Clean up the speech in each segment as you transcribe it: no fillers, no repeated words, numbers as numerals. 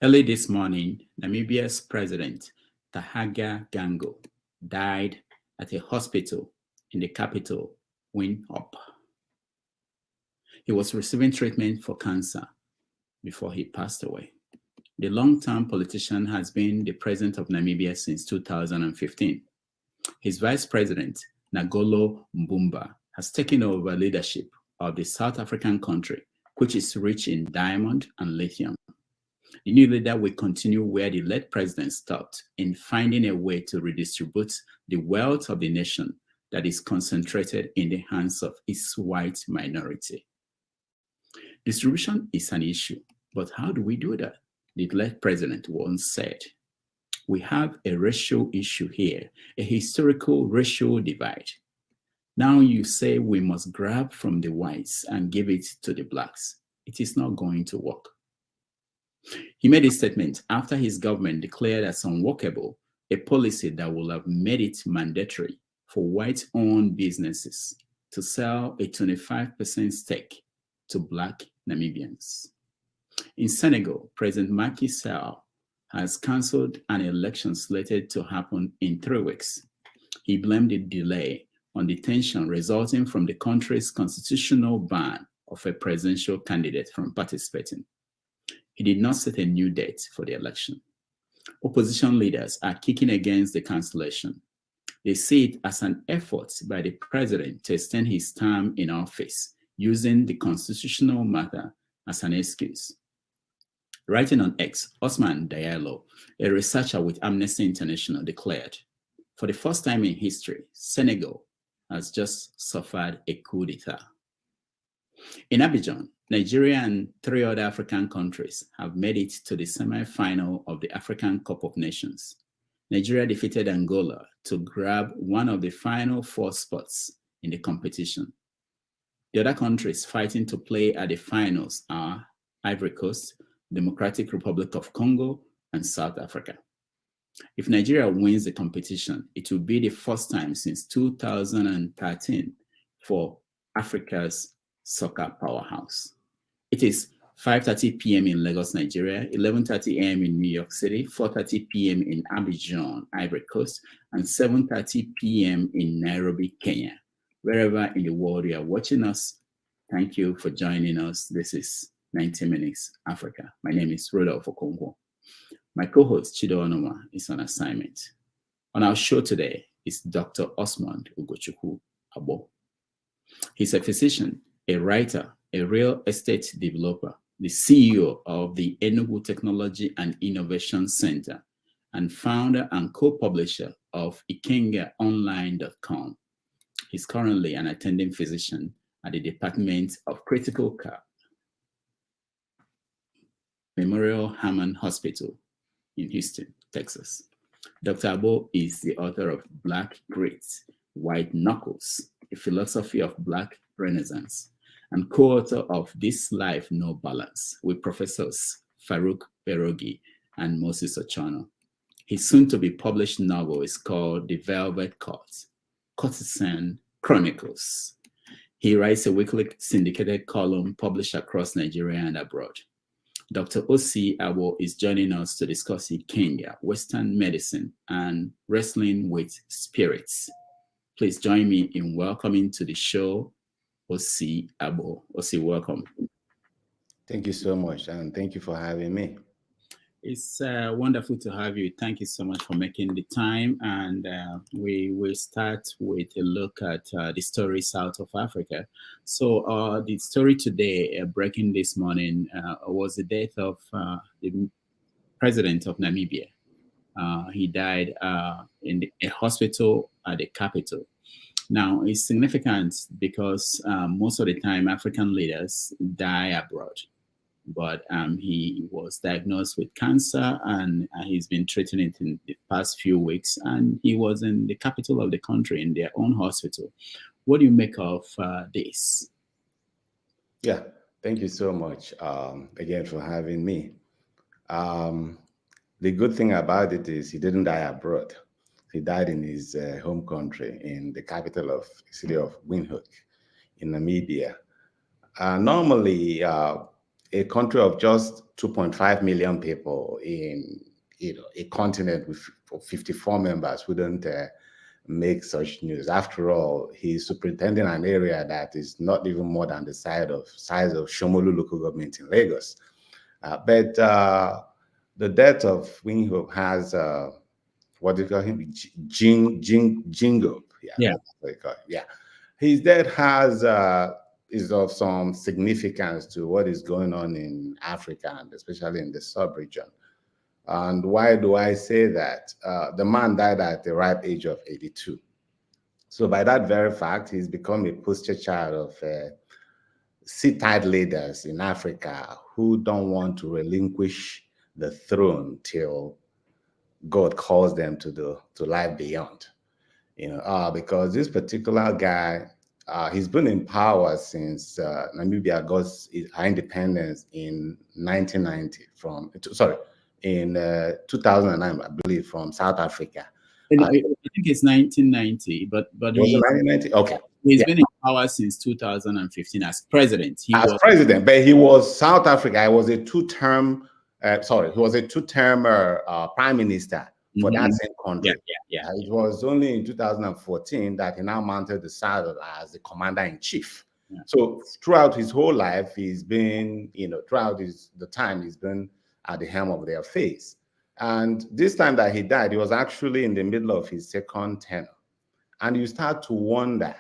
Early this morning, Namibia's president, Tahaga Gango, died at a hospital in the capital, Windhoek. He was receiving treatment for cancer before he passed away. The long-term politician has been the president of Namibia since 2015. His vice president, Nagolo Mbumba, has taken over leadership of the South African country, which is rich in diamond and lithium. The new leader will continue where the late president stopped in finding a way to redistribute the wealth of the nation that is concentrated in the hands of its white minority. Distribution is an issue, but how do we do that? The late president once said, "We have a racial issue here, a historical racial divide. Now you say we must grab from the whites and give it to the blacks. It is not going to work." He made a statement after his government declared as unworkable a policy that would have made it mandatory for white-owned businesses to sell a 25% stake to black Namibians. In Senegal, President Macky Sall has cancelled an election slated to happen in 3 weeks. He blamed the delay on the tension resulting from the country's constitutional ban of a presidential candidate from participating. He did not set a new date for the election. Opposition leaders are kicking against the cancellation. They see it as an effort by the president to extend his term in office, using the constitutional matter as an excuse. Writing on X, Osmund Agbo, a researcher with Amnesty International, declared, "For the first time in history, Senegal has just suffered a coup d'etat." In Abidjan, Nigeria and 3 other African countries have made it to the semi-final of the African Cup of Nations. Nigeria defeated Angola to grab one of the final 4 spots in the competition. The other countries fighting to play at the finals are Ivory Coast, Democratic Republic of Congo, and South Africa. If Nigeria wins the competition, it will be the first time since 2013 for Africa's soccer powerhouse. It is 5:30 p.m. in Lagos, Nigeria, 11:30 a.m. in New York City, 4:30 p.m. in Abidjan, Ivory Coast, and 7:30 p.m. in Nairobi, Kenya. Wherever in the world you are watching us, thank you for joining us. This is 90 Minutes Africa. My name is Rodolfo Okonkwo. My co-host Chido Onoma is on assignment. On our show today is Dr. Osmund Ugochukwu Agbo. He's a physician, a writer, a real estate developer, the CEO of the Enugu Technology and Innovation Center, and founder and co-publisher of IkengaOnline.com. He's currently an attending physician at the Department of Critical Care Memorial Hermann Hospital in Houston, Texas. Dr. Agbo is the author of Black Grit, White Knuckles, A Philosophy of Black Renaissance, and co-author of This Life No Balance with Professors Farooq, Koerogi, and Moses Ochonu. His soon-to-be published novel is called The Velvet Court, Courtesan Chronicles. He writes a weekly syndicated column published across Nigeria and abroad. Dr. Osy Agbo is joining us to discuss Ikenga, Western medicine, and wrestling with spirits. Please join me in welcoming to the show Osy Agbo. Osy, welcome. Thank you so much, and thank you for having me. It's wonderful to have you. Thank you so much for making the time. And we will start with a look at the story South of Africa. So the story today, breaking this morning, was the death of the president of Namibia. He died in a hospital at the capital. Now, it's significant because most of the time African leaders die abroad. But he was diagnosed with cancer and he's been treating it in the past few weeks. And he was in the capital of the country in their own hospital. What do you make of this? Yeah, thank you so much again for having me. The good thing about it is he didn't die abroad. He died in his home country, in the capital of the city of Windhoek in Namibia. Normally, a country of just 2.5 million people in a continent with 54 members wouldn't make such news. After all, he's superintending an area that is not even more than the size of Shomolu local government in Lagos. But the death of Winnie Hope has what do you call him? Jingo. Yeah, that's what you call it. Yeah, his death has is of some significance to what is going on in Africa, and especially in the sub-region. And why do I say that? The man died at the ripe age of 82. So by that very fact, he's become a poster child of sit-tight leaders in Africa who don't want to relinquish the throne till God calls them to life beyond. Because this particular guy, he's been in power since Namibia got her independence in 1990 in 2009, I believe, from South Africa. I think it's 1990, but was it 1990? Okay. He's been in power since 2015 as president. President, but he was South Africa. He was a two-term, prime minister for that same country. Yeah. It was only in 2014 that he now mounted the saddle as the commander-in-chief. Yeah. So throughout his whole life, he's been, throughout the time he's been at the helm of their affairs. And this time that he died, he was actually in the middle of his second tenure. And you start to wonder,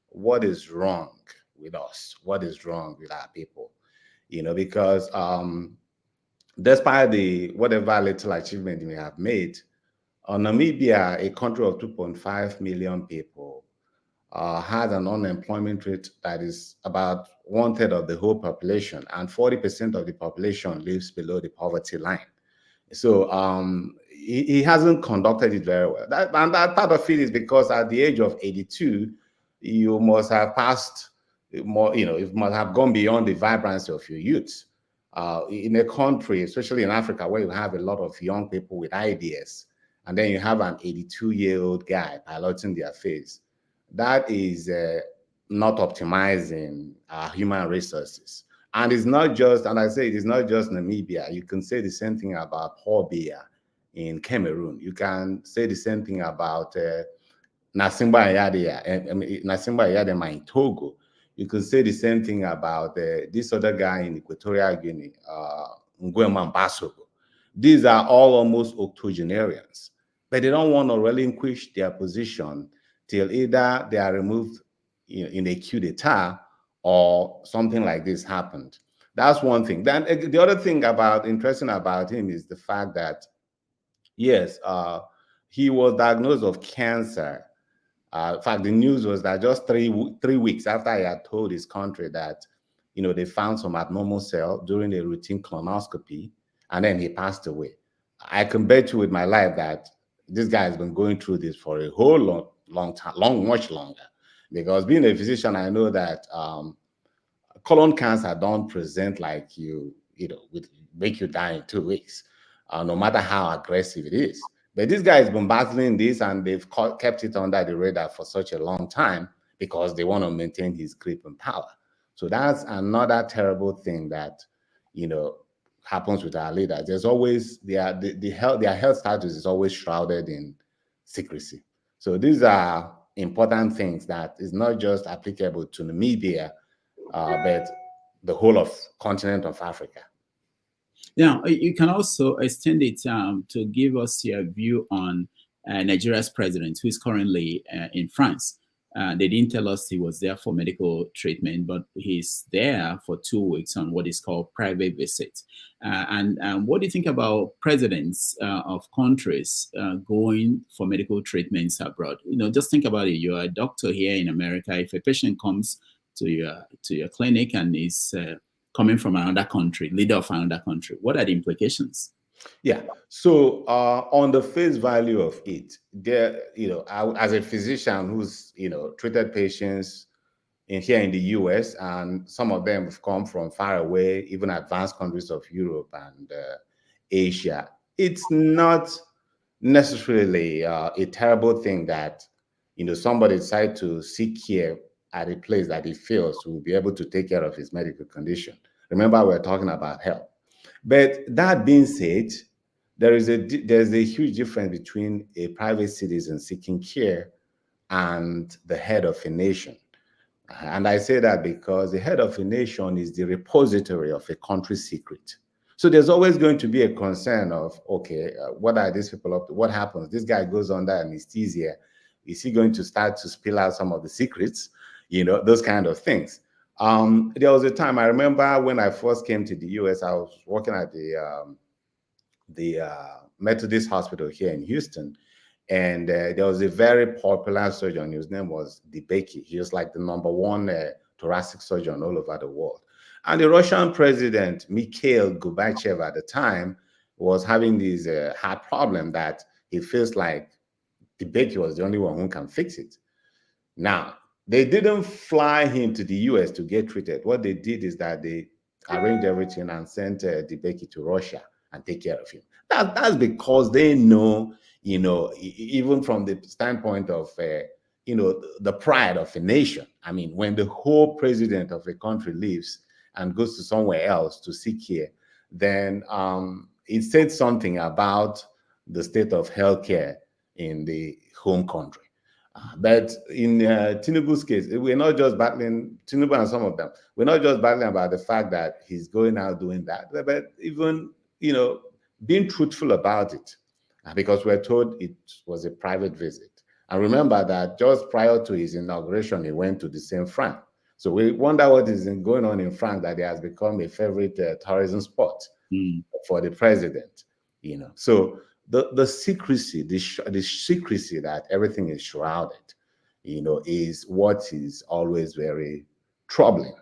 what is wrong with us? What is wrong with our people? Because despite whatever little achievement we have made, Namibia, a country of 2.5 million people, has an unemployment rate that is about 1/3 of the whole population, and 40% of the population lives below the poverty line. So he hasn't conducted it very well. And that part of it is because at the age of 82, you must have passed more, you must have gone beyond the vibrancy of your youth. In a country, especially in Africa, where you have a lot of young people with ideas, and then you have an 82-year-old guy piloting the affairs, that is not optimizing our human resources. And it's not just, and I say it is not just Namibia. You can say the same thing about Paul Biya in Cameroon. You can say the same thing about Nasimba Ayadema in Togo. You can say the same thing about this other guy in Equatorial Guinea, Nguema Mbasogo. These are all almost octogenarians, but they don't want to relinquish their position till either they are removed in a coup d'etat or something like this happened. That's one thing. Then the other thing interesting about him is the fact that, yes, he was diagnosed of cancer. In fact, the news was that just three weeks after he had told his country that, they found some abnormal cell during a routine colonoscopy, and then he passed away. I can bet you with my life that this guy has been going through this for a whole long time, much longer. Because being a physician, I know that colon cancer don't present like would make you die in 2 weeks, no matter how aggressive it is. But this guy has been battling this, and they've kept it under the radar for such a long time because they want to maintain his grip and power. So that's another terrible thing that, happens with our leaders. There's always their health status is always shrouded in secrecy. So these are important things that is not just applicable to Namibia, but the whole of continent of Africa. Now, you can also extend it to give us your view on Nigeria's president, who is currently in France. They didn't tell us he was there for medical treatment, but he's there for 2 weeks on what is called private visit. And what do you think about presidents of countries going for medical treatments abroad? Just think about it. You're a doctor here in America. If a patient comes to your clinic and is coming from another country, leader of another country, what are the implications? Yeah. So on the face value of it, there, as a physician who's, treated patients here in the US, and some of them have come from far away, even advanced countries of Europe and Asia, it's not necessarily a terrible thing that, somebody decides to seek care at a place that he feels will be able to take care of his medical condition. Remember, we're talking about health. But that being said, there's a huge difference between a private citizen seeking care and the head of a nation. And I say that because the head of a nation is the repository of a country's secret. So there's always going to be a concern of, okay, what are these people up to? What happens? This guy goes under anesthesia. Is he going to start to spill out some of the secrets? You know, those kind of things. There was a time, I remember when I first came to the US, I was working at the Methodist Hospital here in Houston. And there was a very popular surgeon. His name was Debeki. He was like the #1 thoracic surgeon all over the world. And the Russian president, Mikhail Gorbachev, at the time, was having this heart problem that he feels like Debeki was the only one who can fix it. Now, they didn't fly him to the US to get treated. What they did is that they arranged everything and sent Debeki to Russia and take care of him. That's because they know, you know, even from the standpoint of, you know, the pride of a nation. I mean, when the whole president of a country leaves and goes to somewhere else to seek care, then it said something about the state of healthcare in the home country. But in Tinubu's case, we're not just battling, Tinubu and some of them, we're not just battling about the fact that he's going out doing that, but even, you know, being truthful about it, because we're told it was a private visit. And remember that just prior to his inauguration, he went to the same France. So we wonder what is going on in France that it has become a favorite tourism spot for the president, you know. So the secrecy, the secrecy that everything is shrouded, you know, is what is always very troubling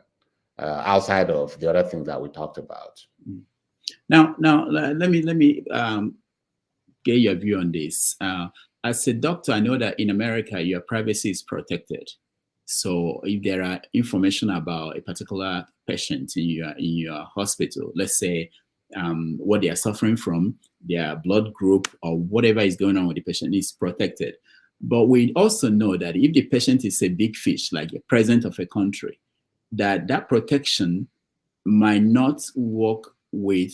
outside of the other things that we talked about. Now, let me get your view on this. As a doctor, I know that in America, your privacy is protected. So if there are information about a particular patient in your hospital, let's say what they are suffering from, their blood group, or whatever is going on with the patient is protected. But we also know that if the patient is a big fish, like a president of a country, that protection might not work with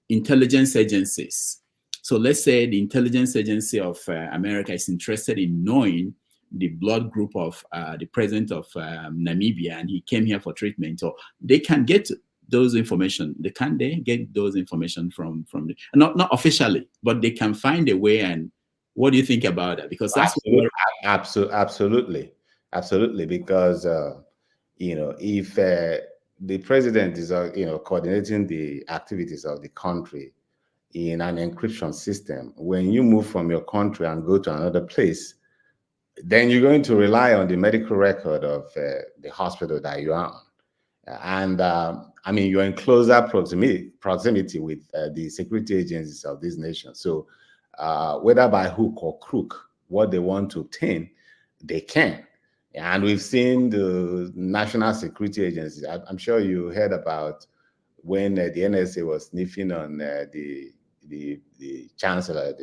intelligence agencies. So let's say the intelligence agency of America is interested in knowing the blood group of the president of Namibia, and he came here for treatment, or they can get those information. They get those information from the, not officially, but they can find a way. And what do you think about that? Because that's absolutely, because you know, if the president is you know, coordinating the activities of the country in an encryption system, when you move from your country and go to another place, then you're going to rely on the medical record of the hospital that you are on. And I mean, you're in closer proximity with the security agencies of these nations. So whether by hook or crook, what they want to obtain, they can. And we've seen the national security agencies. I'm sure you heard about when the NSA was sniffing on the chancellor,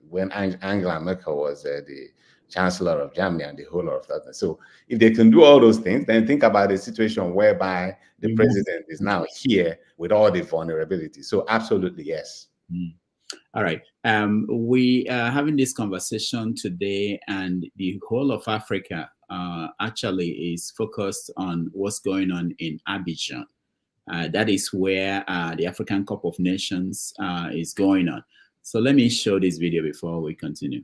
when Angela Merkel was the chancellor of Germany and the whole lot of that. So if they can do all those things, then think about a situation whereby the president is now here with all the vulnerability. So absolutely, yes. All right. We are having this conversation today, and the whole of Africa actually is focused on what's going on in Abidjan. That is where the African Cup of Nations is going on. So let me show this video before we continue.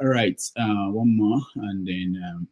All right, one more, and then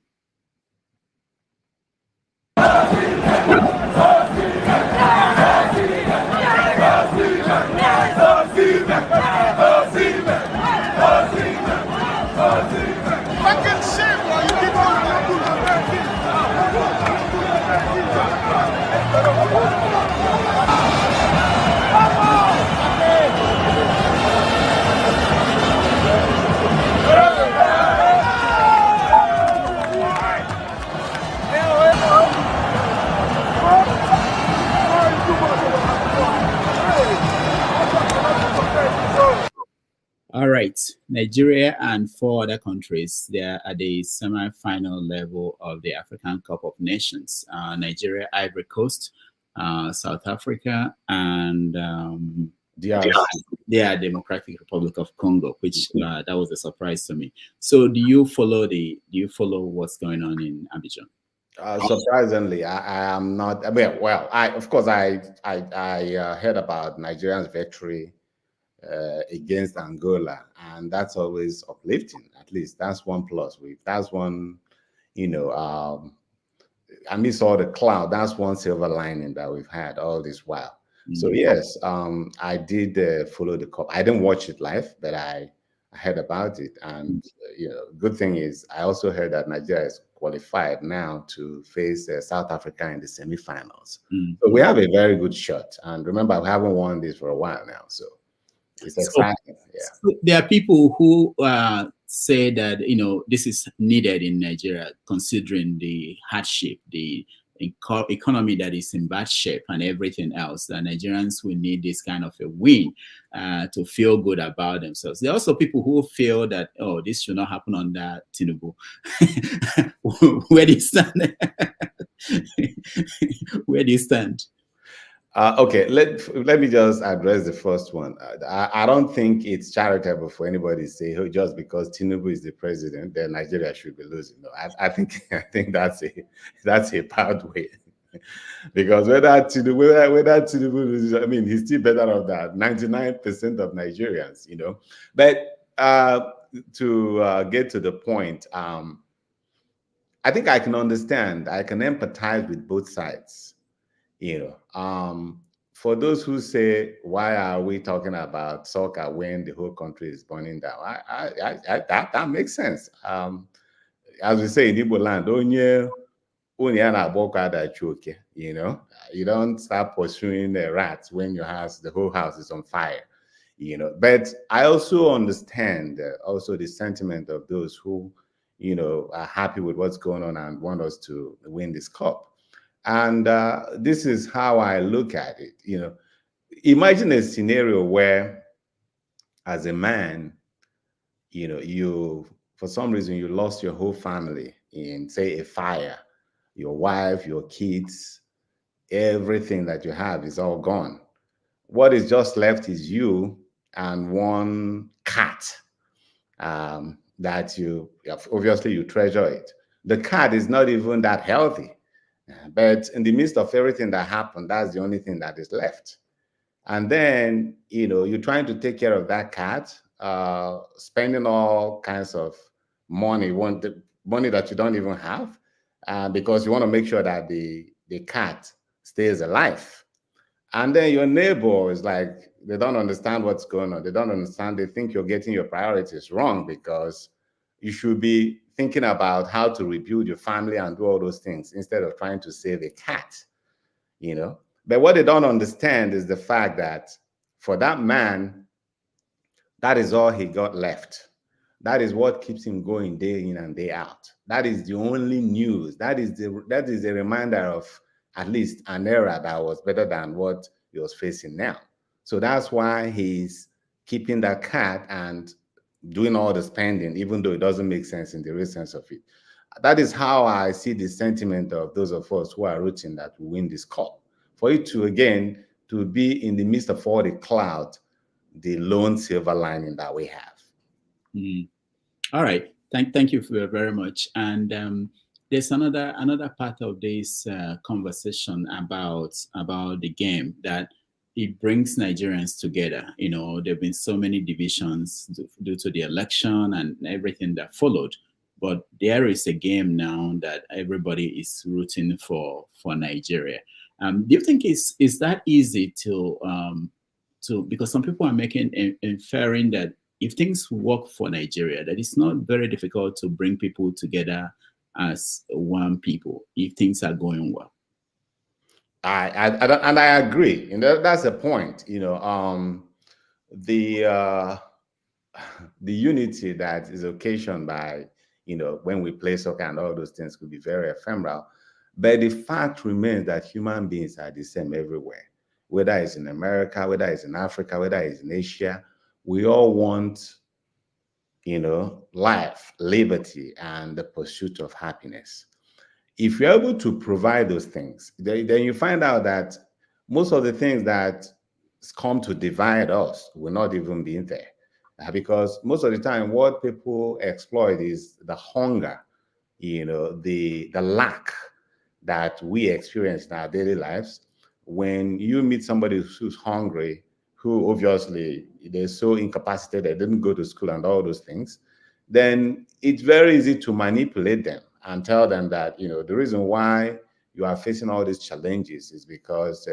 All right. Nigeria and 4 other countries, they are at the semi-final level of the African Cup of Nations. Nigeria, Ivory Coast, South Africa, and they are Democratic Republic of Congo, which that was a surprise to me. So, do you follow what's going on in Abidjan? Surprisingly, I am not. I mean, well, of course I heard about Nigeria's victory against Angola, and that's always uplifting. At least that's one plus. That's one, I miss all the cloud. That's one silver lining that we've had all this while. So yes, I did follow the cup. I didn't watch it live, but I heard about it. And good thing is, I also heard that Nigeria is qualified now to face South Africa in the semifinals. So we have a very good shot. And remember, we haven't won this for a while now, so it's exciting. So there are people who say that this is needed in Nigeria, considering the hardship, the economy that is in bad shape, and everything else. That Nigerians will need this kind of a win to feel good about themselves. There are also people who feel that this should not happen under Tinubu. Where do you stand? Where do you stand? Okay, let me just address the first one. I don't think it's charitable for anybody to say, "Oh, just because Tinubu is the president, then Nigeria should be losing." No, I think that's a bad way, because whether Tinubu loses, I mean, he's still better off that 99% of Nigerians, But to get to the point, I think I can understand. I can empathize with both sides. For those who say, why are we talking about soccer when the whole country is burning down? That makes sense. As we say in Igbo land, you don't start pursuing the rats when the whole house is on fire. But I also understand also the sentiment of those who, are happy with what's going on and want us to win this cup. And this is how I look at it. Imagine a scenario where, as a man, you for some reason you lost your whole family in, say, a fire. Your wife, your kids, everything that you have is all gone. What is just left is you and one cat that you obviously you treasure it. The cat is not even that healthy. But in the midst of everything that happened, that's the only thing that is left. And then, you're trying to take care of that cat, spending all kinds of money, money that you don't even have, because you want to make sure that the cat stays alive. And then your neighbor is like, they don't understand what's going on. They don't understand. They think you're getting your priorities wrong, because you should be thinking about how to rebuild your family and do all those things instead of trying to save a cat, But what they don't understand is the fact that for that man, that is all he got left. That is what keeps him going day in and day out. That is the only news. That is a reminder of at least an era that was better than what he was facing now. So that's why he's keeping that cat and doing all the spending, even though it doesn't make sense in the real sense of it. That is how I see the sentiment of those of us who are rooting that we win this cup. For it to, again, to be in the midst of all the cloud, the lone silver lining that we have. All right. Thank you very much. And there's another part of this conversation about the game that it brings Nigerians together. There've been so many divisions due to the election and everything that followed, but there is a game now that everybody is rooting for Nigeria. Do you think is that easy to because some people are inferring that if things work for Nigeria, that it's not very difficult to bring people together as one people if things are going well. I agree, that's the point. The unity that is occasioned by when we play soccer and all those things could be very ephemeral, but the fact remains that human beings are the same everywhere, whether it's in America, whether it's in Africa, whether it's in Asia. We all want life, liberty, and the pursuit of happiness. If you're able to provide those things, then you find out that most of the things that come to divide us will not even be there. Because most of the time, what people exploit is the hunger, the lack that we experience in our daily lives. When you meet somebody who's hungry, who obviously they're so incapacitated, they didn't go to school and all those things, then it's very easy to manipulate them and tell them that, the reason why you are facing all these challenges is because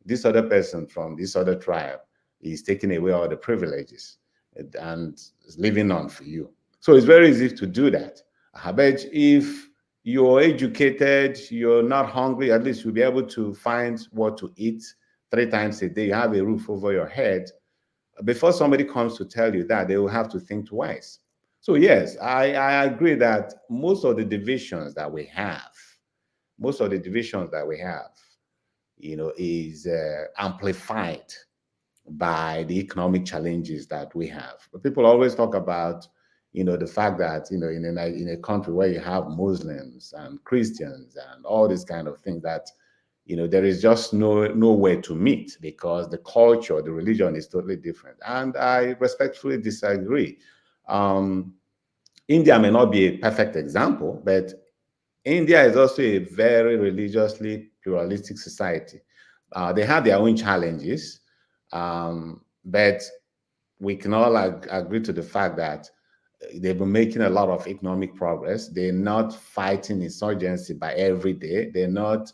this other person from this other tribe is taking away all the privileges and is living on for you. So it's very easy to do that. I bet if you're educated, you're not hungry, at least you'll be able to find what to eat 3 times a day, you have a roof over your head. Before somebody comes to tell you that, they will have to think twice. So yes, I agree that most of the divisions that we have, is amplified by the economic challenges that we have. But people always talk about, the fact that, in a country where you have Muslims and Christians and all these kind of things, that, there is just nowhere to meet because the culture, the religion is totally different. And I respectfully disagree. India may not be a perfect example, but India is also a very religiously pluralistic society. They have their own challenges, but we can all agree to the fact that they've been making a lot of economic progress. They're not fighting insurgency by every day. They're not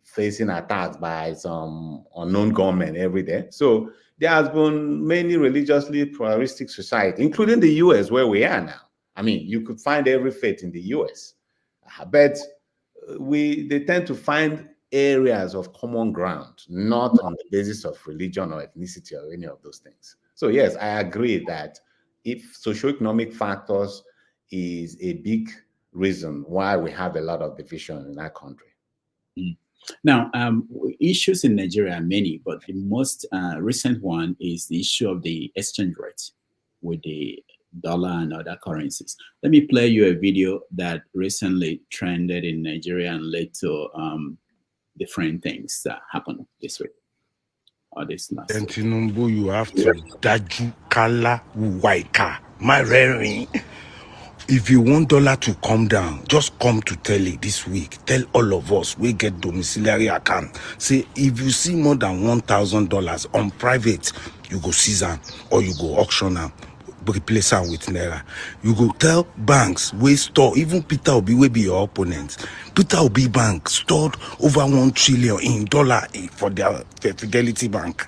facing attacks by some unknown government every day. So there has been many religiously pluralistic societies, including the US, where we are now. I mean, you could find every faith in the US, but they tend to find areas of common ground, not on the basis of religion or ethnicity or any of those things. So yes, I agree that if socioeconomic factors is a big reason why we have a lot of division in our country. Now, issues in Nigeria are many, but the most recent one is the issue of the exchange rate with the dollar and other currencies. Let me play you a video that recently trended in Nigeria and led to different things that happened this week or this last week. Tinubu, you have to daju kala waika marering. If you want dollar to come down, just come to Tele this week. Tell all of us we get domiciliary account. Say if you see more than $1,000 on private, you go seize them or you go auction them, replace them with naira. You go tell banks we store, even Peter Obi will be your opponent. Peter Obi Bank stored over 1 trillion in dollar for their Fidelity Bank.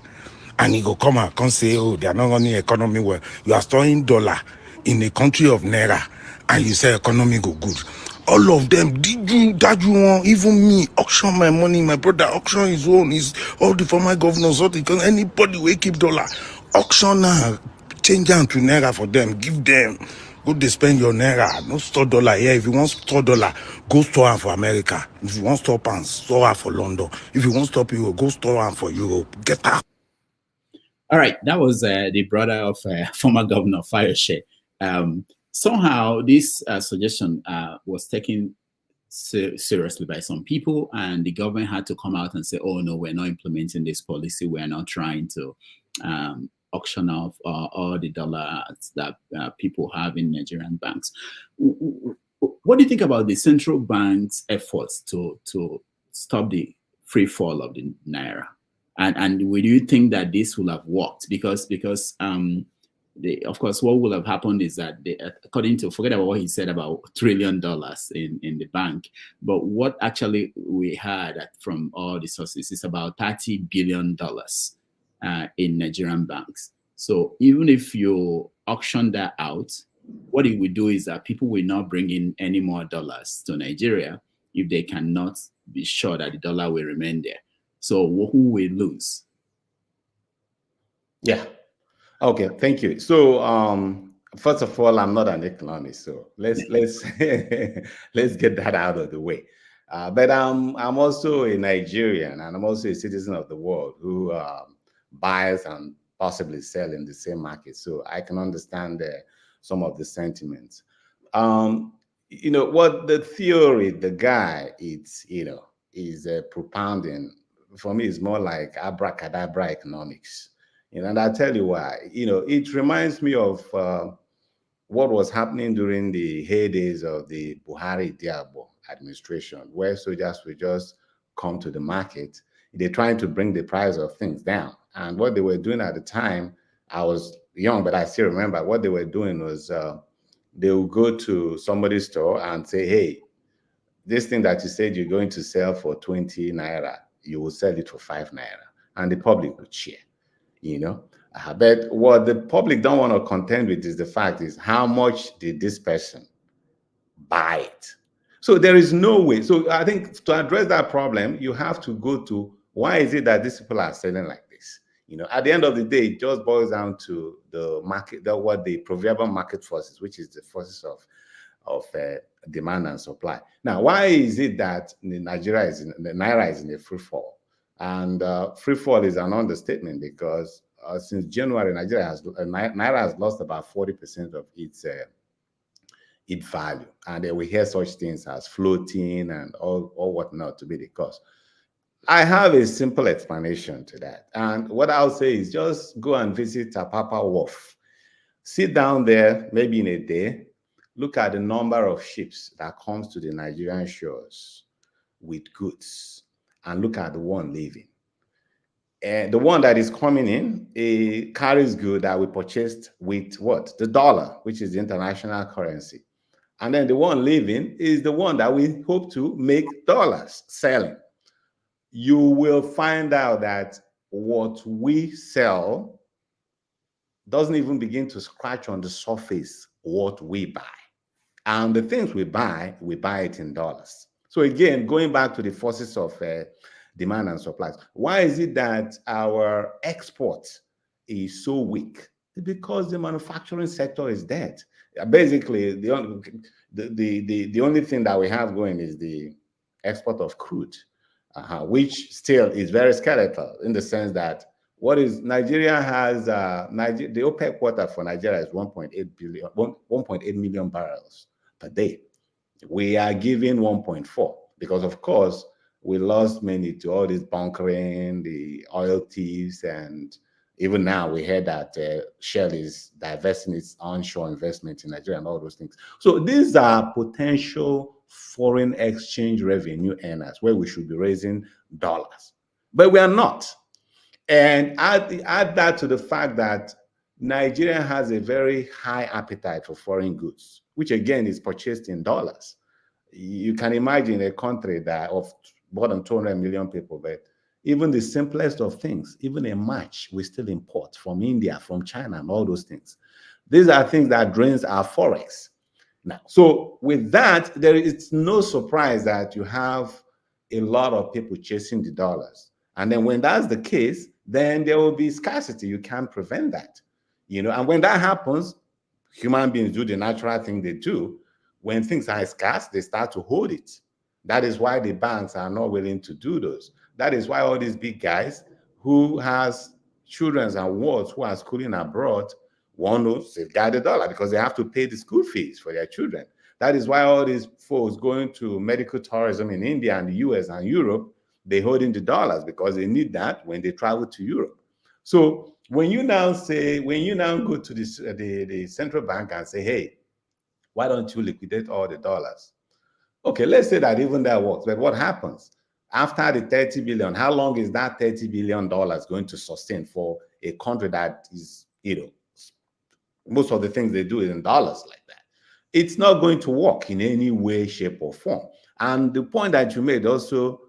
And he go come out and say, oh, they are not running economy well. You are storing dollar in a country of naira, and you say economy go good. All of them, that you want, even me, auction my money, my brother auction his own, is all the former governors, anybody will keep dollar. Auction now, change them to naira for them, give them. Go they spend your naira, no store dollar here. If you want store dollar, go store them for America. If you want store pounds, store them for London. If you want store Europe, go store them for Europe. Get out. All right, that was the brother of former Governor Fayose. Somehow this suggestion was taken seriously by some people, and the government had to come out and say, oh no, we're not implementing this policy. We're not trying to auction off all the dollars that people have in Nigerian banks. What do you think about the central bank's efforts to stop the free fall of the naira? And would you think that this will have worked? Because of course, what will have happened is that according to, forget about what he said about $1 trillion in the bank, but what actually we had from all the sources is about $30 billion in Nigerian banks. So even if you auction that out, what it will do is that people will not bring in any more dollars to Nigeria if they cannot be sure that the dollar will remain there. So who will lose? Yeah. Okay. Thank you. So first of all, I'm not an economist, so let's let's get that out of the way. But I'm also a Nigerian, and I'm also a citizen of the world who buys and possibly sell in the same market. So I can understand some of the sentiments. What the theory, the guy is propounding, for me, is more like abracadabra economics. And I'll tell you why. It reminds me of what was happening during the heydays of the Buhari Diabo administration, where soldiers would just come to the market. They're trying to bring the price of things down. And what they were doing at the time, I was young, but I still remember what they were doing was they would go to somebody's store and say, hey, this thing that you said you're going to sell for 20 naira, you will sell it for 5 naira. And the public would cheer, But what the public don't want to contend with is the fact is, how much did this person buy it? So there is no way. So I think to address that problem, you have to go to, why is it that these people are selling like this? At the end of the day, it just boils down to the market, what the proverbial market forces, which is the forces of demand and supply. Now, why is it that the naira is in a free fall? And free fall is an understatement, because since January, naira has lost about 40% of its value, and then we hear such things as floating and all whatnot to be the cause. I have a simple explanation to that, and what I'll say is just go and visit Apapa Wharf. Sit down there, maybe in a day, look at the number of ships that comes to the Nigerian shores with goods, and look at the one leaving. And the one that is coming in, it carries goods that we purchased with what? The dollar, which is the international currency. And then the one leaving is the one that we hope to make dollars selling. You will find out that what we sell doesn't even begin to scratch on the surface what we buy. And the things we buy it in dollars. So again, going back to the forces of demand and supply, why is it that our export is so weak? Because the manufacturing sector is dead. Basically, the only thing that we have going is the export of crude, which still is very skeletal, in the sense that Nigeria has, the OPEC quota for Nigeria is 1.8 million barrels per day. We are giving 1.4 because, of course, we lost many to all this bunkering, the oil thieves, and even now we heard that Shell is divesting its onshore investment in Nigeria and all those things. So these are potential foreign exchange revenue earners where we should be raising dollars, but we are not. And add that to the fact that Nigeria has a very high appetite for foreign goods, which again is purchased in dollars. You can imagine a country that of more than 200 million people, but even the simplest of things, even a match, we still import from India, from China, and all those things. These are things that drains our forex. Now, so with that, it's no surprise that you have a lot of people chasing the dollars. And then when that's the case, then there will be scarcity. You can't prevent that, and when that happens, human beings do the natural thing they do. When things are scarce, they start to hold it. That is why the banks are not willing to do those. That is why all these big guys who has children and wards who are schooling abroad want to safeguard the dollar, because they have to pay the school fees for their children. That is why all these folks going to medical tourism in India and the US and Europe, they hold in the dollars, because they need that when they travel to Europe. So when you now go to the central bank and say, hey, why don't you liquidate all the dollars? Okay, let's say that even that works, but what happens? After the 30 billion, how long is that $30 billion going to sustain for a country that is, most of the things they do is in dollars like that? It's not going to work in any way, shape, or form. And the point that you made also,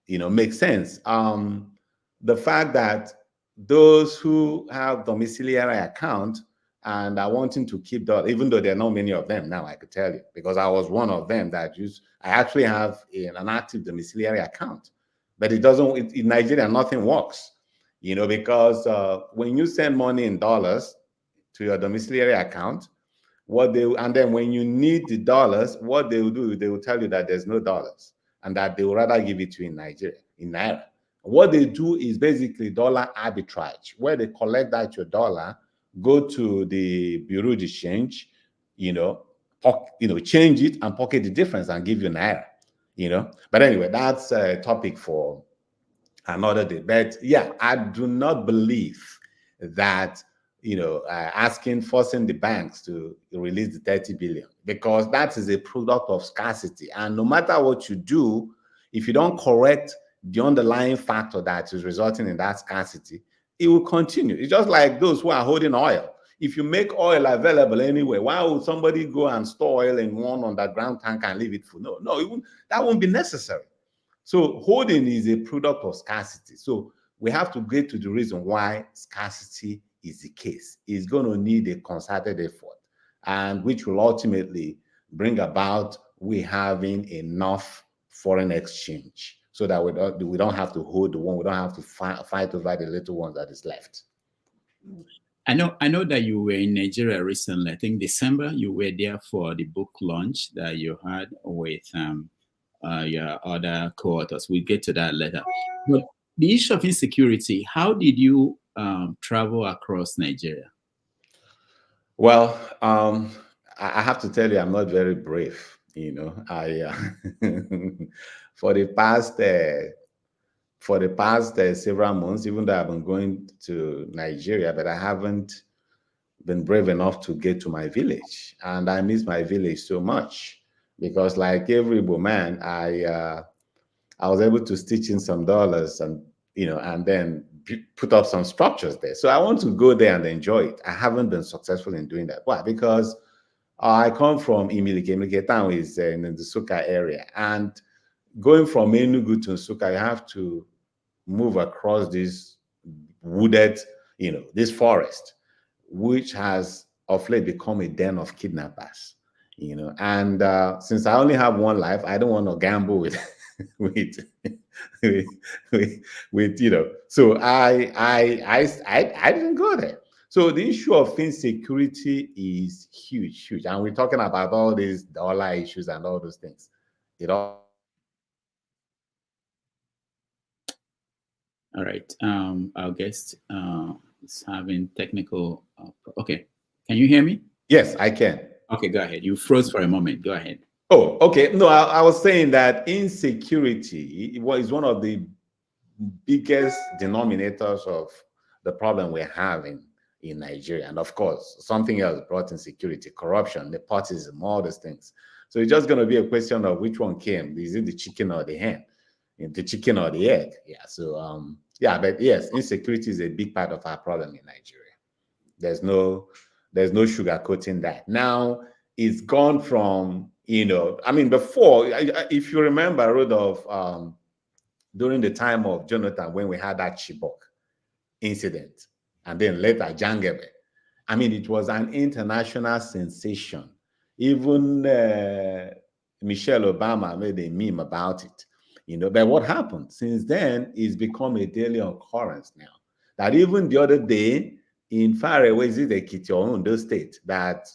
makes sense. The fact that those who have domiciliary account and are wanting to keep dollars, even though there are not many of them now, I could tell you, because I was one of them I actually have an active domiciliary account, but it doesn't, in Nigeria, nothing works, because when you send money in dollars to your domiciliary account, and then when you need the dollars, what they will do, they will tell you that there's no dollars and that they would rather give it to you in Nigeria, in Naira. What they do is basically dollar arbitrage, where they collect that your dollar, go to the Bureau d'Echange, change it and pocket the difference and give you naira, But anyway, that's a topic for another day. But yeah, I do not believe that forcing the banks to release the 30 billion, because that is a product of scarcity. And no matter what you do, if you don't correct the underlying factor that is resulting in that scarcity, it will continue. It's just like those who are holding oil. If you make oil available anyway, why would somebody go and store oil in one underground tank and leave it full? No, that won't be necessary. So holding is a product of scarcity. So we have to get to the reason why scarcity is the case. It's going to need a concerted effort, and which will ultimately bring about we having enough foreign exchange so that we don't have to hold the one, we don't have to fight over the little one that is left. I know that you were in Nigeria recently. I think December, you were there for the book launch that you had with your other co-authors. We'll get to that later. But the issue of insecurity, how did you travel across Nigeria? Well, I have to tell you, I'm not very brave. I for the past several months, even though I've been going to Nigeria, but I haven't been brave enough to get to my village, and I miss my village so much, because like every woman, I was able to stitch in some dollars and and then put up some structures there. So I want to go there and enjoy it. I haven't been successful in doing that. Why? Because I come from Imilike. Imilike town is in the Nsukka area, and going from Enugu to Nsukka, you have to move across this wooded, this forest, which has of late become a den of kidnappers. And since I only have one life, I don't want to gamble with So I didn't go there. So the issue of insecurity is huge, and we're talking about all these dollar issues and all those things. All right. Our guest is having technical. Okay, can you hear me? Yes, I can. Okay, go ahead. You froze for a moment. Go ahead. Oh, okay. No, I was saying that insecurity is one of the biggest denominators of the problem we're having in Nigeria. And of course, something else brought insecurity, corruption, nepotism, all those things. So it's just going to be a question of which one came. Is it the chicken or the hen? The chicken or the egg? Yeah. So, but yes, insecurity is a big part of our problem in Nigeria. There's no sugarcoating that. Now, it's gone from, before, if you remember, Rudolph, during the time of Jonathan, when we had that Chibok incident, and then later Jangebe, it was an international sensation. Even Michelle Obama made a meme about it. But what happened since then is become a daily occurrence now. That even the other day, in far away, is it Ekiti or Ondo State, that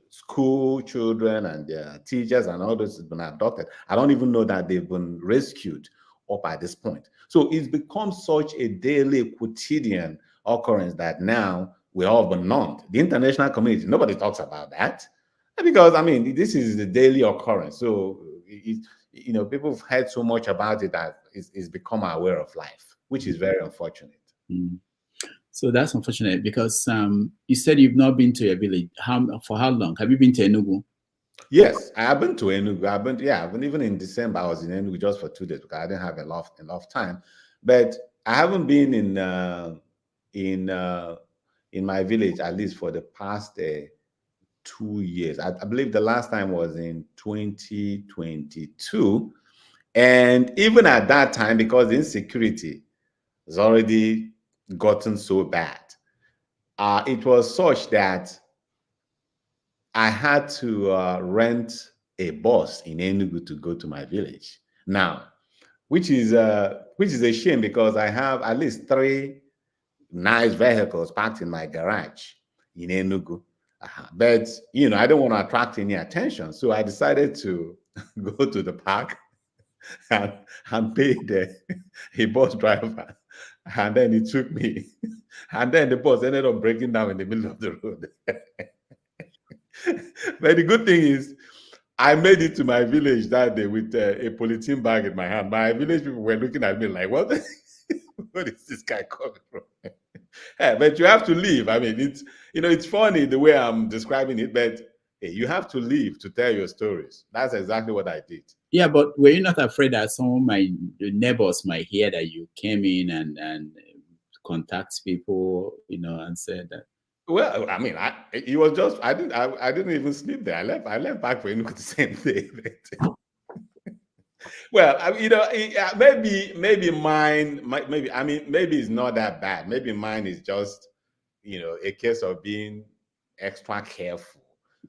school children and their teachers and all those have been abducted. I don't even know that they've been rescued up at this point. So it's become such a daily, quotidian occurrence that now we're all been numbed. The international community, nobody talks about that, because this is the daily occurrence. So people have heard so much about it that it's become aware of life, which is very unfortunate. Mm. So that's unfortunate, because you said you've not been to a village. For how long? Have you been to Enugu? Yes, I have been to Enugu. I've been even in December. I was in Enugu just for 2 days because I didn't have enough time. But I haven't been in my village at least for the past 2 years. I believe the last time was in 2022, and even at that time, because the insecurity has already gotten so bad, it was such that I had to rent a bus in Enugu to go to my village now, which is a shame, because I have at least 3 nice vehicles parked in my garage in Enugu. But I don't want to attract any attention, so I decided to go to the park and pay a bus driver, and then he took me, and then the bus ended up breaking down in the middle of the road. But the good thing is, I made it to my village that day with a polythene bag in my hand. My village people were looking at me like, what? Where is this guy coming from? Yeah, but you have to leave. I mean, it's funny the way I'm describing it, but hey, you have to leave to tell your stories. That's exactly what I did. Yeah, but were you not afraid that some of my neighbors might hear that you came in and contact people, and said that? Well, I mean, I didn't even sleep there. I left back for Enugu the same day. Well, maybe mine, maybe it's not that bad. Maybe mine is just, a case of being extra careful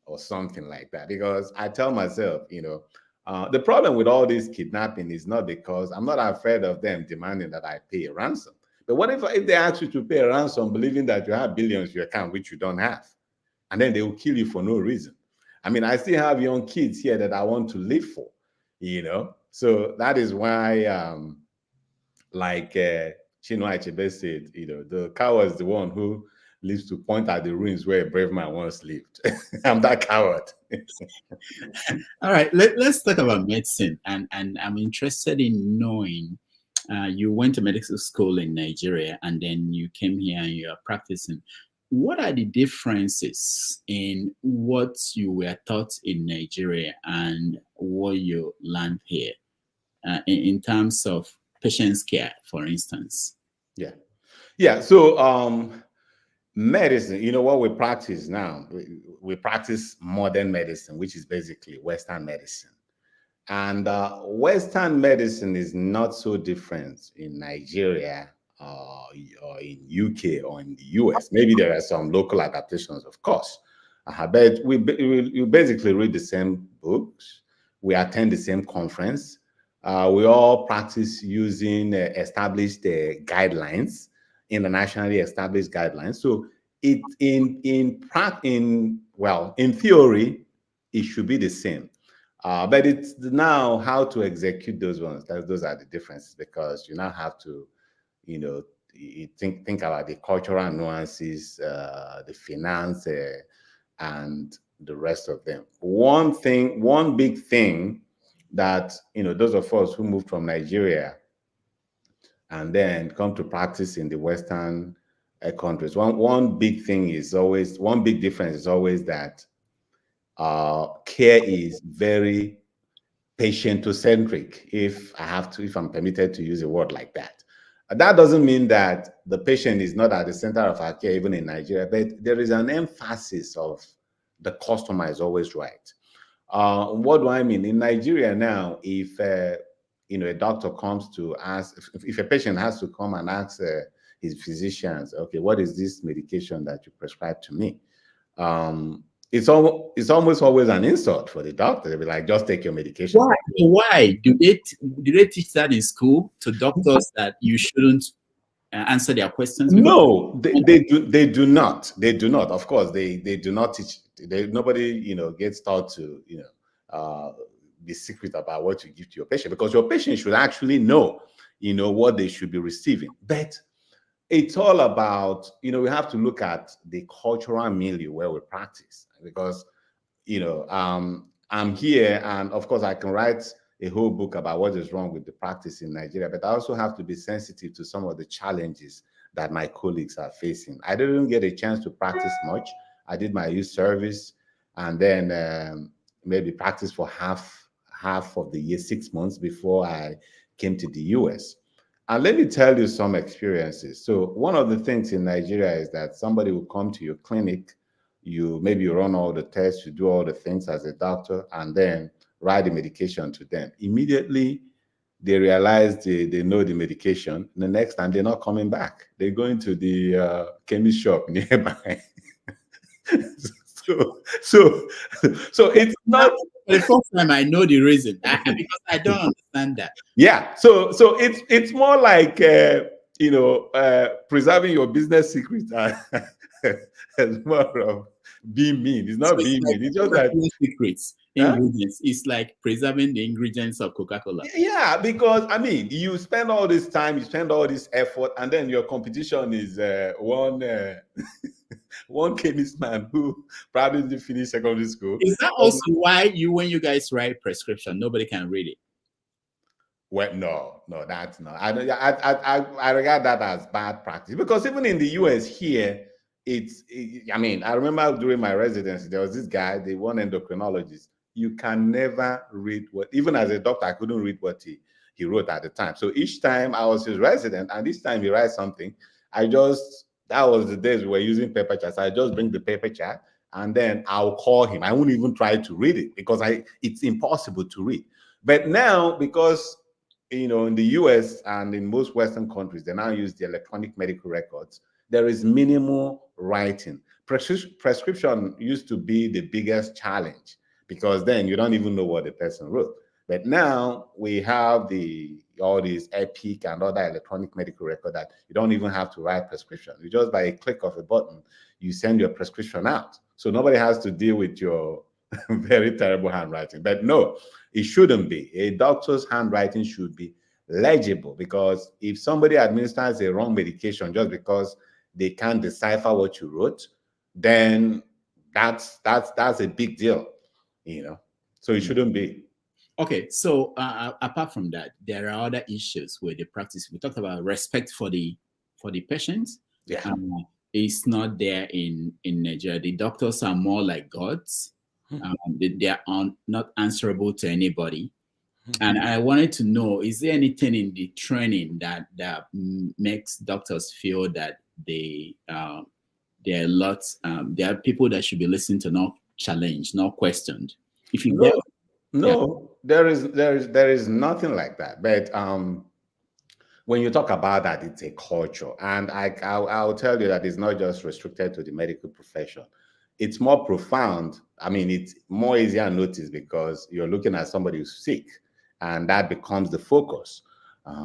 or something like that. Because I tell myself, the problem with all this kidnapping is not because I'm not afraid of them demanding that I pay a ransom. But what if they ask you to pay a ransom, believing that you have billions in your account, which you don't have, and then they will kill you for no reason? I mean, I still have young kids here that I want to live for, So that is why, like Chinua Achebe said, the coward is the one who lives to point at the ruins where a brave man once lived. I'm that coward. All right, let's talk about medicine, and I'm interested in knowing. You went to medical school in Nigeria, and then you came here and you are practicing. What are the differences in what you were taught in Nigeria and what you learned here, in terms of patient's care, for instance? Yeah. So, medicine, what we practice now, we practice modern medicine, which is basically Western medicine. And Western medicine is not so different in Nigeria or in UK or in the US. Maybe there are some local adaptations, of course. But we basically read the same books. We attend the same conference. We all practice using established guidelines, internationally established guidelines. So in theory, it should be the same. But it's now how to execute those ones. Those are the differences, because you now have to, you think about the cultural nuances, the finance, and the rest of them. One big thing that, those of us who moved from Nigeria and then come to practice in the Western countries, one big difference is always that care is very patient-centric, if I'm permitted to use a word like that. That doesn't mean that the patient is not at the center of our care, even in Nigeria, but there is an emphasis of the customer is always right. What do I mean? In Nigeria now, if a doctor comes to ask, if a patient has to come and ask his physicians, okay, what is this medication that you prescribed to me? It's almost always an insult for the doctor. They'll be like, just take your medication. Why? Do they teach that in school to doctors, that you shouldn't answer their questions? No, they do not. They do not. Of course, they do not teach. Nobody, gets taught to, be secret about what you give to your patient, because your patient should actually know, what they should be receiving. But it's all about, we have to look at the cultural milieu where we practice, because, I'm here, and of course I can write a whole book about what is wrong with the practice in Nigeria, but I also have to be sensitive to some of the challenges that my colleagues are facing. I didn't get a chance to practice much. I did my youth service, and then maybe practice for half of the year, 6 months before I came to the US. And let me tell you some experiences. So one of the things in Nigeria is that somebody will come to your clinic, you run all the tests, you do all the things as a doctor, and then write the medication to them. Immediately, they realize they know the medication. The next time, they're not coming back. They're going to the chemist shop nearby. So it's not the first time I know the reason, because I don't understand that. Yeah, so it's more like preserving your business secret as more of being mean. It's not being mean. It's just that secrets, ingredients. It's like preserving the ingredients of Coca-Cola. Yeah, because you spend all this time, you spend all this effort, and then your competition is one one chemist man who probably didn't finish secondary school. Is that also why when you guys write prescription, nobody can read it? Well, no, that's not. I regard that as bad practice, because even in the US here, I mean, I remember during my residency, there was this guy, the one endocrinologist. You can never read even as a doctor, I couldn't read what he wrote at the time. So each time I was his resident, and each time he writes something, that was the days we were using paper charts. I just bring the paper chart and then I'll call him. I won't even try to read it because it's impossible to read. But now, because in the US and in most Western countries, they now use the electronic medical records, there is minimal writing. Prescription used to be the biggest challenge because then you don't even know what the person wrote. But now we have all these Epic and other electronic medical record that you don't even have to write prescription. You just, by a click of a button, you send your prescription out. So nobody has to deal with your very terrible handwriting. But no, it shouldn't be. A doctor's handwriting should be legible, because if somebody administers a wrong medication just because they can't decipher what you wrote, then that's a big deal, So it shouldn't be. Okay, so apart from that, there are other issues with the practice. We talked about respect for the patients. Yeah. It's not there in Nigeria. The doctors are more like gods. They are not answerable to anybody. And I wanted to know, is there anything in the training that makes doctors feel that there are people that should be listened to, not challenged, not questioned? If you there is nothing like that. But when you talk about that, it's a culture, and I'll tell you that it's not just restricted to the medical profession. It's more profound. I mean, it's more easier to notice because you're looking at somebody who's sick, and that becomes the focus.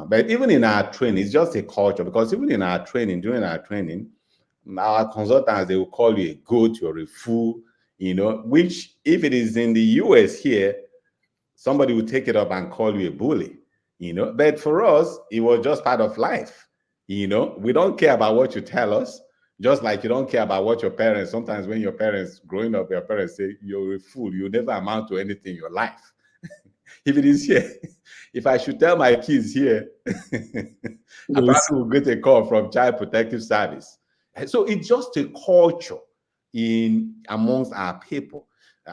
But even in our training, it's just a culture, because even in our training, during our training, our consultants, they will call you a goat, you're a fool, which if it is in the US here, somebody will take it up and call you a bully, But for us, it was just part of life, We don't care about what you tell us, just like you don't care about what your parents, sometimes when your parents, growing up, your parents say, you're a fool, you never amount to anything in your life. If it is here, if I should tell my kids here, I probably will get a call from Child Protective Service. So it's just a culture amongst our people.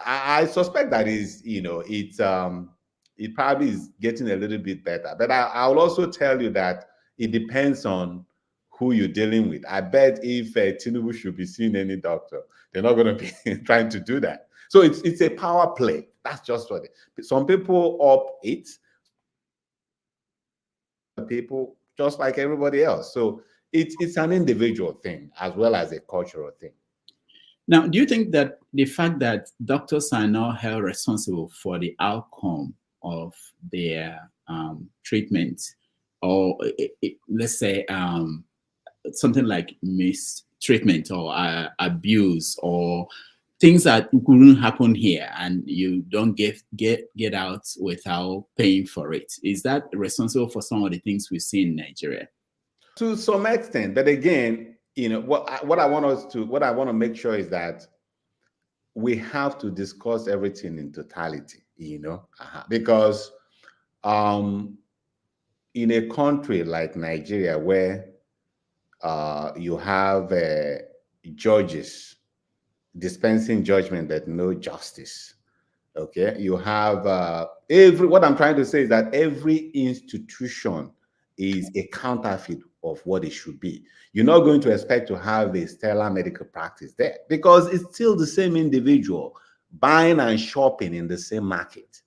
I suspect that it probably is getting a little bit better. But I will also tell you that it depends on who you're dealing with. I bet if Tinubu should be seeing any doctor, they're not going to be trying to do that. So it's a power play. That's just what some people up it. People just like everybody else. So it's an individual thing as well as a cultural thing. Now, do you think that the fact that doctors are now held responsible for the outcome of their treatment, or let's say something like mistreatment or abuse or things that couldn't happen here and you don't get out without paying for it, is that responsible for some of the things we see in Nigeria? To some extent, but again, what I want to make sure is that we have to discuss everything in totality, because in a country like Nigeria where you have judges dispensing judgment but no justice, okay, you have what I'm trying to say is that every institution is a counterfeit of what it should be. You're not going to expect to have a stellar medical practice there because it's still the same individual buying and shopping in the same market,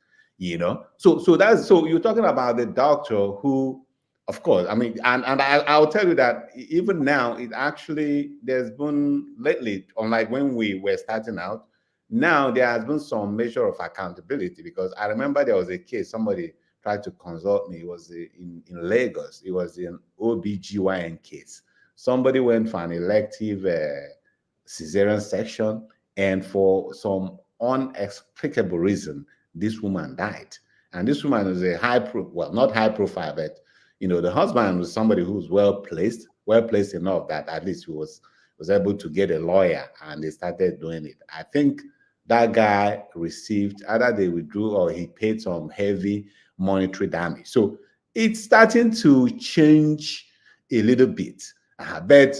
So you're talking about the doctor who, of course, I mean, and I'll tell you that even now, there's been lately, unlike when we were starting out, now there has been some measure of accountability, because I remember there was a case, somebody tried to consult me. It was in Lagos. It was an OBGYN case. Somebody went for an elective cesarean section, and for some unexplicable reason, this woman died. And this woman was not high profile, but the husband was somebody who was well placed enough that at least he was was able to get a lawyer, and they started doing it. I think that guy received, either they withdrew or he paid some heavy monetary damage. So it's starting to change a little bit, but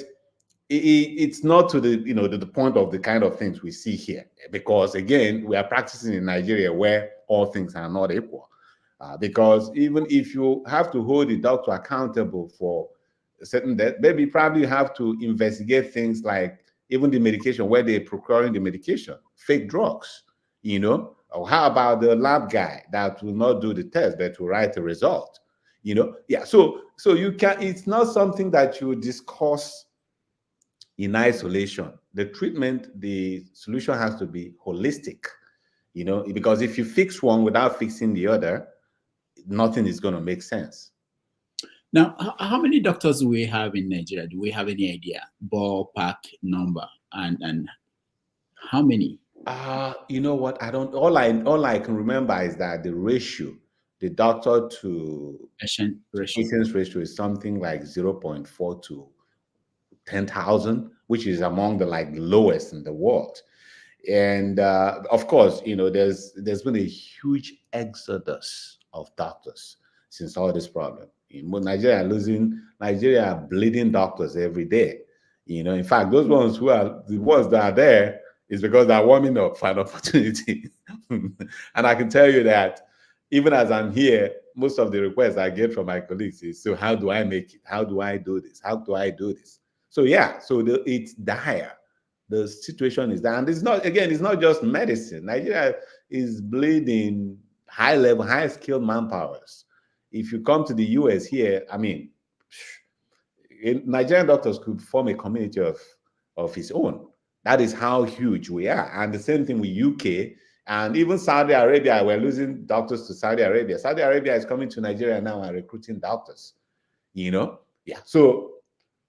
it's not to the to the point of the kind of things we see here, because again, we are practicing in Nigeria where all things are not equal. Because even if you have to hold the doctor accountable for a certain death, maybe probably you have to investigate things like even the medication, where they're procuring the medication, fake drugs, or how about the lab guy that will not do the test but will write the result, yeah. So you can, it's not something that you discuss in isolation. The treatment, the solution has to be holistic, because if you fix one without fixing the other, nothing is going to make sense. Now, how many doctors do we have in Nigeria? Do we have any idea? Ballpark number, and how many? You know what? I don't. All I can remember is that the ratio, the doctor to Patient ratio. patient's ratio, is something like 0.4 to 10,000, which is among the lowest in the world. And of course, there's been a huge exodus of doctors since all this problem. Nigeria are bleeding doctors every day. In fact, those ones who are the ones that are there is because they're warming up for an opportunity. And I can tell you that even as I'm here, most of the requests I get from my colleagues is, so how do I make it? How do I do this? How do I do this? So yeah, it's dire. The situation is there. And it's not just medicine. Nigeria is bleeding high-level, high-skilled manpowers. If you come to the US here, I mean, Nigerian doctors could form a community of his own. That is how huge we are. And the same thing with UK and even Saudi Arabia. We're losing doctors to Saudi Arabia. Saudi Arabia is coming to Nigeria now and recruiting doctors. Yeah. So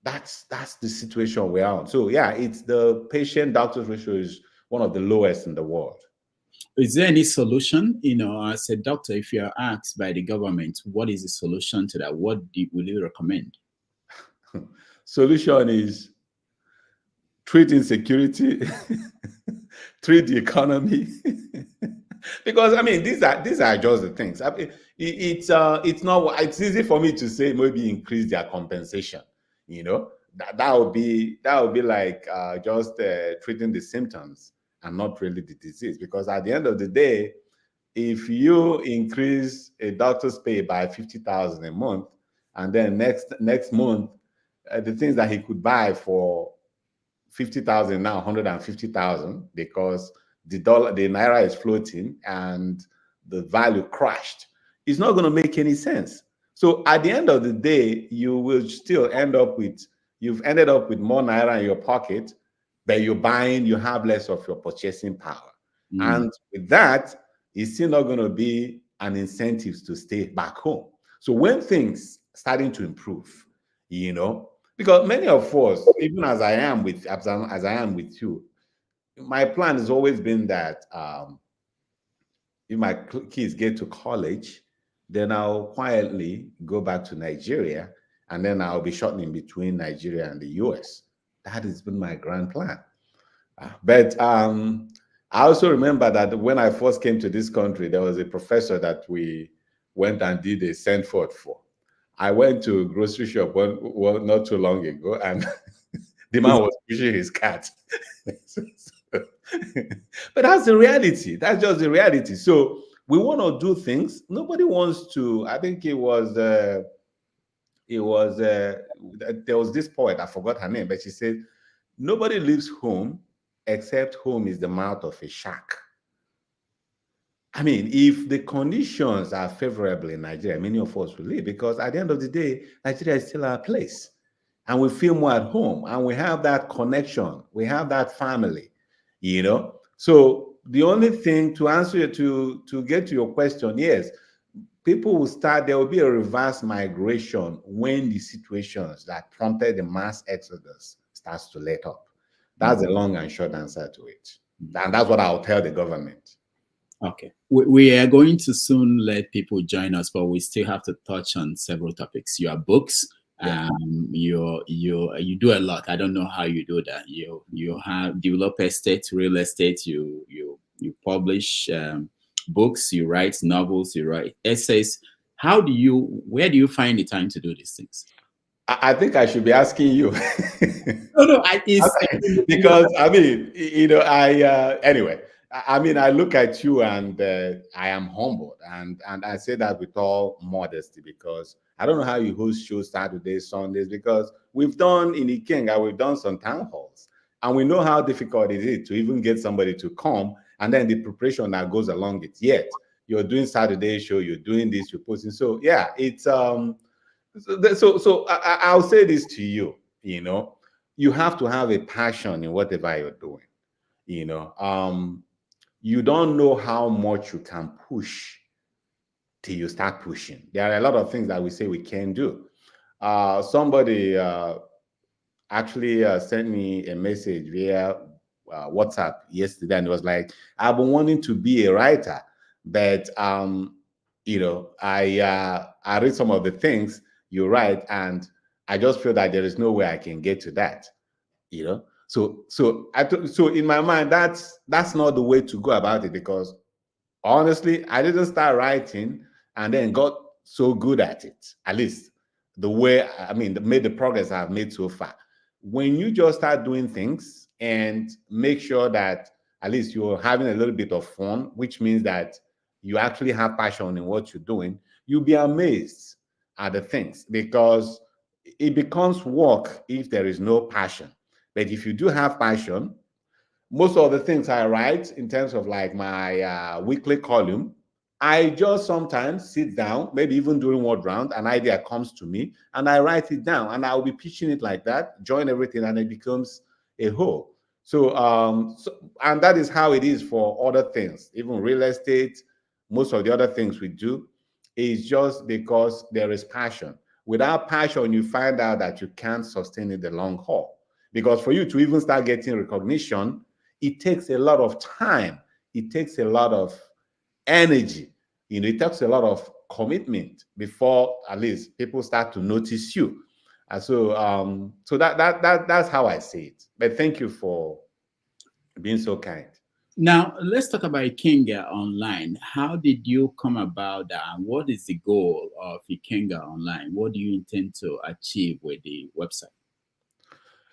that's the situation we're on. So yeah, it's the patient-doctor ratio is one of the lowest in the world. Is there any solution? As a doctor, if you're asked by the government, what is the solution to that? What will you recommend? Solution is treat insecurity, treat the economy. Because I mean, these are just the things. I mean, it's easy for me to say maybe increase their compensation. That would be like just treating the symptoms and not really the disease. Because at the end of the day, if you increase a doctor's pay by 50,000 a month, and then next month the things that he could buy for 50,000 now 150,000 because the naira is floating and the value crashed, it's not going to make any sense. So at the end of the day, you will still you've ended up with more naira in your pocket, but you have less of your purchasing power. And with that, it's still not going to be an incentive to stay back home. So when things starting to improve, because many of us, even as I am with you, my plan has always been that if my kids get to college, then I'll quietly go back to Nigeria, and then I'll be shortening between Nigeria and the US. That has been my grand plan. But I also remember that when I first came to this country, there was a professor that we went and did a Sandford for. I went to a grocery shop not too long ago, and the man was pushing his cat. But that's the reality. That's just the reality. So we want to do things. Nobody wants to. I think there was this poet, I forgot her name, but she said, nobody leaves home except home is the mouth of a shark. I mean, if the conditions are favorable in Nigeria, many of us will leave, because at the end of the day, Nigeria is still our place. And we feel more at home, and we have that connection. We have that family, So the only thing to answer to get to your question, yes, people will there will be a reverse migration when the situations that prompted the mass exodus starts to let up. That's the long and short answer to it. And that's what I'll tell the government. Okay. We are going to soon let people join us, but we still have to touch on several topics. Your books, Yeah. You do a lot. I don't know how you do that. You have develop estate, real estate. You publish books. You write novels. You write essays. Where do you find the time to do these things? I think I should be asking you. No. Because I mean, anyway, I mean, I look at you and I am humbled, and I say that with all modesty, because I don't know how you host shows Saturdays, Sundays, because we've done in Ikenga, we've done some town halls, and we know how difficult it is to even get somebody to come, and then the preparation that goes along it. Yet you're doing Saturday show, you're doing this, you're posting. So yeah, it's I'll say this to you, you have to have a passion in whatever you're doing. You don't know how much you can push till you start pushing. There are a lot of things that we say we can do. Somebody actually sent me a message via WhatsApp yesterday, and it was like, I've been wanting to be a writer, but I read some of the things you write, and I just feel that there is no way I can get to that. So in my mind, that's not the way to go about it, because honestly, I didn't start writing and then got so good at it, at least the way, made the progress I've made so far. When you just start doing things and make sure that at least you're having a little bit of fun, which means that you actually have passion in what you're doing, you'll be amazed at the things, because it becomes work if there is no passion. But if you do have passion, most of the things I write in terms of like my weekly column, I just sometimes sit down, maybe even during word round, an idea comes to me and I write it down, and I'll be pitching it like that, join everything, and it becomes a whole. So, and that is how it is for other things, even real estate. Most of the other things we do is just because there is passion. Without passion, you find out that you can't sustain it the long haul. Because for you to even start getting recognition, it takes a lot of time. It takes a lot of energy. It takes a lot of commitment before at least people start to notice you. And so, that's how I see it. But thank you for being so kind. Now, let's talk about Ikenga Online. How did you come about that? And what is the goal of Ikenga Online? What do you intend to achieve with the website?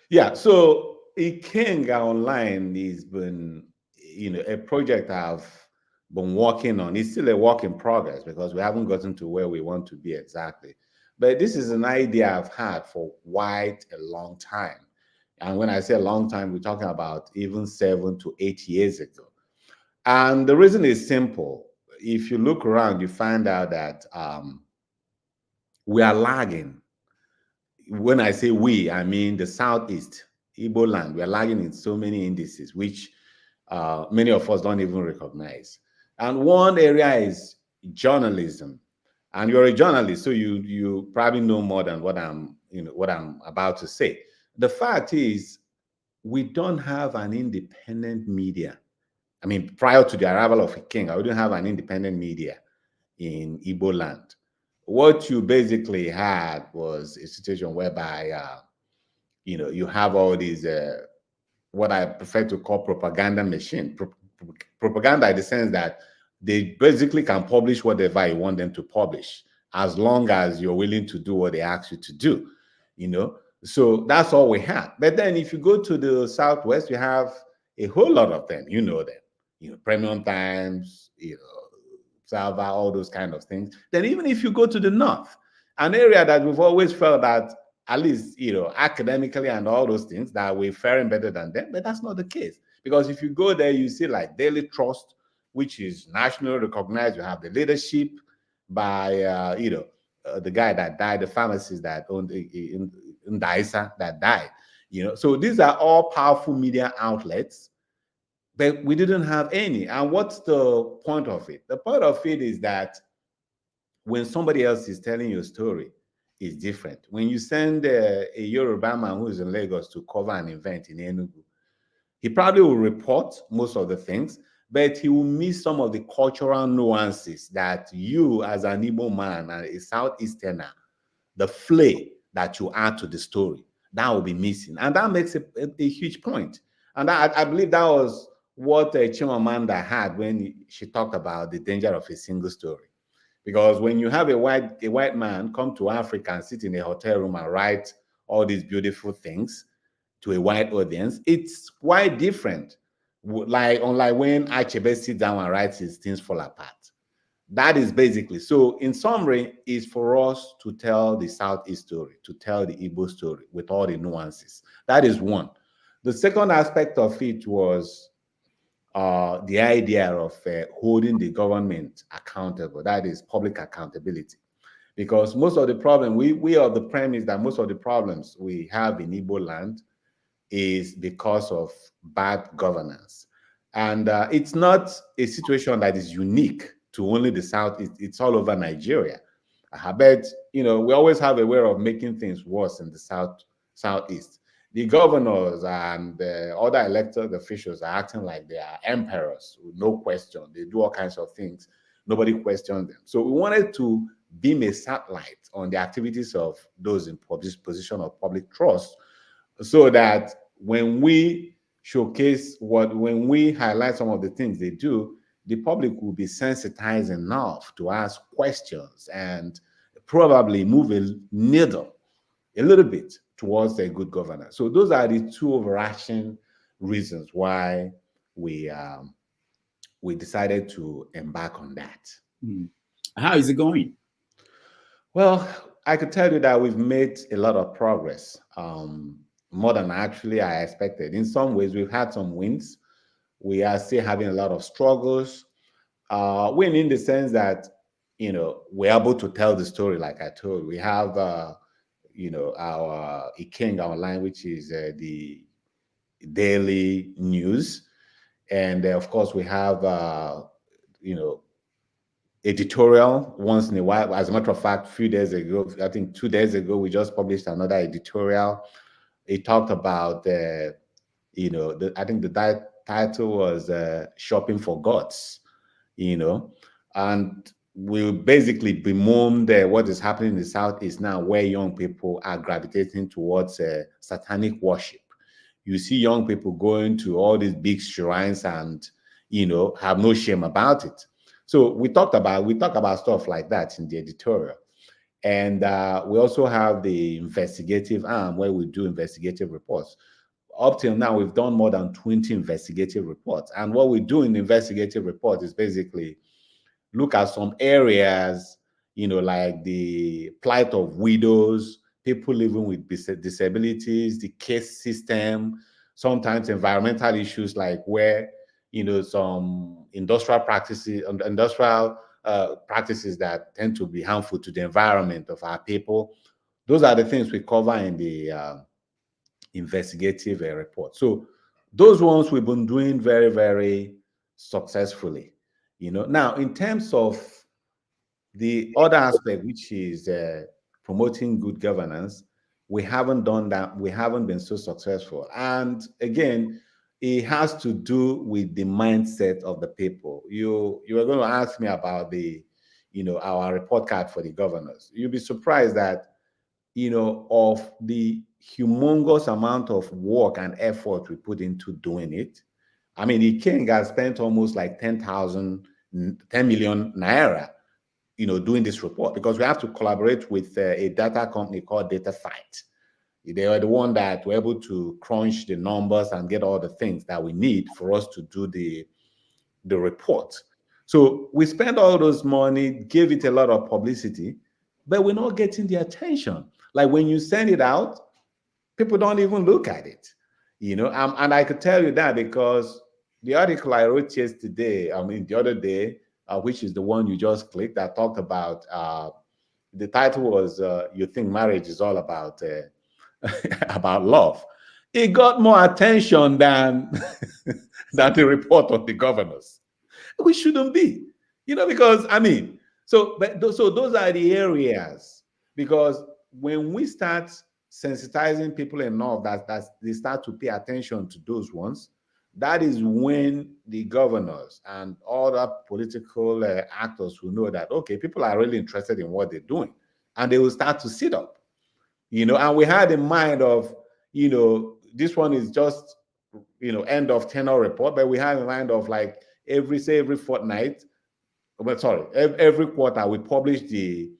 Yeah, so Ikenga Online has been, a project I've been working on. It's still a work in progress because we haven't gotten to where we want to be exactly. But this is an idea I've had for quite a long time. And when I say a long time, we're talking about even 7 to 8 years ago. And the reason is simple. If you look around, you find out that we are lagging. When I say we, I mean the Southeast, Igbo land. We are lagging in so many indices, which many of us don't even recognize. And one area is journalism. And you're a journalist, so you probably know more than what I'm about to say. The fact is, we don't have an independent media. I mean, prior to the arrival of Ikenga, we didn't have an independent media in Igbo land. What you basically had was a situation whereby, you have all these, what I prefer to call propaganda machine. Propaganda in the sense that they basically can publish whatever you want them to publish, as long as you're willing to do what they ask you to do, So that's all we have. But then if you go to the Southwest, you have a whole lot of them, Premium Times, Salva, all those kind of things. Then even if you go to the North, an area that we've always felt that, at least, academically and all those things, that we're faring better than them, but that's not the case. Because if you go there, you see like Daily Trust, which is nationally recognized. You have the leadership by, the guy that died, the pharmacist that owned in Daisa that died. So these are all powerful media outlets, but we didn't have any. And what's the point of it? The point of it is that when somebody else is telling your story, it's different. When you send a Yoruba man who is in Lagos to cover an event in Enugu, he probably will report most of the things, but he will miss some of the cultural nuances that you, as an Igbo man and a Southeasterner, the flair that you add to the story. That will be missing. And that makes a huge point. And I believe that was what Chimamanda had when she talked about the danger of a single story. Because when you have a white man come to Africa and sit in a hotel room and write all these beautiful things to a white audience, it's quite different. Unlike when Achebe sits down and writes his Things Fall Apart. That is basically, so in summary, is for us to tell the Southeast story, to tell the Igbo story with all the nuances. That is one. The second aspect of it was the idea of holding the government accountable. That is public accountability. Because most of the problem, we are the premise that most of the problems we have in Igbo land is because of bad governance. And it's not a situation that is unique to only the South. It's all over Nigeria. I bet, we always have a way of making things worse in the Southeast. The governors and the other elected officials are acting like they are emperors with no question. They do all kinds of things. Nobody questions them. So we wanted to beam a satellite on the activities of those in position of public trust, so that when we showcase when we highlight some of the things they do, the public will be sensitized enough to ask questions and probably move a needle a little bit towards a good governance. So those are the two overarching reasons why we decided to embark on that. How is it going? Well, I could tell you that we've made a lot of progress, more than actually I expected. In some ways, we've had some wins. We are still having a lot of struggles. Win in the sense that, we're able to tell the story like I told. We have, our Ikenga online, which is the daily news. And of course, we have, editorial once in a while. As a matter of fact, a few days ago, I think 2 days ago, we just published another editorial. It talked about, I think the title was Shopping for Gods, and we basically bemoaned what is happening in the Southeast now, where young people are gravitating towards satanic worship. You see young people going to all these big shrines and, have no shame about it. So we talk about stuff like that in the editorial. And we also have the investigative arm where we do investigative reports. Up till now, we've done more than 20 investigative reports. And what we do in the investigative report is basically look at some areas, like the plight of widows, people living with disabilities, the case system, sometimes environmental issues like where, some industrial practices that tend to be harmful to the environment of our people. Those are the things we cover in the investigative report. So those ones we've been doing very, very successfully. Now in terms of the other aspect, which is promoting good governance, we haven't done that. We haven't been so successful. And again, it has to do with the mindset of the people. You were going to ask me about our report card for the governors. You'll be surprised that, of the humongous amount of work and effort we put into doing it. I mean, Ikenga spent almost like 10 million naira, doing this report, because we have to collaborate with a data company called DataFight. They are the one that were able to crunch the numbers and get all the things that we need for us to do the report. So we spent all those money, gave it a lot of publicity, but we're not getting the attention. Like when you send it out, people don't even look at it, and I could tell you that because the article I wrote the other day, which is the one you just clicked, that talked about, the title was, You Think Marriage is All About about love. It got more attention than the report on the governors. We shouldn't be, because so those are the areas, because when we start sensitizing people enough that they start to pay attention to those ones, that is when the governors and other political actors will know that, okay, people are really interested in what they're doing, and they will start to sit up. and we had in mind of, this one is just, end of tenure report, but we had in mind of like every fortnight, well, sorry, every quarter we publish the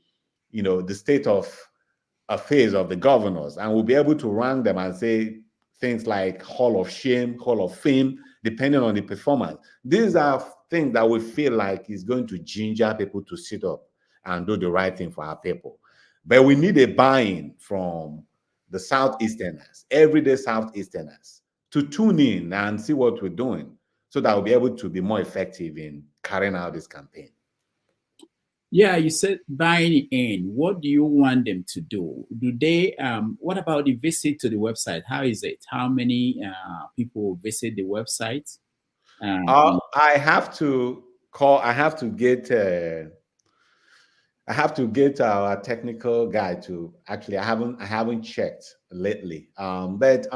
state of affairs of the governors, and we'll be able to rank them and say things like Hall of Shame, Hall of Fame, depending on the performance. These are things that we feel like is going to ginger people to sit up and do the right thing for our people. But we need a buy-in from the Southeasterners, everyday Southeasterners, to tune in and see what we're doing so that we'll be able to be more effective in carrying out this campaign. Yeah, you said buying in. What do you want them to do? Do they, what about the visit to the website? How is it? How many people visit the website? I have to get our technical guy to actually, I haven't checked lately. But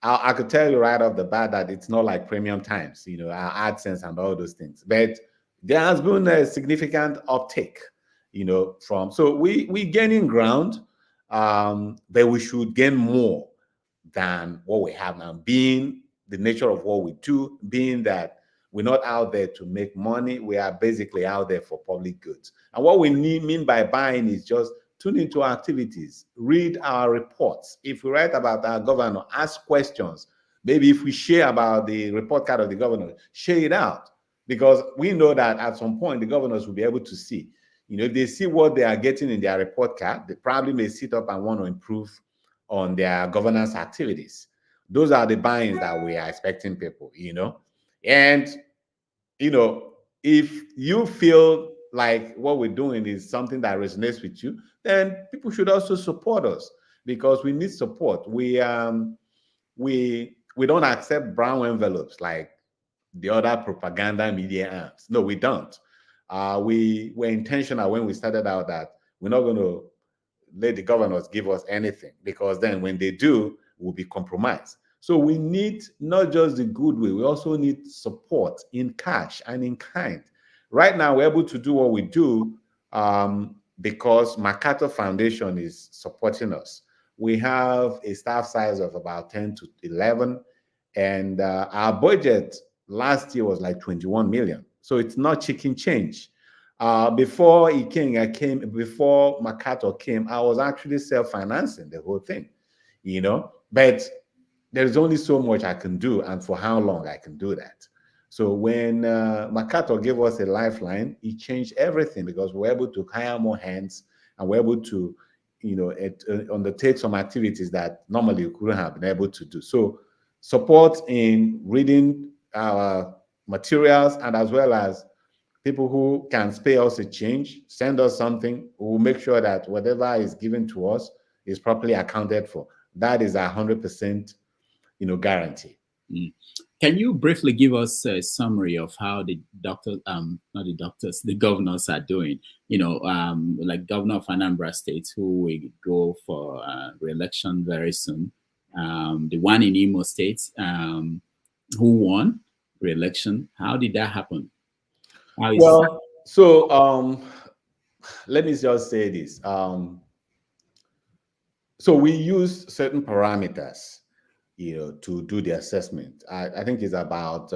I could tell you right off the bat that it's not like Premium Times, our AdSense and all those things. But there has been a significant uptake, so we gaining ground, but we should gain more than what we have now, being the nature of what we do, being that we're not out there to make money. We are basically out there for public goods. And what we mean by buying is just tune into our activities, read our reports. If we write about our governor, ask questions. Maybe if we share about the report card of the governor, share it out. Because we know that at some point, the governors will be able to see. If they see what they are getting in their report card, they probably may sit up and want to improve on their governance activities. Those are the buy-ins that we are expecting people, And, if you feel like what we're doing is something that resonates with you, then people should also support us, because we need support. We don't accept brown envelopes like the other propaganda media arms. No, we don't. We were intentional when we started out that we're not going to let the governors give us anything, because then when they do, we'll be compromised. So we need not just the goodwill, we also need support in cash and in kind. Right now, we're able to do what we do because MacArthur Foundation is supporting us. We have a staff size of about 10 to 11, and our budget last year was like 21 million. So it's not chicken change. Before Ikenga came, before MacArthur came, I was actually self-financing the whole thing, but there's only so much I can do and for how long I can do that. So when MacArthur gave us a lifeline, it changed everything, because we're able to hire more hands and we're able to, undertake some activities that normally we couldn't have been able to do. So support in reading our materials, and as well as people who can spare us a change, send us something. We'll make sure that whatever is given to us is properly accounted for. That is 100%, guarantee. Mm. Can you briefly give us a summary of how the doctors, not the doctors, the governors are doing? Like Governor of Anambra State, who will go for re-election very soon. The one in Imo State, who won re-election. How did that happen? So let me just say this. So we use certain parameters, to do the assessment. I think it's about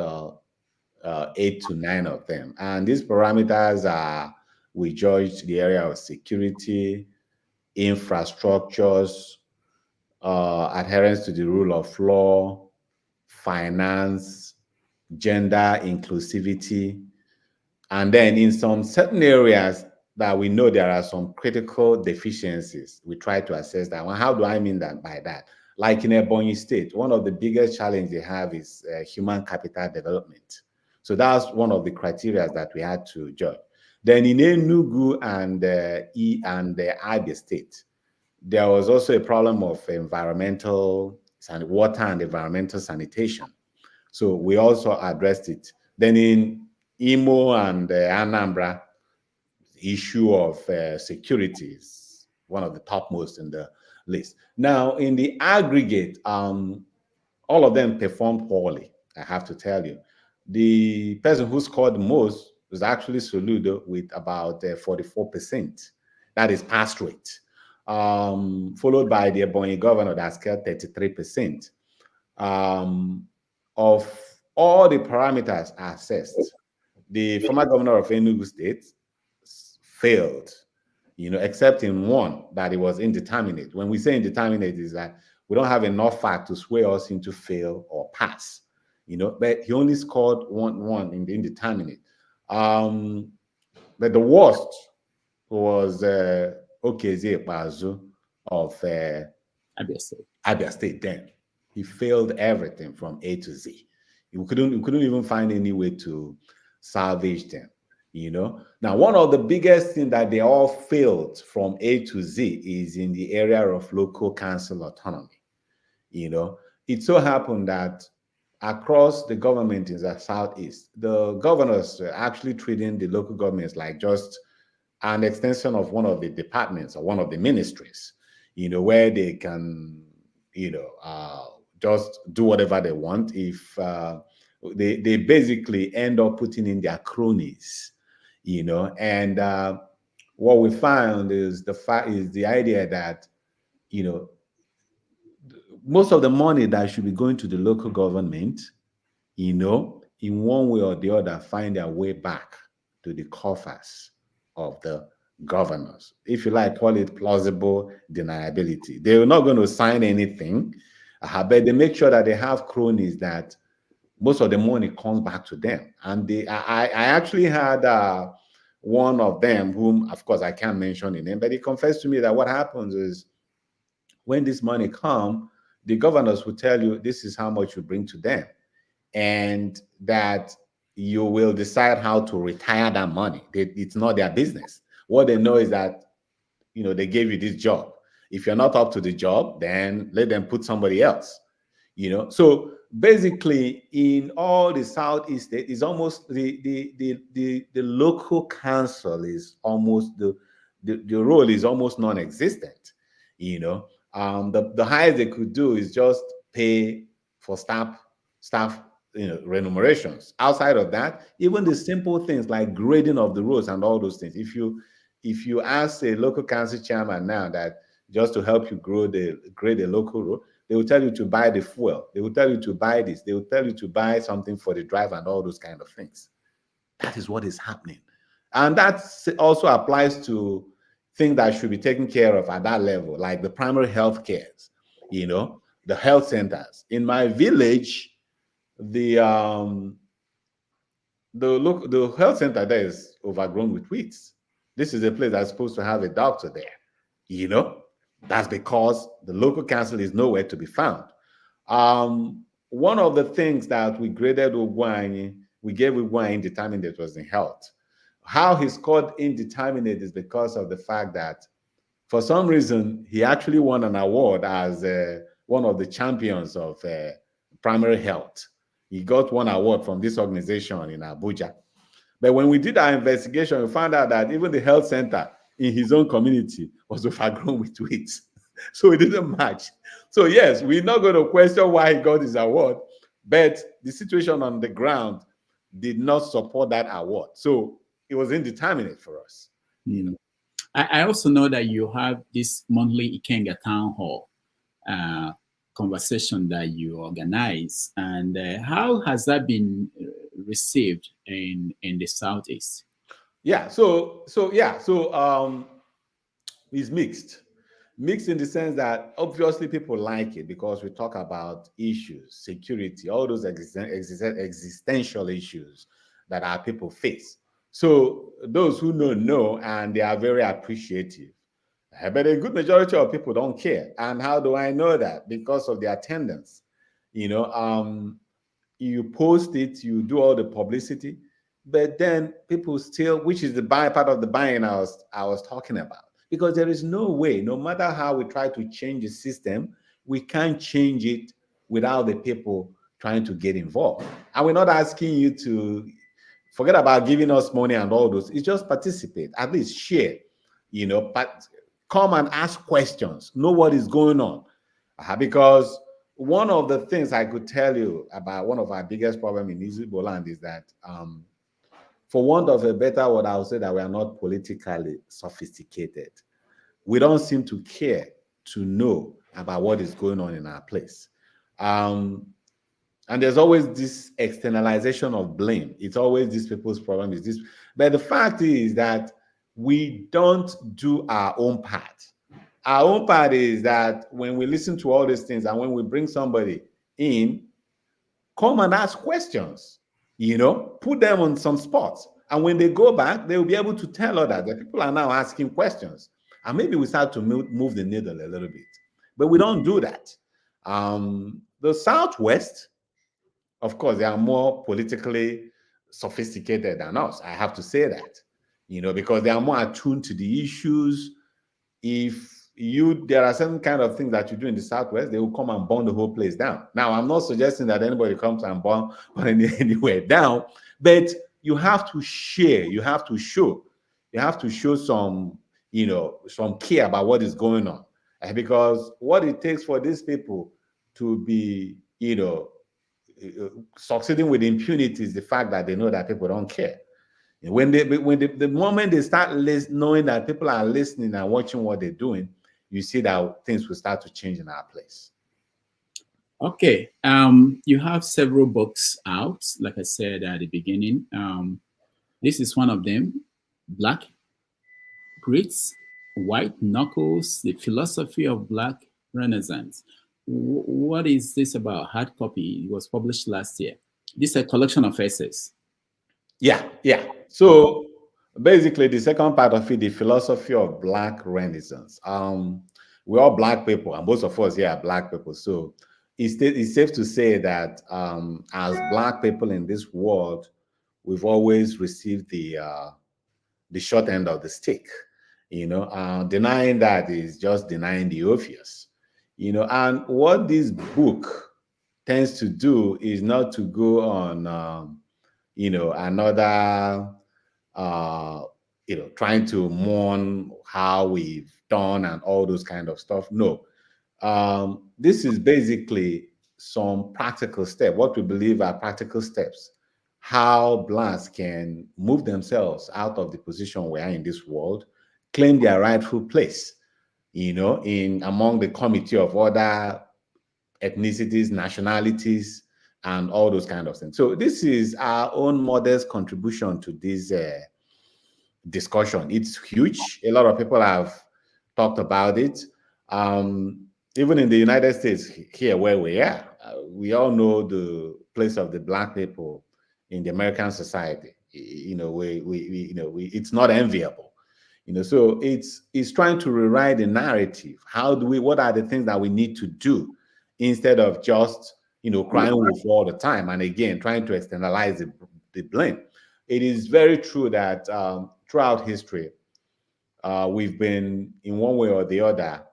8 to 9 of them. And these parameters are, we judge the area of security, infrastructures, adherence to the rule of law, finance, gender inclusivity. And then in some certain areas that we know there are some critical deficiencies, we try to assess that. Well, how do I mean that by that? Like in Ebonyi State, one of the biggest challenges they have is human capital development. So that's one of the criteria that we had to judge. Then in Enugu and Abia State, there was also a problem of water and environmental sanitation. So we also addressed it. Then in Imo and Anambra, the issue of security is one of the topmost in the list. Now, in the aggregate, all of them performed poorly, I have to tell you. The person who scored the most was actually Soludo with about 44%. That is pass rate. followed by the Ebonyi governor that scored 33%. Of all the parameters assessed, the former governor of Enugu State failed, except in one, that it was indeterminate. When we say indeterminate, is that we don't have enough fact to sway us into fail or pass, but he only scored one in the indeterminate. But the worst was Okezie Ekpazu of Abia State then. He failed everything from A to Z. We couldn't even find any way to salvage them. Now, one of the biggest things that they all failed from A to Z is in the area of local council autonomy. It so happened that across the government in the Southeast, the governors were actually treating the local governments like just an extension of one of the departments or one of the ministries, where they can, just do whatever they want. If they basically end up putting in their cronies, and what we found is the idea that, most of the money that should be going to the local government, in one way or the other, find their way back to the coffers of the governors. If you like, call it plausible deniability. They're not going to sign anything, but they make sure that they have cronies that most of the money comes back to them. And I actually had one of them, whom, of course, I can't mention his name, but he confessed to me that what happens is when this money comes, the governors will tell you this is how much you bring to them, and that you will decide how to retire that money. It's not their business. What they know is that, they gave you this job. If you're not up to the job, then let them put somebody else. So basically, in all the Southeast state, is almost the local council is almost the role is almost non-existent. The highest they could do is just pay for staff remunerations. Outside of that, even the simple things like grading of the roads and all those things. If you ask a local council chairman now that just to help you grade a local road, they will tell you to buy the fuel. They will tell you to buy this. They will tell you to buy something for the driver and all those kind of things. That is what is happening. And that also applies to things that should be taken care of at that level, like the primary health cares, the health centers. In my village, the health center there is overgrown with weeds. This is a place that's supposed to have a doctor there, That's because the local council is nowhere to be found. One of the things that we graded Ugwanyi, we gave Ugwanyi indeterminate was in health. How he scored indeterminate is because of the fact that for some reason, he actually won an award as one of the champions of primary health. He got one award from this organization in Abuja. But when we did our investigation, we found out that even the health center in his own community was overgrown with weeds. So it didn't match. So yes, we're not going to question why he got his award, but the situation on the ground did not support that award. So it was indeterminate for us. I also know that you have this monthly Ikenga town hall conversation that you organize, and how has that been received in the Southeast? Yeah, so it's mixed in the sense that obviously people like it because we talk about issues, security, all those existential issues that our people face. So those who know, and they are very appreciative. But a good majority of people don't care. And how do I know that? Because of the attendance. You post it, you do all the publicity, but then people still, which is the part of the buying I was talking about. Because there is no way, no matter how we try to change the system, we can't change it without the people trying to get involved. And we're not asking you to forget about giving us money and all those. It's just participate, at least share, but come and ask questions, know what is going on. Because one of the things I could tell you about one of our biggest problems in Igbo land is that, for want of a better word, I would say that we are not politically sophisticated. we don't seem to care to know about what is going on in our place. And there's always this externalization of blame. It's always these people's problem is this. But the fact is that we don't do our own part. Our own part is that when we listen to all these things and when we bring somebody in, come and ask questions, put them on some spots. And when they go back, they will be able to tell others that people are now asking questions. And maybe we start to move the needle a little bit. But we don't do that. The Southwest, of course, they are more politically sophisticated than us. I have to say that, because they are more attuned to the issues. If there are certain kind of things that you do in the Southwest, they will come and burn the whole place down. Now, I'm not suggesting that anybody comes and burn anywhere down, but you have to share, you have to show some, some care about what is going on. Because what it takes for these people to be, succeeding with impunity is the fact that they know that people don't care. The moment they start knowing that people are listening and watching what they're doing, you see that things will start to change in our place. Okay. You have several books out, like I said at the beginning. This is one of them, Black Grits, White Knuckles, The Philosophy of Black Renaissance. What is this about? Hard copy. It was published last year. This is a collection of essays. Yeah. So basically, the second part of it, The Philosophy of Black Renaissance. We're all Black people, and most of us here are Black people. So it's safe to say that as Black people in this world, we've always received the short end of the stick. Denying that is just denying the obvious. And what this book tends to do is not to go on, another, trying to mourn how we've done and all those kind of stuff. No, this is basically some practical steps, what we believe are practical steps, how Blacks can move themselves out of the position we are in this world, claim their rightful place, in among the committee of other ethnicities, nationalities, and all those kind of things. So this is our own modest contribution to this discussion. It's huge. A lot of people have talked about it. Even in the United States, here where we are, we all know the place of the Black people in the American society. It's not enviable. So it's trying to rewrite the narrative. What are the things that we need to do instead of just, crying wolf all the time and again, trying to externalize the blame. It is very true that throughout history, we've been in one way or the other,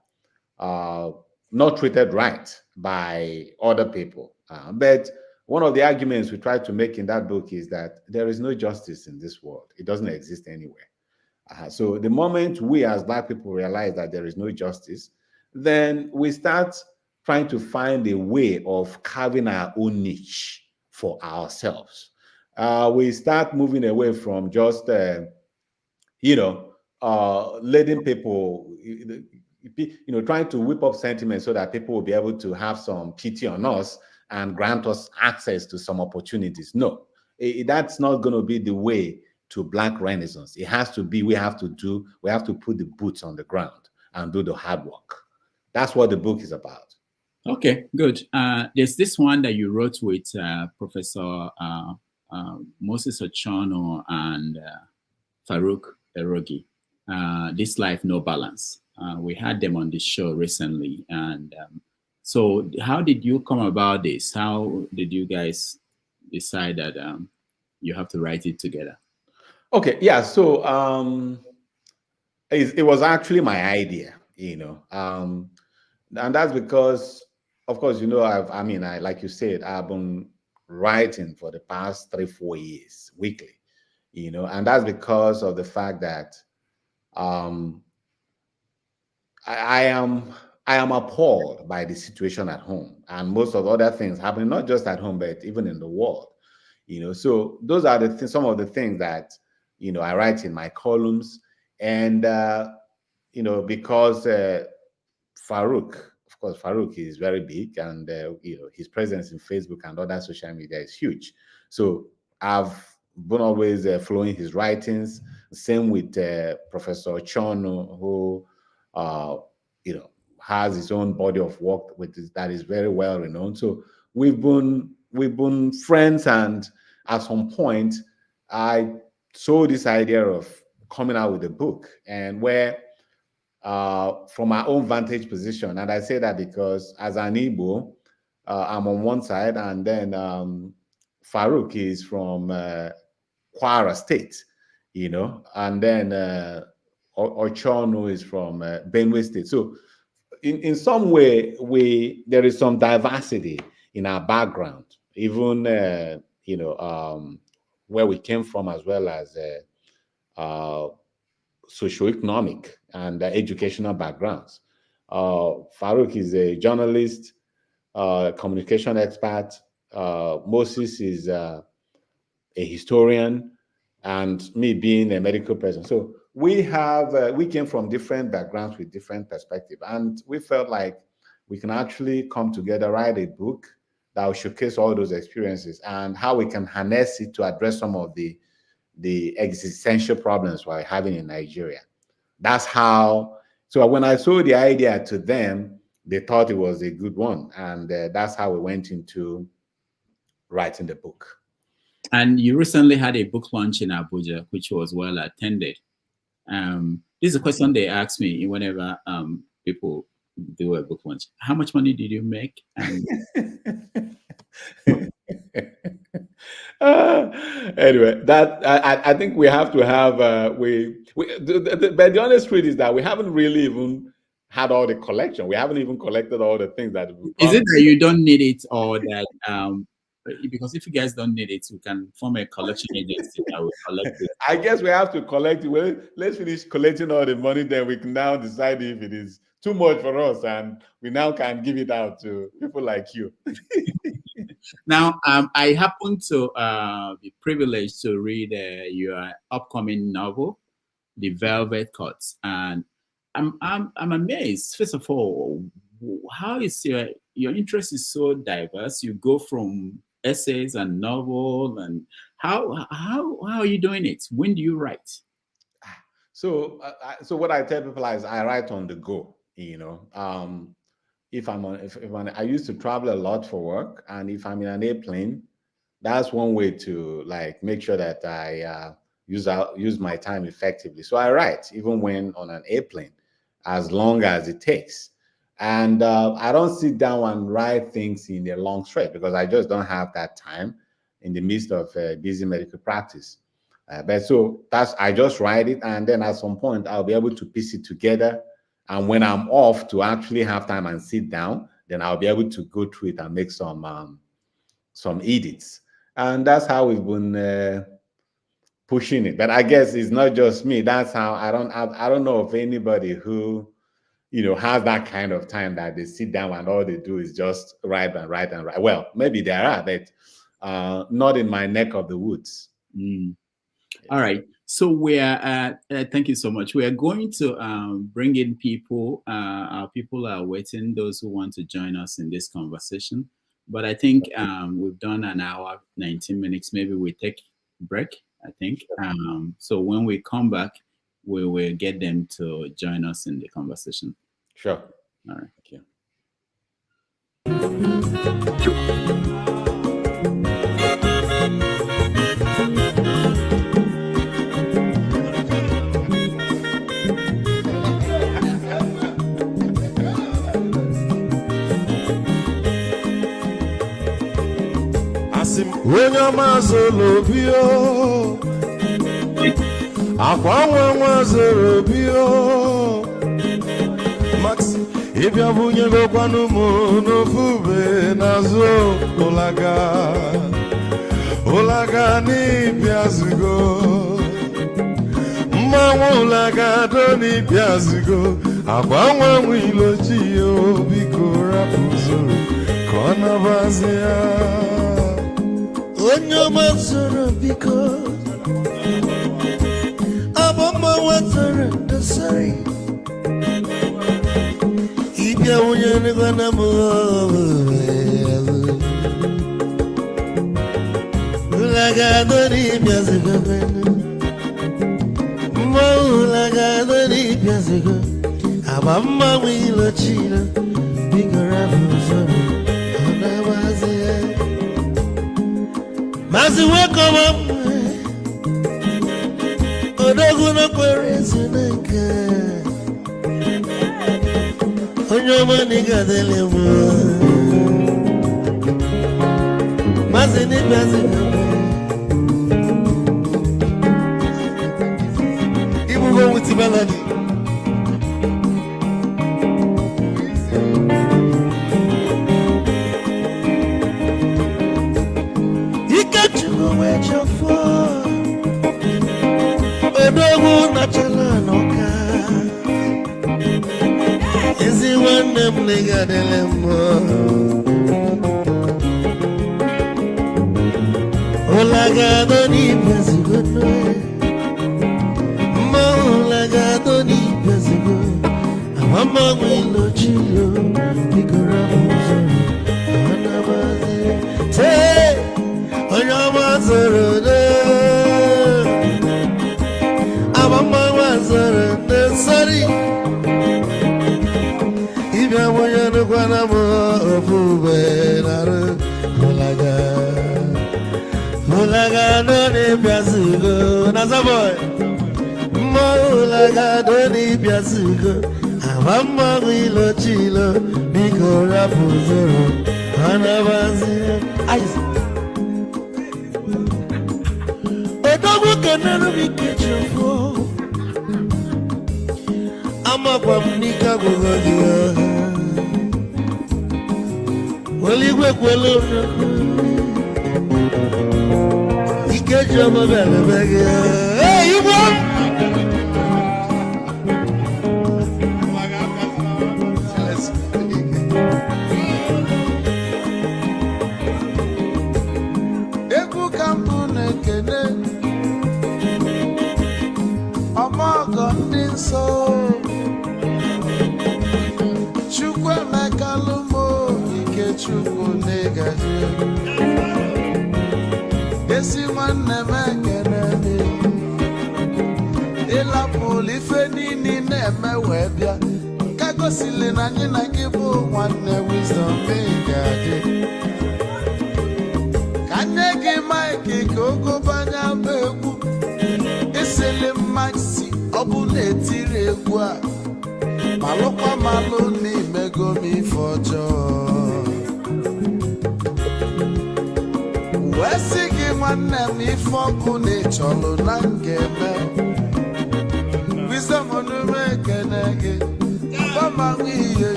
not treated right by other people. But one of the arguments we try to make in that book is that there is no justice in this world. It doesn't exist anywhere. So the moment we as Black people realize that there is no justice, then we start trying to find a way of carving our own niche for ourselves. We start moving away from just, letting people, trying to whip up sentiment so that people will be able to have some pity on us and grant us access to some opportunities. No, that's not going to be the way to Black Renaissance. It has to be, we have to put the boots on the ground and do the hard work. That's what the book is about. Okay, good. There's this one that you wrote with Professor Moses Ochonu and Farooq Koerogi, This Life, No Balance. We had them on the show recently. And so how did you come about this? How did you guys decide that you have to write it together? Okay, yeah. So it was actually my idea, and that's because, of course, like you said, I've been writing for the past 3-4 years weekly, and that's because of the fact that I am appalled by the situation at home and most of other things happening, not just at home, but even in the world, So those are some of the things that, I write in my columns. And because Farooq, of course, Farooq is very big, and his presence in Facebook and other social media is huge. So I've been always following his writings. Same with Professor Ochonu, who has his own body of work that is very well renowned. So we've been friends, and at some point I saw this idea of coming out with a book, and where from my own vantage position, and I say that because as an Igbo, I'm on one side, and then Farooq is from Kwara State, and then Ochonu is from Benue State. So in some way, there is some diversity in our background, even where we came from, as well as socioeconomic and educational backgrounds. Farooq is a journalist, communication expert. Moses is a historian, and me being a medical person. So we came from different backgrounds with different perspectives, and we felt like we can actually come together, write a book that will showcase all those experiences and how we can harness it to address some of the existential problems we're having in Nigeria. That's how. So when I sold the idea to them, they thought it was a good one, and that's how we went into writing the book. And you recently had a book launch in Abuja, which was well attended. This is a question they ask me whenever people do a book launch. How much money did you make? Anyway, that I think we have to have but the honest truth is that we haven't really even had all the collection. We haven't even collected all the things that. Is it that you don't need it, or that because if you guys don't need it, we can form a collection agency that will collect it? I guess we have to collect it. Well, let's finish collecting all the money, then we can now decide if it is too much for us, and we now can give it out to people like you. Now, I happen to be privileged to read your upcoming novel, The Velvet Cuts, and I'm amazed. First of all, how is your interest is so diverse? You go from essays and novel, and how are you doing it? When do you write? So what I tell people is I write on the go. If I used to travel a lot for work, and if I'm in an airplane, that's one way to make sure that I use my time effectively. So I write even when on an airplane, as long as it takes. And I don't sit down and write things in a long stretch because I just don't have that time in the midst of busy medical practice. But so I just write it, and then at some point I'll be able to piece it together. And when I'm off to actually have time and sit down, then I'll be able to go through it and make some edits. And that's how we've been pushing it. But I guess it's not just me. That's how I don't know of anybody who has that kind of time that they sit down and all they do is just write and write and write. Well, maybe there are, but not in my neck of the woods. All right. So we are, thank you so much. We are going to bring in people. Our people are waiting, those who want to join us in this conversation. But I think we've done an hour, 19 minutes. Maybe we take a break, I think. So when we come back, we will get them to join us in the conversation. Sure. All right. Thank you. Onye mazolo bio akwa nwa zoro bio Max ibia bunye gokwanu mo no fube nazo olaga ni biazugo mmanwu olaga do ni biazugo akwa nwa wilochi o biko rapuzoro kona bazia Onyo mazoro biko Aboma wazara dasari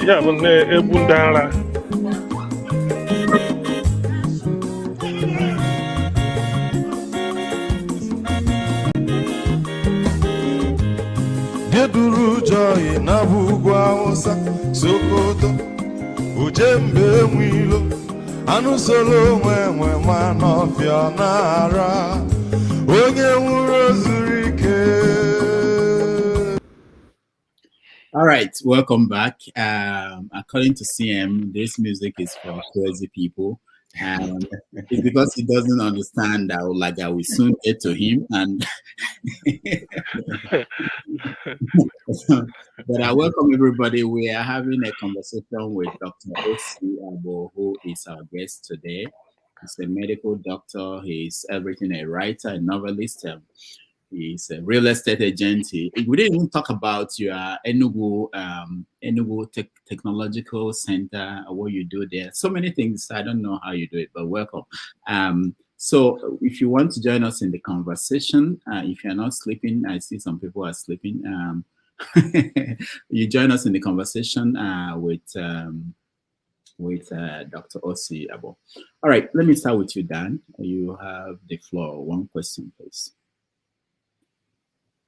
Ya bụ na egwu ndị ara Geduru joy na bugwu Hausa Sokoto Ujembe nwilo anụ solo nwe ma n'ọfịa na-ara onye nwụrụ zuru ike. All right, welcome back. According to CM, this music is for crazy people. And it's because he doesn't understand that like I will soon get to him. And but I welcome everybody. We are having a conversation with Dr. Osy Agbo, who is our guest today. He's a medical doctor. He's everything, a writer, a novelist. He's a real estate agent. We didn't even talk about your Enugu Technological Center, what you do there. So many things. I don't know how you do it, but welcome. So if you want to join us in the conversation, if you're not sleeping, I see some people are sleeping. you join us in the conversation with Dr. Osy Agbo. All right, let me start with you, Dan. You have the floor. One question, please.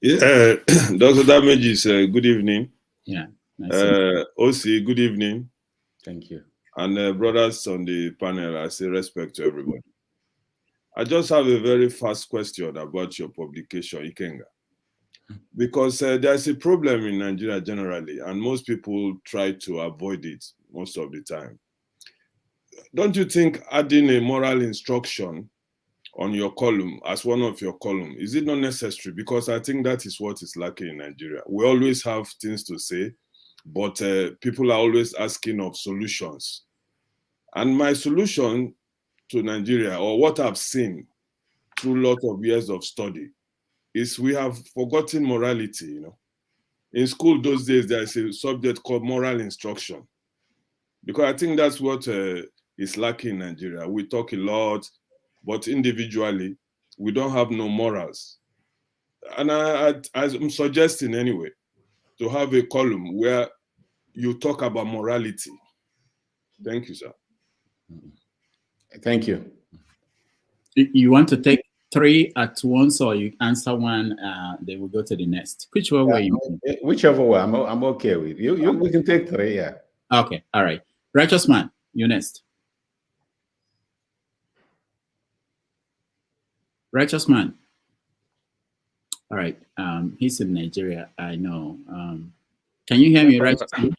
Yeah, Dr. Damages, good evening. Yeah. Nice Osy, good evening. Thank you. And brothers on the panel, I say respect to everybody. I just have a very fast question about your publication, Ikenga. Because there's a problem in Nigeria generally, and most people try to avoid it most of the time. Don't you think adding a moral instruction on your column as one of your column, is it not necessary? Because I think that is what is lacking in Nigeria. We always have things to say, but people are always asking of solutions. And my solution to Nigeria, or what I've seen through a lot of years of study, is we have forgotten morality. You know, in school those days there's a subject called moral instruction, because I think that's what is lacking in Nigeria. We talk a lot, but individually we don't have no morals. And I'm suggesting anyway to have a column where you talk about morality. Thank you, sir. Thank you. You want to take 3 at once, or you answer one, then we'll go to the next? Whichever way you want. Whichever way, I'm okay with you. We can take 3, yeah. Okay, all right. Righteous man, you next. Righteous man. All right. He's in Nigeria, I know. Can you hear me, Righteous man?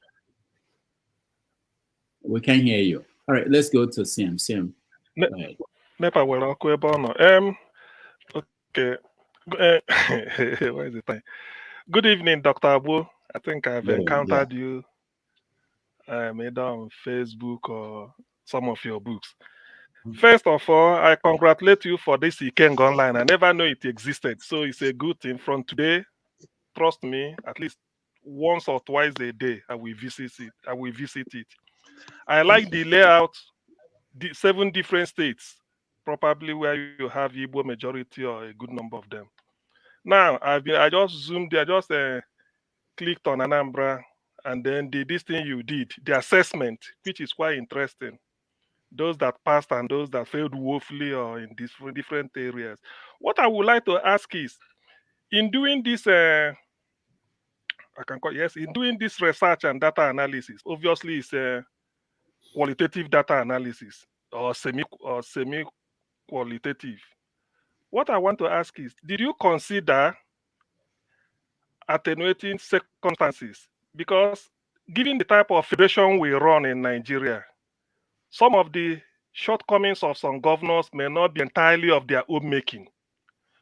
We can hear you. All right, let's go to CM. CM. Nepa were ọkụ ebe ọ nọ. Okay. Where is the time? Good evening, Dr. Agbo. I think I've encountered you either on Facebook or some of your books. First of all, I congratulate you for this Ikenga online. I never knew it existed, so it's a good thing. From today, trust me, at least once or twice a day, I will visit it. I like the layout, the 7 different states, probably where you have Igbo majority or a good number of them. Now, I just zoomed, I just clicked on Anambra, and then this thing you did, the assessment, which is quite interesting. Those that passed and those that failed woefully or in different areas. What I would like to ask is, in doing this, in doing this research and data analysis, obviously it's a qualitative data analysis or semi-qualitative. What I want to ask is, did you consider attenuating circumstances? Because given the type of federation we run in Nigeria, some of the shortcomings of some governors may not be entirely of their own making.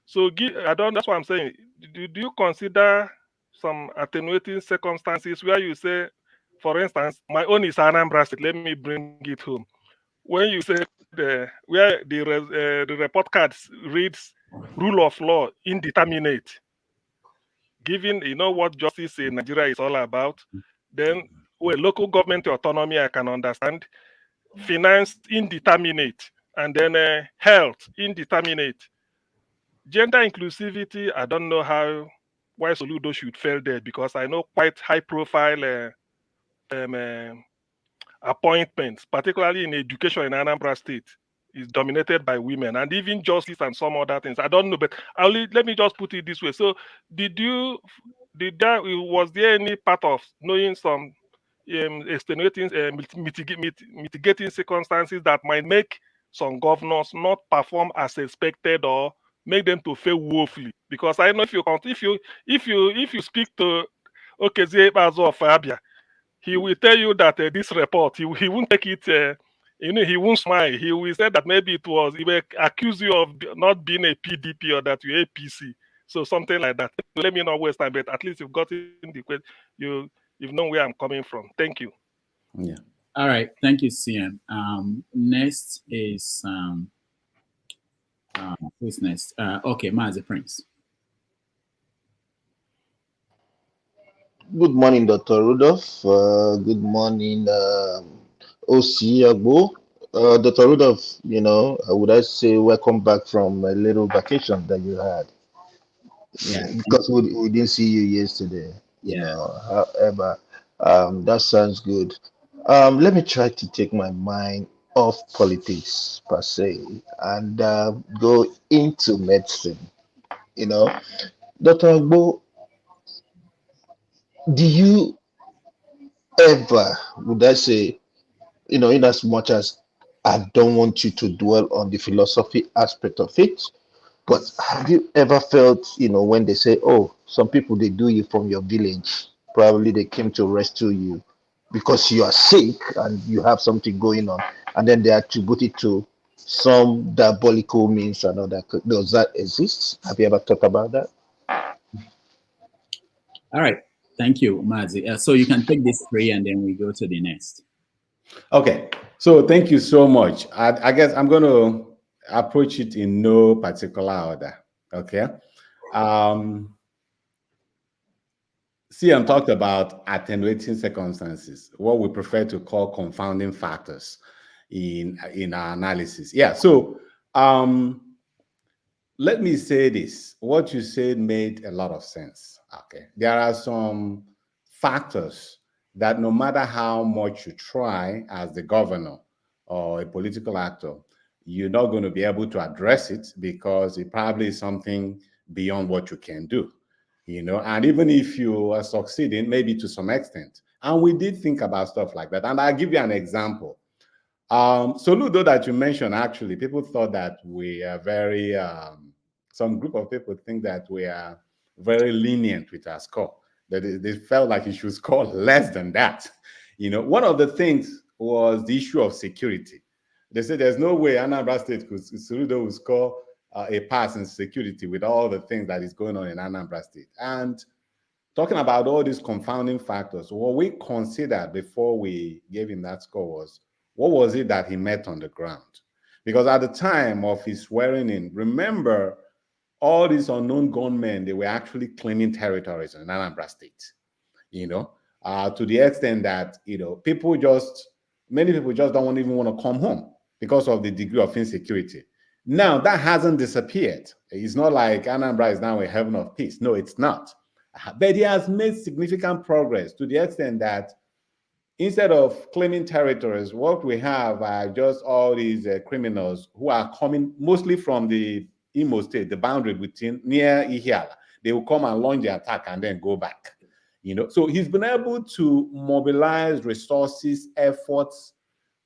So that's what I'm saying. Do you consider some attenuating circumstances where you say, for instance, my own is Anambra State, let me bring it home. When you say where the report card reads rule of law indeterminate, given you know what justice in Nigeria is all about, then local government autonomy I can understand, finance indeterminate, and then health indeterminate. Gender inclusivity, I don't know why Soludo should fail there, because I know quite high profile appointments, particularly in education in Anambra State, is dominated by women, and even justice and some other things. I don't know, but let me just put it this way. So was there any part of knowing some extenuating mitigating circumstances that might make some governors not perform as expected or make them to fail woefully? Because I know if you speak to Okezie Ikpeazu of Abia, he will tell you that this report, he won't take it, he won't smile. He will say that maybe he will accuse you of not being a PDP or that you're APC. So something like that. Let me not waste time, but at least you've got in the question. You've known where I'm coming from. Thank you. Yeah. All right. Thank you, CM. Next is who's next? Okay, Mazi Prince. Good morning, Dr. Rudolph. Good morning, Osy Agbo. Dr. Rudolph, would I say welcome back from a little vacation that you had? Yeah. Because we didn't see you yesterday. However, that sounds good. Let me try to take my mind off politics per se and go into medicine. You know, Dr. Agbo, do you ever, would I say, in as much as I don't want you to dwell on the philosophy aspect of it, but have you ever felt, when they say, oh, some people they do you from your village, probably they came to rescue you because you are sick and you have something going on, and then they attribute it to some diabolical means and all that. Does that exist? Have you ever thought about that? All right. Thank you, Mazi. So you can take this three and then we go to the next. Okay. So thank you so much. I guess I'm going to approach it in no particular order. Okay. CM talked about attenuating circumstances, what we prefer to call confounding factors in our analysis. Yeah. So let me say this. What you said made a lot of sense. Okay. There are some factors that no matter how much you try as the governor or a political actor, you're not going to be able to address it because it probably is something beyond what you can do. And even if you are succeeding, maybe to some extent. And we did think about stuff like that. And I'll give you an example. Soludo that you mentioned, actually, people thought that we are very, some group of people think that we are very lenient with our score, that they felt like you should score less than that. One of the things was the issue of security. They said there's no way Anambra State Soludo will score a pass in security with all the things that is going on in Anambra State. And talking about all these confounding factors, what we considered before we gave him that score was, what was it that he met on the ground? Because at the time of his swearing in, remember, all these unknown gunmen, they were actually claiming territories in Anambra State, to the extent that, many people just don't even want to come home because of the degree of insecurity. Now, that hasn't disappeared. It's not like Anambra is now a heaven of peace. No, it's not. But he has made significant progress to the extent that instead of claiming territories, what we have are just all these criminals who are coming mostly from the Imo State, the boundary near Ihiala. They will come and launch the attack and then go back. So he's been able to mobilize resources, efforts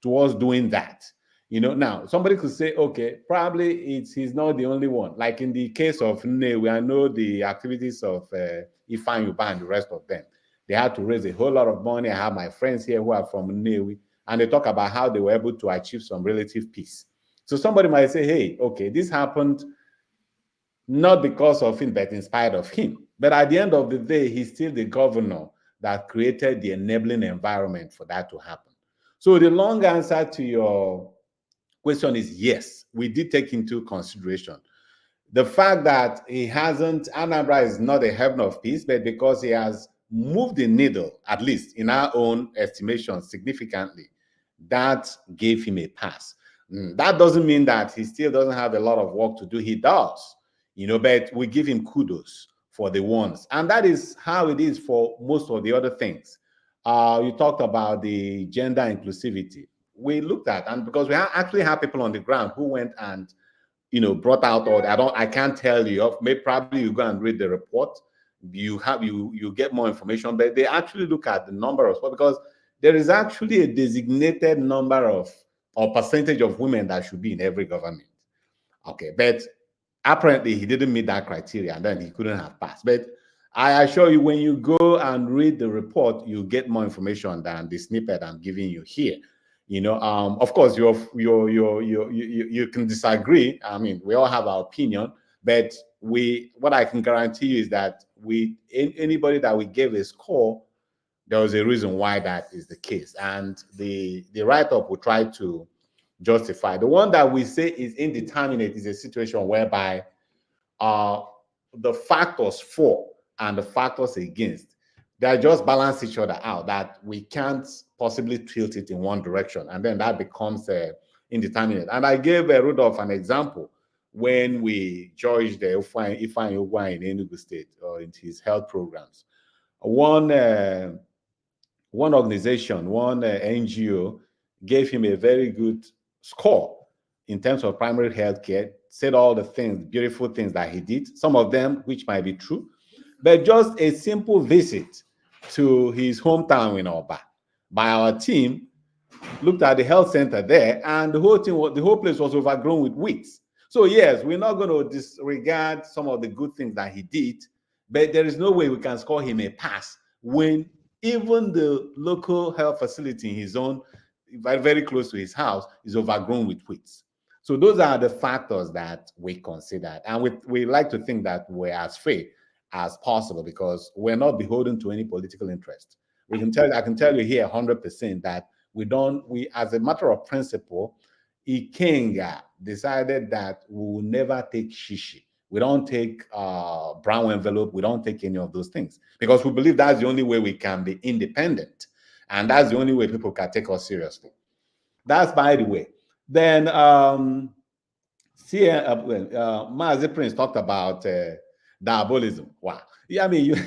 towards doing that. Now somebody could say, okay, probably he's not the only one. Like in the case of Nnewi, I know the activities of Ifeanyi Ubah and the rest of them. They had to raise a whole lot of money. I have my friends here who are from Nnewi, and they talk about how they were able to achieve some relative peace. So somebody might say, hey, okay, this happened not because of him, but in spite of him. But at the end of the day, he's still the governor that created the enabling environment for that to happen. So the long answer to your question is yes, we did take into consideration the fact that Anambra is not a heaven of peace, but because he has moved the needle, at least in our own estimation, significantly, that gave him a pass. That doesn't mean that he still doesn't have a lot of work to do. He does, but we give him kudos for the ones. And that is how it is for most of the other things. You talked about the gender inclusivity. We looked at, and because we actually have people on the ground who went and brought out all. I can't tell you. Maybe probably you go and read the report. You get more information, but they actually look at the number of sports, because there is actually a designated number of or percentage of women that should be in every government. Okay, but apparently he didn't meet that criteria, and then he couldn't have passed. But I assure you, when you go and read the report, you get more information than the snippet I'm giving you here. Of course, you can disagree. I mean, we all have our opinion, but what I can guarantee you is that anybody that we gave a score, there was a reason why that is the case, and the write-up will try to justify. The one that we say is indeterminate is a situation whereby the factors for and the factors against, they just balance each other out, that we can't possibly tilt it in one direction, and then that becomes indeterminate. And I gave Rudolph an example when we judged Ifeanyi Ubah in Enugu State in his health programs. one organization, one NGO gave him a very good score in terms of primary health care, said all the things, beautiful things that he did, some of them which might be true, but just a simple visit to his hometown in Oba by our team looked at the health center there, and the whole place was overgrown with weeds. So yes, we're not going to disregard some of the good things that he did, but there is no way we can score him a pass when even the local health facility in his own, very, very close to his house, is overgrown with weeds. So those are the factors that we considered, and we like to think that we're as fair as possible because we're not beholden to any political interest. I can tell you here 100% that we, as a matter of principle, Ikenga decided that we will never take shishi. We don't take brown envelope. We don't take any of those things because we believe that's the only way we can be independent. And that's the only way people can take us seriously. That's by the way. Then Mazi Prince talked about diabolism. Wow. Yeah, I mean,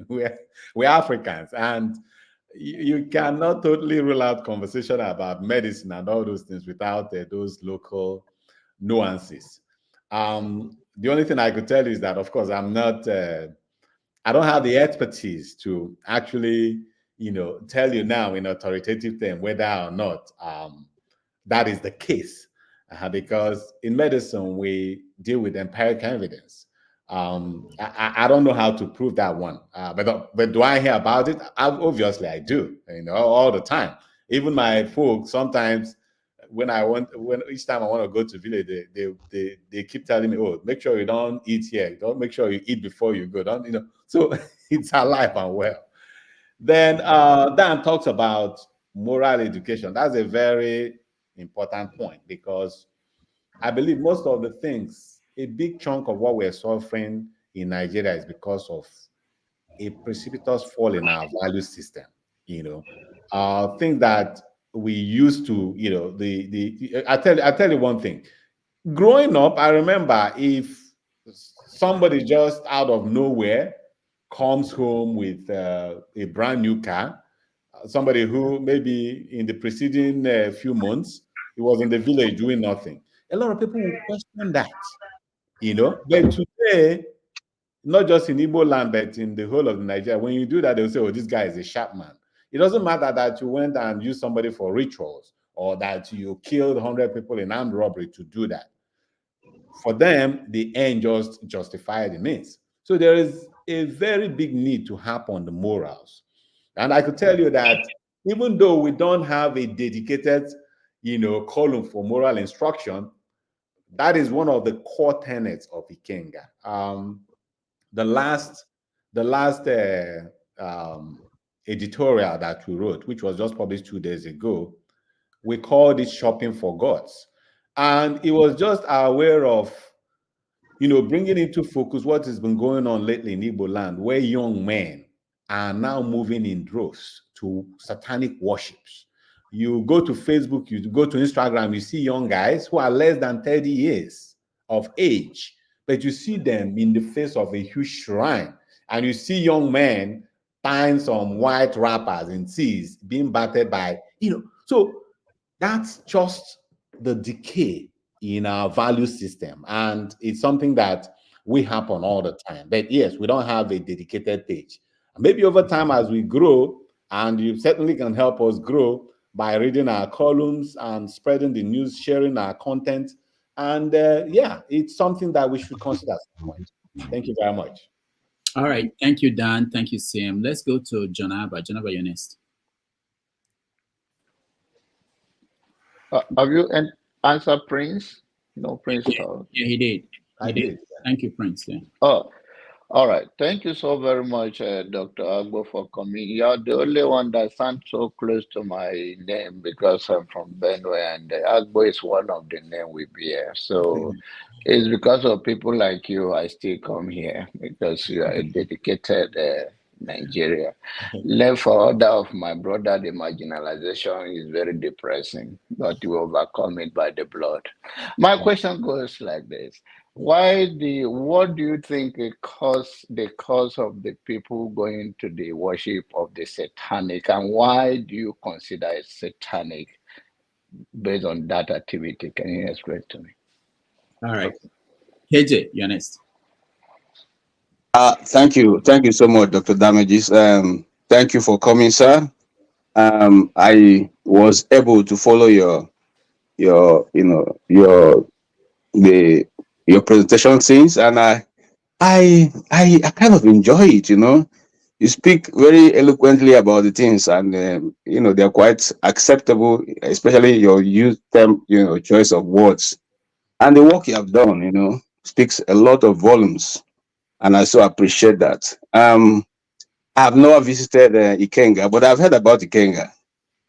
we're Africans, and you cannot totally rule out conversation about medicine and all those things without those local nuances. The only thing I could tell you is that, of course, I don't have the expertise to actually, tell you now in authoritative terms whether or not that is the case, because in medicine we deal with empirical evidence. I don't know how to prove that one, but do I hear about it? Obviously, I do. All the time. Even my folks sometimes, when each time I want to go to village, they keep telling me, "Oh, make sure you don't eat here. Don't make sure you eat before you go." Don't. So it's alive and well. Then Dan talks about moral education. That's a very important point because I believe most of the things, a big chunk of what we're suffering in Nigeria is because of a precipitous fall in our value system. Things that we used to, I tell you one thing. Growing up, I remember if somebody just out of nowhere comes home with a brand new car, somebody who maybe in the preceding few months, he was in the village doing nothing. A lot of people will question that, But today, not just in Igbo land, but in the whole of Nigeria, when you do that, they'll say, "Oh, this guy is a sharp man." It doesn't matter that you went and used somebody for rituals or that you killed 100 people in armed robbery to do that. For them, the end just justified the means. So there is a very big need to harp on the morals. And I could tell you that even though we don't have a dedicated, column for moral instruction, that is one of the core tenets of Ikenga. The last editorial that we wrote, which was just published 2 days ago, we called it "Shopping for Gods," and it was just our way of, bringing into focus what has been going on lately in Igbo land, where young men are now moving in droves to satanic worships. You go to Facebook, you go to Instagram, you see young guys who are less than 30 years of age, but you see them in the face of a huge shrine, and you see young men tying some white wrappers in seas, being battered by, so that's just the decay in our value system, and it's something that we happen all the time. But yes, we don't have a dedicated page. Maybe over time as we grow, and you certainly can help us grow by reading our columns and spreading the news, sharing our content. And yeah, it's something that we should consider at some point. Thank you very much. All right. Thank you, Dan. Thank you, Sam. Let's go to Janaba. Janaba, you're next. Have you answered Prince? No, Prince. Yeah, he did. I did. Thank you, Prince. Yeah. Oh, all right. Thank you so very much, Dr. Agbo, for coming. You're the only one that sounds so close to my name because I'm from Benue, and Agbo is one of the names we bear. So it's because of people like you I still come here, because you are a dedicated Nigeria. Left for other of my brother, the marginalization is very depressing, but you overcome it by the blood. My question goes like this. what do you think the cause of the people going to the worship of the satanic, and why do you consider it satanic based on that activity? Can you explain to me? All right. KJ, you're next. Thank you so much, Dr. Damages. Thank you for coming, sir. I was able to follow your presentation since, and I kind of enjoy it. You speak very eloquently about the things, and they're quite acceptable, especially your use them, choice of words, and the work you have done, speaks a lot of volumes, and I so appreciate that. I have never visited Ikenga, but I've heard about Ikenga,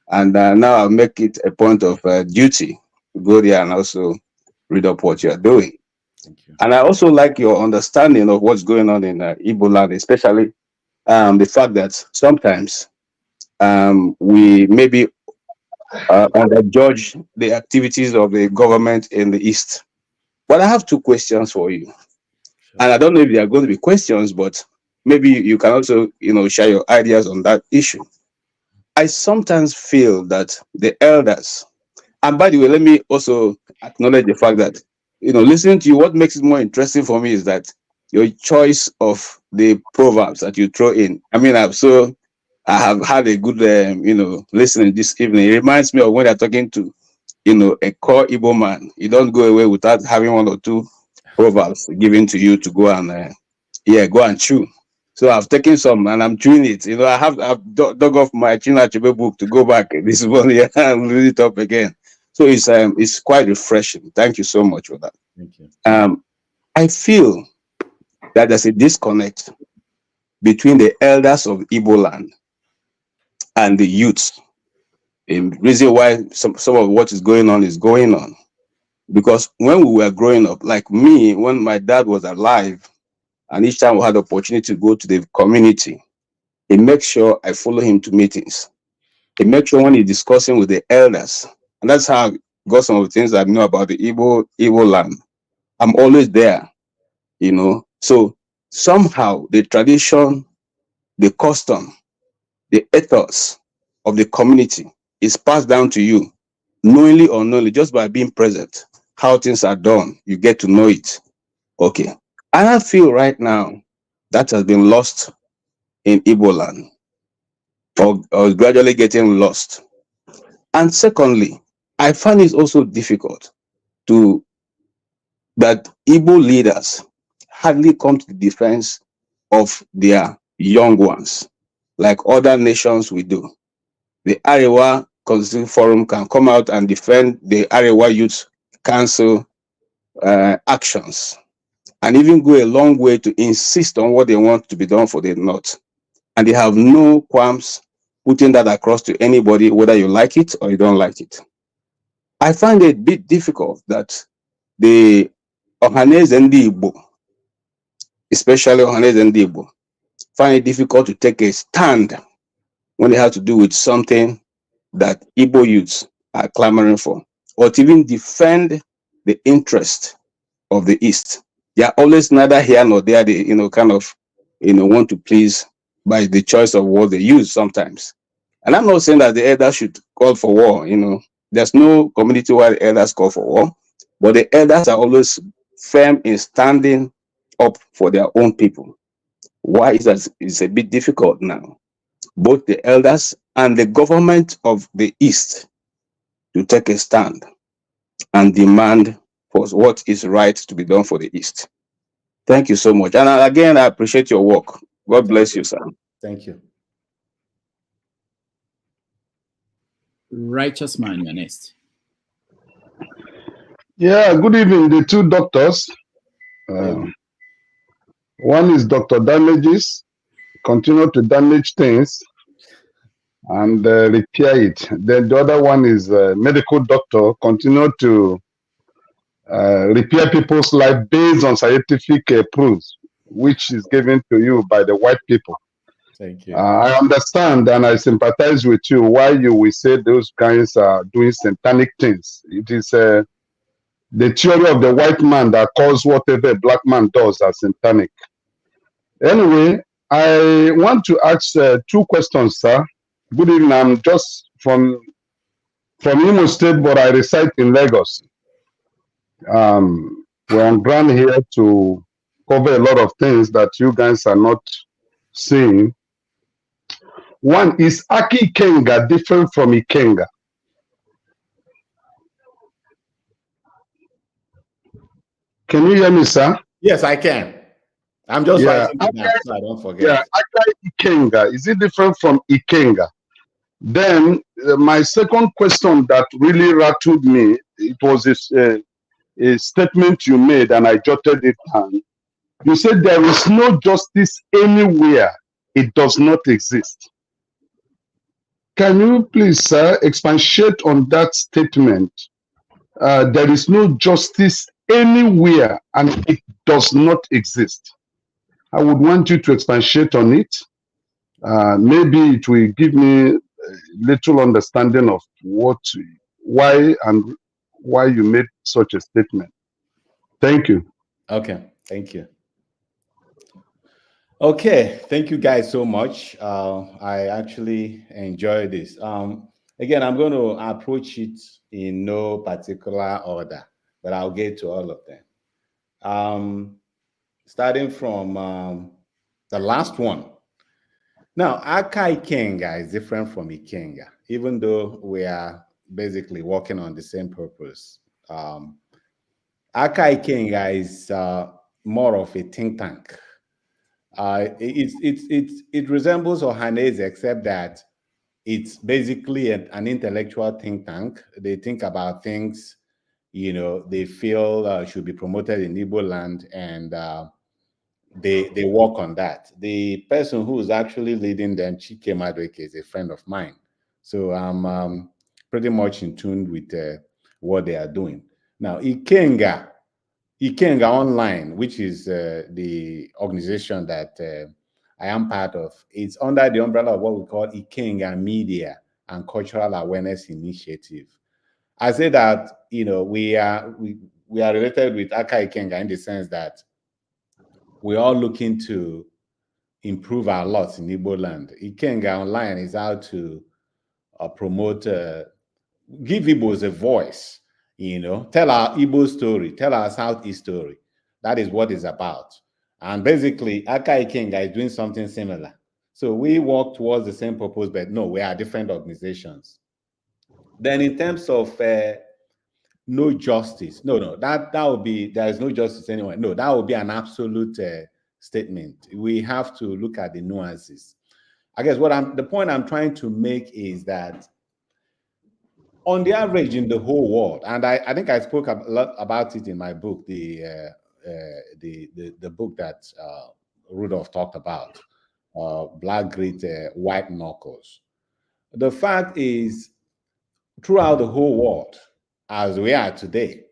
and now I'll make it a point of duty to go there and also read up what you are doing. Thank you. And I also like your understanding of what's going on in Igbo land, especially the fact that sometimes we maybe underjudge the activities of the government in the East. But I have two questions for you. Sure. And I don't know if they are going to be questions, but maybe you can also, share your ideas on that issue. I sometimes feel that the elders, and by the way, let me also acknowledge the fact that, listening to you, what makes it more interesting for me is that your choice of the proverbs that you throw in. I mean, I have had a good, listening this evening. It reminds me of when they're talking to, a core Igbo man. You don't go away without having one or two proverbs given to you to go and, go and chew. So I've taken some and I'm chewing it. I've dug off my Chinachibe book to go back this morning and read it up again. So it's quite refreshing. Thank you so much for that. Thank you. I feel that there's a disconnect between the elders of Igbo land and the youths. The reason why some of what is going on. Because when we were growing up, like me, when my dad was alive, and each time we had the opportunity to go to the community, he makes sure I follow him to meetings. He makes sure when he's discussing with the elders, and that's how I got some of the things I know about the Igbo land. I'm always there, So somehow the tradition, the custom, the ethos of the community is passed down to you, knowingly or unknowingly, just by being present. How things are done, you get to know it. Okay. And I feel right now that has been lost in Igbo land, or gradually getting lost. And secondly, I find it also difficult that Igbo leaders hardly come to the defense of their young ones, like other nations we do. The Arewa Constitutional Forum can come out and defend the Arewa Youth Council actions, and even go a long way to insist on what they want to be done for the North. And they have no qualms putting that across to anybody, whether you like it or you don't like it. I find it a bit difficult that the Ohanese and the Igbo, especially Ohanese and the Igbo, find it difficult to take a stand when they have to do with something that Igbo youths are clamoring for, or to even defend the interest of the East. They are always neither here nor there. They, want to please by the choice of what they use sometimes. And I'm not saying that the elders should call for war. There's no community where the elders call for war, but the elders are always firm in standing up for their own people. Why is that? It's a bit difficult now. Both the elders and the government of the East to take a stand and demand for what is right to be done for the East. Thank you so much. And again, I appreciate your work. God bless you, sir. Thank you. Righteous man, you're next. Yeah, good evening, the two doctors. One is Dr. Damages, continue to damage things and repair it. Then the other one is medical doctor, continue to repair people's life based on scientific proofs, which is given to you by the white people. Thank you. I understand and I sympathize with you why you will say those guys are doing satanic things. It is the theory of the white man that calls whatever a black man does as satanic. Anyway, I want to ask 2 questions, sir. Good evening. I'm just from Imo State, but I reside in Lagos. We're on ground here to cover a lot of things that you guys are not seeing. One, is Ikenga different from Ikenga? Can you hear me, sir? Yes, I can. I'm just writing it down so I don't forget. Yeah, Ikenga, is it different from Ikenga? Then my second question that really rattled me, it was a statement you made, and I jotted it down. You said there is no justice anywhere it does not exist. Can you please, sir, expatiate on that statement? There is no justice anywhere and it does not exist. I would want you to expatiate on it. Maybe it will give me a little understanding of why you made such a statement. Thank you. Okay, thank you. Okay, thank you guys so much. I actually enjoy this. Again, I'm going to approach it in no particular order, but I'll get to all of them. Starting from the last one. Now, Ikenga is different from Ikenga, even though we are basically working on the same purpose. Ikenga is more of a think tank. It resembles Ohanese, except that it's basically an intellectual think tank. They think about things, they feel should be promoted in Igbo land, and they work on that. The person who is actually leading them, Chike Madueke, is a friend of mine. So I'm pretty much in tune with what they are doing. Now, Ikenga Online, which is the organization that I am part of, it's under the umbrella of what we call Ikenga Media and Cultural Awareness Initiative. I say that we are related with Ikenga in the sense that we're all looking to improve our lots in Igbo land. Ikenga Online is out to promote, give Igbos a voice. Tell our Igbo story, tell our Southeast story. That is what it's about. And basically, Ikenga is doing something similar. So we work towards the same purpose, but no, we are different organizations. Then in terms of no justice, that would be, there is no justice anyway. No, that would be an absolute statement. We have to look at the nuances. I guess the point I'm trying to make is that on the average in the whole world, and I think I spoke a lot about it in my book, the book that Rudolph talked about, Black Grit, White Knuckles. The fact is, throughout the whole world, as we are today,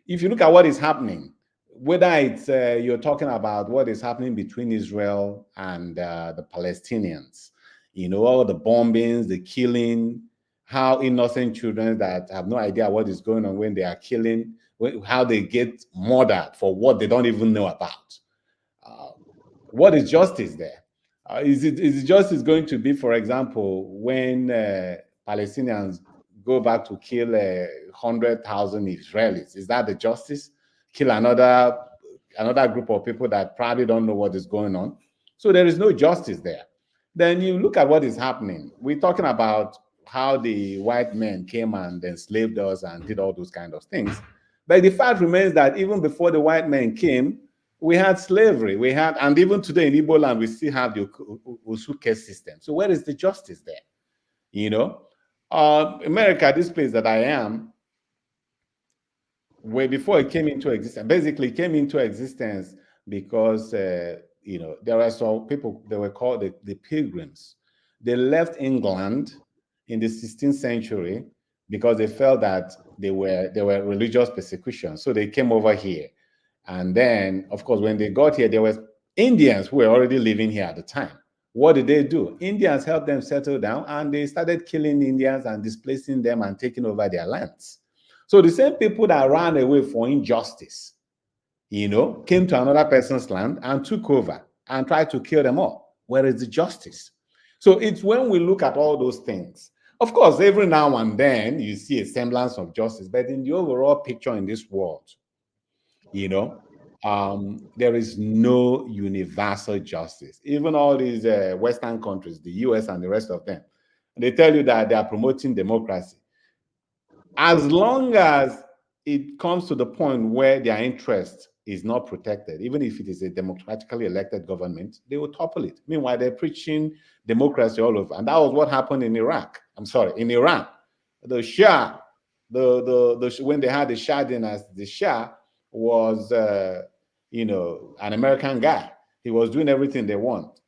if you look at what is happening, whether it's you're talking about what is happening between Israel and the Palestinians, all the bombings, the killing, how innocent children that have no idea what is going on when they are killing, how they get murdered for what they don't even know about. What is justice there? Is justice going to be, for example, when Palestinians go back to kill 100,000 Israelis? Is that the justice? Kill another group of people that probably don't know what is going on. So there is no justice there. Then you look at what is happening. We're talking about how the white men came and enslaved us and did all those kind of things. But the fact remains that even before the white men came, we had slavery. And even today in Igbo land, we still have the Osuke system. So where is the justice there? America, this place that I am, way before it came into existence, basically came into existence because there were some people, they were called the Pilgrims. They left England in the 16th century because they felt that there were religious persecution. So they came over here. And then, of course, when they got here, there were Indians who were already living here at the time. What did they do? Indians helped them settle down, and they started killing Indians and displacing them and taking over their lands. So the same people that ran away for injustice, came to another person's land and took over and tried to kill them all. Where is the justice? So it's when we look at all those things. Of course, every now and then you see a semblance of justice, but in the overall picture in this world, there is no universal justice. Even all these Western countries, the US and the rest of them, they tell you that they are promoting democracy. As long as it comes to the point where their interest is not protected, even if it is a democratically elected government, they will topple it. Meanwhile, they're preaching democracy all over. And that was what happened in in Iran. The Shah, when they had the Shah dynasty, the Shah was, an American guy. He was doing everything they want.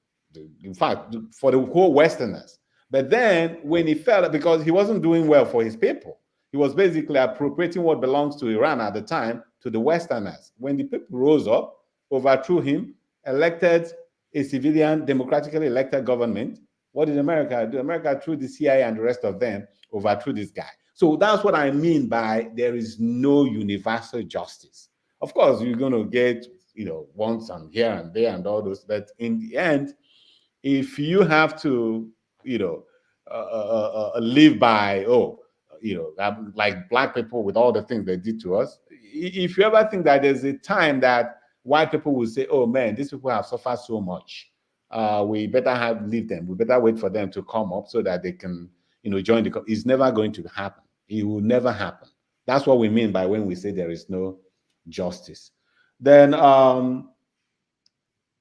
In fact, for the whole Westerners. But then when he fell, because he wasn't doing well for his people, he was basically appropriating what belongs to Iran at the time to the Westerners. When the people rose up, overthrew him, elected a civilian, democratically elected government, what did America do? America, through the CIA and the rest of them, overthrew this guy. So that's what I mean by there is no universal justice. Of course, you're going to get, once and here and there and all those, but in the end, if you have to, live by, like black people with all the things they did to us, if you ever think that there's a time that white people will say, oh man, these people have suffered so much, we better leave them, we better wait for them to come up so that they can, join it's never going to happen. It will never happen. That's what we mean by when we say there is no justice. Then John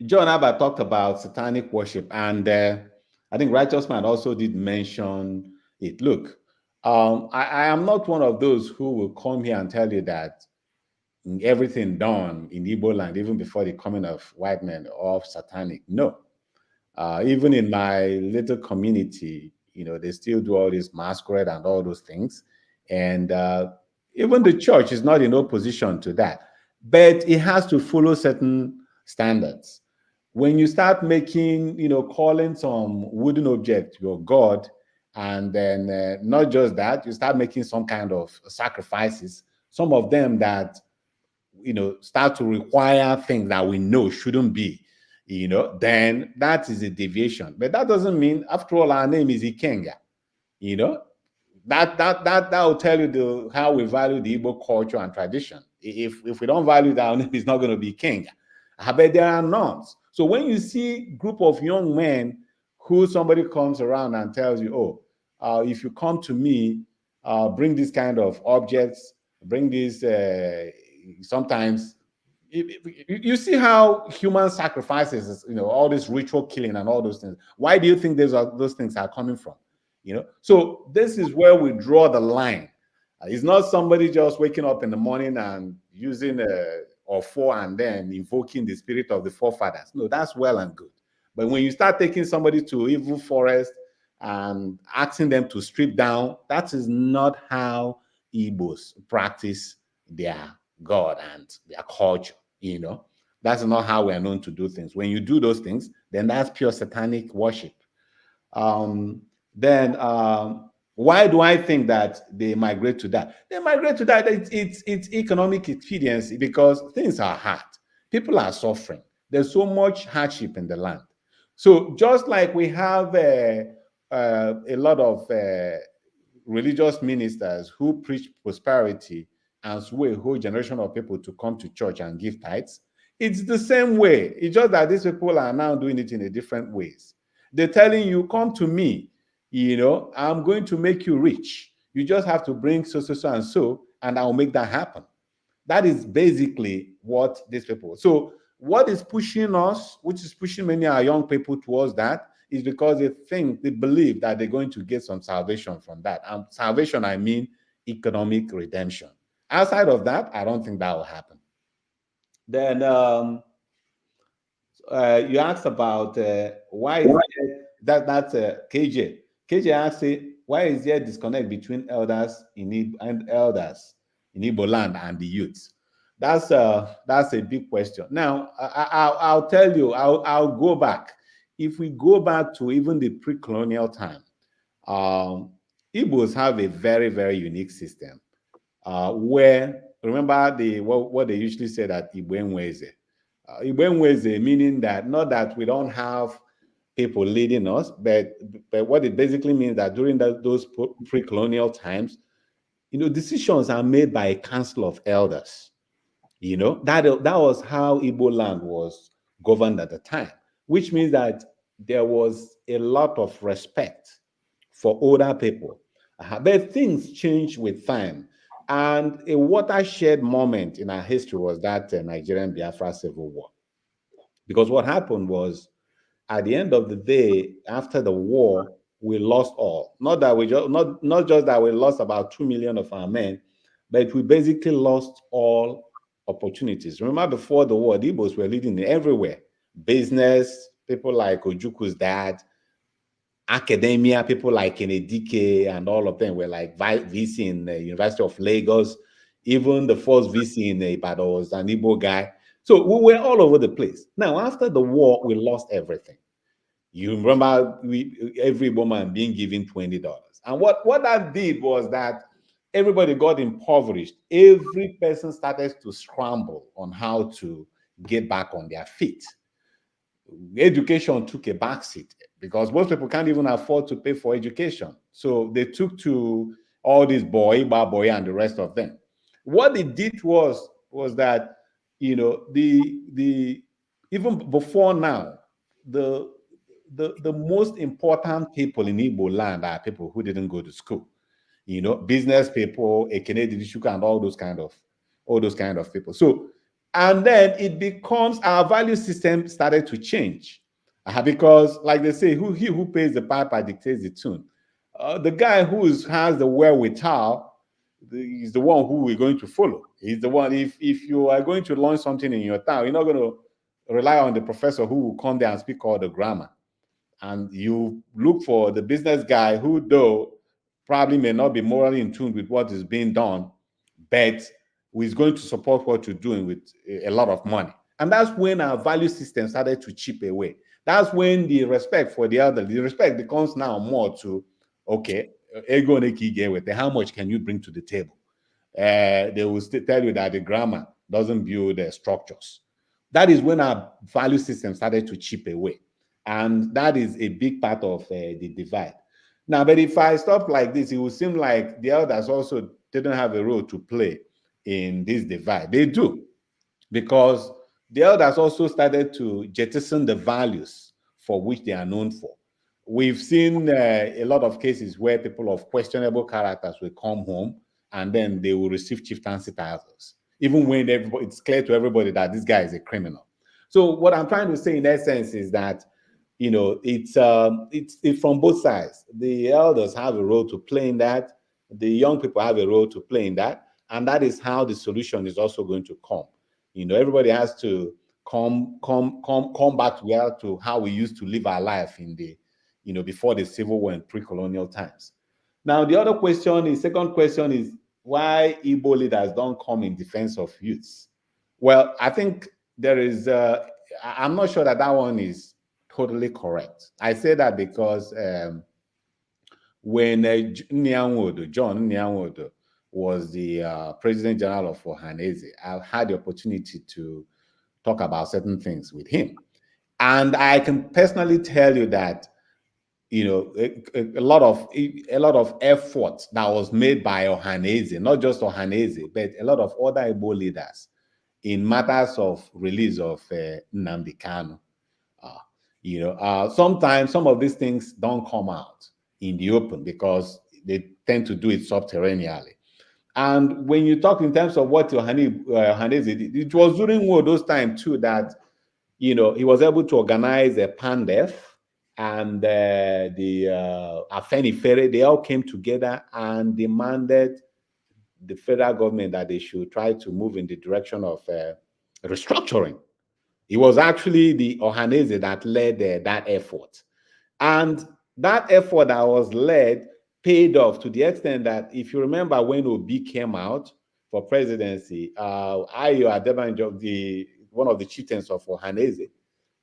Abba talked about satanic worship, and I think Righteous Man also did mention it. Look, I am not one of those who will come here and tell you that everything done in Igbo land, even before the coming of white men, of satanic. No. Even in my little community, they still do all this masquerade and all those things. And even the church is not in opposition to that. But it has to follow certain standards. When you start making, calling some wooden object your God, and then not just that, you start making some kind of sacrifices, some of them that, start to require things that we know shouldn't be, then that is a deviation. But that doesn't mean, after all, our name is Ikenga, that will tell you how we value the Igbo culture and tradition. If we don't value that, our name is not going to be Ikenga. But there are not. So when you see group of young men who somebody comes around and tells you, if you come to me, bring this kind of objects, bring this, sometimes, you see how human sacrifices, all this ritual killing and all those things. Why do you think those things are coming from? So this is where we draw the line. It's not somebody just waking up in the morning and using and then invoking the spirit of the forefathers. No, that's well and good. But when you start taking somebody to evil forest and asking them to strip down, that is not how Igbos practice their God and their culture. That's not how we are known to do things. When you do those things, then that's pure satanic worship. Why do I think that they migrate to that? They migrate to that. It's economic expediency, because things are hard. People are suffering. There's so much hardship in the land. So just like we have a lot of religious ministers who preach prosperity and sway a whole generation of people to come to church and give tithes, it's the same way. It's just that these people are now doing it in a different ways. They're telling you, come to me, I'm going to make you rich. You just have to bring so, and so, and I'll make that happen. That is basically what these people. So what is pushing us, which is pushing many of our young people towards that, is because they believe that they're going to get some salvation from that. And salvation, I mean economic redemption. Outside of that, I don't think that will happen. Then you asked about why that's KJ. KJ asked, why is there a disconnect between elders in Igbo land and the youth? That's a big question. Now, I'll tell you, I'll go back. If we go back to even the pre-colonial time, Igbos have a very, very unique system. where, remember what they usually say that Igbenweze. Igbenweze meaning that not that we don't have people leading us, but what it basically means that during those pre-colonial times, decisions are made by a council of elders. That was how Igbo land was governed at the time, which means that there was a lot of respect for older people. But things changed with time. And a watershed moment in our history was that Nigerian Biafra Civil War. Because what happened was, at the end of the day, after the war, we lost all. Not just that we lost about 2 million of our men, but we basically lost all opportunities. Remember, before the war, the Igbos were leading everywhere. Business, people like Ojukwu's dad, academia, people like Enedike and all of them were like VC in the University of Lagos. Even the first VC in Ibadan was an Igbo guy. So we were all over the place. Now, after the war, we lost everything. You remember every woman being given $20. And what that did was that everybody got impoverished. Every person started to scramble on how to get back on their feet. Education took a backseat because most people can't even afford to pay for education. So they took to all these boy, and the rest of them. What they did was that, the even before now, the most important people in Igbo land are people who didn't go to school. Business people, Ekenga, and all those kind of people. So, and then it becomes, our value system started to change. Because, like they say, he who pays the piper dictates the tune. The guy who has the wherewithal is the one who we're going to follow. He's the one, if you are going to learn something in your town, you're not going to rely on the professor who will come there and speak all the grammar. And you look for the business guy who, though, probably may not be morally in tune with what is being done, but who is going to support what you're doing with a lot of money. And that's when our value system started to chip away. That's when the respect for the elderly, the respect becomes now more to, okay, how much can you bring to the table? They will still tell you that the grammar doesn't build structures. That is when our value system started to chip away. And that is a big part of the divide. Now, but if I stop like this, it would seem like the elders also didn't have a role to play in this divide. They do, because the elders also started to jettison the values for which they are known for. We've seen a lot of cases where people of questionable characters will come home and then they will receive chieftaincy titles, even when it's clear to everybody that this guy is a criminal. So what I'm trying to say in essence is that, it's from both sides. The elders have a role to play in that. The young people have a role to play in that. And that is how the solution is also going to come. Everybody has to come back together to how we used to live our life in the, before the Civil War and pre-colonial times. Now, the second question is why Igbo leaders don't come in defense of youths. Well, I think there is, I'm not sure that one is totally correct. I say that because when John Nyanwodo was the President General of Ohaneze, I had the opportunity to talk about certain things with him. And I can personally tell you that, a lot of effort that was made by Ohaneze, not just Ohaneze, but a lot of other Igbo leaders in matters of release of Nnamdi Kanu. Sometimes some of these things don't come out in the open because they tend to do it subterraneously. And when you talk in terms of what Ohaneze did, it was during one of those times too that, he was able to organize a PANDEF and the Afenifere. They all came together and demanded the federal government that they should try to move in the direction of restructuring. It was actually the Ohaneze that led that effort. And that effort that was led paid off to the extent that, if you remember when Obi came out for presidency, Ayo Adebanjo, one of the chieftains of Ohaneze,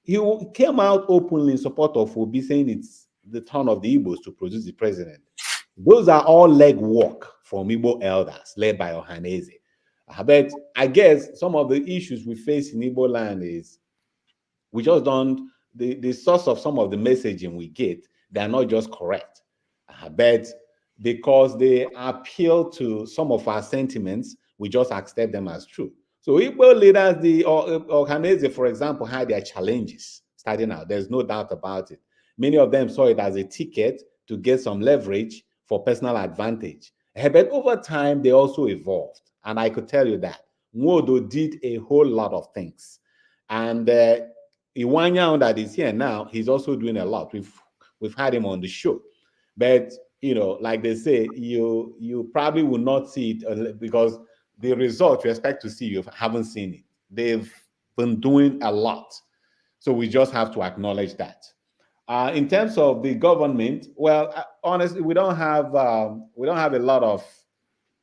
he came out openly in support of Obi, saying it's the turn of the Igbos to produce the president. Those are all leg work from Igbo elders led by Ohaneze. But I guess some of the issues we face in Igbo land is we just don't, the source of some of the messaging we get, they're not just correct. But because they appeal to some of our sentiments, we just accept them as true. So Igbo leaders, the Ohaneze, for example, had their challenges starting out. There's no doubt about it. Many of them saw it as a ticket to get some leverage for personal advantage. But over time, they also evolved. And I could tell you that Nwodo did a whole lot of things. And Iwanya that is here now, he's also doing a lot. We've had him on the show. But, you know, like they say, you probably will not see it because the result you expect to see, you haven't seen it. They've been doing a lot. So we just have to acknowledge that. In terms of the government, well, honestly, we don't have a lot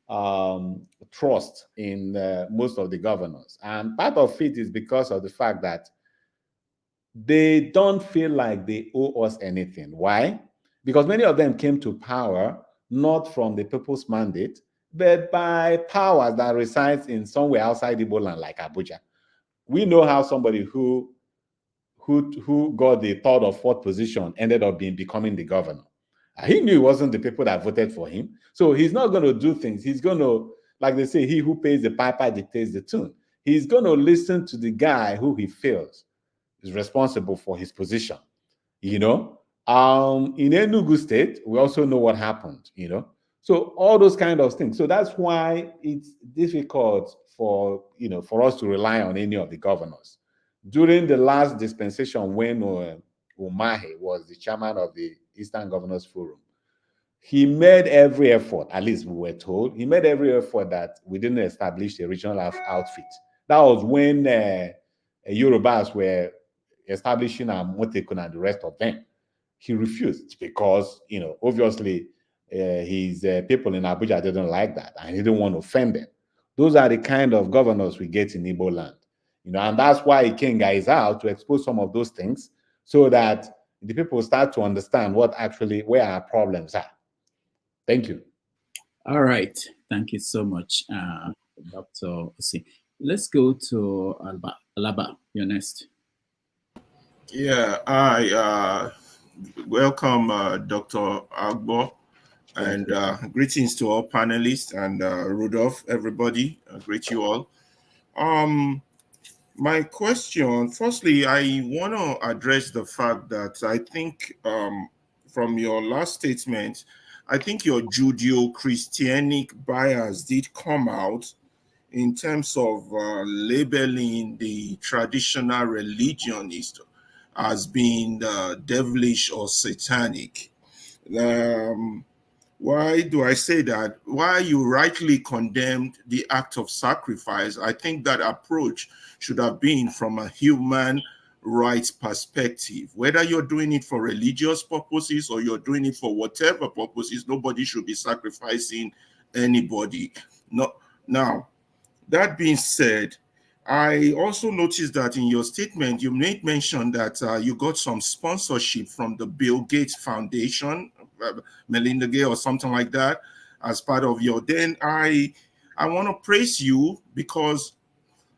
of trust in most of the governors, and part of it is because of the fact that they don't feel like they owe us anything. Why? Because many of them came to power not from the people's mandate, but by powers that resides in somewhere outside Igbo land, like Abuja. We know how somebody who got the third or fourth position ended up becoming the governor. He knew it wasn't the people that voted for him. So he's not going to do things. He's going to, like they say, he who pays the piper dictates the tune. He's going to listen to the guy who he feels is responsible for his position. You know, in Enugu State, we also know what happened, you know. So all those kind of things. So that's why it's difficult for us to rely on any of the governors. During the last dispensation, when Umahi was the chairman of the Eastern Governors Forum, he made every effort, at least we were told, he made every effort that we didn't establish a regional outfit. That was when Yorubas were establishing Motekun and the rest of them. He refused because, you know, obviously his people in Abuja didn't like that and he didn't want to offend them. Those are the kind of governors we get in Igbo land. You know, and that's why Ikenga is out to expose some of those things so that the people start to understand where our problems are. Thank you. All right. Thank you so much, Dr. Osy. Let's go to Alaba. You're next. Yeah, I welcome Dr. Agbo, and greetings to all panelists and Rudolph, everybody. I greet you all. My question, firstly, I want to address the fact that I think from your last statement, I think your Judeo-Christianic bias did come out in terms of labeling the traditional religionist as being devilish or satanic. Why do I say that? Why you rightly condemned the act of sacrifice, I think that approach should have been from a human rights perspective. Whether you're doing it for religious purposes or you're doing it for whatever purposes, nobody should be sacrificing anybody. No. Now, that being said, I also noticed that in your statement, you made mention that you got some sponsorship from the Bill Gates Foundation, Melinda Gates or something like that, as part of your, then I want to praise you because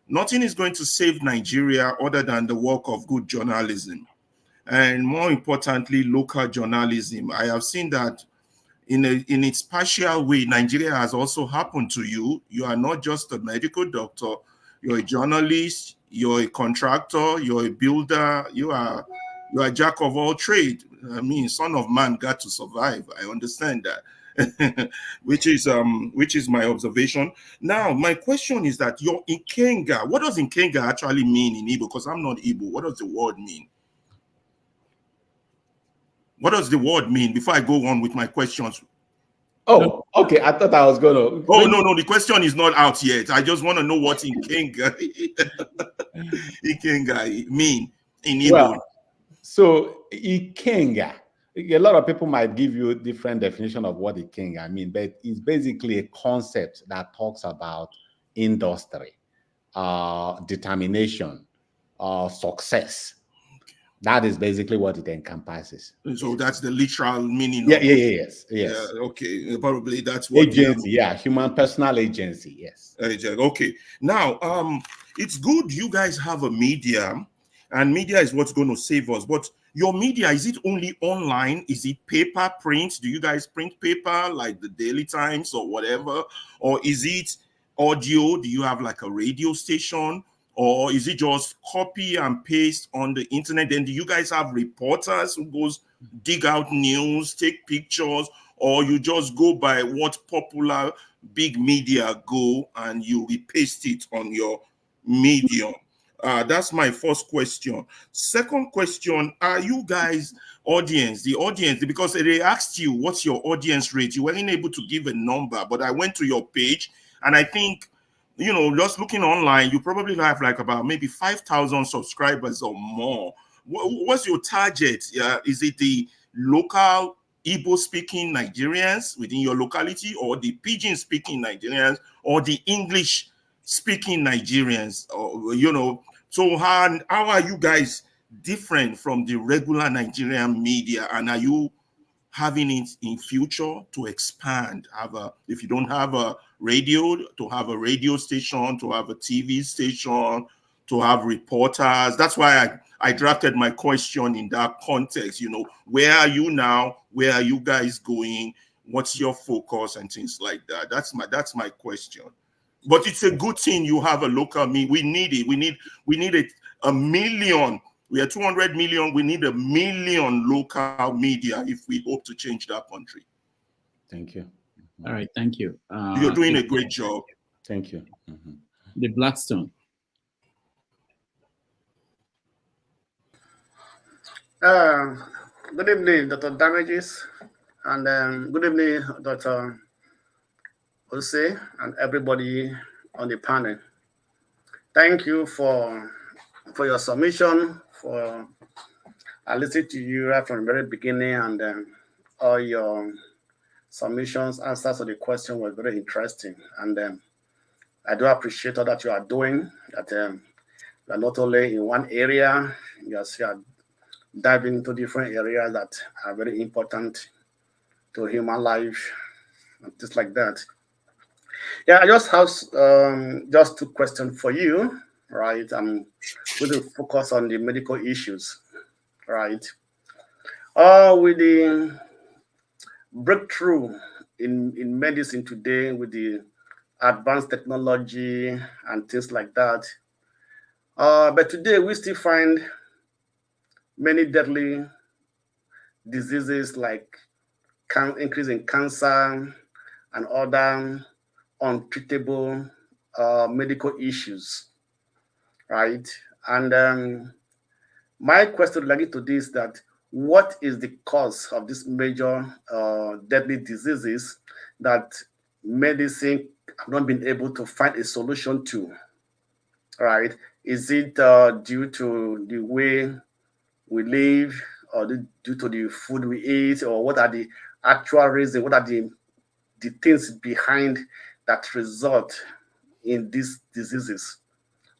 nothing is going to save Nigeria other than the work of good journalism. And more importantly, local journalism. I have seen that in its partial way, Nigeria has also happened to you. You are not just a medical doctor, you're a journalist, you're a contractor, you're a builder, you are a jack of all trades. I mean, son of man got to survive. I understand that, which is my observation. Now, my question is that your Ikenga, what does Ikenga actually mean in Igbo? Because I'm not Igbo. What does the word mean? What does the word mean before I go on with my questions? Oh, okay. I thought I was going to. Oh, no. The question is not out yet. I just want to know what Ikenga mean in Igbo. Well, so Ikenga, a lot of people might give you a different definition of what Ikenga mean, but it's basically a concept that talks about industry, determination, success. That is basically what it encompasses. So that's the literal meaning. Yes. Okay, probably that's what agency. Human personal agency. Yes. Okay. Now, it's good you guys have a media, and media is what's going to save us. But your media, is it only online? Is it paper, print? Do you guys print paper like the Daily Times or whatever? Or is it audio? Do you have like a radio station? Or is it just copy and paste on the internet? Then do you guys have reporters who goes dig out news, take pictures, or you just go by what popular big media go and you repaste it on your medium? That's my first question. Second question, are you guys the audience, because they asked you what's your audience rate, you weren't able to give a number, but I went to your page and I think, you know, just looking online, you probably have like about maybe 5,000 subscribers or more. What's your target? Is it the local Igbo-speaking Nigerians within your locality, or the Pidgin-speaking Nigerians, or the English-speaking Nigerians? Or, you know, so how are you guys different from the regular Nigerian media, and are you having it in future to expand? If you don't have a radio, to have a radio station, to have a TV station, to have reporters. That's why I drafted my question in that context. You know, where are you now? Where are you guys going? What's your focus and things like that? That's my question. But it's a good thing you have a local media. We need it. We need it. A million. We are 200 million. We need 1 million local media if we hope to change that country. Thank you. All right, thank you. You're doing a great job. Thank you. The Blackstone. Good evening, Dr. Damages, and good evening, Dr. Osy, and everybody on the panel. Thank you for your submission. I listened to you right from the very beginning, and all your submissions, answers to the question were very interesting. And I do appreciate all that you are doing. That you are not only in one area, you are diving into different areas that are very important to human life, and things like that. Yeah, I just have just 2 questions for you, right? I'm going to focus on the medical issues, right? With the breakthrough in medicine today, with the advanced technology and things like that, but today we still find many deadly diseases like increase in cancer and other untreatable medical issues, right? And my question related to this, that what is the cause of these major deadly diseases that medicine have not been able to find a solution to, right? Is it due to the way we live, or due to the food we eat, or what are the actual reasons, what are the things behind that result in these diseases?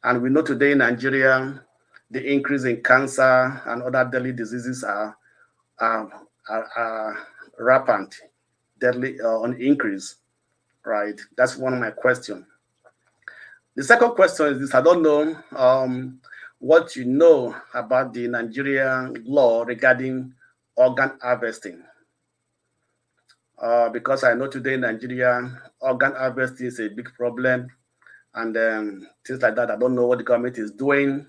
And we know today in Nigeria, the increase in cancer and other deadly diseases are rampant, deadly on increase, right? That's one of my questions. The second question is this: I don't know what you know about the Nigerian law regarding organ harvesting. Because I know today in Nigeria, organ harvesting is a big problem, and things like that. I don't know what the government is doing.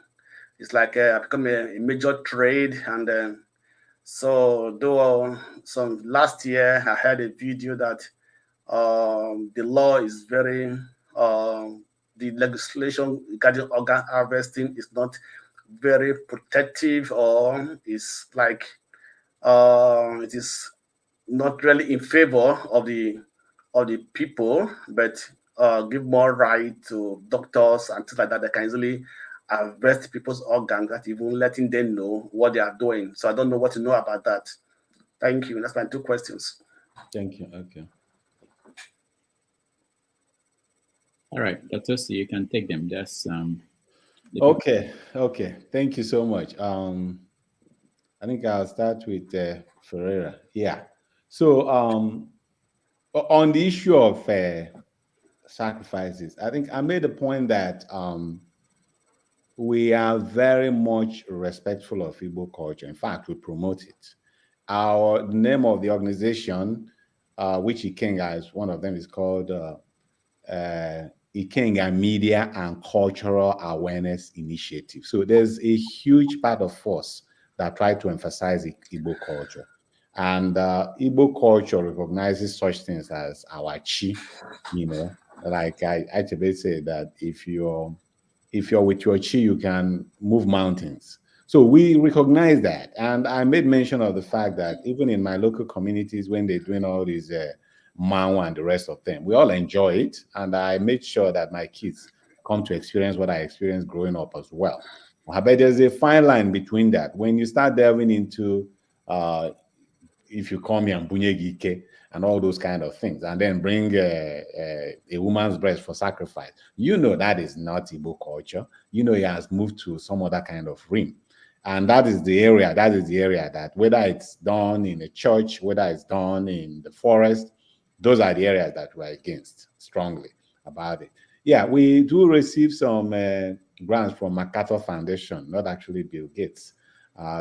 It's like become a major trade, and so though some last year I heard a video that the law is very the legislation regarding organ harvesting is not very protective, or is like it is not really in favor of the people, but give more right to doctors and things like that. They can easily harvest people's organs, that even letting them know what they are doing. So I don't know what to know about that. Thank you. That's my 2 questions. Thank you. Okay. All right, Dr. C, you can take them. That's Okay. Thank you so much. I think I'll start with Ferreira. Yeah. So on the issue of sacrifices, I think I made the point that we are very much respectful of Igbo culture. In fact, we promote it. The name of the organization, which Ikenga is one of them, is called Ikenga Media and Cultural Awareness Initiative. So there's a huge part of us that try to emphasize Igbo culture. And Igbo culture recognizes such things as our chi, you know, like I actually say that if you're with your chi, you can move mountains. So we recognize that. And I made mention of the fact that even in my local communities, when they're doing all these Mao and the rest of them, we all enjoy it. And I made sure that my kids come to experience what I experienced growing up as well. But there's a fine line between that. When you start delving into if you come here and bunyegike and all those kind of things, and then bring a woman's breast for sacrifice, you know that is not Igbo culture. You know, it has moved to some other kind of realm. And that is the area that whether it's done in a church, whether it's done in the forest, those are the areas that we're against strongly about it. Yeah, we do receive some grants from MacArthur Foundation, not actually Bill Gates.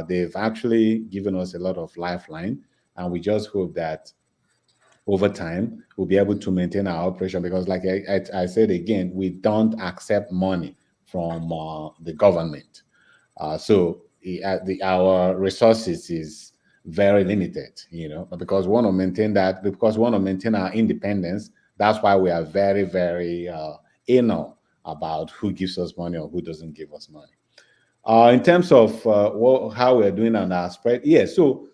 They've actually given us a lot of lifeline, and we just hope that over time we'll be able to maintain our operation, because like I said again, we don't accept money from the government. So our resources is very limited, you know, because we want to maintain that, because we want to maintain our independence. That's why we are very, very anal about who gives us money or who doesn't give us money. In terms of how we're doing on our spread, yeah, so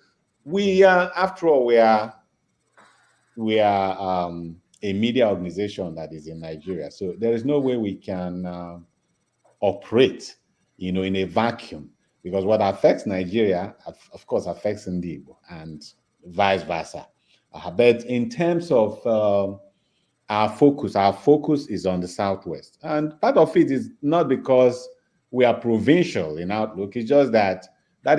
we are, after all, we are a media organization that is in Nigeria. So there is no way we can operate, you know, in a vacuum, because what affects Nigeria, of course, affects Igbo and vice versa. But in terms of our focus is on the Southwest. And part of it is not because we are provincial in outlook, it's just that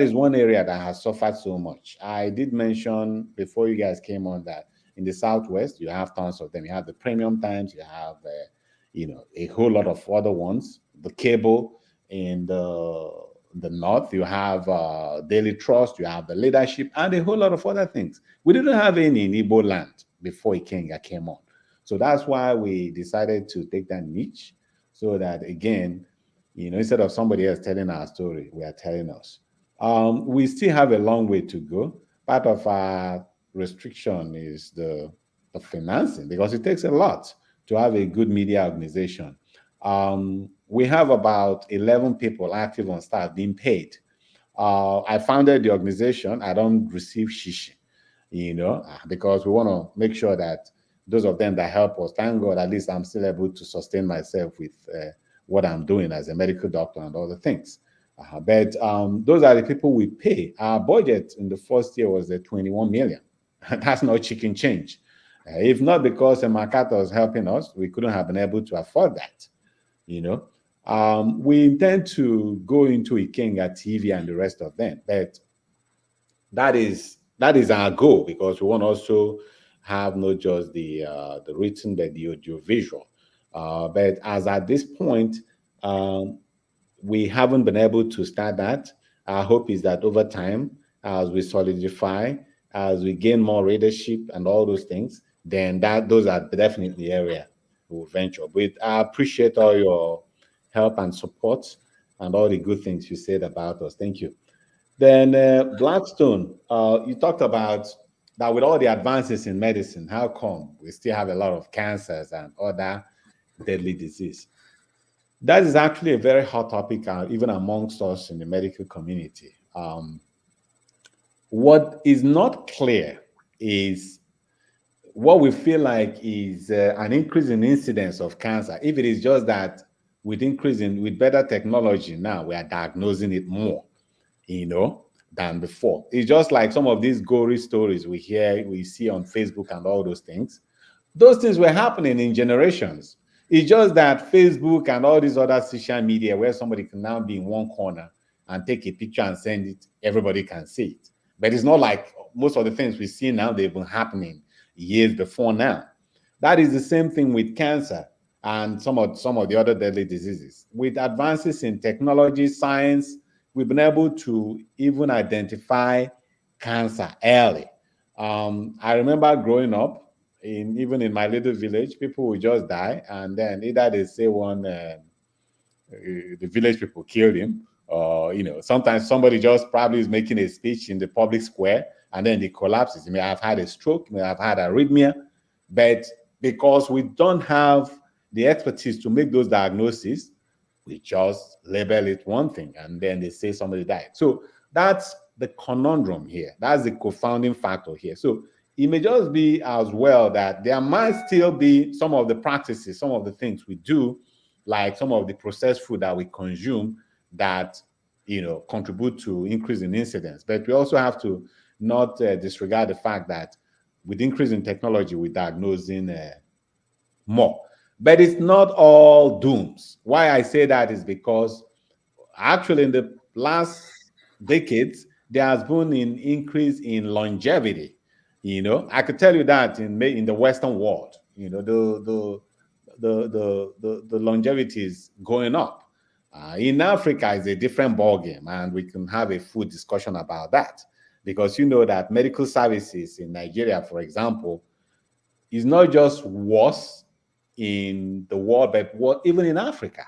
is one area that has suffered so much. I did mention before you guys came on that in the Southwest, you have tons of them. You have the Premium Times, you have, you know, a whole lot of other ones, the cable in the North, you have Daily Trust, you have the Leadership, and a whole lot of other things. We didn't have any in Igbo land before Ikenga came on. So that's why we decided to take that niche, so that, again, you know, instead of somebody else telling our story, we are telling us. We still have a long way to go. Part of our restriction is the financing, because it takes a lot to have a good media organization. We have about 11 people active on staff being paid. I founded the organization. I don't receive shishi, you know, because we want to make sure that those of them that help us, thank God, at least I'm still able to sustain myself with what I'm doing as a medical doctor and other things. But those are the people we pay. Our budget in the first year was 21 million. That's not chicken change. If not because MacArthur was helping us, we couldn't have been able to afford that, you know. We intend to go into Ikenga TV and the rest of them, but that is our goal, because we want to also have not just the written, but the audio visual. But as at this point, we haven't been able to start that. Our hope is that over time, as we solidify, as we gain more readership and all those things, then those are definitely area we'll venture. But I appreciate all your help and support and all the good things you said about us. Thank you. Then Blackstone, you talked about that with all the advances in medicine, how come we still have a lot of cancers and other deadly disease? That is actually a very hot topic, even amongst us in the medical community. What is not clear is what we feel like is an increase in incidence of cancer. If it is just that with better technology now, we are diagnosing it more, you know, than before. It's just like some of these gory stories we see on Facebook and all those things. Those things were happening in generations. It's just that Facebook and all these other social media, where somebody can now be in one corner and take a picture and send it, everybody can see it. But it's not like most of the things we see now, they've been happening years before now. That is the same thing with cancer and some of the other deadly diseases. With advances in technology, science, we've been able to even identify cancer early. I remember growing up, even in my little village, people would just die, and then either they say the village people killed him, or sometimes somebody just probably is making a speech in the public square, and then he collapses. He may have had a stroke, he may have had arrhythmia, but because we don't have the expertise to make those diagnoses, we just label it one thing, and then they say somebody died. So that's the conundrum here. That's the confounding factor here. So it may just be as well that there might still be some of the practices, some of the things we do, like some of the processed food that we consume, that contribute to increase in incidence. But we also have to not disregard the fact that with increase in technology, we're diagnosing more. But it's not all dooms. Why I say that is because actually in the last decades, there has been an increase in longevity. I could tell you that in the Western world, the longevity is going up. In Africa, it's a different ballgame, and we can have a full discussion about that, because that medical services in Nigeria, for example, is not just worse in the world, but even in Africa.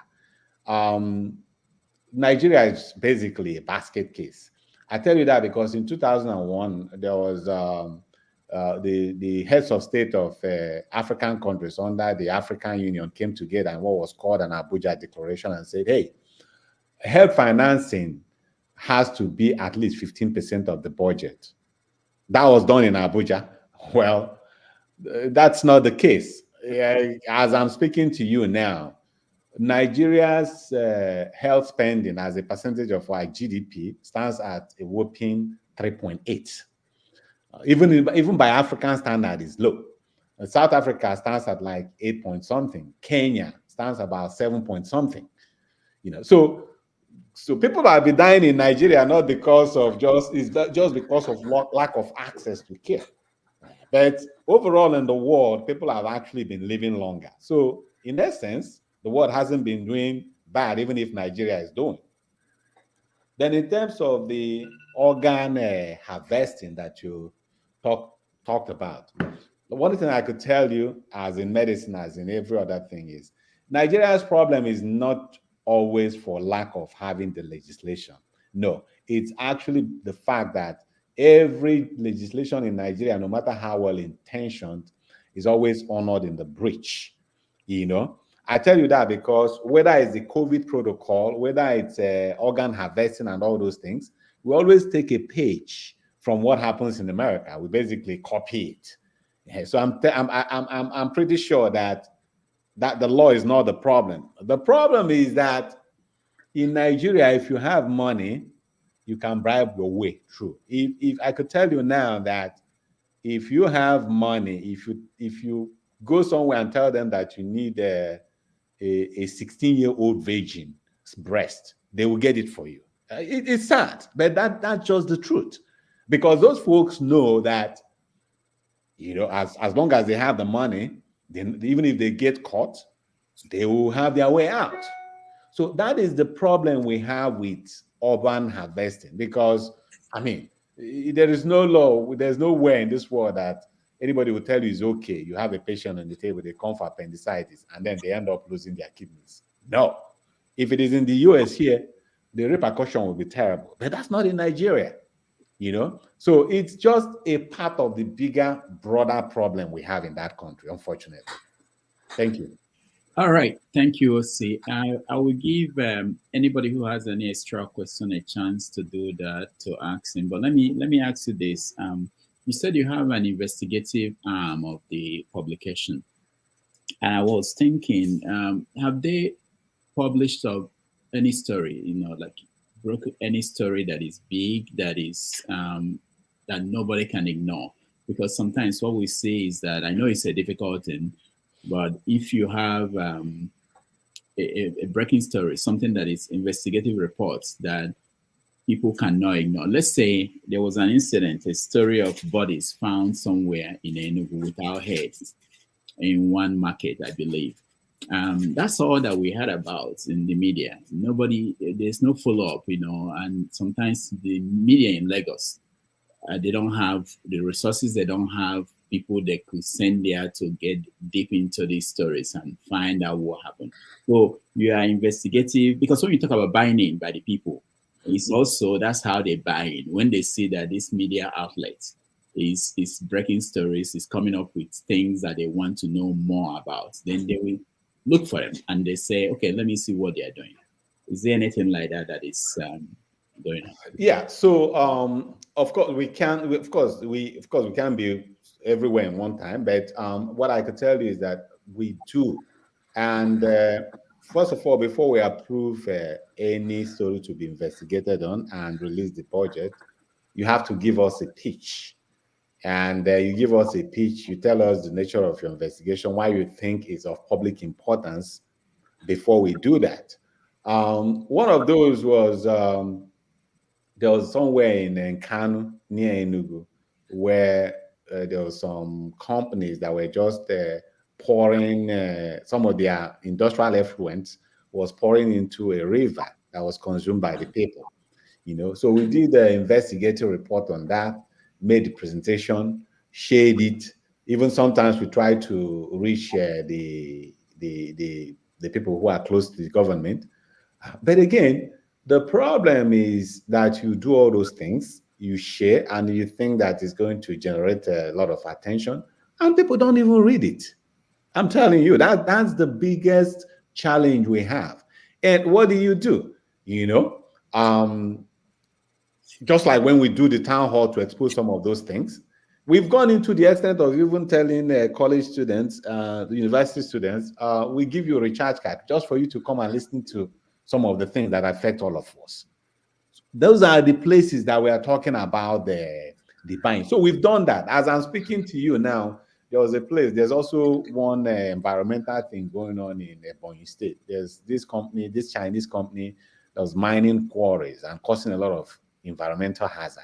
Nigeria is basically a basket case. I tell you that because in 2001, there was the heads of state of African countries under the African Union came together in what was called an Abuja Declaration and said, hey, health financing has to be at least 15% of the budget. That was done in Abuja. Well, that's not the case. As I'm speaking to you now, Nigeria's health spending as a percentage of our GDP stands at a whopping 3.8. Even by African standard is low. South Africa stands at like 8 point something. Kenya stands about 7 point something. So people that be dying in Nigeria not because of just because of lack of access to care. But overall in the world, people have actually been living longer. So in essence, the world hasn't been doing bad, even if Nigeria is doing. Then in terms of the organ harvesting that you talked about, the one thing I could tell you, as in medicine, as in every other thing, is Nigeria's problem is not always for lack of having the legislation. No, it's actually the fact that every legislation in Nigeria, no matter how well intentioned, is always honored in the breach. I tell you that because whether it's the COVID protocol, whether it's organ harvesting and all those things, we always take a page from what happens in America. We basically copy it. Yeah, so I'm pretty sure that the law is not the problem. The problem is that in Nigeria, if you have money, you can bribe your way through. If I could tell you now that if you have money, if you go somewhere and tell them that you need a 16-year-old virgin's breast, they will get it for you. It's sad, but that's just the truth. Because those folks know that, as long as they have the money, then even if they get caught, they will have their way out. So that is the problem we have with urban harvesting, because, there is no law, there's nowhere in this world that anybody will tell you it's okay. You have a patient on the table, they come for appendicitis, and then they end up losing their kidneys. No. If it is in the US here, the repercussion will be terrible. But that's not in Nigeria, So it's just a part of the bigger, broader problem we have in that country, unfortunately. Thank you. All right. Thank you, Osy. I will give anybody who has any extra question a chance to do that, to ask him. But let me ask you this. You said you have an investigative arm of the publication. And I was thinking, have they published any story, broken any story that is big, that is that nobody can ignore? Because sometimes what we see is that, I know it's a difficult thing, but if you have a breaking story, something that is investigative reports that people cannot ignore. Let's say there was an incident, a story of bodies found somewhere in Enugu without heads in one market, I believe. That's all that we heard about in the media. There's no follow-up, and sometimes the media in Lagos, they don't have the resources, they don't have people they could send there to get deep into these stories and find out what happened. So you are investigative, because when you talk about buying in by the people, it's also, that's how they buy in. When they see that this media outlet is breaking stories, is coming up with things that they want to know more about, then they will look for them and they say, okay, let me see what they are doing. Is there anything like that that is going on? Yeah. So of course we can't be everywhere in one time, but what I could tell you is that we do. And first of all, before we approve any story to be investigated on and release the budget, you have to give us a pitch. And you give us a pitch, you tell us the nature of your investigation, why you think is of public importance before we do that. One of those was, there was somewhere in Kanu, near Enugu, where there were some companies that were just pouring some of their industrial effluent was pouring into a river that was consumed by the people. So we did the investigative report on that, made the presentation, shared it. Even sometimes we try to reach the people who are close to the government. But again, the problem is that you do all those things, you share, and you think that it's going to generate a lot of attention, and people don't even read it. I'm telling you, that's the biggest challenge we have. And what do? Just like when we do the town hall to expose some of those things, we've gone into the extent of even telling college students, university students, we give you a recharge card just for you to come and listen to some of the things that affect all of us. Those are the places that we are talking about the buying. So we've done that. As I'm speaking to you now, there was a place, there's also one environmental thing going on in Ebonyi State. There's this company, this Chinese company that was mining quarries and causing a lot of environmental hazard.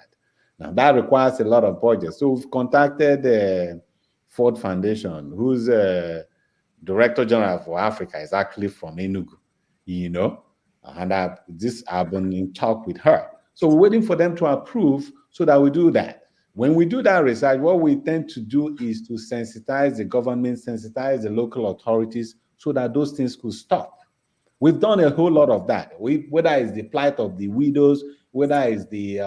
Now that requires a lot of budget. So we've contacted Ford Foundation, whose Director General for Africa is actually from Enugu, and I've been in talk with her. So we're waiting for them to approve so that we do that. When we do that research, what we tend to do is to sensitize the government, sensitize the local authorities so that those things could stop. We've done a whole lot of that. Whether it's the plight of the widows, whether it's the,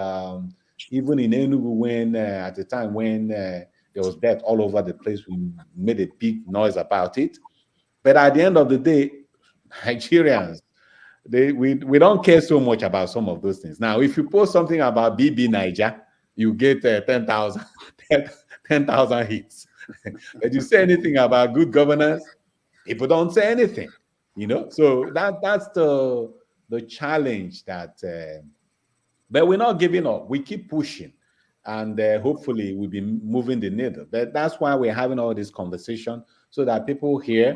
even in Enugu, when at the time when there was death all over the place, we made a big noise about it. But at the end of the day, Nigerians, we don't care so much about some of those things. Now, if you post something about BB Niger, you get 10,000 hits. But you say anything about good governance, people don't say anything. So that's the challenge that. But we're not giving up. We keep pushing, and hopefully we'll be moving the needle. But that's why we're having all this conversation so that people here,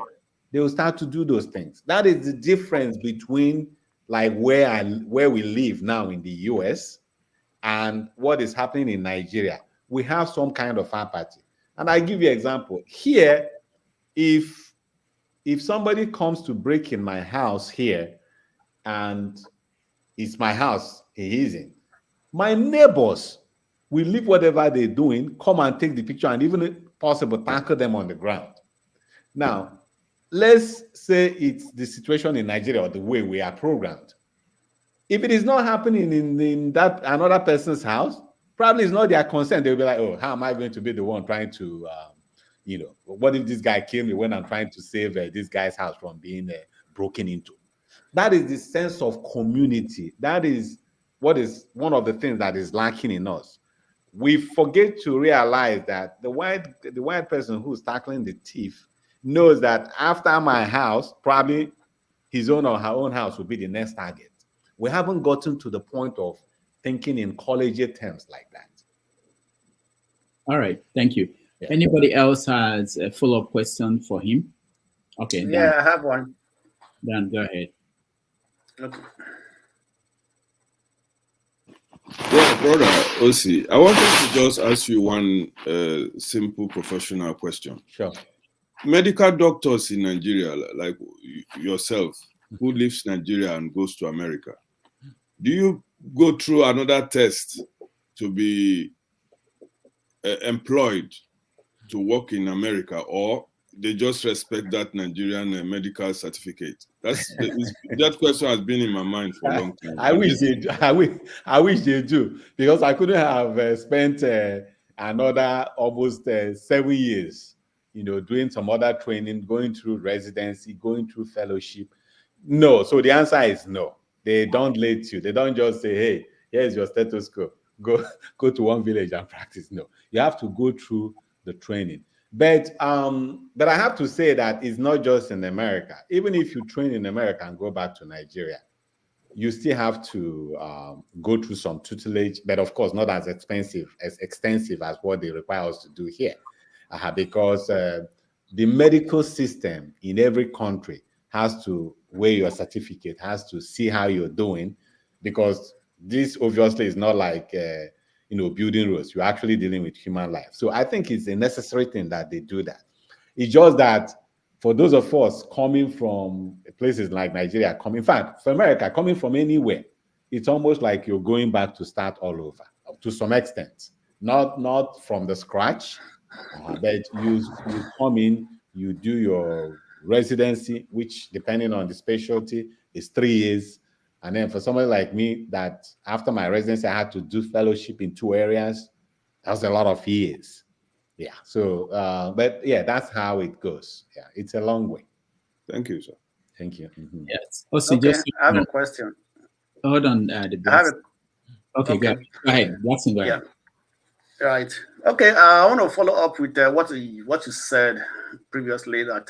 they will start to do those things. That is the difference between like where we live now in the US and what is happening in Nigeria. We have some kind of apathy. And I give you an example. Here, if somebody comes to break in my house here, and it's my house he is in, my neighbors will leave whatever they're doing, come and take the picture, and even if possible, tackle them on the ground. Now, let's say it's the situation in Nigeria or the way we are programmed. If it is not happening in that another person's house, probably it's not their consent. They'll be like, oh, how am I going to be the one trying to, what if this guy killed me when I'm trying to save this guy's house from being broken into? That is the sense of community. That is what is one of the things that is lacking in us. We forget to realize that the white person who's tackling the thief knows that after my house, probably his own or her own house will be the next target. We haven't gotten to the point of thinking in collegiate terms like that. All right, thank you. Yeah. Anybody else has a follow-up question for him? Okay. Yeah, Dan. I have one. Dan, go ahead. Okay. Brother Osy, I wanted to just ask you one simple professional question. Sure. Medical doctors in Nigeria, like yourself, who leaves Nigeria and goes to America, do you go through another test to be employed to work in America, or they just respect that Nigerian medical certificate? That question has been in my mind for a long time. I wish they do. I wish they do, because I couldn't have spent another almost 7 years, doing some other training, going through residency, going through fellowship. No. So the answer is no. They don't let you. They don't just say, hey, here's your stethoscope. Go to one village and practice. No, you have to go through the training. But I have to say that it's not just in America. Even if you train in America and go back to Nigeria, you still have to go through some tutelage, but of course not as extensive as what they require us to do here, because the medical system in every country has to weigh your certificate, has to see how you're doing, because this obviously is not like building roads. You're actually dealing with human life. So I think it's a necessary thing that they do that. It's just that for those of us coming from places like Nigeria, in fact, for America, coming from anywhere, it's almost like you're going back to start all over, to some extent. Not from the scratch, but you come in, you do your residency, which depending on the specialty is 3 years. And then for somebody like me, that after my residency, I had to do fellowship in 2 areas. That was a lot of years. Yeah. So, but yeah, that's how it goes. Yeah, it's a long way. Thank you, sir. Thank you. Mm-hmm. Yes. Also, okay, I have a question. Hold on, okay, okay. Go ahead. Go ahead. Yeah. Right. Okay. I want to follow up with what you said previously, that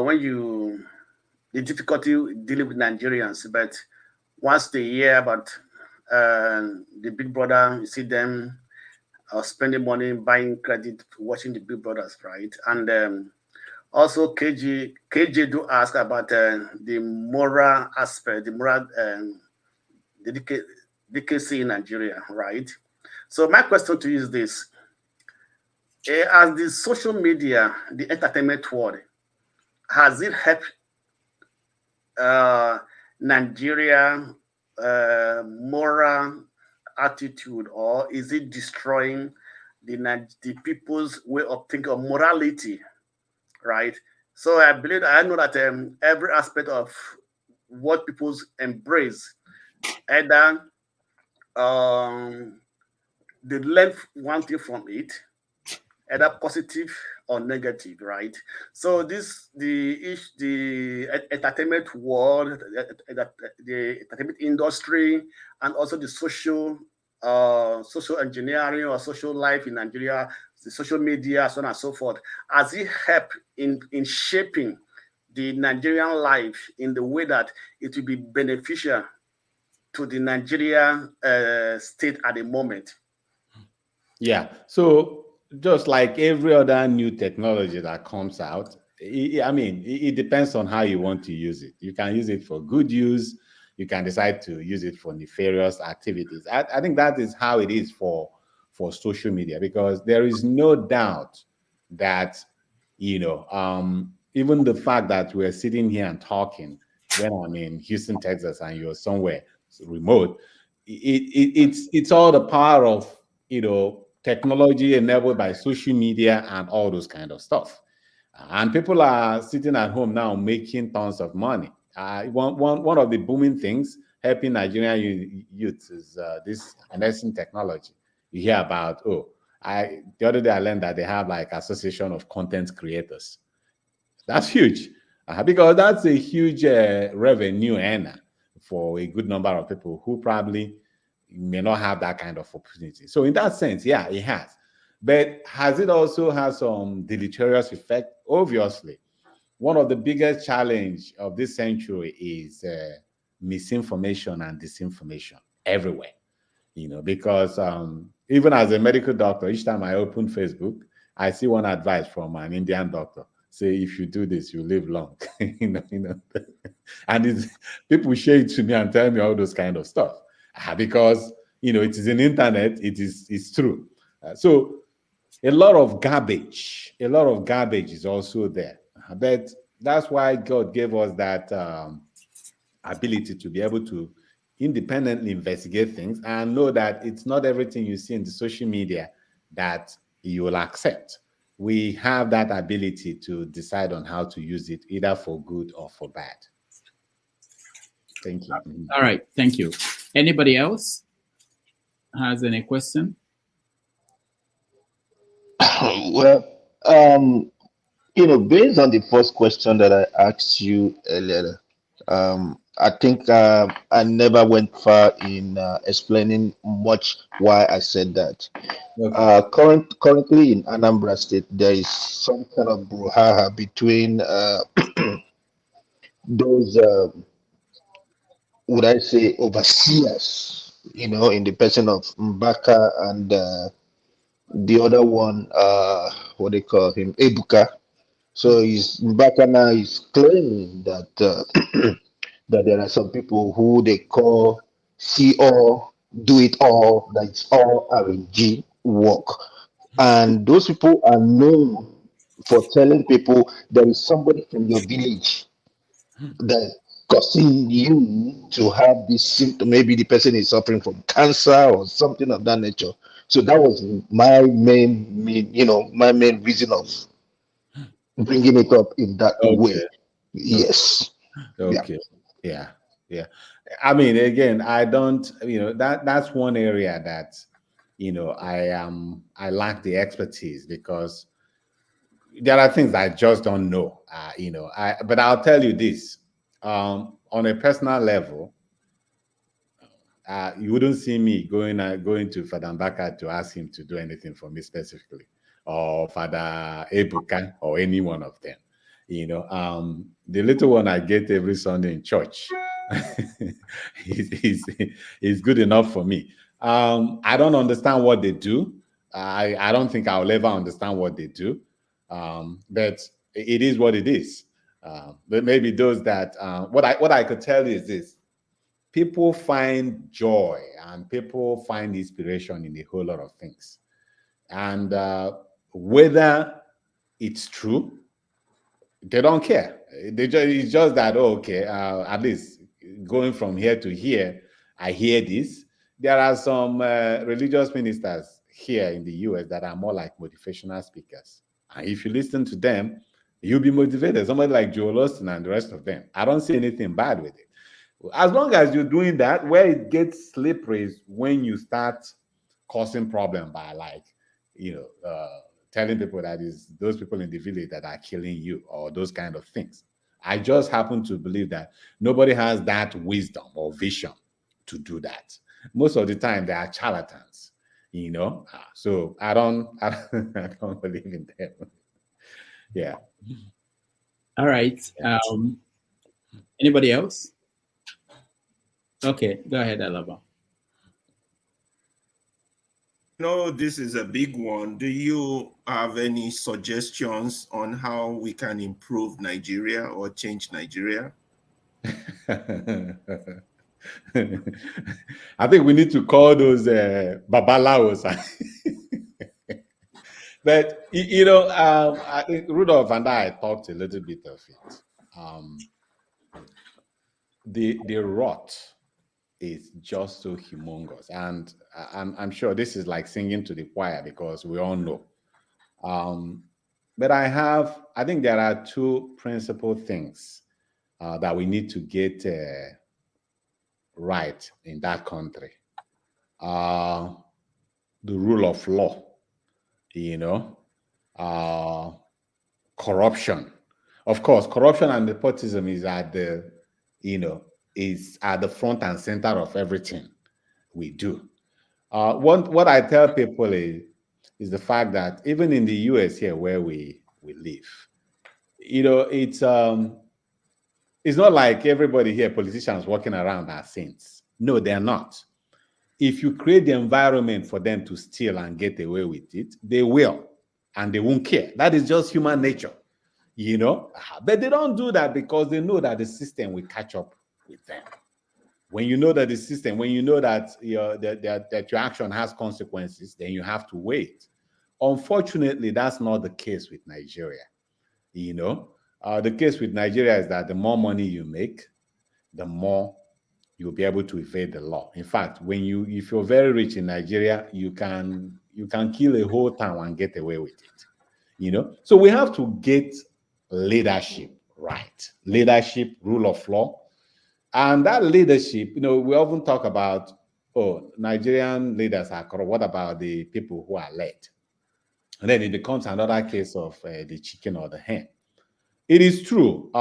when the difficulty dealing with Nigerians, but once they hear about the Big Brother, you see them spending money, buying credit, watching the Big Brothers, right? And also KJ do ask about the moral aspect, the moral delicacy in Nigeria, right? So my question to you is this: as the social media, the entertainment world, has it helped Nigeria moral attitude, or is it destroying the people's way of thinking of morality, right? So I know that every aspect of what people embrace, either they learn one thing from it, either positive or negative, right? So the entertainment world, the entertainment industry, and also the social engineering or social life in Nigeria, the social media, so on and so forth, has it helped in shaping the Nigerian life in the way that it will be beneficial to the Nigeria state at the moment? Yeah. So just like every other new technology that comes out, it depends on how you want to use it. You can use it for good use. You can decide to use it for nefarious activities. I think that is how it is for social media, because there is no doubt that, even the fact that we're sitting here and talking when I'm in Houston, Texas, and you're somewhere remote, it's all the power of, technology enabled by social media and all those kind of stuff. And people are sitting at home now making tons of money. One of the booming things helping Nigerian youth is this nursing technology. You hear about, the other day I learned that they have like association of content creators. That's huge, because that's a huge revenue earner for a good number of people who probably may not have that kind of opportunity. So in that sense, yeah, it has. But has it also had some deleterious effect? Obviously. One of the biggest challenge of this century is misinformation and disinformation everywhere. Because even as a medical doctor, each time I open Facebook, I see one advice from an Indian doctor. Say, if you do this, you live long. And people share it to me and tell me all those kind of stuff. because it is in the internet. It's true. So a lot of garbage is also there. But that's why God gave us that ability to be able to independently investigate things and know that it's not everything you see in the social media that you will accept. We have that ability to decide on how to use it, either for good or for bad. Thank you. All right, thank you. Anybody else has any question? Well, based on the first question that I asked you earlier, I think I never went far in explaining much why I said that. Okay. Currently in Anambra State, there is some kind of brouhaha between those, would I say, overseers, in the person of Mbaka and the other one, what they call him, Ebuka. So Mbaka now is claiming that that there are some people who they call see all, do it all, that it's all RNG work. And those people are known for telling people there is somebody from your village that causing you to have this symptom. Maybe the person is suffering from cancer or something of that nature. So that was my main reason of bringing it up in that way. Yes. Okay. Yeah. I mean, again, I don't, that's one area that, I lack the expertise, because there are things I just don't know. But I'll tell you this, on a personal level, you wouldn't see me going to Father Mbaka to ask him to do anything for me specifically, or Father Ebuka, or any one of them. The little one I get every Sunday in church is good enough for me. I don't understand what they do. I don't think I'll ever understand what they do. But it is what it is. But maybe those that what I could tell you is this: people find joy and people find inspiration in a whole lot of things, and whether it's true, they don't care. It's just that, at least going from here to here, I hear this. There are some religious ministers here in the US that are more like motivational speakers. And if you listen to them, you'll be motivated. Somebody like Joel Austin and the rest of them. I don't see anything bad with it. As long as you're doing that, where it gets slippery is when you start causing problem by telling people that is those people in the village that are killing you, or those kind of things. I just happen to believe that nobody has that wisdom or vision to do that. Most of the time they are charlatans, so I don't believe in them. Yeah. All right. Anybody else? Okay, go ahead, Alaba. No, this is a big one. Do you have any suggestions on how we can improve Nigeria or change Nigeria? I think we need to call those babalawos. But I think Rudolph and I talked a little bit of it. The rot is just so humongous, and I'm sure this is like singing to the choir, because we all know. But I think there are two principal things that we need to get right in that country. The rule of law, corruption. Of course, corruption and nepotism is at the front and center of everything we do. What I tell people is the fact that even in the US here where we live, it's not like everybody here, politicians walking around are saints. No, they're not. If you create the environment for them to steal and get away with it, they will, and they won't care. That is just human nature, But they don't do that because they know that the system will catch up with them When you know that the system, when you know that that your action has consequences, then you have to wait. Unfortunately, that's not the case with Nigeria. You know, the case with Nigeria is that the more money you make, the more you'll be able to evade the law. In fact, if you're very rich in Nigeria, you can kill a whole town and get away with it. You know, so we have to get leadership right. Leadership, rule of law. And that leadership, you know, we often talk about, oh, Nigerian leaders are corrupt. What about the people who are led? And then it becomes another case of the chicken or the hen. It is true.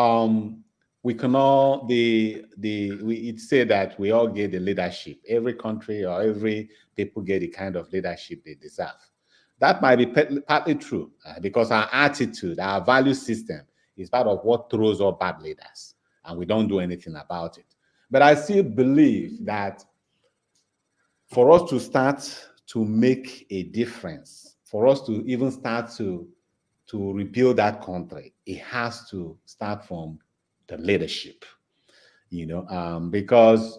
We can all it say that we all get the leadership. Every country or every people get the kind of leadership they deserve. That might be partly true because our attitude, our value system is part of what throws up bad leaders, and we don't do anything about it. But I still believe that for us to start to make a difference, for us to even start to rebuild that country, it has to start from the leadership, you know, because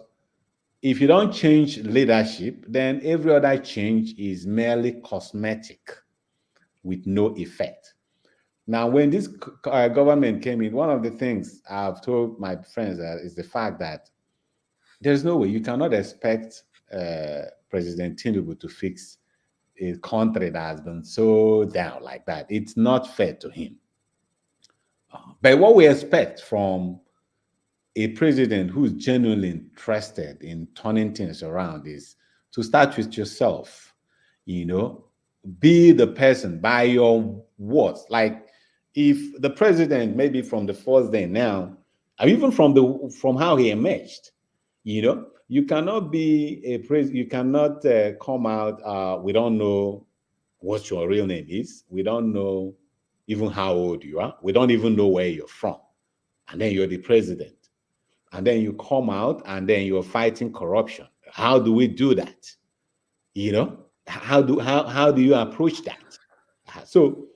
if you don't change leadership, then every other change is merely cosmetic with no effect. Now, when this government came in, one of the things I've told my friends is the fact that there's no way you cannot expect President Tinubu to fix a country that has been so down like that. It's not fair to him. But what we expect from a president who's genuinely interested in turning things around is to start with yourself, you know, be the person by your words. Like if the president, maybe from the first day now, or even from how he emerged, you know, you cannot be a president, you cannot come out, we don't know what your real name is. We don't know even how old you are. We don't even know where you're from. And then you're the president. And then you come out and then you're fighting corruption. How do we do that? You know, how do you approach that? So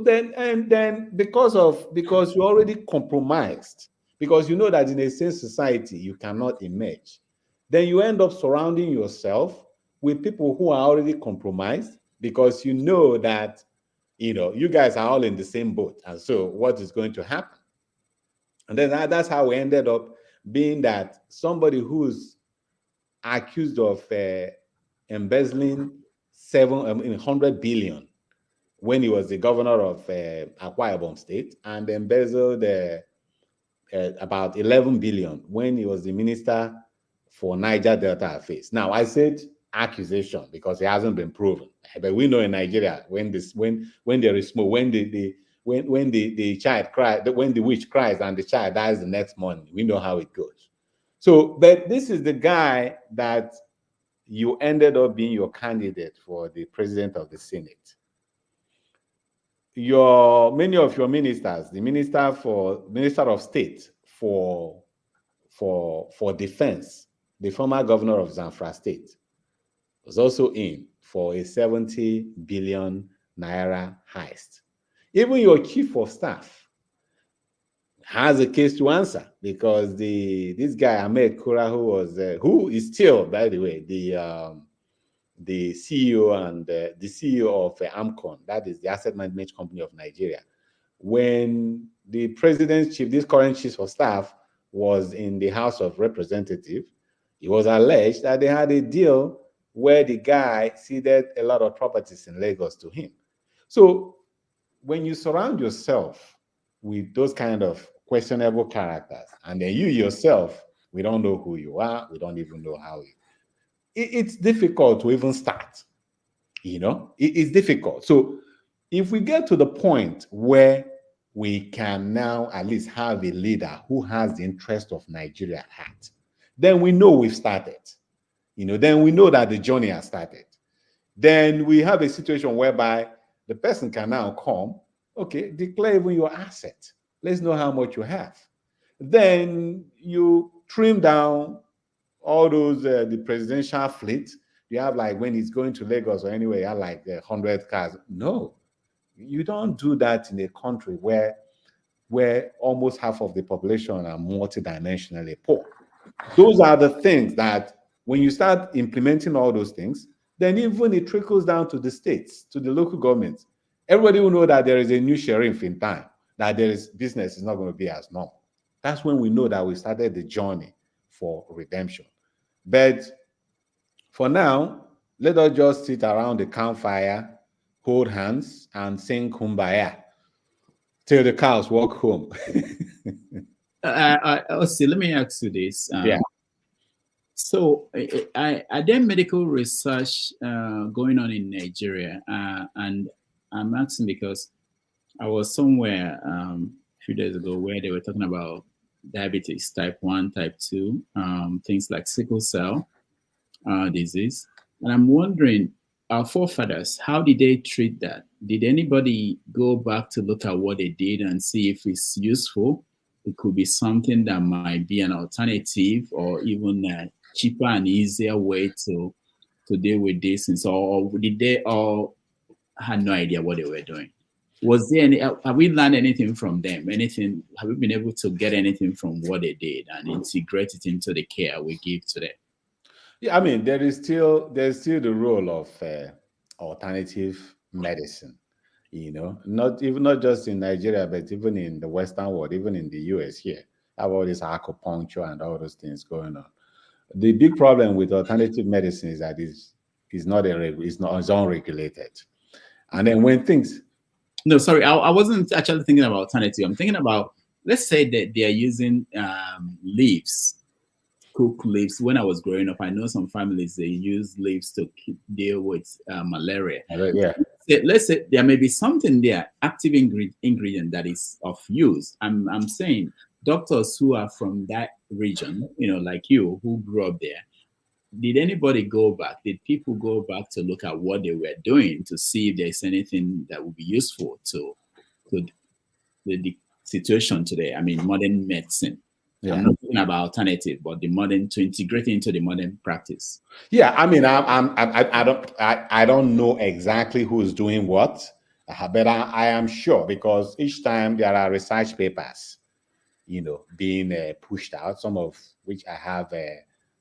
then because you already compromised, because you know that in a sane society you cannot emerge, then you end up surrounding yourself with people who are already compromised, because you know that, you know, you guys are all in the same boat. And so what is going to happen? And then that's how we ended up being that somebody who's accused of embezzling 100 billion when he was the governor of Akwa Ibom State, and embezzled about 11 billion when he was the minister for Niger Delta Affairs. Now, I said accusation because it hasn't been proven. But we know in Nigeria, when there is smoke, when the child cries, when the witch cries and the child dies the next morning, we know how it goes. So, but this is the guy that you ended up being your candidate for the president of the Senate. Many of your ministers, the minister of state for defense, the former governor of Zamfara State, was also in for a 70 billion naira heist. Even your chief of staff has a case to answer, because this guy Ahmed Kura, who is still, by the way, the CEO and the CEO of AMCON, that is the Asset Management Company of Nigeria. When the president's this current chief of staff was in the House of Representatives, it was alleged that they had a deal where the guy ceded a lot of properties in Lagos to him. So when you surround yourself with those kind of questionable characters, and then you yourself, we don't know who you are, we don't even know how it's difficult to even start, you know, it's difficult. So if we get to the point where we can now at least have a leader who has the interest of Nigeria at heart, then we know we've started, you know, then we know that the journey has started. Then we have a situation whereby the person can now come, okay, declare even your asset. Let's know how much you have. Then you trim down all those, the presidential fleet. You have, like, when he's going to Lagos or anywhere, you have like 100 cars. No, you don't do that in a country where almost half of the population are multidimensionally poor. Those are the things that when you start implementing all those things, then even it trickles down to the states, to the local governments. Everybody will know that there is a new sheriff in time, that there is business is not going to be as normal. That's when we know that we started the journey for redemption. But for now, let us just sit around the campfire, hold hands, and sing Kumbaya till the cows walk home. Osy, let me ask you this. Yeah. So, are there medical research going on in Nigeria? And I'm asking because I was somewhere a few days ago where they were talking about diabetes, type 1, type 2, things like sickle cell disease. And I'm wondering, our forefathers, how did they treat that? Did anybody go back to look at what they did and see if it's useful? It could be something that might be an alternative or even a cheaper and easier way to deal with this. And so, or did they all had no idea what they were doing? Was there any, have we learned anything from them? Anything, have we been able to get anything from what they did and integrate it into the care we give to them? Yeah, I mean, there's still the role of alternative medicine, you know, not just in Nigeria, but even in the Western world, even in the US here, have all this acupuncture and all those things going on. The big problem with alternative medicine is that it's unregulated. And then when things... No, sorry, I wasn't actually thinking about alternative. I'm thinking about, let's say that they are using leaves, cooked leaves. When I was growing up, I know some families, they use leaves to deal with malaria. Yeah. Let's say there may be something there, active ingredient that is of use. I'm saying doctors who are from that region, you know, like you, who grew up there, did anybody go back? Did people go back to look at what they were doing to see if there's anything that would be useful to the situation today? I mean, modern medicine. Yeah. I'm not talking about alternative, but the modern, to integrate into the modern practice. Yeah, I mean, I don't know exactly who's doing what, but I am sure, because each time there are research papers, you know, being pushed out, some of which I have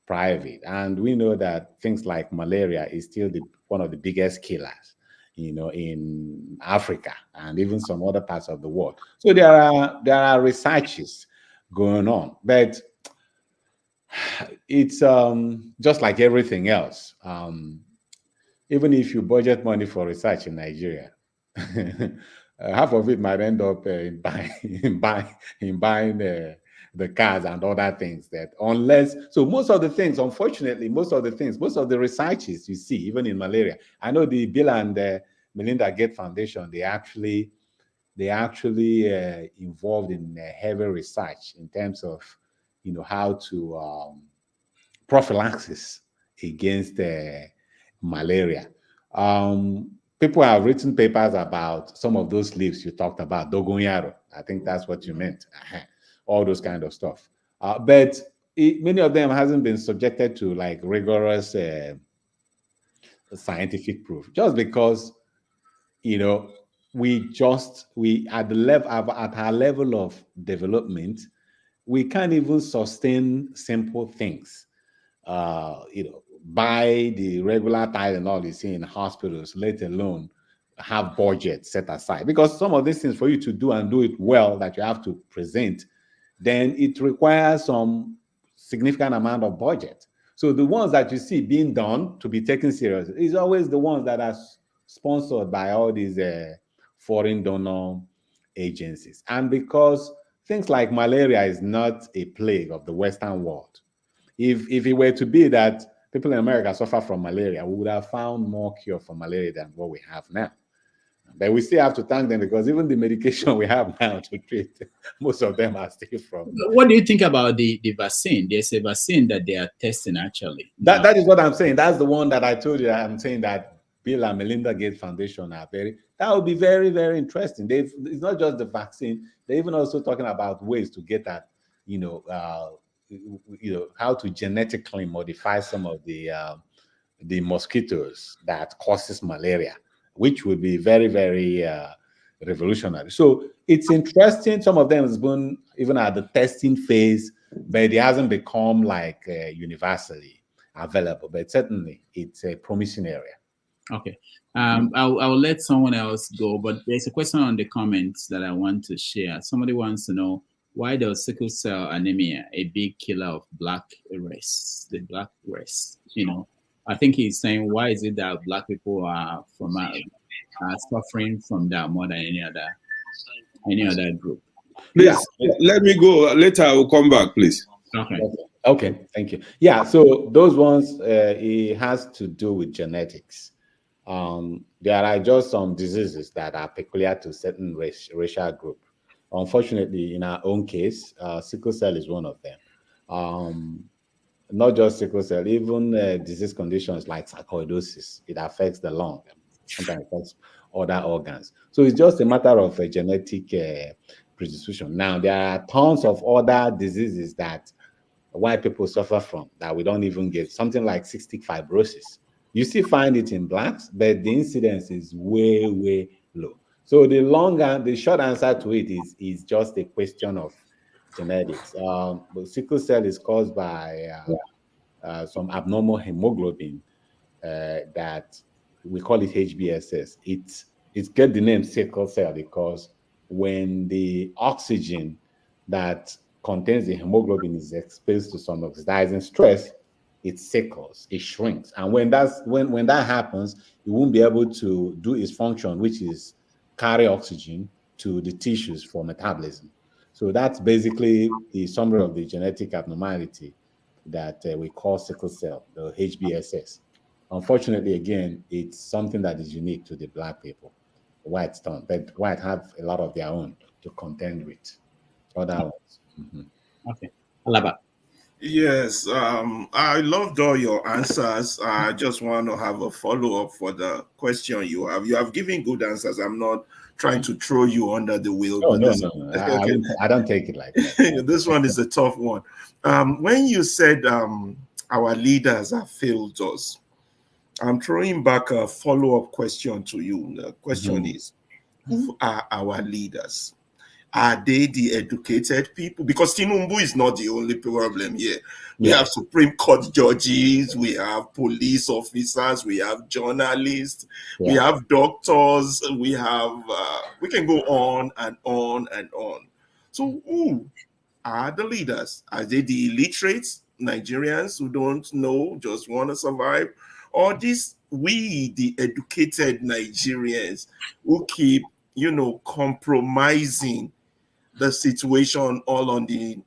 private, and we know that things like malaria is still one of the biggest killers, you know, in Africa and even some other parts of the world. So there are researches going on, but it's just like everything else. Even if you budget money for research in Nigeria, half of it might end up in buying the cars and other things, that unless, so most of the things, unfortunately, most of the researches you see, even in malaria, I know the Bill and Melinda Gates Foundation, they actually involved in heavy research in terms of, you know, how to prophylaxis against malaria. People have written papers about some of those leaves you talked about, dogonyaro. I think that's what you meant. All those kind of stuff. But many of them hasn't been subjected to like rigorous scientific proof, just because, you know, we at our level of development, we can't even sustain simple things. You know, buy the regular Tylenol you see in hospitals, let alone have budget set aside, because some of these things for you to do and do it well, that you have to present, then it requires some significant amount of budget. So the ones that you see being done to be taken serious is always the ones that are sponsored by all these foreign donor agencies. And because things like malaria is not a plague of the Western world, if it were to be that people in America suffer from malaria, we would have found more cure for malaria than what we have now. But we still have to thank them, because even the medication we have now to treat, most of them are still from. What do you think about the vaccine? There's a vaccine that they are testing actually. That is what I'm saying. That's the one that I told you. I'm saying that Bill and Melinda Gates Foundation are that would be very, very interesting. It's not just the vaccine. They're even also talking about ways to get at, you know, how to genetically modify some of the mosquitoes that causes malaria, which would be very, very revolutionary. So it's interesting. Some of them has been even at the testing phase. but it hasn't become like universally available. But certainly, it's a promising area. Okay. I'll let someone else go, but there's a question on the comments that I want to share. Somebody wants to know, why does sickle cell anemia a big killer of black race, the black race? You know, I think he's saying, why is it that black people are suffering from that more than any other group? Please, let me go. Later, I will come back, please. Okay, thank you. Yeah, so those ones, it has to do with genetics. There are just some diseases that are peculiar to certain racial group. Unfortunately, in our own case, sickle cell is one of them. Not just sickle cell, even disease conditions like sarcoidosis, it affects the lung, sometimes affects other organs. So it's just a matter of a genetic predisposition. Now, there are tons of other diseases that white people suffer from that we don't even get, something like cystic fibrosis. You still find it in blacks, but the incidence is way, way low. So the short answer to it is just a question of genetics. But sickle cell is caused by some abnormal hemoglobin that we call it HBSS. It's get the name sickle cell because when the oxygen that contains the hemoglobin is exposed to some oxidizing stress, it sickles, it shrinks. And when that happens, it won't be able to do its function, which is carry oxygen to the tissues for metabolism. So that's basically the summary of the genetic abnormality that we call sickle cell, the HBSS. Unfortunately, again, it's something that is unique to the black people. Whites don't, but white have a lot of their own to contend with. Other ones. Okay, Alaba. Yes, I loved all your answers. I just want to have a follow-up for the question you have. You have given good answers. I'm not trying to throw you under the wheel. Oh, but no. I don't take it like that. This one is a tough one. When you said our leaders have failed us, I'm throwing back a follow-up question to you. The question is, who are our leaders? Are they the educated people? Because Tinubu is not the only problem here. We have Supreme Court judges, we have police officers, we have journalists, we have doctors, we can go on and on and on. So who are the leaders? Are they the illiterate Nigerians who don't know, just want to survive? Or we, the educated Nigerians who keep, compromising the situation all on the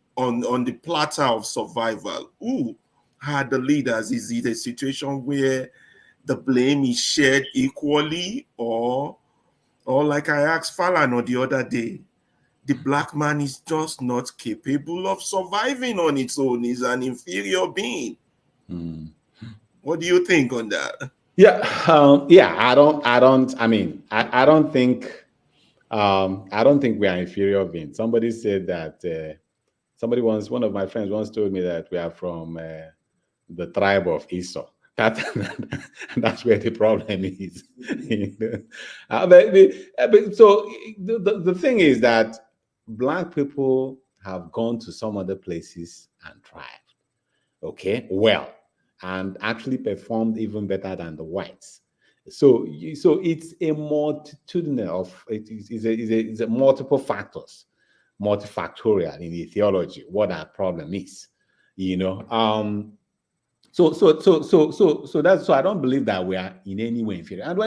platter of survival? Who are the leaders? Is it a situation where the blame is shared equally, or like I asked Falana the other day, the black man is just not capable of surviving on its own? He's an inferior being. What do you think on that? I don't think we are inferior beings. Somebody said that. One of my friends once told me that we are from the tribe of Esau. That's where the problem is. So the thing is that black people have gone to some other places and thrived. Okay, well, and actually performed even better than the whites. So it's a multitudinal of it's a multiple factors, multifactorial in the theology what our problem is, So that's so I don't believe that we are in any way inferior. And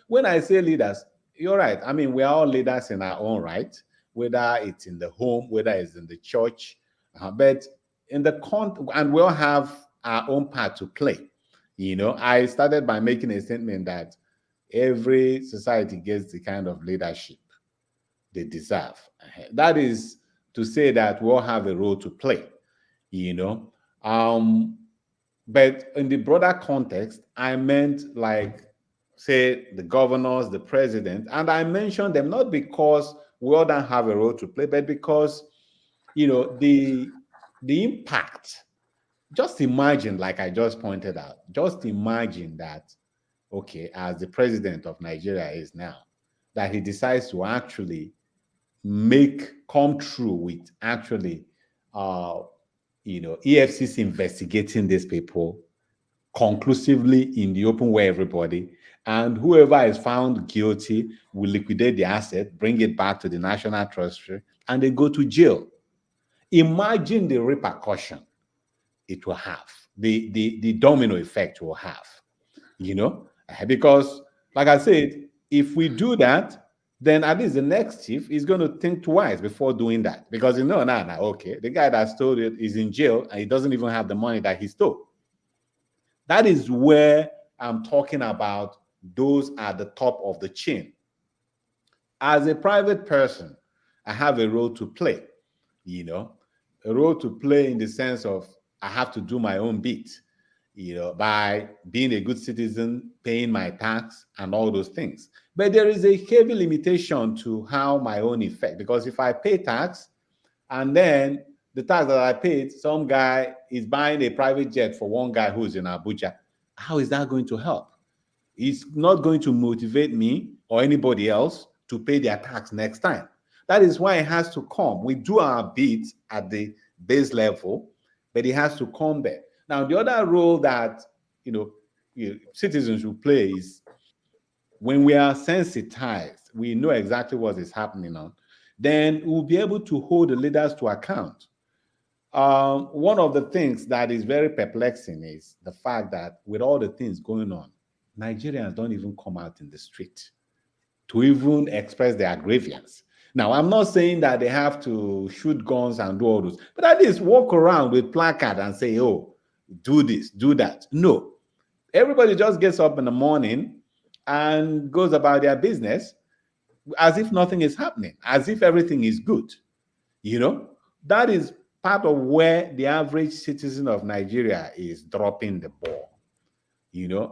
when I say leaders, you're right. I mean, we are all leaders in our own right, whether it's in the home, whether it's in the church, but in the and we all have our own part to play. I started by making a statement that every society gets the kind of leadership they deserve. That is to say that we all have a role to play, but in the broader context, I meant like, say, the governors, the president, and I mentioned them not because we all don't have a role to play, but because, the impact. Just imagine, like I just pointed out, just imagine that, okay, as the president of Nigeria is now, that he decides to actually come true with actually EFCC investigating these people conclusively in the open where everybody, and whoever is found guilty will liquidate the asset, bring it back to the National Treasury, and they go to jail. Imagine the repercussion it will have, the domino effect will have, because like I said, if we do that, then at least the next chief is going to think twice before doing that, because okay, the guy that stole it is in jail and he doesn't even have the money that he stole. That is where I'm talking about. Those are the top of the chain. As a private person, I have a role to play, a role to play in the sense of I have to do my own bit, by being a good citizen, paying my tax and all those things. But there is a heavy limitation to how my own effect, because if I pay tax and then the tax that I paid, some guy is buying a private jet for one guy who's in Abuja, how is that going to help? It's not going to motivate me or anybody else to pay their tax next time. That is why it has to come. We do our bit at the base level, but it has to come there. Now, the other role that citizens will play is when we are sensitized, we know exactly what is happening on, then we'll be able to hold the leaders to account. One of the things that is very perplexing is the fact that with all the things going on, Nigerians don't even come out in the street to even express their grievance. Now, I'm not saying that they have to shoot guns and do all those, but at least walk around with placard and say, oh, do this, do that. No. Everybody just gets up in the morning and goes about their business as if nothing is happening, as if everything is good. That is part of where the average citizen of Nigeria is dropping the ball.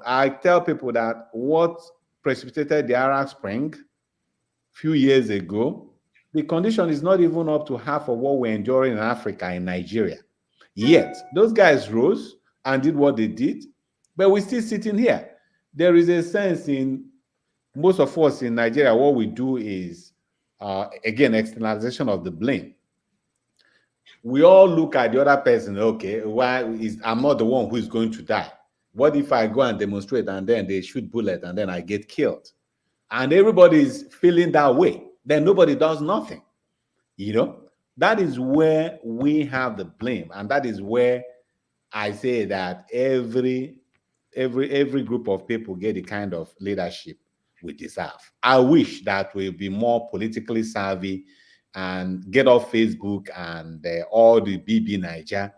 I tell people that what precipitated the Arab Spring a few years ago, the condition is not even up to half of what we're enduring in Africa, in Nigeria. Yet, those guys rose and did what they did, but we're still sitting here. There is a sense in most of us in Nigeria, what we do is, again, externalization of the blame. We all look at the other person, okay, I'm not the one who is going to die. What if I go and demonstrate and then they shoot bullet and then I get killed? And everybody is feeling that way. Then nobody does nothing. That is where we have the blame. And that is where I say that every group of people get the kind of leadership we deserve. I wish that we'll be more politically savvy and get off Facebook and all the BB Niger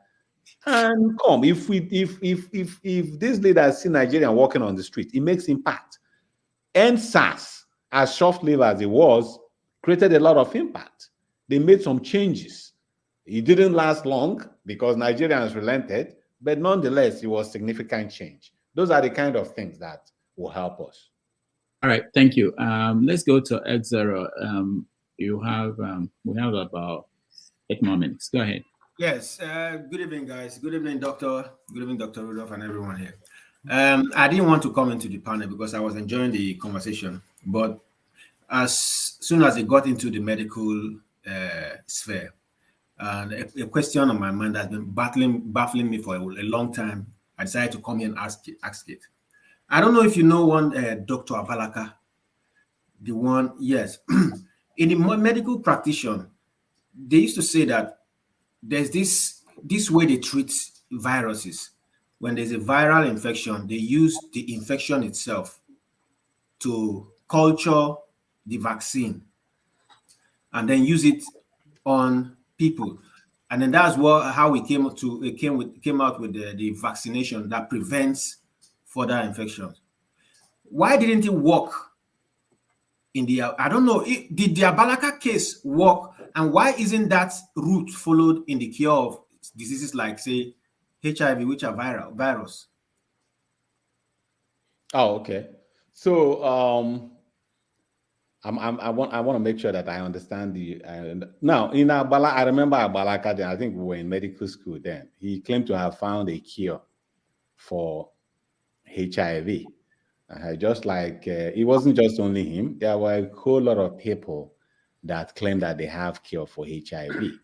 and come. If these leaders see Nigerian walking on the street, it makes impact. And SARS, as short-lived as it was, created a lot of impact. They made some changes. It didn't last long because Nigerians relented, but nonetheless, it was significant change. Those are the kind of things that will help us. All right, thank you. Let's go to X0. We have about 8 more minutes. Go ahead. Yes. Good evening, guys. Good evening, Doctor. Good evening, Dr. Rudolph and everyone here. I didn't want to come into the panel because I was enjoying the conversation, but as soon as it got into the medical sphere, and a question on my mind that's been baffling me for a long time, I decided to come here and ask it. I don't know if you know one Dr. Abalaka, the one, yes. In the medical practitioner, they used to say that there's this way they treat viruses. When there's a viral infection, they use the infection itself to culture the vaccine and then use it on people. And then that's how we came out with the vaccination that prevents further infections. Why didn't it work in the, I don't know, did the Abalaka case work, and why isn't that route followed in the cure of diseases like, say, HIV, which are virus? Oh, okay. So I want to make sure that I understand the now in Abalaka. I remember Abalaka then. I think we were in medical school then. He claimed to have found a cure for HIV. Just like it wasn't just only him. There were a whole lot of people that claimed that they have cure for HIV.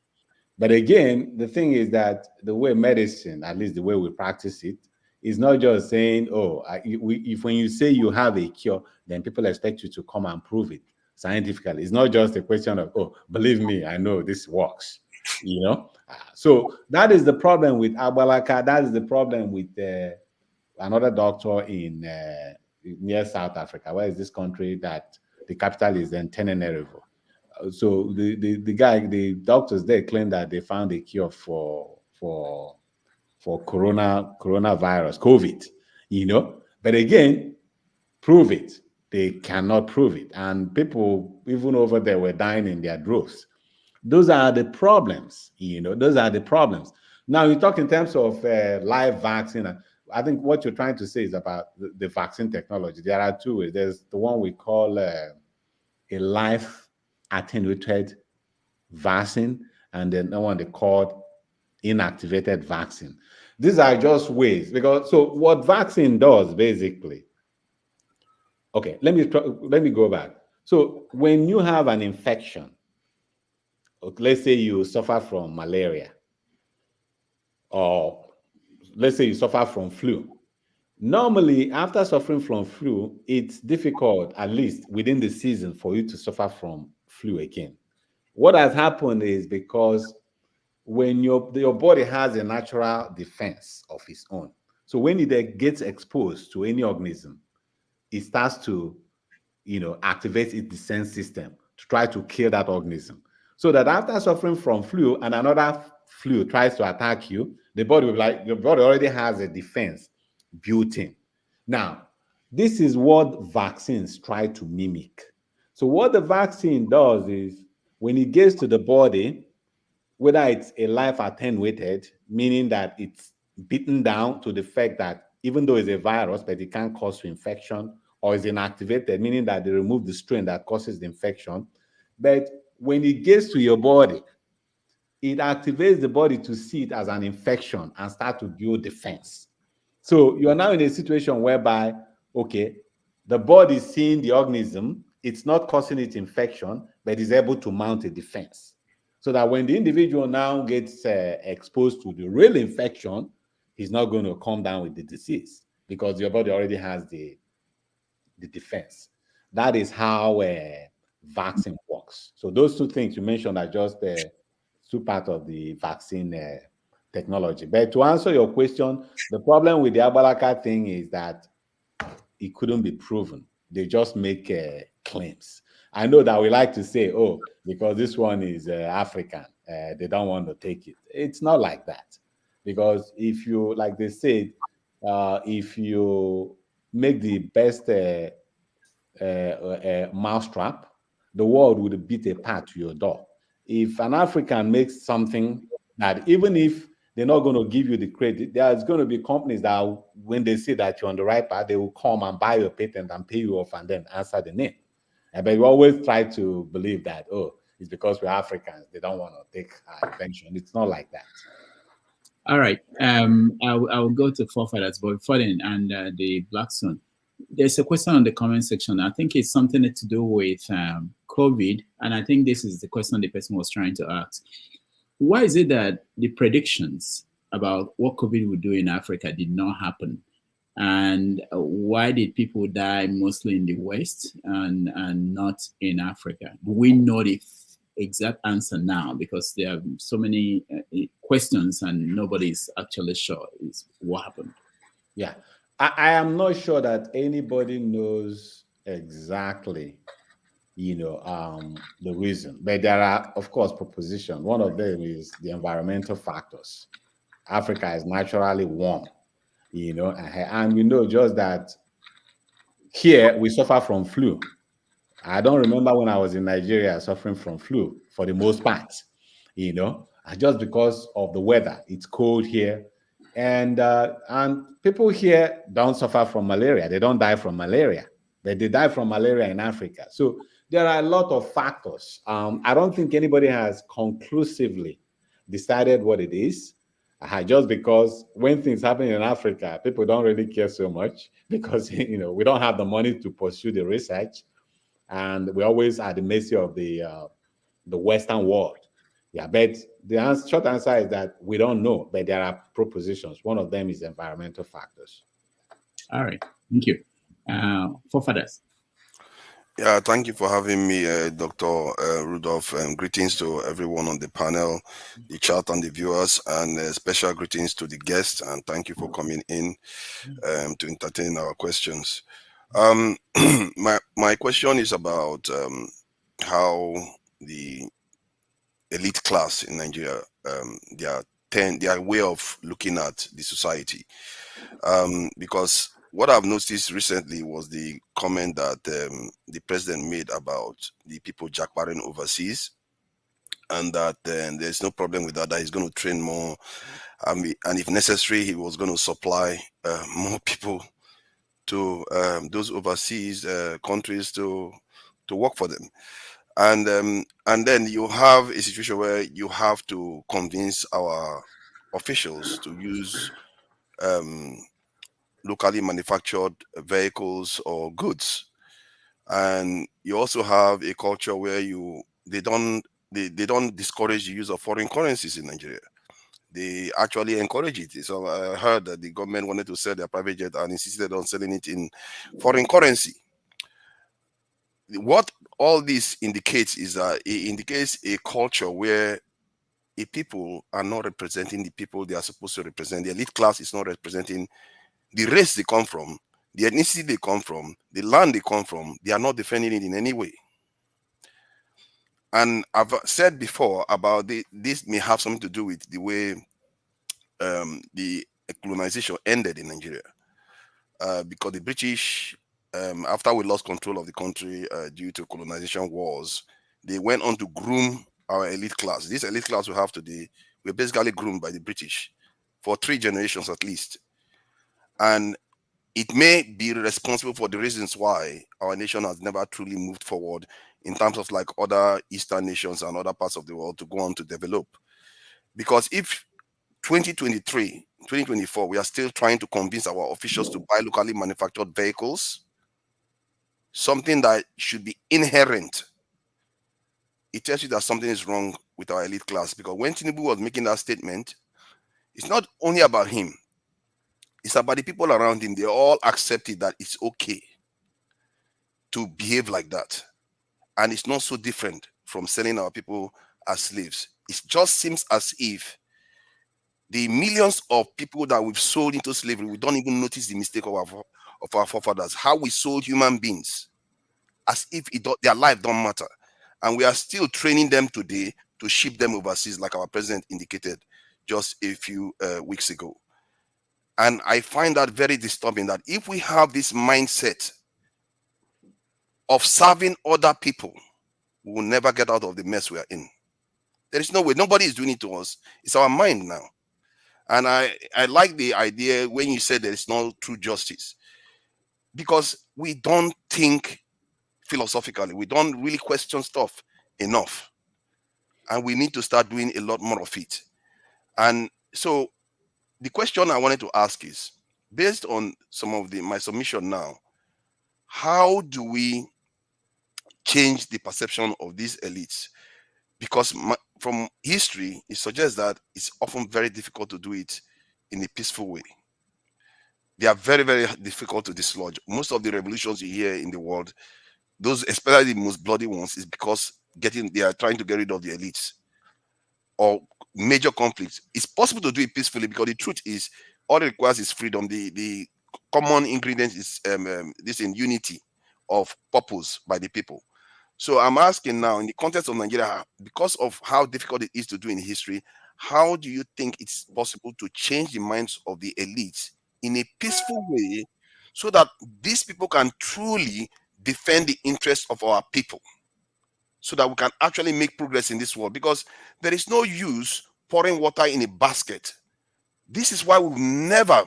But again, the thing is that the way medicine, at least the way we practice it, is not just saying, oh, if when you say you have a cure, then people expect you to come and prove it scientifically. It's not just a question of, oh, believe me, I know this works, you know? So that is the problem with Agbalaka. That is the problem with another doctor in near South Africa. Where is this country that the capital is in Tenerife? So the doctors there claim that they found a cure for coronavirus, COVID, you know. But again, prove it. They cannot prove it. And people, even over there, were dying in their droves. Those are the problems, you know. Those are the problems. Now, you talk in terms of live vaccine. I think what you're trying to say is about the vaccine technology. There are two ways. There's the one we call a live attenuated vaccine, and then the one they call inactivated vaccine. These are just ways, because so what vaccine does basically, okay, let me go back. So when you have an infection, let's say you suffer from malaria, or let's say you suffer from flu. Normally, after suffering from flu, it's difficult, at least within the season, for you to suffer from flu again. What has happened is because when your body has a natural defense of its own, so when it gets exposed to any organism, it starts to, you know, activate its defense system to try to kill that organism. So that after suffering from flu and another flu tries to attack you, the body will your body already has a defense built in. Now, this is what vaccines try to mimic. So what the vaccine does is when it gets to the body, whether it's a life attenuated, meaning that it's beaten down to the fact that even though it's a virus, but it can't cause infection, or is inactivated, meaning that they remove the strain that causes the infection. But when it gets to your body, it activates the body to see it as an infection and start to build defense. So you are now in a situation whereby, okay, the body is seeing the organism, it's not causing it infection, but is able to mount a defense. So that when the individual now gets exposed to the real infection, he's not going to come down with the disease because your body already has the defense. That is how vaccine works. So those two things you mentioned are just two parts of the vaccine technology. But to answer your question, the problem with the Agbalaka thing is that it couldn't be proven. They just make claims. I know that we like to say, oh, because this one is African, they don't want to take it. It's not like that. Because if you, like they said, if you make the best mousetrap, the world would beat a path to your door. If an African makes something that, even if they're not going to give you the credit, there's going to be companies that, when they see that you're on the right path, they will come and buy your patent and pay you off and then answer the name. But we always try to believe that, oh, it's because we're Africans, they don't want to take our invention. It's not like that. All right. I'll go to forefathers, but before then, and the Black Sun. There's a question on the comment section. I think it's something to do with COVID, and I think this is the question the person was trying to ask. Why is it that the predictions about what COVID would do in Africa did not happen? And why did people die mostly in the West and not in Africa? Do we know the exact answer now? Because there are so many questions and nobody's actually sure is what happened. Yeah, I am not sure that anybody knows exactly, you know, the reason. But there are, of course, propositions. One of them is the environmental factors. Africa is naturally warm, you know, and we know just that here we suffer from flu. I don't remember when I was in Nigeria suffering from flu for the most part, you know, just because of the weather. It's cold here. And people here don't suffer from malaria. They don't die from malaria, but they die from malaria in Africa. So there are a lot of factors. I don't think anybody has conclusively decided what it is. Just because when things happen in Africa, people don't really care so much because, you know, we don't have the money to pursue the research, and we're always at the mercy of the Western world, Yeah, but the short answer is that we don't know, but there are propositions. One of them is environmental factors. All right, thank you. Forefathers. Yeah, thank you for having me, Dr. Rudolph. Greetings to everyone on the panel, the chat and the viewers, and special greetings to the guests. And thank you for coming in to entertain our questions. My question is about how the elite class in Nigeria, their way of looking at the society. Because what I've noticed recently was the comment that the president made about the people jackbarring overseas, and that there's no problem with that he's going to train more, and if necessary, he was going to supply more people to those overseas countries to work for them. And then you have a situation where you have to convince our officials to use locally manufactured vehicles or goods, and you also have a culture where they don't discourage the use of foreign currencies in Nigeria. They actually encourage it. So I heard that the government wanted to sell their private jet and insisted on selling it in foreign currency. What all this indicates is that it indicates a culture where a people are not representing the people they are supposed to represent. The elite class is not representing the race they come from, the ethnicity they come from, the land they come from. They are not defending it in any way. And I've said before about this may have something to do with the way the colonization ended in Nigeria. Because the British, after we lost control of the country due to colonization wars, they went on to groom our elite class. This elite class we have today, we're basically groomed by the British for 3 generations at least. And it may be responsible for the reasons why our nation has never truly moved forward in terms of like other Eastern nations and other parts of the world to go on to develop. Because if 2023, 2024, we are still trying to convince our officials to buy locally manufactured vehicles, something that should be inherent, it tells you that something is wrong with our elite class. Because when Tinubu was making that statement, it's not only about him, it's about the people around him. They all accepted that it's okay to behave like that. And it's not so different from selling our people as slaves. It just seems as if the millions of people that we've sold into slavery, we don't even notice the mistake of our forefathers, how we sold human beings as if their life don't matter. And we are still training them today to ship them overseas, like our president indicated just a few weeks ago. And I find that very disturbing, that if we have this mindset of serving other people, we will never get out of the mess we are in. There is no way. Nobody is doing it to us. It's our mind now. And I like the idea when you said there is no true justice, because we don't think philosophically. We don't really question stuff enough. And we need to start doing a lot more of it. And so the question I wanted to ask is, based on some of my submission now, how do we change the perception of these elites? Because from history, it suggests that it's often very difficult to do it in a peaceful way. They are very, very difficult to dislodge. Most of the revolutions you hear in the world, those, especially the most bloody ones, is because they are trying to get rid of the elites or major conflicts. It's possible to do it peacefully, because the truth is, all it requires is freedom. The common ingredient is this in unity of purpose by the people. So I'm asking now, in the context of Nigeria, because of how difficult it is to do in history, how do you think it's possible to change the minds of the elites in a peaceful way, so that these people can truly defend the interests of our people, so that we can actually make progress in this world? Because there is no use pouring water in a basket. This is why we've never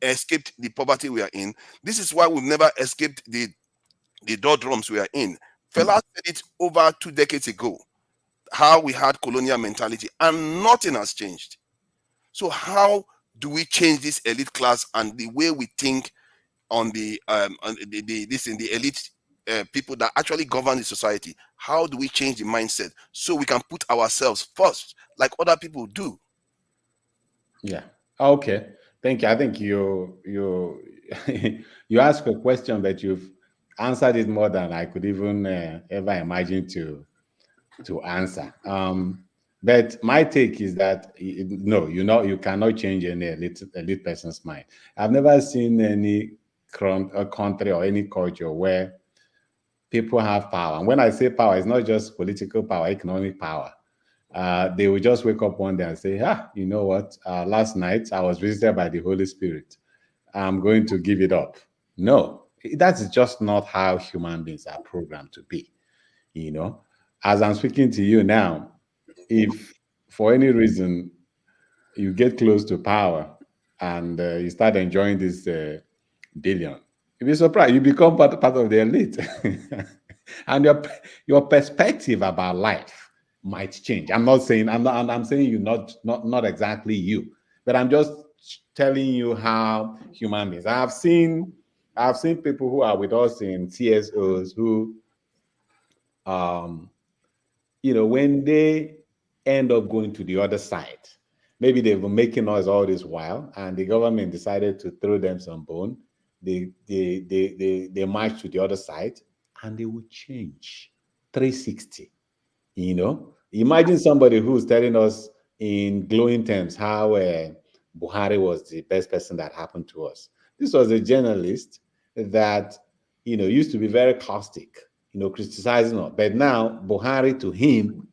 escaped the poverty we are in. This is why we've never escaped the doldrums we are in. Fela said it over 2 decades ago, how we had colonial mentality, and nothing has changed. So how do we change this elite class and the way we think on the elite people that actually govern the society? How do we change the mindset so we can put ourselves first, like other people do? Yeah. Okay. Thank you. I think you you asked a question, but you've answered it more than I could even ever imagine to answer. But my take is that no, you cannot change any elite person's mind. I've never seen any country or any culture where people have power. And when I say power, it's not just political power, economic power. They will just wake up one day and say, you know what? Last night I was visited by the Holy Spirit. I'm going to give it up. No, that's just not how human beings are programmed to be. You know, as I'm speaking to you now, if for any reason you get close to power and you start enjoying this billion, you'll be surprised. You become part of the elite. And your perspective about life might change. I'm saying you not exactly you, but I'm just telling you how human beings. I've seen people who are with us in CSOs who when they end up going to the other side, maybe they've been making noise all this while, and the government decided to throw them some bone. They march to the other side, and they will change 360. Imagine somebody who's telling us in glowing terms how Buhari was the best person that happened to us. This was a journalist that used to be very caustic, criticizing us. But now Buhari to him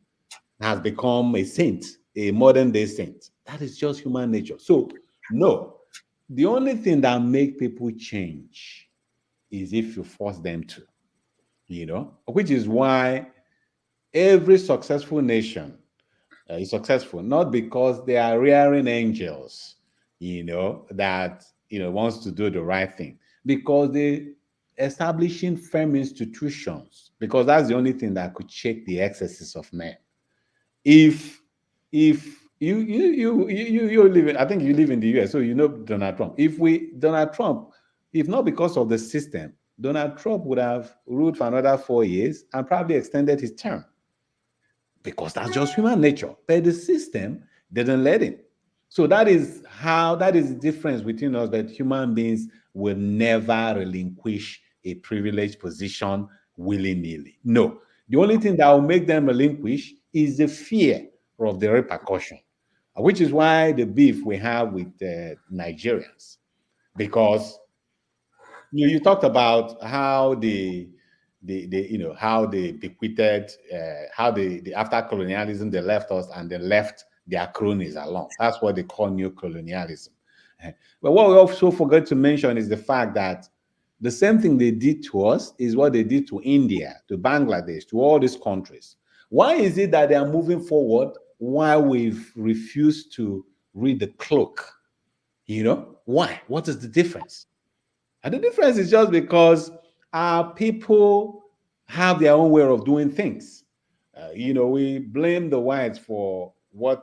has become a saint, a modern day saint. That is just human nature. So no, the only thing that make people change is if you force them to, which is why every successful nation is successful, not because they are rearing angels, that, wants to do the right thing, because they establishing firm institutions, because that's the only thing that could shake the excesses of men. If you live in, I think you live in the US, so Donald Trump. If not because of the system, Donald Trump would have ruled for another 4 years and probably extended his term, because that's just human nature. But the system didn't let him. So that is the difference between us, that human beings will never relinquish a privileged position willy-nilly. No. The only thing that will make them relinquish is the fear of the repercussion, which is why the beef we have with Nigerians. Because you talked about how how they bequeathed, how they after colonialism they left us and they left their cronies alone. That's what they call new colonialism. But what we also forgot to mention is the fact that the same thing they did to us is what they did to India, to Bangladesh, to all these countries. Why is it that they are moving forward while we've refused to read the cloak? Why? What is the difference? And the difference is just because our people have their own way of doing things. We blame the whites for what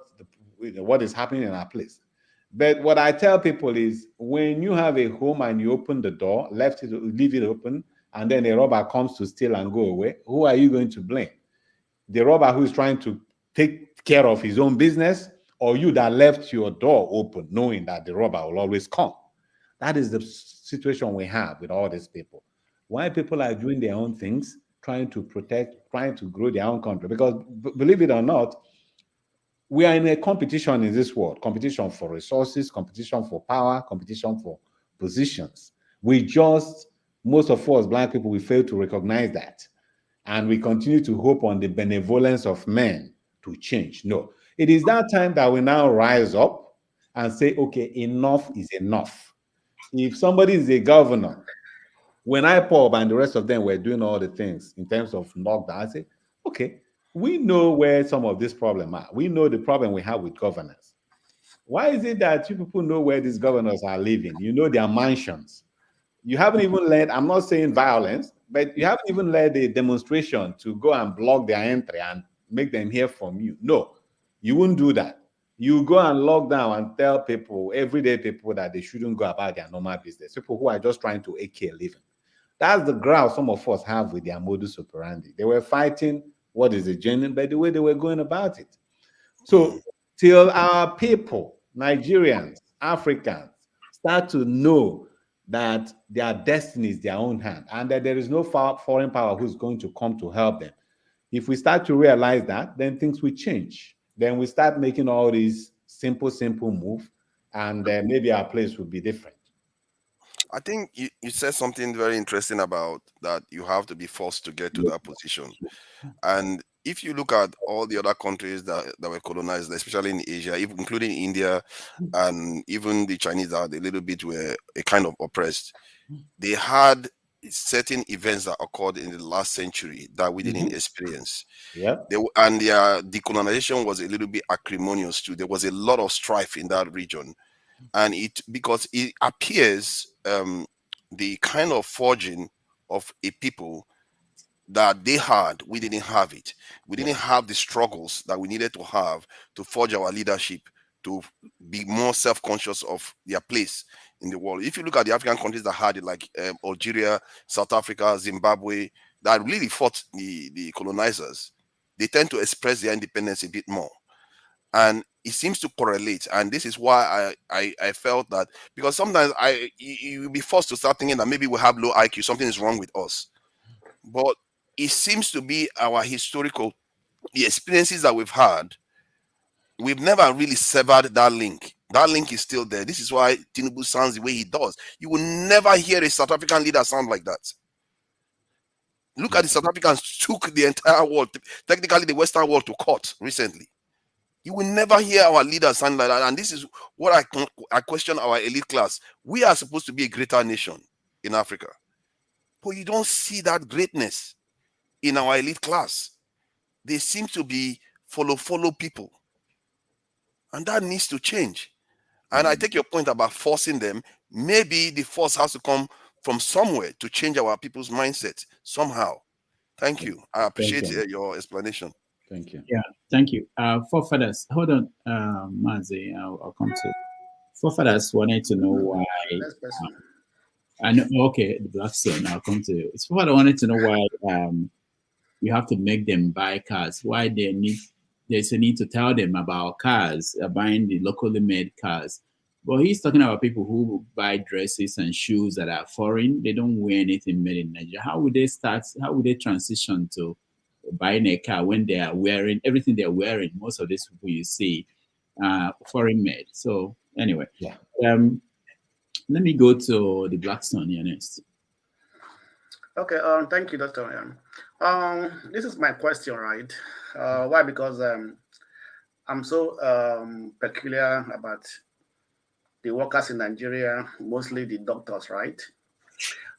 is happening in our place. But what I tell people is, when you have a home and you open the door, leave it open, and then a robber comes to steal and go away, who are you going to blame? The robber who is trying to take care of his own business, or you that left your door open knowing that the robber will always come? That is the situation we have with all these people. Why people are doing their own things, trying to protect, trying to grow their own country. Because believe it or not, we are in a competition in this world, competition for resources, competition for power, competition for positions. Most of us, Black people, we fail to recognize that. And we continue to hope on the benevolence of men to change. No, it is that time that we now rise up and say, okay, enough is enough. If somebody is a governor, when IPOB and the rest of them were doing all the things in terms of lockdown, I say, okay, we know where some of this problem are. We know the problem we have with governors. Why is it that you people know where these governors are living? You know their mansions. You haven't even led, I'm not saying violence, but you haven't even led a demonstration to go and block their entry and make them hear from you. No, you wouldn't do that. You go and lock down and tell people, everyday people, that they shouldn't go about their normal business. People who are just trying to AK a living. That's the ground some of us have with their modus operandi. They were fighting what is the genuine, but the way they were going about it. So till our people, Nigerians, Africans, start to know that their destiny is their own hand and that there is no foreign power who's going to come to help them. If we start to realize that, then things will change. Then we start making all these simple moves, and maybe our place will be different. I think you said something very interesting about that you have to be forced to get to that position. And if you look at all the other countries that were colonized, especially in Asia, even including India, and even the Chinese that a little bit were a kind of oppressed, they had certain events that occurred in the last century that we didn't experience. Yeah. And their decolonization was a little bit acrimonious too. There was a lot of strife in that region. And because it appears the kind of forging of a people that they had, we didn't have it. We didn't have the struggles that we needed to have to forge our leadership, to be more self-conscious of their place in the world. If you look at the African countries that had it, like Algeria, South Africa, Zimbabwe, that really fought the colonizers, they tend to express their independence a bit more. And it seems to correlate, and this is why I felt that, because sometimes you'll be forced to start thinking that maybe we have low IQ, something is wrong with us. But it seems to be our historical, the experiences that we've had, we've never really severed that link. That link is still there. This is why Tinubu sounds the way he does. You will never hear a South African leader sound like that. Look at the South Africans took the entire world, technically the Western world, to court recently. You will never hear our leaders sound like that. And this is what I question our elite class. We are supposed to be a greater nation in Africa. But you don't see that greatness in our elite class. They seem to be follow people. And that needs to change. And I take your point about forcing them. Maybe the force has to come from somewhere to change our people's mindset somehow. Thank you. I appreciate your explanation. Thank you. Yeah, thank you. Forefathers, hold on, Mazi, I'll come to. Forefathers wanted to know why. I know. Okay, the black son. I'll come to you. Forefathers wanted to know why you have to make them buy cars. Why there's a need to tell them about cars, buying the locally made cars. But he's talking about people who buy dresses and shoes that are foreign. They don't wear anything made in Nigeria. How would they start? How would they transition to buying a car when they are wearing everything they're wearing? Most of these people you see foreign made. So anyway, yeah. Let me go to the Blackstone here next. Okay, thank you, Dr. This is my question, right? Why? Because I'm so peculiar about the workers in Nigeria, mostly the doctors, right?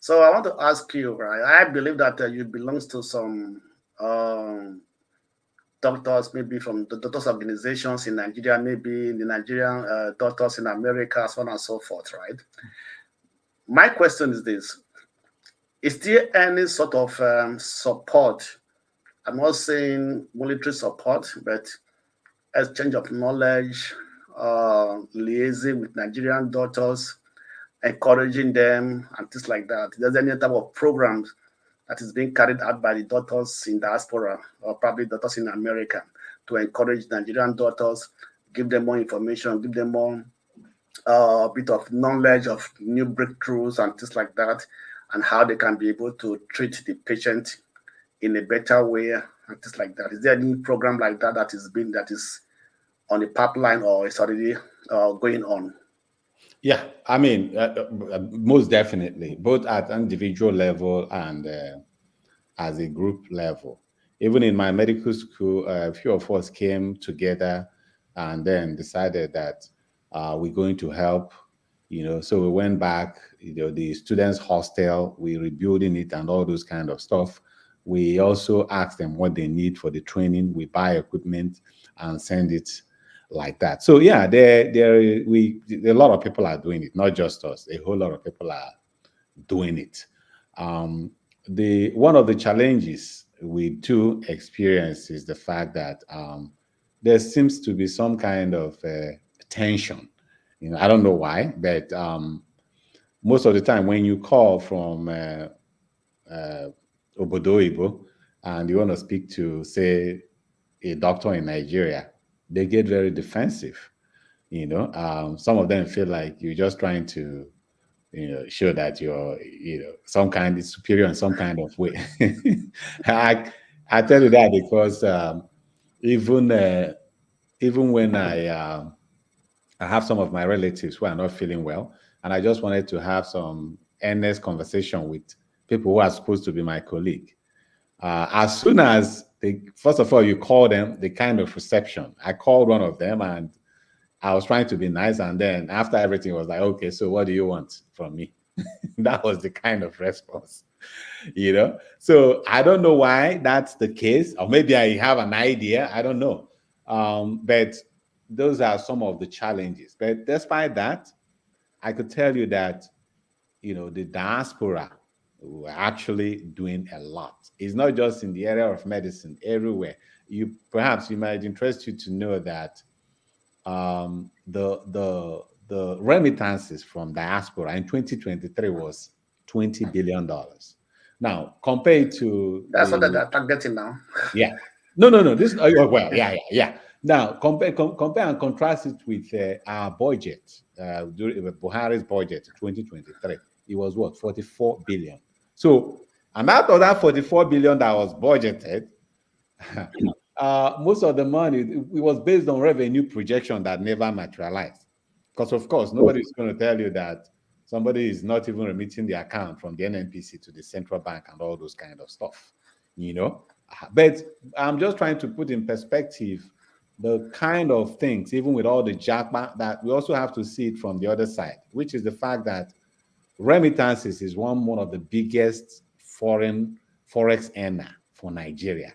So I want to ask you, right? I believe that you belong to some doctors, maybe from the doctors organizations in Nigeria, maybe the Nigerian doctors in America, so on and so forth, right? My question is this: is there any sort of support? I'm not saying military support, but exchange of knowledge, liaising with Nigerian doctors, encouraging them, and things like that. Is there any type of programs that is being carried out by the doctors in diaspora or probably doctors in America to encourage Nigerian doctors, give them more information, give them more bit of knowledge of new breakthroughs and things like that, and how they can be able to treat the patient in a better way and things like that? Is there any program like that that is on the pipeline or is already going on? Yeah, I mean, most definitely, both at individual level and as a group level. Even in my medical school, a few of us came together and then decided that we're going to help, so we went back, the students' hostel, we're rebuilding it and all those kind of stuff. We also ask them what they need for the training. We buy equipment and send it like that. So yeah, a lot of people are doing it, not just us. A whole lot of people are doing it. One of the challenges we do experience is the fact that there seems to be some kind of tension. I don't know why, but most of the time when you call from Obodo Ibo and you want to speak to, say, a doctor in Nigeria, they get very defensive. Some of them feel like you're just trying to, show that you're, some kind of superior in some kind of way. I tell you that because even when I have some of my relatives who are not feeling well, and I just wanted to have some earnest conversation with people who are supposed to be my colleague. As soon as first of all, you call them, the kind of reception. I called one of them and I was trying to be nice. And then after everything was like, okay, so what do you want from me? That was the kind of response, So I don't know why that's the case, or maybe I have an idea. I don't know. But those are some of the challenges. But despite that, I could tell you that, the diaspora were actually doing a lot. It's not just in the area of medicine, everywhere. Perhaps you might interest you to know that the remittances from diaspora in 2023 was $20 billion. Now, compared to that's what they're targeting now. Yeah. No. This well, yeah. Now, compare and contrast it with our budget, Buhari's budget 2023. It was what, 44 billion. So, and out of that 44 billion that was budgeted, most of the money, it was based on revenue projection that never materialized. Because of course, nobody's going to tell you that somebody is not even remitting the account from the NNPC to the central bank and all those kind of stuff, But I'm just trying to put in perspective the kind of things, even with all the jackpot, that we also have to see it from the other side, which is the fact that remittances is one of the biggest foreign forex earner for Nigeria.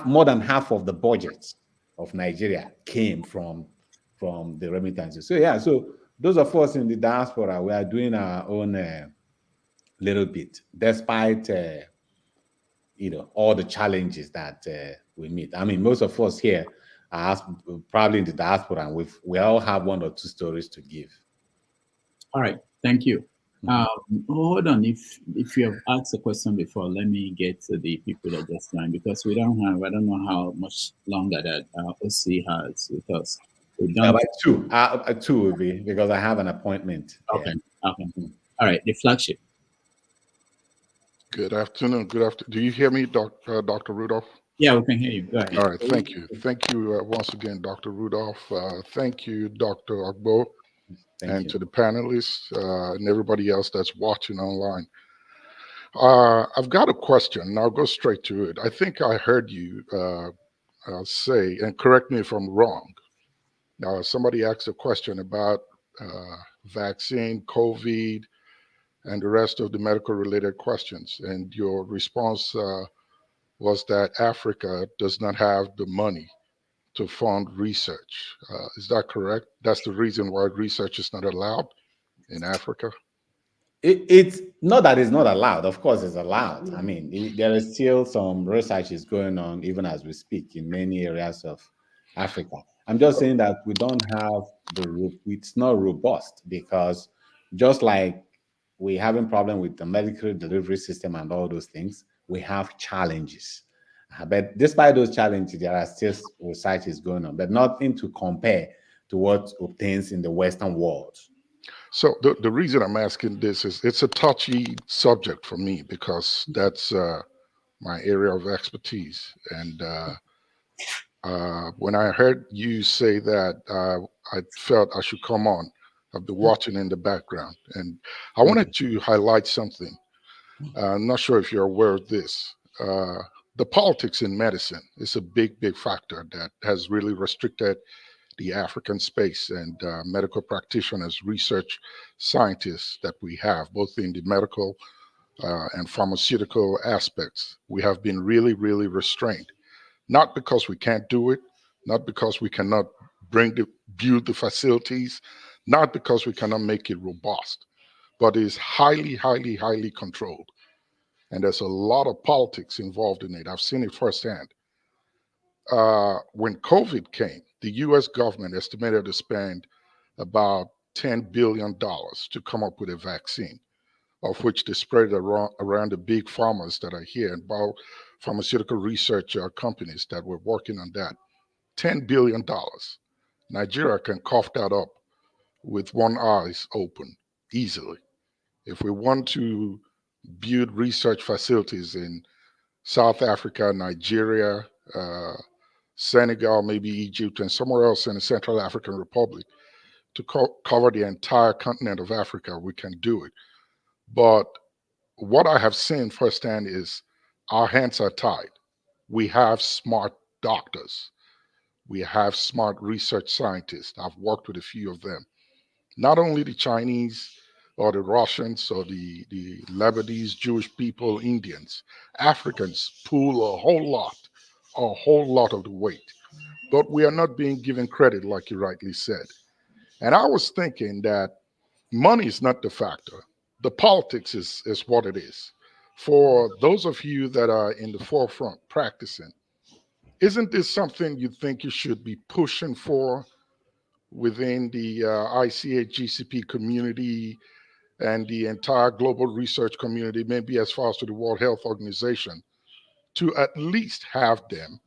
More than half of the budget of Nigeria came from the remittances. So those of us in the diaspora, we are doing our own little bit, despite all the challenges that we meet. I mean, most of us here are probably in the diaspora, and we all have one or two stories to give. All right, thank you. Hold on, if you have asked a question before, let me get to the people that just joined, because I don't know how much longer that Osy has with us. About two will be, because I have an appointment. Okay. All right, the flagship. Good afternoon. Do you hear me, Dr. Rudolph? Yeah, we can hear you. Go ahead. All right, thank you. Thank you once again, Dr. Rudolph. Thank you, Dr. Agbo, and to the panelists and everybody else that's watching online. I've got a question, and I'll go straight to it. I think I heard you say, and correct me if I'm wrong, somebody asked a question about vaccine, COVID, and the rest of the medical related questions. And your response was that Africa does not have the money to fund research. Is that correct? That's the reason why research is not allowed in Africa? It's not that it's not allowed. Of course, it's allowed. I mean, there is still some research is going on, even as we speak, in many areas of Africa. I'm just saying that we don't have it's not robust, because just like we're having problem with the medical delivery system and all those things, we have challenges. But despite those challenges, there are still research is going on, but nothing to compare to what obtains in the Western world. So the reason I'm asking this is it's a touchy subject for me, because that's my area of expertise. And when I heard you say that, I felt I should come on. I've been watching in the background, and I wanted to highlight something. I'm not sure if you're aware of this. The politics in medicine is a big factor that has really restricted the African space and medical practitioners, research scientists that we have, both in the medical and pharmaceutical aspects. We have been really restrained, not because we can't do it, not because we cannot build the facilities, not because we cannot make it robust, but it's highly controlled. And there's a lot of politics involved in it. I've seen it firsthand. When COVID came, the US government estimated to spend about $10 billion to come up with a vaccine. of which they spread around the big pharmas that are here and biopharmaceutical research companies that were working on that. $10 billion. Nigeria can cough that up with one eye open easily. If we want to build research facilities in South Africa, Nigeria, Senegal, maybe Egypt, and somewhere else in the Central African Republic to cover the entire continent of Africa, we can do it. But what I have seen firsthand is our hands are tied. We have smart doctors. We have smart research scientists. I've worked with a few of them. Not only the Chinese or the Russians or the Lebanese, Jewish people, Indians, Africans pull a whole lot of the weight. But we are not being given credit, like you rightly said. And I was thinking that money is not the factor. The politics is what it is. For those of you that are in the forefront practicing, isn't this something you think you should be pushing for within the ICH GCP community and the entire global research community, maybe as far as to the World Health Organization, to at least have them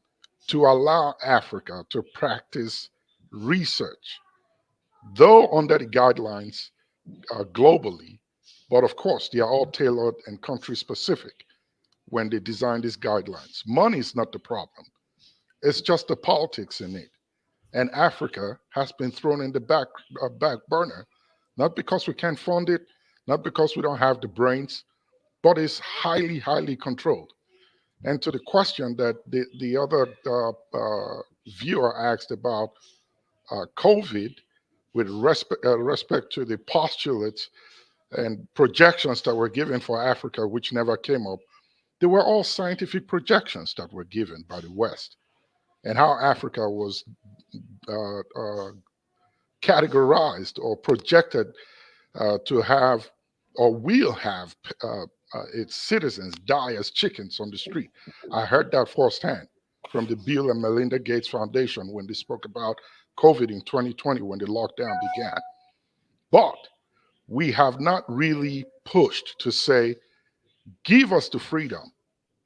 to allow Africa to practice research, though under the guidelines globally, but of course they are all tailored and country specific when they design these guidelines. Money is not the problem. It's just the politics in it. And Africa has been thrown in the back burner, not because we can't fund it, not because we don't have the brains, but it's highly, highly controlled. And to the question that the other viewer asked about COVID, with respect to the postulates and projections that were given for Africa, which never came up, they were all scientific projections that were given by the West, and how Africa was categorized or projected to have or will have its citizens die as chickens on the street. I heard that firsthand from the Bill and Melinda Gates Foundation when they spoke about COVID in 2020 when the lockdown began. But we have not really pushed to say, give us the freedom.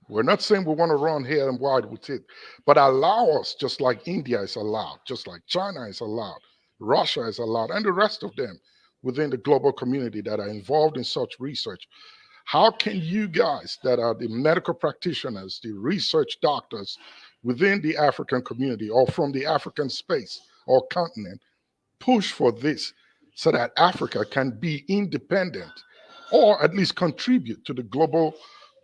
We're not saying we want to run here and wide with it, but allow us, just like India is allowed, just like China is allowed, Russia is allowed, and the rest of them within the global community that are involved in such research. How can you guys that are the medical practitioners, the research doctors within the African community or from the African space or continent push for this so that Africa can be independent or at least contribute to the global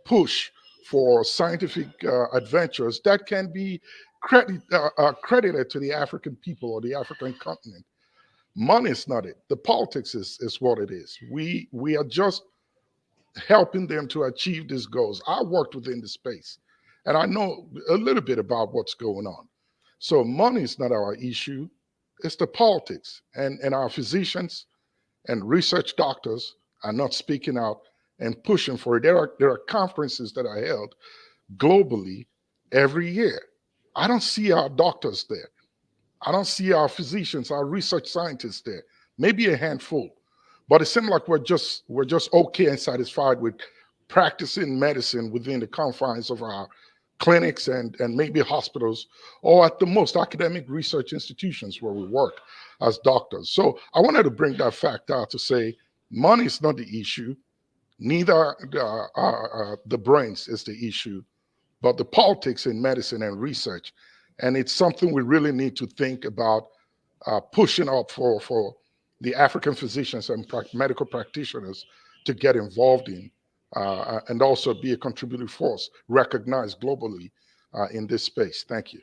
push for scientific adventures that can be credited to the African people or the African continent? Money is not it. The politics is what it is. We are just helping them to achieve these goals. I worked within the space and I know a little bit about what's going on. So money is not our issue. It's the politics, and our physicians and research doctors are not speaking out and pushing for it. There are conferences that are held globally every year. I don't see our doctors there. I don't see our physicians, our research scientists there. Maybe a handful, but it seems like we're just okay and satisfied with practicing medicine within the confines of our clinics and maybe hospitals, or at the most academic research institutions where we work as doctors. So I wanted to bring that fact out to say money is not the issue, neither the brains is the issue, but the politics in medicine and research. And it's something we really need to think about pushing up for the African physicians and medical practitioners to get involved in, and also be a contributing force recognized globally in this space. Thank you.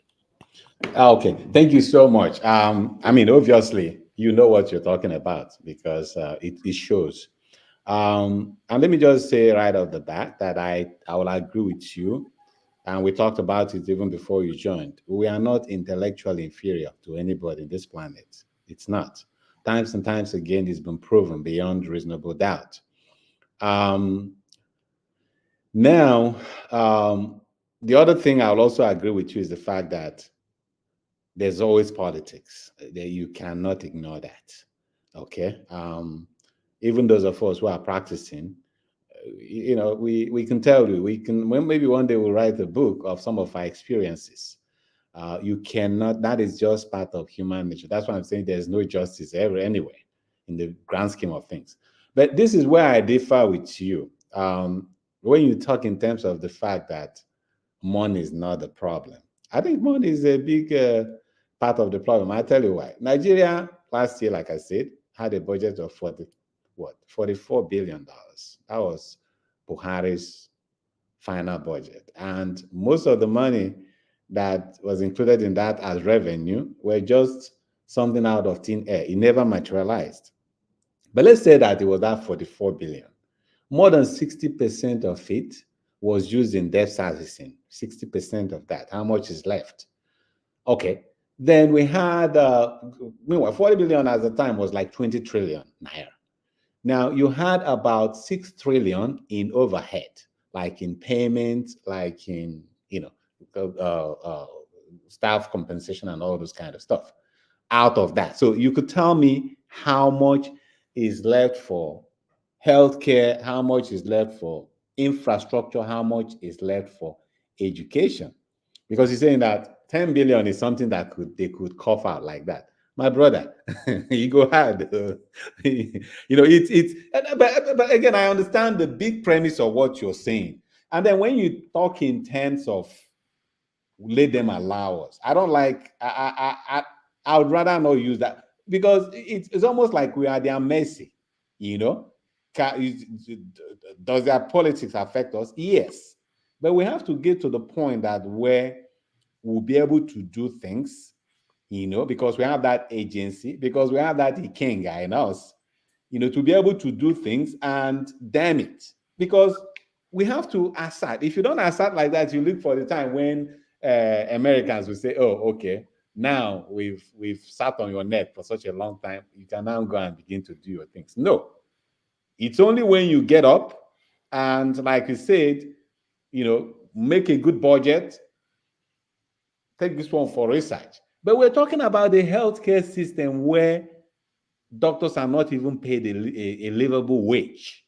Okay, thank you so much. I mean, obviously, you know what you're talking about because it shows. And let me just say right off the bat that I will agree with you. And we talked about it even before you joined. We are not intellectually inferior to anybody in this planet. It's not. Times and times again, it's been proven beyond reasonable doubt. Now, the other thing I will also agree with you is the fact that there's always politics. That you cannot ignore that. Okay. Even those of us who are practicing, you know, we can tell you, maybe one day we'll write a book of some of our experiences. You cannot, that is just part of human nature. That's why I'm saying there's no justice anywhere in the grand scheme of things. But this is where I differ with you. When you talk in terms of the fact that money is not the problem, I think money is a big part of the problem. I'll tell you why. Nigeria last year, like I said, had a budget of $44 billion. That was Buhari's final budget. And most of the money that was included in that as revenue were just something out of thin air. It never materialized. But let's say that it was that 44 billion. More than 60% of it was used in debt servicing. 60% of that. How much is left? Okay. Then we had, meanwhile, 40 billion at the time was like 20 trillion naira. Now you had about 6 trillion in overhead, like in payments, like in, staff compensation and all those kind of stuff out of that. So you could tell me how much is left for healthcare, how much is left for infrastructure, how much is left for education? Because he's saying that 10 billion is something that they could cough out like that. My brother, you go hard. But again, I understand the big premise of what you're saying. And then when you talk in terms of let them allow us, I don't like, I would rather not use that, because it's almost like we are their mercy, Does their politics affect us? Yes. But we have to get to the point that where we'll be able to do things, because we have that agency, because we have that Ikenga in us, to be able to do things. And damn it, because we have to assert. If you don't assert like that, you look for the time when Americans will say, oh, okay, now we've sat on your neck for such a long time, you can now go and begin to do your things. No, it's only when you get up and, like you said, make a good budget, take this one for research. But we're talking about the healthcare system where doctors are not even paid a livable wage.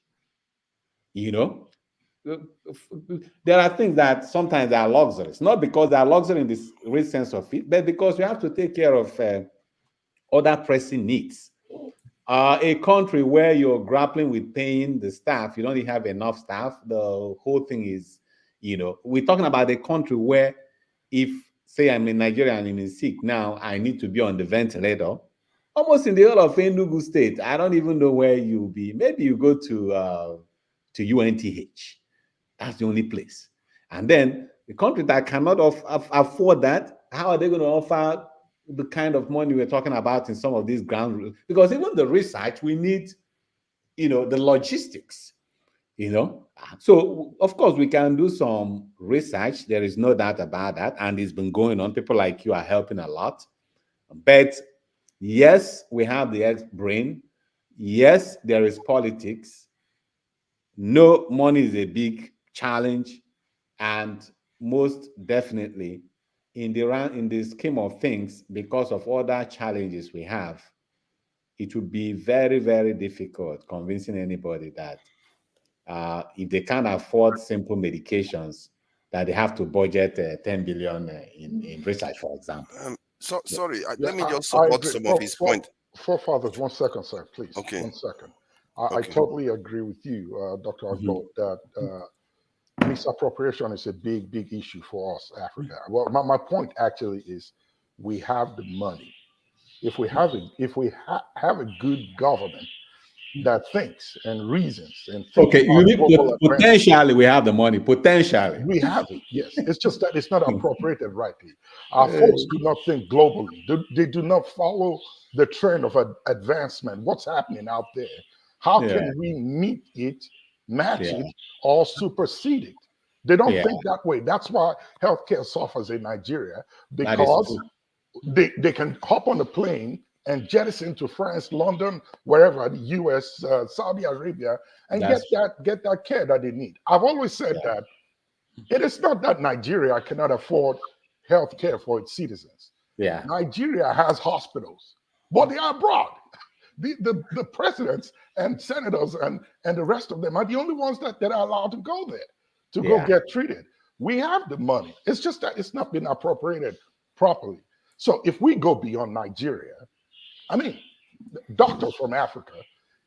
There are things that sometimes are luxuries, not because they are luxury in this real sense of it, but because we have to take care of other pressing needs. A country where you're grappling with paying the staff, you don't even have enough staff. The whole thing is, we're talking about a country where if, say, I'm in Nigeria and I'm sick now, I need to be on the ventilator. Almost in the whole of Enugu state, I don't even know where you'll be. Maybe you go to UNTH. That's the only place. And then the country that cannot afford that, how are they going to offer the kind of money we're talking about in some of these ground? Because even the research, we need, the logistics, So, of course, we can do some research. There is no doubt about that. And it's been going on. People like you are helping a lot. But yes, we have the ex-brain. Yes, there is politics. No, money is a big challenge. And most definitely, in the scheme of things, because of other challenges we have, it would be very, very difficult convincing anybody that if they can't afford simple medications, that they have to budget 10 billion in research, for example. Sorry, let me just support some of his point. Forefathers, 1 second, sir, please. Okay. 1 second. I totally agree with you, Dr. Agbo, that misappropriation is a big, big issue for us, Africa. Well, my point actually is we have the money. If we have a good government that thinks and reasons and thinks potentially we have the money. Potentially we have it. Yes, it's just that it's not appropriated rightly. Our folks do not think globally. They do not follow the trend of advancement. What's happening out there? How can we meet it, match it, or supersede it? They don't think that way. That's why healthcare suffers in Nigeria, because they can hop on a plane and jettison to France, London, wherever, the US, Saudi Arabia, and get that care that they need. I've always said that it is not that Nigeria cannot afford health care for its citizens. Yeah. Nigeria has hospitals, but they are abroad. The presidents and senators and the rest of them are the only ones that are allowed to go there to go get treated. We have the money. It's just that it's not been appropriated properly. So if we go beyond Nigeria, I mean, doctors from Africa,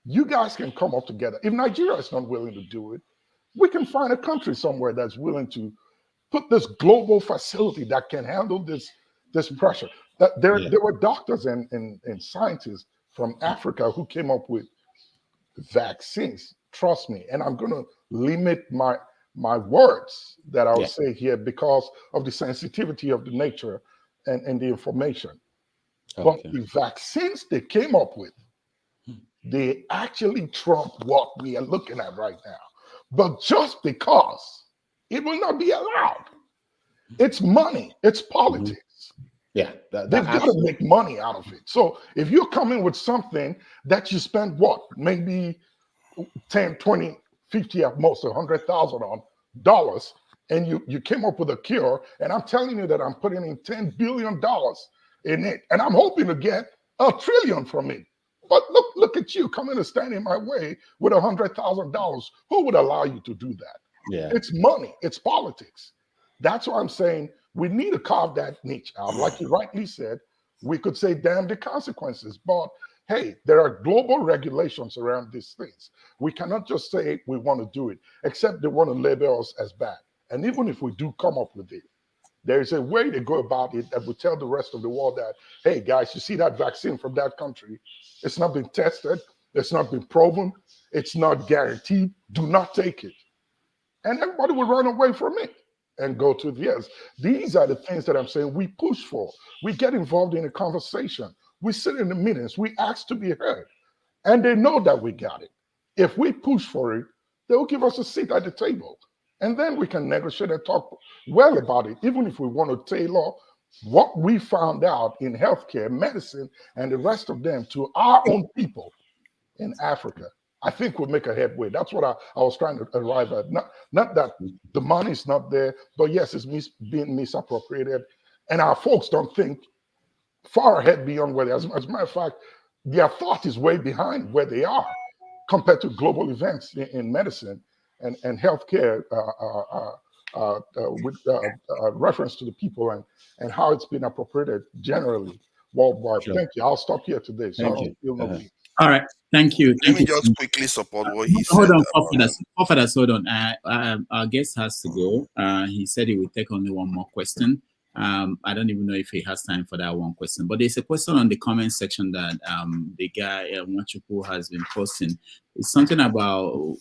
you guys can come up together. If Nigeria is not willing to do it, we can find a country somewhere that's willing to put this global facility that can handle this pressure. That there were doctors and scientists from Africa who came up with vaccines. Trust me, and I'm going to limit my words that I'll say here because of the sensitivity of the nature and the information. But the vaccines they came up with, they actually trump what we are looking at right now. But just because it will not be allowed, it's money, it's politics. Yeah, they've got to make money out of it. So if you're coming with something that you spend what, maybe 10, 20, 50 at most, $100,000 and you came up with a cure, and I'm telling you that I'm putting in $10 billion in it, and I'm hoping to get $1 trillion from it. But look at you coming to stand in my way with $100,000. Who would allow you to do that? Yeah, it's money, it's politics. That's why I'm saying we need to carve that niche out. Like you rightly said, we could say, damn the consequences. But hey, there are global regulations around these things. We cannot just say we want to do it, except they want to label us as bad. And even if we do come up with it, there is a way to go about it that will tell the rest of the world that, hey, guys, you see that vaccine from that country? It's not been tested. It's not been proven. It's not guaranteed. Do not take it. And everybody will run away from it and go to theirs. These are the things that I'm saying we push for. We get involved in a conversation. We sit in the meetings. We ask to be heard. And they know that we got it. If we push for it, they'll give us a seat at the table. And then we can negotiate and talk well about it, even if we want to tailor what we found out in healthcare, medicine, and the rest of them to our own people in Africa. I think we'll make a headway. That's what I was trying to arrive at. Not that the money's not there, but yes, it's being misappropriated. And our folks don't think far ahead beyond where they are. As a matter of fact, their thought is way behind where they are compared to global events in medicine and healthcare with reference to the people and how it's been appropriated generally worldwide. Sure. Thank you. I'll stop here today. So Thank you. All right. Thank you. Let me just quickly support what he said. Hold on, Forefathers, hold on. Our guest has to go. He said he will take only one more question. I don't even know if he has time for that one question, but there's a question on the comment section that the guy Ugochukwu has been posting. It's something about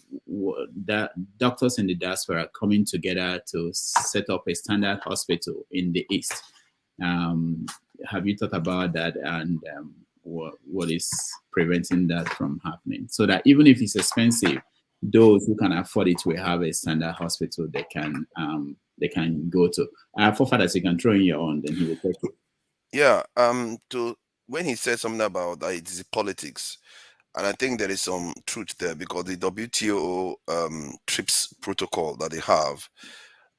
that doctors in the diaspora are coming together to set up a standard hospital in the East. Have you thought about that, and what is preventing that from happening? So that even if it's expensive, those who can afford it will have a standard hospital they can go to. Forefathers, you can throw in your own, then he will take it. Yeah. When he said something about that, it is politics, and I think there is some truth there, because the WTO TRIPS protocol that they have,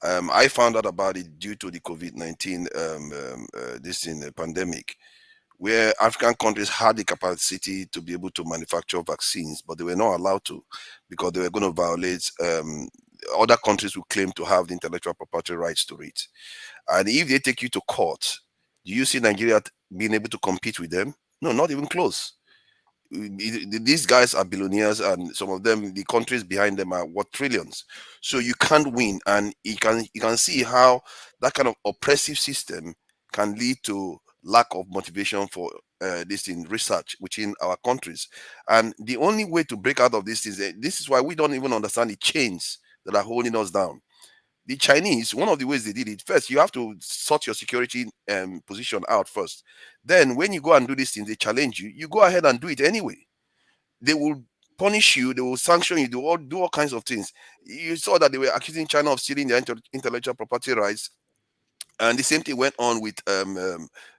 I found out about it due to the COVID-19 pandemic, where African countries had the capacity to be able to manufacture vaccines, but they were not allowed to, because they were going to violate other countries who claim to have the intellectual property rights to it. And if they take you to court, do you see Nigeria being able to compete with them? No, not even close. These guys are billionaires, and some of them, the countries behind them are worth trillions. So you can't win, and you can see how that kind of oppressive system can lead to lack of motivation for this in research within our countries. And the only way to break out of this is why we don't even understand the chains that are holding us down. The Chinese, one of the ways they did it, first, you have to sort your security position out first. Then when you go and do these things, they challenge you, you go ahead and do it anyway. They will punish you, they will sanction you, do all kinds of things. You saw that they were accusing China of stealing their intellectual property rights. And the same thing went on with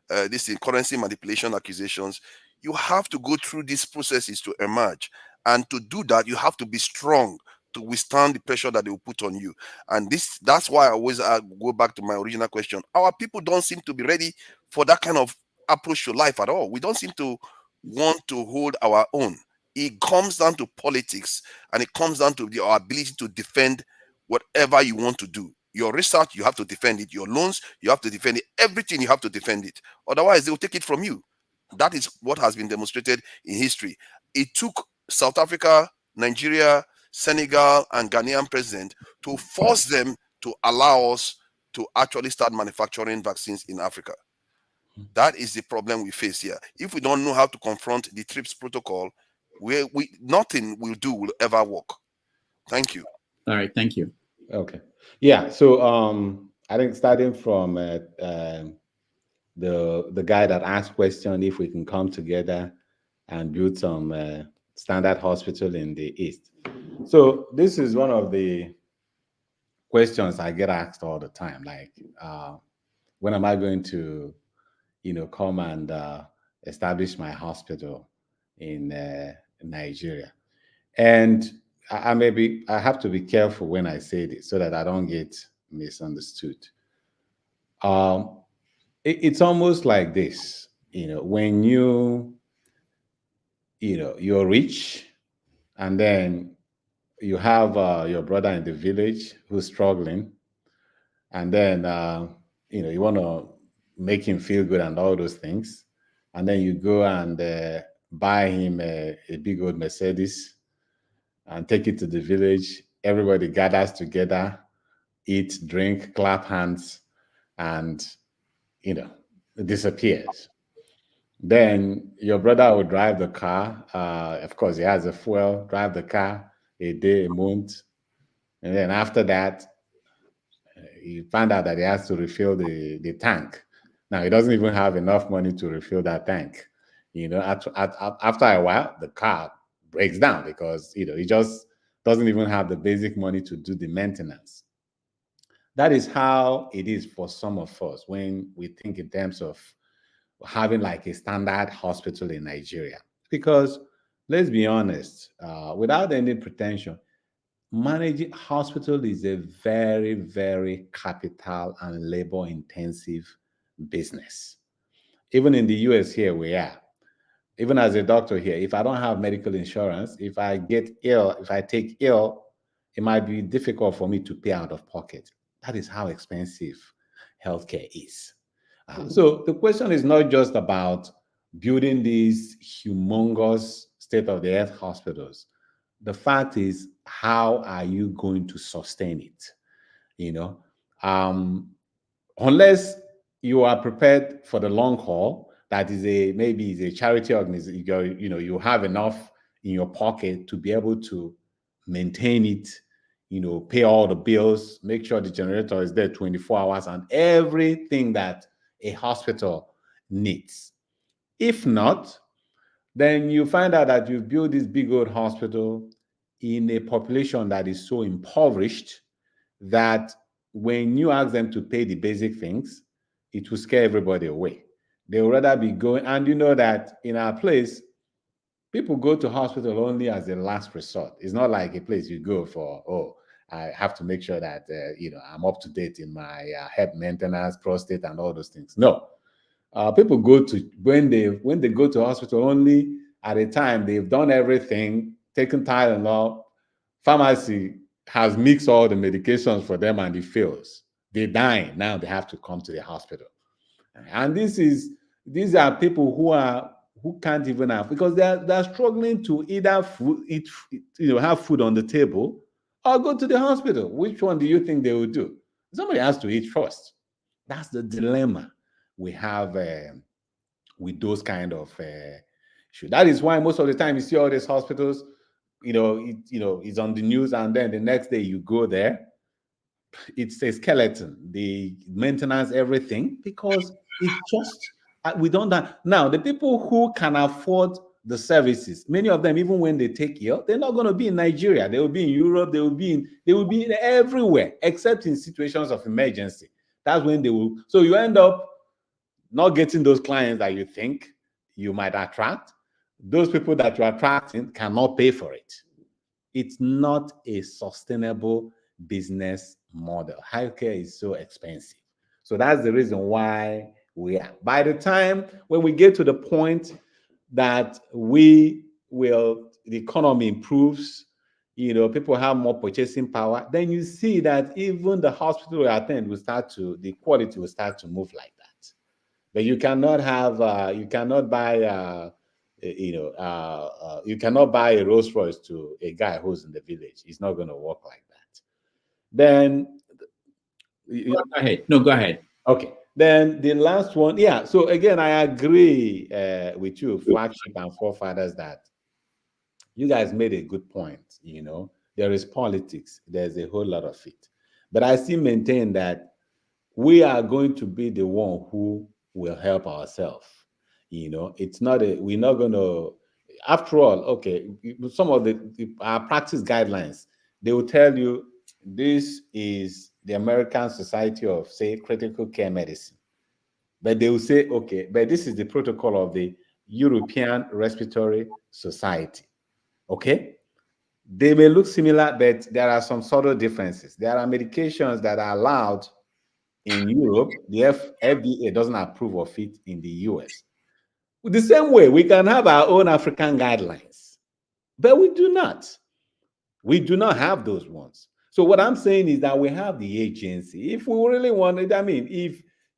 this currency manipulation accusations. You have to go through these processes to emerge. And to do that, you have to be strong to withstand the pressure that they will put on you. And that's why I always go back to my original question. Our people don't seem to be ready for that kind of approach to life at all. We don't seem to want to hold our own. It comes down to politics, and it comes down to our ability to defend whatever you want to do. Your research, you have to defend it. Your loans, you have to defend it. Everything, you have to defend it. Otherwise, they will take it from you. That is what has been demonstrated in history. It took South Africa, Nigeria, Senegal, and Ghanaian president to force them to allow us to actually start manufacturing vaccines in Africa. That is the problem we face here. If we don't know how to confront the TRIPS protocol, nothing will ever work. Thank you. All right, thank you. Okay. Yeah. So I think starting from the guy that asked question, if we can come together and build some standard hospital in the East. So this is one of the questions I get asked all the time. Like, when am I going to, come and establish my hospital in Nigeria? And I have to be careful when I say this so that I don't get misunderstood. It's almost like this, when you're rich, and then you have your brother in the village who's struggling, and then you want to make him feel good and all those things, and then you go and buy him a big old Mercedes and take it to the village. Everybody gathers together, eat, drink, clap hands, and it disappears. Then your brother will drive the car. Of course, he has a fuel, drive the car a day, a month. And then after that, he found out that he has to refill the tank. Now, he doesn't even have enough money to refill that tank. After a while, the car breaks down because, he just doesn't even have the basic money to do the maintenance. That is how it is for some of us when we think in terms of having like a standard hospital in Nigeria. Because let's be honest, without any pretension, managing hospital is a very, very capital and labor intensive business. Even in the US here, we are. Even as a doctor here, if I don't have medical insurance, if I get ill, if I take ill, it might be difficult for me to pay out of pocket. That is how expensive healthcare is. So the question is not just about building these humongous state-of-the-art hospitals. The fact is, how are you going to sustain it? Unless you are prepared for the long haul, that is maybe a charity organization, you have enough in your pocket to be able to maintain it, pay all the bills, make sure the generator is there 24 hours and everything that a hospital needs. If not, then you find out that you've built this big old hospital in a population that is so impoverished that when you ask them to pay the basic things, it will scare everybody away. They would rather be going, and you know that in our place, people go to hospital only as a last resort. It's not like a place you go for, I have to make sure that I'm up to date in my health maintenance, prostate, and all those things. No, people go to when they go to hospital only at a time they've done everything, taken Tylenol, pharmacy has mixed all the medications for them, and it fails. They die. Now they have to come to the hospital, and these are people who can't even have, because they're struggling to either have food on the table or go to the hospital. Which one do you think they will do? Somebody has to eat first. That's the dilemma we have with those kind of issues. That is why most of the time you see all these hospitals, it's on the news, and then the next day you go there, it's a skeleton. The maintenance, everything, because it's just we don't have. Now, the people who can afford the services, many of them, even when they take ill, they're not going to be in Nigeria. They will be in Europe. They will be everywhere, except in situations of emergency. That's when they will. So you end up not getting those clients that you think you might attract. Those people that you're attracting cannot pay for it. It's not a sustainable business model. Healthcare is so expensive. So that's the reason why by the time when we get to the point that the economy improves, people have more purchasing power, then you see that even the hospital you attend the quality will start to move like that. But you cannot buy, you cannot buy a Rolls Royce to a guy who's in the village. It's not going to work like that. Then, go ahead. No, go ahead. Okay. Then the last one, yeah. So again, I agree with you, Flagship and Forefathers, that you guys made a good point. There is politics. There's a whole lot of it. But I still maintain that we are going to be the one who will help ourselves. It's not we're not going to, after all, okay, some of our practice guidelines, they will tell you this is the American Society of, say, Critical Care Medicine. But they will say, okay, but this is the protocol of the European Respiratory Society. Okay? They may look similar, but there are some subtle differences. There are medications that are allowed in Europe. The FDA doesn't approve of it in the US. The same way, we can have our own African guidelines, but we do not. We do not have those ones. So what I'm saying is that we have the agency. If we really want it, I mean,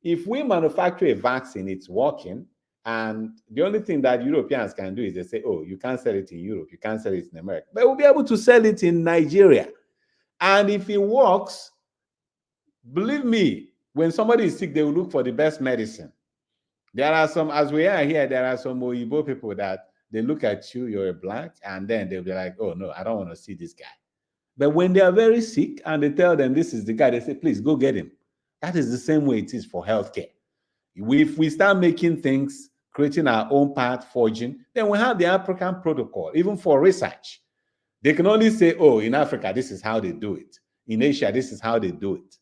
if we manufacture a vaccine, it's working, and the only thing that Europeans can do is they say, oh, you can't sell it in Europe, you can't sell it in America, but we'll be able to sell it in Nigeria. And if it works, believe me, when somebody is sick, they will look for the best medicine. There are some, as we are here, there are some Oyibo people that they look at you, you're a black, and then they'll be like, oh no, I don't want to see this guy. But when they are very sick and they tell them this is the guy, they say, please go get him. That is the same way it is for healthcare. If we start making things, creating our own path, forging, then we have the African protocol, even for research. They can only say, oh, in Africa, this is how they do it. In Asia, this is how they do it.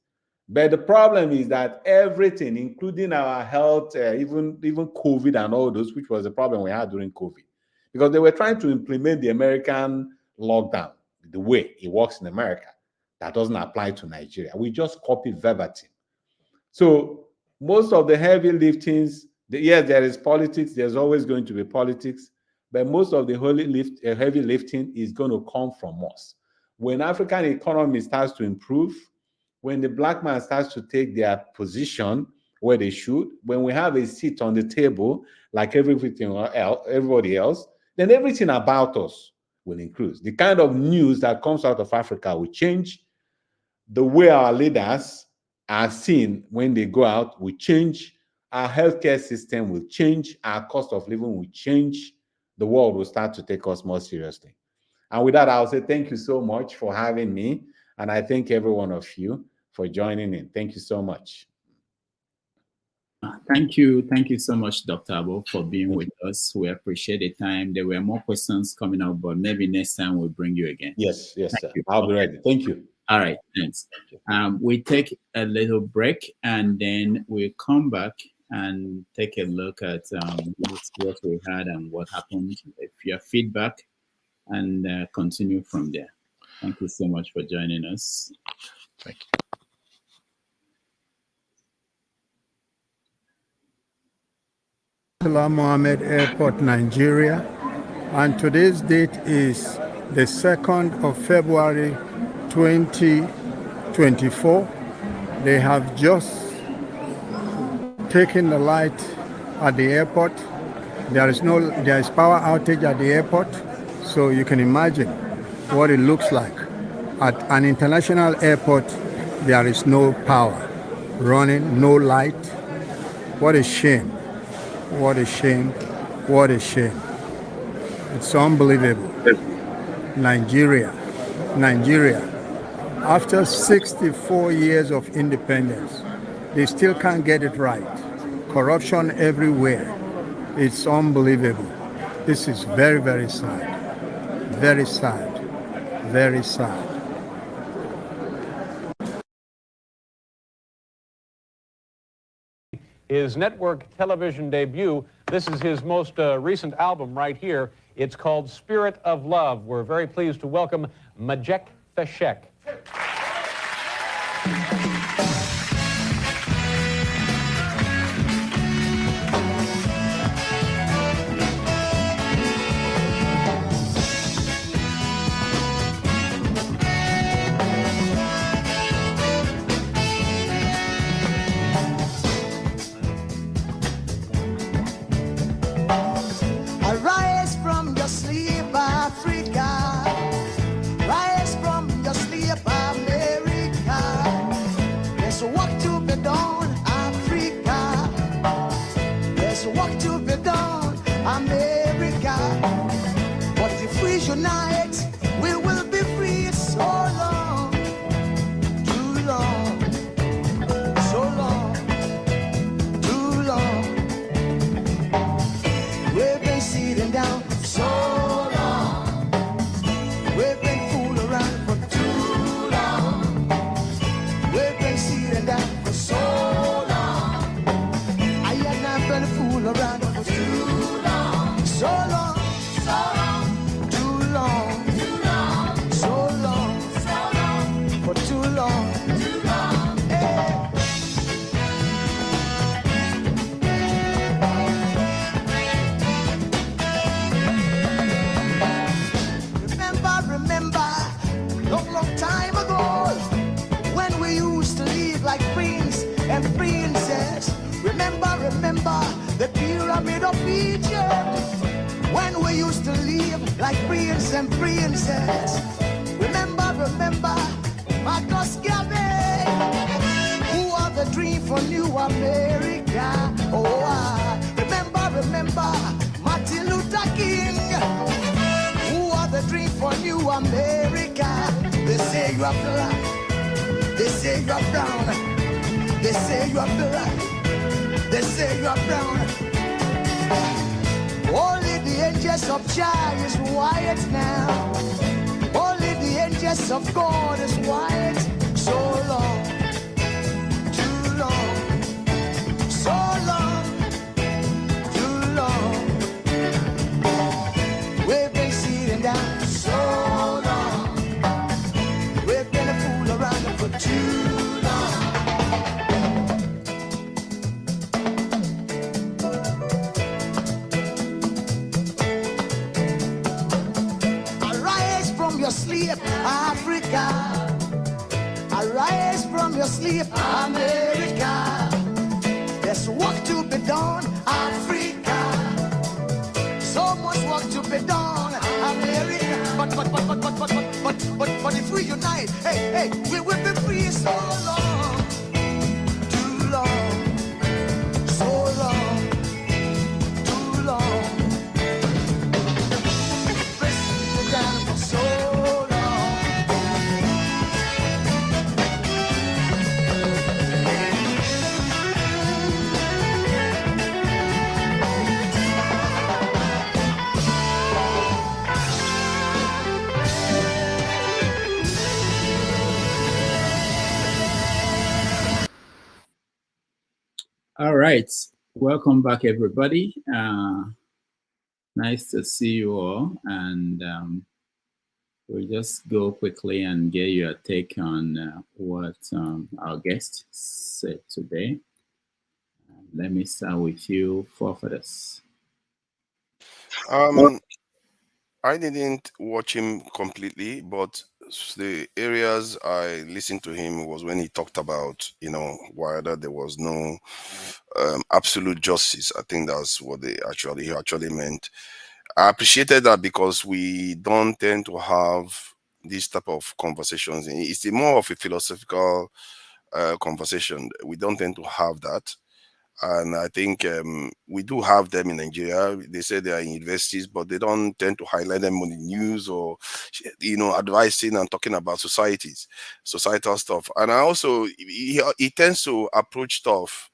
But the problem is that everything, including our health, even COVID and all those, which was the problem we had during COVID, because they were trying to implement the American lockdown the way it works in America. That doesn't apply to Nigeria. We just copy verbatim. So most of the heavy liftings, yes, there is politics. There's always going to be politics. But most of the heavy lifting is going to come from us. When African economy starts to improve, when the black man starts to take their position where they should, when we have a seat on the table like everybody else, then everything about us will increase. The kind of news that comes out of Africa will change. The way our leaders are seen when they go out will change. Our healthcare system will change. Our cost of living will change. The world will start to take us more seriously. And with that, I'll say thank you so much for having me. And I thank every one of you for joining in. Thank you so much. Thank you. Thank you so much, Dr. Agbo, for being with us. We appreciate the time. There were more questions coming up, but maybe next time we'll bring you again. Yes, sir. I'll be ready. Thank you. All right, thanks. We take a little break and then we'll come back and take a look at what we had and what happened, if your feedback, and continue from there. Thank you so much for joining us. Thank you. Mohammed Airport, Nigeria, and today's date is the 2nd of February 2024. They have just taken the light at the airport. There is power outage at the airport, so you can imagine what it looks like. At an international airport, there is no power running, no light. What a shame. What a shame. What a shame. It's unbelievable. Nigeria. After 64 years of independence, they still can't get it right. Corruption everywhere. It's unbelievable. This is very, very sad. Very sad. Very sad. His network television debut. This is his most recent album right here. It's called Spirit of Love. We're very pleased to welcome Majek Feshek. Egypt, when we used to live like prince and princess. Remember, Marcus Garvey, who are the dream for New America. Oh, remember, Martin Luther King, who are the dream for New America. They say you are black, they say you are brown, they say you are black, they say you are brown. Only the angels of Jah is white now. Only the angels of God is white. So long, too long, so long, too long. We've been sitting down so long. We've been a fool around for too long. Arise from your sleep, Africa. Arise from your sleep, America. There's work to be done, Africa. So much work to be done, America. But if we unite, hey, we will be free so long, too long, so long, too long. Pressing down for so long. All right. Welcome back, everybody. Nice to see you all. And we'll just go quickly and get your take on what our guest said today. Let me start with you, forefathers. I didn't watch him completely, but the areas I listened to him was when he talked about, whether there was no absolute justice. I think that's what he actually meant. I appreciated that because we don't tend to have these type of conversations. It's more of a philosophical conversation. We don't tend to have that. And I think we do have them in Nigeria. They say they are in universities, but they don't tend to highlight them on the news or, advising and talking about societal stuff. And I also, he tends to approach stuff.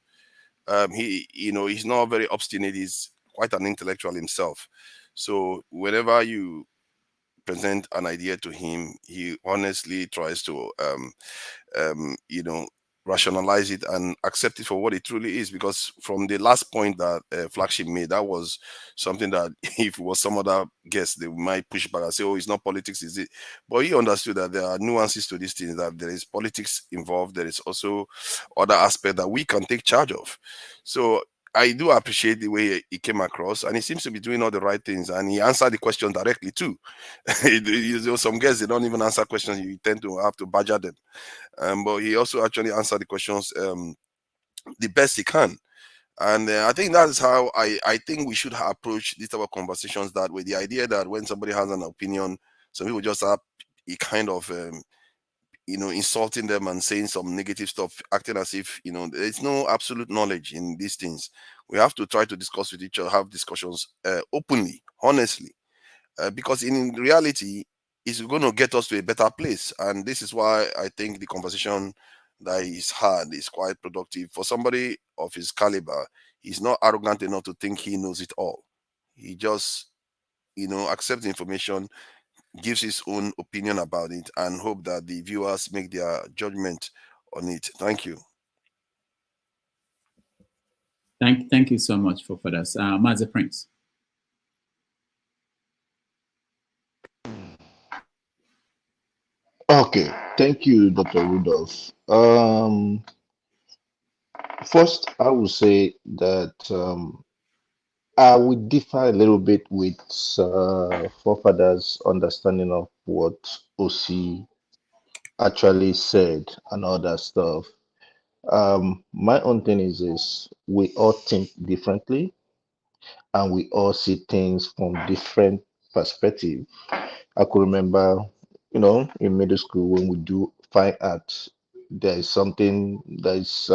He's not very obstinate. He's quite an intellectual himself. So whenever you present an idea to him, he honestly tries to, rationalize it and accept it for what it truly is. Because from the last point that Flagship made, that was something that if it was some other guest, they might push back and say, "Oh, it's not politics, is it?" But he understood that there are nuances to these things, that there is politics involved. There is also other aspects that we can take charge of. So I do appreciate the way he came across, and he seems to be doing all the right things, and he answered the question directly too. Some guests, they don't even answer questions. You tend to have to badger them. But he also actually answered the questions the best he can. And I think that is how I think we should approach these type of conversations that way. The idea that when somebody has an opinion, some people just have a kind of, insulting them and saying some negative stuff, acting as if, there's no absolute knowledge in these things. We have to try to discuss with each other, have discussions openly, honestly, because in reality, it's going to get us to a better place. And this is why I think the conversation that he's had is quite productive. For somebody of his caliber, he's not arrogant enough to think he knows it all. He just, accepts the information, gives his own opinion about it, and hope that the viewers make their judgment on it. Thank you. Thank you so much, forefathers. Master Prince. Okay, thank you, Dr. Rudolph. First, I would say that I would differ a little bit with forefathers' understanding of what Osy actually said and all that stuff. My own thing is this: we all think differently. and we all see things from different perspectives. I could remember, in middle school when we do fine arts, there is something that is,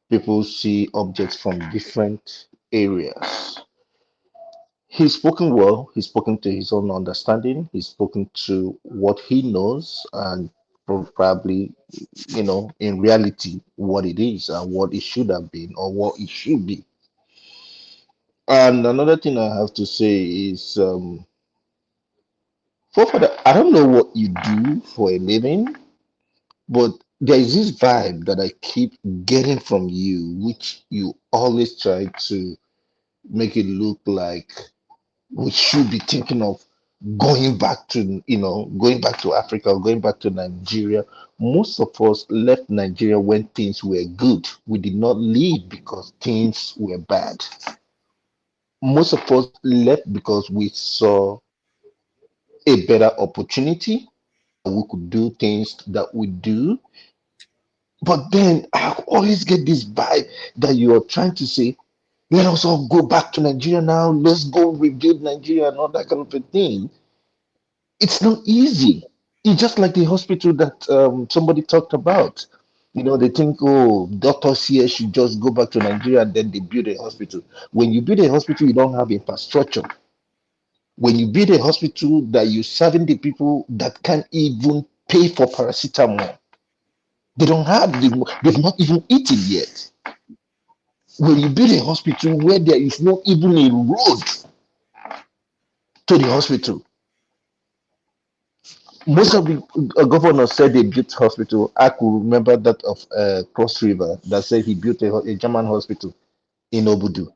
people see objects from different areas. He's spoken well, he's spoken to his own understanding, he's spoken to what he knows, and probably, in reality, what it is and what it should have been or what it should be. And another thing I have to say is, I don't know what you do for a living, but there is this vibe that I keep getting from you, which you always try to make it look like we should be thinking of going back to Africa or going back to Nigeria. Most of us left Nigeria when things were good. We did not leave because things were bad. Most of us left because we saw a better opportunity. We could do things that we do. But then I always get this vibe that you are trying to say, let us all go back to Nigeria now. Let's go rebuild Nigeria and all that kind of a thing. It's not easy. It's just like the hospital that somebody talked about. They think, oh, doctors here should just go back to Nigeria and then they build a hospital. When you build a hospital, you don't have infrastructure. When you build a hospital that you're serving the people that can't even pay for paracetamol, they've not even eaten yet. When you build a hospital where there is not even a road to the hospital, most of the governors said they built hospital. I could remember that of Cross River that said he built a German hospital in Obudu.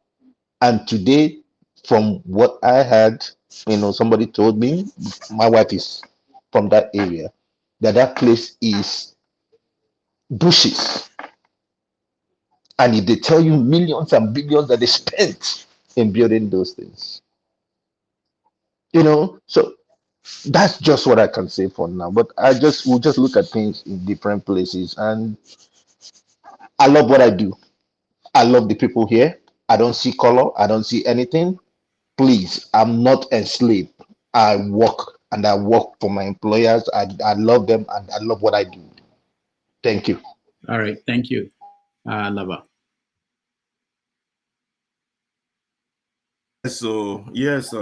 And today, from what I heard, somebody told me, my wife is from that area, that place is bushes. And if they tell you millions and billions that they spent in building those things, so that's just what I can say for now. But we'll just look at things in different places. And I love what I do. I love the people here. I don't see color. I don't see anything. Please, I'm not enslaved. I work and I work for my employers. I love them and I love what I do. Thank you. All right. Thank you, Lava. So yes,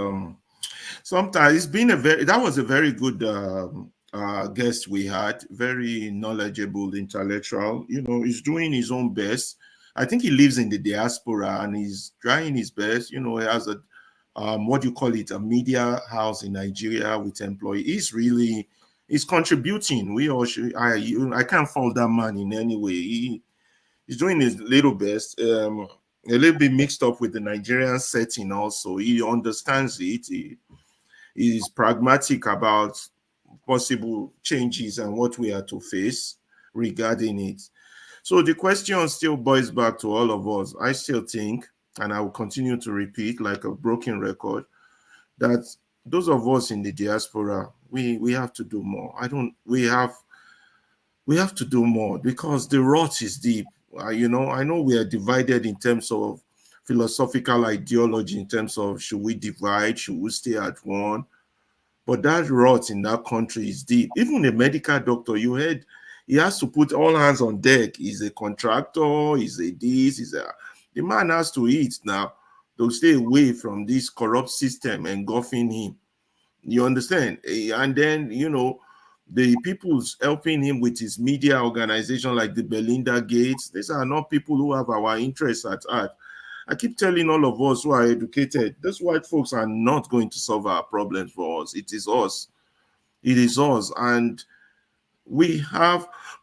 sometimes it's been that was a very good guest we had, very knowledgeable, intellectual. He's doing his own best. I think he lives in the diaspora and he's trying his best. He has a what do you call it, a media house in Nigeria with employees. He's contributing. We all should. I can't fault that man in any way. He's doing his little best. A little bit mixed up with the Nigerian setting also. He understands it. He is pragmatic about possible changes and what we are to face regarding it. So the question still boils back to all of us. I still think, and I will continue to repeat like a broken record, that those of us in the diaspora, we have to do more. We have to do more because the rot is deep. I know we are divided in terms of philosophical ideology, in terms of should we divide, should we stay at one? But that rot in that country is deep. Even a medical doctor, you heard, he has to put all hands on deck. He's a contractor, the man has to eat now. They'll stay away from this corrupt system engulfing him. You understand? And then, the people's helping him with his media organization like the Belinda Gates, these are not people who have our interests at heart. I keep telling all of us who are educated, those white folks are not going to solve our problems for us. It is us. It is us. And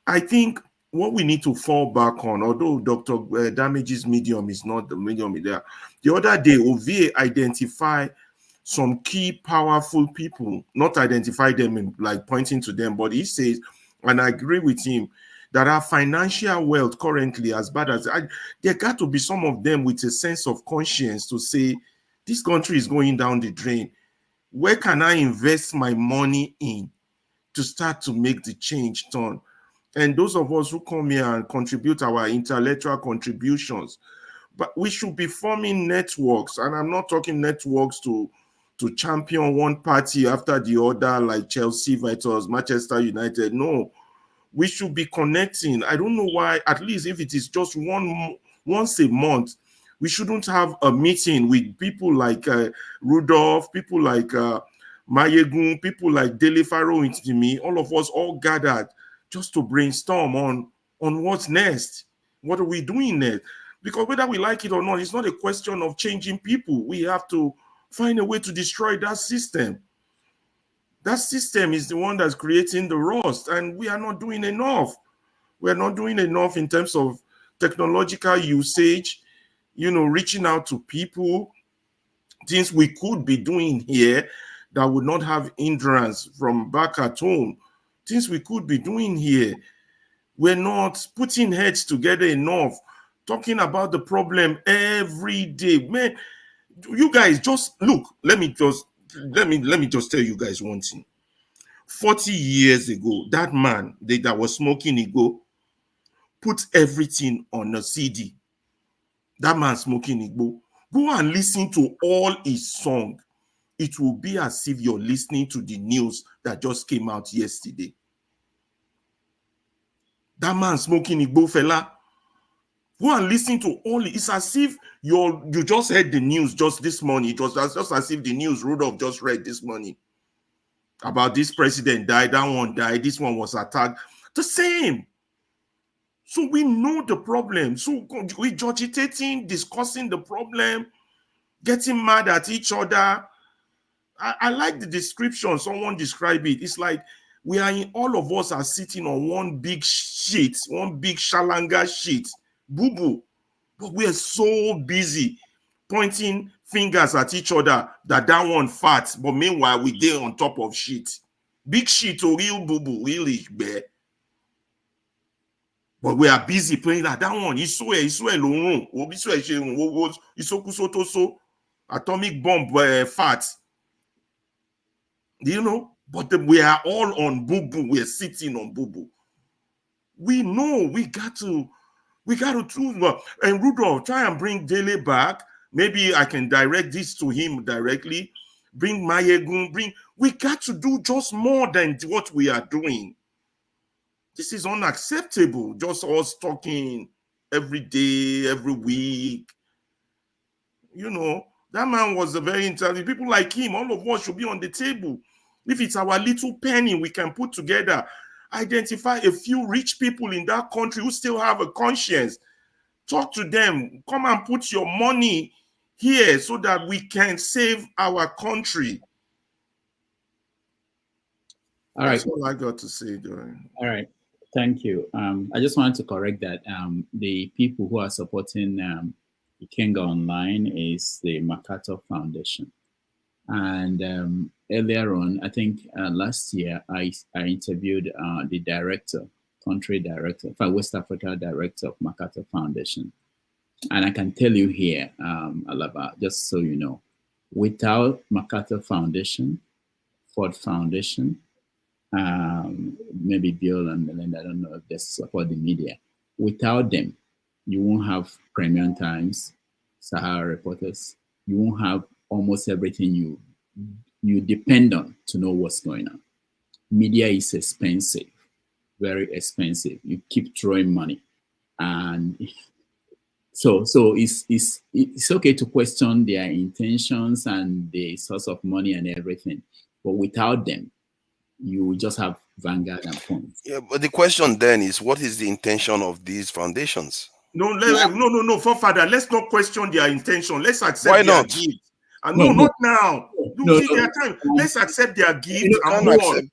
I think what we need to fall back on, although Dr. Damage's medium is not the medium there. The other day, Ovie identified some key powerful people, not identify them in, like pointing to them, but he says, and I agree with him, that our financial wealth currently, as bad as there got to be some of them with a sense of conscience to say, this country is going down the drain. Where can I invest my money in to start to make the change turn? And those of us who come here and contribute our intellectual contributions, But we should be forming networks, and I'm not talking networks to champion one party after the other, like Chelsea versus Manchester United. No, we should be connecting. I don't know why, at least if it is just once a month, we shouldn't have a meeting with people like Rudolph, people like Mayegun, people like Dele Faro, me, all of us all gathered just to brainstorm on what's next. What are we doing next? Because whether we like it or not, it's not a question of changing people. We have to find a way to destroy that system. That system is the one that's creating the rust, and we are not doing enough. We're not doing enough in terms of technological usage, reaching out to people, things we could be doing here that would not have hindrance from back at home, things we could be doing here. We're not putting heads together enough, talking about the problem every day. Man, you guys just look, let me just tell you guys one thing. 40 years ago, that man that was smoking Igbo put everything on a CD. That man smoking Igbo. Go and listen to all his songs. It will be as if you're listening to the news that just came out yesterday. That man smoking Igbo fella. Go and listen to all. It's as if you just heard the news just this morning. It was just as if the news Rudolph just read this morning about this president died, that one died, this one was attacked. The same. So we know the problem. So we're agitating, discussing the problem, getting mad at each other. I like the description. Someone described it. It's like all of us are sitting on one big sheet, one big shalanga sheet. Boo-boo. But we are so busy pointing fingers at each other that one fat, but meanwhile we there on top of shit. Big shit or real boo-boo, really bear. But we are busy playing that one. Atomic bomb fat. Do you know? But we are all on boo-boo. We are sitting on boo-boo. We know we got to do. And Rudolph, try and bring Dele back. Maybe I can direct this to him directly. Bring Mayegun. We got to do just more than what we are doing. This is unacceptable. Just us talking every day, every week. That man was a very intelligent. People like him, all of us should be on the table. If it's our little penny we can put together, identify a few rich people in that country who still have a conscience. Talk to them. Come and put your money here so that we can save our country. All right. That's all I got to say, Dorian. All right. Thank you. I just wanted to correct that the people who are supporting Ikenga online is the MacArthur Foundation. And earlier on, I think last year, I interviewed the director, country director, West Africa director of MacArthur Foundation. And I can tell you here, Alaba, just so you know, without MacArthur Foundation, Ford Foundation, maybe Bill and Melinda, I don't know if they support the media. Without them, you won't have Premium Times, Sahara Reporters. You won't have almost everything you depend on to know what's going on. Media is expensive, very expensive. You keep throwing money, and so it's okay to question their intentions and the source of money and everything, but without them, you just have Vanguard and Punch. Yeah, but the question then is, what is the intention of these foundations? No, forefather. Let's not question their intention. Let's accept Why their not? gift. And not now. Their time. Let's accept their gift and move on.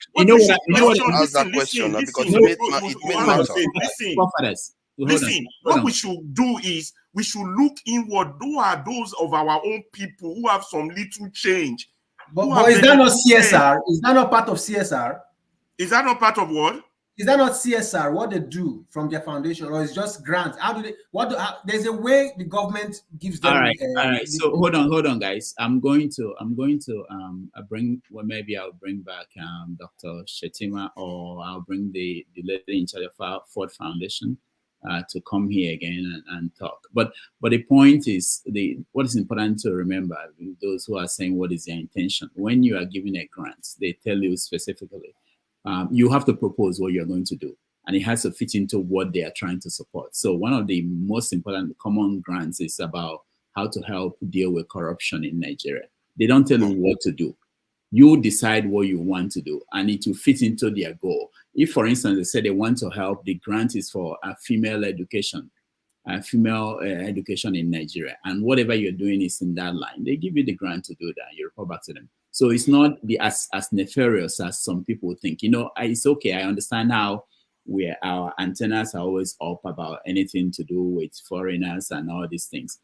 Listen, what we should do is we should look inward. Who are those of our own people who have some little change? But is that not CSR? Is that not part of CSR? Is that not part of what? Is that not CSR? What they do from their foundation, or is just grants? How do they? There's a way the government gives them. All right. So hold on, guys. I'm going to bring. Well, maybe I'll bring back Dr. Shetima, or I'll bring the lady in charge of Ford Foundation. to come here again and talk. But the point is, what is important to remember, those who are saying what is their intention, when you are giving a grant, they tell you specifically, you have to propose what you're going to do, and it has to fit into what they are trying to support. So one of the most important common grants is about how to help deal with corruption in Nigeria. They don't tell you what to do. You decide what you want to do, and it will fit into their goal. If, for instance, they say they want to help, the grant is for female education in Nigeria, and whatever you're doing is in that line, they give you the grant to do that. You report back to them. So it's not as nefarious as some people think. It's okay. I understand how our antennas are always up about anything to do with foreigners and all these things.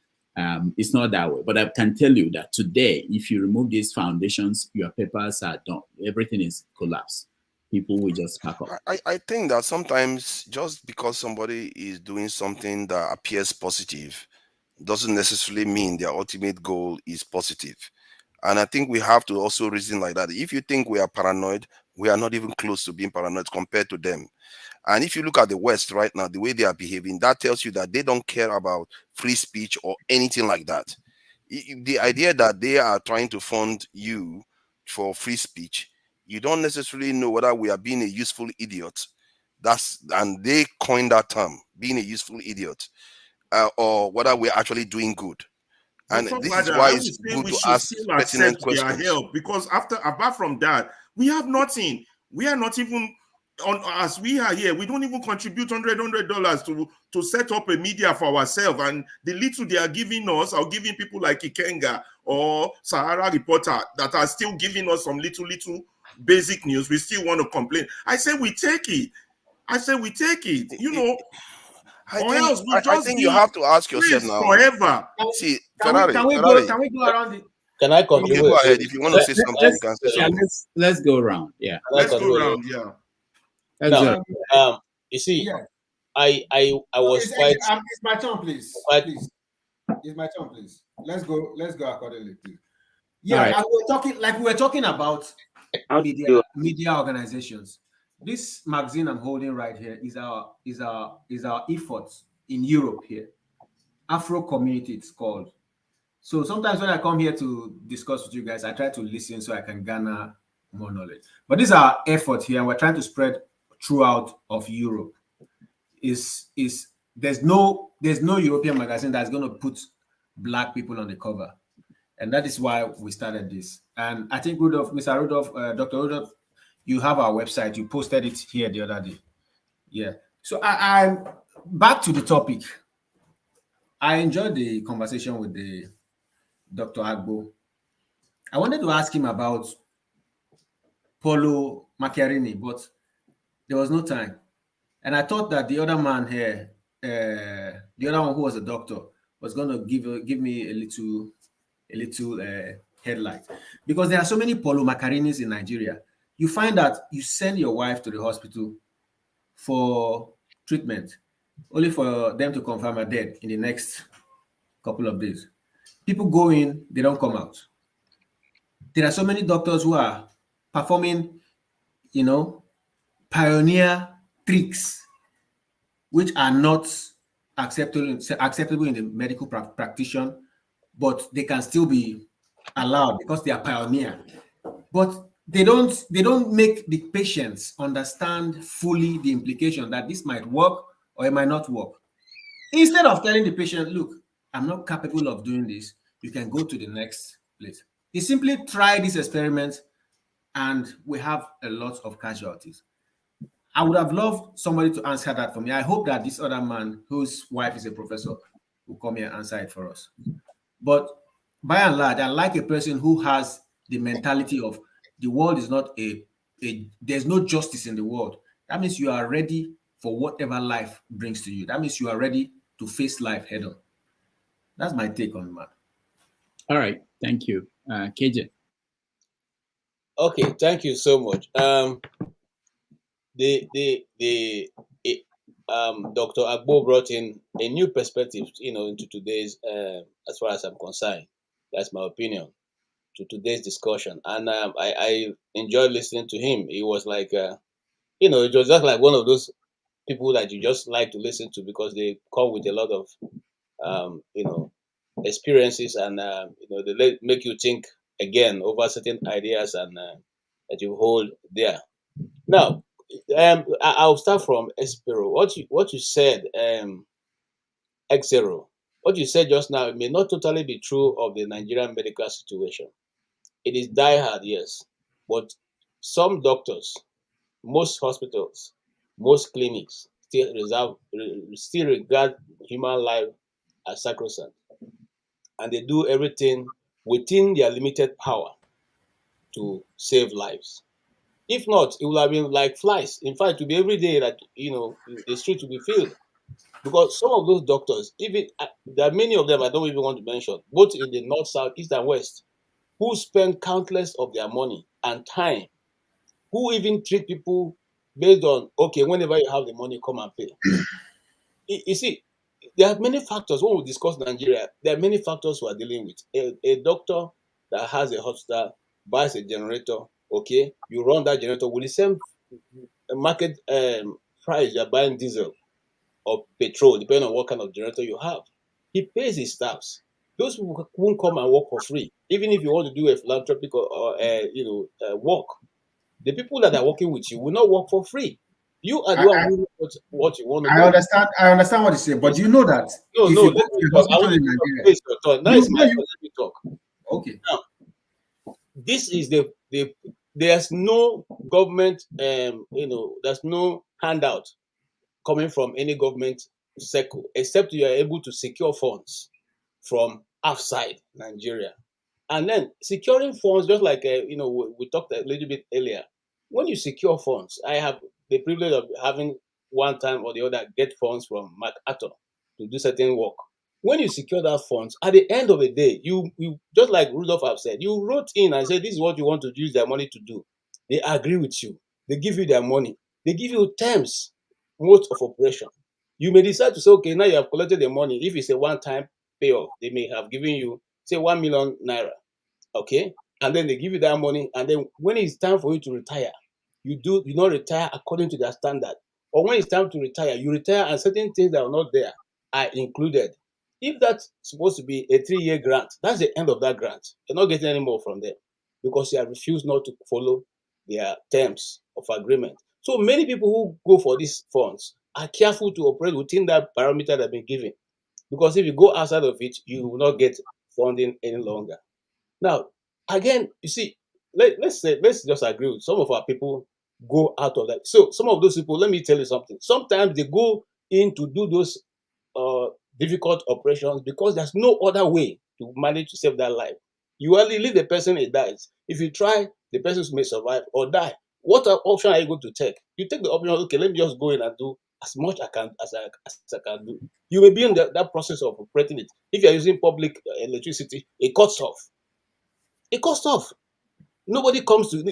It's not that way. But I can tell you that today, if you remove these foundations, your papers are done. Everything is collapsed. People will just pack up. I think that sometimes just because somebody is doing something that appears positive doesn't necessarily mean their ultimate goal is positive. And I think we have to also reason like that. If you think we are paranoid, we are not even close to being paranoid compared to them. And if you look at the West right now, the way they are behaving, that tells you that they don't care about free speech or anything like that. The idea that they are trying to fund you for free speech, you don't necessarily know whether we are being a useful idiot. And they coined that term, being a useful idiot, or whether we're actually doing good. And this is why it's good to ask pertinent questions. Their help, because apart from that, we have nothing. We are not even as we are here. We don't even contribute $100 to set up a media for ourselves. And the little they are giving us, are giving people like Ikenga or Sahara Reporter that are still giving us some little basic news. We still want to complain. I say we take it. I think you have to ask yourself now. Forever. See, Can we go around the? Can I continue? Okay, go ahead. If you want to say something, you can say something. Let's go around. Yeah. Let's go around. Yeah. Now, you see, I was quite. It's my turn, please. Please. It's my turn, please. Let's go accordingly, please. Yeah, right. We were talking about media organizations. This magazine I'm holding right here is our efforts in Europe here. Afro Community, it's called. So sometimes when I come here to discuss with you guys, I try to listen so I can garner more knowledge. But this is our effort here, and we're trying to spread throughout of Europe. There's no European magazine that's going to put Black people on the cover, and that is why we started this. And I think Dr. Rudolph, you have our website. You posted it here the other day. Yeah. So I'm back to the topic. I enjoyed the conversation with Dr. Agbo. I wanted to ask him about Paulo Macchiarini, but there was no time. And I thought that the other man here, the other one who was a doctor, was going to give me a little headlight, because there are so many Paulo Macchiarinis in Nigeria. You find that you send your wife to the hospital for treatment, only for them to confirm her dead in the next couple of days. People go in, they don't come out. There are so many doctors who are performing, pioneer tricks, which are not acceptable in the medical practice, but they can still be allowed because they are pioneer. But they don't make the patients understand fully the implication that this might work or it might not work. Instead of telling the patient, look, I'm not capable of doing this, you can go to the next place. They simply try this experiment, and we have a lot of casualties. I would have loved somebody to answer that for me. I hope that this other man, whose wife is a professor, will come here and answer it for us. But by and large, I like a person who has the mentality of the world is not there's no justice in the world. That means you are ready for whatever life brings to you. That means you are ready to face life head on. That's my take on that. All right. Thank you. KJ. Okay. Thank you so much. Dr. Agbo brought in a new perspective, into today's, as far as I'm concerned. That's my opinion, to today's discussion. And I enjoyed listening to him. He was like, it was just like one of those people that you just like to listen to because they come with a lot of experiences, and they make you think again over certain ideas and that you hold there. Now, I'll start from Espero. What you said, X0, what you said just now may not totally be true of the Nigerian medical situation. It is diehard, yes, but some doctors, most hospitals, most clinics still regard human life as sacrosanct, and they do everything within their limited power to save lives. If not, it would have been like flies. In fact, it would be every day that the street will be filled, because some of those doctors, even there are many of them I don't even want to mention, both in the north, south, east, and west, who spend countless of their money and time, who even treat people based on, okay, whenever you have the money, come and pay. You see, there are many factors. When we discuss Nigeria, there are many factors we are dealing with. A doctor that has a hospital buys a generator, okay, you run that generator with the same market price you're buying diesel or petrol, depending on what kind of generator you have. He pays his staffs. Those people won't come and work for free, even if you want to do a philanthropic or work. The people that are working with you will not work for free. You are the one who knows what you want to do. I understand what you say, but you know that No, if no, you let go to me a talk. I hospital want in to Nigeria, face your thought. Now it's my turn. Let me talk. Okay. Now, this is there's no government, there's no handout coming from any government circle, except you are able to secure funds from outside Nigeria. And then securing funds, just like we talked a little bit earlier. When you secure funds, I have the privilege of having one time or the other get funds from MacArthur to do certain work. When you secure that funds, at the end of the day, you just like Rudolph have said, you wrote in and said this is what you want to use their money to do. They agree with you. They give you their money. They give you terms, modes of operation. You may decide to say, okay, now you have collected the money. If it's a one-time payoff, they may have given you, say, 1 million naira. Okay, and then they give you that money, and then when it's time for you to retire, you not retire according to their standard. Or when it's time to retire, you retire and certain things that are not there are included. If that's supposed to be a 3-year grant, that's the end of that grant. You're not getting any more from them because you have refused not to follow their terms of agreement. So many people who go for these funds are careful to operate within that parameter they've been given, because if you go outside of it, you will not get funding any longer. Now, again, you see, let's just agree with some of our people go out of that. So some of those people, let me tell you something. Sometimes they go in to do those difficult operations because there's no other way to manage to save that life. You only leave the person, it dies. If you try, the person may survive or die. What option are you going to take? You take the option, okay, let me just go in and do as much as I can do. You may be in that process of operating it. If you're using public electricity, it cuts off. It costs off. Nobody comes to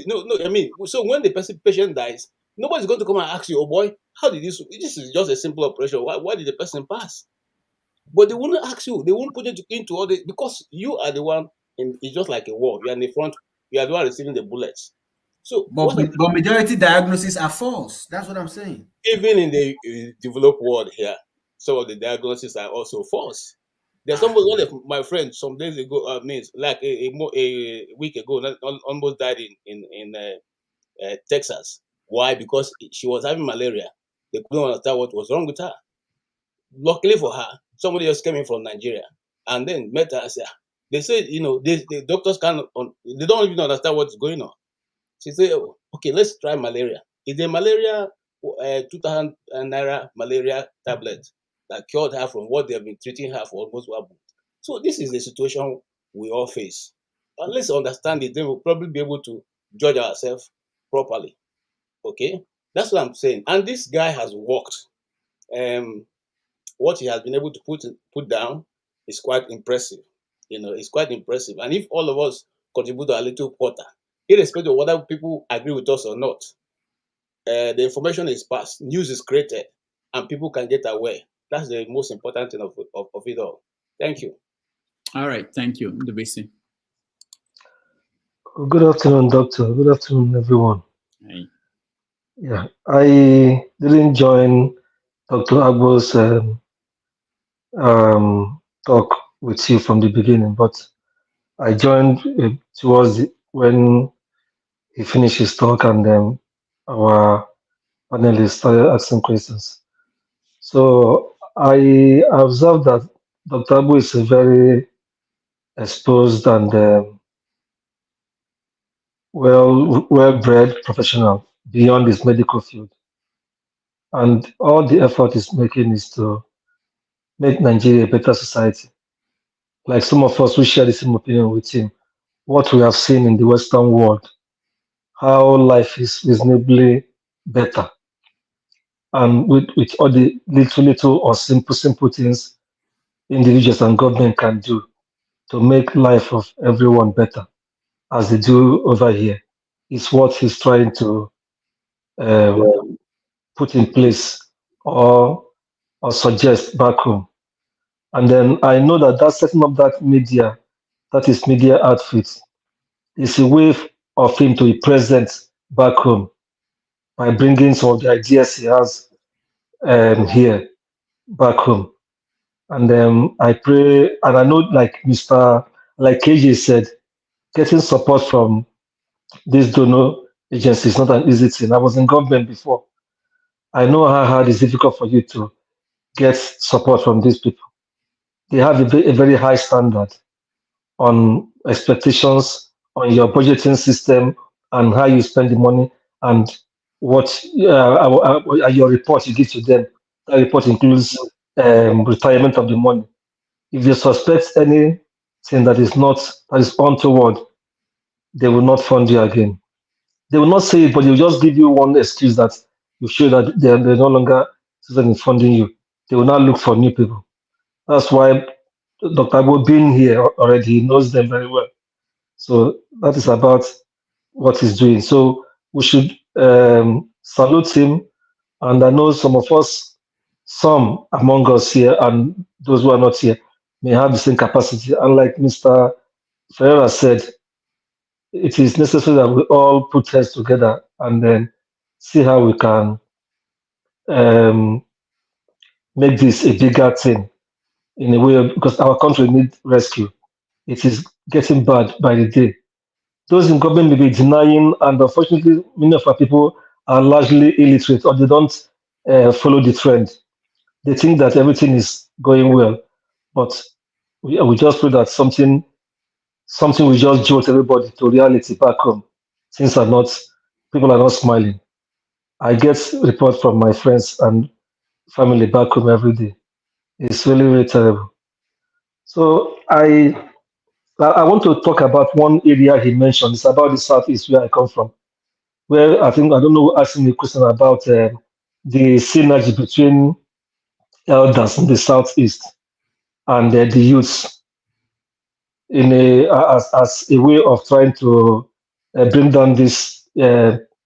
I mean, so when the patient dies, nobody's going to come and ask you, oh boy, how did this is just a simple operation. Why did the person pass? But they won't ask you, they won't put it into all this because you are the one it's just like a war. You are in the front, you are the one receiving the bullets. So but majority diagnoses are false. That's what I'm saying. Even in the developed world here, some of the diagnoses are also false. There's one of my friends some days ago, like a week ago, almost died in Texas. Why? Because she was having malaria. They couldn't understand what was wrong with her. Luckily for her, somebody else came in from Nigeria and then met her and said, they said, the doctors they don't even understand what's going on. She said, oh, okay, let's try malaria. It's a malaria, 2,000 naira malaria tablet that cured her from what they have been treating her for almost 1 month. So this is the situation we all face. And let's understand it, then we'll probably be able to judge ourselves properly. Okay? That's what I'm saying. And this guy has worked. What he has been able to put down is quite impressive. It's quite impressive. And if all of us contribute a little quarter, irrespective of whether people agree with us or not, the information is passed, news is created, and people can get aware. That's the most important thing of it all. Thank you. All right, thank you, Ndubisi. Good afternoon, Doctor. Good afternoon, everyone. Hi. Yeah, I didn't join Dr. Agbo's talk with you from the beginning, but I joined when he finished his talk, and then our panelists started asking questions. So I observed that Dr. Agbo is a very exposed and well-bred professional beyond his medical field, and all the effort he's making is to make Nigeria a better society. Like some of us who share the same opinion with him, what we have seen in the Western world, how life is reasonably better, and with all the little or simple things individuals and government can do to make life of everyone better, as they do over here, is what he's trying to put in place or suggest back home. And then I know that setting up that is media outfit, is a way of him to be present back home by bringing some of the ideas he has here back home. And I pray, and I know, like KJ said, getting support from this donor agency is not an easy thing. I was in government before. I know how hard it's difficult for you to get support from these people. They have a very high standard on expectations, on your budgeting system, and how you spend the money, and what your report you give to them. That report includes retirement of the money. If you suspect anything that is untoward, they will not fund you again. They will not say it, but they'll just give you one excuse that you show that they're no longer interested in funding you. They will not look for new people. That's why Dr. Agbo being here already, he knows them very well. So that is about what he's doing. So we should salute him. And I know some among us here and those who are not here may have the same capacity. And like Mr. Ferreira said, it is necessary that we all put heads together and then see how we can make this a bigger thing in a way, because our country needs rescue. It is getting bad by the day. Those in government may be denying, and unfortunately, many of our people are largely illiterate, or they don't follow the trend. They think that everything is going well, but we just pray that something will just jolt everybody to reality back home. People are not smiling. I get reports from my friends and family back home every day. It's really, really terrible. So I want to talk about one area he mentioned. It's about the Southeast where I come from, where I don't know who asked me a question about the synergy between elders in the Southeast and the youths as a way of trying to bring down this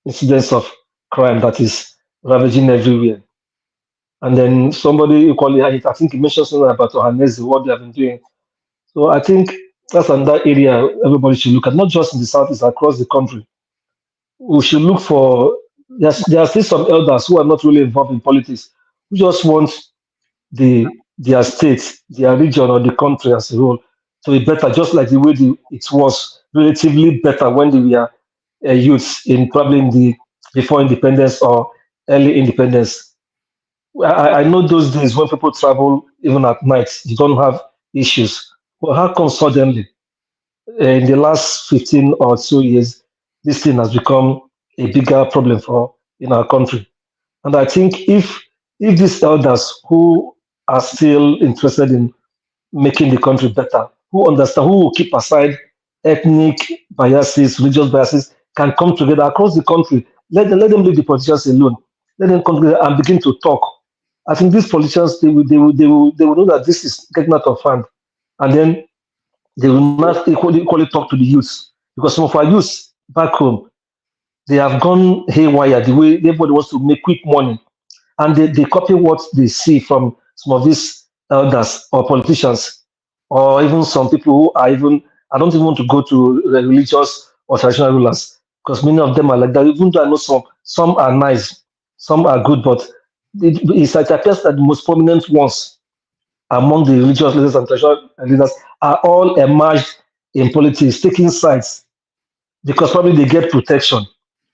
incidence of crime that is ravaging everywhere. And then somebody equally, I think he mentioned something about Ohanese, what they have been doing. So I think that's another area everybody should look at, not just in the Southeast, across the country. We should look for, there are still some elders who are not really involved in politics, who just want their state, their region, or the country as a whole to be better, just like the way it was relatively better when they were youths before independence or early independence. I know those days when people travel even at night, you don't have issues. Well, how come suddenly in the last 15 or so years, this thing has become a bigger problem in our country? And I think if these elders who are still interested in making the country better, who understand, who will keep aside ethnic biases, religious biases, can come together across the country, let them leave the politicians alone. Let them come together and begin to talk. I think these politicians, they will know that this is getting out of hand, and then they will not equally talk to the youths, because some of our youths back home, they have gone haywire the way everybody wants to make quick money, and they copy what they see from some of these elders or politicians, or even some people who are even, I don't even want to go to religious or traditional rulers, because many of them are like that. Even though I know some are nice, some are good, but it appears that the most prominent ones among the religious leaders and traditional leaders are all emerged in politics, taking sides, because probably they get protection.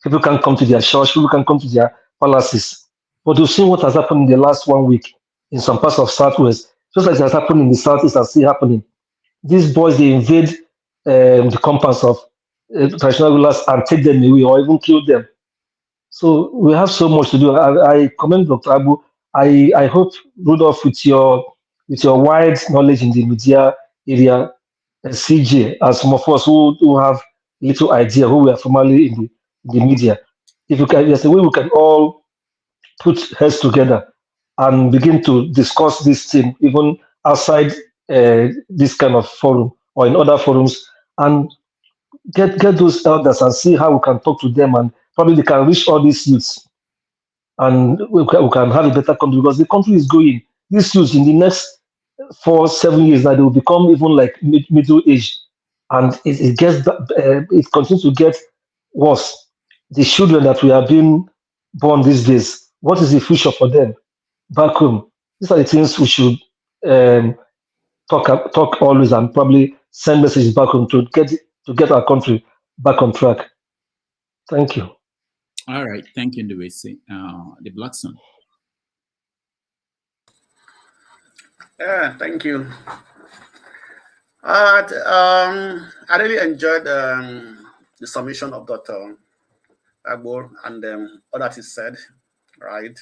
People can come to their church, people can come to their palaces. But you've seen what has happened in the last 1 week in some parts of Southwest, just like it has happened in the Southeast and still happening. These boys, they invade the compounds of traditional rulers and take them away or even kill them. So we have so much to do. I commend Dr. Agbo. I hope, Rudolph, with your wide knowledge in the media area, CJ, as some of us who have little idea, who were formerly in the media, if you can, there's a way we can all put heads together and begin to discuss this thing, even outside this kind of forum or in other forums, and get those elders and see how we can talk to them, and probably they can reach all these youths, and we can have a better country, because the country is going. These youths in the next 4-7 years now, they will become even like middle age, and it continues to get worse. The children that we are being born these days, what is the future for them back home? These are the things we should talk always, and probably send messages back home to get our country back on track. Thank you. All right, thank you, Ndewese. The Black Son. Yeah, thank you. I really enjoyed the submission of Dr. Agbo and all that is said, right?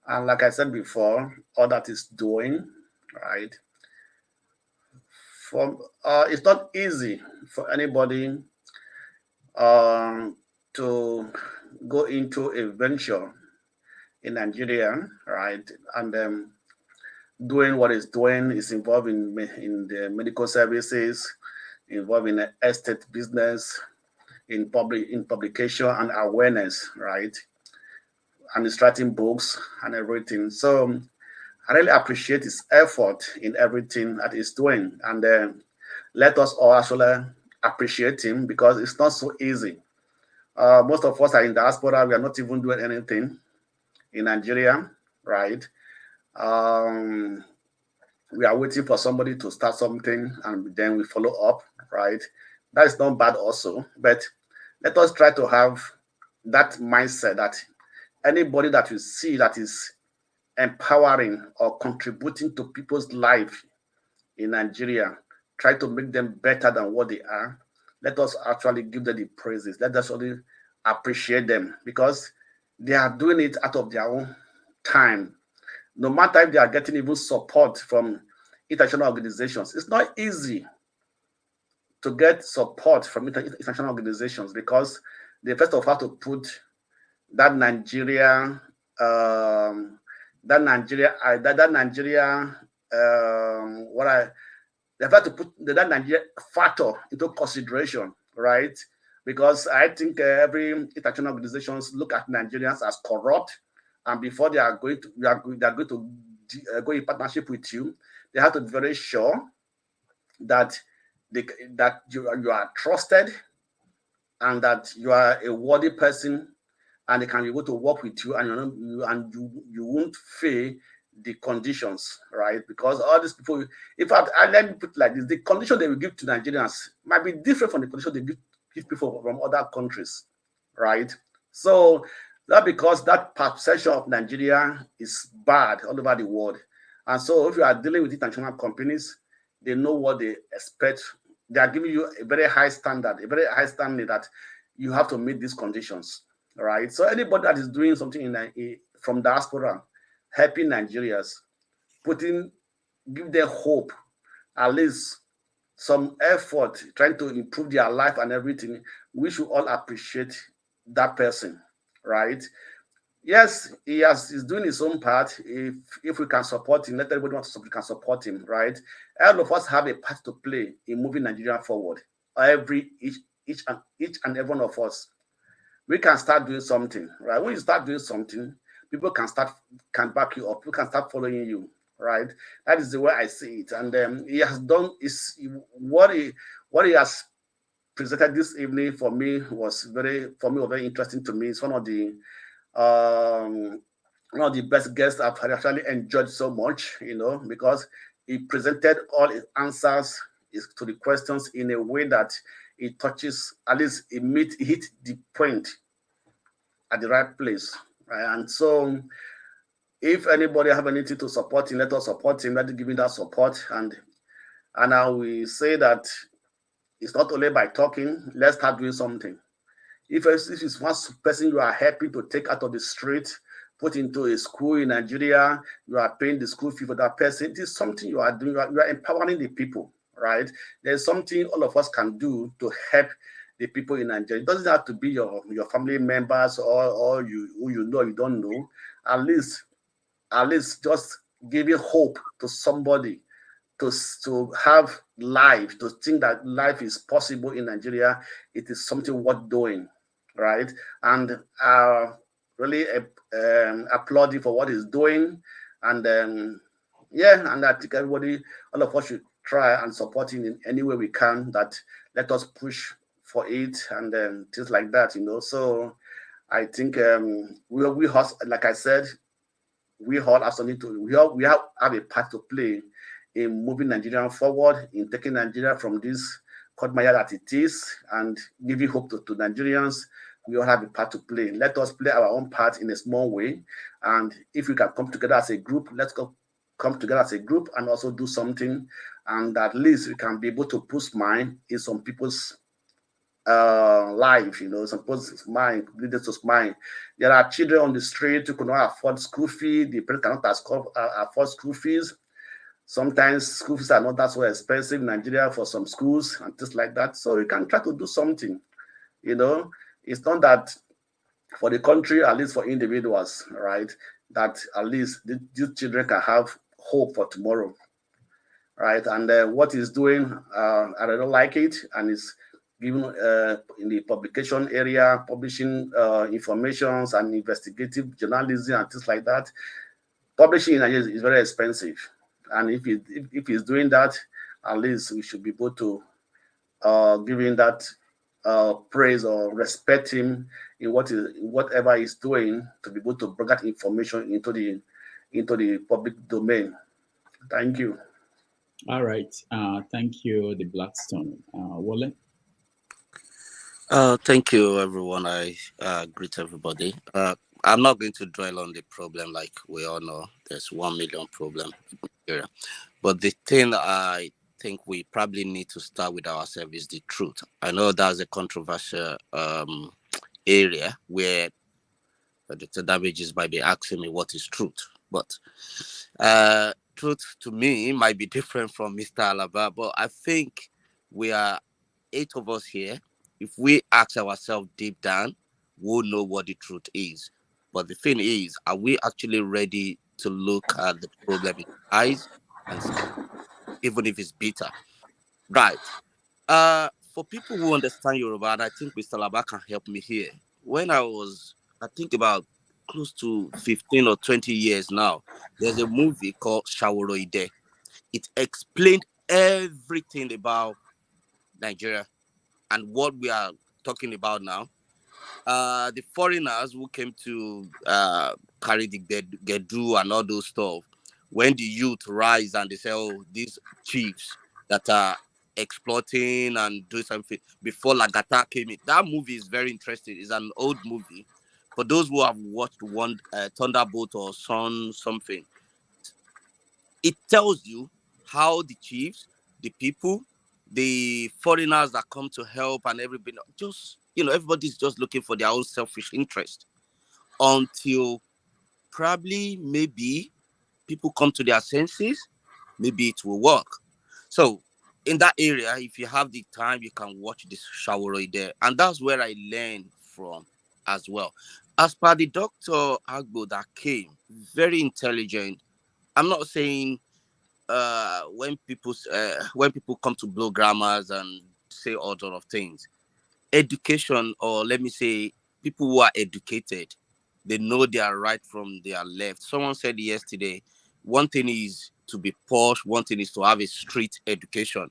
And like I said before, all that is doing, right? It's not easy for anybody to go into a venture in Nigeria, right? And doing what it's doing is involved in the medical services, involved in the estate business, in publication and awareness, right? Administrating books and everything. So I really appreciate his effort in everything that he's doing, and let us all actually appreciate him, because it's not so easy. Most of us are in diaspora. We are not even doing anything in Nigeria, right? We are waiting for somebody to start something, and then we follow up, right? That is not bad also, but let us try to have that mindset that anybody that you see that is empowering or contributing to people's life in Nigeria, try to make them better than what they are. Let us actually give them the praises. Let us really appreciate them, because they are doing it out of their own time. No matter if they are getting even support from international organizations, it's not easy to get support from international organizations, because they first of all have to put that Nigeria they have to put that Nigeria factor into consideration, right? Because I think every international organizations look at Nigerians as corrupt, and before they are going to go in partnership with you, they have to be very sure that you are trusted, and that you are a worthy person, and they can be able to work with you, and you won't fail the conditions, right? Because all these people, in fact, let me put it like this: the condition they will give to Nigerians might be different from the condition they give people from other countries, right? So that, because that perception of Nigeria is bad all over the world, and so if you are dealing with international companies, they know what they expect. They are giving you a very high standard, that you have to meet these conditions. Right, so anybody that is doing something from diaspora, helping Nigerians, give them hope, at least some effort, trying to improve their life and everything, we should all appreciate that person, right? Yes, he's doing his own part. If we can support him, let everybody want to support, we can support him, right? All of us have a part to play in moving Nigeria forward. Each and every one of us. We can start doing something, right? When you start doing something, people can back you up. People can start following you, right? That is the way I see it. And he has done what he has presented this evening for me was very interesting to me. It's one of the one of the best guests I've actually enjoyed so much, because he presented all his answers to the questions in a way that it touches, at least it hit the point at the right place. Right? And so if anybody have anything to support him, let us support him, let us give him that support. And I will say that it's not only by talking, let's start doing something. If it's one person you are happy to take out of the street, put into a school in Nigeria, you are paying the school fee for that person, it is something you are doing, you are empowering the people, right? There's something all of us can do to help the people in Nigeria. It doesn't have to be your family members or you who you know, you don't know. At least just giving hope to somebody to have life, to think that life is possible in Nigeria, it is something worth doing, right? And really applaud you for what he's doing. And and I think everybody, all of us should try and support him in any way we can. That let us push for it and things like that, So I think we like I said, we all have something to. We have a part to play in moving Nigeria forward, in taking Nigeria from this quagmire that it is, and giving hope to Nigerians. We all have a part to play. Let us play our own part in a small way. And if we can come together as a group, let's come together as a group and also do something. And at least we can be able to put smile in some people's life, some people's mind, leaders to smile. There are children on the street who cannot afford school fees. The parents cannot afford school fees. Sometimes school fees are not that so expensive in Nigeria for some schools and things like that. So we can try to do something. It's not that for the country, at least for individuals, right? That at least these children can have hope for tomorrow, right? And what he's doing, I don't like it, and it's given in the publication area, publishing informations and investigative journalism and things like that. Publishing in Nigeria is very expensive. And if he's doing that, at least we should be able to give him that praise or respect him in whatever he's doing, to be able to bring that information into the public domain. Thank you. All right. Thank you, the Blackstone. Wale? Thank you, everyone. I greet everybody. I'm not going to dwell on the problem. Like we all know, there's 1 million problem in Nigeria. But the thing I think we probably need to start with ourselves is the truth. I know that's a controversial area where Dr. Damages might be asking me what is truth. But truth to me might be different from Mr. Alaba. But I think we are 8 of us here. If we ask ourselves deep down, we'll know what the truth is. But the thing is, are we actually ready to look at the problem in the eyes and see, even if it's bitter? Right. For people who understand Yoruba, and I think Mr. Alaba can help me here. When I think about close to 15 or 20 years now, there's a movie called Shaworoide. It explained everything about Nigeria and what we are talking about now. The foreigners who came to carry the Gedu and all those stuff, when the youth rise and they say, oh, these chiefs that are exploiting and doing something, before Lagata came in. That movie is very interesting. It's an old movie. For those who have watched one Thunderbolt or Sun something, it tells you how the chiefs, the people, the foreigners that come to help and everybody, just, everybody's just looking for their own selfish interest until probably maybe people come to their senses, maybe it will work. So in that area, if you have the time, you can watch this Shaworoide there. And that's where I learned from as well. As per the Dr. Agbo that came, very intelligent. I'm not saying when people come to blow grammars and say all sort of things, education, or let me say people who are educated, they know their right from their left. Someone said yesterday, one thing is to be posh, one thing is to have a street education.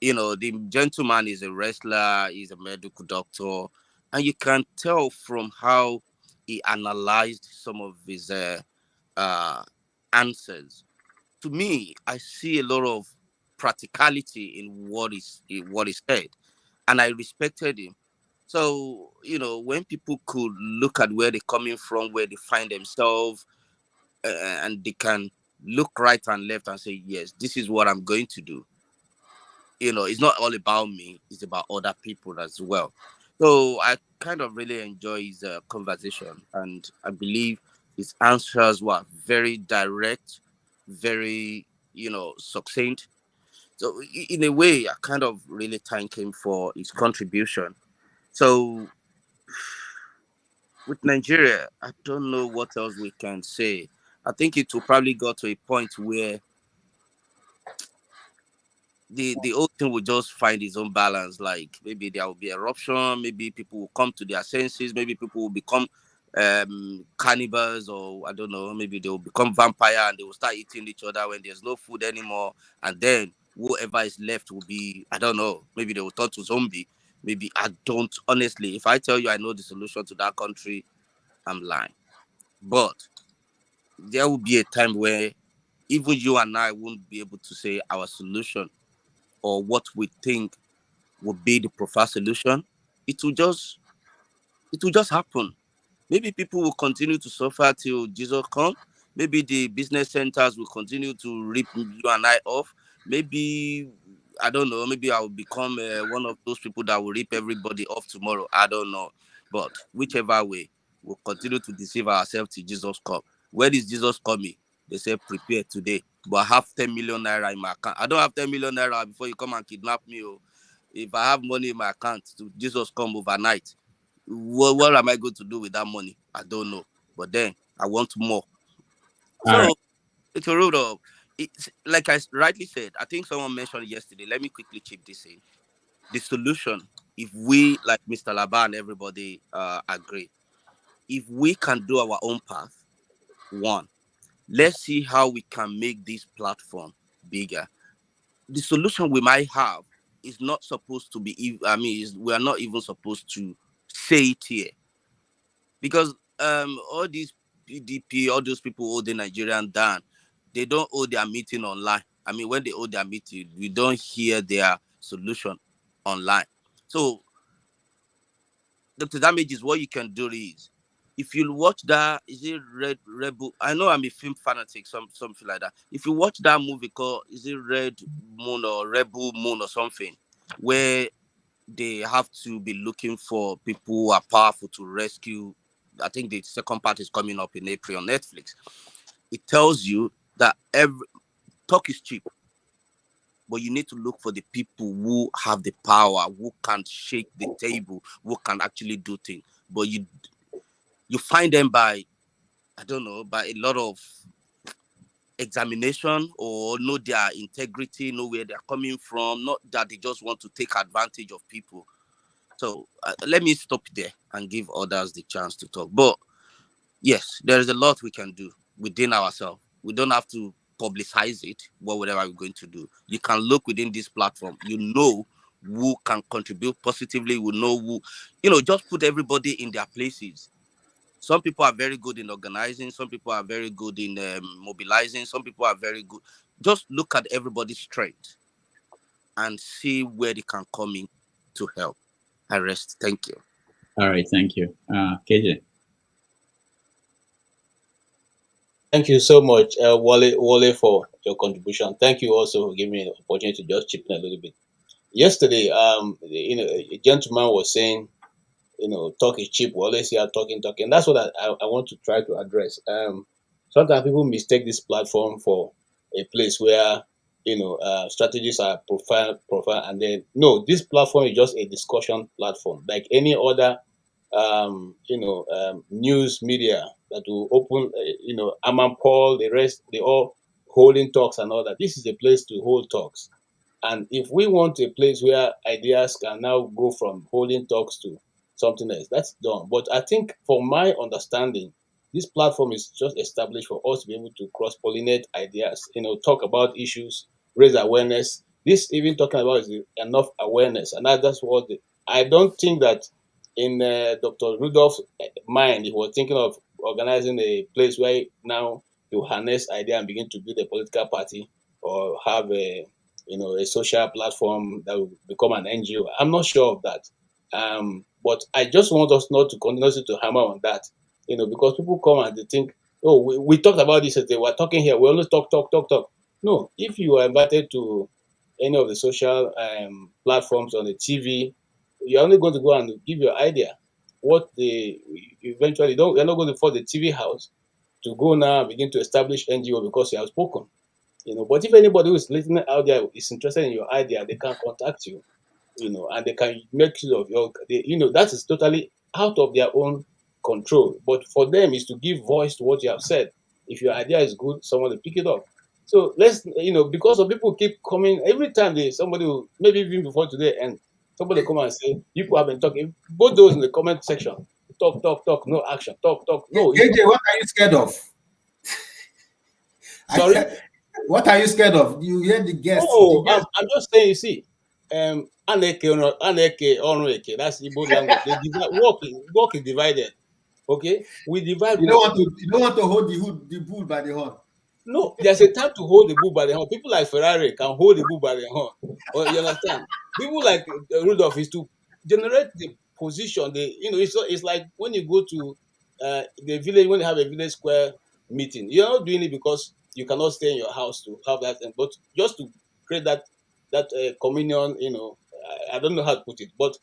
The gentleman is a wrestler, he's a medical doctor, and you can tell from how he analyzed some of his answers. To me, I see a lot of practicality in what he said, and I respected him. So, when people could look at where they're coming from, where they find themselves, and they can look right and left and say, yes, this is what I'm going to do. It's not all about me, it's about other people as well. So I kind of really enjoy his conversation, and I believe his answers were very direct, very, succinct. So in a way, I kind of really thank him for his contribution. So with Nigeria, I don't know what else we can say. I think it will probably go to a point where the whole thing will just find its own balance. Like maybe there will be eruption, maybe people will come to their senses, maybe people will become cannibals, or I don't know, maybe they will become vampire and they will start eating each other when there's no food anymore. And then whoever is left will be, I don't know, maybe they will turn to zombie. Maybe I don't, honestly, if I tell you I know the solution to that country, I'm lying. But there will be a time where even you and I won't be able to say our solution or what we think would be the preferred solution. It will just happen. Maybe people will continue to suffer till Jesus comes. Maybe the business centers will continue to rip you and I off. Maybe, I don't know, maybe I will become one of those people that will rip everybody off tomorrow. I don't know. But whichever way, we'll continue to deceive ourselves till Jesus comes. When is Jesus coming? They say prepare today. But I have 10 million naira in my account. I don't have 10 million naira before you come and kidnap me. Oh. If I have money in my account, Jesus come overnight, what am I going to do with that money? I don't know. But then I want more. So it's a road of, it's like I rightly said, I think someone mentioned yesterday. Let me quickly chip this in. The solution, if we, like Mr. Laba and everybody agree, if we can do our own path, one, let's see how we can make this platform bigger. The solution we might have is not supposed to be, we are not even supposed to say it here. Because all these PDP, all those people holding Nigerian down, they don't hold their meeting online. I mean, when they hold their meeting, we don't hear their solution online. So, Dr. Damages, what you can do is, if you watch that, is it Red Rebel? I know I'm a film fanatic, something like that. If you watch that movie called, is it Red Moon or Rebel Moon or something, where they have to be looking for people who are powerful to rescue. I think the second part is coming up in April on Netflix. It tells you that talk is cheap, but you need to look for the people who have the power, who can shake the table, who can actually do things. But you find them by, I don't know, by a lot of examination, or know their integrity, know where they're coming from, not that they just want to take advantage of people. So let me stop there and give others the chance to talk. But yes, there is a lot we can do within ourselves. We don't have to publicize it, whatever we're going to do. You can look within this platform. You know who can contribute positively. We know who, just put everybody in their places. Some people are very good in organizing. Some people are very good in mobilizing. Some people are very good. Just look at everybody's strength and see where they can come in to help. I rest. Thank you. All right. Thank you. KJ. Thank you so much, Wale, for your contribution. Thank you also for giving me an opportunity to just chip in a little bit. Yesterday, a gentleman was saying, talk is cheap. Wale here talking. That's what I want to try to address. Sometimes people mistake this platform for a place where strategies are profile, and then no, this platform is just a discussion platform like any other news media that will open, Hermann Paul, the rest, they all holding talks and all that. This is a place to hold talks. And if we want a place where ideas can now go from holding talks to something else, that's done. But I think, for my understanding, this platform is just established for us to be able to cross-pollinate ideas, talk about issues, raise awareness. This even talking about is enough awareness. And that's what I don't think that in Dr. Rudolph's mind, he was thinking of organizing a place where now you harness idea and begin to build a political party or have a a social platform that will become an NGO. I'm not sure of that. But I just want us not to continue to hammer on that, because people come and they think, oh, we talked about this, they were talking here, we only talk. No, if you are invited to any of the social platforms on the TV, you're only going to go and give your idea. What they eventually don't, you're not going to force the TV house to go now and begin to establish NGO because you have spoken. But if anybody who is listening out there is interested in your idea, they can contact you, and they can make use of that is totally out of their own control. But for them is to give voice to what you have said. If your idea is good, someone will pick it up. So let's, because of people keep coming every time somebody will, maybe even before today, and somebody come and say, people have been talking, both those in the comment section, talk, no action, talk, no. AJ, what are you scared of? Sorry? What are you scared of? You hear the guest. Oh, I'm just saying, you see, Aneke, Onweke, that's Igbo language. Work is divided. Okay? We divide. You don't want to hold the bull by the horn. No, there's a time to hold the bull by the horn. People like Ferrari can hold the bull by the horn. Or you understand? People like Rudolph is to generate the position. It's like when you go to the village, when you have a village square meeting, you're not doing it because you cannot stay in your house to have that, but just to create that communion. I don't know how to put it, but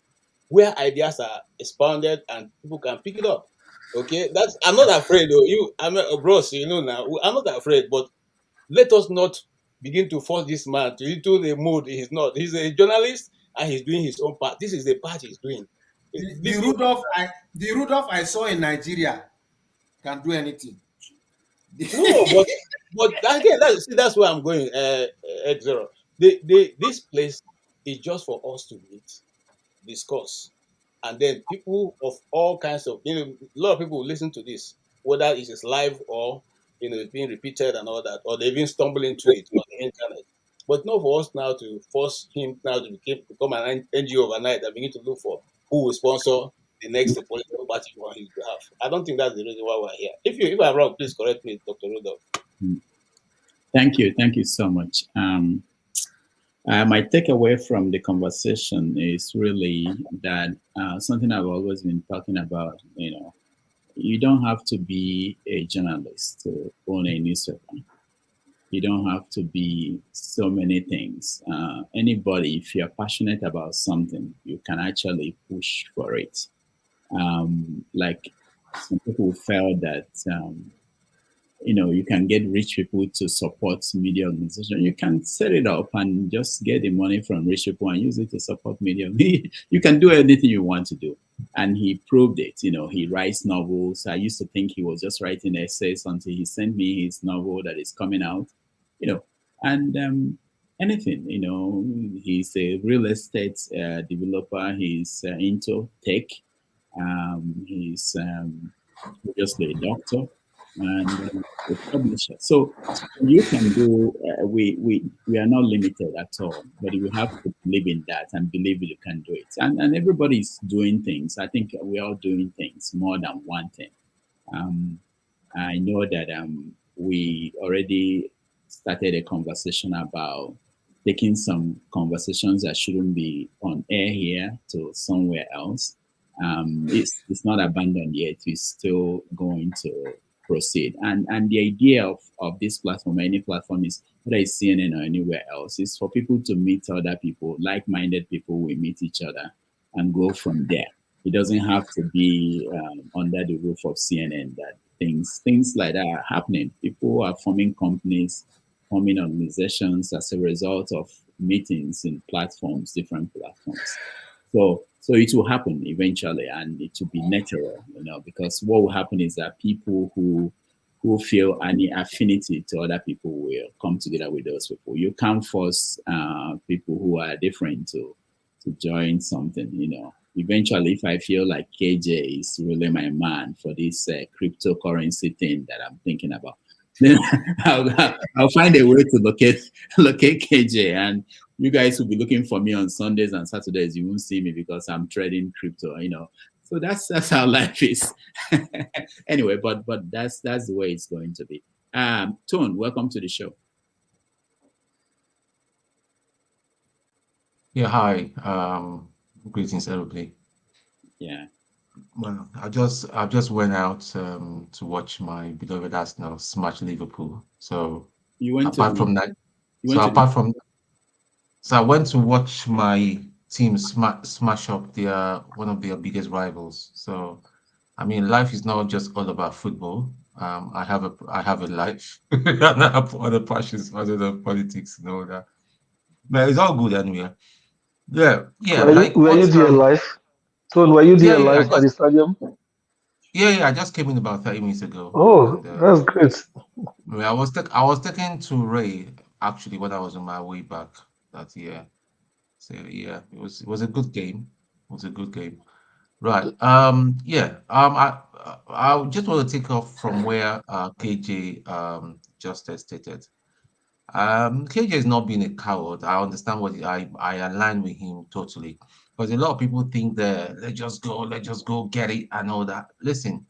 where ideas are expounded and people can pick it up. Okay, I'm not afraid though. I'm a bros, now. I'm not afraid, but let us not begin to force this man into the mood he's not. He's a journalist and he's doing his own part. This is the part he's doing. The Rudolph I saw in Nigeria can do anything. No, but again, that's where I'm going. X0. This place is just for us to meet, discuss, and then people of all kinds of, a lot of people will listen to this, whether it is live or it's being repeated and all that, or they even stumble into it on the internet. But not for us now to force him now to become an NGO overnight and begin to look for who will sponsor the next political party on his behalf. I don't think that's the reason why we're here. If I'm wrong, please correct me, Dr. Rudolph. Thank you so much. My takeaway from the conversation is really that something I've always been talking about. You don't have to be a journalist to own a newspaper. You don't have to be so many things. Anybody, if you're passionate about something, you can actually push for it. Like some people felt that, you can get rich people to support media organization. You can set it up and just get the money from rich people and use it to support media. You can do anything you want to do. And he proved it. He writes novels. I used to think he was just writing essays until he sent me his novel that is coming out, and anything, he's a real estate developer. He's into tech. He's obviously a doctor and a publisher. So you can do, we are not limited at all, but you have to believe in that and believe you can do it. And everybody's doing things. I think we're all doing things, more than one thing. I know that we already started a conversation about taking some conversations that shouldn't be on air here to somewhere else. It's not abandoned yet. It's still going to proceed. And the idea of this platform, any platform, is whether it's CNN or anywhere else, is for people to meet other people, like-minded people. We meet each other and go from there. It doesn't have to be under the roof of CNN that things like that are happening. People are forming companies, forming organizations as a result of meetings in platforms, different platforms. So it will happen eventually, and it will be natural, because what will happen is that people who feel any affinity to other people will come together with those people. You can't force people who are different to join something, Eventually, if I feel like KJ is really my man for this cryptocurrency thing that I'm thinking about, then I'll find a way to locate KJ, and you guys will be looking for me on Sundays and Saturdays. You won't see me because I'm trading crypto, So that's how life is. Anyway, but that's the way it's going to be. Tone, welcome to the show. Yeah, hi. Greetings, everybody. Yeah. Well, I just went out to watch my beloved Arsenal smash Liverpool. So You went apart to from that, you so went to the apart from so I went to watch my team smash up their one of their biggest rivals. So I mean, life is not just all about football. I have a life, and I have other passions other than politics and all that. But it's all good anyway. Yeah, yeah. Like Were you what? there live? So were you Yeah, there yeah. I live at just the stadium? Yeah. I just came in about 30 minutes ago, Oh, and that's great. I mean, I was taken to Ray actually when I was on my way back that year. So yeah, it was a good game. It was a good game. Right. Yeah. I just want to take off from where KJ just stated. KJ is not being a coward. I understand I align with him totally. Because a lot of people think that let's just go get it and all that. Listen,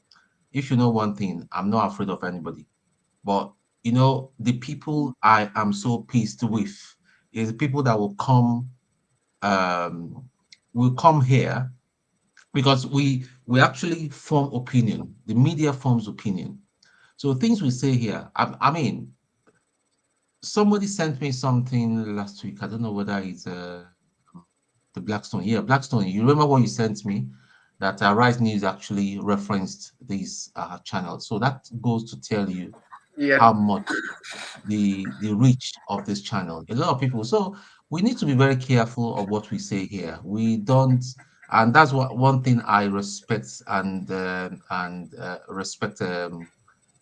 if you know one thing, I'm not afraid of anybody. But the people I am so pissed with is the people that um will come here because we actually form opinion. The media forms opinion. So things we say here, I mean, somebody sent me something last week. I don't know whether it's the Blackstone. Yeah, Blackstone. You remember what you sent me? That Rise News actually referenced this channel. So that goes to tell you Yeah. how much the reach of this channel. A lot of people. So we need to be very careful of what we say here. We don't, and that's what one thing I respect and respect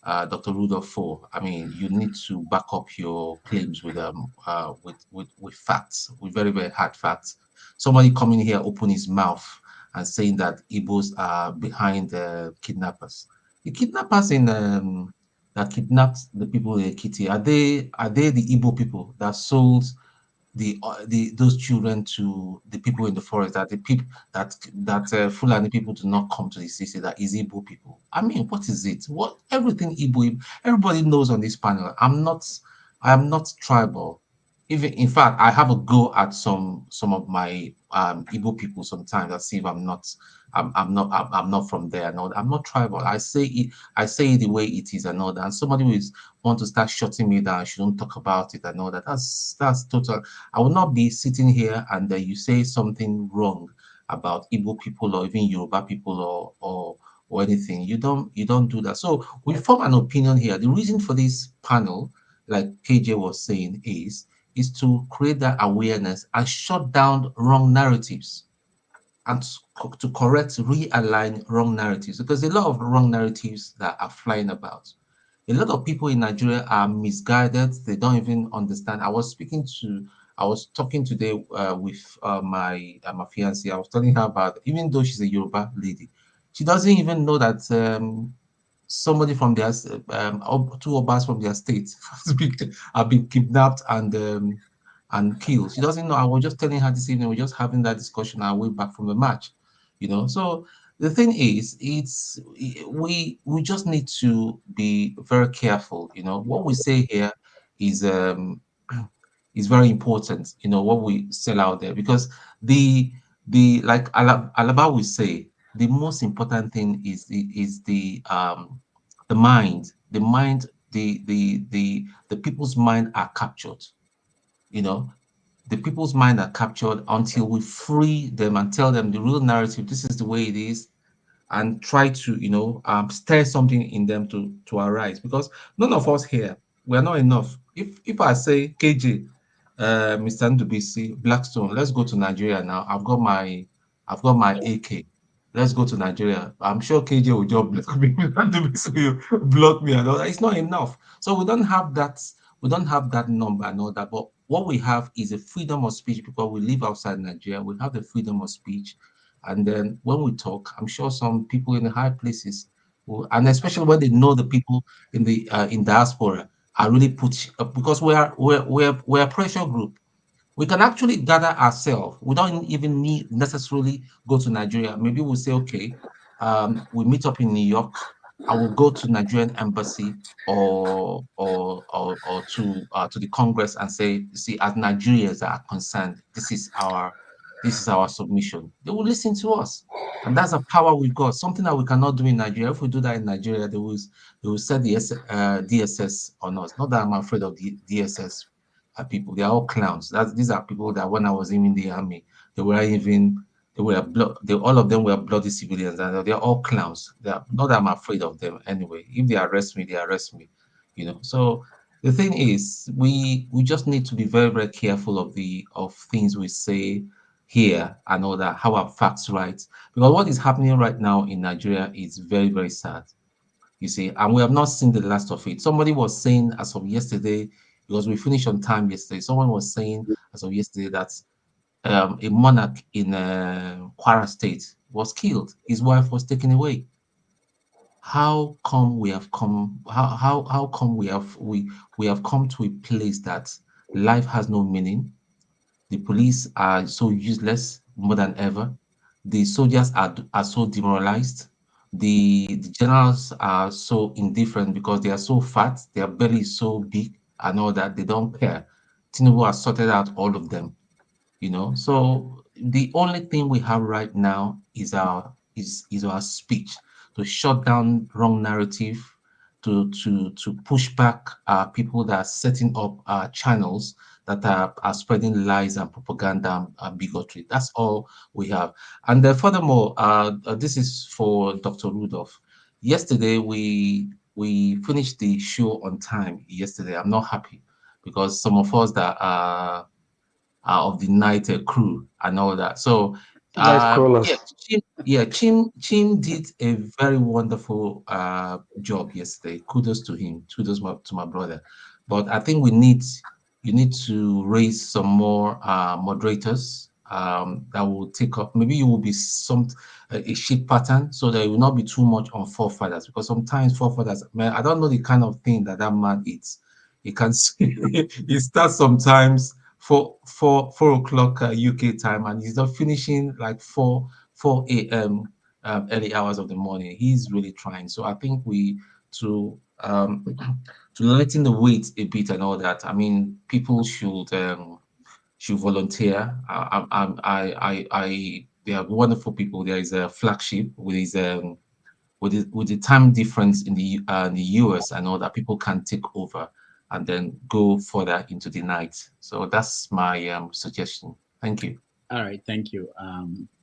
Dr. Rudolph for. I mean, you need to back up your claims with facts, with very, very hard facts. Somebody coming here, open his mouth and saying that Igbos are behind the kidnappers. The kidnappers that kidnapped the people in Ekiti, are they the Igbo people that sold the those children to the people in the forest, that the people that Fulani people do not come to the city, that is Igbo people. I mean, what is it? What everything Igbo, everybody knows on this panel. I am not tribal. Even in fact, I have a go at some of my Igbo people sometimes. I see if I'm not from there. No, I'm not tribal. I say it the way it is and all that. And somebody who is want to start shutting me down, shouldn't talk about it and all that. That's total. I will not be sitting here and you say something wrong about Igbo people or even Yoruba people or anything. You don't do that. So we form an opinion here. The reason for this panel, like KJ was saying, is to create that awareness and shut down wrong narratives and to correct, realign wrong narratives, because a lot of wrong narratives that are flying about. A lot of people in Nigeria are misguided. They don't even understand. I was talking today with my fiancée. I was telling her about, even though she's a Yoruba lady, she doesn't even know that somebody from their two of us from their state have been kidnapped and killed. She doesn't know. I was just telling her this evening. We're just having that discussion our way back from the match. So the thing is, we just need to be very careful. What we say here is is very important. What we sell out there, because like Alaba will say, the most important thing is the mind. The people's mind are captured. You know, the people's mind are captured until we free them and tell them the real narrative. This is the way it is, and try to stir something in them to arise, because none of us here, we are not enough. If I say, KJ, Mr. Ndubisi, Blackstone, let's go to Nigeria now. I've got my AK. Let's go to Nigeria. I'm sure KJ will just block me. Mr. Ndubisi will block me and all that. It's not enough. So we don't have that. We don't have that number and all that. But what we have is a freedom of speech, because we live outside Nigeria. We have the freedom of speech. And then when we talk, I'm sure some people in the high places, and especially when they know the people in diaspora, are really put, because we're a pressure group. We can actually gather ourselves. We don't even need necessarily go to Nigeria. Maybe we'll say, okay, we meet up in New York. I will go to Nigerian embassy or to the Congress and say, see, as Nigerians are concerned, this is our submission. They will listen to us. And that's a power we've got, something that we cannot do in Nigeria. If we do that in Nigeria, they will set the DSS on us. Not that I'm afraid of the DSS people. They are all clowns. These are people that when I was in the army, all of them were bloody civilians, and they're all clowns. Not that I'm afraid of them anyway. If they arrest me, they arrest me. So the thing is, we just need to be very, very careful of things we say here and all that, how our facts right. Because what is happening right now in Nigeria is very, very sad. You see, and we have not seen the last of it. Somebody was saying as of yesterday, because we finished on time yesterday, someone was saying as of yesterday that a monarch in Kwara State was killed. His wife was taken away. How come we have come? How come we have come to a place that life has no meaning? The police are so useless more than ever. The soldiers are so demoralized. The generals are so indifferent because they are so fat, their belly is so big and all that, they don't care. Tinubu has sorted out all of them, So the only thing we have right now is our speech to shut down wrong narrative, to push back people that are setting up channels that are spreading lies and propaganda and bigotry. That's all we have. And furthermore, this is for Dr. Rudolph. Yesterday, we finished the show on time yesterday. I'm not happy because some of us that are of the night crew and all that. So Chim did a very wonderful job yesterday. Kudos to him. Kudos to my brother. But I think you need to raise some more moderators that will take up. Maybe you will be a shift pattern so that it will not be too much on forefathers, because sometimes forefathers, man, I don't know the kind of thing that man eats. He can he starts sometimes 4 o'clock UK time, and he's not finishing like 4 a.m. Early hours of the morning. He's really trying. So I think to lighten the weight a bit and all that. I mean, people should volunteer. They are wonderful people. There is a flagship with the time difference in the US and all that. People can take over and then go further into the night. So that's my suggestion. Thank you. All right, thank you.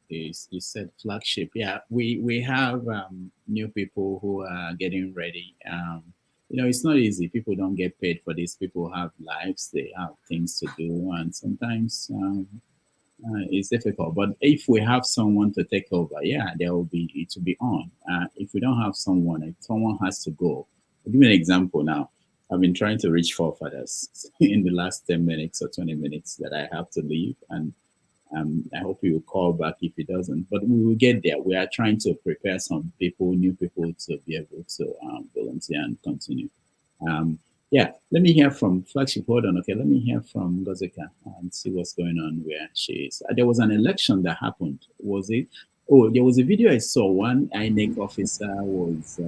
You said flagship. Yeah, we have new people who are getting ready. It's not easy. People don't get paid for this. People have lives. They have things to do, and sometimes it's difficult. But if we have someone to take over, yeah, it will be on. If we don't have someone, if someone has to go. I'll give you an example now. I've been trying to reach forefathers in the last 10 minutes or 20 minutes that I have to leave, and I hope he will call back if he doesn't. But we will get there. We are trying to prepare some people, new people, to be able to volunteer and continue. Yeah, let me hear from Flagship. Hold on, okay. Let me hear from Gozeka and see what's going on where she is. There was an election that happened. Was it? Oh, there was a video I saw. One INEC officer was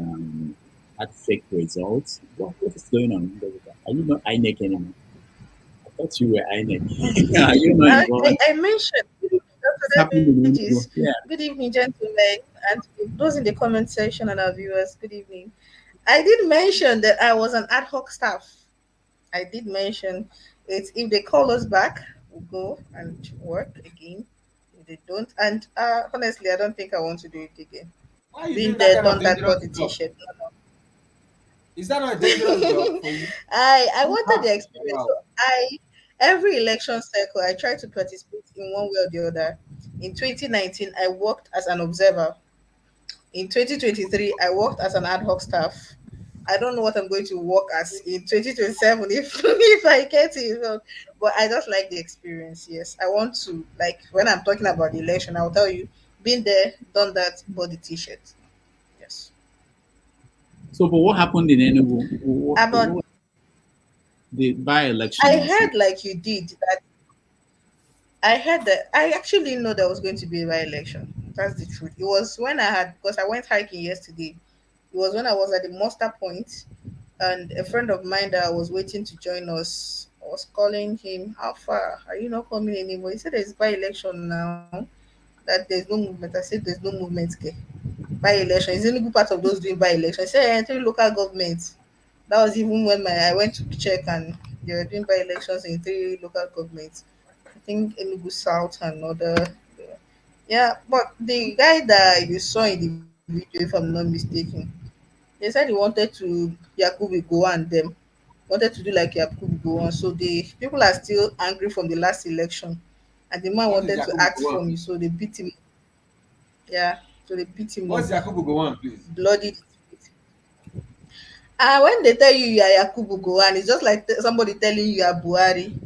had fake results. What is going on, Gozeka? Are you not INEC anymore? I thought you were INEC. Are you not involved? I mentioned. Yeah. Good evening, gentlemen, and those in the comment section and our viewers. Good evening. I did mention that I was an ad hoc staff. I did mention it. If they call us back, we'll go and work again. If they don't, and honestly, I don't think I want to do it again. Why are you Been doing there, that kind done of that, bought dangerous the job? t-shirt. No. Is that not a dangerous job for you? I wanted the experience. Wow. So every election cycle, I tried to participate in one way or the other. In 2019, I worked as an observer. In 2023, I worked as an ad hoc staff. I don't know what I'm going to work as in 2027 if I get it. But I just like the experience. Yes, I want to, like, when I'm talking about the election, I'll tell you, been there, done that, bought the t-shirt. Yes. So, but what happened in Enugu? About The by-election? I heard like you did that. I heard that. I actually didn't know there was going to be a by-election. That's the truth. It was when I had, because I went hiking yesterday. It was when I was at the muster point, and a friend of mine that was waiting to join us, I was calling him, "How far? Are you not coming anymore?" He said, "There's by-election now. That there's no movement." I said, "There's no movement, okay? By-election is only good part of those doing by-election." He said, "Three local governments." That was even when I went to check, and they were doing by-elections in three local governments. I think Enugu South and other. Yeah, but the guy that you saw in the video, if I'm not mistaken, they said he wanted to Yakubu go and them wanted to do like Yakubu go on. So the people are still angry from the last election, and the man What is wanted to Yakubu act Gowon, for me, please? so they beat him. Yeah, so they beat him up, What's Yakubu Gowon, please? bloody. And when they tell you are Yakubu Gowon, it's just like somebody telling you are Buhari.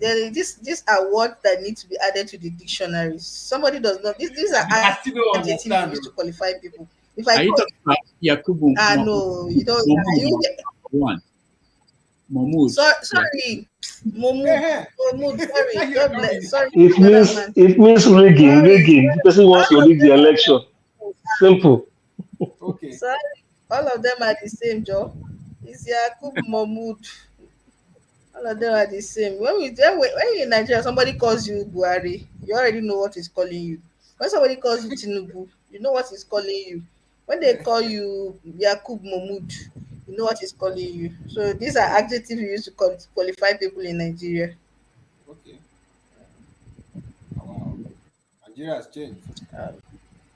There is this are words that need to be added to the dictionaries. Somebody does not. These are I still don't adjectives understand. used to qualify people. If I Are you call, talking about Yakubu no, you don't. You, Mahmoud? One. Mahmoud. sorry, Momood, Yeah. Momood. Sorry, Now you're God bless. coming. Sorry, It brother means man. it means rigging, Sorry, rigging. The person wants to all of rig them the are election. Simple. Okay. sorry. All of them are the same, Joe. It's Yakub Mahmood. All of them are the same. When you're in Nigeria, somebody calls you Buhari, you already know what he's calling you. When somebody calls you Tinubu, you know what he's calling you. When they call you Yakub Mahmood, you know what he's calling you. So these are adjectives we use to qualify people in Nigeria. Okay. Oh, wow. Nigeria has changed. Um,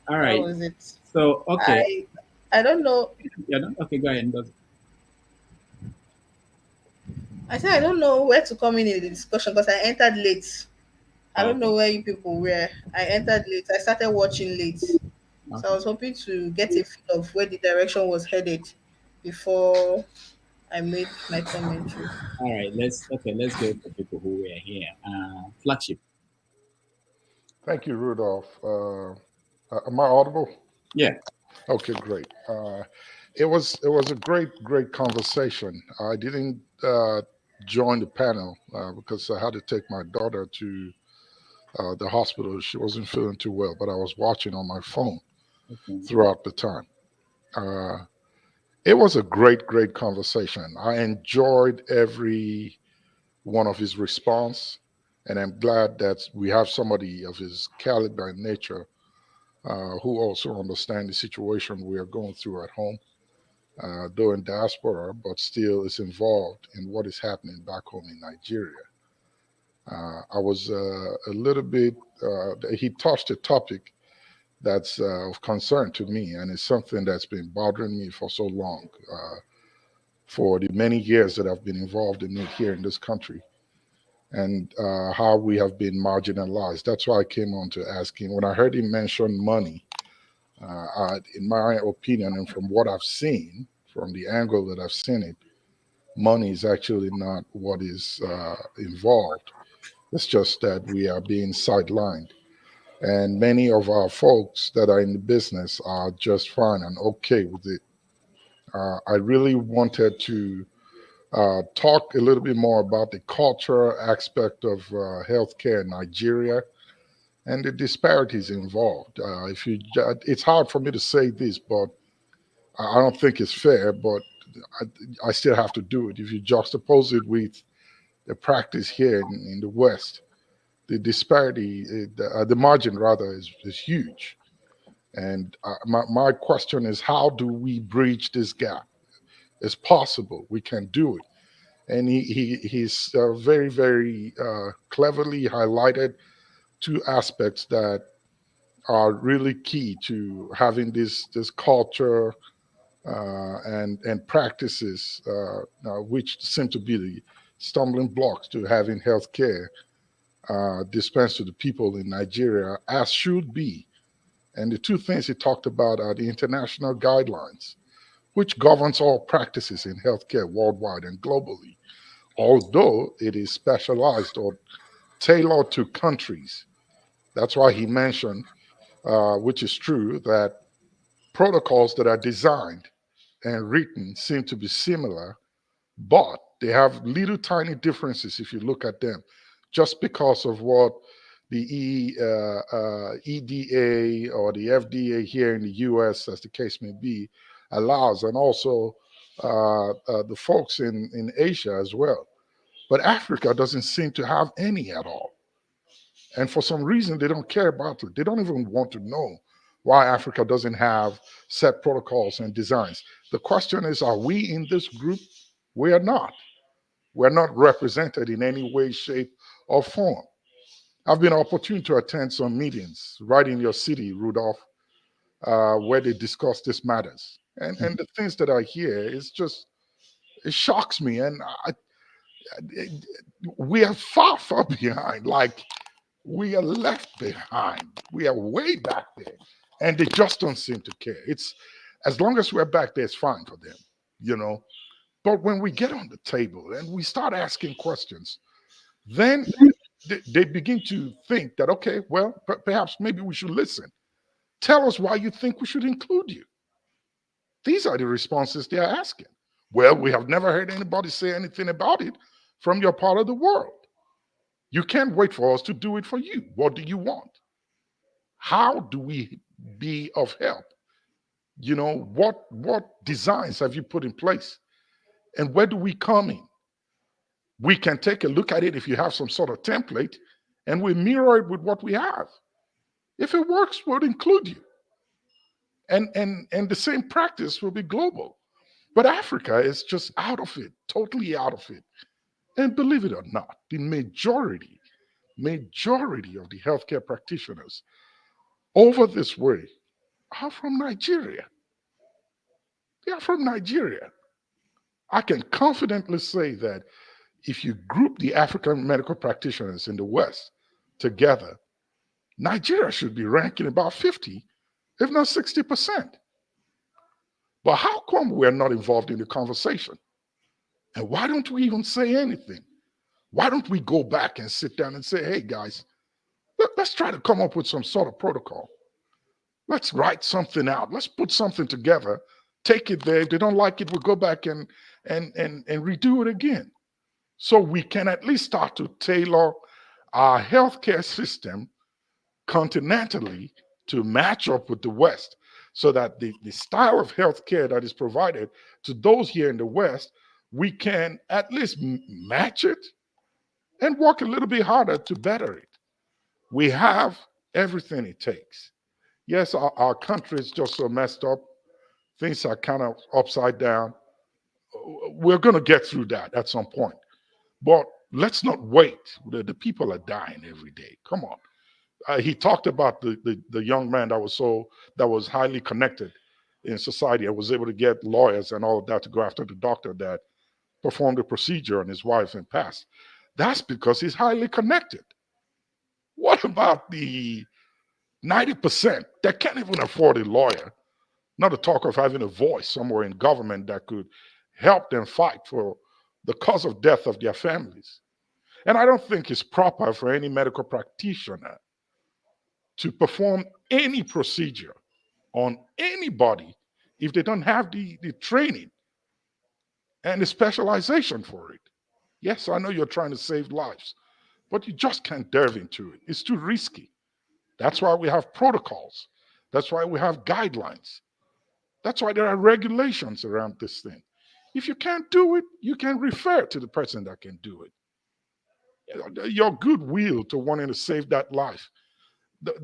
All that right. was it. So okay. I don't know. Yeah. Okay. Go ahead. I said I don't know where to come in the discussion because I entered late. I don't Okay. know where you people were. I entered late. I started watching late. So I Okay. was hoping to get a feel of where the direction was headed before I made my commentary. All right. Let's go for people who were here. Flagship. Thank you, Rudolph. Am I audible? Yeah. Okay, great. It was a great conversation. I didn't join the panel because I had to take my daughter to the hospital. She wasn't feeling too well, but I was watching on my phone Okay. throughout the time. Uh, it was a great conversation. I enjoyed every one of his response, and I'm glad that we have somebody of his caliber and nature who also understand the situation we are going through at home, though in diaspora, but still is involved in what is happening back home in Nigeria. I was a little bit, he touched a topic that's of concern to me, and it's something that's been bothering me for so long, for the many years that I've been involved in it here in this country, and how we have been marginalized. That's why I came on to ask him. When I heard him mention money, in my opinion, and from what I've seen, from the angle that I've seen it, money is actually not what is involved. It's just that we are being sidelined. And many of our folks that are in the business are just fine and okay with it. I really wanted to talk a little bit more about the cultural aspect of healthcare in Nigeria and the disparities involved. It's hard for me to say this, but I don't think it's fair, but I still have to do it. If you juxtapose it with the practice here in the West, the disparity, the margin rather, is huge. And my question is, how do we bridge this gap? It's possible. We can do it. And he's very cleverly highlighted two aspects that are really key to having this culture and practices which seem to be the stumbling blocks to having healthcare dispensed to the people in Nigeria, as should be. And the two things he talked about are the international guidelines, which governs all practices in healthcare worldwide and globally, although it is specialized or tailored to countries. That's why he mentioned, which is true, that protocols that are designed and written seem to be similar, but they have little tiny differences if you look at them, just because of what the EDA or the FDA here in the US, as the case may be, allows, and also the folks in Asia as well. But Africa doesn't seem to have any at all. And for some reason, they don't care about it. They don't even want to know why Africa doesn't have set protocols and designs. The question is, are we in this group? We are not. We're not represented in any way, shape, or form. I've been opportune to attend some meetings right in your city, Rudolph, where they discuss these matters. And the things that I hear is just, it shocks me. And we are far, far behind. Like, we are left behind. We are way back there. And they just don't seem to care. It's, as long as we're back there, it's fine for them, you know. But when we get on the table and we start asking questions, then they begin to think that, okay, well, perhaps maybe we should listen. Tell us why you think we should include you. These are the responses they are asking. Well, we have never heard anybody say anything about it from your part of the world. You can't wait for us to do it for you. What do you want? How do we be of help? You know, what designs have you put in place? And where do we come in? We can take a look at it if you have some sort of template, and we mirror it with what we have. If it works, we'll include you. And the same practice will be global. But Africa is just out of it, totally out of it. And believe it or not, the majority of the healthcare practitioners over this way are from Nigeria. They are from Nigeria. I can confidently say that if you group the African medical practitioners in the West together, Nigeria should be ranking about 50, if not 60%. But how come we're not involved in the conversation? And why don't we even say anything? Why don't we go back and sit down and say, hey, guys, let's try to come up with some sort of protocol. Let's write something out. Let's put something together, take it there. If they don't like it, we'll go back and redo it again. So we can at least start to tailor our healthcare system continentally to match up with the West, so that the style of healthcare that is provided to those here in the West, we can at least match it and work a little bit harder to better it. We have everything it takes. Yes, our country is just so messed up. Things are kind of upside down. We're going to get through that at some point. But let's not wait. The people are dying every day. Come on. He talked about the young man that was highly connected in society and was able to get lawyers and all of that to go after the doctor that performed a procedure on his wife and passed. That's because he's highly connected. What about the 90% that can't even afford a lawyer, not to talk of having a voice somewhere in government that could help them fight for the cause of death of their families? And I don't think it's proper for any medical practitioner to perform any procedure on anybody if they don't have the training and the specialization for it. Yes, I know you're trying to save lives, but you just can't delve into it. It's too risky. That's why we have protocols. That's why we have guidelines. That's why there are regulations around this thing. If you can't do it, you can refer to the person that can do it. Your goodwill to wanting to save that life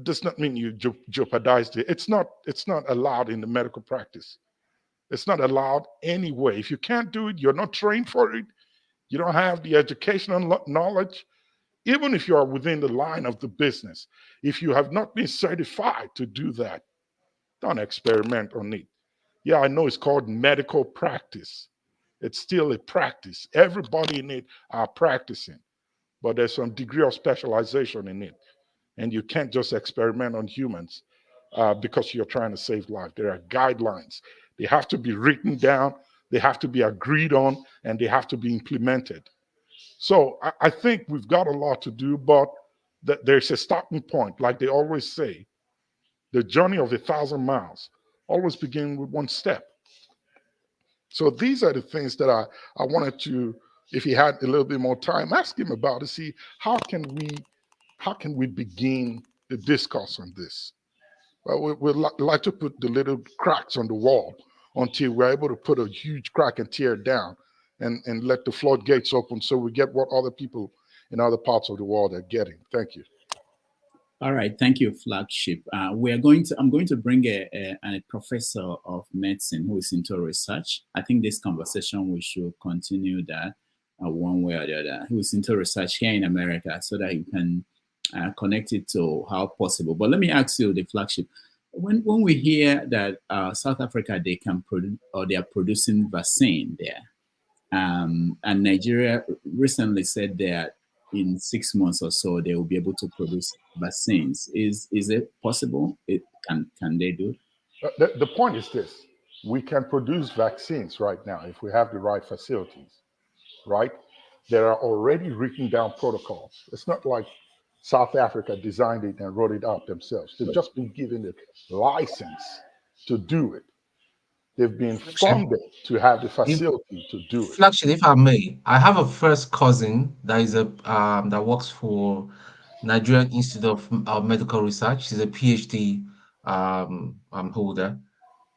does not mean you jeopardize it. It's not allowed in the medical practice. It's not allowed anyway. If you can't do it, you're not trained for it, you don't have the educational knowledge, even if you are within the line of the business, if you have not been certified to do that, don't experiment on it. Yeah, I know it's called medical practice. It's still a practice. Everybody in it are practicing, but there's some degree of specialization in it. And you can't just experiment on humans because you're trying to save life. There are guidelines. They have to be written down, they have to be agreed on, and they have to be implemented. So I think we've got a lot to do, but there's a starting point. Like they always say, the journey of 1,000 miles always begins with one step. So these are the things that I wanted to if he had a little bit more time, ask him about it. See how can we begin the discourse on this. Well, we'd like to put the little cracks on the wall until we're able to put a huge crack and tear it down and let the floodgates open so we get what other people in other parts of the world are getting. Thank you. All right, thank you, Flagship. I'm going to bring a professor of medicine who is into research. I think this conversation we should continue that one way or the other. Who is into research here in America, so that you can connect it to how possible. But let me ask you, the Flagship, when we hear that South Africa they can produce or they are producing vaccine there, and Nigeria recently said that in 6 months or so they will be able to produce vaccines. Is it possible? Can they do it? The point is this: we can produce vaccines right now if we have the right facilities, right? There are already written down protocols. It's not like South Africa designed it and wrote it out themselves. They've just been given the license to do it. They've been funded to have the facility to do it. Flagship, if I may, I have a first cousin that is that works for Nigerian Institute of Medical Research. She's a PhD holder.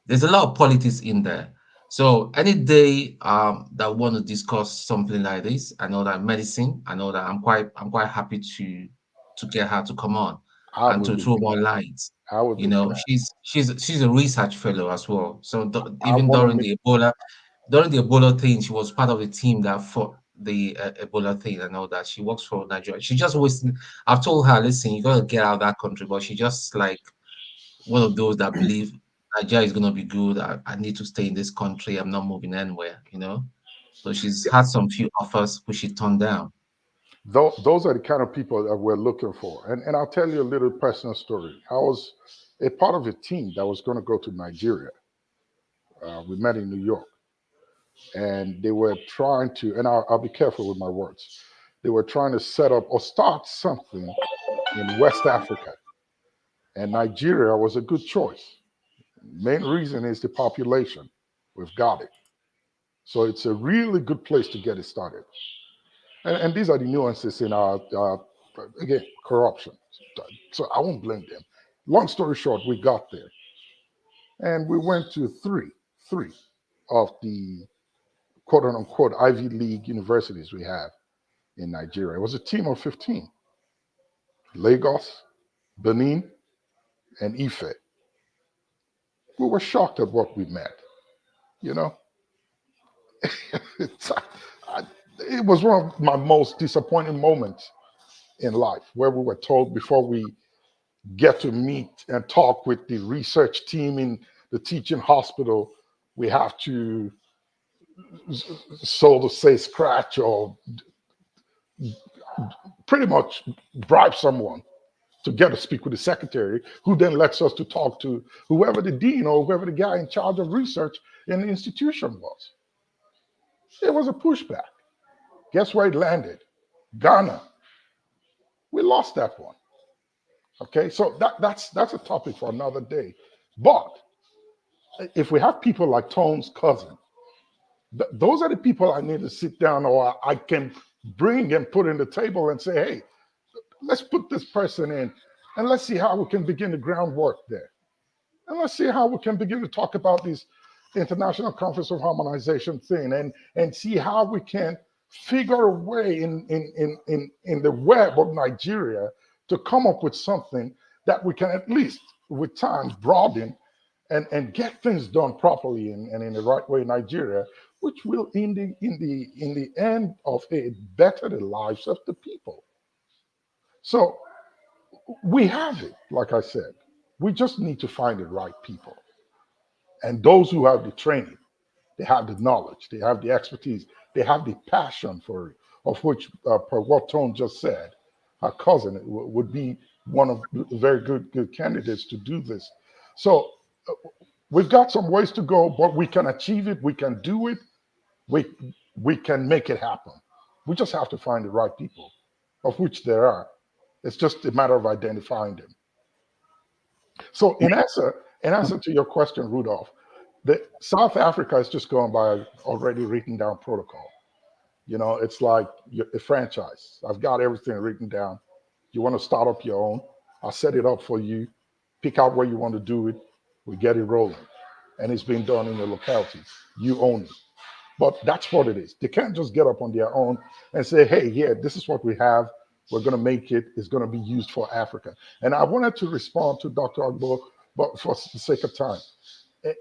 There's a lot of politics in there. So any day that we want to discuss something like this, I know that medicine, I know that I'm quite happy to get her to come on and to throw more light. You know, she's a research fellow as well. So even during the Ebola thing, she was part of the team that fought the Ebola thing and all that. She works for Nigeria. She just wasting. I've told her, listen, you gotta get out of that country, but she just like one of those that believe Nigeria is gonna be good. I need to stay in this country. I'm not moving anywhere, you know. So she's had some few offers which she turned down. Those are the kind of people that we're looking for. And I'll tell you a little personal story. I was a part of a team that was going to go to Nigeria. We met in New York. And they were trying to, and I'll be careful with my words, they were trying to set up or start something in West Africa. And Nigeria was a good choice. Main reason is the population. We've got it. So it's a really good place to get it started. And these are the nuances in our again, corruption. So I won't blame them. Long story short, we got there. And we went to three of the quote unquote Ivy League universities we have in Nigeria. It was a team of 15. Lagos, Benin, and Ife. We were shocked at what we met, you know. It was one of my most disappointing moments in life, where we were told before we get to meet and talk with the research team in the teaching hospital, we have to, so to say, scratch or pretty much bribe someone to get to speak with the secretary, who then lets us to talk to whoever the dean or whoever the guy in charge of research in the institution was. It was a pushback. Guess where it landed? Ghana. We lost that one. Okay, so that's a topic for another day. But if we have people like Tone's cousin, those are the people I need to sit down, or I can bring and put in the table and say, hey, let's put this person in and let's see how we can begin the groundwork there. And let's see how we can begin to talk about this International Conference of Harmonization thing and see how we can figure a way in the web of Nigeria to come up with something that we can at least with time broaden and get things done properly and in the right way in Nigeria, which will in the end of it better the lives of the people. So we have it, like I said. We just need to find the right people. And those who have the training, they have the knowledge, they have the expertise, they have the passion for it, of which, per what Tone just said, her cousin would be one of the very good candidates to do this. So we've got some ways to go, but we can achieve it, we can do it, we can make it happen. We just have to find the right people, of which there are. It's just a matter of identifying them. So in answer to your question, Rudolph, South Africa is just going by already written down protocol. You know, it's like a franchise. I've got everything written down. You want to start up your own? I'll set it up for you. Pick out where you want to do it. We get it rolling. And it's being done in your locality. You own it. But that's what it is. They can't just get up on their own and say, hey, yeah, this is what we have. We're going to make it. It's going to be used for Africa. And I wanted to respond to Dr. Agbo, but for the sake of time,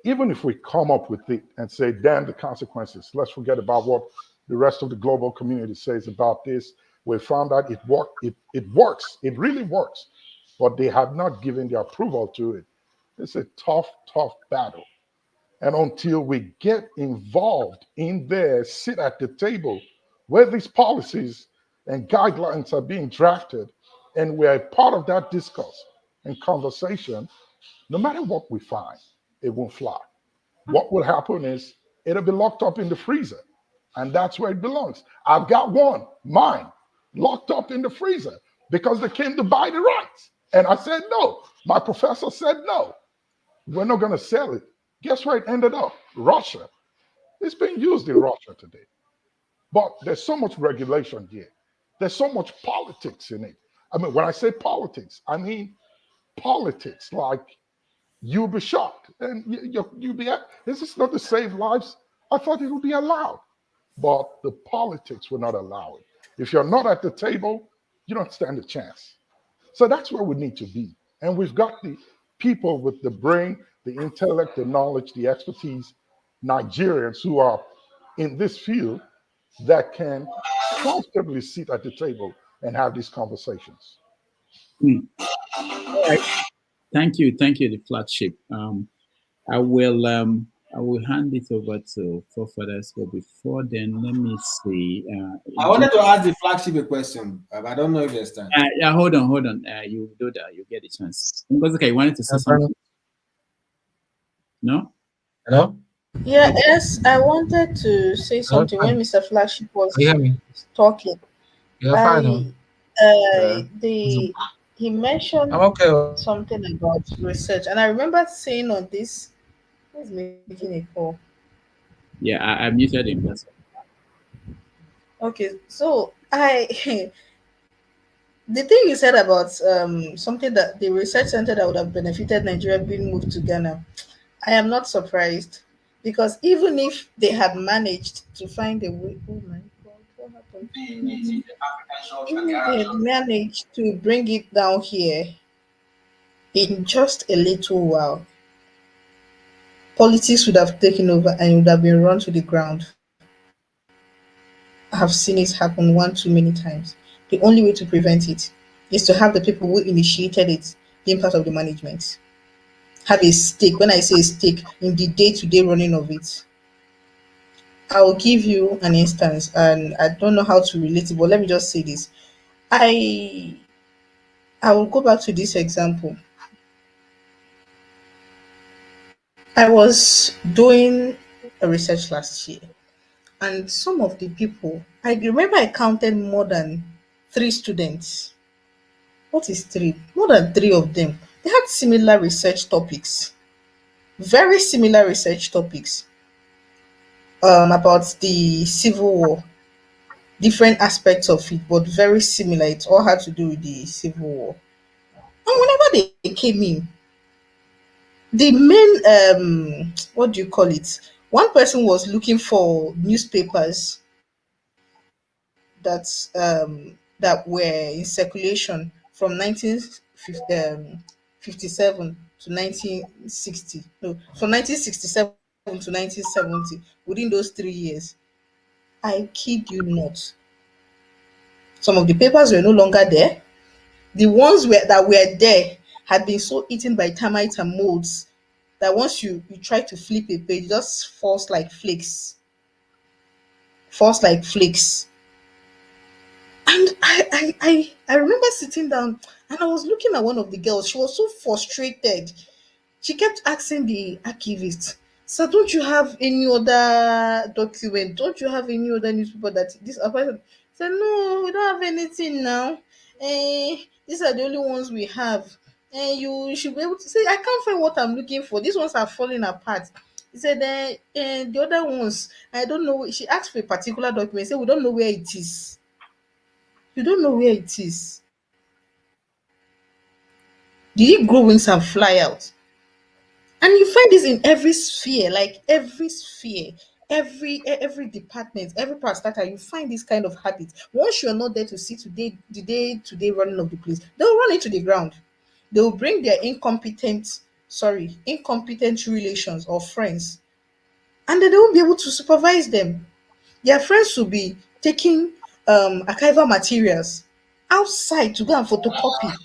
even if we come up with it and say, damn the consequences, let's forget about what the rest of the global community says about this. We found out it works. It really works. But they have not given their approval to it. It's a tough, tough battle. And until we get involved in there, sit at the table where these policies and guidelines are being drafted, and we're a part of that discourse and conversation, no matter what we find, it won't fly. What will happen is it'll be locked up in the freezer, and that's where it belongs. I've got one, mine, locked up in the freezer because they came to buy the rights. And I said no. My professor said no. We're not going to sell it. Guess where it ended up? Russia. It's being used in Russia today. But there's so much regulation here. There's so much politics in it. I mean, when I say politics, I mean politics. Like, you'll be shocked. And you'll be, this is not to save lives. I thought it would be allowed. But the politics will not allow it. If you're not at the table, you don't stand a chance. So that's where we need to be. And we've got the people with the brain, the intellect, the knowledge, the expertise, Nigerians who are in this field that can comfortably sit at the table and have these conversations. All right. Thank you, the flagship. I will hand it over to forefathers, but before then, let me see. I wanted to ask the flagship a question, but I don't know if there's time. Yeah, hold on. You do that, you get a chance. Because okay, you wanted to say something. No? Hello? Yes, I wanted to say something when Mr. Flagship was talking. Yeah, fine. He mentioned something about research, and I remember saying on this. Who's making a call? Yeah, I muted him. That's okay. So the thing you said about something that the research center that would have benefited Nigeria being moved to Ghana, I am not surprised, because even if they had managed to find a way, oh my God, what happened to it? Even if they had managed to bring it down here in just a little while, politics would have taken over and it would have been run to the ground. I have seen it happen one too many times. The only way to prevent it is to have the people who initiated it being part of the management. Have a stake. When I say stake, in the day-to-day running of it. I'll give you an instance, and I don't know how to relate it, but let me just say this. I will go back to this example. I was doing a research last year, and some of the people, I remember I counted more than 3 students. What is 3? More than 3 of them. They had similar research topics, very similar research topics about the Civil War, different aspects of it, but very similar. It all had to do with the Civil War. And whenever they came in, the main what do you call it? One person was looking for newspapers that were in circulation from 1957 to 1960. No, from 1967 to 1970. Within those 3 years, I kid you not. Some of the papers were no longer there. The ones that were there had been so eaten by termites and molds that once you try to flip a page, it just falls like flakes. Falls like flakes. And I remember sitting down and I was looking at one of the girls. She was so frustrated. She kept asking the archivist, "Sir, don't you have any other document? Don't you have any other newspaper that this?" I said, "No, we don't have anything now. These are the only ones we have. You should be able to say, I can't find what I'm looking for. These ones are falling apart. He said, the other ones, I don't know. She asked for a particular document. He said, we don't know where it is. You don't know where it is. Did it grow wings and fly out? And you find this in every sphere, like every sphere, every department, every parastatal, you find this kind of habit. Once you're not there to see today, the day-to-day running of the place, they'll run into the ground. They will bring their incompetent relations or friends, and then they won't be able to supervise them. Their friends will be taking archival materials outside to go and photocopy,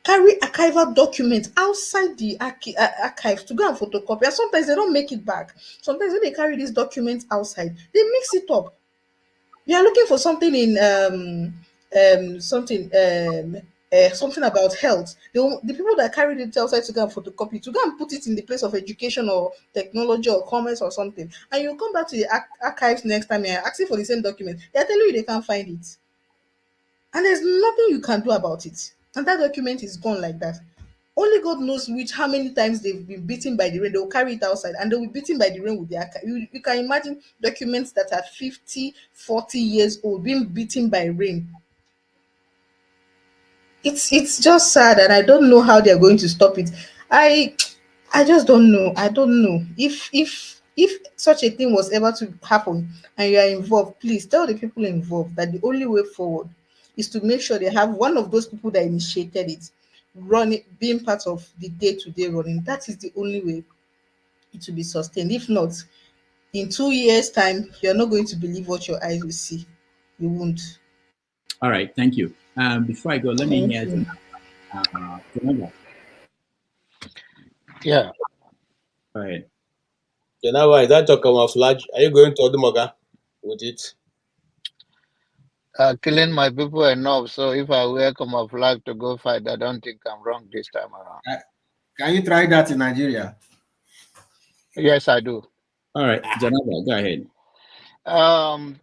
carry archival documents outside the archives to go and photocopy, and sometimes they don't make it back. Sometimes when they carry these documents outside, they mix it up. You are looking for something in something about health. The people that carried it outside to go and photocopy, to go and put it in the place of education or technology or commerce or something, and you come back to the archives next time and you're asking for the same document, they're telling you they can't find it, and there's nothing you can do about it, and that document is gone like that. Only God knows how many times they've been beaten by the rain. They'll carry it outside and they'll be beaten by the rain with their car. You can imagine documents that are 50, 40 years old being beaten by rain. It's just sad, and I don't know how they're going to stop it. I just don't know. I don't know. If such a thing was ever to happen and you are involved, please tell the people involved that the only way forward is to make sure they have one of those people that initiated it run it, being part of the day-to-day running. That is the only way it will be sustained. If not, in 2 years' time, you're not going to believe what your eyes will see. You won't. All right, thank you. Before I go, let me Thank hear you. Janaba. Yeah. Go ahead. Janaba, is that your camouflage? Are you going to Odumoga with it? Killing my people enough, so if I wear camouflage to go fight, I don't think I'm wrong this time around. Can you try that in Nigeria? Yes, I do. All right, Janaba, go ahead.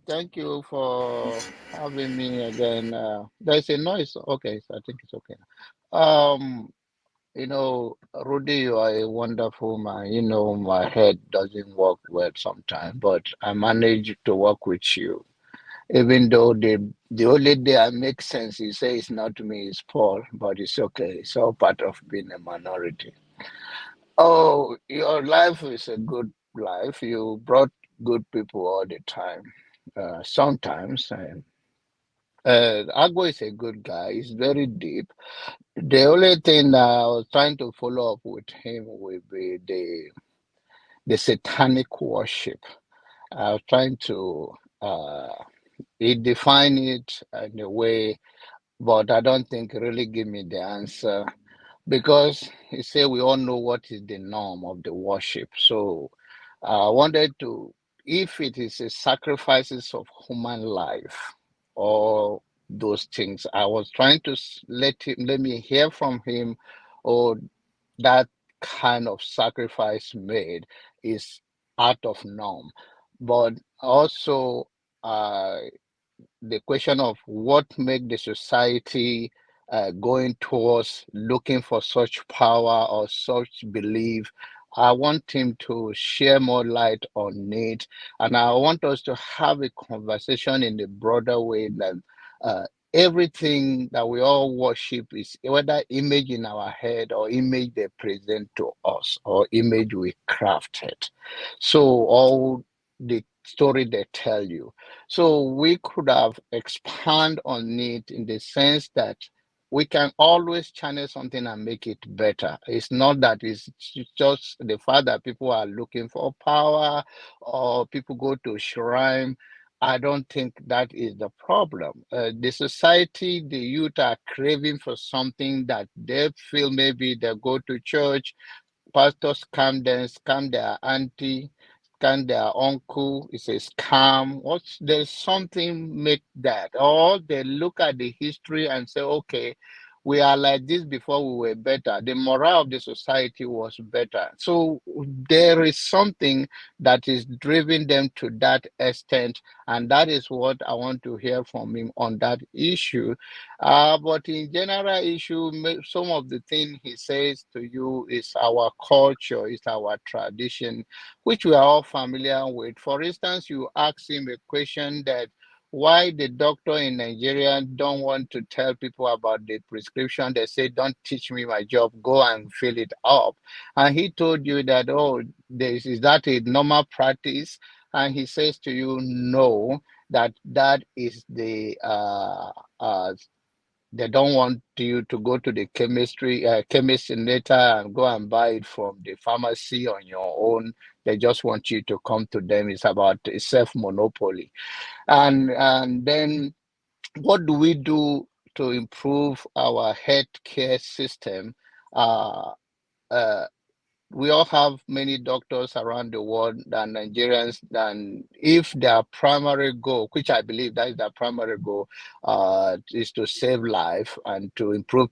Thank you for having me again. There's a noise. Okay, so I think it's okay. Rudy, you are a wonderful man. My head doesn't work well sometimes, but I manage to work with you. Even though the only day I make sense, you say it's not me, it's Paul, but it's okay. It's all part of being a minority. Oh, your life is a good life. You brought good people all the time. Sometimes, Agbo is a good guy. He's very deep. The only thing that I was trying to follow up with him will be the satanic worship. I was trying to he define it in a way, but I don't think he really give me the answer because he said we all know what is the norm of the worship. So I wanted to, if it is a sacrifices of human life or those things, I was trying to let me hear from him, or that kind of sacrifice made is out of norm. But also, uh, the question of what make the society going towards looking for such power or such belief. I want him to share more light on it, and I want us to have a conversation in a broader way that uh, everything that we all worship is whether image in our head or image they present to us or image we crafted. So all the story they tell you. So we could have expand on it in the sense that we can always channel something and make it better. It's not that it's just the fact that people are looking for power or people go to shrine. I don't think that is the problem. The society, the youth are craving for something that they feel maybe they go to church, pastors scam them, scam their auntie, scam their uncle. It's a scam. There's something make that. Or they look at the history and say, okay, we are like this before we were better. The morale of the society was better. So there is something that is driving them to that extent, and that is what I want to hear from him on that issue. But in general issue, some of the things he says to you is our culture, is our tradition, which we are all familiar with. For instance, you ask him a question that why the doctor in Nigeria don't want to tell people about the prescription. They say, don't teach me my job, go and fill it up. And he told you that, oh, is that a normal practice? And he says to you, no, that is the they don't want you to go to the chemist later and go and buy it from the pharmacy on your own. They just want you to come to them. It's about self-monopoly. And then what do we do to improve our healthcare system? Uh, uh, we all have many doctors around the world than Nigerians, and if their primary goal, which I believe that is their primary goal, is to save life and to improve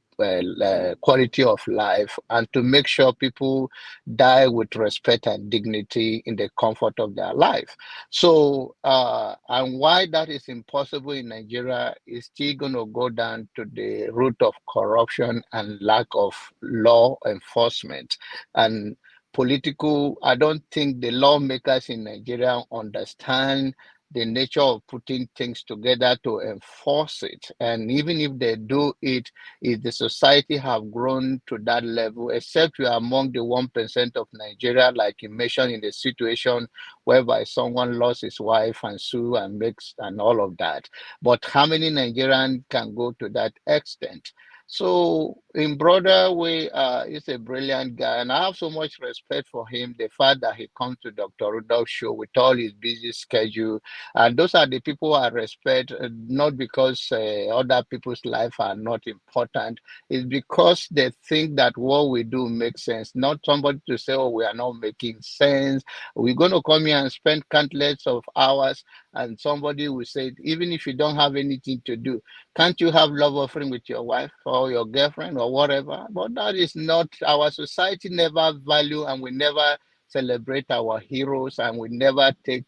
quality of life and to make sure people die with respect and dignity in the comfort of their life. So, and why that is impossible in Nigeria is still going to go down to the root of corruption and lack of law enforcement. And I don't think the lawmakers in Nigeria understand the nature of putting things together to enforce it. And even if they do it, if the society have grown to that level, except we are among the 1% of Nigeria, like you mentioned in the situation whereby someone lost his wife and sue and makes and all of that. But how many Nigerians can go to that extent? So, in broader way, he's a brilliant guy, and I have so much respect for him. The fact that he comes to Dr. Rudolph's show with all his busy schedule, and those are the people I respect, not because other people's life are not important. It's because they think that what we do makes sense. Not somebody to say, "Oh, we are not making sense. We're going to come here and spend countless of hours," and somebody will say, "Even if you don't have anything to do, can't you have love offering with your wife or your girlfriend or whatever?" But that is not our society. Never value, and we never celebrate our heroes, and we never take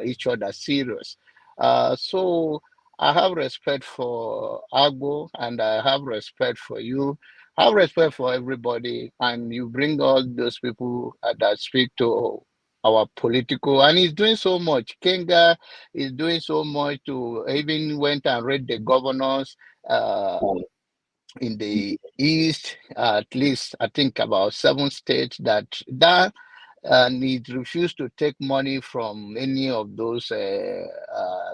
each other serious. So I have respect for Agbo, and I have respect for you. I have respect for everybody, and you bring all those people that speak to our political, and he's doing so much. Kenga is doing so much to even went and read the governors in the east, at least I think about 7 states that and he refused to take money from any of those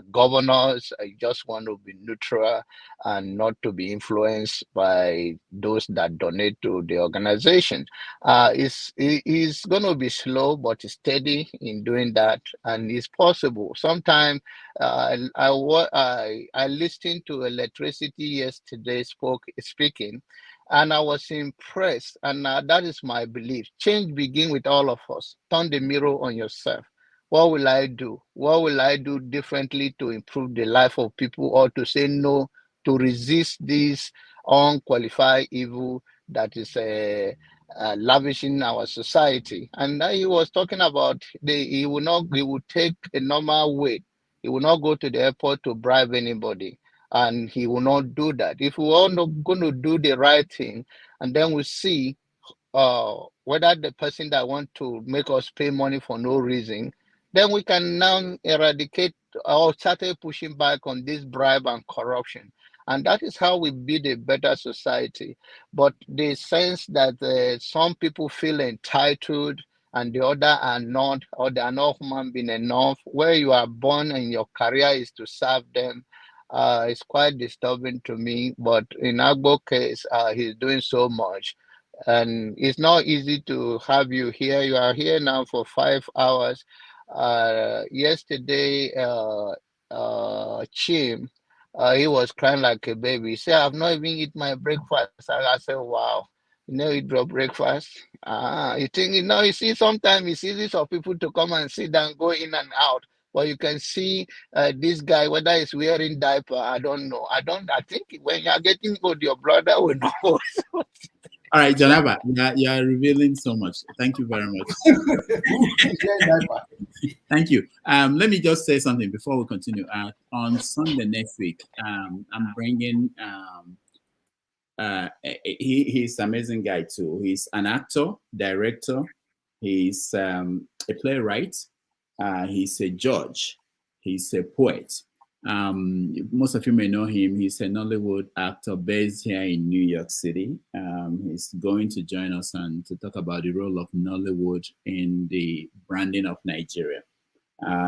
governors. I just want to be neutral and not to be influenced by those that donate to the organization. It's going to be slow but steady in doing that, and it's possible. Sometimes I listened to electricity yesterday speaking, and I was impressed. And that is my belief. Change begin with all of us. Turn the mirror on yourself. What will I do? What will I do differently to improve the life of people, or to say no, to resist this unqualified evil that is lavishing our society? And he was talking about he will take a normal way. He will not go to the airport to bribe anybody, and he will not do that. If we are not going to do the right thing, and then we see whether the person that want to make us pay money for no reason, then we can now eradicate or start pushing back on this bribe and corruption. And that is how we build a better society. But the sense that some people feel entitled and the other are not, or they are not human being enough, where you are born and your career is to serve them, it's quite disturbing to me. But in Agbo case, he's doing so much. And it's not easy to have you here. You are here now for 5 hours. Yesterday, Chim, he was crying like a baby. He said, "I've not even eaten my breakfast." I said, "Wow, you know, eat your breakfast." You think, you see, sometimes it's easy for people to come and sit down, go in and out. but you can see this guy, whether he's wearing diaper, I don't know. I think when you're getting old, your brother will know. All right, Janaba, you are revealing so much. Thank you very much. Thank you. Let me just say something before we continue. On Sunday next week, I'm bringing he's an amazing guy too. He's an actor, director. He's a playwright. He's a judge. He's a poet. Most of you may know him. He's a Nollywood actor based here in New York City. He's going to join us and to talk about the role of Nollywood in the branding of Nigeria.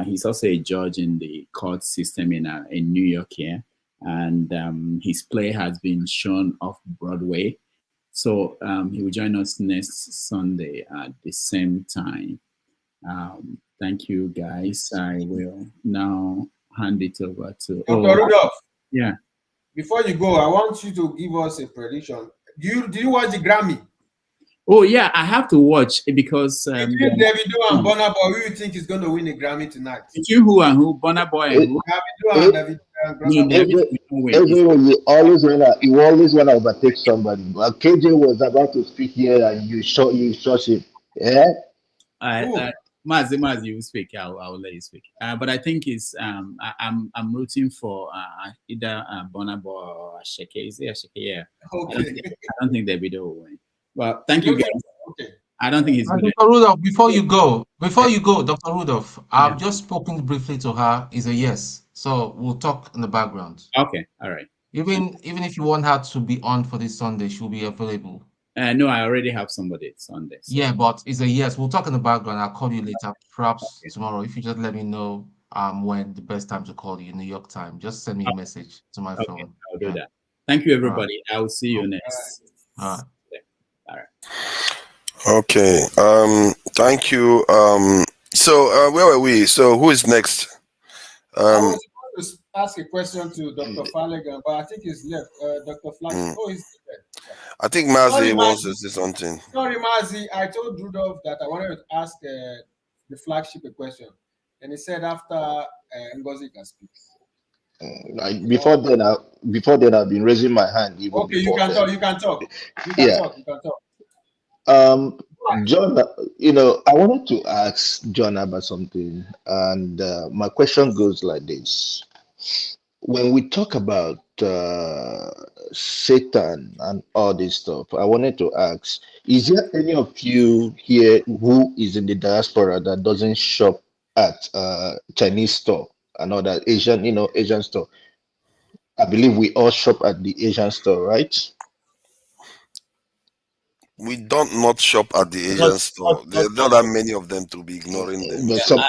He's also a judge in the court system in New York here. And his play has been shown off Broadway. So he will join us next Sunday at the same time. Thank you, guys. I will now hand it over to Dr. Rudolph. Yeah. Before you go, I want you to give us a prediction. Do you watch the Grammy? Oh yeah, I have to watch because between Davido and Burna Boy, who you think is going to win a Grammy tonight? Between who and who? Burna Boy and who? Davido and Davido and Burna Boy. You always wanna overtake somebody. But KJ was about to speak here and you shot him. Yeah. Mazi, you speak. I'll let you speak. But I think it's I'm rooting for either Burna Boy or Ashake. Is it Ashake? Yeah. Okay. I don't think Davido will win. Well, thank you guys. Okay. I don't think he's good. Dr. Rudolph, before you go, Dr. Rudolph, I've just spoken briefly to her. Is a yes. So we'll talk in the background. Okay. All right. Even if you want her to be on for this Sunday, she'll be available. No, I already have somebody Sunday. So. Yeah, but it's a yes. We'll talk in the background. I'll call you later, perhaps tomorrow. If you just let me know when the best time to call you, New York time. Just send me a message to my phone. I'll do that. Thank you, everybody. I will see you next. All right. All right. Okay. Thank you. So where were we? So who is next? I was supposed to ask a question to Dr. Falagan, but I think he's left. Dr. Falagan. Oh, he's left. I think Mazi wants to say something. Sorry, Mazi. I told Rudolph that I wanted to ask the flagship a question, and he said after Ngozi can speak. Before then, I've been raising my hand. Okay, you can talk. You can talk. John, I wanted to ask John about something, and my question goes like this: when we talk about Satan and all this stuff, I wanted to ask: is there any of you here who is in the diaspora that doesn't shop at Chinese store? Another Asian store. I believe we all shop at the Asian store, right? We don't not shop at the Asian store. There are not that many of them to be ignoring them. But some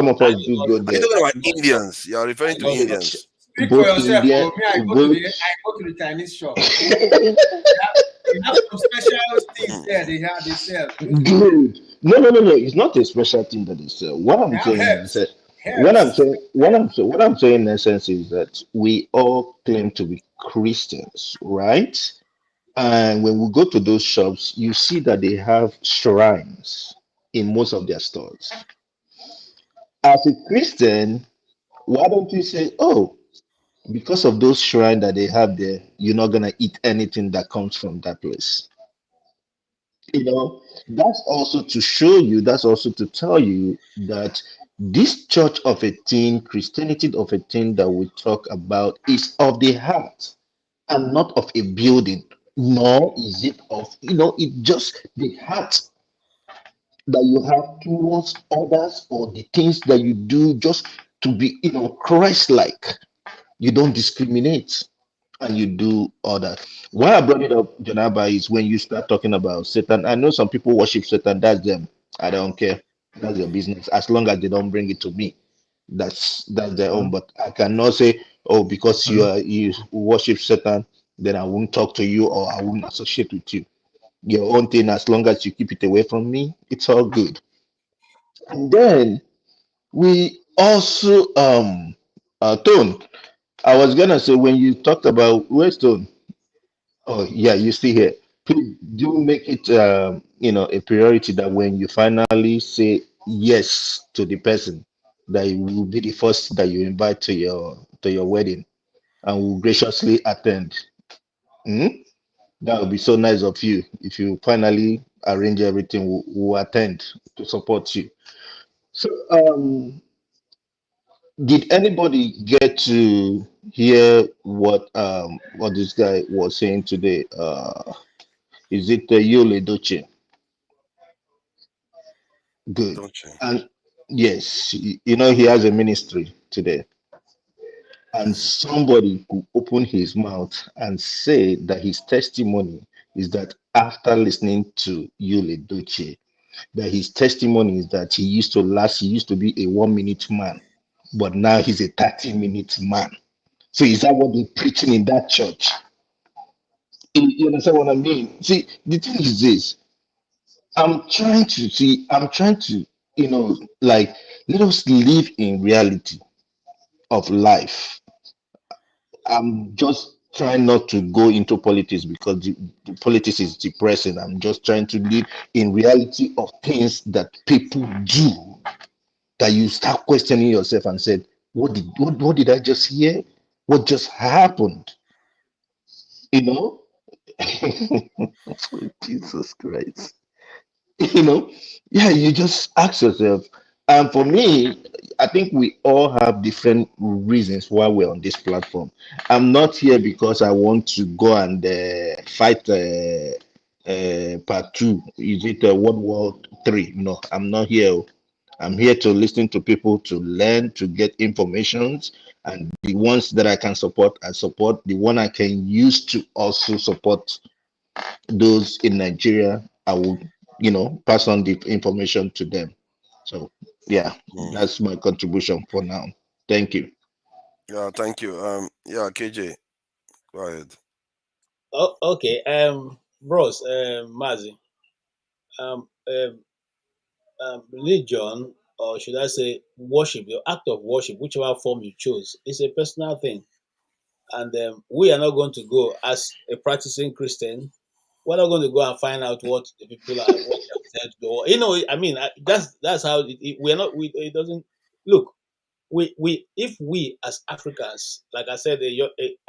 of us do go there. You're talking about Indians. You are referring to Indians. Speak for yourself. I go to the Chinese shop. They have some special things there. They sell. Good. No. It's not a special thing that they sell. What I'm saying in essence is that we all claim to be Christians, right? And when we go to those shops, you see that they have shrines in most of their stores. As a Christian, why don't you say, oh, because of those shrines that they have there, you're not going to eat anything that comes from that place? That's also to show you, that's also to tell you that this church of a thing, Christianity of a thing that we talk about is of the heart and not of a building. Nor is it of, it's just the heart that you have towards others or the things that you do just to be, Christ-like. You don't discriminate and you do all that. Why I brought it up, Janaba, is when you start talking about Satan. I know some people worship Satan. That's them. I don't care. That's their business. As long as they don't bring it to me, that's their own. But I cannot say, oh, because you worship Satan, then I won't talk to you or I won't associate with you. Your own thing, as long as you keep it away from me, it's all good. And then we also Tone, I was gonna say when you talked about where's Tone? Oh yeah, you see here. Please do make it a priority that when you finally say yes to the person, that will be the first that you invite to your wedding and will graciously attend. Hmm? That would be so nice of you. If you finally arrange everything, we'll attend to support you. So, did anybody get to hear what this guy was saying today? Is it Yule Doche? Good. And yes, you know he has a ministry today. And somebody could open his mouth and say that his testimony is that after listening to Yule Doche, that his testimony is that he used to be a 1 minute man, but now he's a 30-minute man. So is that what they're preaching in that church? You understand what I mean? See, the thing is this. I'm trying to, like, let us live in reality of life. I'm just trying not to go into politics because the politics is depressing. I'm just trying to live in reality of things that people do, that you start questioning yourself and said, what did I just hear? What just happened? You know? Jesus Christ. Yeah, you just ask yourself. And for me, I think we all have different reasons why we're on this platform. I'm not here because I want to go and fight part two. Is it World War III? No, I'm not here. I'm here to listen to people, to learn, to get informations, and the ones that I can support, I support. The one I can use to also support those in Nigeria, I will, pass on the information to them. So yeah, that's my contribution for now. Thank you. Yeah, thank you. Yeah, KJ, go ahead. Oh, okay. Bros, Mazi, um, um, religion, or should I say worship, the act of worship, whichever form you choose, is a personal thing. And we are not going to go as a practicing Christian. We're not going to go and find out what the people are, what they have said. Or, I mean, that's how we're not. It doesn't look. If we as Africans, like I said,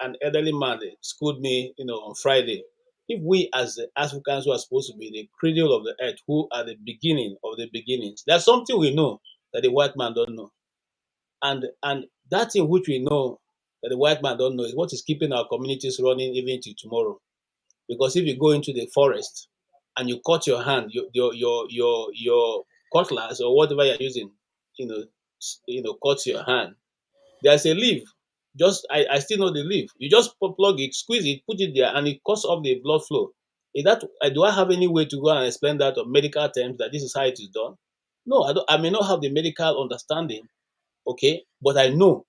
an elderly man schooled me, on Friday. If we as the Africans who are supposed to be the cradle of the earth, who are the beginning of the beginnings, there's something we know that the white man don't know, and that thing which we know that the white man don't know is what is keeping our communities running even till tomorrow. Because if you go into the forest and you cut your hand, your cutlass or whatever you're using, cuts your hand. There's a leaf. I still know the leaf. You just plug it, squeeze it, put it there, and it cuts off the blood flow. Do I have any way to go and explain that on medical terms that this is how it is done? No, I don't. I may not have the medical understanding, okay, but I know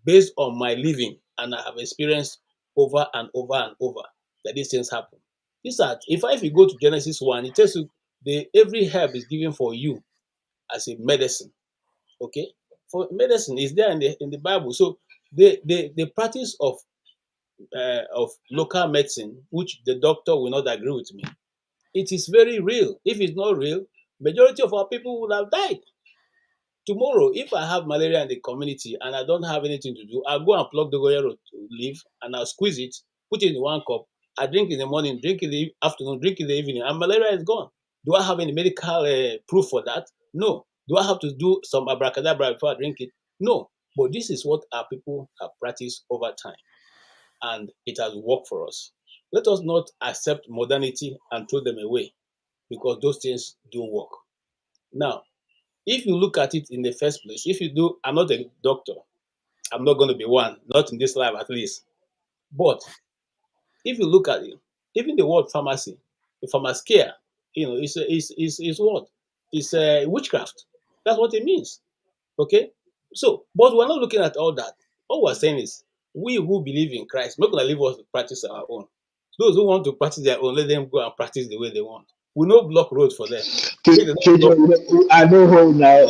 based on my living, and I have experienced over and over and over that these things happen. If you go to Genesis 1, it tells you every herb is given for you as a medicine. Okay, for medicine is there in the Bible. So the practice of local medicine, which the doctor will not agree with me, it is very real. If it's not real, majority of our people would have died. Tomorrow, if I have malaria in the community and I don't have anything to do, I'll go and pluck the goyaro leaf and I'll squeeze it, put it in one cup. I drink in the morning, drink in the afternoon, drink in the evening, and malaria is gone. Do I have any medical proof for that? No. Do I have to do some abracadabra before I drink it? No. But this is what our people have practiced over time, and it has worked for us. Let us not accept modernity and throw them away, because those things don't work. Now, if you look at it in the first place, I'm not a doctor. I'm not going to be one, not in this life at least. But if you look at it, even the word pharmacy, the pharmacare, is what? It's witchcraft. That's what it means. Okay? So, but we're not looking at all that. All we're saying is, we who believe in Christ, not going to leave us to practice our own. Those who want to practice their own, let them go and practice the way they want. We no block road for them. I know how now.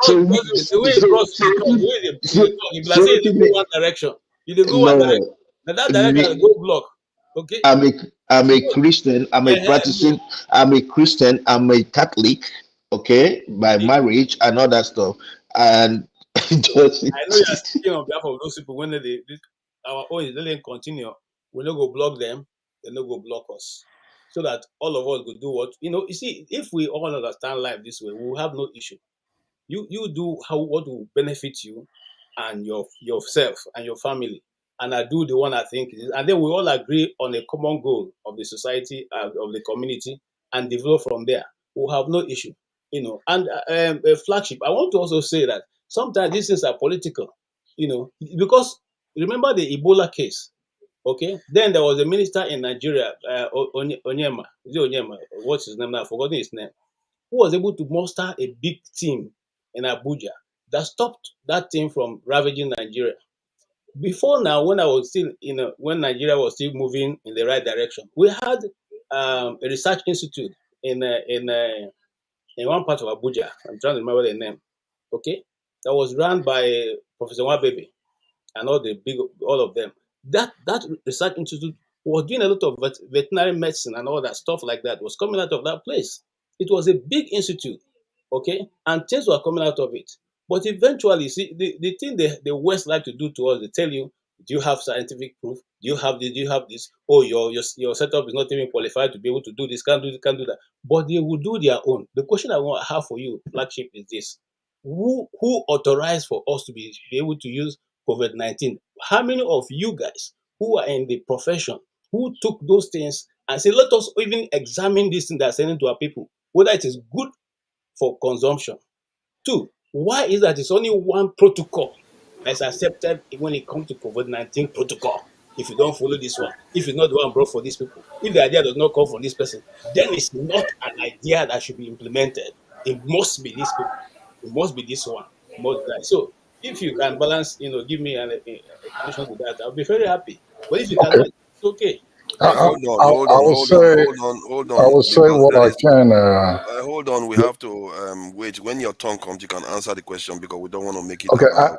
The way Bros dey talk, the way they talk, if like say you dey go one direction, that direction go block. Okay. I'm a Christian. I'm a Christian. I'm a Catholic. okay, by marriage and all that stuff. And just I know you are speaking on behalf of those people when our own is letting continue. We no go block them, they no go block us. So that all of us will do what you see, if we all understand life this way, we will have no issue. You do what will benefit you and yourself and your family. And I do the one I think is, and then we all agree on a common goal of the society, of the community, and develop from there. We'll have no issue. And a flagship. I want to also say that sometimes these things are political, because remember the Ebola case. Okay, then there was a minister in Nigeria, Onyema. Is it Onyema? What's his name now? I've forgotten his name. Who was able to muster a big team in Abuja that stopped that thing from ravaging Nigeria. Before now, when I was still, when Nigeria was still moving in the right direction, we had a research institute in one part of Abuja. I'm trying to remember the name. Okay, that was run by Professor Wabebe and all of them. That research institute was doing a lot of veterinary medicine and all that stuff like that was coming out of that place. It was a big institute, okay, and things were coming out of it. But eventually, see, the thing the West like to do to us, they tell you, do you have scientific proof? Do you have this? Do you have this? Oh, your setup is not even qualified to be able to do this. Can't do that. But they will do their own. The question I want to have for you, flagship, is this: Who authorized for us to be able to use COVID-19? How many of you guys who are in the profession who took those things and say, let us even examine this thing that's sending to our people, whether it is good for consumption? Two, why is that it's only one protocol that's accepted when it comes to COVID-19 protocol? If you don't follow this one, if it's not the one brought for these people, if the idea does not come from this person, then it's not an idea that should be implemented. It must be these people. It must be this one. So if you can balance, give me an explanation to that, I'll be very happy. But if you Okay. cannot, it's okay. I will say what I can. Hold on. We have to wait. When your turn comes, you can answer the question because we don't want to make it Okay, about.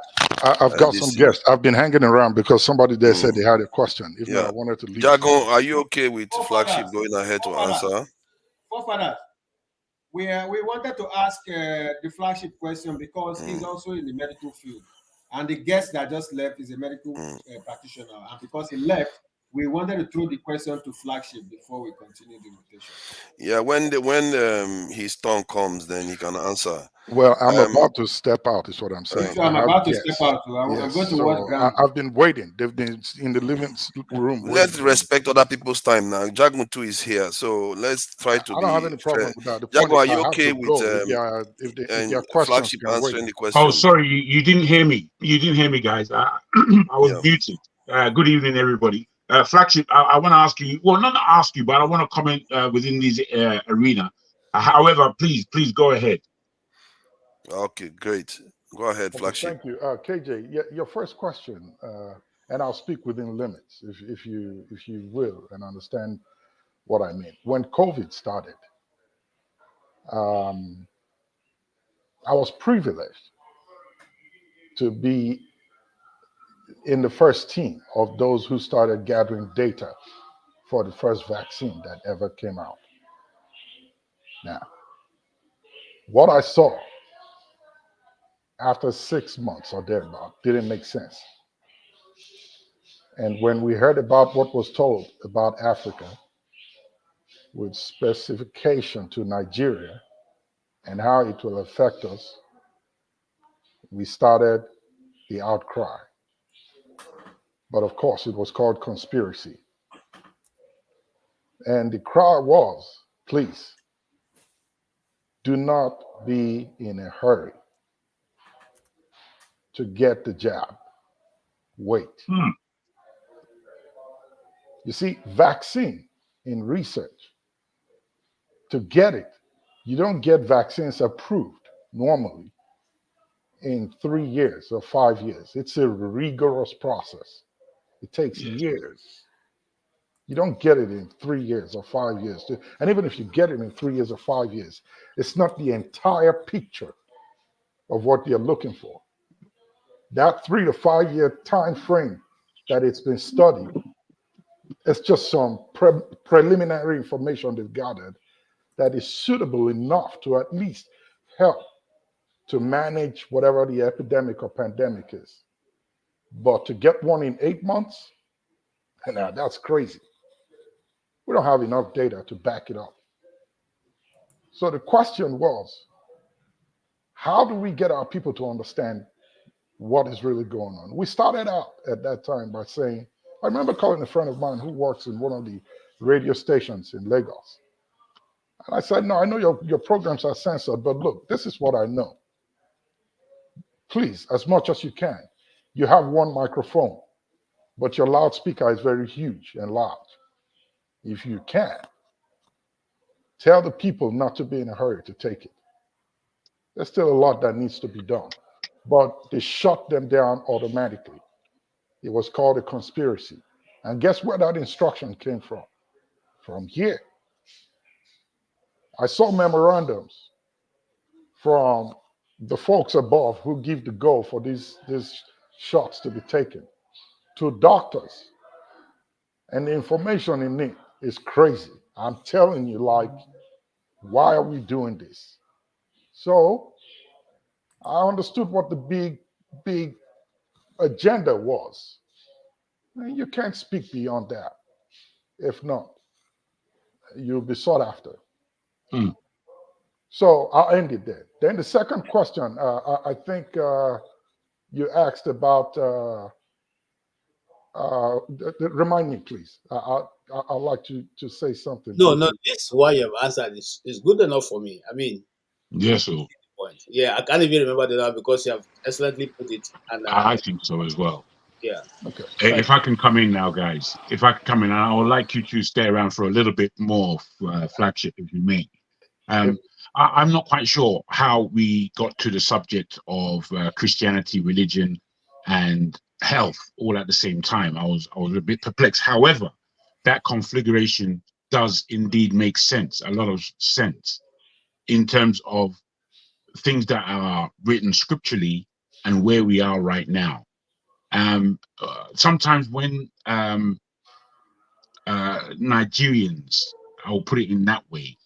I've got some guests. I've been hanging around because somebody there said they had a question. If not, I wanted to leave. Jagon, are you okay with flagship going ahead to answer? Forefathers, we wanted to ask the flagship question because he's also in the medical field, and the guest that just left is a medical practitioner, and because he left, we wanted to throw the question to flagship before we continue the rotation. Yeah, when his turn comes, then he can answer. Well, I'm about to step out, is what I'm saying. So I'm about to step out. I'm going to watch ground. I've been waiting. They've been in the living room. Let's respect other people's time now. Jagun too is here, so let's try to I don't have any problem with that. Jagun, are you okay with if your questions flagship can answering wait? the question? Oh, sorry, you didn't hear me. You didn't hear me, guys. I was muted. Good evening, everybody. Flagship, I want to ask you, well, not ask you, but I want to comment within this arena. However, please go ahead. Okay, great. Go ahead, flagship. Thank you, KJ. Your first question, and I'll speak within limits, if you will, and understand what I mean. When COVID started, I was privileged to be in the first team of those who started gathering data for the first vaccine that ever came out. Now, what I saw after 6 months or thereabout didn't make sense. And when we heard about what was told about Africa, with specification to Nigeria and how it will affect us, we started the outcry. But of course, it was called conspiracy. And the cry was, please, do not be in a hurry to get the jab. Wait. You see, vaccine in research, to get it, you don't get vaccines approved normally in 3 years or 5 years. It's a rigorous process. It takes years. You don't get it in 3 years or 5 years. And even if you get it in 3 years or 5 years, it's not the entire picture of what you're looking for. That 3 to 5 year time frame that it's been studied, it's just some preliminary information they've gathered that is suitable enough to at least help to manage whatever the epidemic or pandemic is. But to get one in 8 months, now that's crazy. We don't have enough data to back it up. So the question was, how do we get our people to understand what is really going on? We started out at that time by saying, I remember calling a friend of mine who works in one of the radio stations in Lagos. And I said, no, I know your programs are censored, but look, this is what I know. Please, as much as you can, you have one microphone, but your loudspeaker is very huge and loud. If you can, tell the people not to be in a hurry to take it. There's still a lot that needs to be done, but they shut them down automatically. It was called a conspiracy. And guess where that instruction came from? From here. I saw memorandums from the folks above who give the go for these shots to be taken to doctors. And the information in it is crazy. I'm telling you, like, why are we doing this? So I understood what the big agenda was. And you can't speak beyond that. If not, you'll be sought after. So I'll end it there. Then the second question, I think you asked about, remind me, please. I'd like to say something. No, this why you've answered is good enough for me. I mean, Yes, so point. Yeah, I can't even remember the now because you have excellently put it. And I think so as well. yeah. Okay. If I can come in now, guys, if I can come in, I would like you to stay around for a little bit more, flagship, if you may. I'm not quite sure how we got to the subject of Christianity, religion, and health all at the same time. I was a bit perplexed. However, that configuration does indeed make sense, a lot of sense, in terms of things that are written scripturally and where we are right now. Sometimes when Nigerians, I'll put it in that way,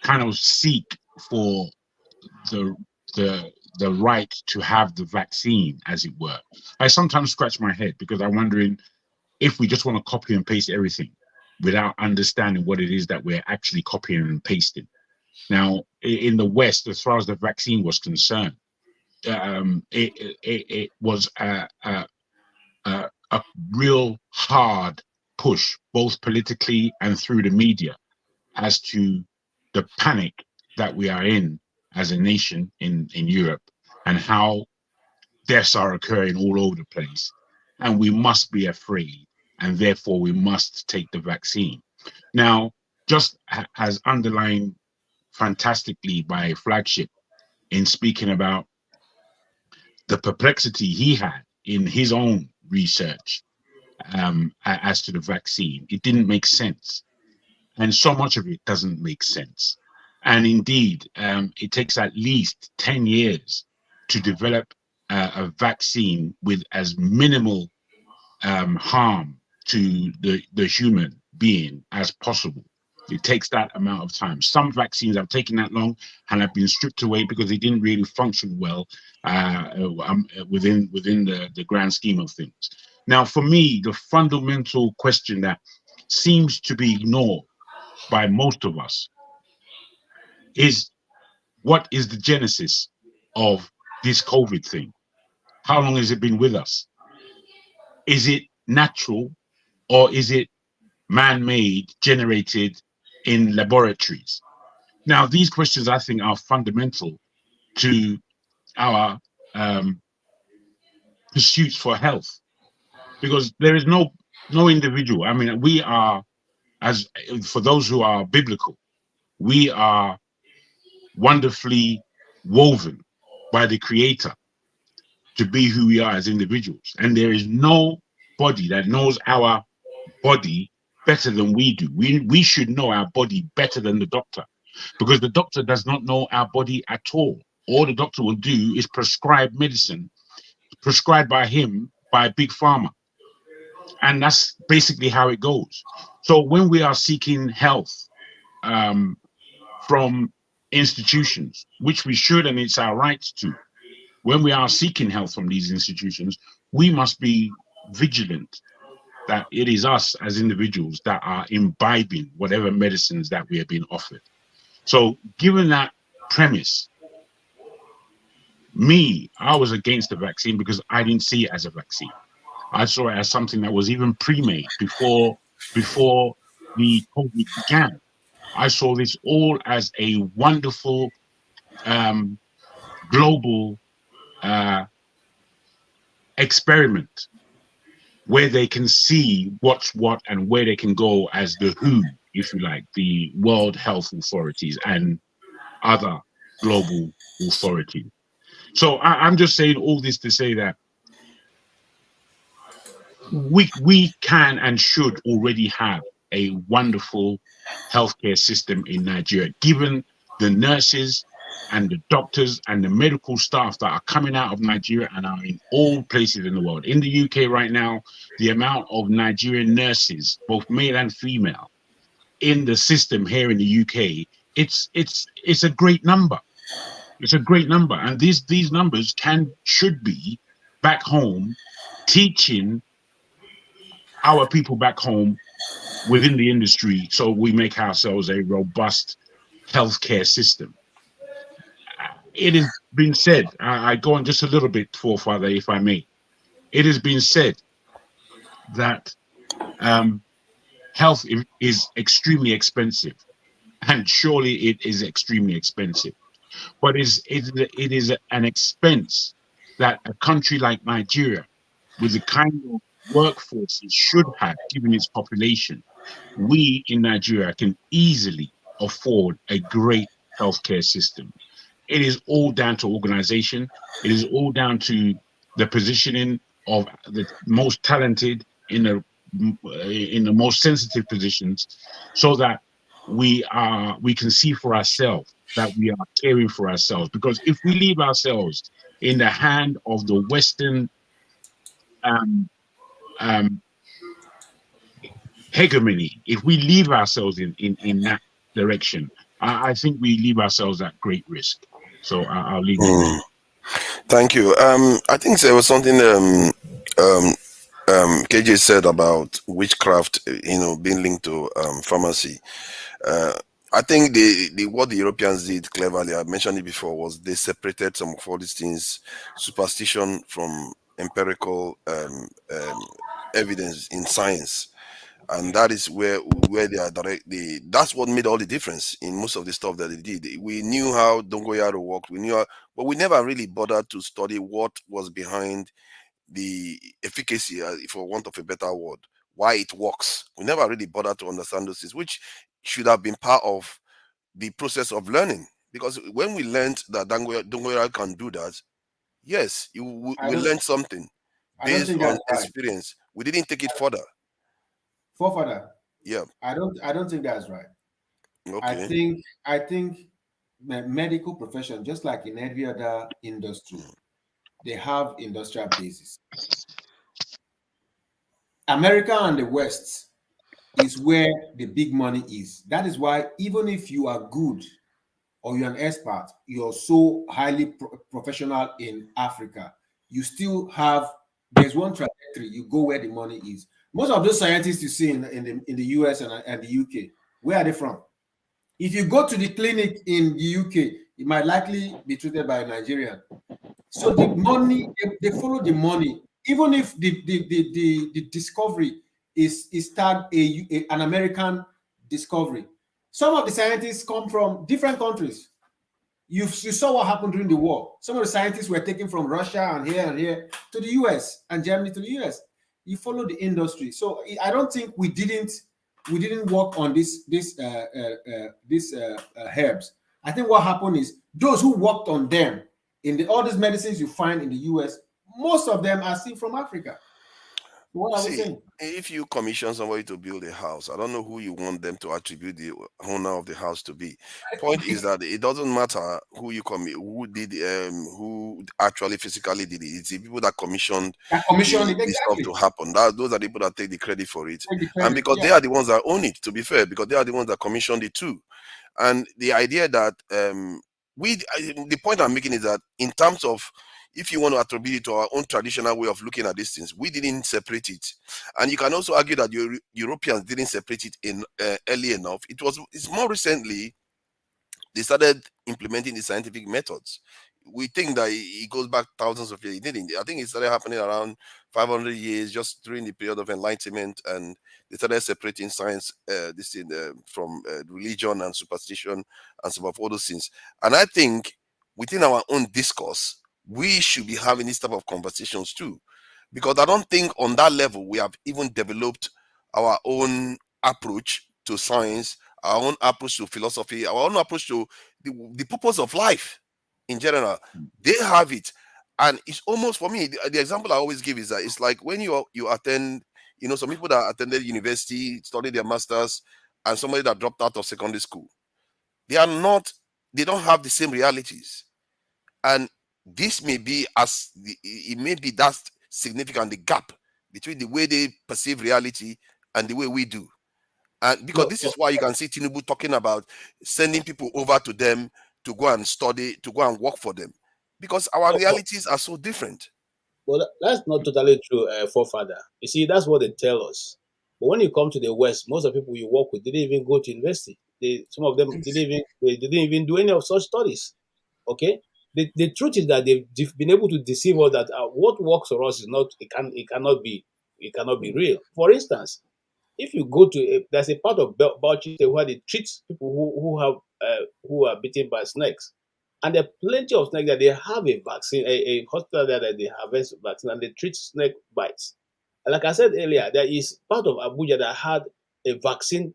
kind of seek for the right to have the vaccine, as it were, I sometimes scratch my head because I'm wondering if we just want to copy and paste everything without understanding what it is that we're actually copying and pasting. Now, in the West, as far as the vaccine was concerned, it was a real hard push, both politically and through the media, as to the panic that we are in as a nation in Europe and how deaths are occurring all over the place. And we must be afraid, and therefore we must take the vaccine. Now, just as underlined fantastically by Flagship in speaking about the perplexity he had in his own research as to the vaccine, it didn't make sense. And so much of it doesn't make sense. And indeed, it takes at least 10 years to develop a vaccine with as minimal harm to the human being as possible. It takes that amount of time. Some vaccines have taken that long and have been stripped away because they didn't really function well within the grand scheme of things. Now, for me, the fundamental question that seems to be ignored by most of us is, what is the genesis of this COVID thing? How long has it been with us? Is it natural, or is it man-made, generated in laboratories? Now, these questions, I think, are fundamental to our pursuits for health, because there is no individual. I mean, we are, as for those who are biblical, we are wonderfully woven by the Creator to be who we are as individuals. And there is nobody that knows our body better than we do. We should know our body better than the doctor, because the doctor does not know our body at all. All the doctor will do is prescribe medicine prescribed by him by Big Pharma. And that's basically how it goes. So when we are seeking health from institutions, which we should, and it's our right to. When we are seeking help from these institutions, we must be vigilant that it is us as individuals that are imbibing whatever medicines that we are being offered. So given that premise, I was against the vaccine because I didn't see it as a vaccine. I saw it as something that was even pre-made before the COVID began. I saw this all as a wonderful global experiment where they can see what's what and where they can go as the WHO, if you like, the World Health Authorities and other global authorities. So I'm just saying all this to say that we can and should already have a wonderful healthcare system in Nigeria, given the nurses and the doctors and the medical staff that are coming out of Nigeria and are in all places in the world. In the UK right now, the amount of Nigerian nurses, both male and female, in the system here in the UK, it's a great number. It's a great number, and these numbers should be back home teaching our people back home within the industry, so we make ourselves a robust healthcare system. It has been said, I go on just a little bit, Forefather, if I may. It has been said that health is extremely expensive, and surely it is extremely expensive. But it is an expense that a country like Nigeria, with the kind of workforce it should have given its population, we in Nigeria can easily afford a great healthcare system. It is all down to organization. It is all down to the positioning of the most talented in the most sensitive positions, so that we can see for ourselves that we are caring for ourselves. Because if we leave ourselves in the hand of the Western hegemony, if we leave ourselves in that direction, I think we leave ourselves at great risk. So I'll leave it there. Thank you. I think there was something KJ said about witchcraft, being linked to pharmacy. I think what the Europeans did cleverly, I mentioned it before, was they separated some of all these things, superstition from empirical evidence in science. And that is where they are directly. That's what made all the difference in most of the stuff that they did. We knew how Dongoyaro worked, but we never really bothered to study what was behind the efficacy, for want of a better word, why it works. We never really bothered to understand those things, which should have been part of the process of learning. Because when we learned that Dongoyaro can do that, yes, we learned something based on experience. We didn't take it further. Forefather. Yeah. I don't think that's right. Okay. I think the medical profession, just like in every other industry, they have industrial bases. America and the West is where the big money is. That is why even if you are good or you're an expert, you're so highly professional in Africa, you still have, there's one trajectory, you go where the money is. Most of those scientists you see in the US and the UK, where are they from? If you go to the clinic in the UK, it might likely be treated by a Nigerian. So the money, they follow the money. Even if the discovery is tagged an American discovery, some of the scientists come from different countries. You saw what happened during the war. Some of the scientists were taken from Russia and here to the US and Germany to the US. You follow the industry. So I don't think we didn't work on these herbs. I think what happened is those who worked on them all these medicines you find in the US, most of them are still from Africa. What are we saying? If you commission somebody to build a house, I don't know who you want them to attribute the owner of the house to be. Point is that it doesn't matter who you who did who actually physically did it. It's the people that commissioned the stuff to happen. Those are the people that take the credit for it. And because they are the ones that own it, to be fair, because they are the ones that commissioned it too. And the idea that the point I'm making is that in terms of, if you want to attribute it to our own traditional way of looking at these things, we didn't separate it. And you can also argue that Europeans didn't separate it in early enough. It's more recently they started implementing the scientific methods. We think that it goes back thousands of years. It didn't. I think it started happening around 500 years, just during the period of Enlightenment, and they started separating science, from religion and superstition and some of all those things. And I think within our own discourse, we should be having this type of conversations too, because I don't think on that level we have even developed our own approach to science, our own approach to philosophy, our own approach to the purpose of life in general. They have it. And it's almost, for me, the example I always give is that it's like when you attend, some people that attended university, studied their masters, and somebody that dropped out of secondary school, they don't have the same realities. And this may be it may be that significant, the gap between the way they perceive reality and the way we do. And because this is why you can see Tinubu talking about sending people over to them to go and study, to go and work for them, because our realities are so different. Well, that's not totally true, forefather. You see, that's what they tell us. But when you come to the West, most of the people you work with didn't even go to university. Some of them didn't even do any of such studies. Okay, the truth is that they've been able to deceive us that what works for us is not. It cannot be real. For instance, if you go to there's a part of Bauchi where they treat people who are bitten by snakes, and there are plenty of snakes that they have a vaccine, a hospital there that they harvest vaccine and they treat snake bites. And like I said earlier, there is part of Abuja that had a vaccine,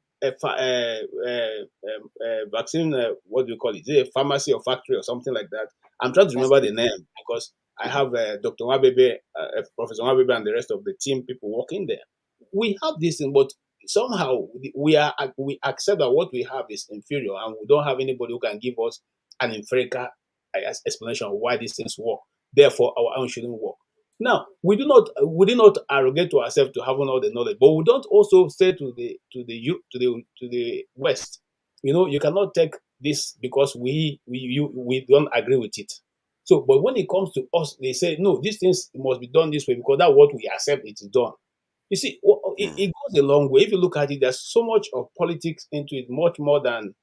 vaccine. What do you call it? Is it a pharmacy or factory or something like that? I'm trying to remember the name because I have Dr. Wabebe, Professor Wabebe, and the rest of the team people working there. We have this thing, but somehow we accept that what we have is inferior, and we don't have anybody who can give us an empirical explanation of why these things work. Therefore, our own shouldn't work. Now, we do not arrogate to ourselves to having all the knowledge, but we don't also say to the West, you cannot take this because we don't agree with it. So, but when it comes to us, they say no, these things must be done this way because that's what we accept it is done. You see, it goes a long way. If you look at it, there's so much of politics into it, much more than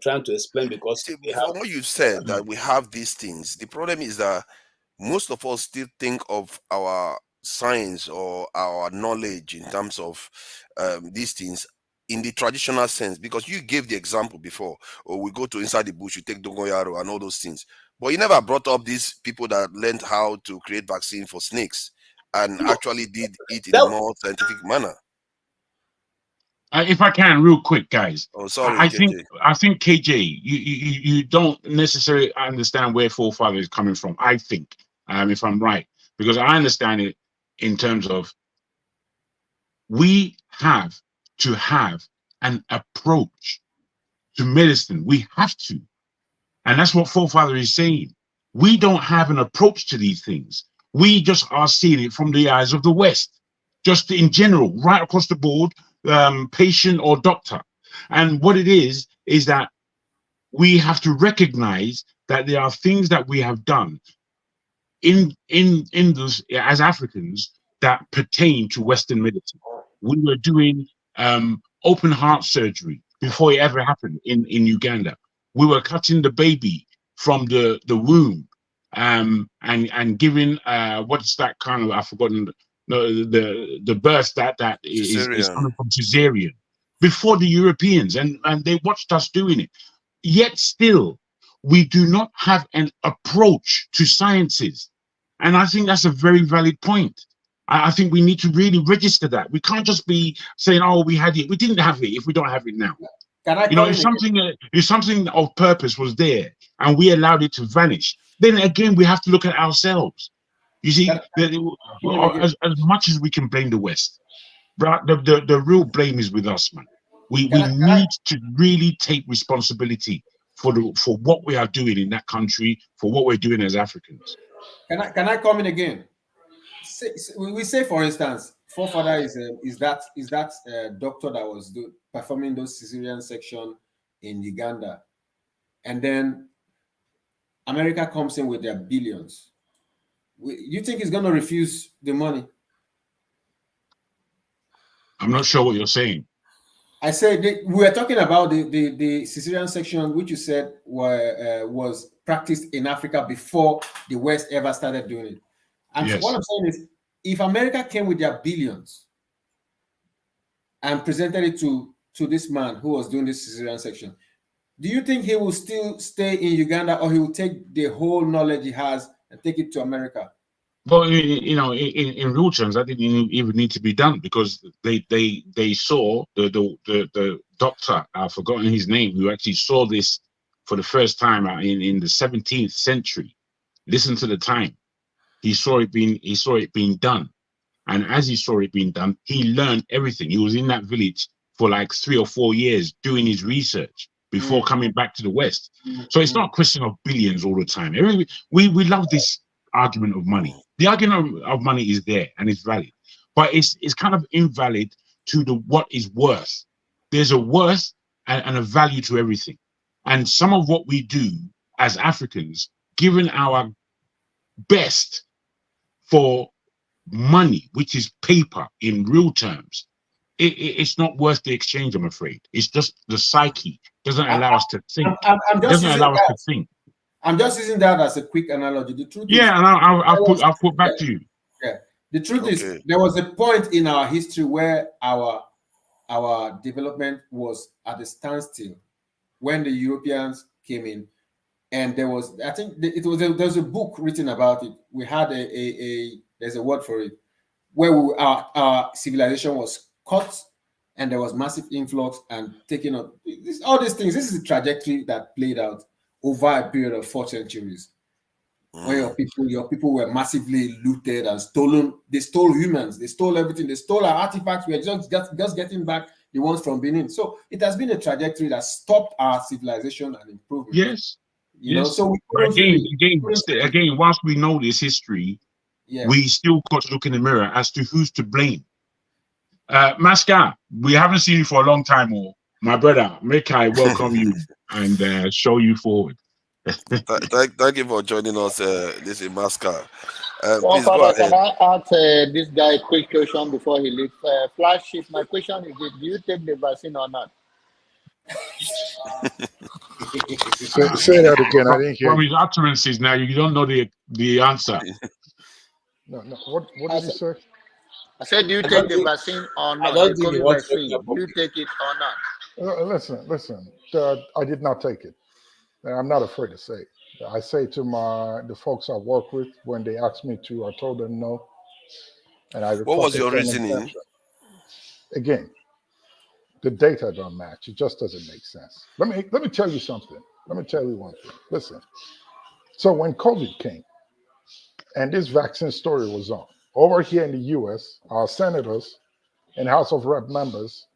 trying to explain because from what you said that we have these things. The problem is that most of us still think of our science or our knowledge in terms of these things in the traditional sense, because you gave the example before, or we go to inside the bush, you take dongoyaro and all those things, but you never brought up these people that learned how to create vaccine for snakes and actually did it in a more scientific manner. If I can, real quick, guys. Oh, sorry, I think KJ, you don't necessarily understand where forefather is coming from. I think, if I'm right, because I understand it in terms of we have to have an approach to medicine. We have to, and that's what forefather is saying. We don't have an approach to these things. We just are seeing it from the eyes of the West, just in general, right across the board. Patient or doctor, and what it is that we have to recognize that there are things that we have done in those as Africans that pertain to Western medicine. We were doing open heart surgery before it ever happened in Uganda. We were cutting the baby from the womb and giving what's that kind of, I've forgotten the birth that is coming from cesarean before the Europeans, and they watched us doing it. Yet still, we do not have an approach to sciences, and I think that's a very valid point. I think we need to really register that. We can't just be saying, "Oh, we had it. We didn't have it. If we don't have it now." If something of purpose was there and we allowed it to vanish, then again we have to look at ourselves. You see, as much as we can blame the West, but the real blame is with us, man. We need to really take responsibility for what we are doing in that country, for what we're doing as Africans. Can I come in again? We say, for instance, forefather is that doctor that was performing those cesarean section in Uganda, and then America comes in with their billions. You think he's going to refuse the money? I'm not sure what you're saying. I said we were talking about the cesarean section, which you said was practiced in Africa before the West ever started doing it. And Yes. what I'm saying is, if America came with their billions and presented it to this man who was doing this cesarean section, do you think he will still stay in Uganda, or he will take the whole knowledge he has and take it to America? Well, in real terms, that didn't even need to be done, because they saw the doctor, I've forgotten his name, who actually saw this for the first time in the 17th century. Listen to the time. He saw it being done, and as he saw it being done, he learned everything. He was in that village for like 3 or 4 years doing his research before coming back to the West. So it's not a question of billions all the time. We love this argument of money. The argument of money is there and it's valid, but it's kind of invalid to what is worth. There's a worth and a value to everything. And some of what we do as Africans, given our best for money, which is paper in real terms, it's not worth the exchange, I'm afraid. It's just the psyche doesn't allow us to think. I'm just using that as a quick analogy. The truth is, and I'll put back to you. Yeah, the truth is, there was a point in our history where our development was at a standstill when the Europeans came in, and there was, I think, there's a book written about it. We had there's a word for it, where our civilization was cut, and there was massive influx and taking up all these things. This is the trajectory that played out over a period of 4 centuries, where your people were massively looted and stolen. They stole humans, they stole everything, they stole our artifacts. We are just getting back the ones from Benin. So it has been a trajectory that stopped our civilization and improvement. Yes. You know, so again, whilst we know this history, we still got to look in the mirror as to who's to blame. Masca, we haven't seen you for a long time, my brother. Make I welcome you and show you forward. Thank you for joining us, this is Masca. Well, please Father, go ahead. can I ask this guy a quick question before he leaves? Flagship, my question is, do you take the vaccine or not? Say that again. I didn't hear. From his utterances now, you don't know the answer. No. What did you say? I said, do you take the vaccine or not? The COVID vaccine. Do you take it or not? Listen. I did not take it. I'm not afraid to say it. I say to the folks I work with, when they ask me to, I told them no. And I what was your reasoning? Again, the data don't match. It just doesn't make sense. Let me tell you something. Let me tell you one thing. Listen. So when COVID came, and this vaccine story was on, over here in the US, our senators and House of Rep members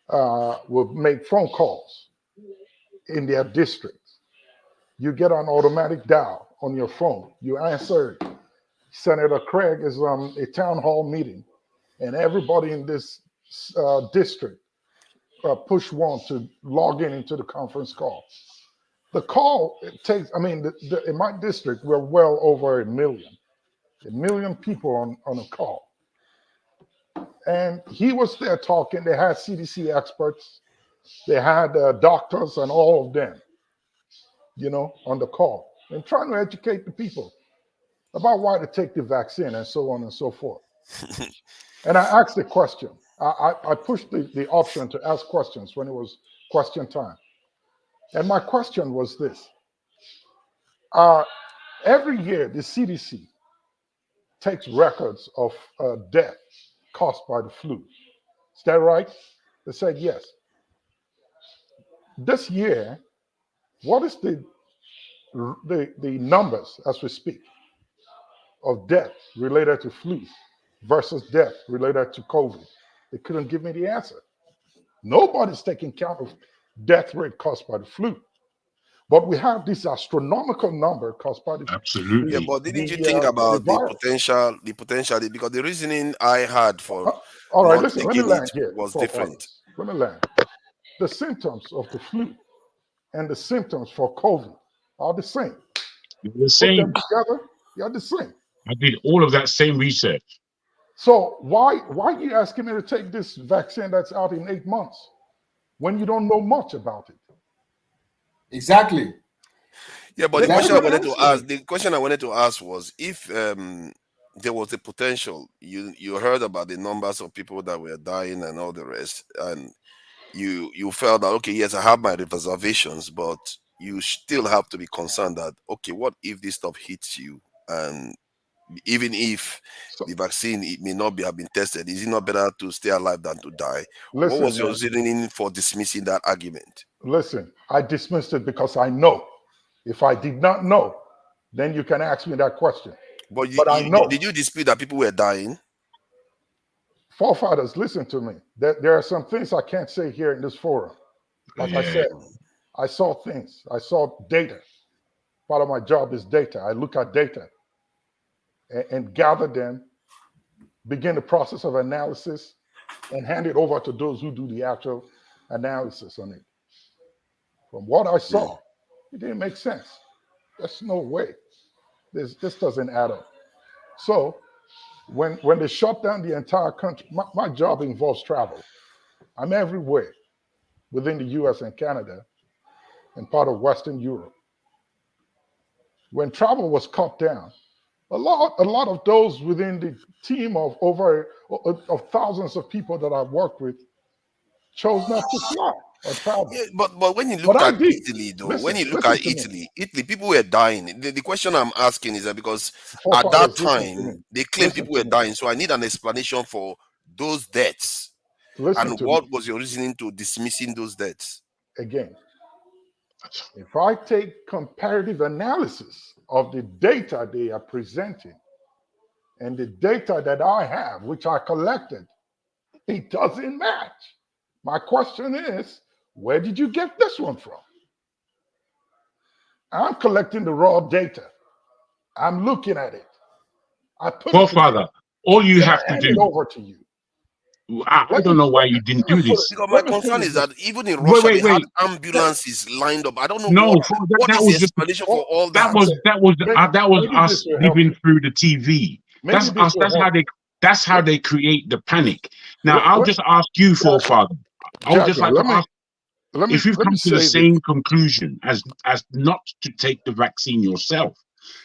will make phone calls in their districts. You get an automatic dial on your phone. You answer it. Senator Craig is on a town hall meeting, and everybody in this district push 1 to log into the conference call. The call takes, in my district, we're well over 1 million people on a call. And he was there talking. They had CDC experts. They had doctors and all of them, on the call, and trying to educate the people about why to take the vaccine and so on and so forth. And I asked the question. I pushed the option to ask questions when it was question time. And my question was this. Every year, the CDC takes records of death caused by the flu. Is that right? They said yes. This year, what is the numbers as we speak of death related to flu versus death related to COVID? They couldn't give me the answer. Nobody's taking count of death rate caused by the flu. But we have this astronomical number caused by the absolutely. Yeah, but didn't you think about the potential? Because the reasoning I had for all right, listen, let me land here was different. Let me land. The symptoms of the flu and the symptoms for COVID are the same. The Put same. them together, they're the same. I did all of that same research. So why are you asking me to take this vaccine that's out in 8 months when you don't know much about it? Exactly. Yeah, but Let the question I me wanted to answer ask, it. the question I wanted to ask was if there was a potential. You heard about the numbers of people that were dying and all the rest, and you felt that okay, yes, I have my reservations, but you still have to be concerned that okay, what if this stuff hits you, and even if the vaccine it may not have been tested, is it not better to stay alive than to die? What Listen, was your man. reasoning for dismissing that argument? Listen, I dismissed it because I know. If I did not know, then you can ask me that question. But But I know. did you dispute that people were dying? Forefathers, listen to me. There are some things I can't say here in this forum. Like I said, I saw things. I saw data. Part of my job is data. I look at data and gather them, begin the process of analysis, and hand it over to those who do the actual analysis on it. From what I saw, it didn't make sense. There's no way. This doesn't add up. So when they shut down the entire country, my job involves travel. I'm everywhere within the US and Canada and part of Western Europe. When travel was cut down, a lot of those within the team of thousands of people that I've worked with chose not to fly or travel. Yeah, but when you look But I at did. Italy, though, when Listen, you look listen at to me. Italy, people were dying. The question I'm asking is that because at that Forefathers, listen to me. time they claimed Listen people to were me. dying, so I need an explanation for those deaths. Listen And to me. what was your reasoning to dismissing those deaths? Again, if I take comparative analysis of the data they are presenting and the data that I have, which I collected, it doesn't match. My question is, where did you get this one from? I'm collecting the raw data. I'm looking at it. I put it together. Forefather, all you Then have I to hand it do. over to you. I don't know why you didn't do this. Because my concern is that even in Russia they had ambulances lined up. I don't know No, what that is the was just explanation for all that that. was maybe this us will help living you. through the TV. Maybe That's this us. will help. That's how they create the panic. Now I'll Let- just ask you, forefather. I would just Jackson, like to ask if you've let me come to the say this. same conclusion as not to take the vaccine yourself,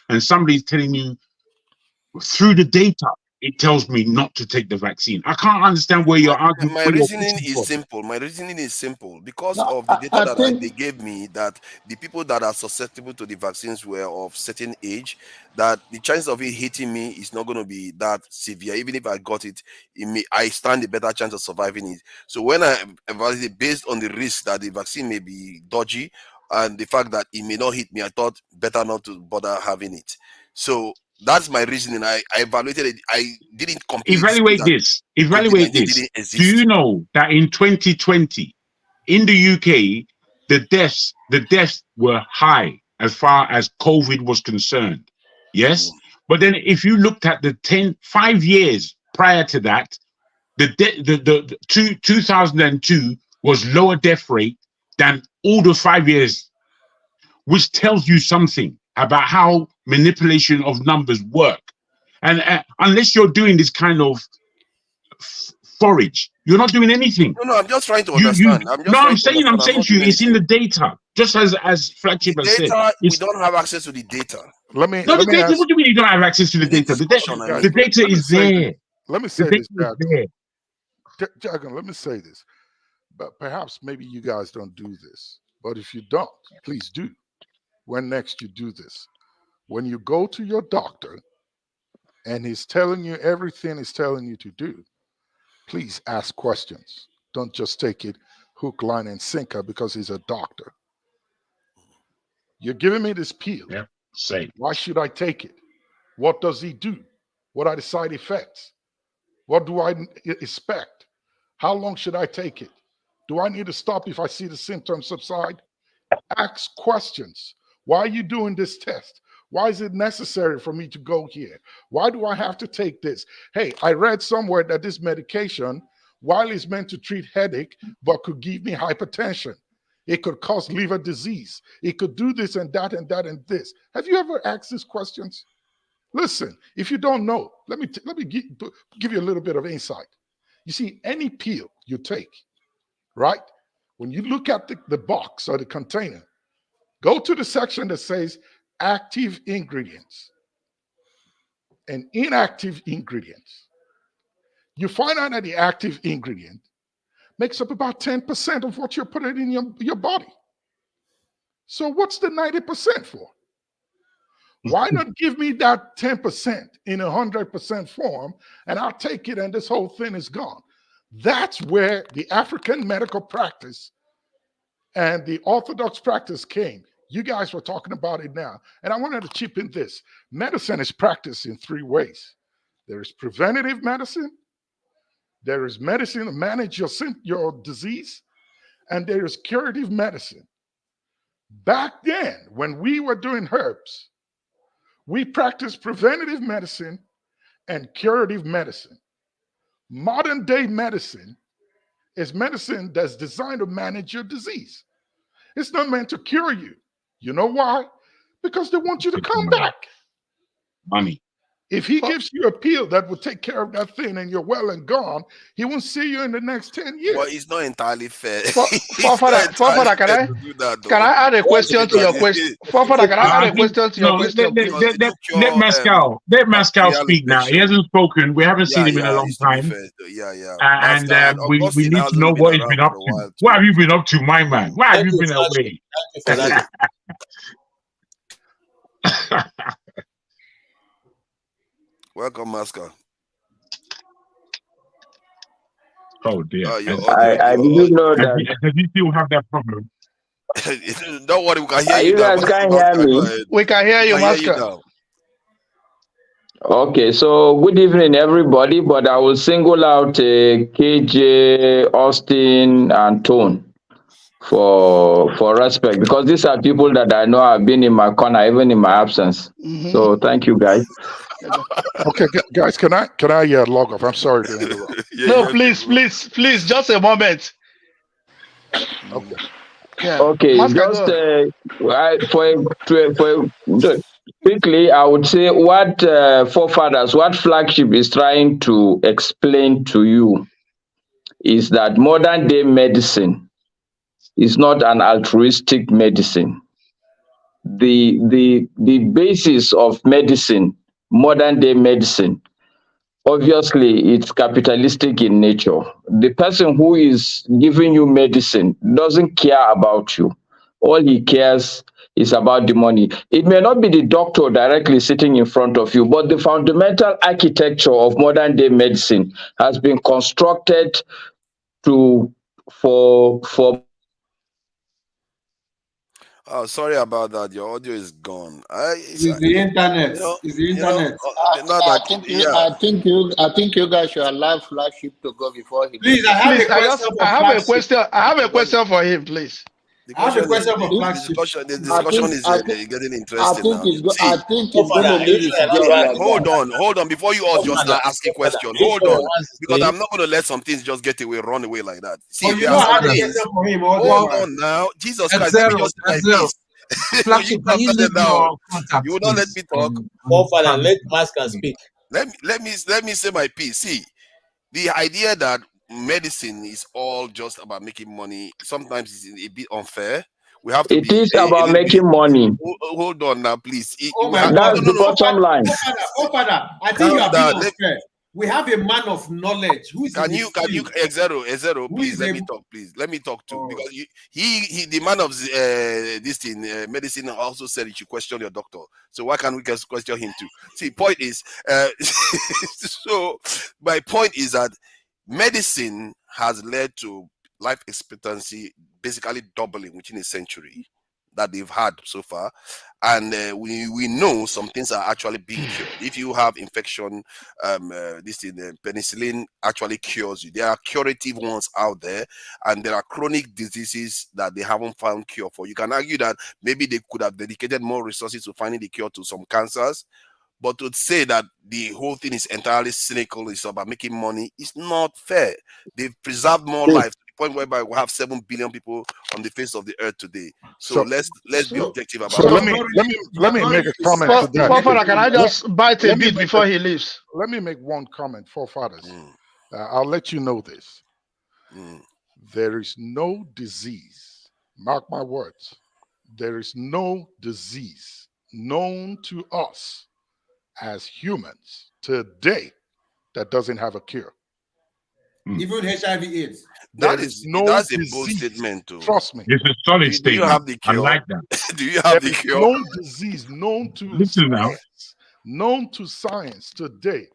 and somebody's telling you through the data, it tells me not to take the vaccine. I can't understand where you're arguing. My Where you're reasoning pushing is from. simple. My reasoning is simple because No, of the data I that think they gave me that the people that are susceptible to the vaccines were of certain age, that the chance of it hitting me is not going to be that severe. Even if I got it, I stand a better chance of surviving it. So when I evaluated based on the risk that the vaccine may be dodgy and the fact that it may not hit me, I thought better not to bother having it. So that's my reasoning. I evaluated it. I didn't completely dismiss Evaluate that this. COVID-19 Evaluate this. didn't Do exist. you know that in 2020, in the UK, the deaths were high as far as COVID was concerned? Yes. But then if you looked at the 5 years prior to that, the 2002 was lower death rate than all the 5 years, which tells you something about how manipulation of numbers work. And unless you're doing this kind of forage, you're not doing anything. No, I'm just trying to You understand. I'm no, just trying to understand. I'm I'm saying not to you, doing it's in the anything. data, just as The Flagship has said. data, we It's don't have access to the data. Let me no, the data. ask. What do you mean you don't have access to the In the data? discussion, I The mean. data Let me is say this. there. Let me The say data this, is there. Jackson, let me say this. But perhaps maybe you guys don't do this. But if you don't, please do. When next you do this, when you go to your doctor and he's telling you everything he's telling you to do, please ask questions. Don't just take it hook, line, and sinker because he's a doctor. You're giving me this pill. Yeah, same. Why should I take it? What does he do? What are the side effects? What do I expect? How long should I take it? Do I need to stop if I see the symptoms subside? Ask questions. Why are you doing this test? Why is it necessary for me to go here? Why do I have to take this? Hey, I read somewhere that this medication, while it's meant to treat headache, but could give me hypertension. It could cause liver disease. It could do this and that and that and this. Have you ever asked these questions? Listen, if you don't know, let me give you a little bit of insight. You see, any pill you take, right? When you look at the box or the container, go to the section that says active ingredients and inactive ingredients. You find out that the active ingredient makes up about 10% of what you're putting in your body. So what's the 90% for? Why not give me that 10% in 100% form and I'll take it and this whole thing is gone? That's where the African medical practice and the Orthodox practice came. You guys were talking about it now. And I wanted to chip in this. Medicine is practiced in three ways. There is preventative medicine, there is medicine to manage your disease, and there is curative medicine. Back then, when we were doing herbs, we practiced preventative medicine and curative medicine. Modern day medicine is medicine that's designed to manage your disease. It's not meant to cure you. You know why? Because they want you to come back. Money. If he gives you a pill that will take care of that thing and you're well and gone, he won't see you in the next 10 years. Well, it's not entirely fair. Forefather, can I add a question to your question? Forefather, can I add a question to your question? Let Mascal speak now. He hasn't spoken. We haven't seen him in a long time. And we need to know what he's been up to. What have you been up to, my man? Why have you been away? Welcome, Mascot. Oh dear. I didn't know that. Does he still have that problem? Don't worry, we can hear you. You guys can't hear me. We can hear you, Mascot. Okay, so good evening, everybody. But I will single out KJ, Austin, and Tone for respect, because these are people that I know have been in my corner even in my absence. So thank you, guys. Okay, guys, can I log off? I'm sorry to interrupt. No, please, just a moment. Okay. Yeah. Okay, just quickly, I would say what forefathers, what flagship is trying to explain to you is that modern day medicine is not an altruistic medicine. The basis of medicine, modern day medicine, obviously it's capitalistic in nature. The person who is giving you medicine doesn't care about you. All he cares is about the money. It may not be the doctor directly sitting in front of you, but the fundamental architecture of modern day medicine has been constructed for Oh, sorry about that. Your audio is gone. It's the internet. It's the internet. I think you guys should allow flagship to go before he. Please, I have a question. I have a question for him, please. I have a question for flagship. The discussion is getting interesting now. Hold on. Before you all just start asking questions, hold on, because I'm not going to let some things just run away like that. See, hold on now. Jesus Christ, let me just say my piece. You will not let me talk. Father, let Mascot speak. Let me say my piece. See, the idea that medicine is all just about making money sometimes is a bit unfair. We have to. It is about making money. Hold on now, please. That's the bottom line. Father, I think you are being unfair. We have a man of knowledge who is. Can you Exero, please let me talk, please. Let me talk too, because he the man of this thing medicine also said you should question your doctor. So why can't we just question him too? See, point is so my point is that medicine has led to life expectancy basically doubling within a century that they've had so far, and we know some things are actually being cured. If you have infection, penicillin actually cures you. There are curative ones out there, and there are chronic diseases that they haven't found cure for. You can argue that maybe they could have dedicated more resources to finding the cure to some cancers, but to say that the whole thing is entirely cynical, it's about making money, is not fair. They've preserved more life to the point whereby we have 7 billion people on the face of the earth today. So let's be objective about so it. let me make a comment to that. Forefather, can I just bite a bit before he leaves? Let me make one comment, forefathers. I'll let you know this. There is no disease, mark my words, there is no disease known to us as humans today that doesn't have a cure. Even HIV/AIDS. That's a bold statement too. Trust me. It's a solid Do statement. you have the I cure? like that. Do you have the There is cure? no disease known to Listen now. science today.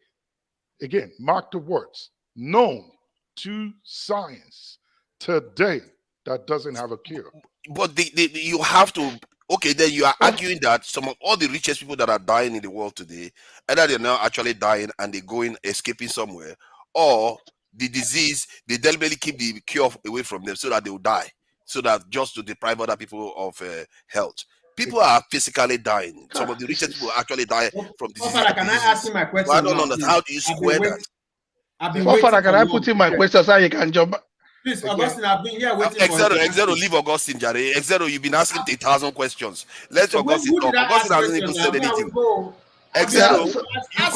Again, mark the words. Known to science today that doesn't have a cure. But you have to. Okay, then you are arguing that some of all the richest people that are dying in the world today, either they're now actually dying and they're escaping somewhere, or the disease, they deliberately keep the cure away from them so that they will die, so that just to deprive other people of health. People are physically dying. Some of the richest people actually die from diseases. Father, can I ask you my question? Well, I don't now, understand. please? How do you square that? Forefather, can I put in my question so you can jump? Please, Augustine, I've been here waiting Exero, leave Augustine, Jare. Exero, you've been asking 1,000 questions. Let Augustine talk. Augustine hasn't even said anything. Exero, you go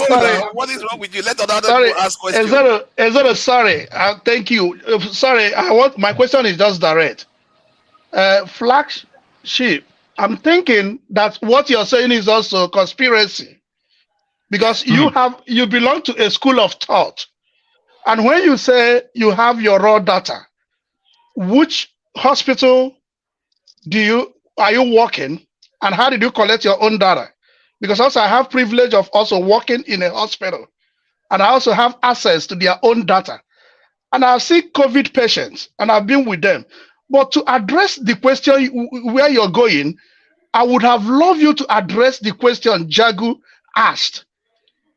now. What is wrong with you? Let other people ask questions. Exero, sorry. Thank you. Sorry, my question is just direct. Flagship, I'm thinking that what you're saying is also conspiracy, because you belong to a school of thought. And when you say you have your raw data, which hospital are you working, and how did you collect your own data? Because also I have privilege of also working in a hospital, and I also have access to their own data. And I've seen COVID patients, and I've been with them. But to address the question where you're going, I would have loved you to address the question Jagu asked.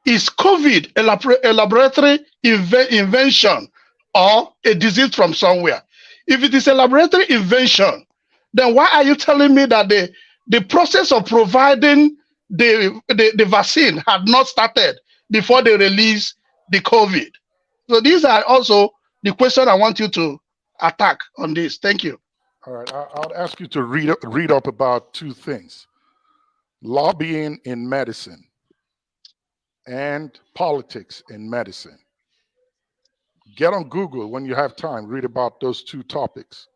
Is COVID a laboratory invention or a disease from somewhere? If it is a laboratory invention, then why are you telling me that the process of providing the vaccine had not started before they release the COVID? So these are also the questions I want you to attack on this. Thank you. All right, I'll ask you to read up about two things: lobbying in medicine and politics in medicine. Get on Google when you have time, read about those two topics.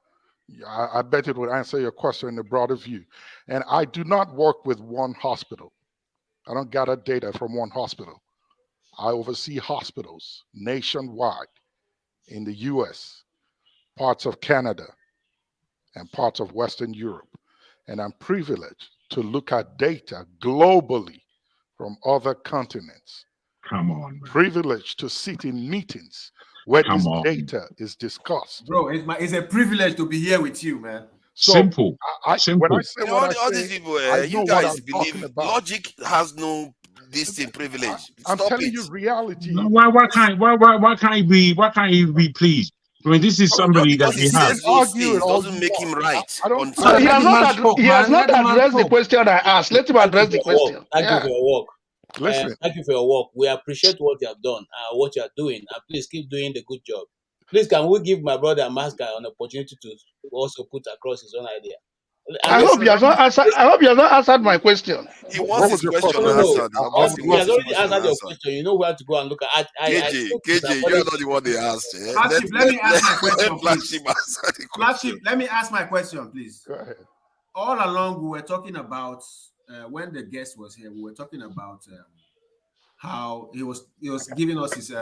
I bet it would answer your question in a broader view. And I do not work with one hospital. I don't gather data from one hospital. I oversee hospitals nationwide in the US, parts of Canada, and parts of Western Europe. And I'm privileged to look at data globally from other continents. Come on, man. Privileged to sit in meetings where this data is discussed. Bro, it's a privilege to be here with you, man. So Simple. When I say what all I these say, people, I know you what guys I'm talking believe about. logic has no this thing privilege. I'm Stop telling it. you reality. No, why can't he be pleased? I mean, this is somebody that Because he we have. says those things doesn't make him right. On So he has not addressed the talk. question I asked. Let him address the question. Thank you for your work. Listen. Thank you for your work. We appreciate what you have done, what you are doing, and please keep doing the good job. Please, can we give my brother Masca an opportunity to also put across his own idea? I hope you have not answered my question. He wants his question answered. He has already answered your question. You know where to go and look at. KJ, you're not the one they asked. Flagship, let me ask my question, please. Flagship, let me ask my question, please. Go ahead. All along, we were talking about when the guest was here. We were talking about how he was giving us his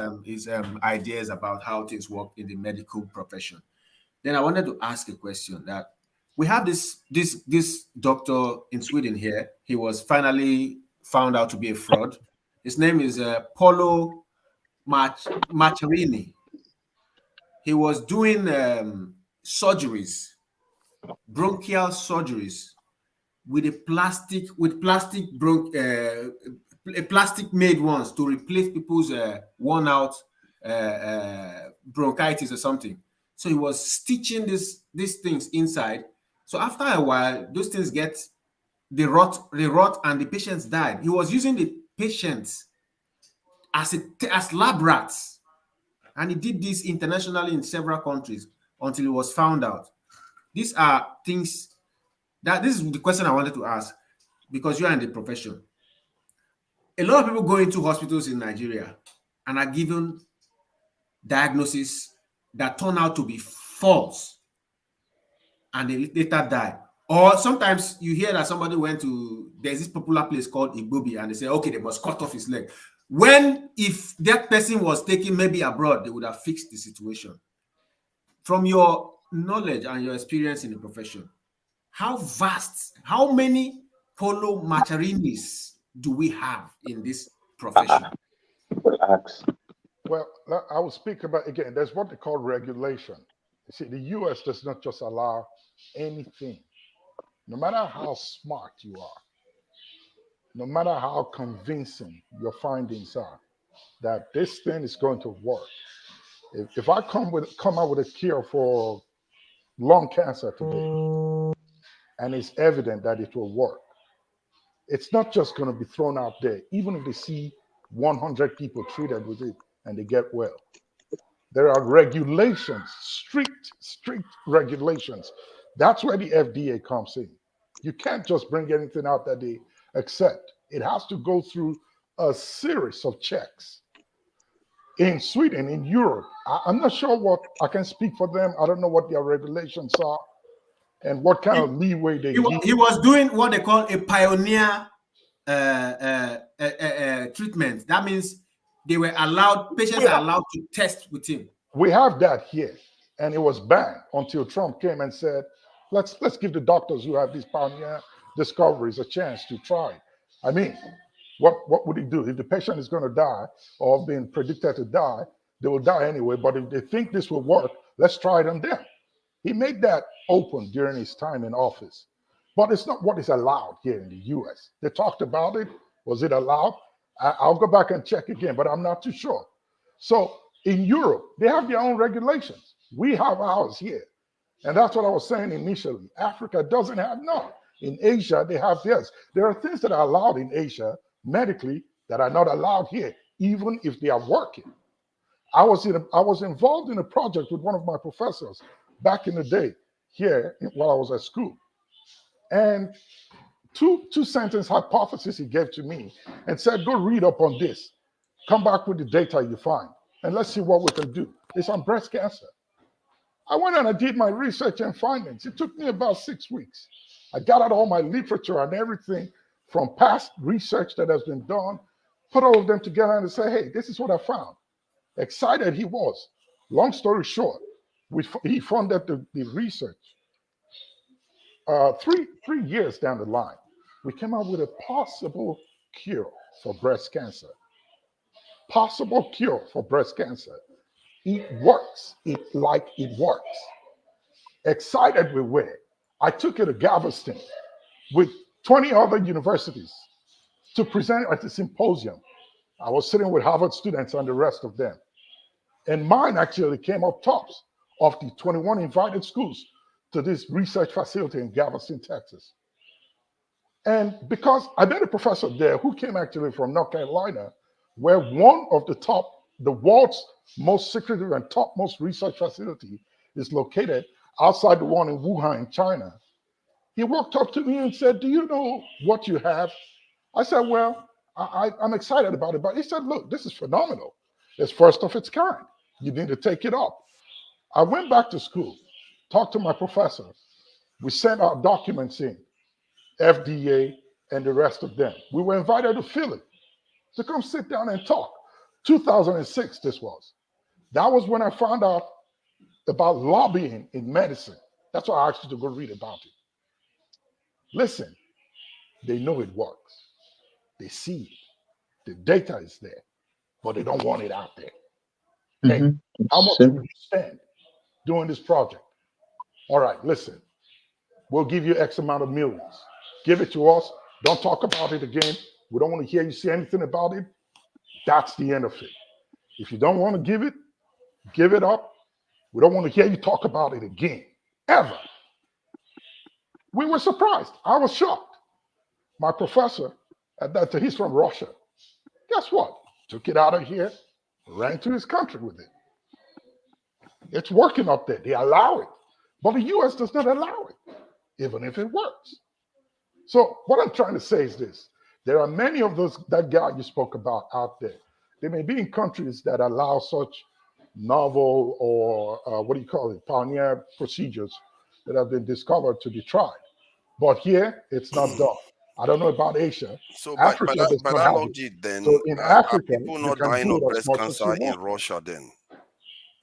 ideas about how things work in the medical profession. Then I wanted to ask a question that we have this doctor in Sweden here. He was finally found out to be a fraud. His name is Paolo Macchiarini. He was doing surgeries, bronchial surgeries, with plastic made ones to replace people's worn out bronchitis or something. So he was stitching these things inside. So after a while, those things they rot, and the patients died. He was using the patients as lab rats, and he did this internationally in several countries. until it was found out. These are things that this is the question I wanted to ask, because you are in the profession. A lot of people go into hospitals in Nigeria and are given diagnoses that turn out to be false, and they later die. Or sometimes you hear that somebody went to, there's this popular place called Igbobi, and they say, okay, they must cut off his leg. When, if that person was taken maybe abroad, they would have fixed the situation. From your knowledge and your experience in the profession, how vast, how many polo macharinis do we have in this profession? Relax. Well, I will speak about, again, there's what they call regulation. You see, the US does not just allow anything, no matter how smart you are, no matter how convincing your findings are, that this thing is going to work. If I come out with a cure for lung cancer today, and it's evident that it will work, it's not just going to be thrown out there, even if they see 100 people treated with it and they get well. There are regulations, strict regulations. That's where the FDA comes in. You can't just bring anything out that they accept. It has to go through a series of checks. In Sweden, in Europe, I'm not sure what, I can speak for them. I don't know what their regulations are and what kind of leeway they give. He was doing what they call a pioneer treatment. That means they were allowed, patients are allowed to test with him. We have that here, and it was banned until Trump came and said, let's give the doctors who have these pioneer discoveries a chance to try. I mean, what would he do? If the patient is going to die or being predicted to die, they will die anyway. But if they think this will work, let's try it on them. He made that open during his time in office. But it's not what is allowed here in the US. They talked about it. Was it allowed? I'll go back and check again, but I'm not too sure. So in Europe, they have their own regulations. We have ours here. And that's what I was saying initially. Africa doesn't have none. In Asia, they have theirs. There are things that are allowed in Asia medically that are not allowed here, even if they are working. I was involved in a project with one of my professors back in the day here while I was at school. And two sentence hypothesis he gave to me and said, go read up on this. Come back with the data you find, and let's see what we can do. It's on breast cancer. I went and I did my research and findings. It took me about 6 weeks. I got out all my literature and everything from past research that has been done, put all of them together and say, hey, this is what I found. Excited he was. Long story short, he funded the research. 3 years down the line, we came out with a possible cure for breast cancer. Possible cure for breast cancer. It works. It works. Excited we were. I took it to Galveston with 20 other universities to present at the symposium. I was sitting with Harvard students and the rest of them. And mine actually came up tops of the 21 invited schools to this research facility in Galveston, Texas. And because I met a professor there who came actually from North Carolina, where one of the world's most secretive and topmost research facility is located outside the one in Wuhan, in China. He walked up to me and said, do you know what you have? I said, well, I'm excited about it. But he said, look, this is phenomenal. It's first of its kind. You need to take it up. I went back to school, talked to my professor. We sent our documents in, FDA and the rest of them. We were invited to Philly to come sit down and talk. 2006, this was. That was when I found out about lobbying in medicine. That's why I asked you to go read about it. Listen, they know it works. They see it. The data is there, but they don't want it out there. Hey, how much will you spend doing this project? All right, listen, we'll give you X amount of millions. Give it to us. Don't talk about it again. We don't want to hear you say anything about it. That's the end of it. If you don't want to give it up. We don't want to hear you talk about it again, ever. We were surprised. I was shocked. My professor, he's from Russia. Guess what? Took it out of here, ran to his country with it. It's working up there. They allow it. But the US does not allow it, even if it works. So what I'm trying to say is this. There are many of those, that guy you spoke about out there. They may be in countries that allow such novel or pioneer procedures that have been discovered to be tried. But here, it's not done. I don't know about Asia. So Africa does by not that have it. logic, then So in are Africa, people you not can dying do of it as breast much as you cancer in want. Russia? Then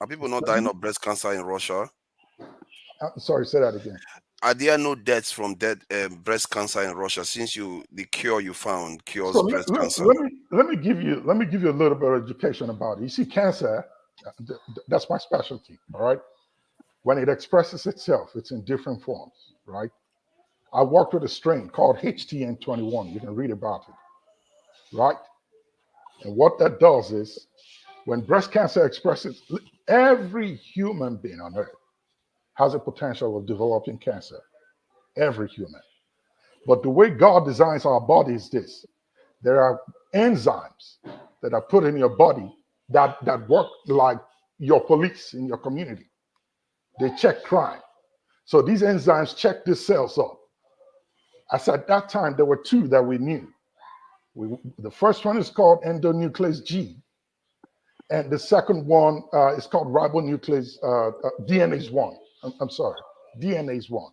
are people not Excuse dying me? of breast cancer in Russia? Sorry, say that again. Are there no deaths from breast cancer in Russia since the cure you found So cures breast cancer? let me give you a little bit of education about it. You see, cancer, that's my specialty. All right. When it expresses itself, it's in different forms. Right. I worked with a strain called HTN21. You can read about it. Right. And what that does is, when breast cancer expresses, every human being on earth has a potential of developing cancer. Every human. But the way God designs our body is this. There are enzymes that are put in your body that work like your police in your community. They check crime. So these enzymes check these cells up. As at that time, there were two that we knew. The first one is called endonuclease G, and the second one is called ribonuclease DNase 1. I'm sorry, DNase 1.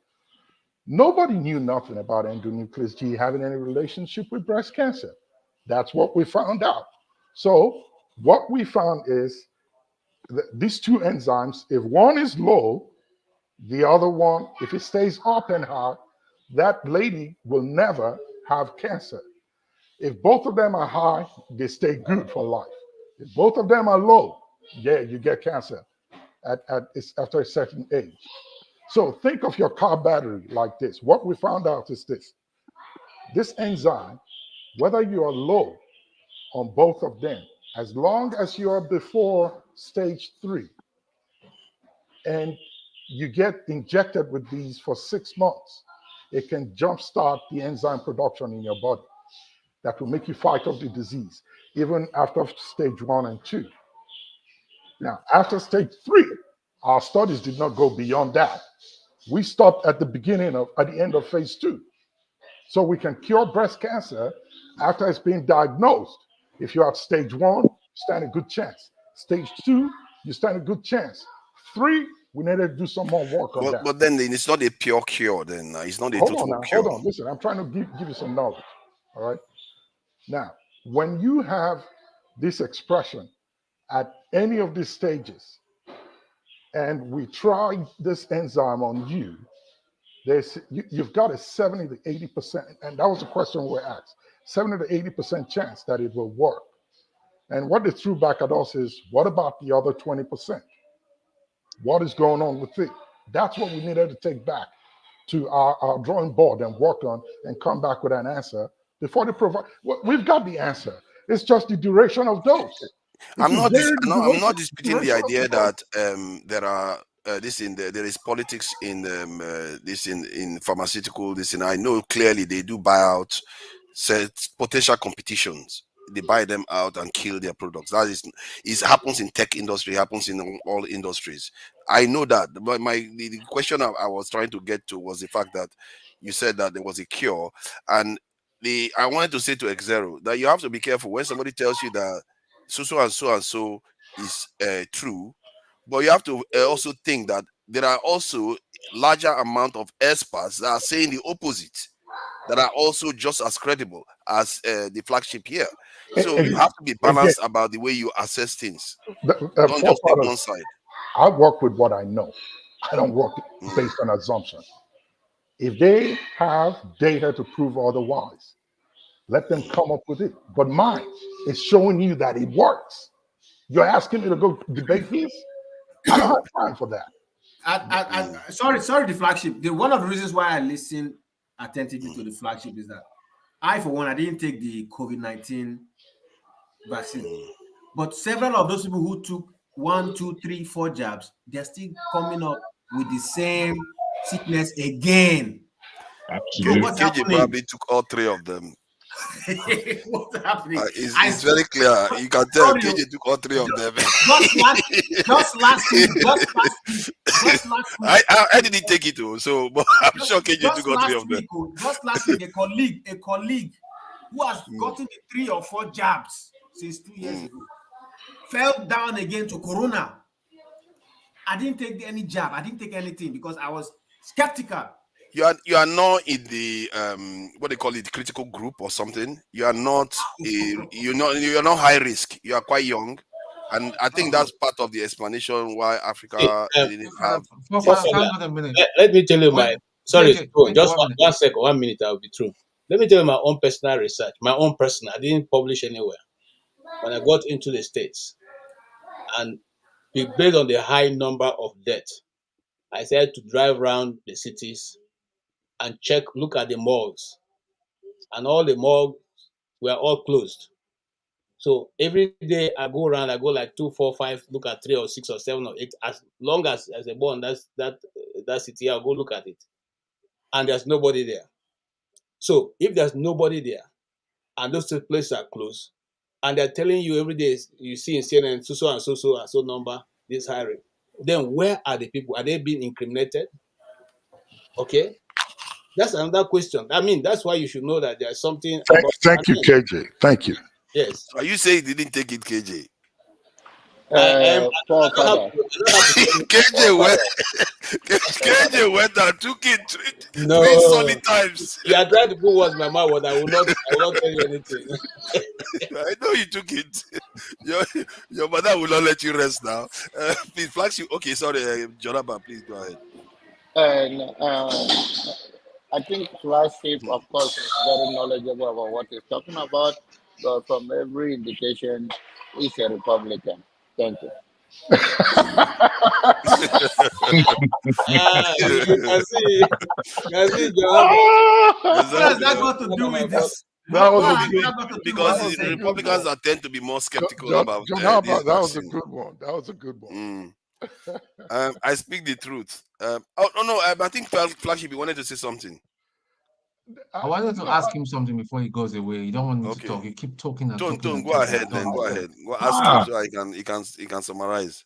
Nobody knew nothing about endonuclease G having any relationship with breast cancer. That's what we found out. So what we found is that these two enzymes, if one is low, the other one, if it stays up and high, that lady will never have cancer. If both of them are high, they stay good for life. If both of them are low, yeah, you get cancer after a certain age. So think of your car battery like this. What we found out is this. This enzyme, whether you are low on both of them, as long as you are before stage 3 and you get injected with these for 6 months, it can jumpstart the enzyme production in your body that will make you fight off the disease, even after stage 1 and 2. Now, after stage 3, our studies did not go beyond that. We stopped at the end of phase 2. So we can cure breast cancer after it's been diagnosed. If you're at stage 1, you stand a good chance. Stage 2, you stand a good chance. 3, we need to do some more work on that. But then it's not a pure cure. Then it's not a Hold total on now, cure. hold on. Listen, I'm trying to give you some knowledge. All right. Now, when you have this expression at any of these stages, and we try this enzyme on you, you've got a 70 to 80%, and that was the question we were asked, 70 to 80% chance that it will work. And what they threw back at us is, what about the other 20%? What is going on with it? That's what we needed to take back to our drawing board and work on and come back with an answer before they provide. We've got the answer. It's just the duration of dose. I'm not disputing the idea that there are there is politics in in pharmaceutical I know clearly they do buy out potential competitions. They buy them out and kill their products. That is happens in tech industry, happens in all industries. I know that, but the question I was trying to get to was the fact that you said that there was a cure, and I wanted to say to Xero that you have to be careful when somebody tells you that so and so is true, but you have to also think that there are also larger amount of experts that are saying the opposite, that are also just as credible as the flagship here. So you have to be balanced about the way you assess things. Don't just take one side. I work with what I know. I don't work based on assumptions. If they have data to prove otherwise, let them come up with it. But mine is showing you that it works. You're asking me to go debate this? I don't have time for that. Sorry, the flagship. One of the reasons why I listen attentively to the flagship is that for one, I didn't take the COVID-19 vaccine. But several of those people who took 1, 2, 3, 4 jabs, they're still coming up with the same sickness again. Absolutely. KJ probably took all 3 of them. What's happening? It's very clear. You can tell KJ took all three of them. Just last week. I didn't take it too, so but I'm sure KJ took all three of them. Just last week, a colleague who has gotten the 3 or 4 jabs since 2 years ago fell down again to corona. I didn't take any jab. I didn't take anything because I was skeptical. You are not in the what they call it, critical group or something. You are not you're not high risk. You are quite young, and I think that's part of the explanation why Africa didn't have. Let me tell you my just 1 second, 1 minute. I'll be through. Let me tell you my own personal research. I didn't publish anywhere. When I got into the States, and based on the high number of deaths, I started to drive around the cities and look at the morgues, and all the morgues were all closed. So every day I go around, I go like 2, 4, 5, look at 3 or 6 or 7 or 8, as long as I born that city, I'll go look at it, and there's nobody there. So if there's nobody there, and those places are closed, and they're telling you every day, you see in CNN so and so number this hiring, then where are the people? Are they being incriminated? Okay. That's another question. I mean, that's why you should know that there's something. Thank you, KJ. Thank you. Yes. Are you saying you didn't take it, KJ? KJ went and took it 3 solid times. You are trying to put words in my mouth, I will not tell you anything. I know you took it. Your mother will not let you rest now. Please, flagship. Okay, sorry, Jonathan, please go ahead. I think flagship, of course, is very knowledgeable about what he's talking about, but from every indication, he's a Republican. Thank you. You can see, what has that got to do with this? Because the Republicans tend to be more skeptical about that was a good one. That was a good one. I speak the truth. I think Flagship, you wanted to say something. I wanted to ask him something before he goes away. You don't want me to talk. You keep talking and talking. Go ahead. Go ahead. Go ask him so he can summarize.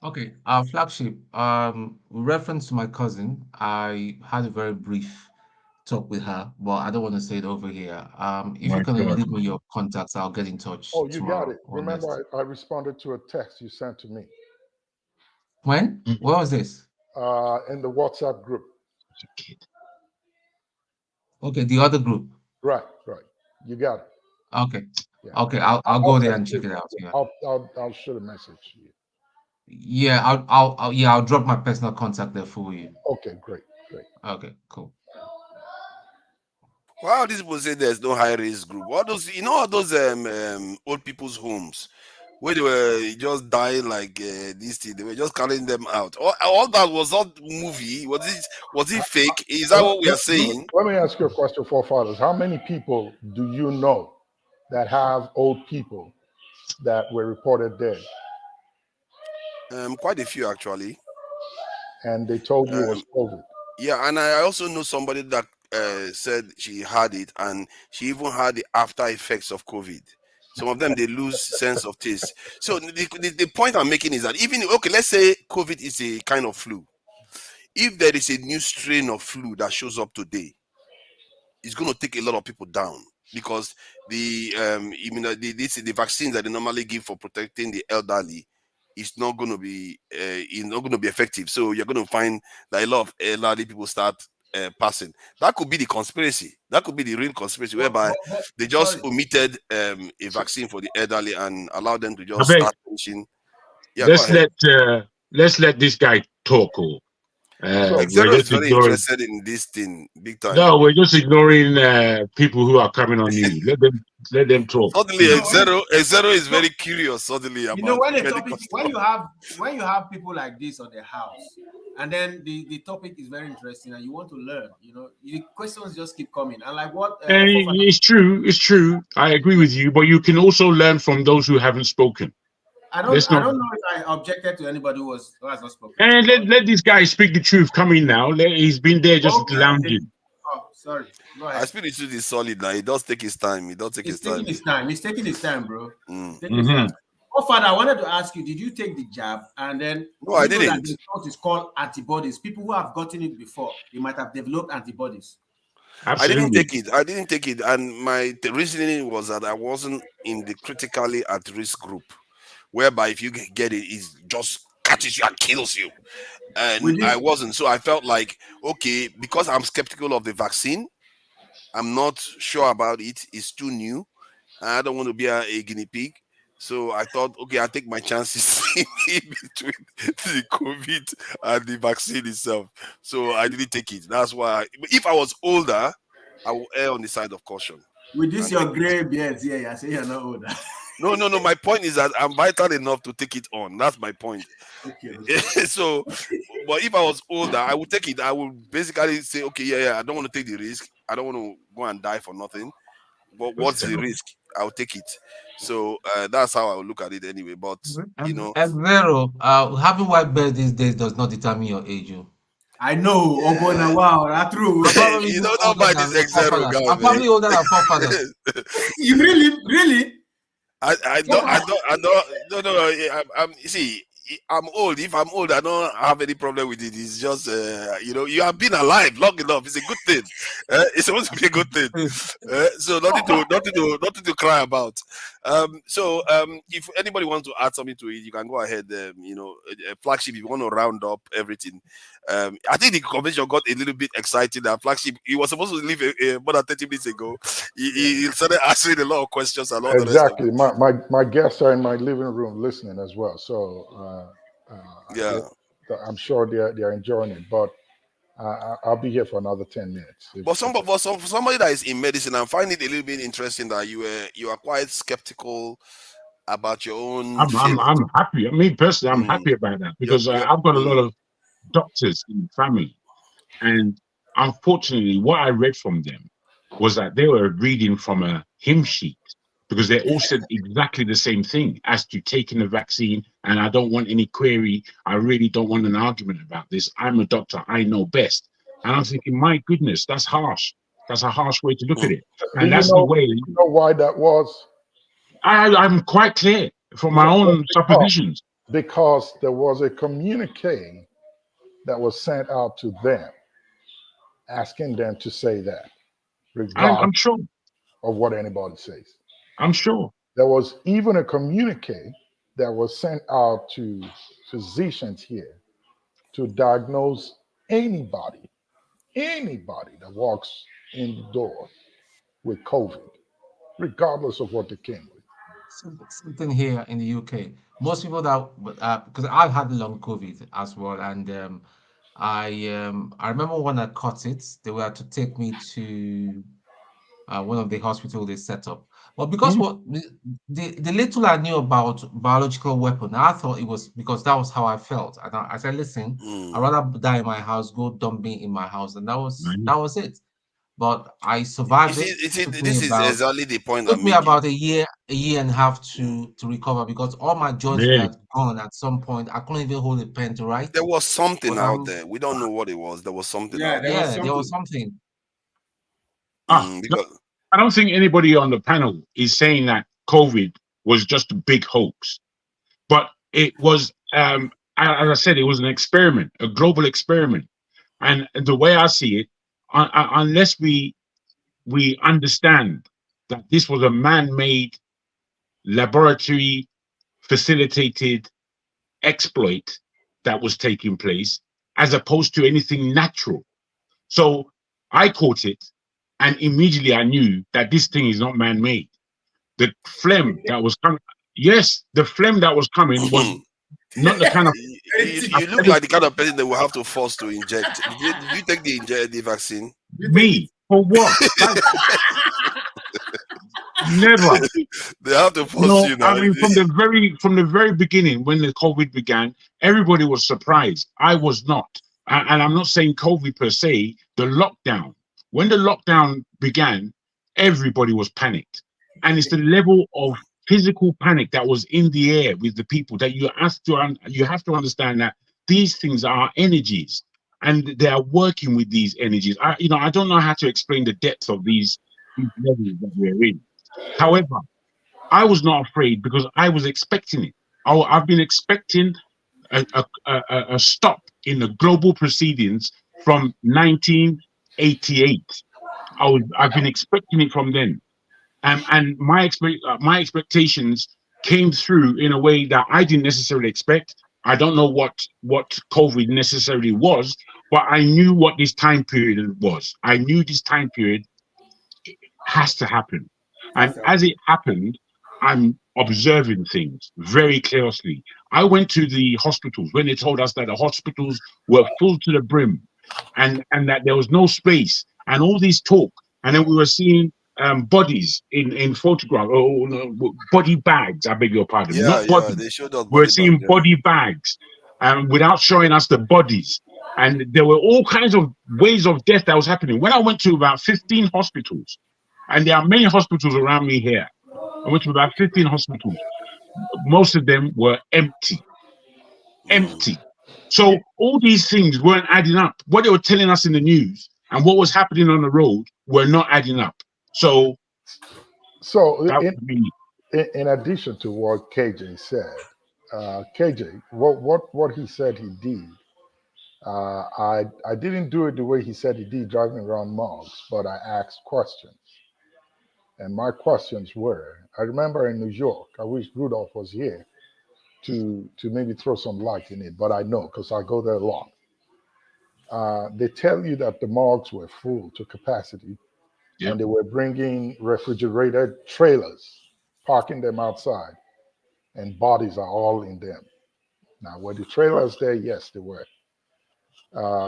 Okay. Flagship. With reference to my cousin, I had a very brief talk with her, but I don't want to say it over here. If you can leave me your contacts, I'll get in touch. Oh, you got it. Remember, I responded to a text you sent to me. When? Where was this? In the WhatsApp group. Okay, the other group. Right. You got it. Okay. Yeah. Okay, I'll go there and check it out. Yeah. I'll shoot a message to you. Yeah, I'll drop my personal contact there for you. Okay, great. Okay, cool. Wow, these people say there's no high risk group. All those, all those old people's homes where they were just dying like this thing, they were just carrying them out. All that was not movie. Was it fake? Is that what we are saying? Let me ask you a question, forefathers. How many people do you know that have old people that were reported dead? Quite a few actually. And they told you it was COVID. Yeah, and I also know somebody that said she had it, and she even had the after effects of COVID. Some of them, they lose sense of taste. So the point I'm making is that let's say COVID is a kind of flu. If there is a new strain of flu that shows up today, it's going to take a lot of people down, because the vaccine that they normally give for protecting the elderly is not going to be effective. So you're going to find that a lot of elderly people start passing. That could be the conspiracy. That could be the real conspiracy, whereby they just omitted a vaccine for the elderly and allowed them to just start finishing. Yeah, let's let this guy talk. Xero is very interested in this thing big time. No, we're just ignoring people who are coming on you. Let them talk. Suddenly, Xero is very curious. Suddenly, about when you have people like this on their house, and then the topic is very interesting, and you want to learn. The questions just keep coming, and like what? It's true. I agree with you, but you can also learn from those who haven't spoken. I don't know if I objected to anybody who has not spoken. And let this guy speak the truth. Come in now. He's been there just lounging. Sorry, go ahead. Aspiritude is solid now. It does take his time. It does take He's his time. taking his time. He's taking his time, bro. Mm. Taking his time. Oh, Father, I wanted to ask you, did you take the jab? And then No, I you know didn't. that the result is called antibodies. People who have gotten it before, they might have developed antibodies. Absolutely. I didn't take it. And my reasoning was that I wasn't in the critically at risk group, whereby if you get it, it just catches you and kills you. And I wasn't. So I felt like, okay, because I'm skeptical of the vaccine, I'm not sure about it. It's too new. I don't want to be a guinea pig. So I thought, okay, I'll take my chances in between the COVID and the vaccine itself. So I didn't take it. That's why. If I was older, I will err on the side of caution. With this, your gray beard here, you're saying you're not older. No. My point is that I'm vital enough to take it on. That's my point. Okay. So, but if I was older, I would take it. I would basically say, okay, yeah, I don't want to take the risk. I don't want to go and die for nothing. But what's the risk? I'll take it. So that's how I will look at it anyway. But you know, Vero, having white beard these days does not determine your age. I know. Oh, boy, now, wow, that's true. You don't know about this X0 guy. I'm probably older than forefathers. You really? I don't. No. You see, I'm old. If I'm old, I don't have any problem with it. It's just, you have been alive long enough. It's a good thing. It's supposed to be a good thing. So nothing to cry about. If anybody wants to add something to it, you can go ahead. Flagship, if you want to round up everything. I think the convention got a little bit excited. That Flagship, he was supposed to leave more than 30 minutes ago. He started answering a lot of questions. Exactly. My guests are in my living room listening as well. So I'm sure they're enjoying it. But I'll be here for another 10 minutes. But somebody that is in medicine, I find it a little bit interesting that you are quite skeptical about your own. I'm happy. Me personally, I'm happy about that because I've got a lot of doctors in the family, and unfortunately, what I read from them was that they were reading from a hymn sheet because they all said exactly the same thing as to taking the vaccine. And I don't want any query. I really don't want an argument about this. I'm a doctor. I know best. And I'm thinking, my goodness, that's harsh. That's a harsh way to look at it. And that's the way. You know why that was? I'm quite clear from my own suppositions. Because there was a communique that was sent out to them, asking them to say that, regardless I'm sure of what anybody says. I'm sure. There was even a communique that was sent out to physicians here to diagnose anybody that walks in the door with COVID, regardless of what they came with. Something here in the UK. Most people that because I've had long COVID as well, and I remember when I caught it, they were to take me to one of the hospitals they set up. But because the little I knew about biological weapon, I thought it was because that was how I felt. And I said, listen, I'd rather die in my house, go dump me in my house, and that was it. But I survived This is exactly the point. It took me about a year and a half to recover because all my joints were gone at some point. I couldn't even hold a pen to write. There was something out there. We don't know what it was. There was something out there. There was something. I don't think anybody on the panel is saying that COVID was just a big hoax. But it was, as I said, it was an experiment, a global experiment. And the way I see it, unless we understand that this was a man-made, laboratory facilitated exploit that was taking place, as opposed to anything natural. So I caught it, and immediately I knew that this thing is not man-made. The phlegm that was coming, the phlegm that was coming was not the kind of. You look like the kind of person that will have to force to inject. Did you take the vaccine? Me? For what? Never. They have to force you now. I mean, from the very beginning, when the COVID began, everybody was surprised. I was not, and I'm not saying COVID per se. The lockdown. When the lockdown began, everybody was panicked, and it's the level of physical panic that was in the air with the people that you have to understand that these things are energies, and they are working with these energies. I don't know how to explain the depth of these levels that we're in. However, I was not afraid because I was expecting it. I've been expecting a stop in the global proceedings from 1988. I've been expecting it from then, and my expectations came through in a way that I didn't necessarily expect. I don't know what COVID necessarily was, but I knew what this time period was. I knew this time period has to happen, and as it happened, I'm observing things very closely. I went to the hospitals when they told us that the hospitals were full to the brim, and that there was no space, and all these talk, and then we were seeing bodies in photograph, or no, body bags. I beg your pardon, Yeah, not bodies. they showed us We're body bag. seeing body bags, without showing us the bodies, and there were all kinds of ways of death that was happening. When I went to about 15 hospitals, and there are many hospitals around me here, I went to about 15 hospitals. Most of them were empty. So all these things weren't adding up. What they were telling us in the news and what was happening on the road were not adding up. So in addition to what KJ said, KJ, what he said he did, I didn't do it the way he said he did, driving around morgues, but I asked questions. And my questions were, I remember in New York, I wish Rudolph was here to maybe throw some light in it, but I know because I go there a lot. They tell you that the morgues were full to capacity, and they were bringing refrigerated trailers, parking them outside, and bodies are all in them. Now, were the trailers there? Yes, they were.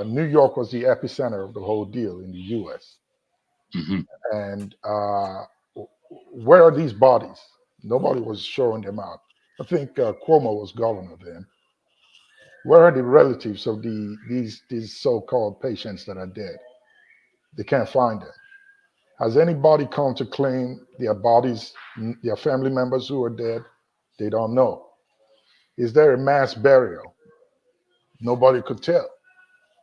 New York was the epicenter of the whole deal in the US. And where are these bodies? Nobody was showing them out. I think Cuomo was governor then. Where are the relatives of these so-called patients that are dead? They can't find them. Has anybody come to claim their bodies, their family members who are dead? They don't know. Is there a mass burial? Nobody could tell.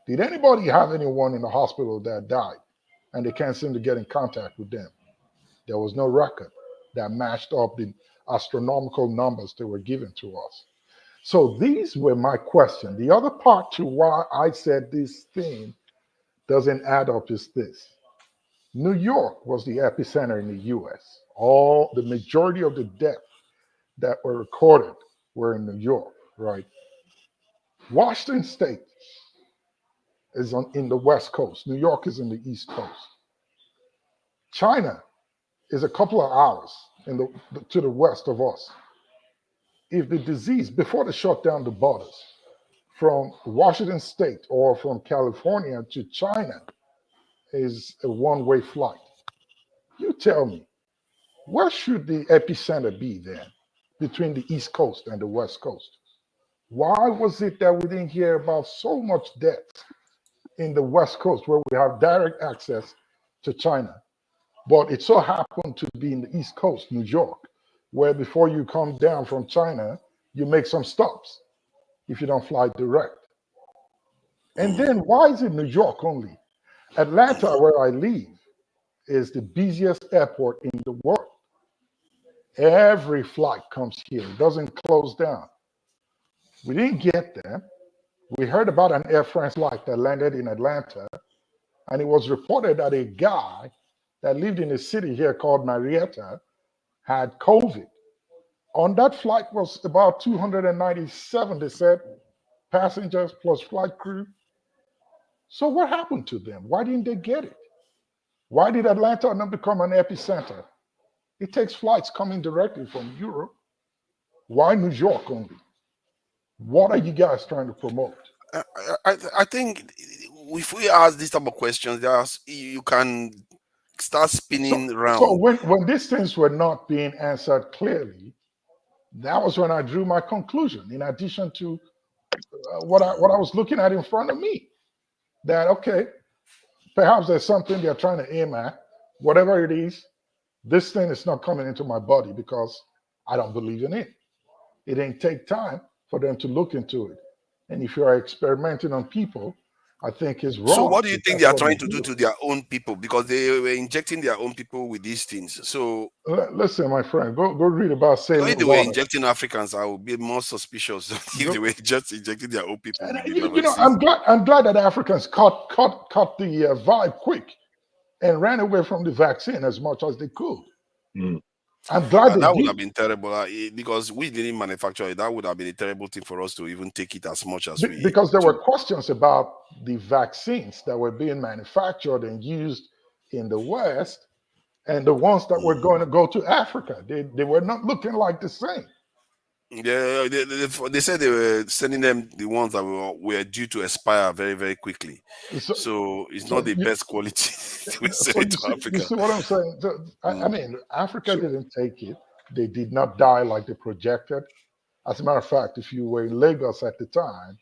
Did anybody have anyone in the hospital that died and they can't seem to get in contact with them? There was no record that matched up the astronomical numbers they were given to us. So these were my questions. The other part to why I said this thing doesn't add up is this. New York was the epicenter in the US. The majority of the deaths that were recorded were in New York, right? Washington State is in the West Coast. New York is in the East Coast. China is a couple of hours to the west of us. If the disease, before they shut down the borders, from Washington State or from California to China is a one-way flight, you tell me, where should the epicenter be then between the East Coast and the West Coast? Why was it that we didn't hear about so much death in the West Coast where we have direct access to China? But it so happened to be in the East Coast, New York, where before you come down from China, you make some stops if you don't fly direct. And then why is it New York only? Atlanta, where I live, is the busiest airport in the world. Every flight comes here. It doesn't close down. We didn't get them. We heard about an Air France flight that landed in Atlanta, and it was reported that a guy that lived in a city here called Marietta had COVID. On that flight was about 297, they said, passengers plus flight crew. So what happened to them? Why didn't they get it? Why did Atlanta not become an epicenter? It takes flights coming directly from Europe. Why New York only? What are you guys trying to promote? I think if we ask these type of questions, you can start spinning around. So when these things were not being answered clearly, that was when I drew my conclusion. In addition to what I was looking at in front of me, that okay, perhaps there's something they're trying to aim at. Whatever it is, this thing is not coming into my body because I don't believe in it. It ain't take time for them to look into it. And if you are experimenting on people, I think is So wrong. what do you think That's they are what trying they to do to their own people? Because they were injecting their own people with these things. So Listen, my friend, go read about if saline they were water. injecting Africans, I would be more suspicious if they were just injecting their own people with the You know, vaccines. I'm glad that Africans caught the vibe quick and ran away from the vaccine as much as they could. I'm glad they That would did. have been terrible because we didn't manufacture it. That would have been a terrible thing for us to even take it as much as we Because there took. were questions about the vaccines that were being manufactured and used in the West and the ones that were going to go to Africa. They were not looking like the same. Yeah, they said they were sending them the ones that were due to expire very, very quickly. So it's not the best quality. We send it to You Africa. see what I'm saying? I mean, Africa didn't take it. They did not die like they projected. As a matter of fact, if you were in Lagos at the time,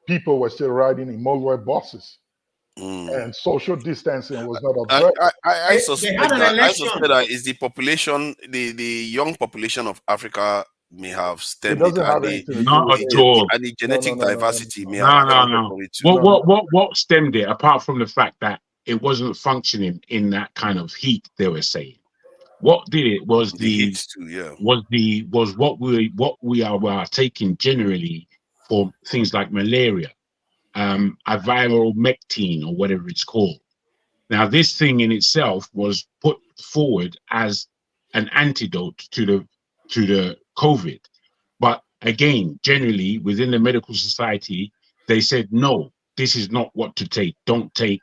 people were still riding in motorway buses, and social distancing was not observed. I They suspect had an that. I election. suspect that is the population, the young population of Africa may have stemmed it, doesn't have and anything to do with it. the genetic diversity may have No. accounted for it too. What stemmed it, apart from the fact that it wasn't functioning in that kind of heat they were saying? What did it was The heat too, yeah. was what we are taking generally for things like malaria, ivermectin or whatever it's called. Now, this thing in itself was put forward as an antidote to the COVID, but again, generally within the medical society, they said no, this is not what to take. Don't take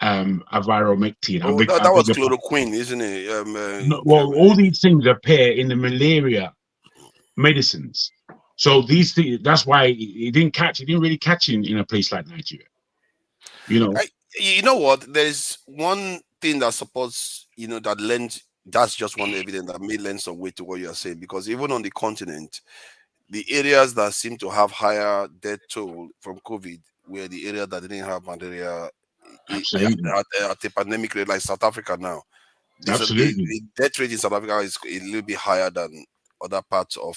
ivermectin. Oh, that was chloroquine, isn't it? Well, all these things appear in the malaria medicines. So these things, that's why it didn't really catch in a place like Nigeria. You know. You know what? There's one thing that supports, that lends. That's just one evidence that may lend some weight to what you are saying, because even on the continent, the areas that seem to have higher death toll from COVID were the areas that didn't have malaria at a pandemic rate, like South Africa now. Absolutely. The death rate in South Africa is a little bit higher than other parts of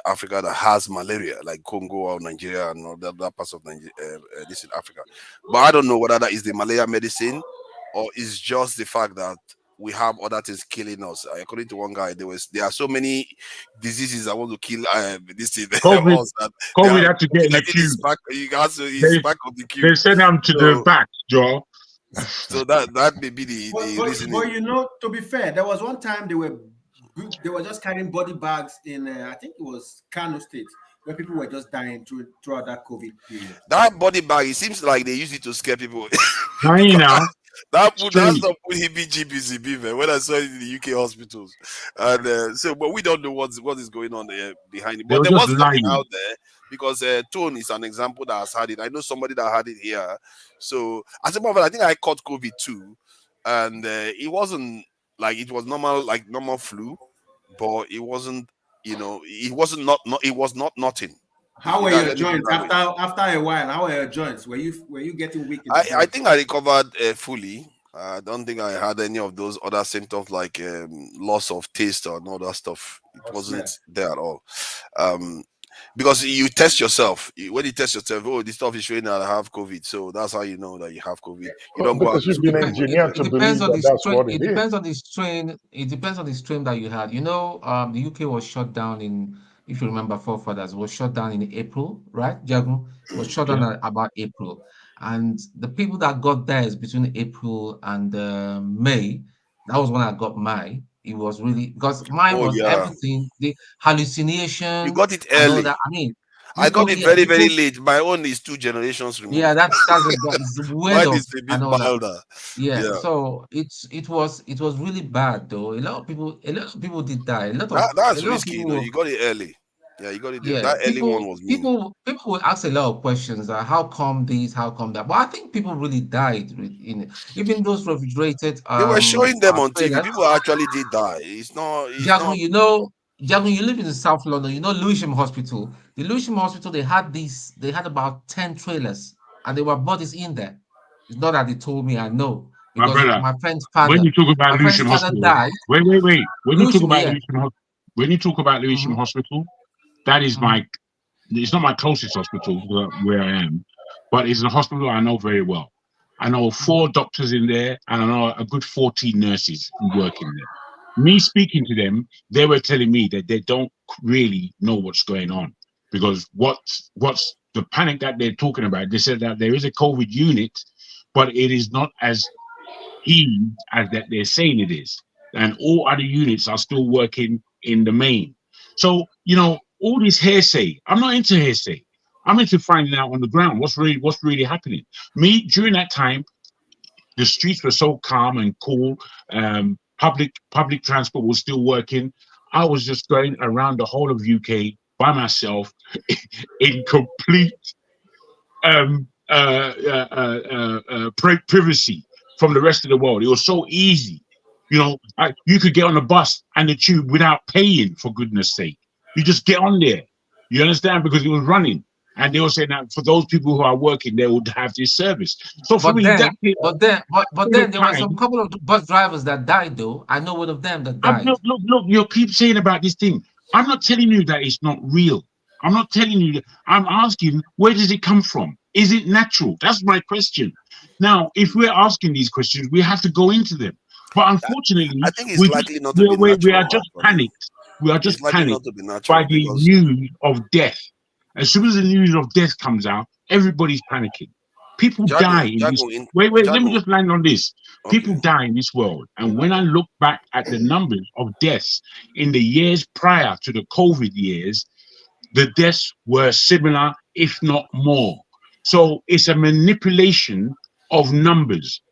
Africa that has malaria, like Congo or Nigeria and other parts of Nigeria, in Africa. But I don't know whether that is the malaria medicine or is just the fact that we have other things killing us. According to one guy, there are so many diseases that want to kill this thing. COVID had to get in the queue. He's back of the queue. They sent him to the back, Joe. So that may be the reasoning. But to be fair, there was one time they were just carrying body bags in I think it was Kano State, where people were just dying throughout that COVID period. That body bag, it seems like they use it to scare people. That's some heebie-jeebies, man. When I saw it in the UK hospitals, and but we don't know what is going on there behind it. But there was something out there, because Tone is an example that has had it. I know somebody that had it here. So as a matter of fact, I think I caught COVID too, and it wasn't like it was normal, like normal flu, but it wasn't. It wasn't it was not nothing. How were your joints after a while? How were your joints? Were you getting weak? I think I recovered fully. I don't think I had any of those other symptoms like loss of taste or all that stuff. It wasn't there at all. Because you test yourself. When you test yourself, this stuff is showing that I have COVID. So that's how you know that you have COVID. You don't go out. Because you've been engineered to believe that's what it is. Depends on the strain. It depends on the strain that you had. The UK was shut down in, if you remember, forefathers was shut down in April, right? Jagun was shut down at about April, and the people that got theirs between April and May, that was when I got mine. It was really because mine was everything, the hallucination. You got it early. I got it very, very late. My own is 2 generations removed. Yeah, that's mine is a bit milder. Yeah, so it was really bad though. A lot of people did die. That's risky. You got it early. Yeah, you got it. Yeah, that early one was mean. People would ask a lot of questions. How come this? How come that? But I think people really died even those refrigerated. They were showing them on TV. People actually did die. It's not. Jagun, you live in South London. Lewisham Hospital. The Lewisham Hospital, they had about 10 trailers, and there were bodies in there. It's not that they told me. I know because my brother, my friend's father. When you talk about Lewisham Hospital, died. Wait. When you talk about Lewisham Hospital, that is it's not my closest hospital where I am, but it's a hospital I know very well. I know 4 doctors in there, and I know a good 14 nurses who work in there. Me speaking to them, they were telling me that they don't really know what's going on, because what's the panic that they're talking about. They said that there is a COVID unit, but it is not as huge as that they're saying it is, and all other units are still working in the main. So all this hearsay, I'm not into hearsay. I'm into finding out on the ground what's really happening. Me, during that time, the streets were so calm and cool. Public transport was still working. I was just going around the whole of UK by myself in complete privacy from the rest of the world. It was so easy. You could get on the bus and the tube without paying, for goodness sake. You just get on there. You understand? Because it was running. And they were saying that for those people who are working, they would have this service. So for But me, then, but then there were time, some couple of bus drivers that died, though. I know one of them that died. look, you keep saying about this thing. I'm not telling you that it's not real. I'm not telling you that. I'm asking, where does it come from? Is it natural? That's my question. Now, if we're asking these questions, we have to go into them. But unfortunately, I think it's likely not to be we natural. are just panicked. We are just It's likely not panicked to be natural by the because news of death. As soon as the news of death comes out, everybody's panicking. People die in this. Wait, let me just land on this. People die in this world. And when I look back at the numbers of deaths in the years prior to the COVID years, the deaths were similar, if not more. So it's a manipulation of numbers.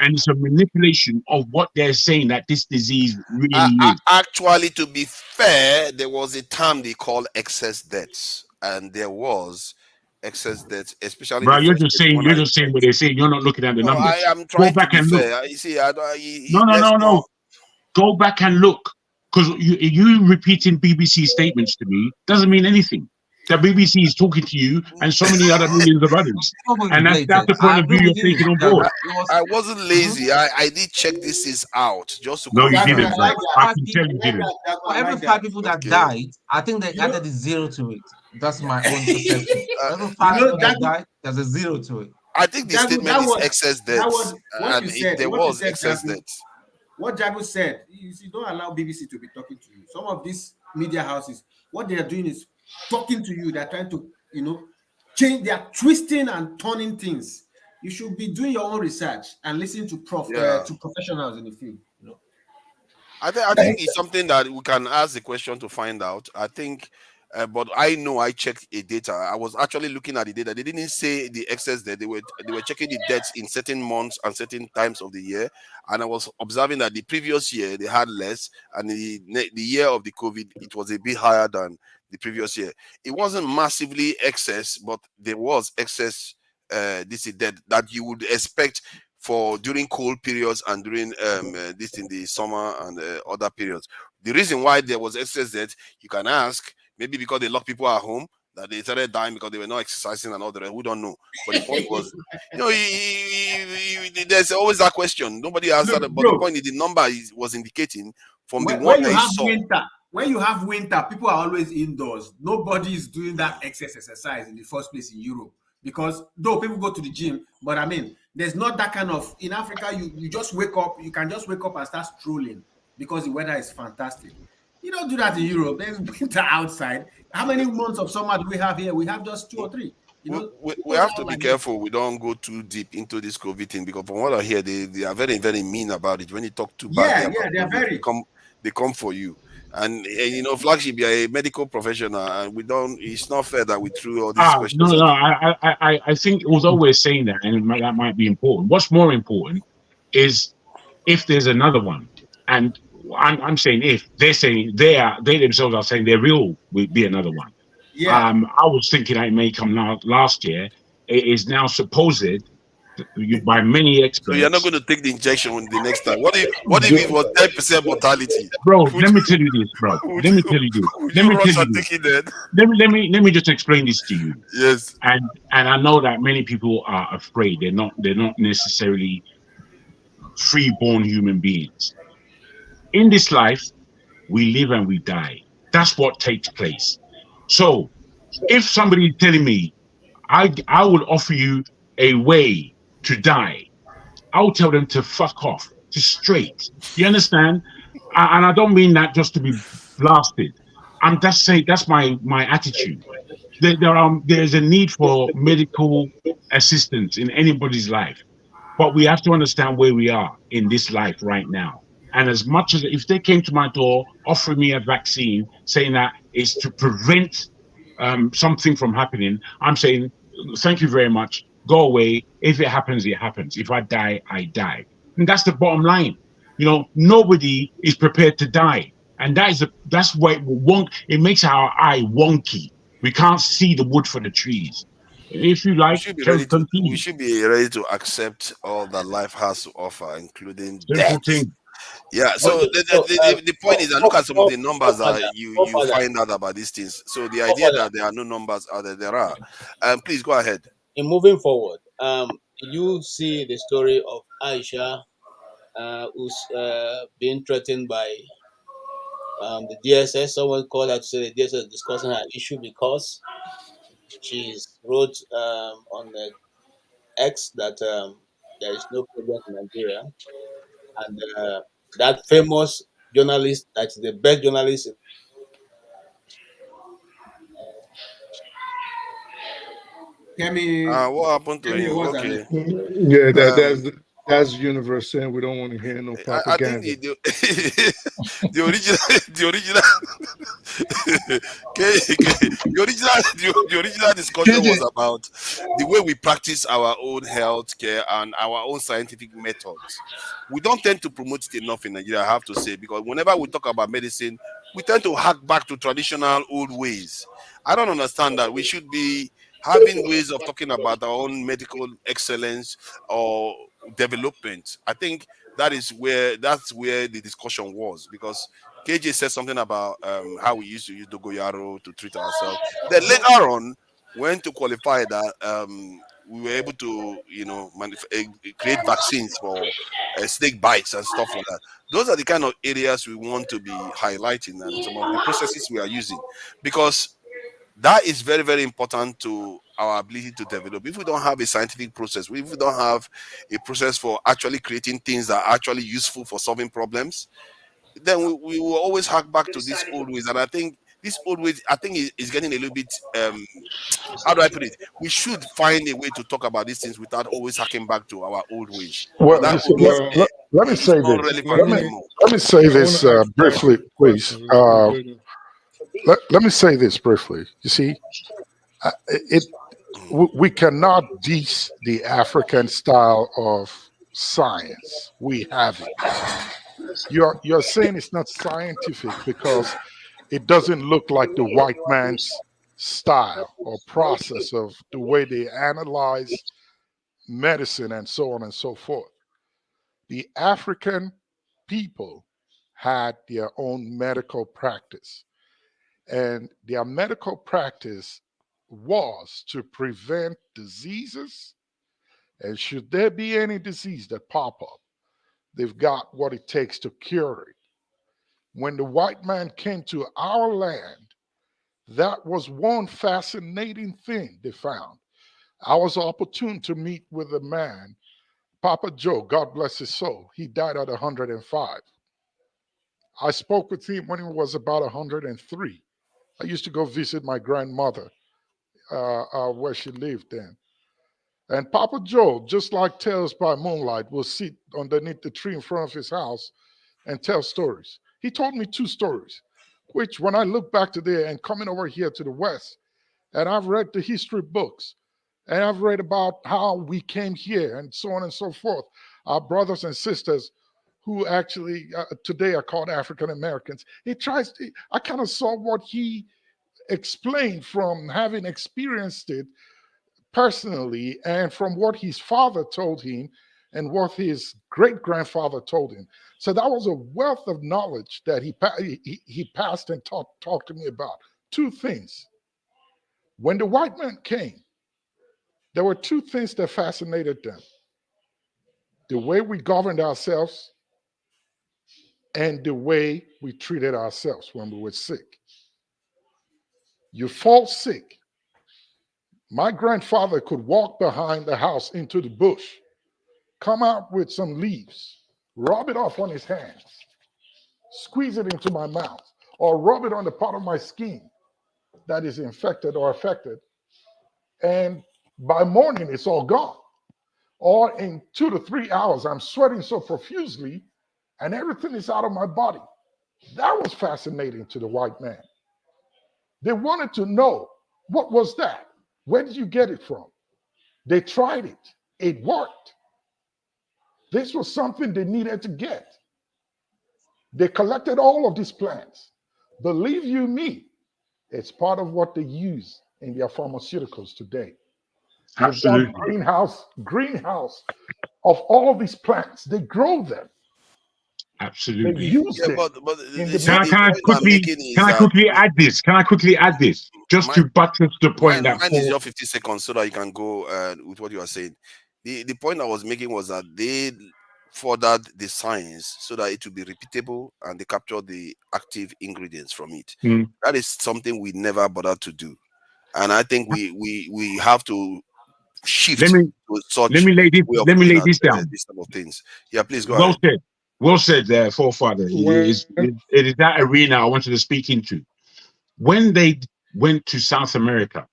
And it's a manipulation of what they're saying that this disease really is. Actually, to be fair, there was a term they called excess deaths, and there was excess deaths, especially Bro, the you're first just place saying when I what they're saying. You're not looking at the No, I numbers. am Go trying to back be and look. fair. You see, No. Go back and look, because you repeating BBC statements to me doesn't mean anything. The BBC is talking to you and so many other millions of others, and that's the point of view you're taking on board. I wasn't lazy. I did check this out just to No, you confirm. didn't, bro. I can tell you didn't. For every 5 people that died, I think they added a 0 to it. That's my own perception. Every 5 people that died, there's a 0 to it. I think the statement is excess deaths, and there was excess Jagu, deaths. what Jagu said, you don't allow BBC to be talking to you. Some of these media houses, what they are doing is talking to you. They're trying to, change. They are twisting and turning things. You should be doing your own research and listening to to professionals in the field. I think it's something that we can ask the question to find out. I think, but I know I checked the data. I was actually looking at the data. They didn't say the excess there. They were checking the deaths in certain months and certain times of the year. And I was observing that the previous year they had less, and the year of the COVID it was a bit higher than the previous year. It wasn't massively excess, but there was excess. This is that you would expect for during cold periods and during this in the summer and other periods. The reason why there was excess death, you can ask, maybe because they locked people at home, that they started dying because they were not exercising and all the rest. We don't know. But the point was, there's always that question. Nobody answered it, but the point is the number was indicating from the one I saw. When you have winter, people are always indoors. Nobody is doing that exercise in the first place in Europe. Because though people go to the gym, but I mean, there's not that kind of, in Africa, you just wake up, you can just wake up and start strolling because the weather is fantastic. You don't do that in Europe. There's winter outside. How many months of summer do we have here? We have just 2 or 3. We have to be careful. We don't go too deep into this COVID thing because from what I hear, they are very, very mean about it. When you talk too bad, they are very. They come for you. And Flagship, you're a medical professional, and we don't. It's not fair that we threw all these questions. No. I think it was always saying that, and that might be important. What's more important is if there's another one, and I'm saying if they're saying they themselves are saying there will be another one. Yeah. I was thinking it may come last year. It is now supposed by many experts. So you're not going to take the injection the next time. What if it was 10% mortality? Bro, let me tell you this, bro. Let me tell you this. Let me just explain this to you. Yes. And I know that many people are afraid. They're not necessarily free-born human beings. In this life, we live and we die. That's what takes place. So if somebody is telling me I would offer you a way to die. I would tell them to fuck off, to straight. You understand? And I don't mean that just to be blasted. I'm just saying that's my attitude. There's a need for medical assistance in anybody's life, but we have to understand where we are in this life right now. And as much as if they came to my door offering me a vaccine, saying that it's to prevent something from happening, I'm saying thank you very much. Go away. If it happens, it happens. If I die, I die. And that's the bottom line. You know, nobody is prepared to die, and that's why it makes our eye wonky. We can't see the wood for the trees. If you like, continue. We should be ready to accept all that life has to offer, including Simple death. thing. Yeah. So the point is that look at some of the numbers that you find out about these things. So the idea that there are no numbers out there are. Please go ahead. In moving forward, you see the story of Aisha, who's being threatened by the DSS. Someone called her to say the DSS is discussing her issue because she's wrote on the X that there is no problem in Nigeria, and that famous journalist, that's the best journalist. Kemi, What happened to Kemi, him? what's Okay. Yeah, that's universe saying we don't want to hear no I think propaganda. the original the original the original discussion was about the way we practice our own health care and our own scientific methods. We don't tend to promote it enough in Nigeria, I have to say, because whenever we talk about medicine, we tend to hack back to traditional old ways. I don't understand that. We should be having ways of talking about our own medical excellence or development. I think that's where the discussion was, because KJ said something about how we used to use dogoyaro to treat ourselves. Then later on, when to qualify that we were able to, create vaccines for snake bites and stuff like that. Those are the kind of areas we want to be highlighting and some of the processes we are using, because that is very, very important to our ability to develop. If we don't have a scientific process, if we don't have a process for actually creating things that are actually useful for solving problems, then we will always hark back to these old ways. And I think this old ways, is getting a little bit, how do I put it? We should find a way to talk about these things without always harking back to our old ways. Well, That listen, old ways, let me say not this. relevant anymore. Let me say this briefly, please. Let me say this briefly. You see, we cannot diss the African style of science. We have it. You're saying it's not scientific because it doesn't look like the white man's style or process of the way they analyze medicine and so on and so forth. The African people had their own medical practice, and their medical practice was to prevent diseases. And should there be any disease that pop up, they've got what it takes to cure it. When the white man came to our land, that was one fascinating thing they found. I was opportune to meet with a man, Papa Joe, God bless his soul. He died at 105. I spoke with him when he was about 103. I used to go visit my grandmother where she lived then. And Papa Joe, just like Tales by Moonlight, will sit underneath the tree in front of his house and tell stories. He told me two stories, which when I look back today and coming over here to the West, and I've read the history books, and I've read about how we came here and so on and so forth. Our brothers and sisters who actually today are called African Americans. I kind of saw what he explained from having experienced it personally and from what his father told him and what his great grandfather told him. So that was a wealth of knowledge that he passed and talked to me about. Two things. When the white man came, there were two things that fascinated them: the way we governed ourselves and the way we treated ourselves when we were sick. You fall sick, My grandfather could walk behind the house into the bush, come out with some leaves, rub it off on his hands, squeeze it into my mouth, or rub it on the part of my skin that is infected or affected. And by morning, it's all gone. Or in 2 to 3 hours, I'm sweating so profusely and everything is out of my body. That was fascinating to the white man. They wanted to know, what was that? Where did you get it from? They tried it. It worked. This was something they needed to get. They collected all of these plants. Believe you me, it's part of what they use in their pharmaceuticals today. They've got Absolutely. greenhouse of all these plants. They grow them. They Absolutely. use Yeah, them but in the Can I the point I'm quickly making is that quickly add this? Can I quickly add this? Just mine, to buttress the point that mine is Paul. your 50 seconds so that you can go with what you are saying. The point I was making was that they furthered the science so that it will be repeatable and they capture the active ingredients from it. Mm. That is something we never bothered to do. And I think we have to shift Let me to such way of let me looking lay at this down. these type of things. Yeah, please go Well ahead. said. Well said, forefather. It is that arena I wanted to speak into. When they went to South America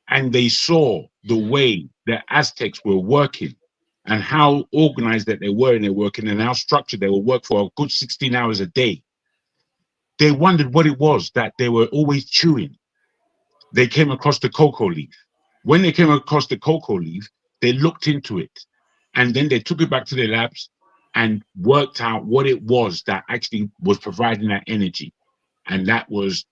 and they saw the way the Aztecs were working and how organized that they were in their working and how structured they would work for a good 16 hours a day, they wondered what it was that they were always chewing. They came across the cocoa leaf. When they came across the cocoa leaf, they looked into it and then they took it back to their labs and worked out what it was that actually was providing that energy. And that was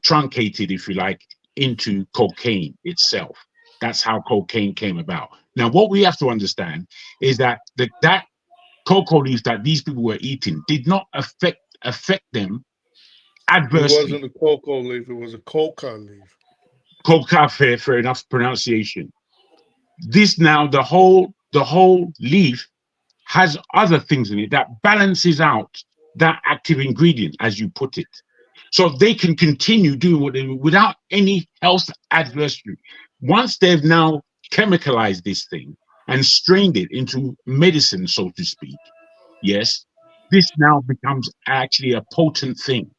truncated, if you like, into cocaine itself. That's how cocaine came about. Now, what we have to understand is that that cocoa leaf that these people were eating did not affect them It adversely. wasn't a cocoa leaf, it was a coca leaf. Coca, fair enough pronunciation. This now, the whole leaf has other things in it that balances out that active ingredient, as you put it. So they can continue doing what they do without any health adversary. Once they've now chemicalized this thing and strained it into medicine, so to speak, yes, this now becomes actually a potent thing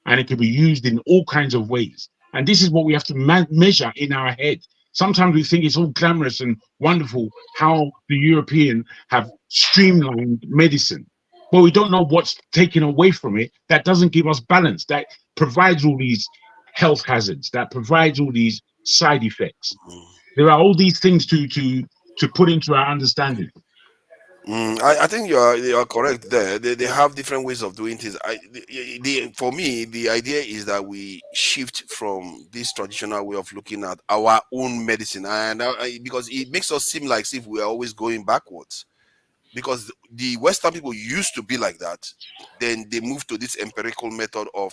and it can be used in all kinds of ways. And this is what we have to measure in our head. Sometimes we think it's all glamorous and wonderful how the European have streamlined medicine, but we don't know what's taken away from it that doesn't give us balance, that provides all these health hazards, that provides all these side effects. There are all these things to put into our understanding. I think you are correct there. They have different ways of doing things. For me, the idea is that we shift from this traditional way of looking at our own medicine, and because it makes us seem like if we are always going backwards. Because the Western people used to be like that, then they moved to this empirical method of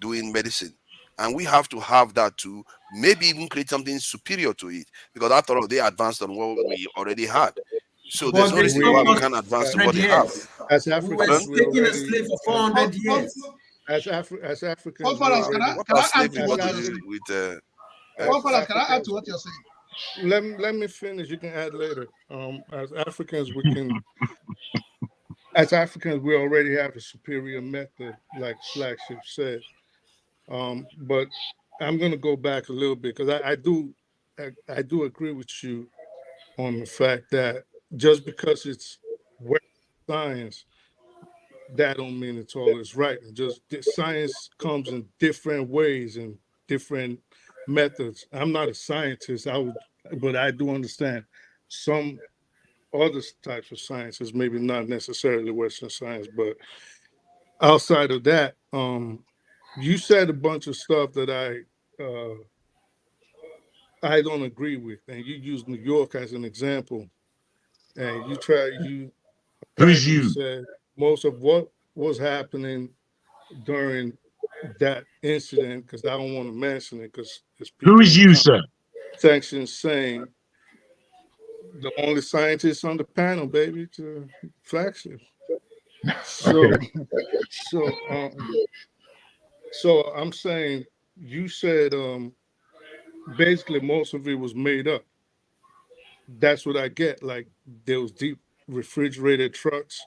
doing medicine, and we have to have that to maybe even create something superior to it. Because after all, they advanced on what we already had. So there's But no they reason why stopped we us can't advance to 100 what they have. years. As We were Africans, we taking a already slave for 400 years. as Africans, we Forefathers, already. What can has I add to slavery what got you're to do saying? with As Forefathers, can I add to Africans, what you're saying? let me finish. You can add later. As Africans, we can. As Africans, we already have a superior method, like Flagship said. But I'm going to go back a little bit because I do agree with you on the fact that just because it's Western science, that don't mean it's always right. And just science comes in different ways and different methods. I'm not a scientist, but I do understand some other types of sciences, maybe not necessarily Western science, but outside of that, you said a bunch of stuff that I don't agree with, and you used New York as an example, and you Who is apparently you? said most of what was happening during that incident, because I don't want to mention it because there's Who people is in the you, comment sir? section saying the only scientist on the panel, baby, to Flagship. So, Okay. so I'm saying you said basically most of it was made up. That's what I get. Like there was deep refrigerated trucks,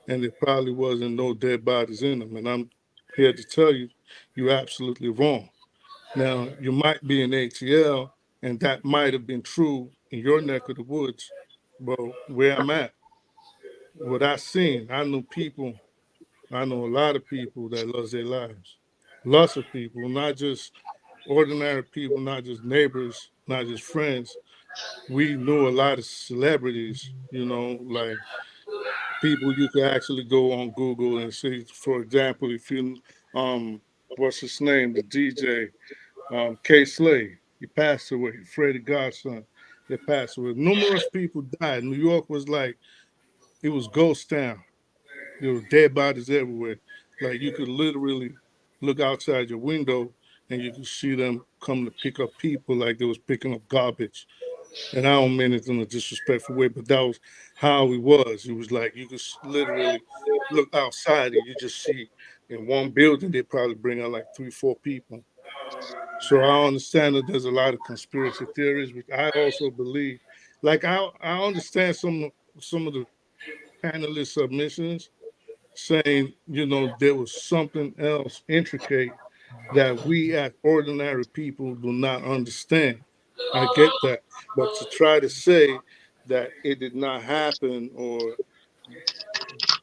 and there probably wasn't no dead bodies in them. And I'm here to tell you, you're absolutely wrong. Now you might be in ATL, and that might have been true in your neck of the woods, but where I'm at, what I seen, I know people. I know a lot of people that lost their lives. Lots of people, not just ordinary people, not just neighbors, not just friends. We knew a lot of celebrities, you know, like people you could actually go on Google and see, for example, if you what's his name, the DJ, K Slade, he passed away, Freddie Godson, they passed away. Numerous people died. New York was like, it was ghost town. There were dead bodies everywhere. Like you could literally look outside your window and you could see them come to pick up people like they was picking up garbage. And I don't mean it in a disrespectful way, but that was how it was. It was like you could literally look outside and you just see in one building they probably bring out like 3-4 people. So I understand that there's a lot of conspiracy theories, but I also believe, like I understand some of the panelist submissions saying, you know, there was something else intricate that we as ordinary people do not understand. I get that. But to try to say that it did not happen or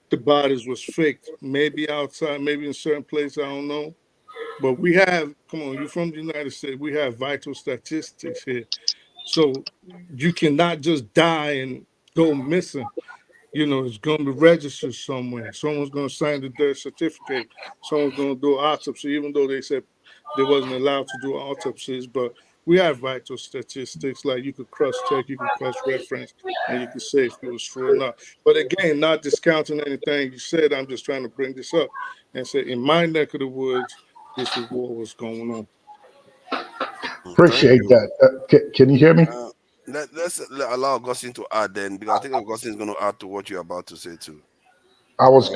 the bodies was faked, maybe outside, maybe in certain places, I don't know. But we have, come on, you're from the United States, we have vital statistics here. So you cannot just die and go missing. You know, it's going to be registered somewhere. Someone's going to sign the death certificate. Someone's going to do an autopsy, even though they said they wasn't allowed to do autopsies. But we have vital statistics, like you could cross-check, you could cross-reference, and you could say if it was true or not. But again, not discounting anything you said, I'm just trying to bring this up and say, in my neck of the woods, this is what was going on. Appreciate that. Can you hear me? Let's allow Augustine to add then, because I think Augustine is going to add to what you're about to say too. I was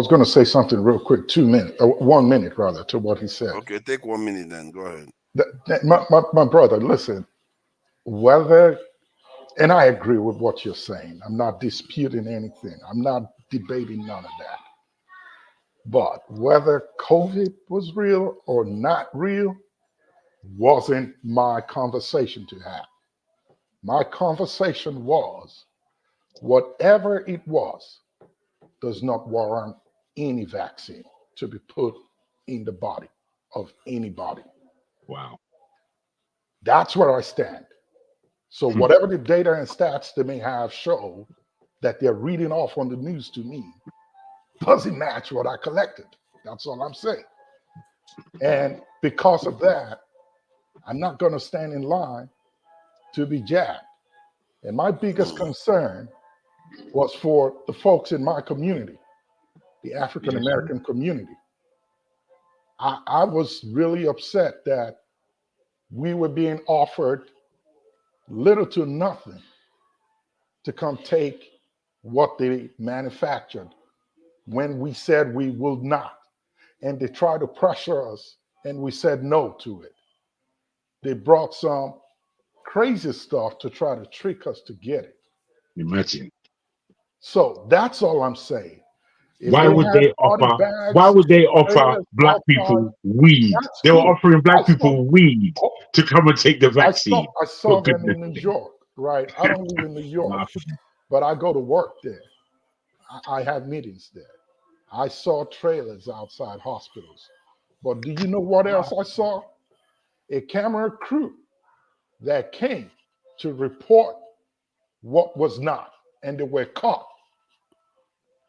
gonna say something real quick. 2 minutes, 1 minute rather, to what he said. Okay, take 1 minute then. Go ahead. My brother, listen. Whether, and I agree with what you're saying. I'm not disputing anything. I'm not debating none of that. But whether COVID was real or not real wasn't my conversation to have. My conversation was, whatever it was does not warrant any vaccine to be put in the body of anybody. Wow. That's where I stand. So whatever the data and stats they may have show that they're reading off on the news to me doesn't match what I collected. That's all I'm saying. And because of that, I'm not going to stand in line to be jabbed. And my biggest concern was for the folks in my community, the African American community. I was really upset that we were being offered little to nothing to come take what they manufactured when we said we will not. And they tried to pressure us and we said no to it. They brought some crazy stuff to try to trick us to get it. Imagine. So that's all I'm saying. If Why would they offer? Why would they offer black people weed? They were offering black people weed to come and take the vaccine. I saw them in New York, right? I don't live in New York, but I go to work there. I have meetings there. I saw trailers outside hospitals. But do you know what else I saw? A camera crew that came to report what was not, and they were caught.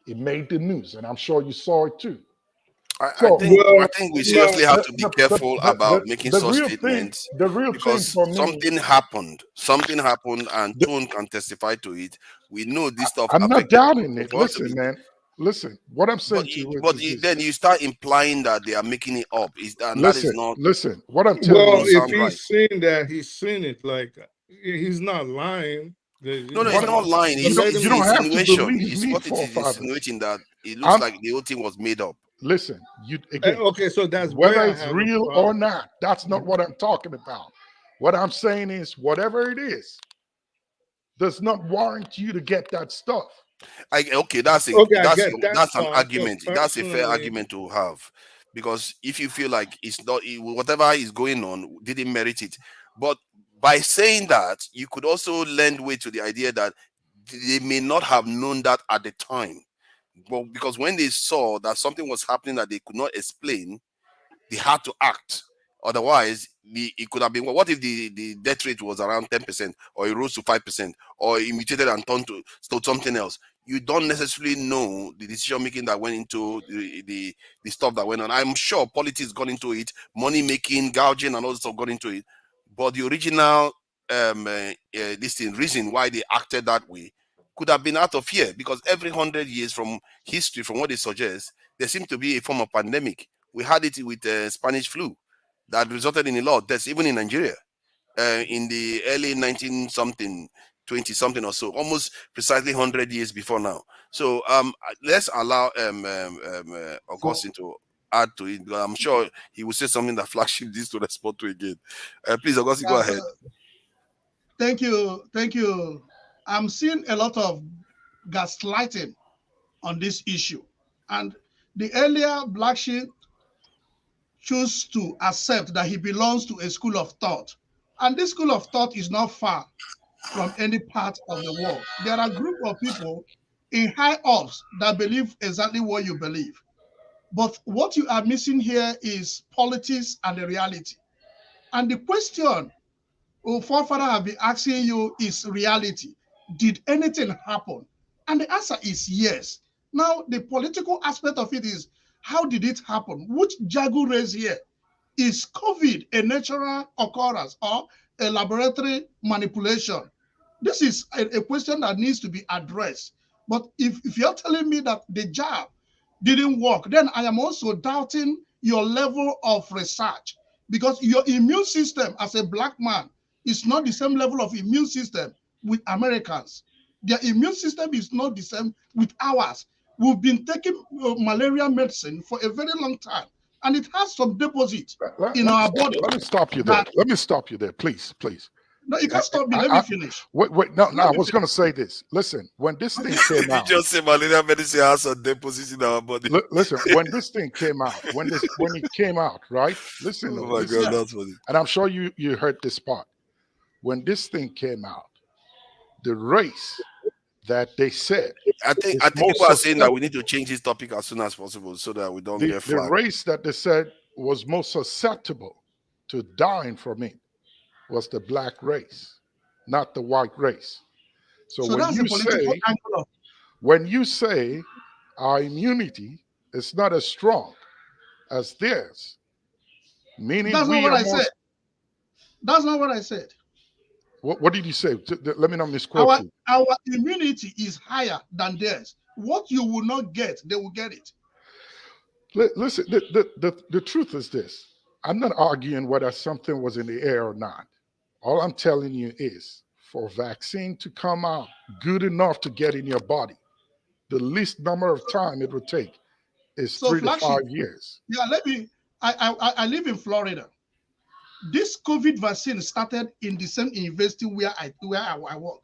It made the news, and I'm sure you saw it too. I think we seriously have to be careful about making such statements, because something happened, and Tone can testify to it. We know this stuff. I'm not doubting it. Listen, man. Listen, what I'm saying to you. But then you start implying that they are making it up. That is not. Listen, what I'm telling you. Well, if he's seen that, he's seen it. Like he's not lying. No, he's not lying. It's insinuation. It's what it is insinuating, that it looks like the whole thing was made up. Listen, again. Okay, so that's whether it's real or not. That's not what I'm talking about. What I'm saying is, whatever it is, does not warrant you to get that stuff. Okay, that's I get that's an part, but argument. That's a fair personally, argument to have, because if you feel like it's not whatever is going on didn't merit it, but by saying that, you could also lend weight to the idea that they may not have known that at the time, well, because when they saw that something was happening that they could not explain, they had to act. Otherwise, it could have been, well, what if the death rate was around 10%, or it rose to 5%, or it mutated and turned to something else? You don't necessarily know the decision making that went into the stuff that went on. I'm sure politics got into it, money making, gouging, and all this stuff got into it. But the original reason why they acted that way could have been out of fear, because every 100 years from history, from what they suggest, there seems to be a form of pandemic. We had it with Spanish flu that resulted in a lot of deaths, even in Nigeria, in the early 19-something, 20-something or so, almost precisely 100 years before now. So let's allow Augustine to add to it, because I'm sure he will say something that Flagship needs to respond to again. Please, Augustine, go ahead. Thank you. I'm seeing a lot of gaslighting on this issue. And the earlier Black Sheep chose to accept that he belongs to a school of thought. And this school of thought is not far from any part of the world. There are a group of people in high ups that believe exactly what you believe. But what you are missing here is politics and the reality. And the question forefather have been asking you is reality. Did anything happen? And the answer is yes. Now, the political aspect of it is, how did it happen? Which Jagu raised here? Is COVID a natural occurrence or a laboratory manipulation? This is a question that needs to be addressed. But if you're telling me that the jab didn't work, then I am also doubting your level of research, because your immune system as a Black man is not the same level of immune system with Americans. Their immune system is not the same with ours. We've been taking malaria medicine for a very long time, and it has some deposit in our body. Let me stop you there. Let me stop you there, please. No, you can't stop me. Let me finish. Wait. No, I was going to say this. Listen, when this thing came out, You just say malaria medicine has a deposit in our body. Listen, when this thing came out, when it came out, right? Listen, oh my God, that's funny. And I'm sure you heard this part. When this thing came out, the race that they said, I think people are saying that we need to change this topic as soon as possible so that we don't get flagged. The race that they said was most susceptible to dying from it was the Black race, not the white race. So when you say our immunity is not as strong as theirs, meaning that's not what I said. That's not what I said. What did you say? Let me not misquote you. Our immunity is higher than theirs. What you will not get, they will get it. Listen, the truth is this. I'm not arguing whether something was in the air or not. All I'm telling you is, for vaccine to come out good enough to get in your body, the least number of time it would take is 3 to 5 years. Yeah, I live in Florida. This COVID vaccine started in the same university where I work.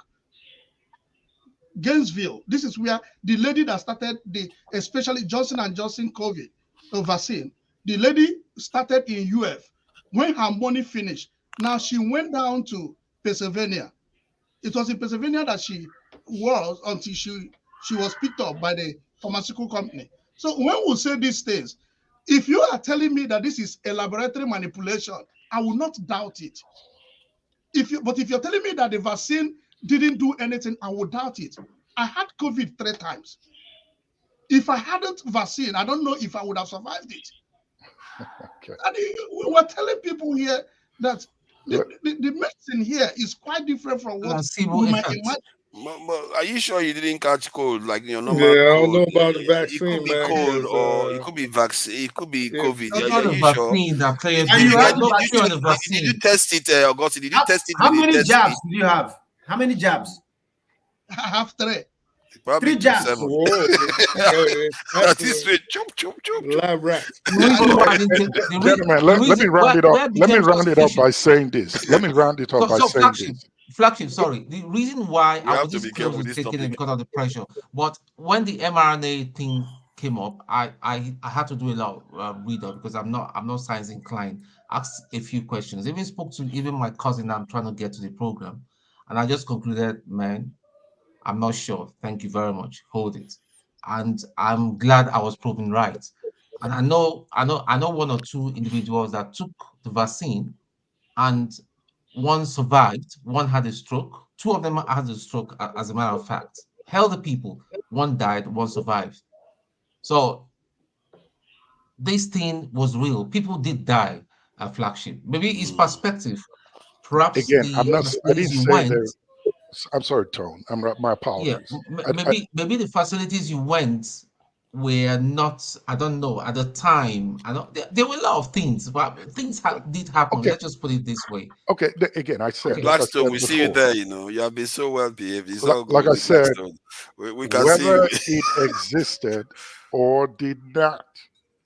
Gainesville. This is where the lady that started especially Johnson & Johnson COVID vaccine, the lady started in UF. When her money finished, now she went down to Pennsylvania. It was in Pennsylvania that she was until she was picked up by the pharmaceutical company. So when we say these things, if you are telling me that this is a laboratory manipulation, I will not doubt it. But if you're telling me that the vaccine didn't do anything, I would doubt it. I had COVID 3 times. If I hadn't vaccine, I don't know if I would have survived it. Okay. And we were telling people here that the medicine here is quite different from what you might imagine. Are you sure you didn't catch cold like your normal I don't cold? know about the vaccine, It could be man, cold, or it could be vaccine. It could be COVID. It's not the vaccine that players do. Did you test it, Augustine? Did you test it? How many jabs do you have? How many jabs? I have 3. Probably 3 jabs. 7. Whoa. That is straight. Chop, chop, chop, chop. Live rat. The reason why I didn't take Gentlemen, let me round it up. Let me round it up by saying this. Let me round it up by saying this. Flagship, sorry. The reason why You I have was to this be careful close with to this taking it topic. because of the pressure. But when the mRNA thing came up, I had to do a lot of read up because I'm not science inclined. Asked a few questions. Even spoke to my cousin. I'm trying to get to the program, and I just concluded, man, I'm not sure. Thank you very much. Hold it. And I'm glad I was proven right. And I know one or two individuals that took the vaccine and one survived, one had a stroke. Two of them had a stroke, as a matter of fact. Healthy people, one died, one survived. So this thing was real. People did die at Flagship. Maybe it's perspective. Perhaps Again, I facilities didn't you say went. there. I'm sorry, Tone. My Yeah, apologies. maybe the facilities you went were not, I don't know, at the time. I don't. There were a lot of things, but things did happen. Okay. Let's just put it this way. Okay. Again, I said, like I Blackstone, said we see you before, there. You have been so well behaved. It's all like good, I said, Blackstone. We can see whether you. it existed or did not,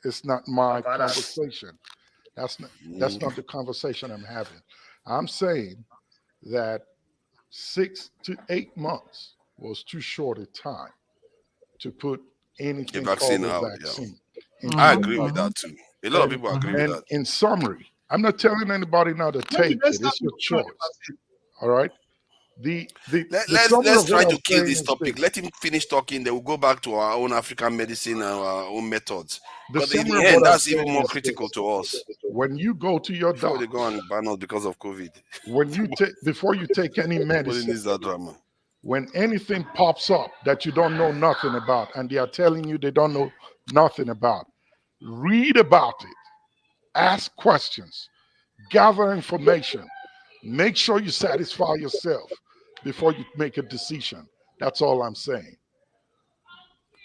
it's not my conversation. That's not the conversation I'm having. I'm saying that 6 to 8 months was too short a time to put anything called vaccine a out, vaccine. I agree with that too. A lot of people agree with And that. in summary, I'm not telling anybody now to take it. It's your choice. All right. The summary Let's of what try I'm to kill saying this is topic. this. Let him finish talking. Then we'll go back to our own African medicine and our own methods. The Because in summary the of end, what I'm that's even saying more is critical this. to us. When you go to your Before they doctor, go and ban us because of COVID. when you take before you take any Nobody medicine, needs that drama. when anything pops up that you don't know nothing about and they are telling you they don't know nothing about, read about it, ask questions, gather information, make sure you satisfy yourself before you make a decision. That's all I'm saying.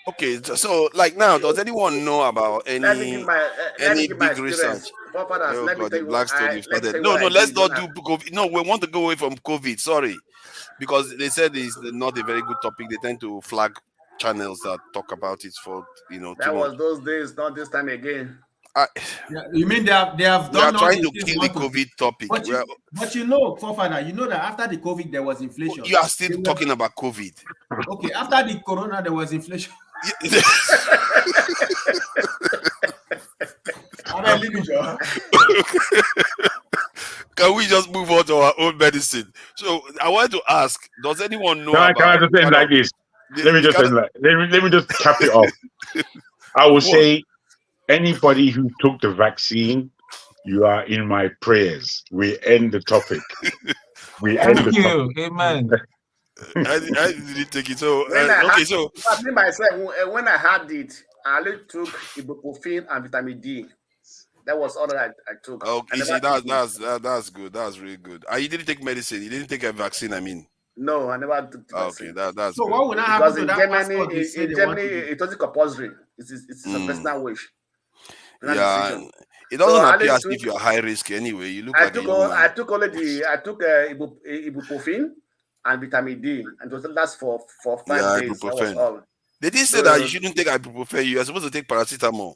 Okay, so like now, does anyone know about Let me give any my big research? experience. Forefathers, Oh let me God, tell the you what Blackstone, I you've let me started. tell you No, what no, I let's did when not do COVID. No, we want to go away from COVID. Sorry, because they said it's not a very good topic. They tend to flag channels that talk about it for too that much. was those days, not this time again. You mean they have We are done all trying the to things they kill the want to do? COVID topic. But you know, forefather, you know that after the COVID there was inflation. You are still talking about COVID. Okay, after the corona there was inflation. Can we just move on to our own medicine? So I want to ask: does anyone know Can I about just end like this? Let me just let me just cap it off. I will say, anybody who took the vaccine, you are in my prayers. We end the topic. We end the Thank you. topic. Amen. I didn't take it. So Me myself, when I had it, I only took ibuprofen and vitamin D. That was all that I took. Oh, you see, that's good. That's really good. You didn't take medicine. You didn't take a vaccine. I mean. No, I never took the vaccine. Okay, that's so good. What would not happen to that Germany, passport they say in they Germany, want to do? it wasn't compulsory. It's a personal wish. Yeah, it doesn't appear as if you are high risk anyway. You look like a young man. I took ibuprofen and vitamin D, and it was last for 5 days. That was all. They didn't say that you shouldn't take ibuprofen. You are supposed to take paracetamol.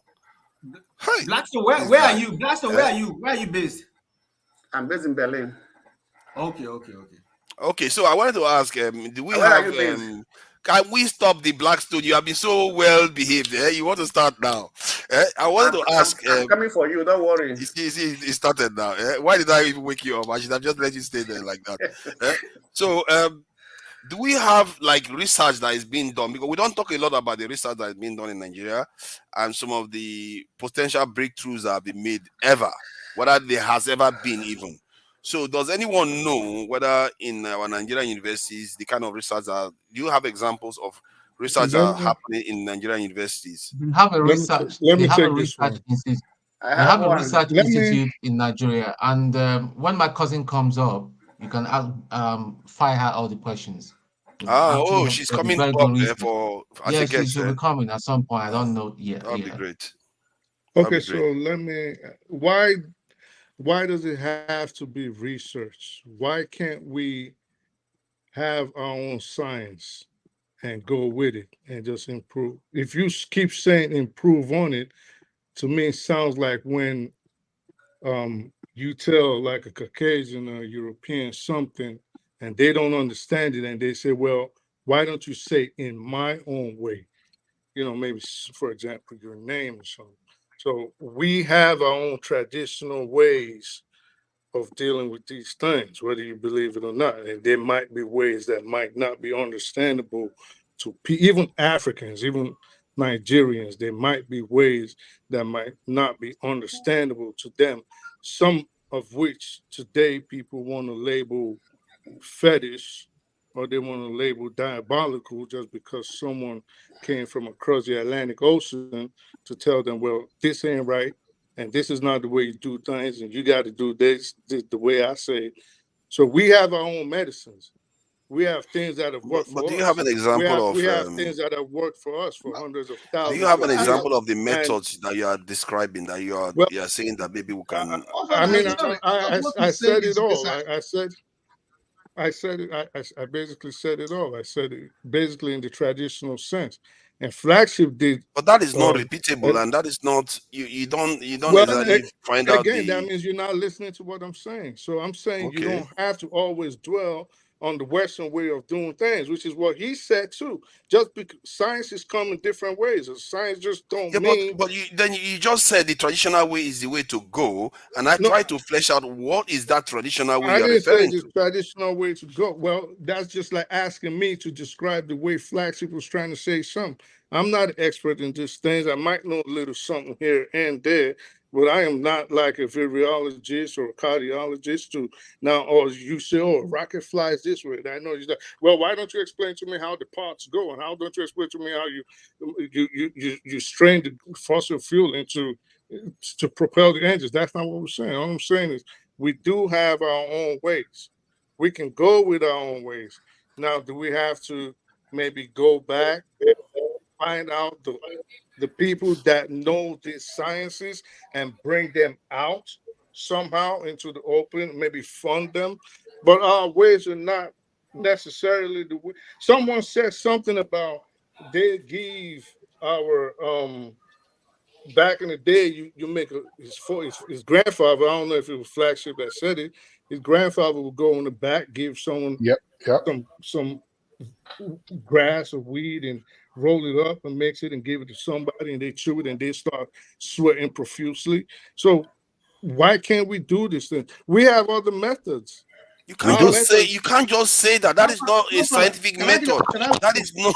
Blackstone, where are you? Blackstone, where are you? Where are you based? I'm based in Berlin. Okay, so I wanted to ask, do we have can we stop the Blackstone? You have been so well behaved. You want to start now? I wanted to ask. I'm coming for you. Don't worry. You see, it started now. Why did I even wake you up? I should have just let you stay there like that. So, do we have like research that is being done? Because we don't talk a lot about the research that is being done in Nigeria and some of the potential breakthroughs that have been made ever, whether there has ever been even. So does anyone know whether in our Nigerian universities, the kind of research do you have examples of research that are happening in Nigerian universities? They have a research. They have a research institute. They have a research institute in Nigeria, and when my cousin comes up, you can fire her all the questions. She's coming up for. Yeah, she'll be coming at some point. I don't know yet. That'll be great. Okay, so let me. Why does it have to be research? Why can't we have our own science and go with it and just improve. If you keep saying improve on it, to me it sounds like when you tell like a Caucasian or European something and they don't understand it and they say, well, why don't you say in my own way? You know, maybe for example, your name or something. So we have our own traditional ways of dealing with these things, whether you believe it or not. And there might be ways that might not be understandable to even Africans, even Nigerians. There might be ways that might not be understandable to them, some of which today people want to label fetish or they want to label diabolical just because someone came from across the Atlantic Ocean to tell them, well, this ain't right and this is not the way you do things, and you got to do this the way I say it. So we have our own medicines. We have things that have worked But do for you us. have an example We of have things that have worked for us for hundreds of do you thousands have of an years. example of the And methods that you are describing that well, you are saying that maybe we can I mean, look into? I said it all. I said it. I basically said it all. I said it basically in the traditional sense. And flagship did. But that is not Uh, repeatable, and that is not you don't well, exactly find out again, that the means you're not listening to what I'm saying. So I'm saying you okay. don't have to always dwell on the Western way of doing things, which is what he said too. Just because science is coming different ways, and science just don't Yeah, mean but you just said the traditional way is the way to go, and I no. try to flesh out what is that traditional way I you are didn't say referring the to. traditional way to go. Well, that's just like asking me to describe the way Flagship was trying to say something. I'm not an expert in these things. I might know a little something here and there, but I am not like a virologist or a cardiologist to now, or you say, oh, a rocket flies this way. I know you say, well, why don't you explain to me how the parts go? And how don't you explain to me how you strain the fossil fuel into to propel the engines? That's not what we're saying. All I'm saying is we do have our own ways. We can go with our own ways. Now, do we have to maybe go back, find out the people that know these sciences and bring them out somehow into the open, maybe fund them? But our ways are not necessarily the way. Someone said something about they give our back in the day, you make his grandfather. I don't know if it was Flagship that said it. His grandfather would go in the back, give someone Yep. some grass or weed and roll it up and mix it and give it to somebody, and they chew it and they start sweating profusely. So why can't we do this thing? We have other methods. You Our can't just say methods you can't just say that. That is not a scientific method. That is not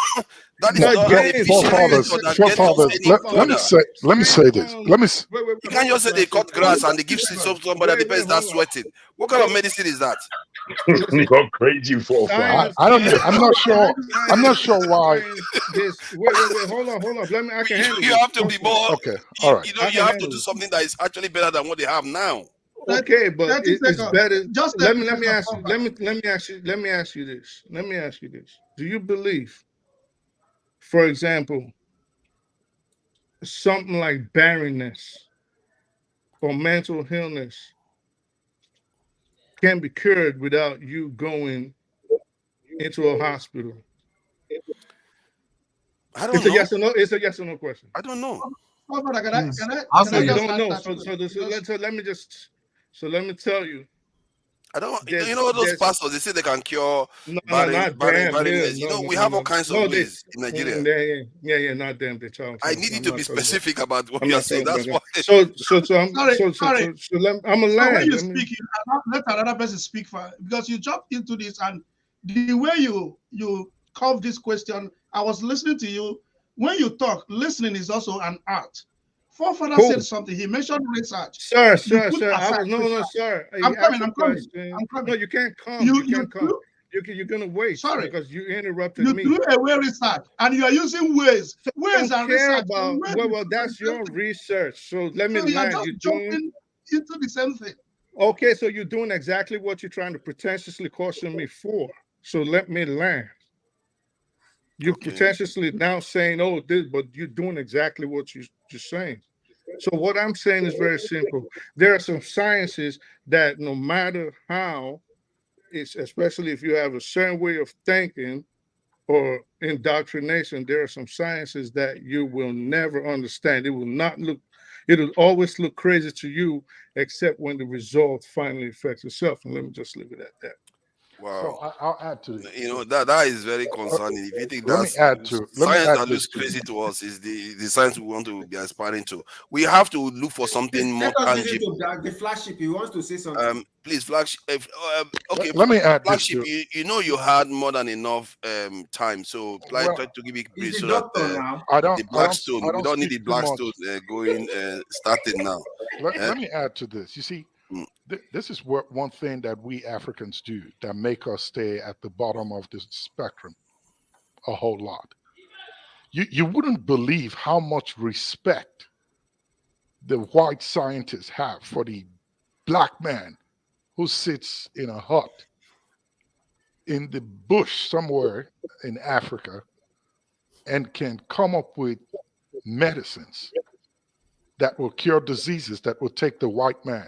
that is not an again, efficient science. method that gets us any further. Let me say this. Let me Wait, You can't hold on, just say they cut grass and they give somebody and the person starts hold on. sweating. What kind of medicine is that? Go crazy for Science, I don't know. I'm not sure. I'm not science, sure why. this. Wait, hold on. Let me. I can handle You this. have to be more. Okay. All right. You have to do something that is actually better than what they have now. Okay, but 30 it's seconds. better. Just Let 30 me seconds. ask you. Let me ask you this. Let me ask you this. Do you believe, for example, something like barrenness or mental illness can be cured without you going into a hospital? I don't It's a know. yes or no. It's a yes or no question. I don't know. Oh, brother, can So I you just don't add know. that? So let me tell you. I don't. You know those pastors? They say they can cure No, not barrenness. them. You know, No, we have all kinds of no. ways in Nigeria. Yeah, not them. They tell. I need you to be specific about what I'm you are not saying. talking That's about why. that. I'm a So when land. you speak, let another person speak for, because you jumped into this, and the way you curve this question, I was listening to you. When you talk, listening is also an art. Forefather said something. He mentioned research. Sir. I was No, sir. I'm coming. No, you can't come. You can't come. You're gonna wait. Sorry, because you interrupted you me. do away research, and you are using ways. So Ways don't and care research. about well, that's your research. So let me So you are land. just You're doing jumping into the same thing. okay. So you're doing exactly what you're trying to pretentiously caution me for. So let me land. You're pretentiously now saying, "Oh, this," but you're doing exactly what you're saying. So what I'm saying is very simple. There are some sciences that no matter how, it's especially if you have a certain way of thinking, or indoctrination, there are some sciences that you will never understand. It will not look, it'll always look crazy to you, except when the result finally affects itself. And let me just leave it at that. Wow. So I'll add to it. You know, that is very concerning. If you think Let me that's add to science that this looks crazy to us is the science we want to be aspiring to. We have to look for something more Let us listen tangible. to the flagship. He wants to say something. Please, flagship. Okay, let me add this flagship. to. You know you had more than enough time, so try Well, to give it He's brief the so doctor that now. the Blackstone. We don't need the speak too much. Blackstone going starting now. Let me add to this. You see, this is what one thing that we Africans do that make us stay at the bottom of the spectrum a whole lot. You wouldn't believe how much respect the white scientists have for the black man who sits in a hut in the bush somewhere in Africa and can come up with medicines that will cure diseases that will take the white man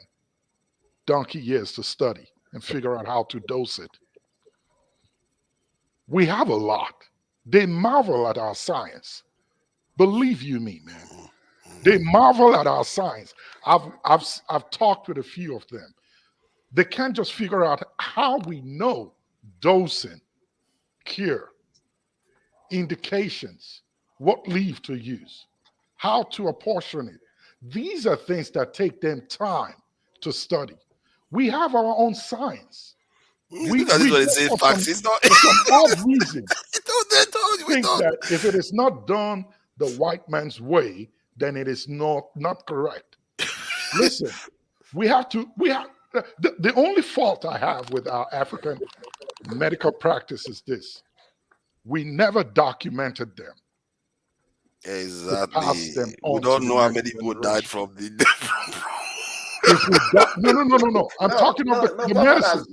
donkey years to study and figure out how to dose it. We have a lot. They marvel at our science. Believe you me, man. They marvel at our science. I've talked with a few of them. They can't just figure out how we know dosing, cure, indications, what leaf to use, how to apportion it. These are things that take them time to study. We have our own science. We say facts. It's not. For some odd reason, think that if it is not done the white man's way, then it is not correct. Listen, we have the only fault I have with our African medical practice is this: we never documented them. Exactly. Them we don't know how many people died from the. No. I'm talking about the medicine.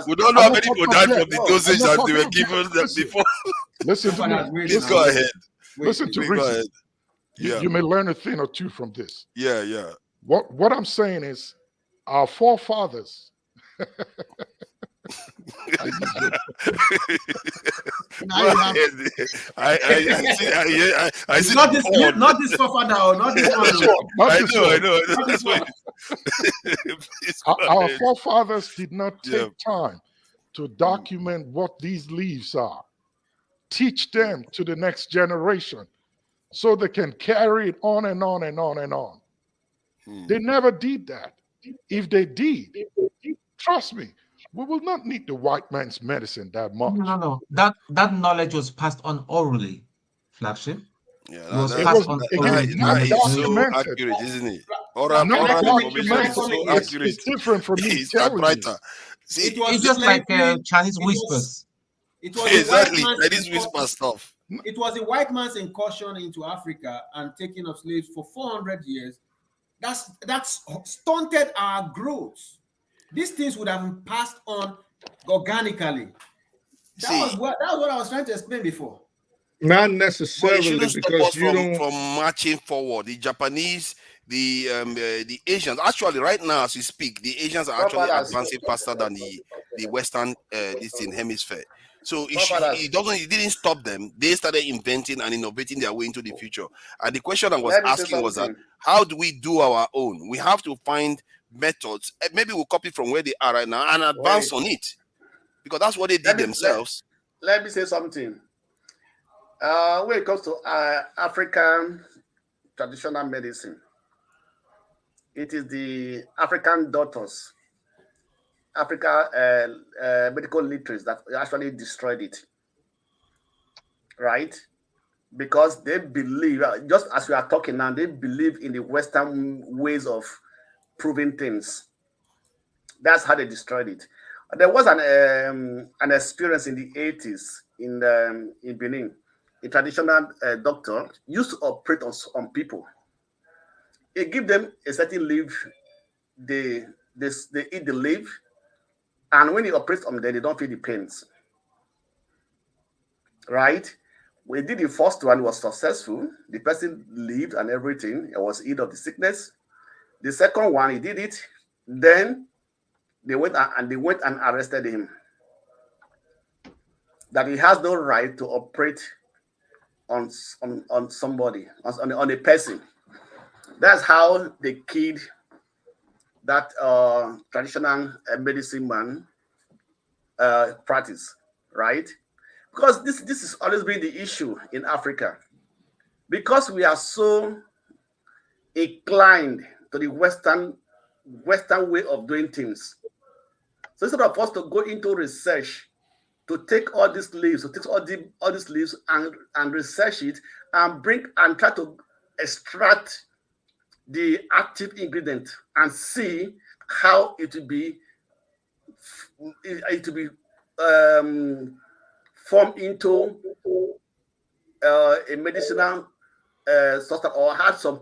We don't know how many people died from the dosage that they were given before. Listen to me. Please go ahead. Listen to reason. You may learn a thing or two from this. Yeah. What I'm saying is, our forefathers. I see not this forefather or not this one. I know. This one. Our forefathers did not take time to document what these leaves are. Teach them to the next generation so they can carry it on and on and on and on. They never did that. If they did, trust me, we will not need the white man's medicine that much. No. That knowledge was passed on orally, flagship. Yeah, it was passed on orally. That is so accurate, isn't it? Oral information is so accurate. It's different from me telling you. See, it's just like Chinese whispers. It was exactly Chinese whisper stuff. It was a white man's incursion into Africa and taking of slaves for 400 years. That's stunted our growth. These things would have been passed on organically. That was what I was trying to explain before. Not necessarily, it shouldn't stop because us from marching forward. The Japanese, the Asians, actually right now as we speak, the Asians are actually advancing faster than the Western hemisphere. So it didn't stop them. They started inventing and innovating their way into the future. And the question I was asking was that how do we do our own? We have to find methods. Maybe we'll copy from where they are right now and advance on it, because that's what they did themselves. Let me say something. When it comes to African traditional medicine, it is the African doctors, medical literates that actually destroyed it, right? Because they believe, just as we are talking now, they believe in the Western ways of proving things. That's how they destroyed it. There was an experience in the 80s in Benin. A traditional doctor used to operate on people. He give them a certain leaf, they eat the leaf, and when he operates on them, they don't feel the pains. Right? We did the first one, was successful. The person lived and everything. He was healed of the sickness. The second one, he did it. Then they went and arrested him. that he has no right to operate on somebody, on a person. That's how they killed that traditional medicine man practice, right? Because this has always been the issue in Africa. Because we are so inclined to the Western way of doing things. So instead of us to go into research, to take all these leaves, and research it and try to extract the active ingredient and see how it will be formed into a medicinal substance, or have some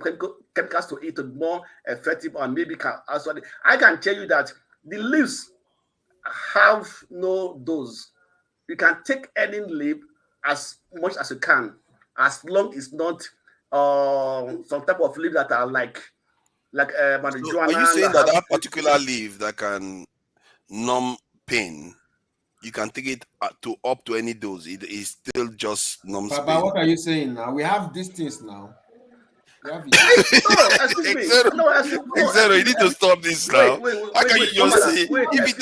chemicals to it to be more effective, and maybe can also. I can tell you that the leaves have no dose. You can take any leaf as much as you can, as long as it's not some type of leaf that are like marijuana. So are you saying that that particular leaf that can numb pain, you can take it to up to any dose? It is still just numbs But pain. what are you saying now? We have these things now. We have excuse me. Zero, you need to stop this now. How can you just say if you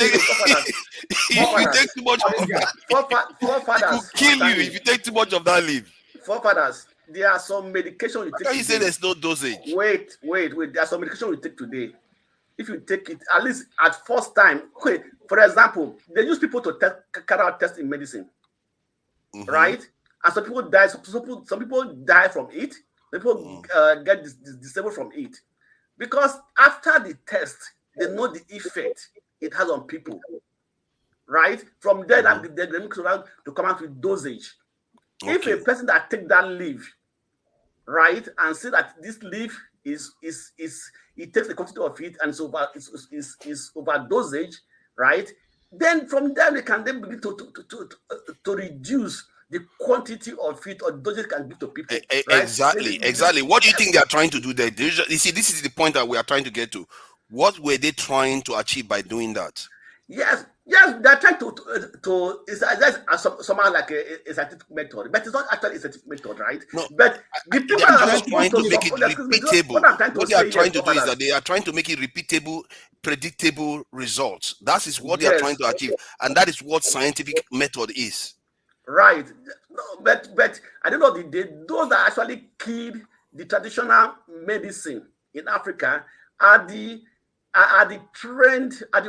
take too much of that, it could kill you if you take too much of that leaf. Forefathers, there are some medication you take. How can you say there's no dosage? Wait. There are some medication you take today. If you take it at least at first time, okay. For example, they use people to carry out tests in medicine, right? And some people die. Some people die from it. People get disabled from it because after the test, they know the effect it has on people, right? From there, they look around to come out with dosage. Okay. If a person that take that leaf, right, and see that this leaf is it takes the quantity of it and is over dosage, right? Then from there they can then begin to reduce the quantity of it or dosage can give to people. Right? Exactly. What do you think they are trying to do there? You see, this is the point that we are trying to get to. What were they trying to achieve by doing that? Yes, they're trying to it's somehow like a scientific method, but it's not actually a scientific method, right? No, but the people they are just trying to make it repeatable. What they are trying to do is that they are trying to make it repeatable, predictable results. That is what they are trying to achieve, and that is what scientific method is. Right. No, but I don't know those that actually killed the traditional medicine in Africa are the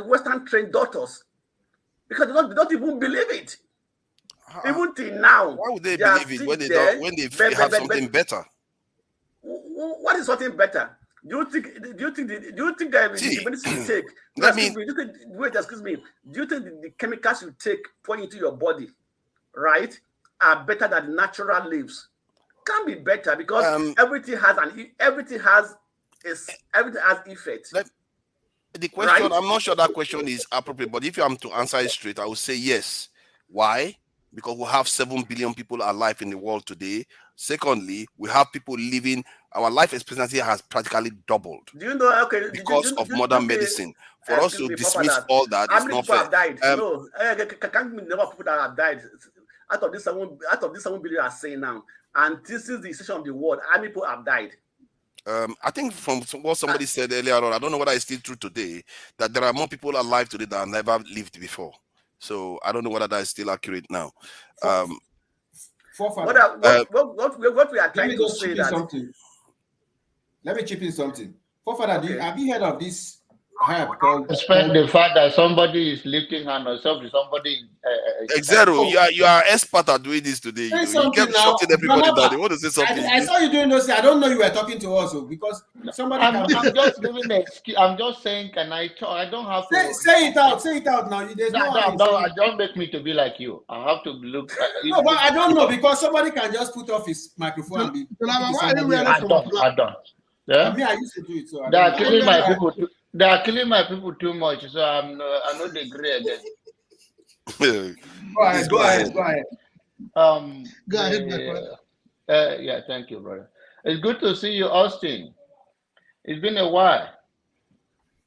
Western trained doctors, because they don't even believe it. Even till now. Why would they believe it when they have something better? What is something better? Do you think the medicine you take? Excuse me. Do you think the chemicals you take pour into your body, right, are better than natural leaves? Can be better because everything has effect. The question, right? I'm not sure that question is appropriate, but if I'm to answer it straight, I would say yes. Why? Because we have 7 billion people alive in the world today. Secondly, we have people living, our life expectancy has practically doubled. Do you know? Okay, because of modern medicine. For us to dismiss all that is not fair. Have died? No, can't be the number of people that have died out of this 7 billion are saying now. And this is the decision of the world. How many people have died? I think from what somebody said earlier on, I don't know whether it's still true today, that there are more people alive today that have never lived before. So I don't know whether that is still accurate now. What we are trying to say that something. Let me chip in something. Forefather, have you heard of this herb called? Despite the fact that somebody is lifting hand or somebody. Zero, you are expert at doing this today. You kept shutting everybody down. They want to say something. I saw you doing those. I don't know you were talking to us because somebody. I'm just giving an excuse. I'm just saying, can I talk? I don't have to say it out. Say it out now. Don't make me to be like you. I have to look. No, but I don't know because somebody can just put off his microphone and be. I don't. Yeah? I used to do it. So they are killing my people. They are killing my people too much. So I'm not the great again. Go ahead. Go ahead. Yeah, thank you, brother. It's good to see you, Austin. It's been a while.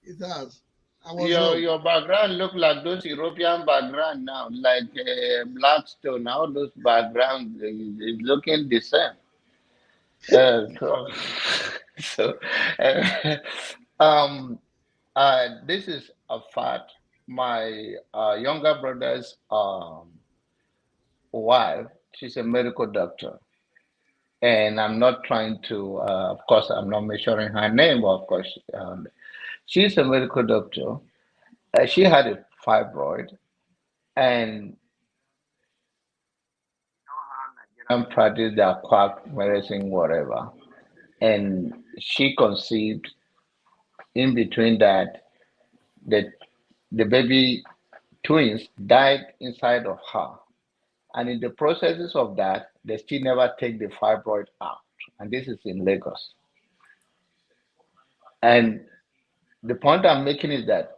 It has. Your background look like those European background now, like Blackstone. Now those background is looking the same. So, so uh, um, this is a fact. My younger brother's wife, she's a medical doctor. And I'm not trying to, of course, I'm not mentioning her name, but of course, she's a medical doctor. She had a fibroid, and practice their quack medicine, whatever. And she conceived. In between that, the the baby twins died inside of her. And in the processes of that, they still never take the fibroid out. And this is in Lagos. And the point I'm making is that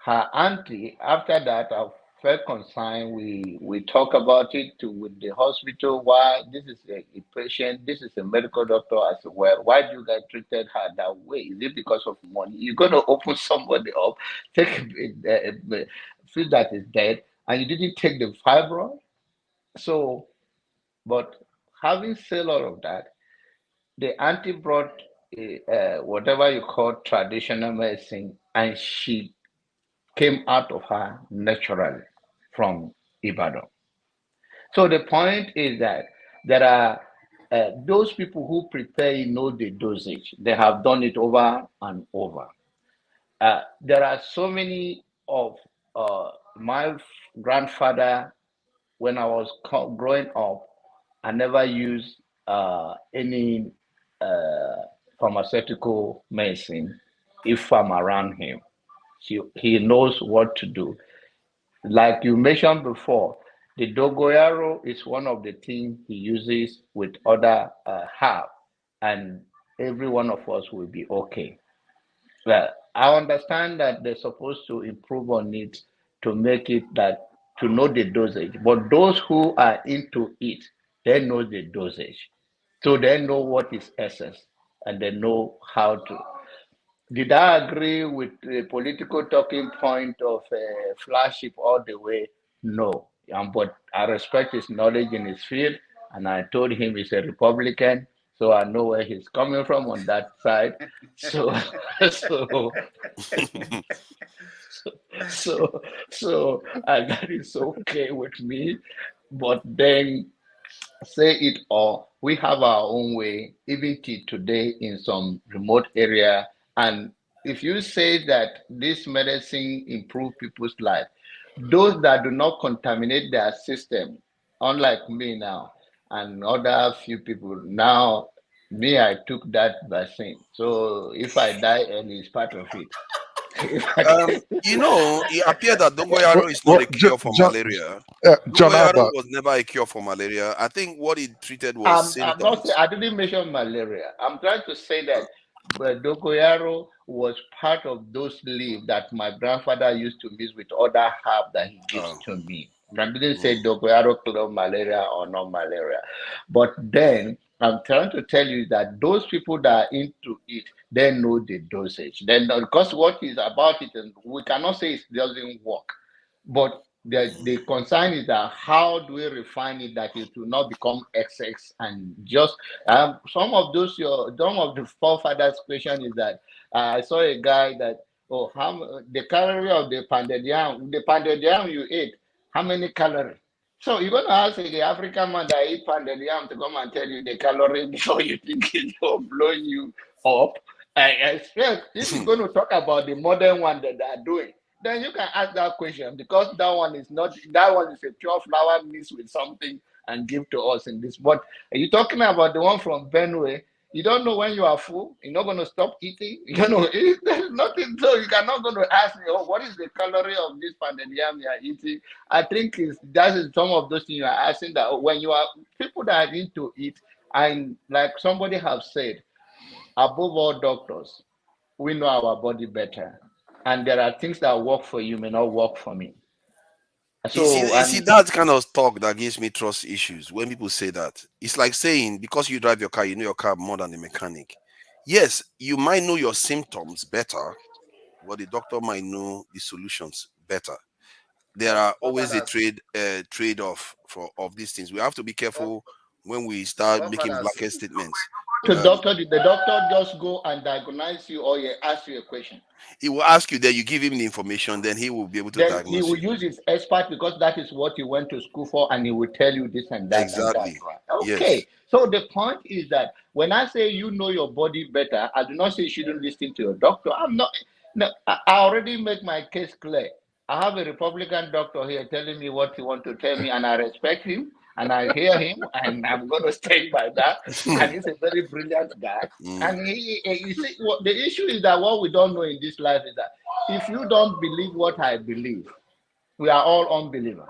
her auntie, after that, I felt concerned. We talk about it with the hospital. Why this is a patient, this is a medical doctor as well. Why do you guys treated her that way? Is it because of money? You're gonna open somebody up, take a feel that is dead, and you didn't take the fibroid. So, but having said all of that, the auntie brought whatever you call traditional medicine, and she came out of her naturally from Ibadan. So the point is that there are those people who prepare, know the dosage. They have done it over and over. There are so many of my grandfather, when I was growing up, I never used any pharmaceutical medicine if I'm around him. He knows what to do. Like you mentioned before, the dogoyaro is one of the things he uses with other herb, and every one of us will be okay. Well, I understand that they're supposed to improve on it to make it that to know the dosage, but those who are into it, they know the dosage, so they know what is essence, and they know how to. Did I agree with the political talking point of flagship all the way? No. But I respect his knowledge in his field, and I told him he's a Republican, so I know where he's coming from on that side. So, so, so that is okay with me. But then say it all, we have our own way, even till today in some remote area. And if you say that this medicine improve people's life, those that do not contaminate their system, unlike me now and other few people now, me, I took that vaccine. So if I die early, it's part of it. It appeared that Dongoyaro is not a cure for malaria. John Dongoyaro Abba. was never a cure for malaria. I think what it treated was I'm not saying symptoms. I didn't mention malaria. I'm trying to say that dogoyaro was part of those leaves that my grandfather used to mix with other herb that he gives to me. I didn't say dogoyaro cure malaria or not malaria. But then I'm trying to tell you that those people that are into it, they know the dosage. Then because what is about it, and we cannot say it doesn't work. But the concern is that how do we refine it that it will not become XX and just some of the forefathers' question is that I saw a guy that how the calorie of the pounded yam you ate, how many calories? So you're gonna ask the African man that eat pounded yam to come and tell you the calorie before you think it's gonna blow you up. I expect if you're going to talk about the modern one that they are doing, then you can ask that question because that one is a pure flour mixed with something and give to us in this. But are you talking about the one from Benue? You don't know when you are full. You're not going to stop eating. There's nothing. So you cannot going to ask me, oh, what is the calorie of this pounded yam you are eating? I think that is some of those things you are asking that when you are people that are into it, and like somebody have said, above all doctors, we know our body better. And there are things that work for you may not work for me. So, You see, and that kind of talk that gives me trust issues when people say that. It's like saying because you drive your car, you know your car more than the mechanic. Yes, you might know your symptoms better, but the doctor might know the solutions better. There are always a trade-off of these things. We have to be careful when we start making blanket statements. The doctor just go and diagnose you, or he ask you a question. He will ask you, then you give him the information, then he will be able to Then diagnose he will you. use his expert, because that is what he went to school for, and he will tell you this and that. Exactly. And that, right? Okay. Yes. So the point is that when I say you know your body better, I do not say you shouldn't listen to your doctor. I'm not. No, I already make my case clear. I have a Republican doctor here telling me what he wants to tell me, and I respect him, and I hear him, and I'm going to stand by that. And he's a very brilliant guy. And you see, the issue is that what we don't know in this life is that if you don't believe what I believe, we are all unbelievers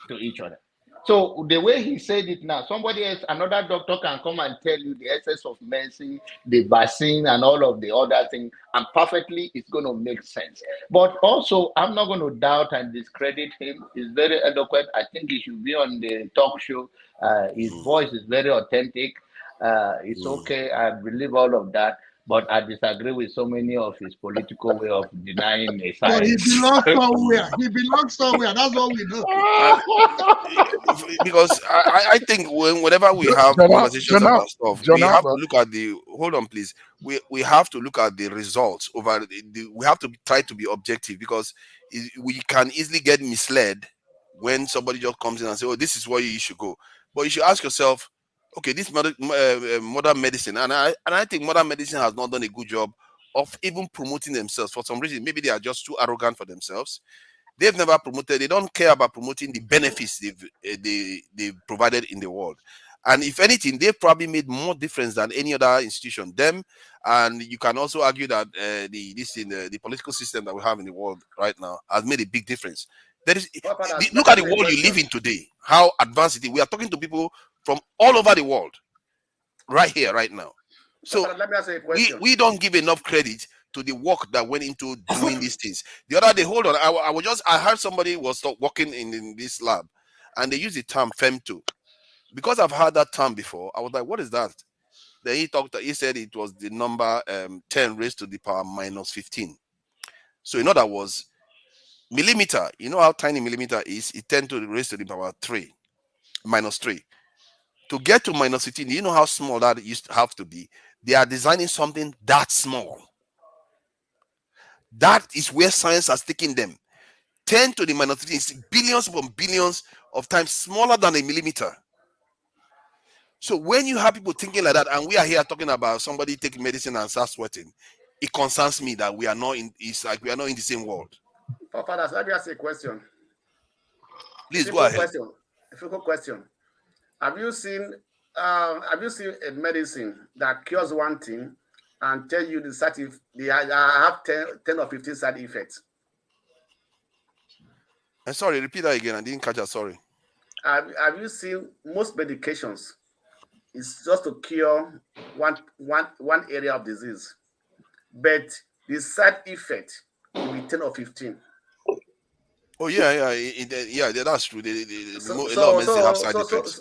to each other. So the way he said it now, somebody else, another doctor can come and tell you the essence of mercy, the vaccine, and all of the other things, and perfectly it's going to make sense. But also, I'm not going to doubt and discredit him. He's very eloquent. I think he should be on the talk show. His voice is very authentic. It's okay. I believe all of that. But I disagree with so many of his political way of denying a science. He belongs somewhere. He belongs somewhere. That's all we know. Because I think whenever we have conversations about stuff, we have to look at the. Hold on, please. We have to look at the results over. We have to try to be objective, because we can easily get misled when somebody just comes in and say, "Oh, this is where you should go." But you should ask yourself, okay, this modern medicine, and I think modern medicine has not done a good job of even promoting themselves for some reason. Maybe they are just too arrogant for themselves. They've never promoted. They don't care about promoting the benefits they've provided in the world. And if anything, they've probably made more difference than any other institution. Them, and you can also argue that the political system that we have in the world right now has made a big difference. Look at the world you live in today. How advanced it is. We are talking to people from all over the world, right here, right now. So let me ask you a question. We don't give enough credit to the work that went into doing these things. The other day, hold on, I heard somebody was working in this lab, and they used the term femto. Because I've heard that term before, I was like, what is that? Then he said it was the number 10 raised to the power minus 15. So in other words, millimeter, you know how tiny millimeter is? It 10 to the raised to the power 3, minus 3. To get to minus 15, do you know how small that used to have to be? They are designing something that small. That is where science has taken them. 10 to the minus 15 is billions upon billions of times smaller than a millimeter. So when you have people thinking like that, and we are here talking about somebody taking medicine and start sweating, it concerns me that we are not in. It's like we are not in the same world. Fathers, let me ask you a question. Please go ahead. A simple question. Have you seen a medicine that cures one thing and tell you they have 10 or 15 side effects? I'm sorry, repeat that again. I didn't catch that. Sorry. Have you seen most medications is just to cure one area of disease, but the side effect will be 10 or 15. Oh yeah, that's true. A lot of medicine have side effects.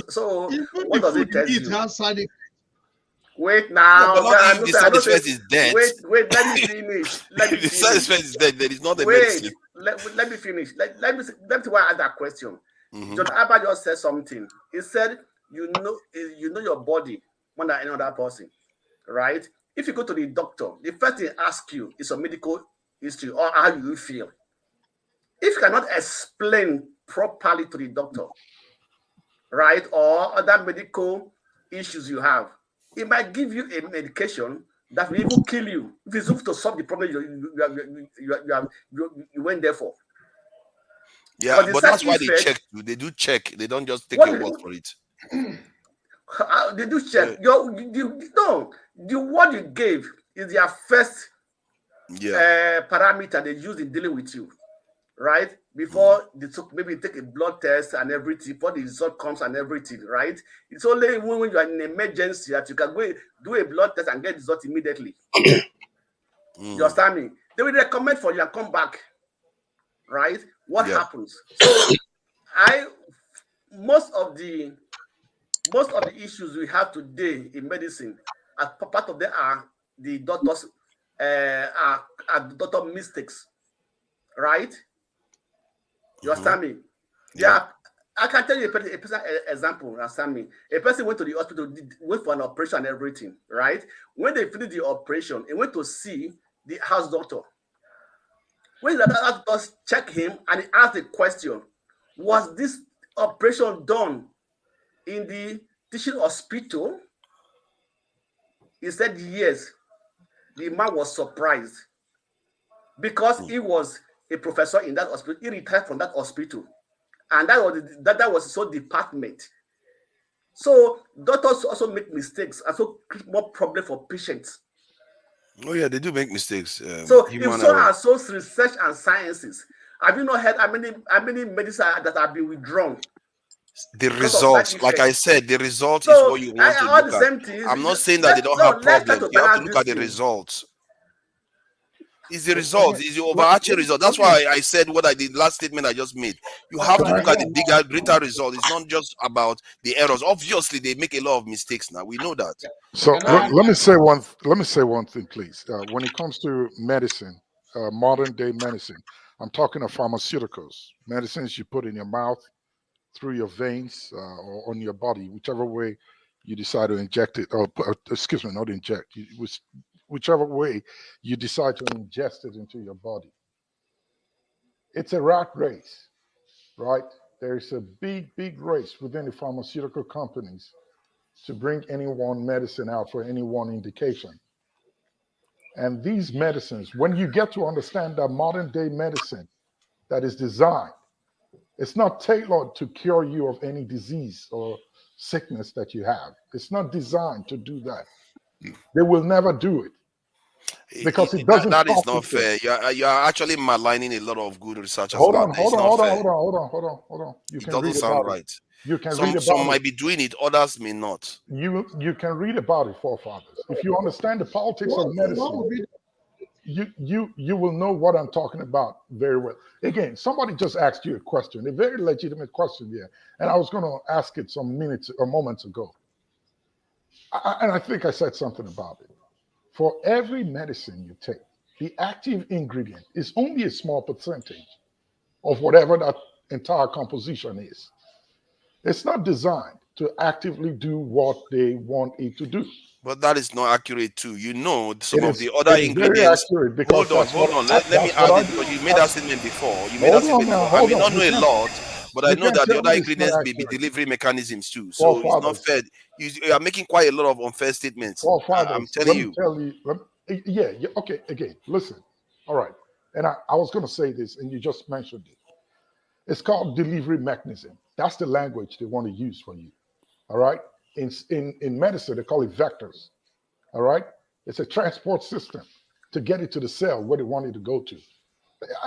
So what does it tell you? Have side effects. Wait now. No, but if the side effect is dead. Wait. Let me finish. If the side effect is dead, there is not a medicine. medicine. Let me finish. Let me see why I asked that question. John Abba just said something. He said, you know your body more than any other person, right? If you go to the doctor, the first thing they ask you is a medical history or how you feel. If you cannot explain properly to the doctor, right, or other medical issues you have, it might give you a medication that will even kill you if it's to solve the problem you went there for. Yeah, but that's why they check. They do check. They don't just take your word for it. They do check. The word you gave is their first parameter they use in dealing with you, right? Before they take a blood test and everything, before the result comes and everything, right? It's only when you are in an emergency that you can go do a blood test and get the result immediately. You understand me? They will recommend for you and come back, right? What happens? So most of the issues we have today in medicine, as part of them are the doctors are doctor mistakes, right? You understand me? Yeah. I can tell you a person example. Understand me? A person went to the hospital, went for an operation and everything, right? When they finished the operation, he went to see the house doctor. When the house doctor checked him and he asked the question, was this operation done in the teaching hospital? He said yes. The man was surprised because he was a professor in that hospital. He retired from that hospital, and that was his own department. So doctors also make mistakes, and so create more problem for patients. Oh yeah, they do make mistakes. So if so are so research and sciences, have you not heard how many medicines that have been withdrawn? The results, like I said, the result so is what you want to look at. I'm not saying that they don't have problems. You have to look at the results. It's the result. It's the overarching result. That's why I said what I did last statement I just made. You have to look at the bigger, greater result. It's not just about the errors. Obviously, they make a lot of mistakes now. We know that. So let me say one. Let me say one thing, please. When it comes to medicine, modern day medicine, I'm talking of pharmaceuticals, medicines you put in your mouth, through your veins, or on your body, whichever way you decide to inject it. Or excuse me, not inject. Whichever way you decide to ingest it into your body. It's a rat race, right? There's a big race within the pharmaceutical companies to bring any one medicine out for any one indication. And these medicines, when you get to understand that modern day medicine that is designed, it's not tailored to cure you of any disease or sickness that you have. It's not designed to do that. They will never do it. Because it doesn't. That is not fair. You're actually maligning a lot of good researchers. Hold on. You It can doesn't read sound about right. it. You can read Some about it. might be doing it, others may not. You can read about it, forefathers. If you understand the politics of medicine, you will know what I'm talking about very well. Again, somebody just asked you a question, a very legitimate question here, and I was going to ask it some minutes or moments ago. And I think I said something about it. For every medicine you take, the active ingredient is only a small percentage of whatever that entire composition is. It's not designed to actively do what they want it to do. But that is not accurate too. You know, some It of is, the other it is very ingredients. accurate because Hold on. Let me add it because you made that statement before. You made that statement before. I may not know a lot, but I know that the other ingredients may be delivery mechanisms too. So it's not fair. You are making quite a lot of unfair statements. I'm telling you. Yeah, okay, again, listen. All right. And I was going to say this, and you just mentioned it. It's called delivery mechanism. That's the language they want to use for you. All right. In medicine, they call it vectors. All right. It's a transport system to get it to the cell where they want it to go to.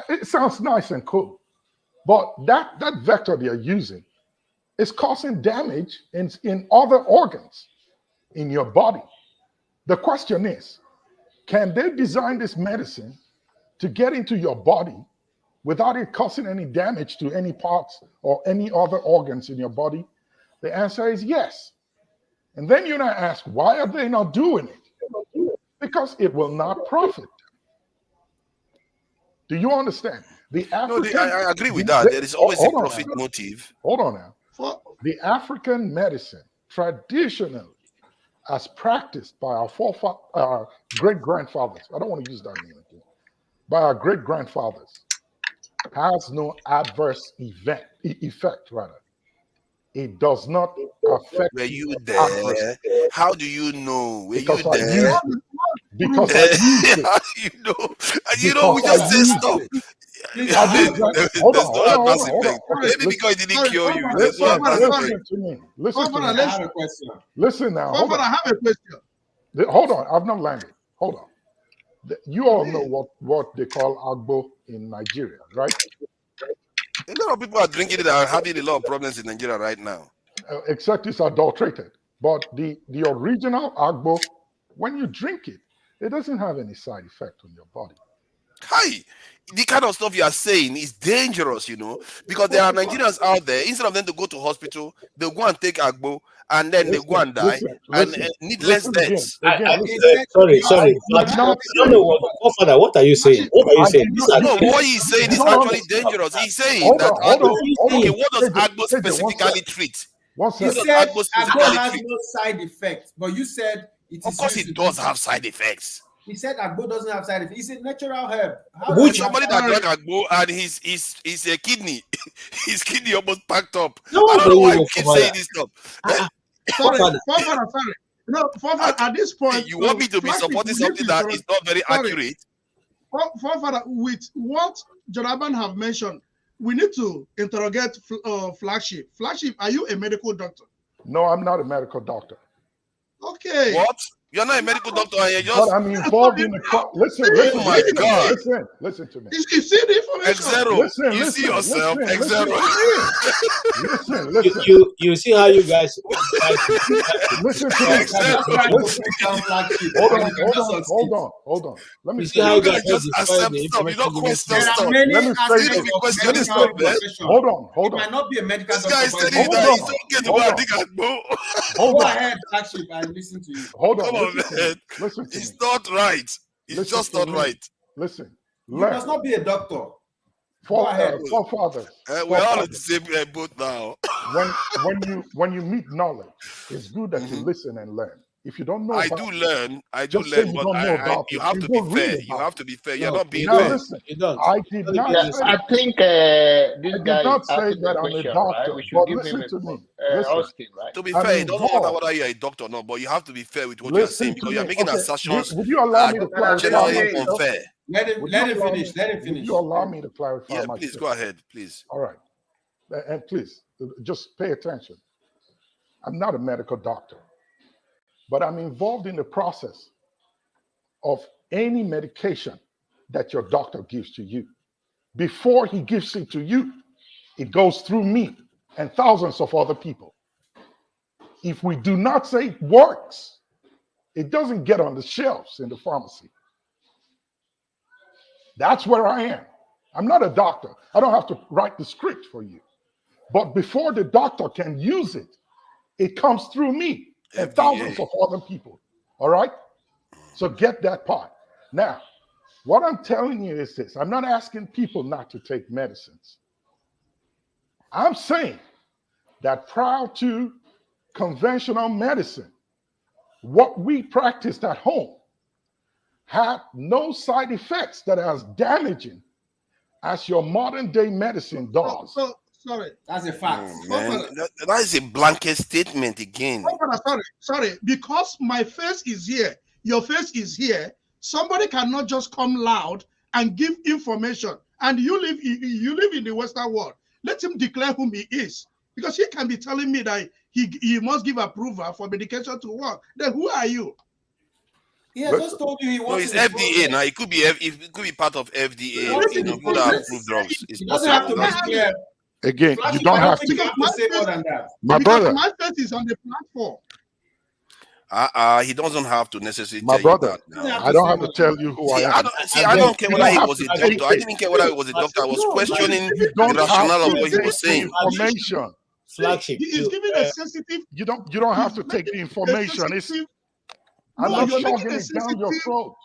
It sounds nice and cool, but that vector they are using is causing damage in other organs in your body. The question is, can they design this medicine to get into your body without it causing any damage to any parts or any other organs in your body? The answer is yes. And then you now ask, why are they not doing it? Because it will not profit. Do you understand? I agree with that. There is always a profit motive. Hold on now. The African medicine traditionally, as practiced by our great-grandfathers, I don't want to use that name again, by our great-grandfathers, has no adverse effect, rather. It does not affect. Were you there? How do you know? Were because you there? Because I used it. You know, we just say stop. There's no adverse effect. Maybe because it didn't cure you. There's no adverse effect. Listen to me. I have a question. Listen now. I have a question. Hold on. I've not landed. Hold on. You all know what they call Agbo in Nigeria, right? A lot of people are drinking it and are having a lot of problems in Nigeria right now. Except it's adulterated. But the original Agbo, when you drink it, it doesn't have any side effect on your body. Hi, the kind of stuff you are saying is dangerous, you know, because there are Nigerians out there, instead of them to go to hospital, they'll go and take Agbo and then they go and die, and needless deaths. Sorry. I don't know what father. What are you saying? What are you saying? No, what he's saying is actually dangerous. He's saying that okay, what does Agbo specifically treat? He said Agbo has no side effects, but you said it is. Of course, it does have side effects. He said Agbo doesn't have side effects. It's a natural herb. Which somebody that drank Agbo and his kidney, his kidney almost packed up. No, I don't know why you keep saying this stuff. Sorry. No, at this point, you want me to be supporting something that is not very accurate? Father, with what Jonaban have mentioned, we need to interrogate Flagship. Flagship, are you a medical doctor? No, I'm not a medical doctor. Okay. What? You're not a medical doctor, and you're just. But I'm involved in the. Listen. Oh my God! Listen to me. You see the information. You see yourself. Listen. You see how you guys. Listen to me. Hold on. Let me see how you guys just accept stuff. You don't question stuff. Let me say question stuff, man. Hold on. It might not be a medical doctor. This guy is saying that he's don't get the word dig at Agbo. Go ahead, Flagship. I listen to you. Hold on. Come on, man. It's not right. It's just not right. Listen. You must not be a doctor. Forefathers. We're all in the same boat now. when you meet knowledge, it's good that you listen and learn. If you don't know, I do learn, but you have to be fair. You have to be fair. You're not being fair. Listen, I did not. I think this guy not is say asking that a I'm a question, doctor. right? We should But give him listen to me. Austin, right? To be fair, it doesn't matter whether you're a doctor or not, but you have to be fair with what you're saying because you're making assertions. Would you allow me to clarify? Generally unfair. Let him finish. Would you allow me to clarify? Yeah, please go ahead, please. All right, and please just pay attention. I'm not a medical doctor, but I'm involved in the process of any medication that your doctor gives to you. Before he gives it to you, it goes through me and thousands of other people. If we do not say it works, it doesn't get on the shelves in the pharmacy. That's where I am. I'm not a doctor. I don't have to write the script for you. But before the doctor can use it, it comes through me and thousands of other people. All right? So get that part. Now, what I'm telling you is this. I'm not asking people not to take medicines. I'm saying that prior to conventional medicine, what we practiced at home had no side effects that are as damaging as your modern day medicine does. Sorry. That's a fact. That is a blanket statement again. Sorry. Because my face is here, your face is here, somebody cannot just come loud and give information. And you live in the Western world. Let him declare whom he is. Because he can be telling me that he must give approval for medication to work. Then who are you? He has just told you he wants. No, it's FDA now. It could be part of FDA. Who that approve drugs. It doesn't have to be clear. Again, you don't have to say more than that. My brother, my face is on the platform. He doesn't have to necessarily my tell brother, you that. I don't have to tell you who I am. I don't care whether he was a doctor. I didn't care whether he was a doctor. I was questioning the rationale of what he was saying. Information. Flagship. He is giving a sensitive. You don't have to take the information. I'm not shoving it down your throat.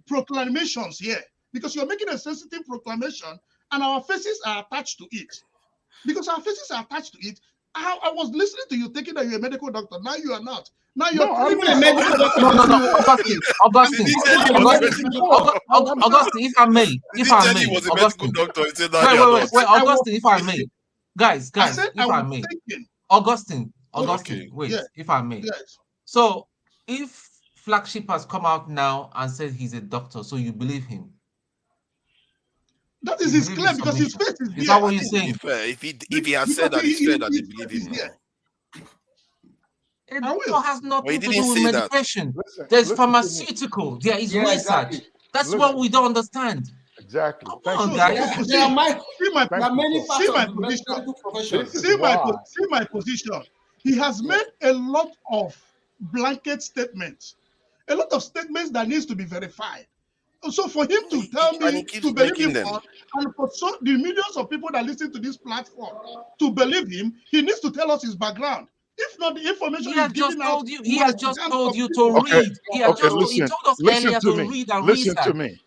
Proclamations here, because you're making a sensitive proclamation, and our faces are attached to it. Because our faces are attached to it. I was listening to you thinking that you're a medical doctor. Now you are not. Now you're a medical doctor. No, Augustine, if I may, Augustine, wait, Augustine, if I may, guys, if I may, Augustine, wait, if I may. So, if Flagship has come out now and said he's a doctor, so you believe him? That is clear because his face is here. Is that what you're saying? If he has said that, it's fair that they believe him. A doctor has nothing to do with medication. There's pharmaceutical. There is research. Exactly. That's what we don't understand. Exactly. Come on, guys. See my position. He has made a lot of blanket statements, a lot of statements that needs to be verified. So for him to tell me to believe him, and for the millions of people that listen to this platform to believe him, he needs to tell us his background. If not, the information He has just told you. He has just told you to read. He has Okay, just told, he listen, told us listen earlier to to me. read and Listen to research. me.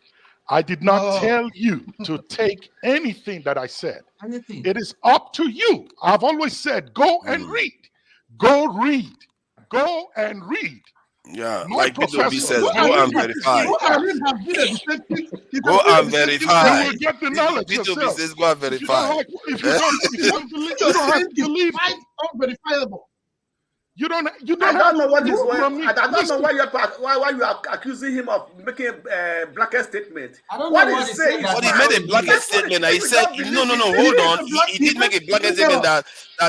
I did not tell you to take anything that I said. Anything. It is up to you. I've always said, go and read. Go read. Go and read. Yeah, My like P2B professor. says, go and verify. Go and read has been a detective. Go and verify. You will get the knowledge P2B yourself. says, go and If you don't verify. like, if you don't believe, you don't have to believe. Quite unverifiable. You don't I have don't know to what is prove going. from me. I don't know Listen. why you are accusing him of making a blanket statement. I don't What know he's what saying he's is But he made a blanket statement. He said, no, hold on. He did make a blanket statement that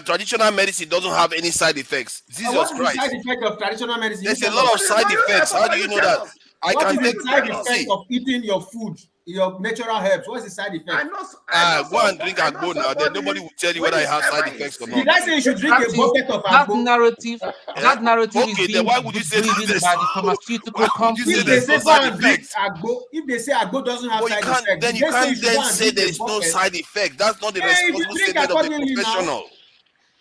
traditional medicine doesn't have any side effects. Jesus What is the Christ. side effect of traditional medicine? There's a lot of side effects. How do you know that? I What can is take the side effect of eating your food, your natural herbs? What's the side effect? go and drink Agbo now. Then nobody will tell you whether it has side effects or not. Did I say you should drink a bucket of That Agbo? narrative is Okay, then being why would you say driven this? by the pharmaceutical companies. If they say go and drink Agbo, if they say Agbo doesn't have side effects, then you can't then say there is no side effect. That's not the responsible statement of the professional.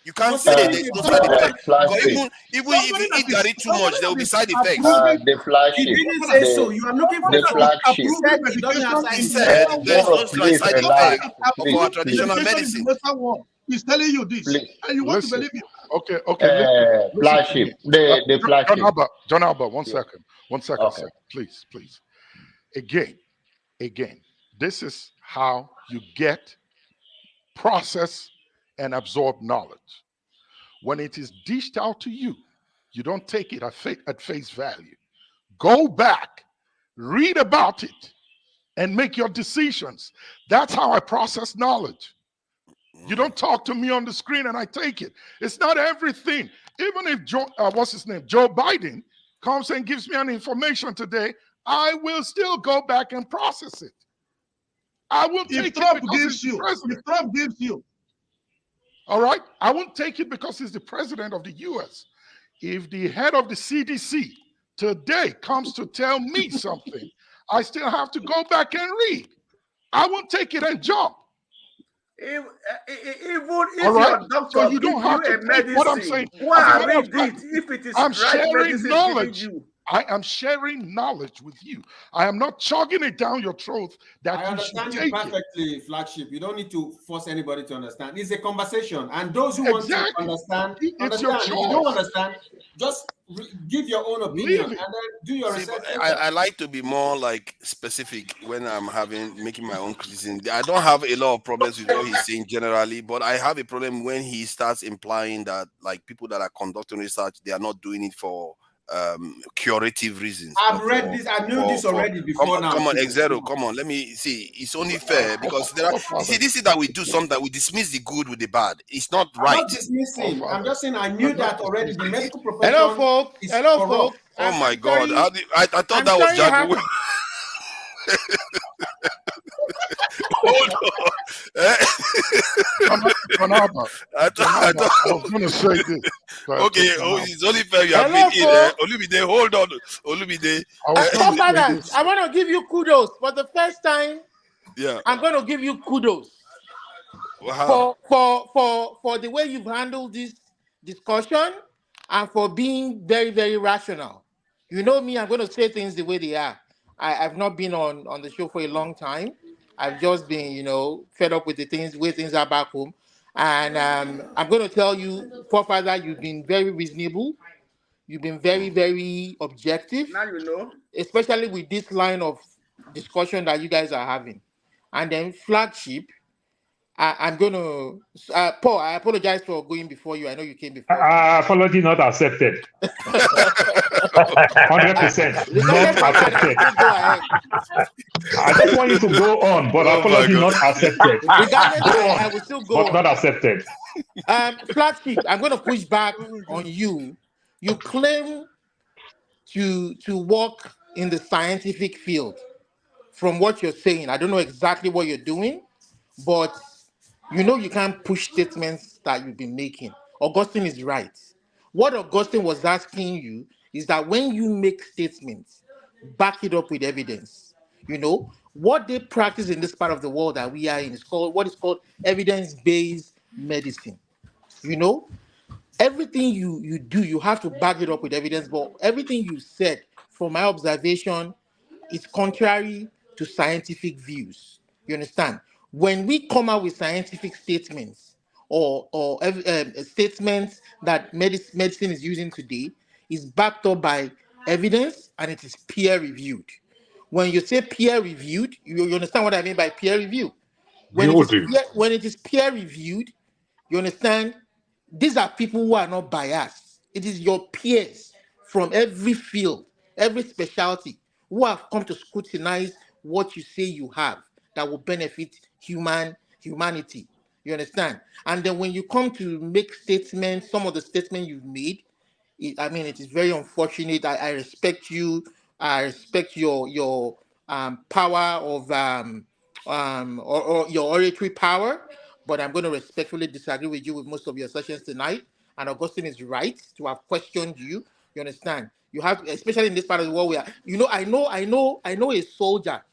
You can't say there is no side effect. Because even if you eat Gary too much, there will be side effects. The flagship. He didn't say so. You are looking for the something. flagship. He said it doesn't have side He effects. said there is no Please side relax. effect of our traditional medicine. He's telling you this, and you want to believe him. Okay, listen to Flagship. me. The flagship. John Alba, one second, Okay. sir. Please. Again, this is how you get, process, and absorb knowledge. When it is dished out to you, you don't take it at face value. Go back, read about it, and make your decisions. That's how I process knowledge. You don't talk to me on the screen and I take it. It's not everything. Even if Joe Biden comes and gives me an information today, I will still go back and process it. I will take it because gives you. If Trump gives you. All right? I won't take it because he's the president of the U.S. If the head of the CDC today comes to tell me something, I still have to go back and read. I won't take it and jump. Even if your doctor so you gives don't have you to a take what I'm medicine, saying. go and read it. If it is I'm right sharing medicine knowledge. giving you. I am sharing knowledge with you. I am not chugging it down your throat that I you should understand you take it. perfectly, flagship. You don't need to force anybody to understand. It's a conversation, and those who want to understand, It's your If you don't choice. understand, just give your own opinion and then do your research. I like to be more like specific when I'm making my own criticism. I don't have a lot of problems with what he's saying generally, but I have a problem when he starts implying that like people that are conducting research, they are not doing it for curative reasons. I've read this. I knew this already before now. Come on, Exero, come on. Let me see. It's only fair because there are. You see, this is that we do something. We dismiss the good with the bad. It's not I'm right. not dismissing. I'm just saying I knew that already. The medical profession. Hello, folks. Is Hello, corrupt. folks. Oh my I'm God! sorry. I thought I'm that was sorry you have Jago. to- Hold on. I was going to say this. Okay, it's only fair you have Hello, been in. folks. Olumide, hold on. Olumide. Fathers, I want to give you kudos for the first time. Yeah. I'm going to give you kudos Wow. for the way you've handled this discussion and for being very, very rational. You know me, I'm going to say things the way they are. I've not been on the show for a long time. I've just been, fed up with the way things are back home. And I'm going to tell you, forefather, you've been very reasonable. You've been very, very objective. Now you know. Especially with this line of discussion that you guys are having. And then flagship, I'm going to... Paul, I apologize for going before you. I know you came before. Apology not accepted. 100% not accepted. Go ahead. I just want you to go on, but apology not accepted. Regardless, Go on, I will still go but on. not accepted. Flagship, I'm going to push back on you. You claim to work in the scientific field. From what you're saying, I don't know exactly what you're doing, but you can't push statements that you've been making. Augustine is right. What Augustine was asking you is that when you make statements, back it up with evidence. What they practice in this part of the world that we are in is called evidence-based medicine. everything you do, you have to back it up with evidence. But everything you said, from my observation, is contrary to scientific views. You understand? When we come out with scientific statements or statements that medicine is using today, is backed up by evidence and it is peer reviewed. When you say peer reviewed, you understand what I mean by peer review. We all do. When it is peer reviewed, you understand? These are people who are not biased. It is your peers from every field, every specialty, who have come to scrutinize what you say you have that will benefit humanity. You understand? And then when you come to make statements, some of the statements you've made, it is very unfortunate. I respect you. I respect your power of or your oratory power, but I'm going to respectfully disagree with you with most of your sessions tonight. And Augustine is right to have questioned you. You understand? You have, especially in this part of the world, where I know a soldier,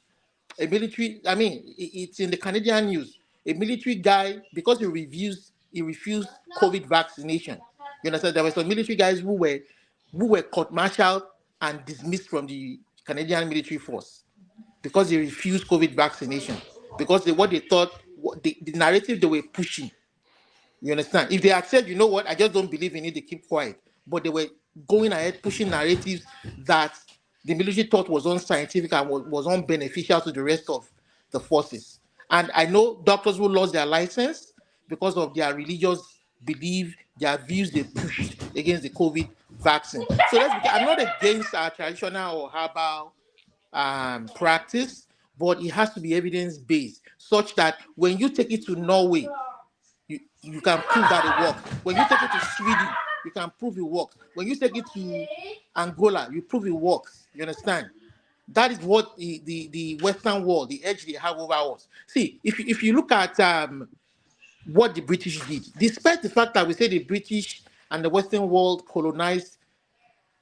a military. It's in the Canadian news. A military guy, because he refused COVID vaccination. You understand? There were some military guys who were court-martialed and dismissed from the Canadian military force because they refused COVID vaccination. Because what they thought, the narrative they were pushing. You understand? If they had said, you know what, I just don't believe in it, they keep quiet. But they were going ahead pushing narratives that the military thought was unscientific and was unbeneficial to the rest of the forces. And I know doctors who lost their license because of their religious belief, their views they pushed against the COVID vaccine. So I'm not against our traditional or herbal practice, but it has to be evidence-based, such that when you take it to Norway, you can prove that it works. When you take it to Sweden, you can prove it works. When you take it to Angola, you prove it works. You understand? That is what the Western world, the edge they have over us. See, if you look at what the British did, despite the fact that we say the British and the Western world colonized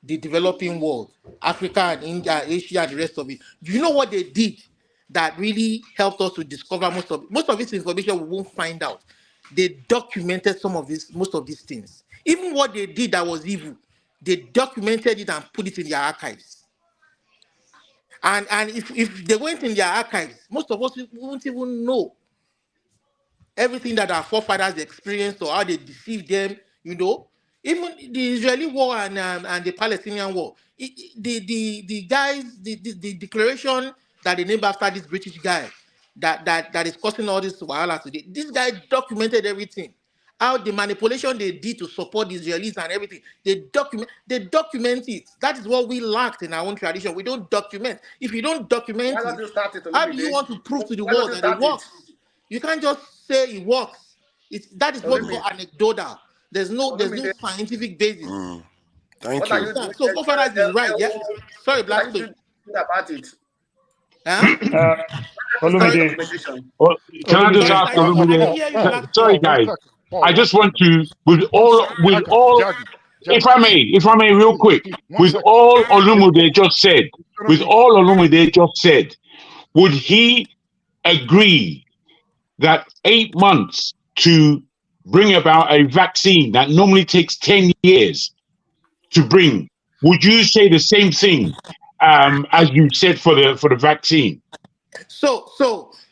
the developing world, Africa and India, Asia, and the rest of it, do you know what they did that really helped us to discover most of this information we won't find out? They documented most of these things. Even what they did that was evil, they documented it and put it in their archives. And if they went in their archives, most of us won't even know everything that our forefathers experienced or how they deceived them. Even the Israeli war and the Palestinian war, the declaration that they named after this British guy that is causing all this wahala today. This guy documented everything, how the manipulation they did to support the Israelis and everything. They document it. That is what we lacked in our own tradition. We don't document. If you don't document it, how do you want to prove to the world that it works? You can't just say it works. That is what we call anecdotal. There's no scientific basis. Thank you. So forefathers is right. Yeah. Sorry, Black Spade. About it. Olumide. Can I just ask Olumide? Sorry, guys. I just want to, with all, if I may, real quick, with all Olumide just said, would he agree that 8 months to bring about a vaccine that normally takes 10 years to bring, would you say the same thing as you said for the vaccine? So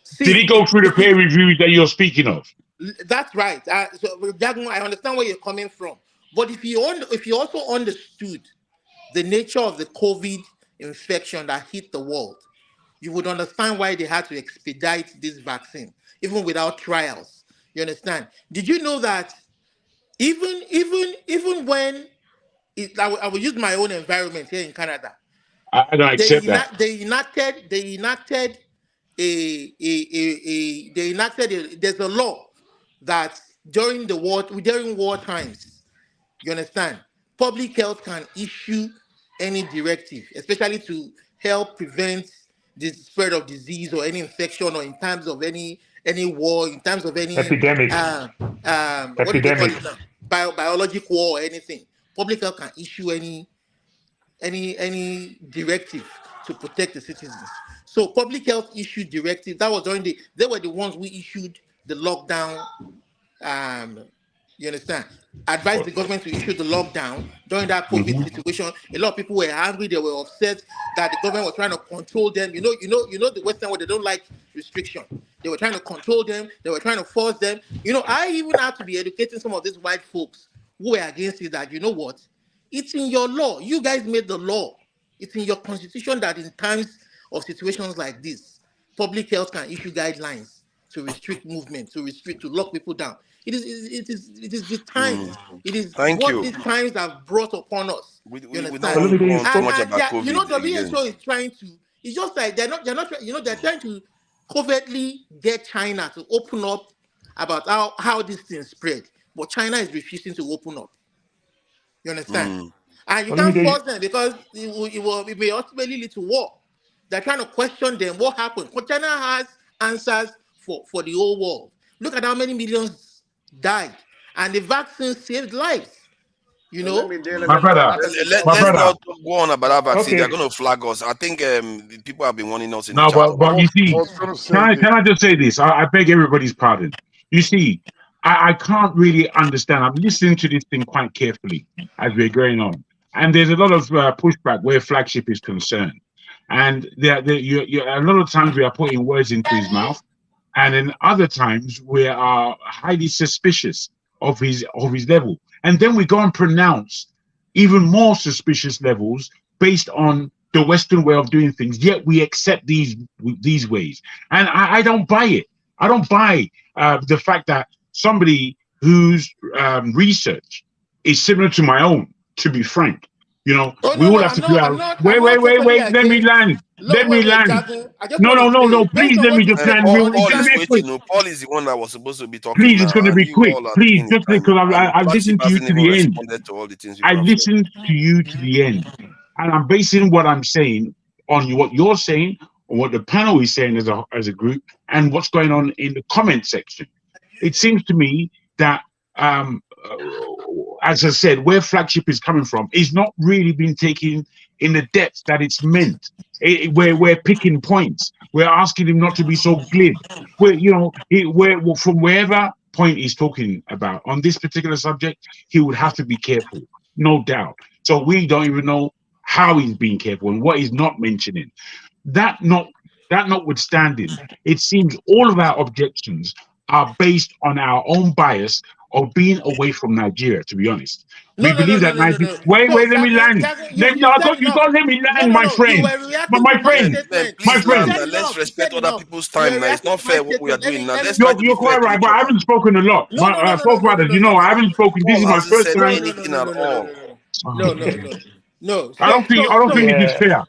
see, did he go through the peer reviews that you're speaking of? That's right. So Jagmo, I understand where you're coming from, but if you also understood the nature of the COVID infection that hit the world, you would understand why they had to expedite this vaccine, even without trials. You understand? Did you know that even when I will use my own environment here in Canada. I don't accept that. They enacted there's a law that during war times, you understand, public health can issue any directive, especially to help prevent the spread of disease or any infection, or in terms of any war, in terms of any epidemic, what do they call it now? Biologic war or anything. Public health can issue any directive to protect the citizens. So public health issued directive. That was they were the ones we issued the lockdown You understand? Advised the government to issue the lockdown during that COVID situation. A lot of people were angry. They were upset that the government was trying to control them. You know, the Western world, they don't like restriction. They were trying to control them. They were trying to force them. You know, I even had to be educating some of these white folks who were against it that, you know what? It's in your law. You guys made the law. It's in your constitution that in times of situations like this, public health can issue guidelines to restrict movement, to lock people down. It is the times. It is what these times have brought upon us. We don't want to go on too much about COVID. You know, the WHO is trying to. It's just like they're not. You know, they're trying to covertly get China to open up about how this thing spread, but China is refusing to open up. You understand? And you can't force them because it may ultimately lead to war. They're trying to question them. What happened? But China has answers for the whole world. Look at how many millions died, and the vaccine saved lives. You know, my brother. Let's not go on about that vaccine. Okay. They're going to flag us. I think people have been warning us. But you see, can I just say this? I beg everybody's pardon. You see, I can't really understand. I'm listening to this thing quite carefully as we're going on, and there's a lot of pushback where flagship is concerned, and a lot of times we are putting words into his mouth. And then other times we are highly suspicious of his level. And then we go and pronounce even more suspicious levels based on the Western way of doing things, yet we accept these ways. And I don't buy it. I don't buy the fact that somebody whose research is similar to my own, to be frank, you know, we all have to do our... Wait, let me land. Let me land. No, please let me just land. Paul is the one that was supposed to be talking. Please, it's going to be quick. Please, just because I've listened to you to the end. I listened to you to the end. And I'm basing what I'm saying on what you're saying, on what the panel is saying as a group, and what's going on in the comment section. It seems to me that as I said, where flagship is coming from is not really being taken in the depth that it's meant. We're picking points. We're asking him not to be so glib. From wherever point he's talking about on this particular subject, he would have to be careful, no doubt. So we don't even know how he's being careful and what he's not mentioning. That notwithstanding, it seems all of our objections are based on our own bias of being away from Nigeria, to be honest. We believe that Nigeria... Wait, let me land. You can't let me land, my friend. My friend. Let's respect other people's time now. It's not fair what we are doing now. You're quite right, but I haven't spoken a lot. My forefathers, you know, I haven't spoken. This is my first time. No. I don't think it is fair.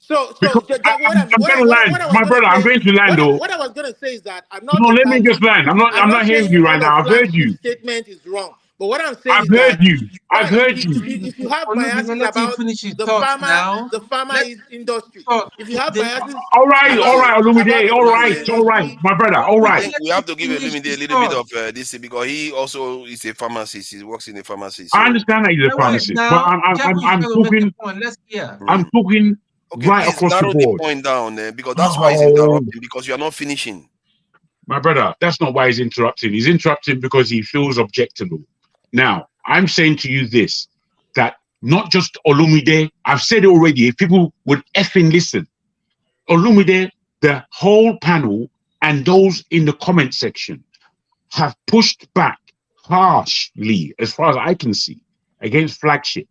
I'm going to land, my brother. I'm going to land, though. What I was going to say is that I'm not. No, let me just land. I'm not hearing you right now. I've heard you. Statement is wrong. But what I'm saying I've heard you. I've heard you. If you have biases about the pharma industry, if you have biases, all right, Olumide, all right, my brother, all right. We have to give Olumide a little bit of this because he also is a pharmacist. He works in a pharmacy. So. I understand that he's a pharmacist, but I'm talking. I'm talking. Okay, right across the board. The point down there because that's why he's interrupting, because you are not finishing. My brother, that's not why he's interrupting. He's interrupting because he feels objectable. Now, I'm saying to you this, that not just Olumide, I've said it already, if people would effing listen, Olumide, the whole panel and those in the comment section have pushed back harshly, as far as I can see, against flagship.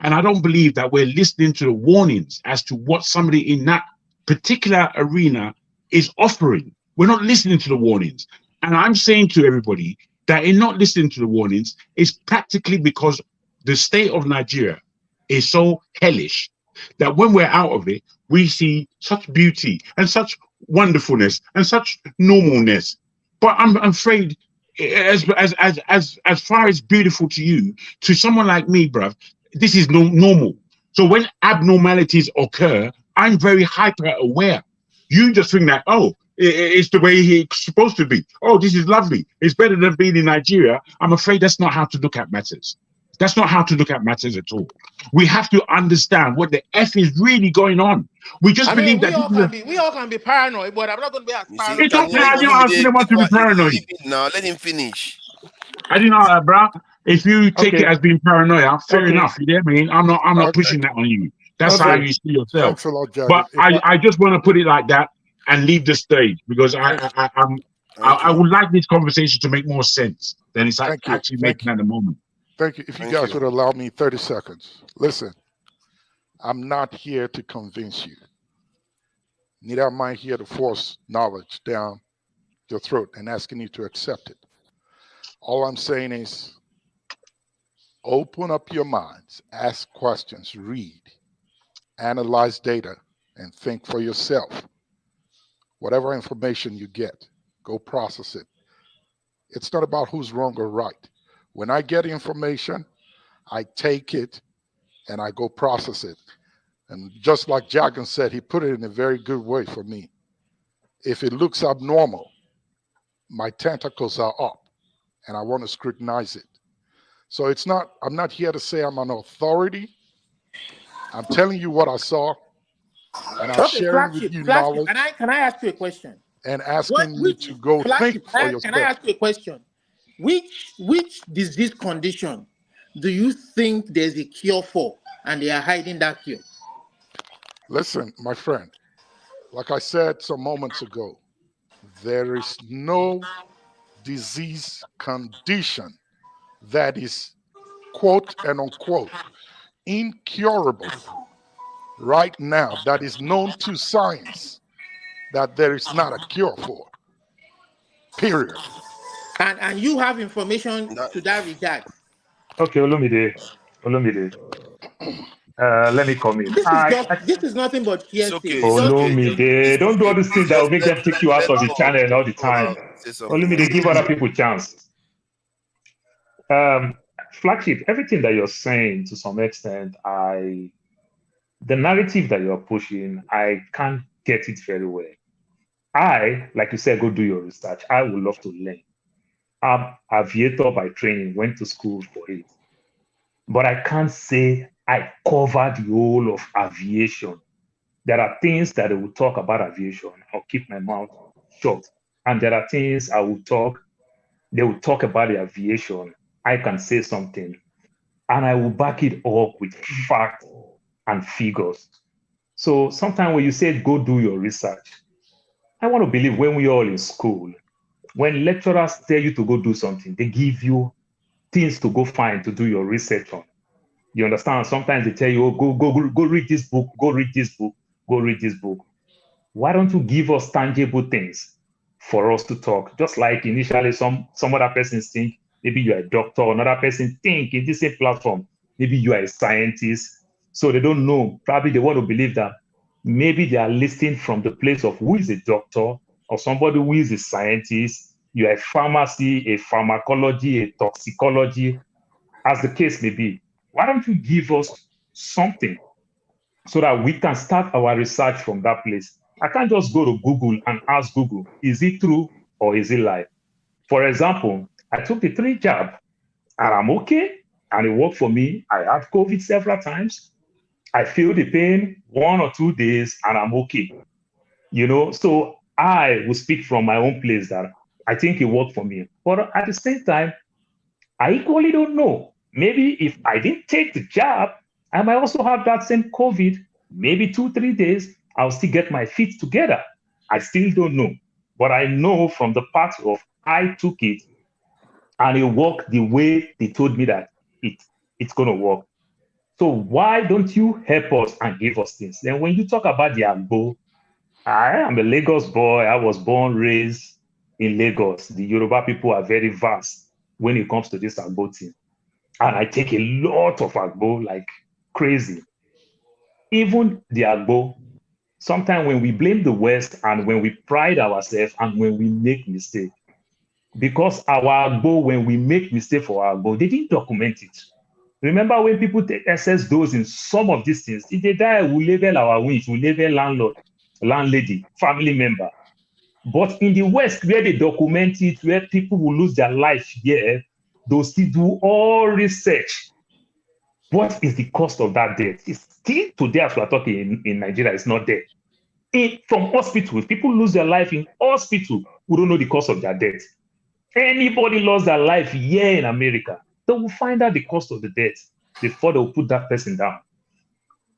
And I don't believe that we're listening to the warnings as to what somebody in that particular arena is offering. We're not listening to the warnings. And I'm saying to everybody that in not listening to the warnings is practically because the state of Nigeria is so hellish that when we're out of it, we see such beauty and such wonderfulness and such normalness. But I'm afraid as far as beautiful to you, to someone like me, bruv, this is normal. So when abnormalities occur, I'm very hyper aware. You just think that, oh, it's the way it's supposed to be. Oh, this is lovely. It's better than being in Nigeria. I'm afraid that's not how to look at matters. That's not how to look at matters at all. We have to understand what the F is really going on. We just believe that we all can be paranoid, but I'm not going to be as paranoid. It's not paranoid. You're asking them to be paranoid. Now let him finish. I didn't know that, bro. If you take it Okay. as being paranoia, fair Okay. enough. You get me? I'm not Okay. pushing that on you. That's how Okay. you see yourself. Thanks a lot, Jagged. But I just want to put it like that and leave the stage because I would like this conversation to make more sense than it's Thank you. actually Thank making at the moment. Thank you. If you Thank guys you. would allow me 30 seconds. Listen, I'm not here to convince you. Neither am I here to force knowledge down your throat and asking you to accept it. All I'm saying is open up your minds, ask questions, read, analyze data, and think for yourself. Whatever information you get, go process it. It's not about who's wrong or right. When I get information, I take it and I go process it. And just like Jagan said, he put it in a very good way for me. If it looks abnormal, my tentacles are up and I want to scrutinize it. So I'm not here to say I'm an authority. I'm telling you what I saw and I'm Okay, sharing with you knowledge Can I ask you a question? and asking you to go think for yourself. Can I ask you a question? Which disease condition do you think there's a cure for and they are hiding that cure? Listen, my friend, like I said some moments ago, there is no disease condition that is quote and unquote incurable right now that is known to science that there is not a cure for. Period. And you have information to that regard. Okay, Olumide. Let me come in. This is nothing but hearsay. okay. Olumide, don't do all these things that will make them take you out of the channel all the time. Olumide, give other people a chance. Flagship, everything that you're saying to some extent, the narrative that you're pushing, I can't get it very well. Like you said, go do your research. I would love to learn. I'm aviator by training, went to school for it. But I can't say I cover the whole of aviation. There are things that I will talk about aviation. I'll keep my mouth shut. And there are things they will talk about the aviation. I can say something. And I will back it up with facts and figures. So sometimes when you say go do your research, I want to believe when we are all in school, when lecturers tell you to go do something, they give you things to go find to do your research on. You understand? Sometimes they tell you, oh, go read this book, go read this book, go read this book. Why don't you give us tangible things for us to talk? Just like initially some other persons think maybe you're a doctor, another person think in this same platform, maybe you are a scientist. So they don't know. Probably they want to believe that maybe they are listening from the place of who is a doctor or somebody who is a scientist. You are a pharmacy, a pharmacology, a toxicology, as the case may be. Why don't you give us something so that we can start our research from that place? I can't just go to Google and ask Google, is it true or is it lie? For example, I took the 3 jab and I'm okay and it worked for me. I had COVID several times. I feel the pain 1 or 2 days and I'm okay. So I will speak from my own place that I think it worked for me. But at the same time, I equally don't know. Maybe if I didn't take the jab, I might also have that same COVID. Maybe 2-3 days, I'll still get my feet together. I still don't know. But I know from the part of I took it and it worked the way they told me that it's going to work. So why don't you help us and give us things? Then when you talk about the Agbo, I am a Lagos boy. I was born, raised in Lagos. The Yoruba people are very vast when it comes to this Agbo thing. And I take a lot of Agbo like crazy. Even the Agbo, sometimes when we blame the West and when we pride ourselves and when we make mistakes, because our Agbo, when we make mistake for our Agbo, they didn't document it. Remember when people take excess dose in some of these things, if they die, we label our wings, we label landlord, landlady, family member. But in the West, where they document it, where people will lose their life here, they'll still do all research. What is the cost of that death? It's still today, as we are talking in Nigeria, it's not there. From hospital, if people lose their life in hospital, we don't know the cost of their death. Anybody lost their life here in America, they will find out the cost of the death before they will put that person down.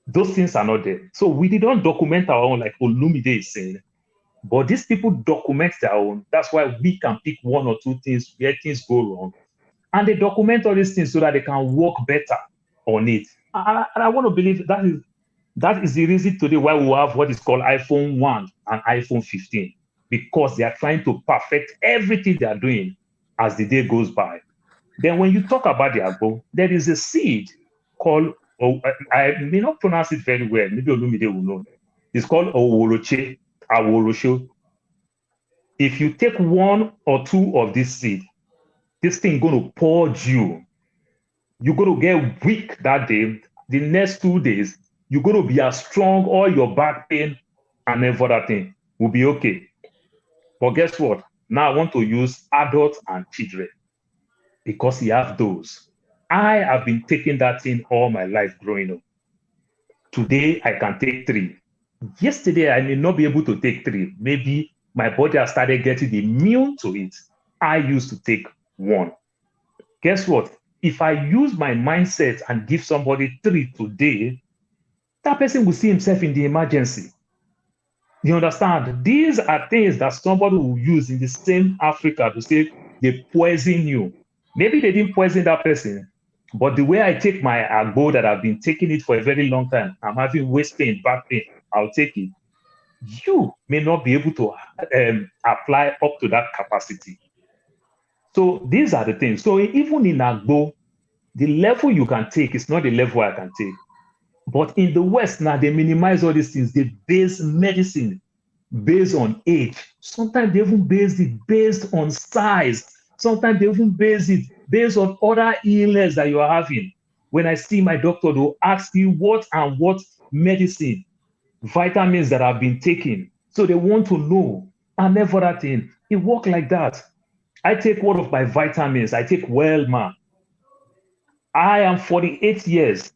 Those things are not there. So we didn't document our own, like Olumide is saying, but these people document their own. That's why we can pick one or two things where things go wrong. And they document all these things so that they can work better on it. And I want to believe that is the reason today why we have what is called iPhone 1 and iPhone 15, because they are trying to perfect everything they are doing as the day goes by. Then when you talk about the Agbo, there is a seed called, I may not pronounce it very well, maybe Olumide will know. It's called Oworoche, Aworosho. If you take one or two of this seed, this thing going to purge you. You're going to get weak that day. The next 2 days, you're going to be as strong. All your back pain and every other thing will be okay. But guess what? Now I want to use adults and children because you have those. I have been taking that thing all my life growing up. Today, I can take 3. Yesterday, I may not be able to take 3. Maybe my body has started getting immune to it. I used to take 1. Guess what? If I use my mindset and give somebody 3 today, that person will see himself in the emergency. You understand? These are things that somebody will use in the same Africa to say they poison you. Maybe they didn't poison that person, but the way I take my Agbo that I've been taking it for a very long time, I'm having waist pain, back pain, I'll take it. You may not be able to apply up to that capacity. So these are the things. So even in Agbo, the level you can take is not the level I can take. But in the West now, they minimize all these things. They base medicine based on age. Sometimes they even base it based on size. Sometimes they even base it based on other illness that you are having. When I see my doctor, they'll ask you what and what medicine, vitamins that have been taken. So they want to know. And every other thing. It works like that. I take one of my vitamins. I take Wellma. I am 48 years.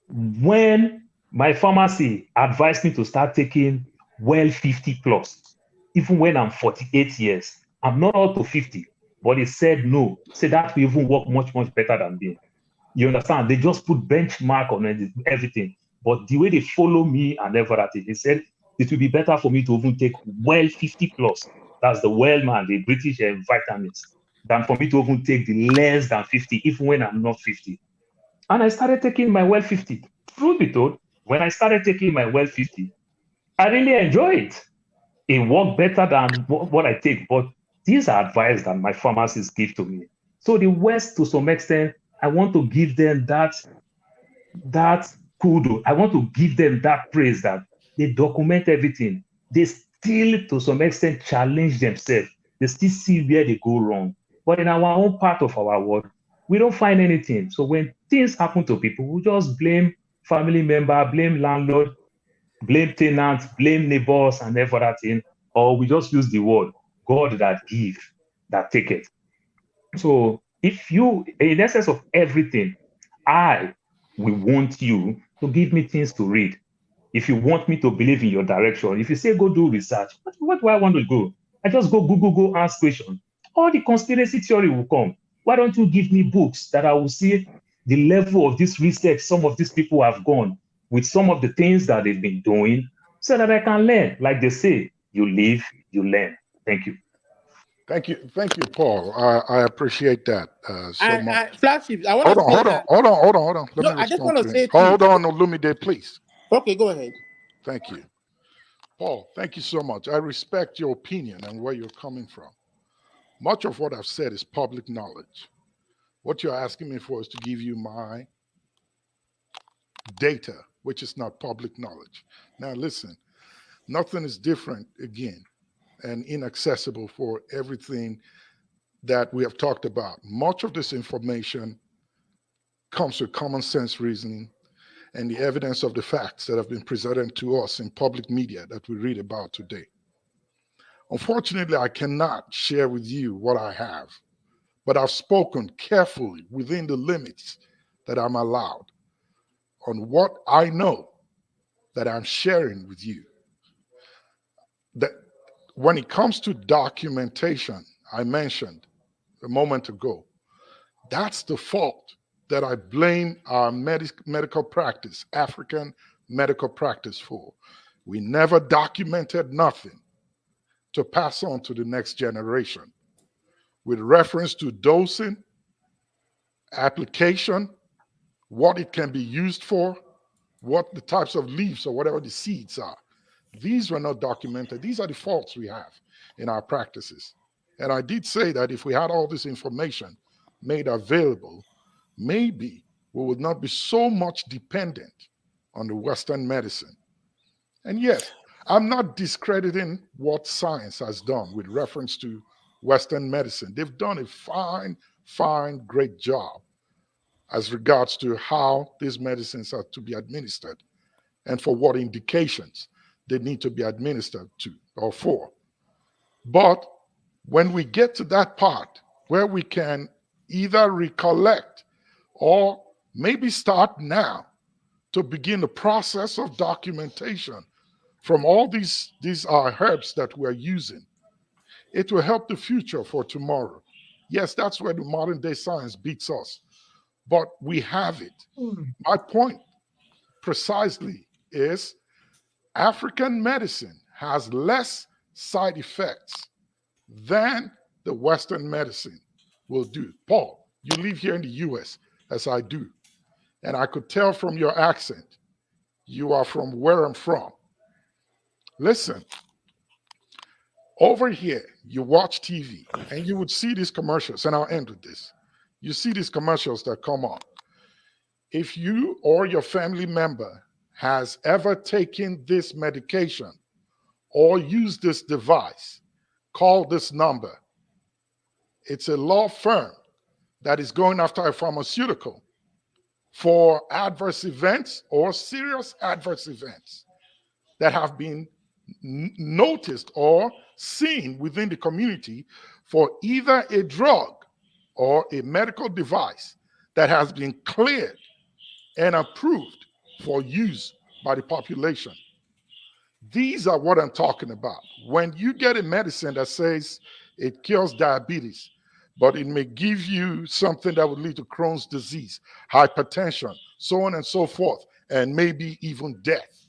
When my pharmacy advised me to start taking well 50 plus, even when I'm 48 years, I'm not up to 50, but they said no. Said that will even work much, much better than me. You understand? They just put benchmark on everything. But the way they follow me and everything, they said it will be better for me to even take well 50 plus. That's the Wellman, the British vitamins, than for me to even take the less than 50, even when I'm not 50. And I started taking my well 50. Truth be told, when I started taking my well 50, I really enjoy it. It worked better than what I take, but these are advice that my pharmacists give to me. So the West, to some extent, I want to give them that kudo. I want to give them that praise that they document everything. They still, to some extent, challenge themselves. They still see where they go wrong. But in our own part of our world, we don't find anything. So when things happen to people, we just blame family member, blame landlord, blame tenants, blame neighbors, and everything. Or we just use the word God that give, that take it. So if you, in essence of everything, I will want you to give me things to read. If you want me to believe in your direction, if you say go do research, what do I want to go? I just go Google, go ask questions. All the conspiracy theory will come. Why don't you give me books that I will see the level of this research some of these people have gone with some of the things that they've been doing so that I can learn. Like they say, you live, you learn. Thank you. Thank you, Paul. I appreciate that so much. Flagship, I want to say Hold on. Let me respond I just want to say Hold on, Olumide, please. Okay, go ahead. Thank you. Paul, thank you so much. I respect your opinion and where you're coming from. Much of what I've said is public knowledge. What you're asking me for is to give you my data, which is not public knowledge. Now, listen, nothing is different again and inaccessible for everything that we have talked about. Much of this information comes with common sense reasoning and the evidence of the facts that have been presented to us in public media that we read about today. Unfortunately, I cannot share with you what I have, but I've spoken carefully within the limits that I'm allowed on what I know that I'm sharing with you. That when it comes to documentation, I mentioned a moment ago. That's the fault that I blame our medical practice, African medical practice for. We never documented nothing to pass on to the next generation with reference to dosing, application, what it can be used for, what the types of leaves or whatever the seeds are. These were not documented. These are the faults we have in our practices. And I did say that if we had all this information made available, maybe we would not be so much dependent on the Western medicine. And yes, I'm not discrediting what science has done with reference to Western medicine. They've done a fine, great job as regards to how these medicines are to be administered and for what indications they need to be administered to or for. But when we get to that part where we can either recollect or maybe start now to begin the process of documentation from all these herbs that we're using, it will help the future for tomorrow. Yes, that's where the modern day science beats us, but we have it. My point precisely is African medicine has less side effects than the Western medicine will do. Paul, you live here in the US as I do, and I could tell from your accent, you are from where I'm from. Listen, over here, you watch TV and you would see these commercials, and I'll end with this. You see these commercials that come on. If you or your family member has ever taken this medication or used this device, call this number. It's a law firm that is going after a pharmaceutical for adverse events or serious adverse events that have been noticed or seen within the community for either a drug or a medical device that has been cleared and approved for use by the population. These are what I'm talking about. When you get a medicine that says it cures diabetes, but it may give you something that would lead to Crohn's disease, hypertension, so on and so forth, and maybe even death.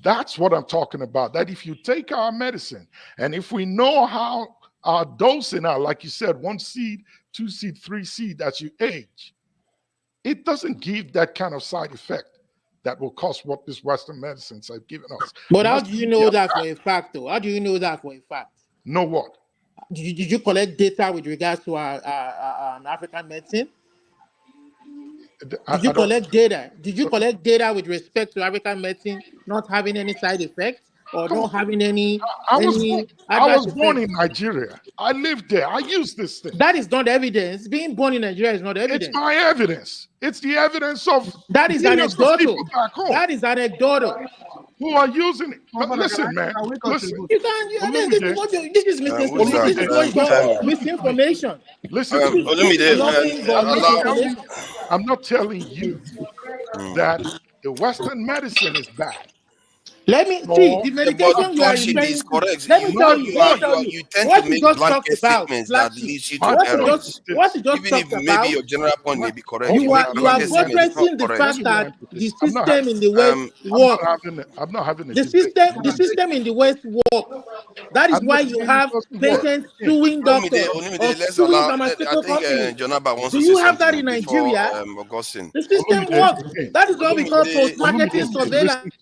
That's what I'm talking about. That if you take our medicine, and if we know how our dosing are, like you said, 1 seed, 2 seed, 3 seed as you age, it doesn't give that kind of side effect that will cause what these Western medicines have given us. But how do you know that for a fact, though? How do you know that for a fact? Know what? Did you collect data with regards to our African medicine? Did you collect data? Did you collect data with respect to African medicine not having any side effects or not having any? I was born in Nigeria. I lived there. I used this thing. That is not evidence. Being born in Nigeria is not evidence. It's my evidence. It's the evidence of that is anecdotal. That is anecdotal. Who are using it? But listen, man. Listen. You can't. This is misinformation. Listen. I'm not telling you that the Western medicine is bad. Let me see the medication you are referring to. Let me tell you. You tend to make blanket statements that leads you to errors. Even if maybe your general point may be correct. You are buttressing the fact that the system in the West works. I'm not having a the system in the West works. That is why you have patients suing doctors or suing pharmaceutical companies. Do you have that in Nigeria? The system works. That is what we call post-marketing surveillance.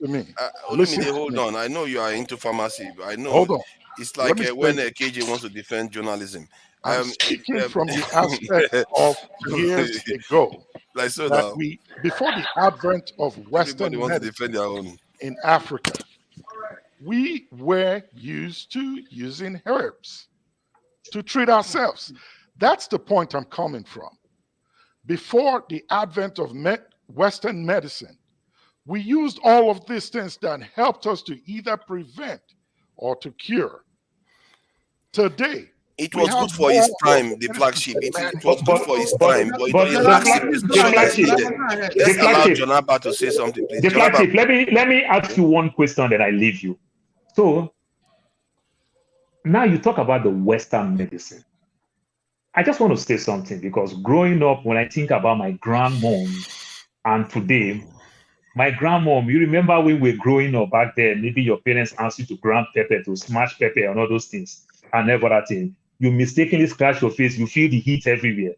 Hold on. I know you are into pharmacy, but I know hold on. It's like when KJ wants to defend journalism. I'm speaking from the aspect of years ago. Like so that now. Before the advent of Western medicine to defend their own. In Africa, we were used to using herbs to treat ourselves. That's the point I'm coming from. Before the advent of Western medicine, we used all of these things that helped us to either prevent or to cure. Today, it was good for his time, the flagship. It was good for his time, but let's allow Jonaba to say something, please. The flagship, let me ask you one question, then I leave you. So, Now you talk about the Western medicine. I just want to say something because growing up, when I think about my grandmom and today, my grandmom, you remember when we were growing up back then, maybe your parents asked you to grind pepper, to smash pepper and all those things and every other thing. You mistakenly scratch your face, you feel the heat everywhere.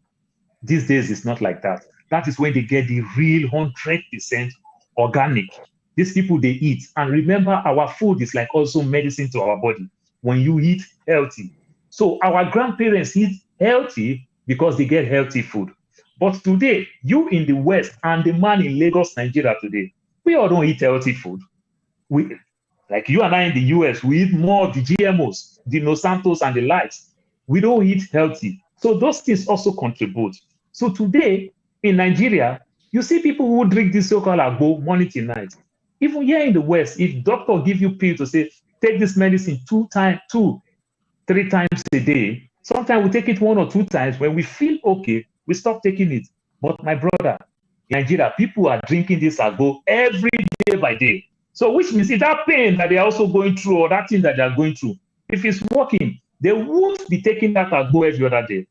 These days, it's not like that. That is when they get the real 100% organic. These people, they eat. And remember, our food is like also medicine to our body when you eat healthy. So our grandparents eat healthy because they get healthy food. But today, you in the West and the man in Lagos, Nigeria today, we all don't eat healthy food. We, like you and I in the US, we eat more of the GMOs, the Nosantos and the likes. We don't eat healthy. So those things also contribute. So today in Nigeria, you see people who drink this so-called Agbo morning till night. Even here in the West, if doctor give you pill to say, take this medicine 3 times a day, sometimes we take it 1 or 2 times. When we feel okay, we stop taking it. But my brother, in Nigeria, people are drinking this Agbo every day by day. So which means if that pain that they're also going through or that thing that they're going through, if it's working, they won't be taking that Agbo every other day.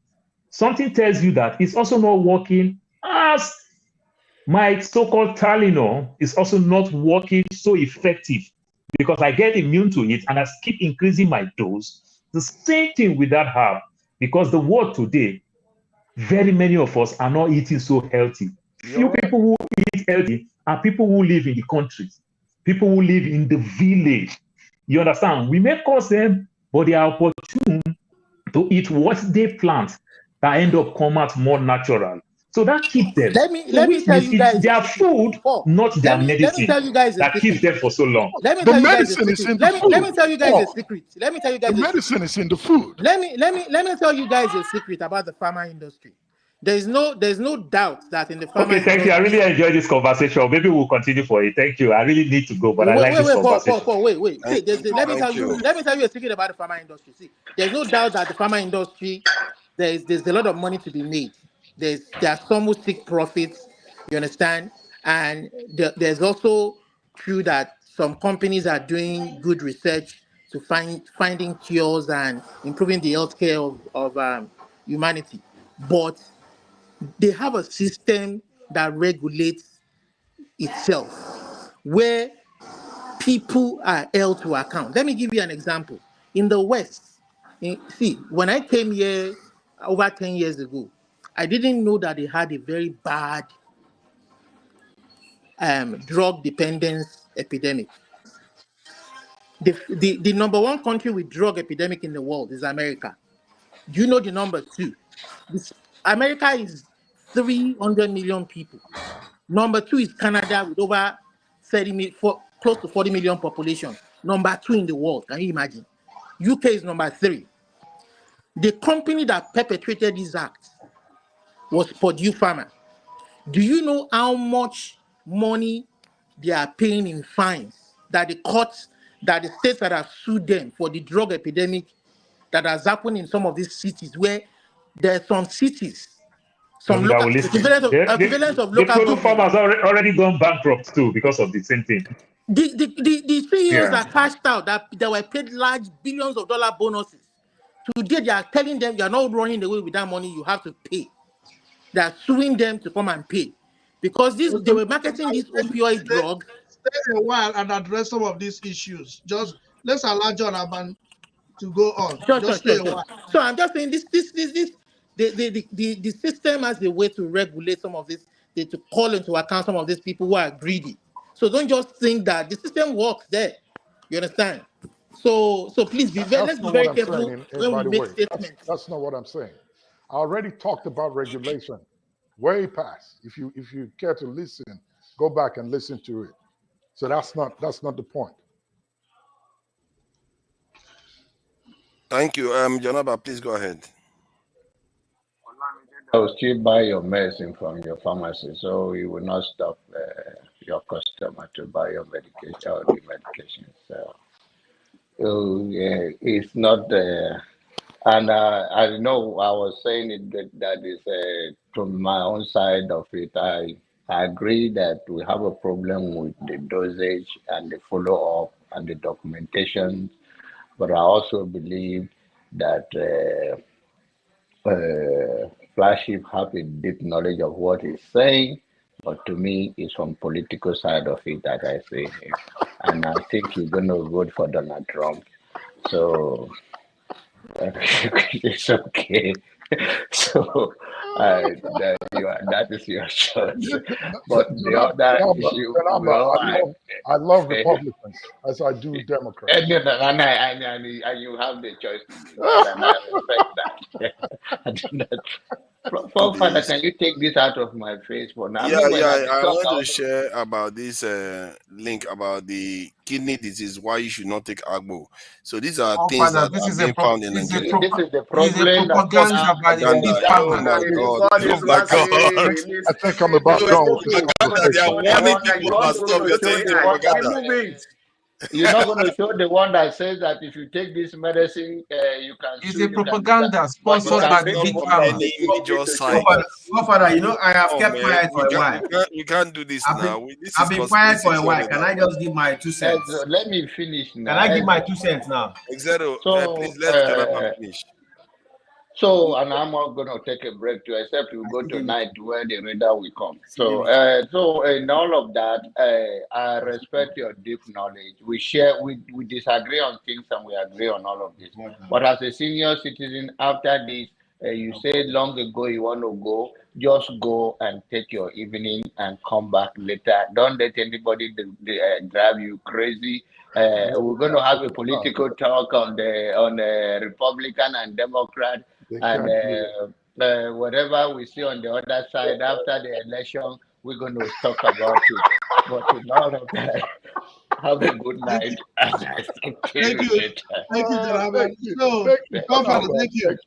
Something tells you that it's also not working as my so-called Tylenol is also not working so effective because I get immune to it and I keep increasing my dose. The same thing with that herb because the world today, very many of us are not eating so healthy. Few people who eat healthy are people who live in the countries, people who live in the village. You understand? We may cause them, but they are opportune to eat what they plant that end up come out more natural. So that keeps them. Let me tell you guys their food, not their let me medicine, tell you guys a that keeps secret. them for so long. Let me The tell you guys a medicine is secret. in the Let me food. tell you guys a Paul, secret. Let me tell you guys the a secret. medicine is in the food. Let me tell you guys a secret about the pharma industry. There's no doubt that in the pharma Okay, thank you. I really industry. enjoyed this conversation. Maybe we'll continue for it. Thank you. I really need to go, but I like this conversation. Paul, wait. See, let me Thank you. tell you a secret about the pharma industry. See, there's no doubt that the pharma industry, there's a lot of money to be made. There are some who seek profits, you understand? And there's also true that some companies are doing good research to finding cures and improving the healthcare of humanity. But they have a system that regulates itself, where people are held to account. Let me give you an example. In the West, see, when I came here over 10 years ago, I didn't know that they had a very bad drug dependence epidemic. The number one country with drug epidemic in the world is America. Do you know the number two? America is 300 million people. Number two is Canada with over 30 million, close to 40 million population. Number two in the world. Can you imagine? UK is number 3. The company that perpetrated this act was Purdue Pharma. Do you know how much money they are paying in fines that the courts, that the states that have sued them for the drug epidemic that has happened in some of these cities, where there are some cities, some That local will listen. equivalent of The local produce government. farmers already gone bankrupt too because of the same thing. The CEOs Yeah. that cashed out, that were paid large billions of dollar bonuses. Today they are telling them you are not running away with that money, you have to pay. They are suing them to come and pay. Because they were marketing these opioid drugs. Stay a while and address some of these issues. Just let's allow John Aban to go on. Sure. Stay a while. So I'm just saying the system has a way to regulate some of this, to call into account some of these people who are greedy. So don't just think that the system works there. You understand? So please let's That's be not what very I'm careful saying. when By we the make way, statements. that's not what I'm saying. I already talked about regulation, way past. If you care to listen, go back and listen to it. So that's not the point. Thank you. Janaba, please go ahead. I'll still buy your medicine from your pharmacy, so you will not stop your customer to buy your medication or the medication. So it's not. And I know I was saying it that is from my own side of it. I agree that we have a problem with the dosage and the follow up and the documentation But I also believe that Flagship have a deep knowledge of what he's saying, but to me, it's from political side of it that I see him. And I think he's going to vote for Donald Trump. So it's okay. So that is your choice. But the other issue, I love Republicans as I do Democrats. And you have the choice to do that, and I respect that. I do not. Father, can you take this out of my face for now? Yeah, I want to share about this link about the kidney disease, why you should not take Agbo. So these are things Father, that are being found in Nigeria. This is the problem. Propaganda by the big Oh pharma. my God! Oh my God! I think I'm about done with this Propaganda. They are warning people about stuff. You're saying propaganda. You're not going to show the one that says that if you take this medicine, you can. It's a propaganda sponsored by the big pharma. Father, you know, I have kept quiet for a while. We can't do this now. I've been quiet for a while. Can I just give my 2 cents? Let me finish now. Can I give my 2 cents now? Exactly. So, please let Jonathan finish. So, and I'm not going to take a break too, except we go tonight where the reader will come. So, in all of that, I respect your deep knowledge. We disagree on things and we agree on all of this. But as a senior citizen, after this, you said long ago you want to go, just go and take your evening and come back later. Don't let anybody drive you crazy. We're going to have a political talk on the Republican and Democrat. And whatever we see on the other side after the election, we're going to talk about it. But in all of that, have a good night. Thank you, Jaraban. So, Father, thank you.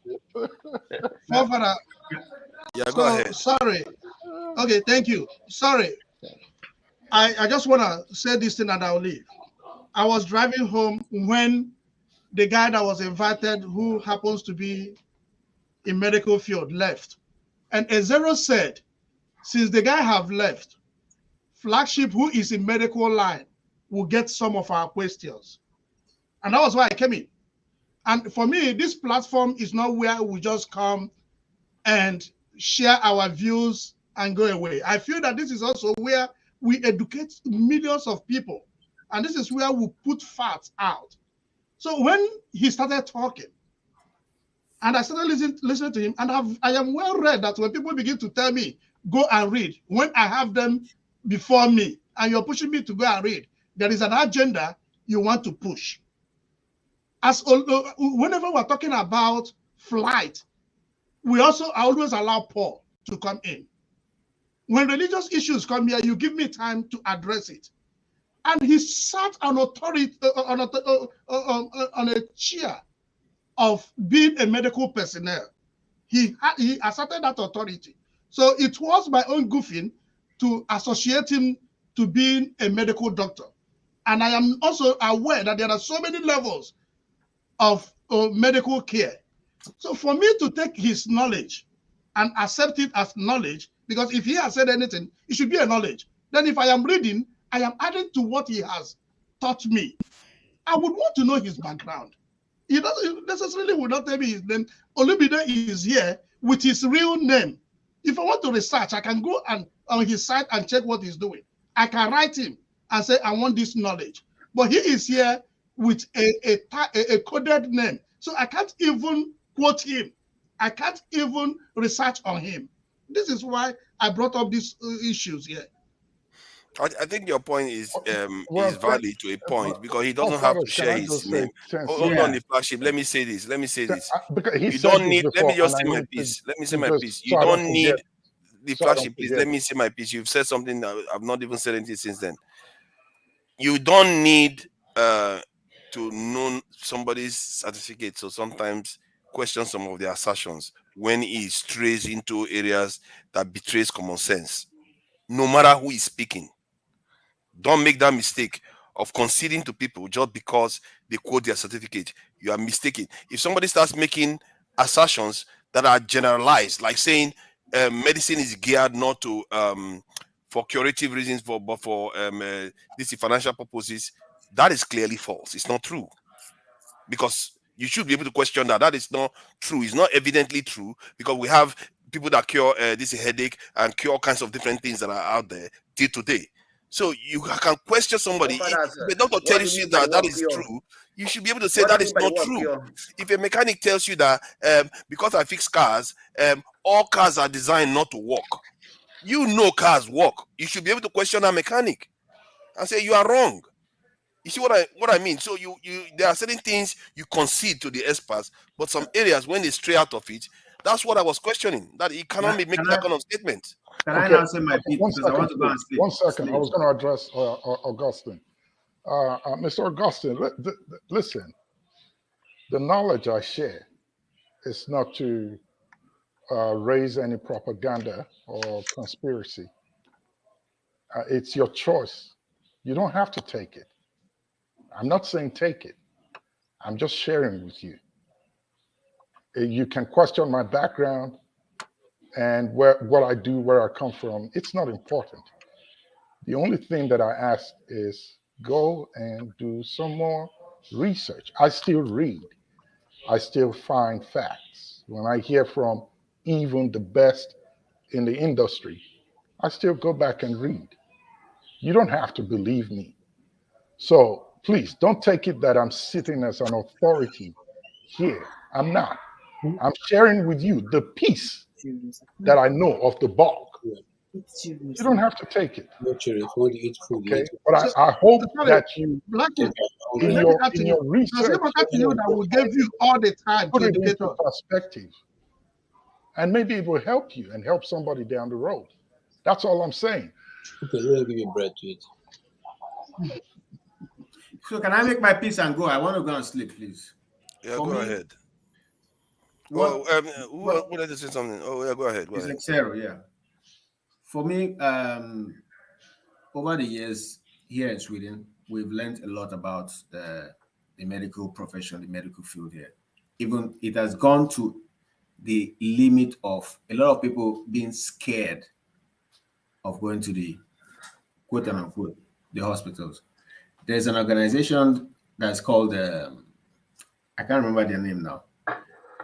Father, yeah, go ahead. Sorry. Okay, thank you. Sorry. I just want to say this thing and I'll leave. I was driving home when the guy that was invited, who happens to be in medical field, left. And Ezero said, since the guy have left, Flagship, who is in medical line, will get some of our questions. And that was why I came in. And for me, this platform is not where we just come and share our views and go away. I feel that this is also where we educate millions of people. And this is where we put facts out. So when he started talking, and I started listening to him, and I am well read that when people begin to tell me, go and read, when I have them before me, and you're pushing me to go and read, there is an agenda you want to push. Whenever we're talking about flight, we also always allow Paul to come in. When religious issues come here, you give me time to address it. And he sat on authority on a chair of being a medical personnel. He asserted that authority. So it was my own goofing to associate him to being a medical doctor. And I am also aware that there are so many levels of medical care. So for me to take his knowledge and accept it as knowledge, because if he has said anything, it should be a knowledge. Then if I am reading, I am adding to what he has taught me. I would want to know his background. He doesn't necessarily would not tell me his name. Olubide is here with his real name. If I want to research, I can go on his site and check what he's doing. I can write him and say, I want this knowledge. But he is here with a coded name. So I can't even quote him. I can't even research on him. This is why I brought up these issues here. I think your point is valid to a point because he doesn't have to share his name. Hold on, the Flagship. Let me say this. You don't need. Let me just say my piece. Let me say my piece. You don't need the Flagship. Please let me say my piece. You've said something that I've not even said anything since then. You don't need to know somebody's certificate. So sometimes question some of their assertions when he strays into areas that betrays common sense. No matter who is speaking. Don't make that mistake of conceding to people just because they quote their certificate. You are mistaken. If somebody starts making assertions that are generalized, like saying medicine is geared not to for curative reasons, but for these financial purposes, that is clearly false. It's not true. because you should be able to question that. That is not true. It's not evidently true, because we have people that cure this headache and cure all kinds of different things that are out there till today. So you can question somebody. If a doctor tells you that is true, you should be able to say that is not true. If a mechanic tells you that because I fix cars, all cars are designed not to work, you know cars work, you should be able to question that mechanic and say you are wrong. You see what I mean? So you there are certain things you concede to the experts, but some areas when they stray out of it, that's what I was questioning. That he cannot be making that kind of statement. Can I now say my piece because I want to go and sleep? 1 second. I was going to address Augustine. Mr. Augustine, listen. The knowledge I share is not to raise any propaganda or conspiracy. It's your choice. You don't have to take it. I'm not saying take it. I'm just sharing with you. You can question my background and what I do, where I come from. It's not important. The only thing that I ask is go and do some more research. I still read. I still find facts. When I hear from even the best in the industry, I still go back and read. You don't have to believe me. So please don't take it that I'm sitting as an authority here. I'm not. I'm sharing with you the piece that I know of the bulk. You don't have to take it. Okay, but I hope that you, in your research, that will give you all the time put to it educate into us. perspective, and maybe it will help you and help somebody down the road. That's all I'm saying. Okay, let me give you bread to eat. So can I make my peace and go? I want to go and sleep, please. Yeah, For go me, ahead. What? Who wanted to say something? Oh, yeah, go ahead. Go It's ahead. like zero, yeah. For me, over the years here in Sweden, we've learned a lot about the medical profession, the medical field here. Even it has gone to the limit of a lot of people being scared of going to the quote unquote the hospitals. There's an organization that's called I can't remember their name now.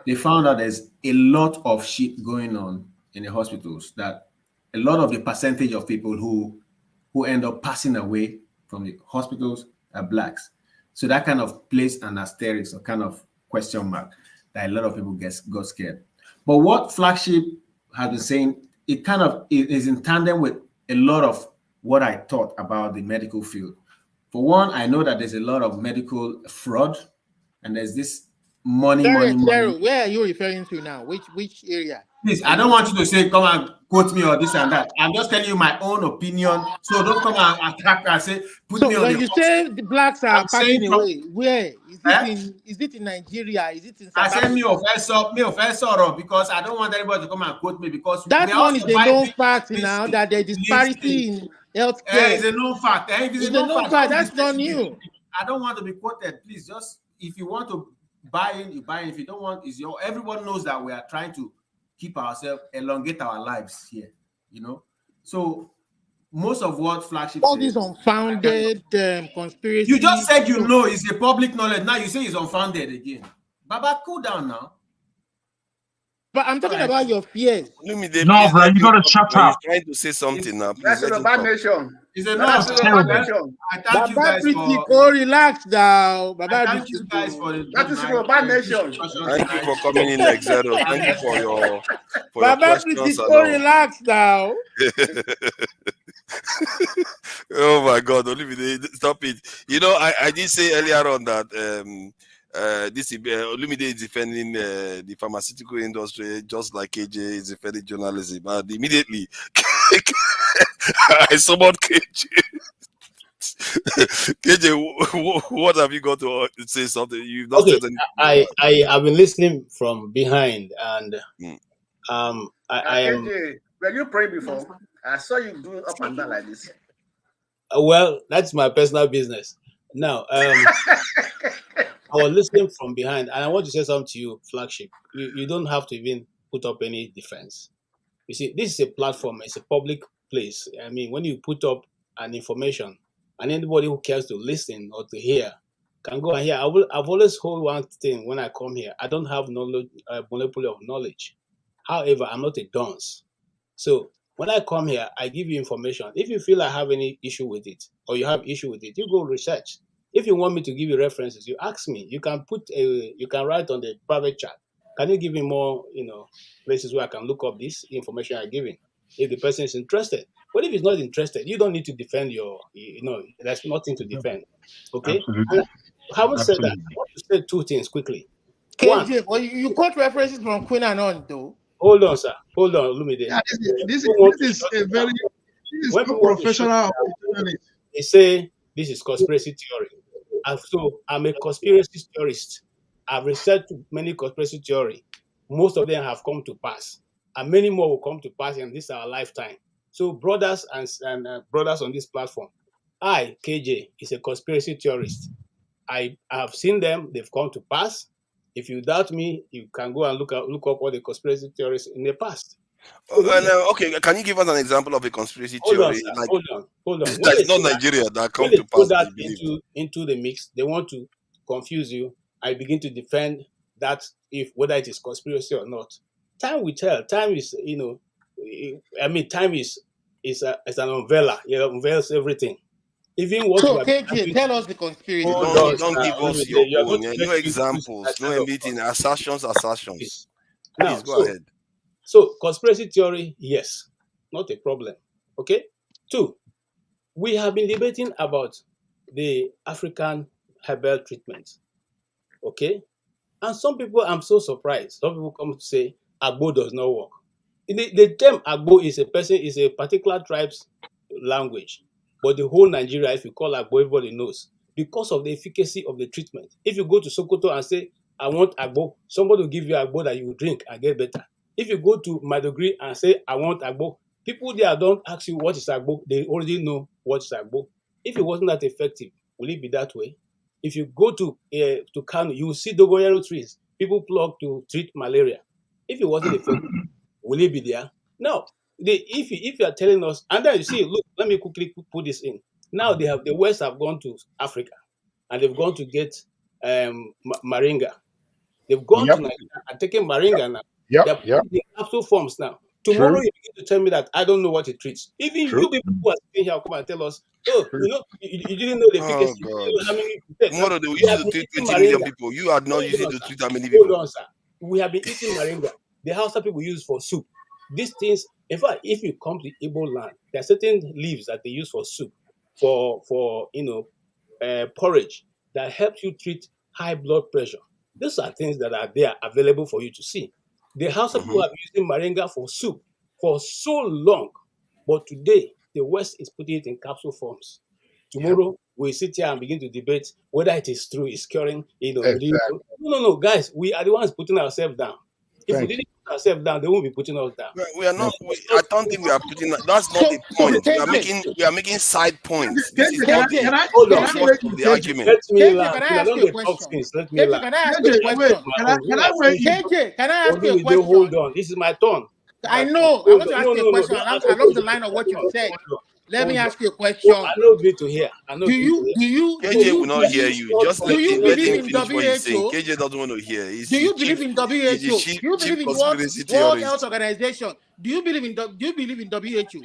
They found out there's a lot of shit going on in the hospitals, that a lot of the percentage of people who end up passing away from the hospitals are blacks. So that kind of placed an asterisk or kind of question mark that a lot of people got scared. But what Flagship has been saying, it kind of is in tandem with a lot of what I thought about the medical field. For one, I know that there's a lot of medical fraud, and there's this money. Where are you referring to now? Which area? Please, I don't want you to say, come and quote me or this and that. I'm just telling you my own opinion. So don't come and attack and say, put me on when the you say the blacks are passing from, away, where is it in Nigeria? Is it in South Africa? I said me offensor because I don't want anybody to come and quote me, because that we one is a known fact listen, now that there's disparity in healthcare. It's a known fact. If it's a known fact, that's not new. I don't want to be quoted. Please, just if you want to buy in, you buy in. If you don't want, everyone knows that we are trying to keep ourselves, elongate our lives here, So most of what Flagship all these unfounded conspiracy. You just said it's a public knowledge. Now you say it's unfounded again. Baba, cool down now. But I'm talking about your fears. No, bro, you gotta shut up. He's trying to say something now. Please That's let a him bad talk. nation. It's a That's a bad nation. I thank you guys relax now. I thank you guys for that is a bad nation. Thank you for coming in, Exero. Thank you for your questions. Relax now. Oh my God, Olumide, stop it. I did say earlier on that Olumide is defending the pharmaceutical industry just like KJ is defending journalism. And immediately I summoned KJ. KJ, what have you got to say something? You've not said anything. I have been listening from behind, and I am. KJ, were you praying before? I saw you do up and down like this. Well, that's my personal business. Now, I was listening from behind, and I want to say something to you, Flagship. You don't have to even put up any defense. You see, this is a platform. It's a public place. I mean, when you put up an information, and anybody who cares to listen or to hear can go and hear. I've always hold one thing when I come here. I don't have knowledge, monopoly of knowledge. However, I'm not a dunce. So when I come here, I give you information. If you feel I have any issue with it, or you have issue with it, you go research. If you want me to give you references, you ask me. You can write on the private chat. Can you give me more, places where I can look up this information I'm giving? If the person is interested. But if he's not interested, you don't need to defend there's nothing to defend. Okay? Absolutely. And having said that, Absolutely. I want to say two things quickly. KJ, One, well, you quote references from Queen Anon, though. hold on, sir. Hold on, Lumide. Yeah, this is a very When so people want to shoot professional. down, they say this is conspiracy theory. And so I'm a conspiracy theorist. I've researched many conspiracy theory. Most of them have come to pass, and many more will come to pass in this our lifetime. So, brothers and brothers on this platform, I, KJ, is a conspiracy theorist. I have seen them; they've come to pass. If you doubt me, you can go and look up all the conspiracy theories in the past. Okay, can you give us an example of a conspiracy theory? Hold on. That is not Nigeria that come When they to put pass. that into the mix, they want to confuse you. I begin to defend that whether it is conspiracy or not. Time will tell. Time is, time is an umbrella. It unveils everything. Even what So, we are KJ, tell us the conspiracy. You don't give us your you are own. going to No get examples, no anything. Assertions. Now, Please go ahead. So, conspiracy theory, yes, not a problem. Okay? 2, we have been debating about the African herbal treatment. Okay? And some people, I'm so surprised. Some people come to say Agbo does not work. The term Agbo is a particular tribe's language. But the whole Nigeria, if you call Agbo, everybody knows. Because of the efficacy of the treatment. If you go to Sokoto and say, I want Agbo, somebody will give you Agbo that you will drink and get better. If you go to Maiduguri and say, I want Agbo, people there don't ask you what is Agbo. They already know what is Agbo. If it wasn't that effective, will it be that way? If you go to Kano, you will see dogoyaro trees. People pluck to treat malaria. If it wasn't effective, will it be there? No. If you are telling us, and then you see, look, let me quickly put this in. Now the West have gone to Africa, and they've gone to get moringa. They've gone to Nigeria and taken moringa now. They're putting the capsule forms now. Tomorrow you begin to tell me that I don't know what it treats. Even you people who are sitting here come and tell us, oh, you didn't know the efficacy. You didn't know how many Tomorrow they will use to treat 20 million people. You are not using to treat that many people. Hold on, sir. We have been eating moringa. The Hausa people use for soup. These things, in fact, if you come to Igbo land, there are certain leaves that they use for soup, for porridge that helps you treat high blood pressure. These are things that are there available for you to see. The Hausa people have been using moringa for soup for so long, but today the West is putting it in capsule forms. Tomorrow we sit here and begin to debate whether it is true, it's curing, Exactly. No, guys, we are the ones putting ourselves down. If we didn't put ourselves down, they won't be putting us down. We are not. I don't think we are putting. That's not the point. We are making side points. This is not the argument. Let me KJ, laugh. can I ask you a question? Let me laugh. Can I ask you a question? KJ, can I ask you a question? Hold on. This is my turn. I know. I want to ask you a question along the line of what you said. Let me ask you a question. I know good to hear. Do you KJ will not hear you. Just let him finish what he's saying. WHO? KJ doesn't want to hear. Do you believe in WHO? Do you believe in World Health Organization? Do you believe in WHO?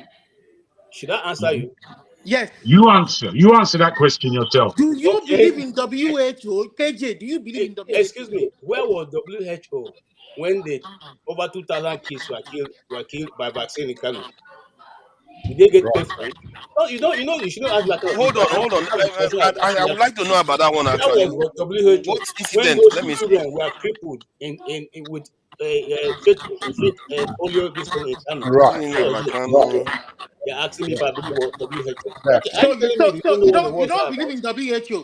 Should I answer you? Yes. You answer that question yourself. Do you believe in WHO? KJ, do you believe in WHO? Excuse me. Where was WHO when over 2,000 kids were killed by vaccine in Kano? Did they get paid for it? No, you shouldn't ask that. Hold on. I would like to know about that one actually. That was WHO. What incident? When those children were crippled with polio this thing in Kano. You're asking me if I believe what WHO. So you don't believe in WHO?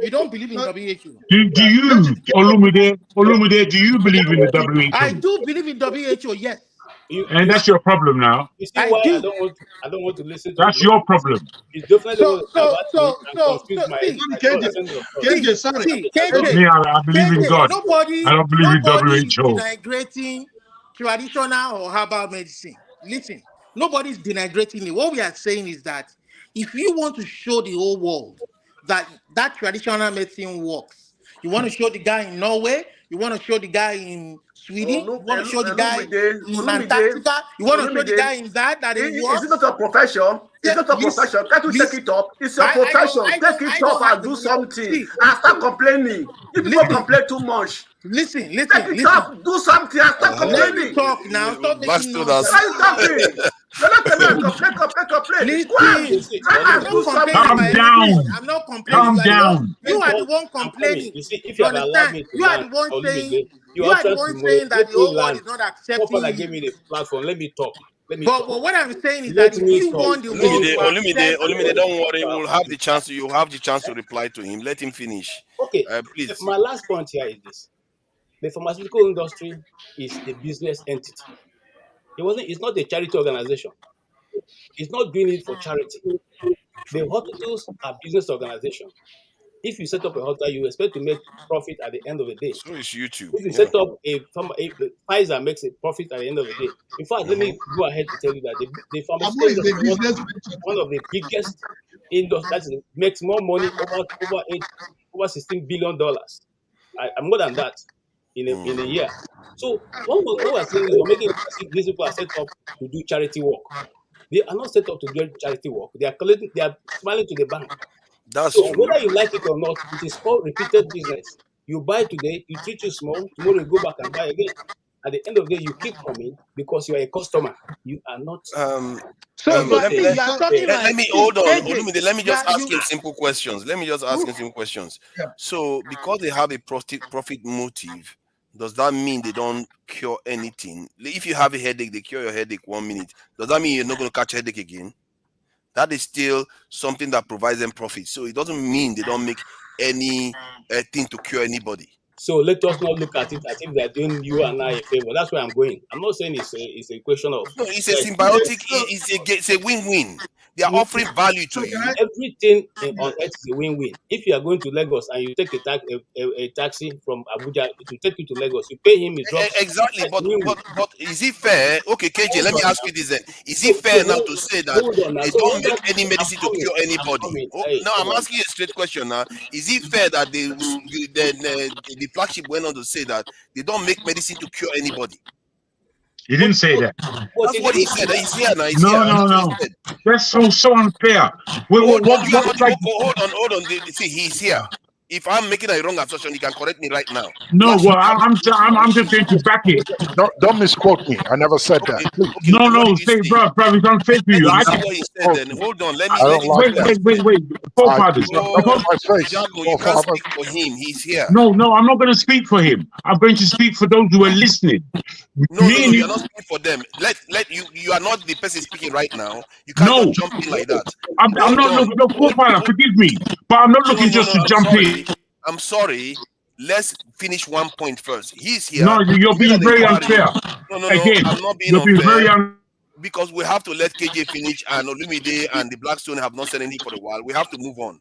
You don't believe in WHO? Do you, Olumide, do you believe in the WHO? I do believe in WHO, yes. And that's your problem now. You see why I don't want to listen to That's your problem. It's definitely KJ, me, I believe in God. Nobody I don't believe in WHO. Is denigrating traditional or herbal medicine. Listen, nobody's denigrating it. What we are saying is that if you want to show the whole world that traditional medicine works. You want to show the guy in Norway, you want to show the guy in Sweden, you want to show the guy in Antarctica, you want to show the guy in that it works. It's not a profession. It's not a profession. Can't you take it up? It's your profession. Take it up and do something. And start complaining. You people complain too much. Listen. Take it up, do something, and start complaining. Talk now. Stop making noise. Why are you talking? You're not telling me to complain. Calm down. I'm not complaining. Calm down. You are the one complaining. You see, if you have allowed me to you are the one saying. You are the one saying that the whole world is not accepting you. Give me the platform. Let me talk. But what I'm saying is that if you want the world Olumide, don't worry. We'll have the chance. You have the chance to reply to him. Let him finish. Okay. Please. My last point here is this: the pharmaceutical industry is a business entity. It's not a charity organization. It's not doing it for charity. The hospitals are business organizations. If you set up a hospital, you expect to make profit at the end of the day. So is YouTube. If you set up Pfizer makes a profit at the end of the day. In fact, let me go ahead to tell you that the pharmaceutical industry is one of the biggest industries that makes more money over $16 billion. More than that in a year. So what we're saying is we're making these people are set up to do charity work. They are not set up to do charity work. They are smiling to the bank. That's so true. Whether you like it or not, it is called repeated business. You buy today, you treat you small, tomorrow you go back and buy again. At the end of the day, you keep coming because you are a customer. You are not. Let me hold on. Let me just ask him simple questions. So, because they have a profit motive, does that mean they don't cure anything? If you have a headache, they cure your headache 1 minute. Does that mean you're not going to catch a headache again? That is still something that provides them profit. So it doesn't mean they don't make any thing to cure anybody. So let us not look at it as if they're doing you and I a favor. That's where I'm going. I'm not saying it's a question of. No, it's a symbiotic. It's a win-win. They are offering value to you. Everything on earth is a win-win. If you are going to Lagos and you take a taxi from Abuja to take you to Lagos, you pay him. Exactly, but is it fair? Okay, KJ, let me ask you this then. Is it fair now to say that they don't make any medicine to cure anybody? No, I'm asking you a straight question now. Is it fair that the flagship went on to say that they don't make medicine to cure anybody? He didn't say that. That's what he said. He's here now. No. That's so unfair. Hold on. See, he's here. If I'm making a wrong assertion, you can correct me right now. No, well, I'm just going to back it. Don't misquote me. I never said that. Please. No, say, bro, it's unfair to you. What he said then. Hold on. Let me wait. Forefathers. You can't speak for him. He's here. No, I'm not going to speak for him. I'm going to speak for those who are listening. No, you're not speaking for them. Let you are not the person speaking right now. You can't jump in like that. I'm not forefather, forgive me. But I'm not looking just to jump in. I'm sorry. Let's finish one point first. He's here. No, you're being very unfair. No. Again, I'm not being you're unfair. being very because we have to let KJ finish, and Olumide and the Blackstone have not said anything for a while. We have to move on.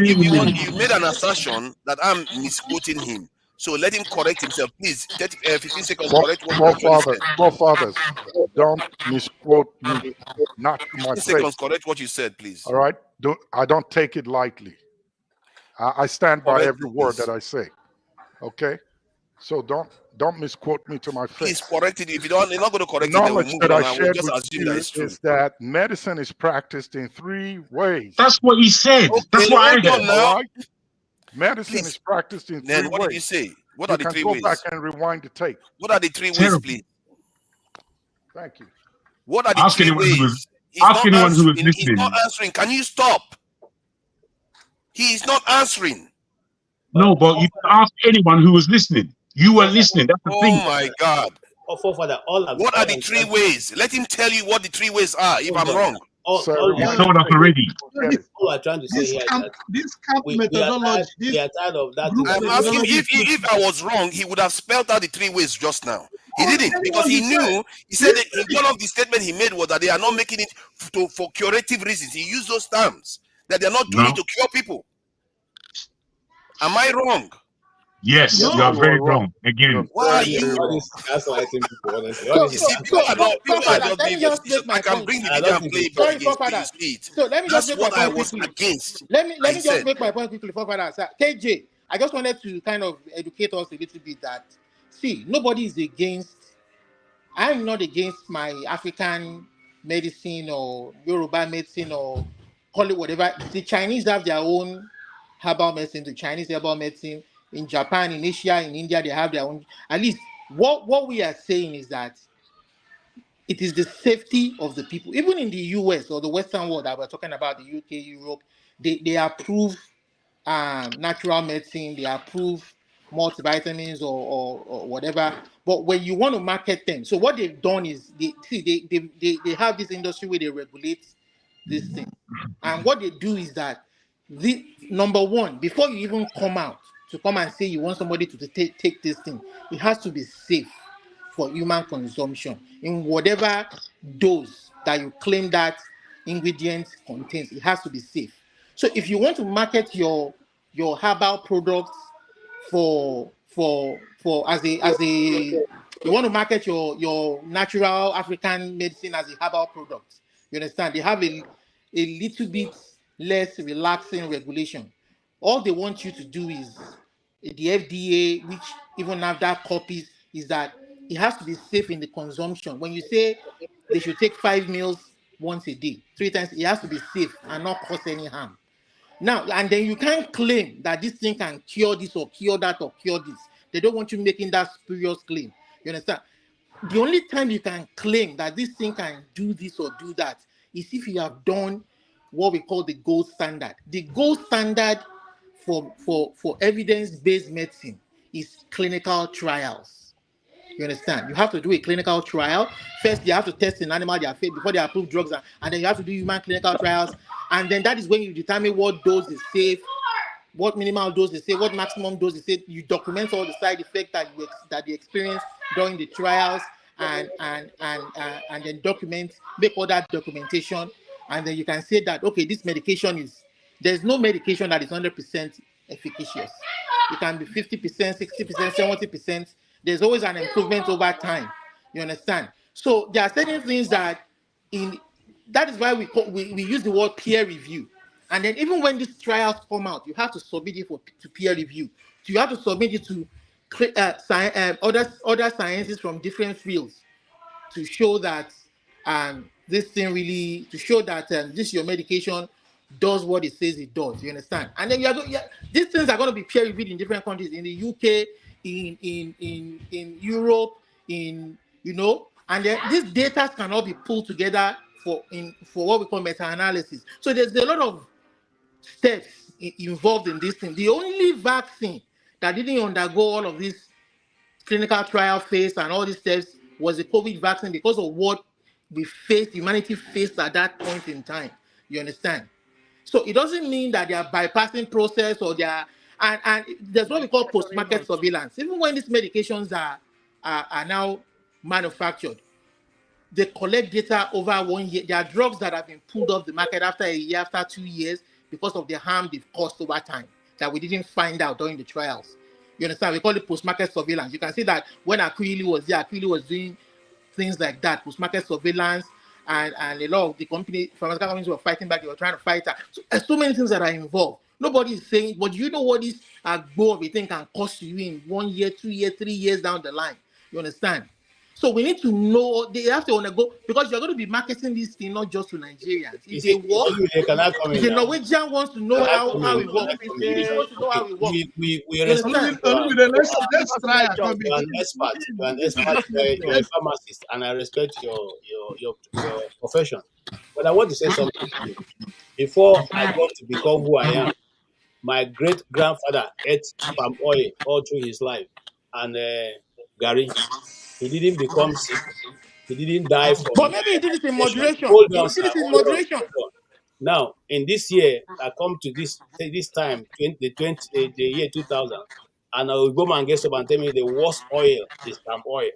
You made an assertion that I'm misquoting him. So let him correct himself, please. 15 seconds. Correct what Forefathers, don't misquote me. Not to my 15 seconds. face. Correct what you said, please. All right. I don't take it lightly. I stand by every word that I say. Okay. So don't misquote me to my face. Please correct it. If you're not going to correct knowledge it, that I shared just with assume you that it's true. is that medicine is practiced in 3 ways. That's what he said. Okay, that's what I heard. All right? Medicine is practiced in 3 then ways. what did you say? What are the 3 ways? Go back and rewind the tape. What are the 3 ways, please? Thank you. What are the 3 ways? Ask anyone who is listening. He's not answering. Can you stop? He is not answering. No, but you can ask anyone who was listening. You were listening. That's the thing. Oh my God. What are the 3 ways? Let him tell you what the 3 ways are. If I'm wrong. You told us already. All I'm trying to say here is that this camp methodology. We are tired of that. I'm asking if I was wrong, he would have spelled out the 3 ways just now. He didn't, because he knew. He said that one of the statements he made was that they are not making it for curative reasons. He used those terms that they are not doing it to cure people. Am I wrong? Yes, No. you are very wrong. Again. Why are you? All this gaslighting people, honestly. All So, this You is see, so, people so, are gaslighting. so, not people are forefathers, just let me being just facetious. make I my can point. bring the And I video don't and think play it's it for Sorry, against you forefathers. see it. So let me just That's make my what I point was quickly. against. Let I me just said. make my point quickly, forefathers. KJ, I just wanted to kind of educate us a little bit that see, nobody is against. I'm not against my African medicine or Yoruba medicine or call it whatever. The Chinese have their own herbal medicine. The Chinese herbal medicine in Japan, in Asia, in India, they have their own. At least what we are saying is that it is the safety of the people. Even in the US or the Western world that we're talking about, the UK, Europe, they approve natural medicine, they approve multivitamins or whatever. But when you want to market them, so what they've done is they have this industry where they regulate this thing. And what they do is that the number one, before you even come out to come and say you want somebody to take this thing, it has to be safe for human consumption in whatever dose that you claim that ingredient contains. It has to be safe. So if you want to market your herbal products for as a you want to market your natural African medicine as a herbal product, you understand? They have a little bit less relaxing regulation. All they want you to do is the FDA, which even NAFDAC copies, is that it has to be safe in the consumption. When you say they should take 5 meals once a day, 3 times, it has to be safe and not cause any harm. Now, and then you can't claim that this thing can cure this or cure that or cure this. They don't want you making that spurious claim. You understand? The only time you can claim that this thing can do this or do that is if you have done what we call the gold standard. The gold standard for evidence-based medicine is clinical trials. You understand? You have to do a clinical trial. First, you have to test in animal their faith before they approve drugs, and then you have to do human clinical trials. And then that is when you determine what dose is safe, what minimal dose they say, what maximum dose they say. You document all the side effects that they experience during the trials, and then document, make all that documentation, and then you can say that okay, this medication is. There's no medication that is 100% efficacious. It can be 50%, 60%, 70%. There's always an improvement over time. You understand? So there are certain things that that is why we use the word peer review. And then even when these trials come out, you have to submit it to peer review. So you have to submit it to other sciences from different fields to show that this thing really, to show that this your medication does what it says it does. You understand? And then these things are going to be peer reviewed in different countries, in the UK, in Europe, and then these data cannot be pulled together for what we call meta-analysis. So there's a lot of steps involved in this thing. The only vaccine that didn't undergo all of this clinical trial phase and all these steps was the COVID vaccine because of what humanity faced at that point in time. You understand? So it doesn't mean that they are bypassing process or they are, and there's what we call post-market surveillance. Even when these medications are now manufactured, they collect data over 1 year. There are drugs that have been pulled off the market after a year, after 2 years, because of the harm they've caused over time that we didn't find out during the trials. You understand? We call it post-market surveillance. You can see that when Aquili was there, Aquili was doing things like that, post-market surveillance, and a lot of the pharmaceutical companies were fighting back. They were trying to fight that. So there's so many things that are involved. Nobody is saying, but you know what this Agbo of a thing can cost you in 1 year, 2 years, 3 years down the line. You understand? So we need to know, they have to undergo, because you're going to be marketing this thing not just to Nigerians. If they work, if the Norwegian wants to know how it works, if the English wants to know how it works. We respect let's try a you're an expert. You're an expert. You're a pharmacist, and I respect your profession. But I want to say something to you. Before I got to become who I am, my great grandfather ate palm oil all through his life, and Gary, he didn't become sick. He didn't die from But maybe he did it in complication. moderation. Hold He on, did sir. it in Hold on. moderation. Hold on. Now, in this year, I come to this time, the year 2000, and I will go and get up and tell me the worst oil is palm oil.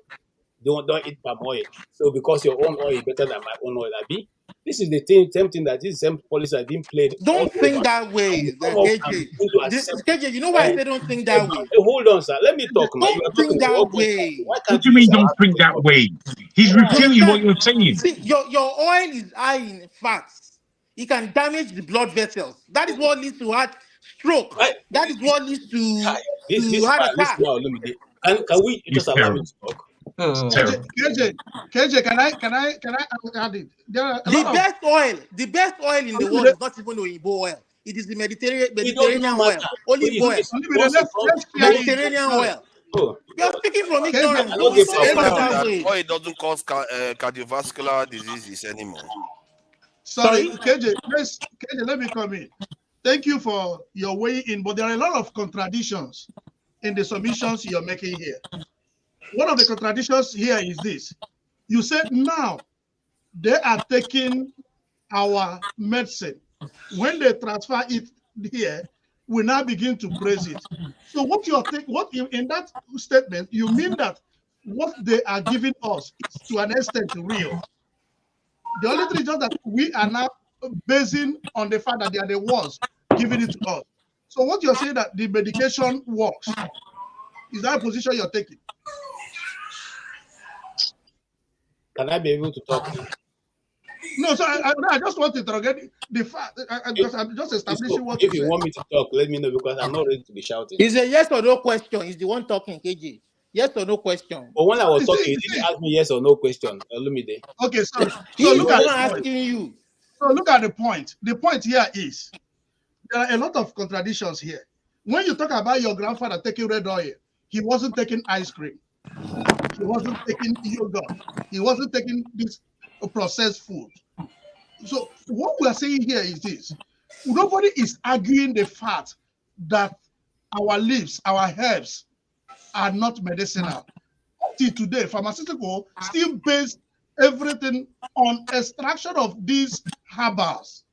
Don't eat palm oil. So because your own oil is better than my own oil, Abi, This is the same thing that this same policy has been played all Don't think over. that way, And some of KJ. them begin to accept. KJ, you know why I say don't think that way? Hold on, sir. Let me talk now. You are Don't talking think to that almost. way. Why What can't do you you mean just don't allow think me to that talk? way? He's refuting what you're saying. See, your oil is high in fats. It can damage the blood vessels. That is what leads to heart stroke. That is what leads to This heart man, this attack. now, let me. Can we just allow me to talk? KJ, can I add it? There are a lot of The best oil in the world is not even Oyibo oil. It is the It does not Mediterranean oil, matter. olive oil, let's Mediterranean oil. Oh, We are speaking from KJ, ignorance. I don't Don't get think power. that that way. oil doesn't cause cardiovascular diseases anymore. Sorry, KJ, let me come in. Thank you for your way in, but there are a lot of contradictions in the submissions you're making here. One of the contradictions here is this. You said now they are taking our medicine. When they transfer it here, we now begin to praise it. So what in that statement, you mean that what they are giving us is to an extent real. The only thing is just that we are now basing on the fact that they are the ones giving it to us. So what you're saying that the medication works, is that a position you're taking? Can I be able to talk? No, so I just want to interrogate the fact. I'm just establishing what you If you said. want me to talk, let me know because I'm not ready to be shouting. It's a yes or no question. He's the one talking, KJ. Yes or no question. But when I was talking, you didn't ask me yes or no question. Olumide. Okay, so He's look the at one the point. asking you. So look at the point. The point here is there are a lot of contradictions here. When you talk about your grandfather taking red oil, he wasn't taking ice cream. He wasn't taking yogurt. He wasn't taking this processed food. So what we are saying here is this. Nobody is arguing the fact that our leaves, our herbs are not medicinal. Till today, pharmaceutical still base everything on extraction of these herbals.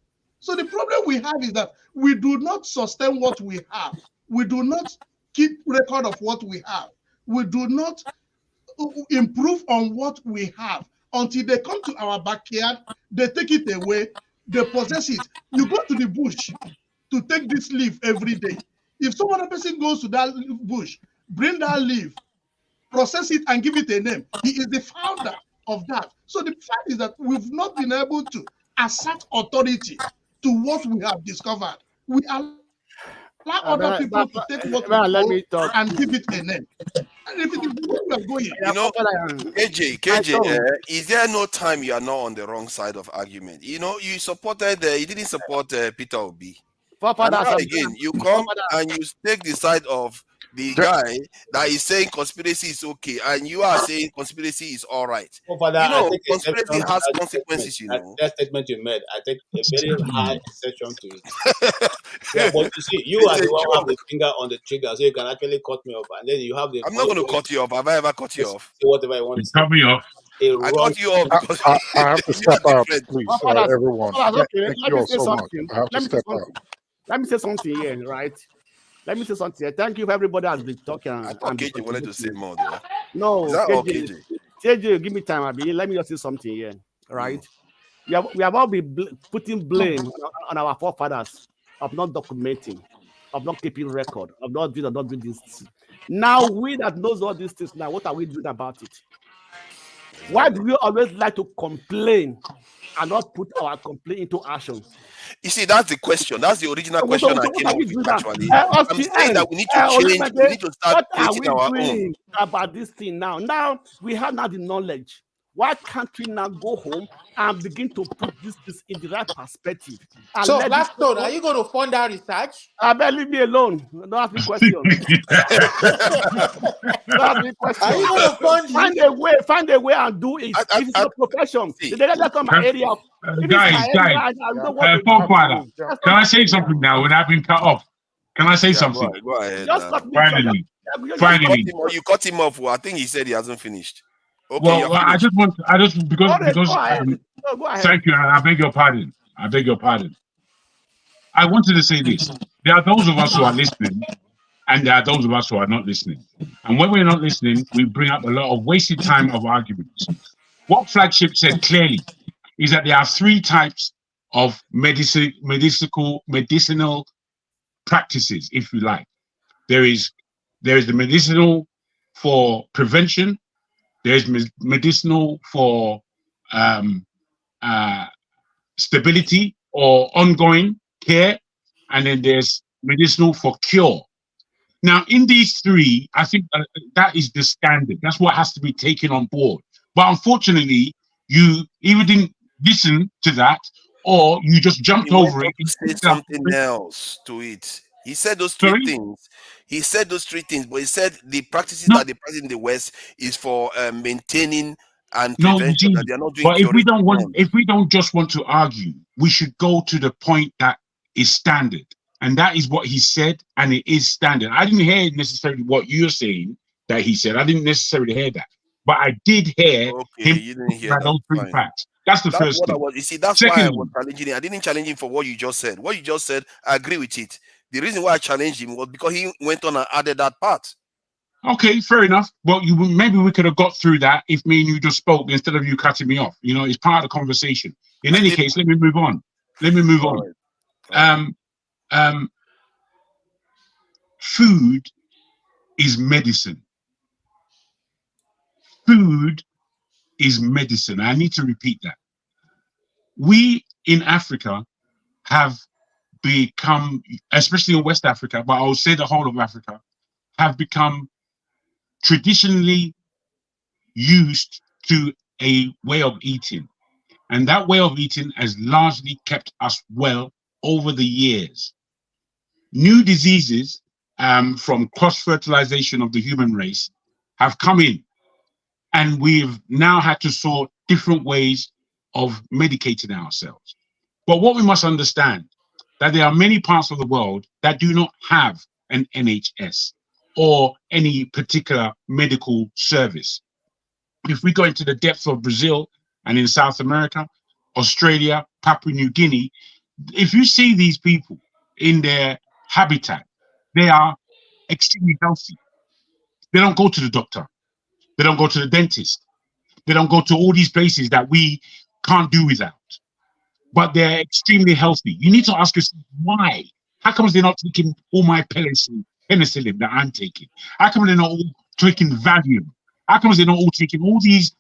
So the problem we have is that we do not sustain what we have. We do not keep record of what we have. We do not improve on what we have until they come to our backyard, they take it away, they possess it. You go to the bush to take this leaf every day. If some other person goes to that bush, bring that leaf, process it and give it a name, he is the founder of that. So the fact is that we've not been able to assert authority to what we have discovered. We allow other people to take what we know and give it a name. And if it is the way we are going, You know, KJ, is there no time you are not on the wrong side of argument? You know, you supported, you didn't support Peter Obi. And now again, you come and you take the side of the guy that is saying conspiracy is okay, and you are saying conspiracy is all right. Father, you know, I take conspiracy exception to has that consequences, statement. you know. That statement you made, I take a very high exception to it. Yeah, but you see, you are the one who have the finger on the trigger, so you can actually cut me off, and then you have the. I'm not going to cut you off. Have I ever cut you off? Say whatever you want to say. Cut me off. I cut you off because I have to step out, different. please, everyone. Thank you all so much. I have to step out. Let me say something here, right? Let me say something here. Thank you for everybody has been talking. I thought KJ wanted to say more there. No, Is that all, KJ, KJ, give me time, Abi. Let me just say something here, right? We have all been putting blame on our forefathers of not documenting, of not keeping record, of not doing this. Now we that knows all these things now, what are we doing about it? Why do we always like to complain and not put our complaint into action? You see, that's the question. That's the original question I came up with, actually. I'm saying that we need to change. We need to start creating our own. What are we doing about this thing now? Now we have now the knowledge. Why can't we now go home and begin to put this in the right perspective? So, last thought, are you going to fund that research? Leave me alone. Don't ask me questions. Don't ask me questions. Are you going to fund find a way and do it. If it's your profession, that's not my area. Guys, forefather, can I say something now when I've been cut off? Can I say something? Go ahead. Finally. You cut him off. I think he said he hasn't finished. Okay, well, I just because go ahead. Thank you, and I beg your pardon. I wanted to say this. There are those of us who are listening, and there are those of us who are not listening. And when we're not listening, we bring up a lot of wasted time of arguments. What Flagship said clearly is that there are three types of medicinal practices, if you like. There is the medicinal for prevention. There is medicinal for stability or ongoing care, and then there's medicinal for cure. Now, in these three, I think that is the standard. That's what has to be taken on board. But unfortunately, you either didn't listen to that, or you just jumped He went over on it. to say something else to it. He said those three Sorry? things. He said those three things, but he said the practices No, that they practice in the West is for maintaining and no, you prevention, that see. they are not doing But curative ones. if we don't just want to argue, we should go to the point that is standard. And that is what he said, and it is standard. I didn't hear necessarily what you're saying that he said. I didn't necessarily hear that. But I did hear Okay, him you didn't hear about that. those three Fine. facts. That's the That's first what I thing. was. You see, that's why I was Secondly, challenging him. I didn't challenge him for what you just said. What you just said, I agree with it. The reason why I challenged him was because he went on and added that part. okay, fair enough. Well, maybe we could have got through that if me and you just spoke instead of you cutting me off. You know, it's part of the conversation. In any case, let me move on. Food is medicine. Food is medicine. I need to repeat that. We in Africa have become, especially in West Africa, but I will say the whole of Africa, have become traditionally used to a way of eating. And that way of eating has largely kept us well over the years. New diseases from cross-fertilization of the human race have come in, and we've now had to sort different ways of medicating ourselves. But what we must understand, that there are many parts of the world that do not have an NHS or any particular medical service. If we go into the depths of Brazil and in South America, Australia, Papua New Guinea, if you see these people in their habitat, they are extremely healthy. They don't go to the doctor. They don't go to the dentist. They don't go to all these places that we can't do without. But they're extremely healthy. You need to ask yourself why. How come they're not taking all my penicillin that I'm taking? How come they're not all taking Valium? How come they're not all taking all these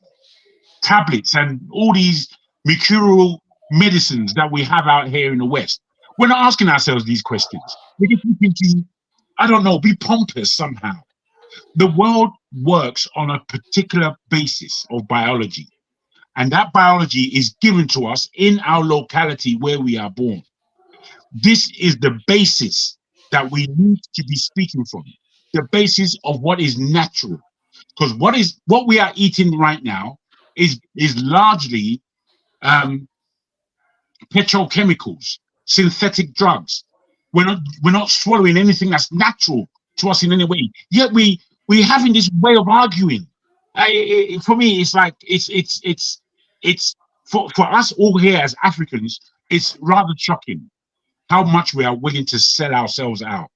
tablets and all these mercurial medicines that we have out here in the West? We're not asking ourselves these questions. We're just looking to, I don't know, be pompous somehow. The world works on a particular basis of biology, and that biology is given to us in our locality where we are born. This is the basis that we need to be speaking from, the basis of what is natural. Because what we are eating right now is largely petrochemicals, synthetic drugs. We're not swallowing anything that's natural to us in any way. Yet we're having this way of arguing. For me, it's like it's for us all here as Africans, it's rather shocking how much we are willing to sell ourselves out.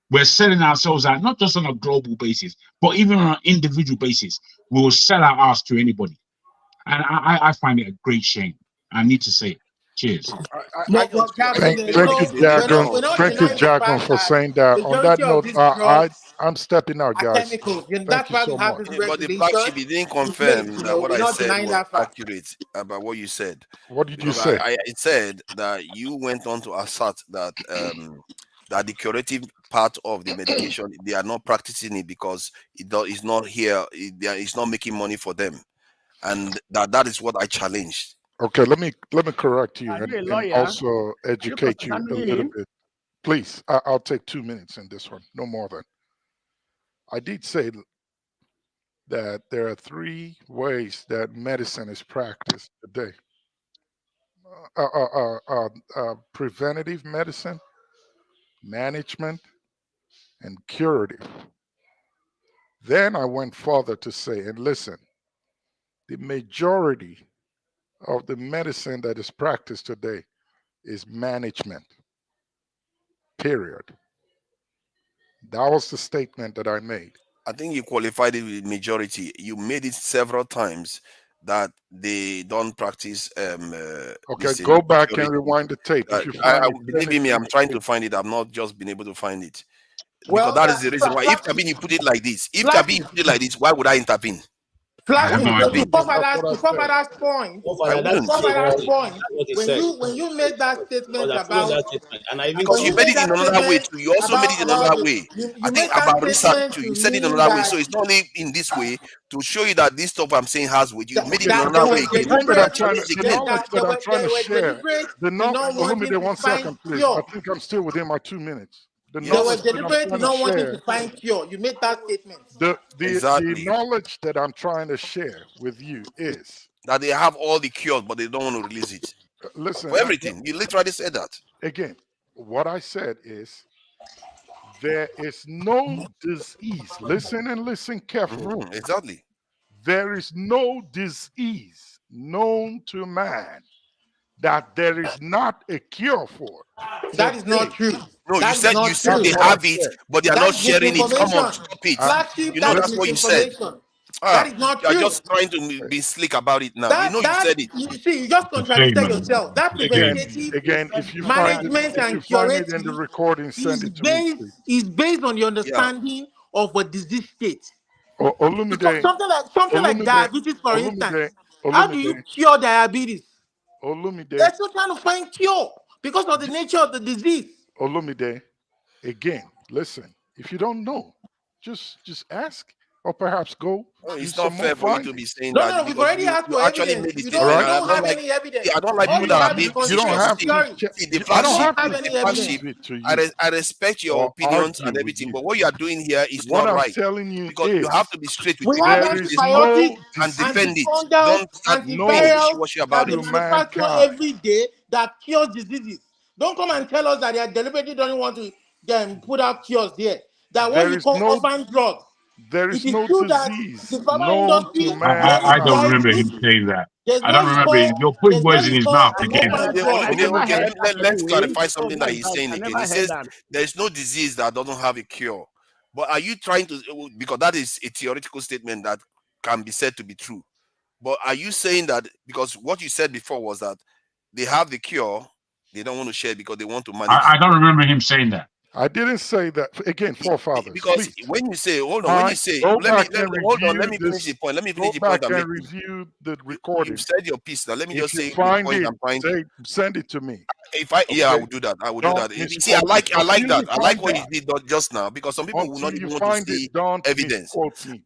We're selling ourselves out not just on a global basis, but even on an individual basis. We will sell our ass to anybody, and I find it a great shame. I need to say it. Cheers. Well, Captain, Thank you, we're Jagon. not Thank you, denying the Jagon, fact for that saying that. On that majority of note, these drugs I'm stepping out, are guys. chemicals. Thank That's you why so we have much. this But the black regulation sheep, he didn't in place. confirm that what We're I not said denying was that fact. accurate about what you said. What did you Because say? I said that you went on to assert that that the curative part of the medication, they are not practicing it because it's not here, it's not making money for them, and that is what I challenged. Okay, let me correct you Are you a and lawyer? also Are you educate you a cross-examining little him? bit. Please, I'll take 2 minutes in this one, no more than. I did say that there are three ways that medicine is practiced today. Preventative medicine, management, and curative. Then I went further to say, and listen, the majority of the medicine that is practiced today is management, period. That was the statement that I made. I think you qualified it with majority. You made it several times that they don't practice Okay, this go back and security. rewind the tape. If you find it, Believe send it me, to I'm me, trying please. to find it. I've not just been able to find it. Well, Because that is the reason why. If Tabini you put it like this, why would I intervene? I Flagship, wouldn't to intervene. Father's point, I wouldn't. when you made that statement about and I even Because you made it in another way too. You also made it in another way. I you think made that about research statement too. to You said it in mean another way. that So it's not only in this way to show you that this stuff I'm saying has weight. You made it in that another there way were again. deliberate, The knowledge that I'm trying to share, the not wanting Olumide, to 1 find second, please. cure. I think I'm still within my 2 minutes. The They were knowledge that I'm deliberate in trying to not wanting to share, find cure. You made that statement. the knowledge that I'm trying to share with you is that they have all the cures, but they don't want to release it. Listen, For everything. You literally said that. Again, what I said is there is no disease. Listen and listen carefully. Exactly. There is no disease known to man that there is not a cure for. That is not true. No, That you is said not true. they have it, but they are not That's sharing it. Come on, misinformation. stop it. Flagship, You know that is that's what you said. misinformation. That is not You are true. just trying to be slick about it now. You know you said it. You see, you just contradicted yourself. That preventative Again, if you management and find it in the curative recording, send it to me, please. is based on the understanding of a disease state. Olumide, Something like diabetes, for instance. How do you cure diabetes? Olumide, They're still trying to find cure because of the nature of the disease. Olumide, again, listen. If you don't know, just ask, or perhaps go. It's not fair for you to be saying No, that. we've already asked for actually evidence. made the You statement. don't have any evidence. I don't like All people you that have are is being conspiracy theory. See, the I don't flagship, have any evidence. I respect your opinions and everything, but what you are doing here is not I'm right. telling you because you have to be straight with We people. have There is antibiotics, and defend it. antifungals, Don't start being antivirals wishy-washy that about they it. manufacture every day that cures diseases. Don't come and tell us that they are deliberately don't want to put out cures there. That what you call orphan drugs. There It is is no true that disease the pharma known industry, to I don't mankind. remember him saying that. There's I don't remember him. You're putting words in his mouth again. Okay, let's clarify something that he's saying again. He says there is no disease that doesn't have a cure. But are you trying to, because that is a theoretical statement that can be said to be true. But are you saying that, because what you said before was that they have the cure, they don't want to share it because they want to manage I don't remember him saying that. I didn't say that. Again, forefathers. Because please. when you say, hold on, when you say, Go let me finish the point. Let me Go finish the back point I'm and making. review the recording. You've said your piece now. Let me If just you say the find point it, I'm trying to. send it to me. I will do that. I will do that. You see, I like that. I like what you did just now, because some people will not even want to see evidence.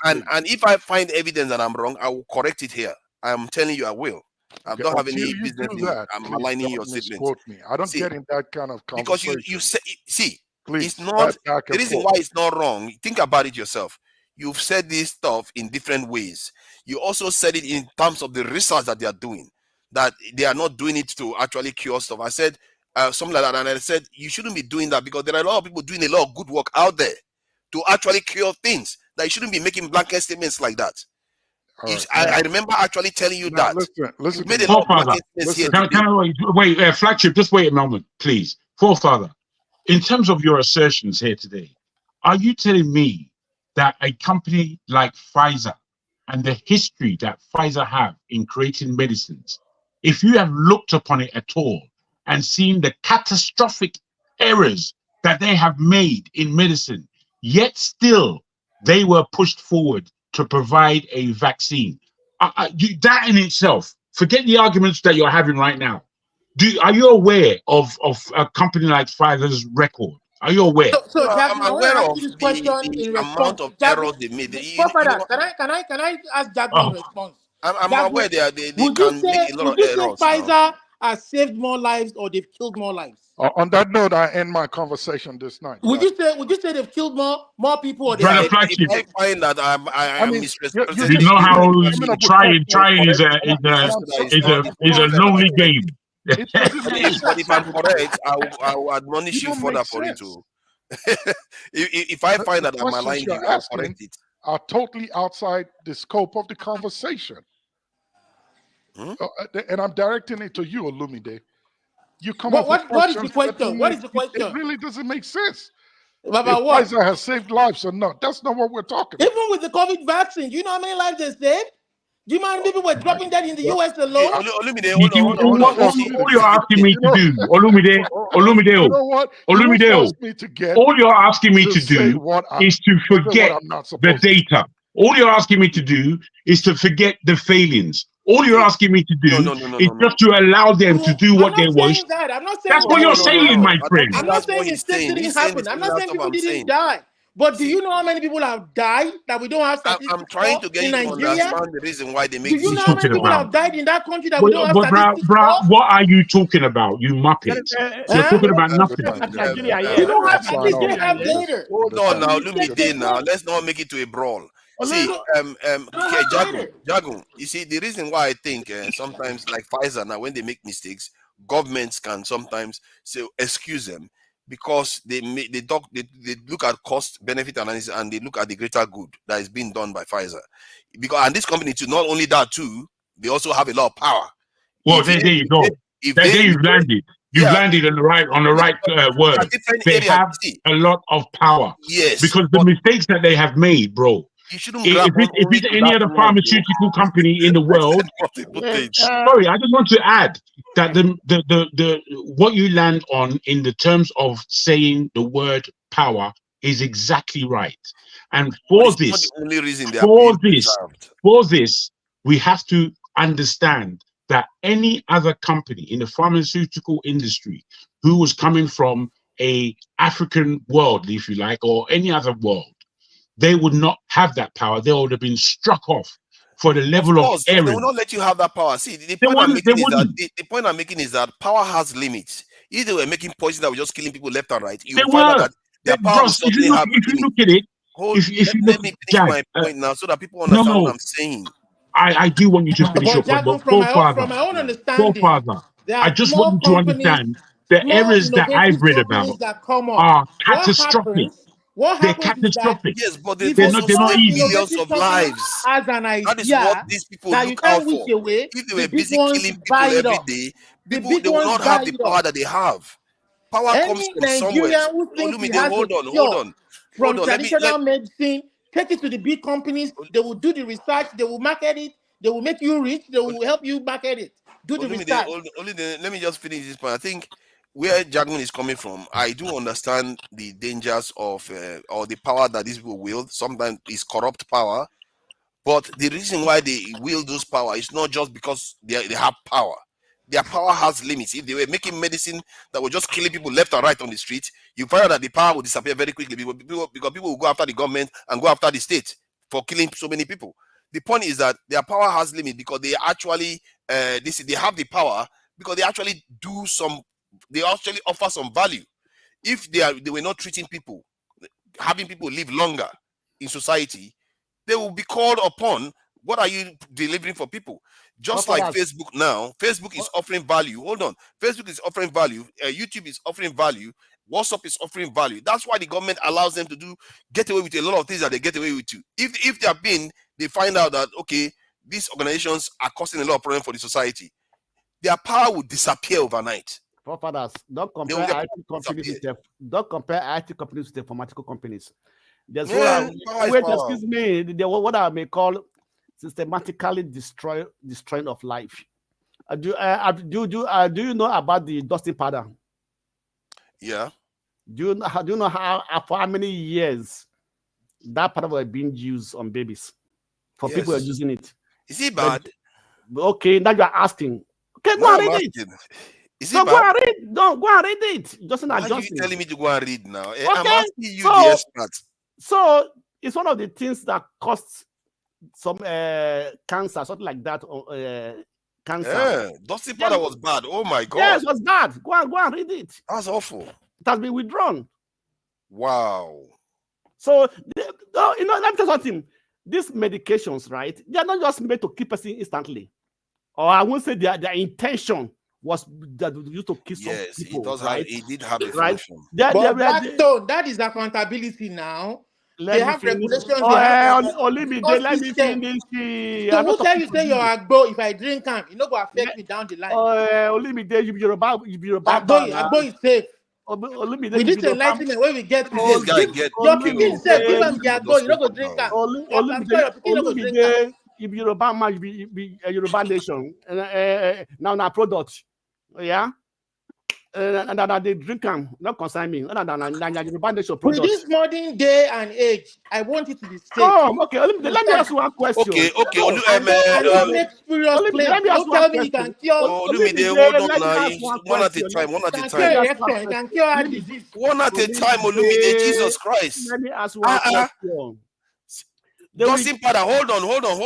And if I find evidence and I'm wrong, I will correct it here. I'm telling you, I will. I don't have any business in I'm aligning your statement. Me. I don't get in that kind of conversation. Because you say, see, please, it's not the reason why it's not wrong. Think about it yourself. You've said this stuff in different ways. You also said it in terms of the research that they are doing, that they are not doing it to actually cure stuff. I said something like that, and I said you shouldn't be doing that because there are a lot of people doing a lot of good work out there to actually cure things. That you shouldn't be making blanket statements like that. I remember actually telling you that. Listen. You made a lot of blanket statements here. Wait, flagship, just wait a moment, please. Forefather, in terms of your assertions here today, are you telling me that a company like Pfizer and the history that Pfizer have in creating medicines, if you have looked upon it at all and seen the catastrophic errors that they have made in medicine, yet still they were pushed forward to provide a vaccine? That in itself, forget the arguments that you're having right now. Are you aware of a company like Pfizer's record? Are you aware? So I'm aware of the amount of errors they made. Can I ask Jabby in response? I'm aware they can make a lot of errors. Pfizer has saved more lives or they've killed more lives? On that note, I end my conversation this night. Would you say they've killed more people? Or If I find that I'm misrepresenting, you know how trying is a lonely game. But if I'm correct, I will admonish you further for it too. If I find that I'm lying, you will correct it. Are totally outside the scope of the conversation. And I'm directing it to you, Olumide. You come up with what is the question? What is the question? It really doesn't make sense. About if what? Pfizer has saved lives or not. That's not what we're talking about. Even with the COVID vaccine, you know how many lives they saved? Do you mind people were dropping that in the US alone? Olumide, You do all you're asking me to do, Olumide, You know what? Olumide, Me to get all you're asking me to say do what is to forget I'm not the supposed to. data. All you're asking me to do is to forget the failings. All you're asking me to do is just to allow them to do what they want. That. I'm not saying That's what you're saying, my friend. I'm not saying mistakes didn't happen. I'm not saying people didn't die. But do you know how many people have died that we don't have statistics I'm trying to get in you to Nigeria? understand the reason why they make Do you know how many people have died in that country that we don't have But statistics bruh, for? what are you talking about, you muppet? You're talking about nothing. You don't have, at least they have data. Hold on now, Lumide now. Let's not make it to a brawl. See, okay, Jagun. You see, the reason why I think sometimes, like Pfizer now, when they make mistakes, governments can sometimes say excuse them because they look at cost benefit analysis and they look at the greater good that is being done by Pfizer. Because and this company too, not only that too, they also have a lot of power. Well, there you go. There you've landed. You've landed on the right word. They have a lot of power. Yes. Because the mistakes that they have made, bro. You shouldn't If it's any other pharmaceutical company in the world, sorry, I just want to add that the what you land on in the terms of saying the word power is exactly right. And for this, we have to understand that any other company in the pharmaceutical industry who was coming from a African world, if you like, or any other world, they would not have that power. They would have been struck off for the level of error. They will not let you have that power. See, the point I'm making is that power has limits. If they were making poison that was just killing people left and right, you will find out that their power will certainly have limits. If you look at it, let me finish my point now so that people understand what I'm saying. I do want you to finish your point, but from my own understanding, I just want you to understand the errors that I've read about are catastrophic. What They're happens catastrophic. Yes, but they're not easy. Millions of lives. As an idea, that is what these people look out for. If they were busy killing people every day, they will not have the power that they have. Power comes from somewhere. Hold on. From traditional medicine, take it to the big companies. They will do the research. They will market it. They will make you rich. They will help you market it. Do the research. Let me just finish this point. I think where Jagun is coming from, I do understand the dangers of or the power that these people wield. Sometimes it's corrupt power, but the reason why they wield those power is not just because they have power. Their power has limits. If they were making medicine that were just killing people left and right on the street, you find out that the power will disappear very quickly because people will go after the government and go after the state for killing so many people. The point is that their power has limits because they actually they have the power because they actually they actually offer some value. If they were not treating people, having people live longer in society, they will be called upon. What are you delivering for people? Just like Facebook now, Facebook is offering value. Hold on. Facebook is offering value. YouTube is offering value. WhatsApp is offering value. That's why the government allows them to get away with a lot of things that they get away with too. If they find out that, okay, these organizations are causing a lot of problems for the society, their power will disappear overnight. Forefathers, don't compare IT companies with informatical companies. There's what I may call systematically destroying of life. Do you know about the dusting powder? Yeah. Do you know for how many years that powder was being used on babies? For people who are using it. Is it bad? Okay, now you are asking. Okay, go and read it. Is so it bad? Go and read. No, go and read it. Justin Why are you telling me to go and read now? Okay, I'm asking you, the expert. So it's one of the things that costs some cancer, something like that. Cancer. Yeah, dusty powder was bad. Oh my God. Yes, it was bad. Go and read it. That's awful. It has been withdrawn. Wow. So let me tell you something. These medications, right? They are not just made to kill person instantly. Or I won't say their intention was that used to kill some people. It did have a right? function. That is accountability now. They have regulations. Only me. Let me finish. So who tell you say you're Agbo if I drink them, you know go affect me down the line. Only me. Agbo is safe. With this enlightenment, when we get to this, your pikin said, give them the Agbo, you don't go drink them. if Yoruba man be a Yoruba nation, now product, yeah. And that they drink them, not consign me. Other than Yoruba nation With product. this modern day and age, I want it to be safe. Come, okay. Let me ask you one question. Okay. No, and don't make spurious claims. Don't tell me you can cure. Olumide, hold on now. One at a time. One at a You can cure time. erection. You can cure heart disease. One at a time, Olumide. Jesus Christ. Let me ask one question. Dusting powder. Hold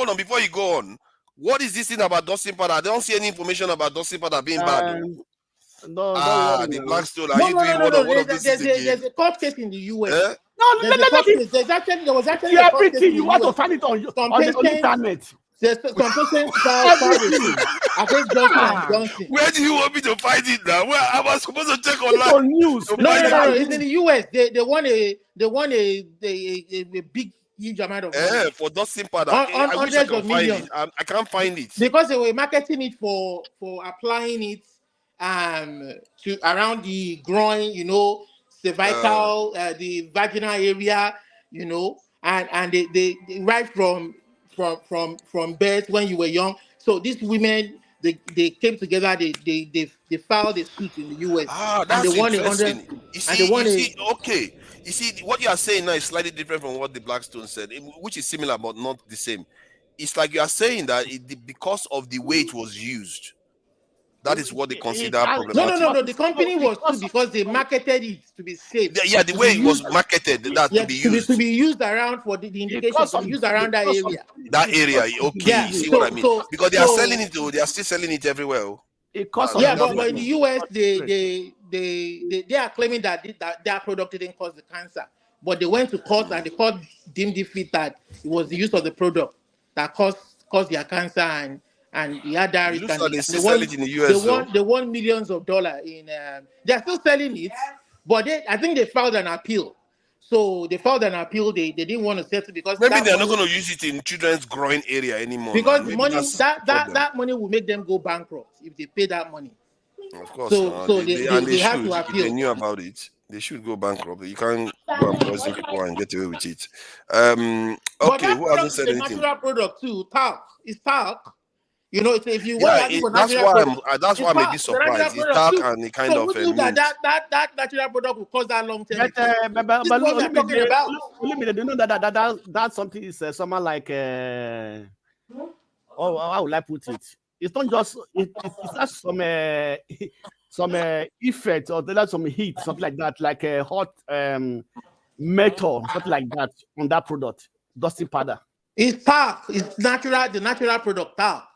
on. Before you go on, what is this thing about dusting powder? I don't see any information about dusting powder being bad. No, the Blackstone. Are you doing one of these things again? There's a court case in the US. Eh? No, there was actually a court case in the you want US. to find it on the internet. There's some patients filed against Johnson & Johnson. Where do you want me to find it now? Where am I supposed to check online? It's on news. No. It's in the US. They won a big, huge amount of money. For dusting powder. I wish I can find it. I can't find it. Because they were marketing it for applying it to around the groin, cervical, the vaginal area, and they right from birth when you were young. So these women, they came together, they filed a suit in the US. That's and they won interesting. $100. You see, what you are saying now is slightly different from what the Blackstone said, which is similar but not the same. It's like you are saying that because of the way it was used, that is what they consider problematic. No. The company was sued because they marketed it to be safe. Yeah, the way it was marketed, to be used around for the indication, to be used around that area. That area, okay. Yeah, you see what I mean? Because they are selling it, they are still selling it everywhere. But in the US, they are claiming that their product didn't cause the cancer. But they went to court and the court deemed it that it was the use of the product that caused their cancer and the other risk. Like they still sell it in the US. They won millions of dollars in. They are still selling it, but I think they filed an appeal. So they filed an appeal. They didn't want to settle because maybe they're not going to use it in children's groin area anymore. Because the money that money will make them go bankrupt if they pay that money. Of course. So they have to appeal. If they knew about it, they should go bankrupt. You can't go and poison people and get away with it. Okay, who hasn't said anything? Natural product too. Talc. It's talc. If you that's why I'm a bit surprised. It's talc and the kind of that natural product will cause that long term. But what we're talking about. You know that something is something like how will I put it? It's not just it has some effect or there's some heat, something like that, like a hot metal, something like that on that product. Dusting powder. It's talc. It's natural. The natural product talc.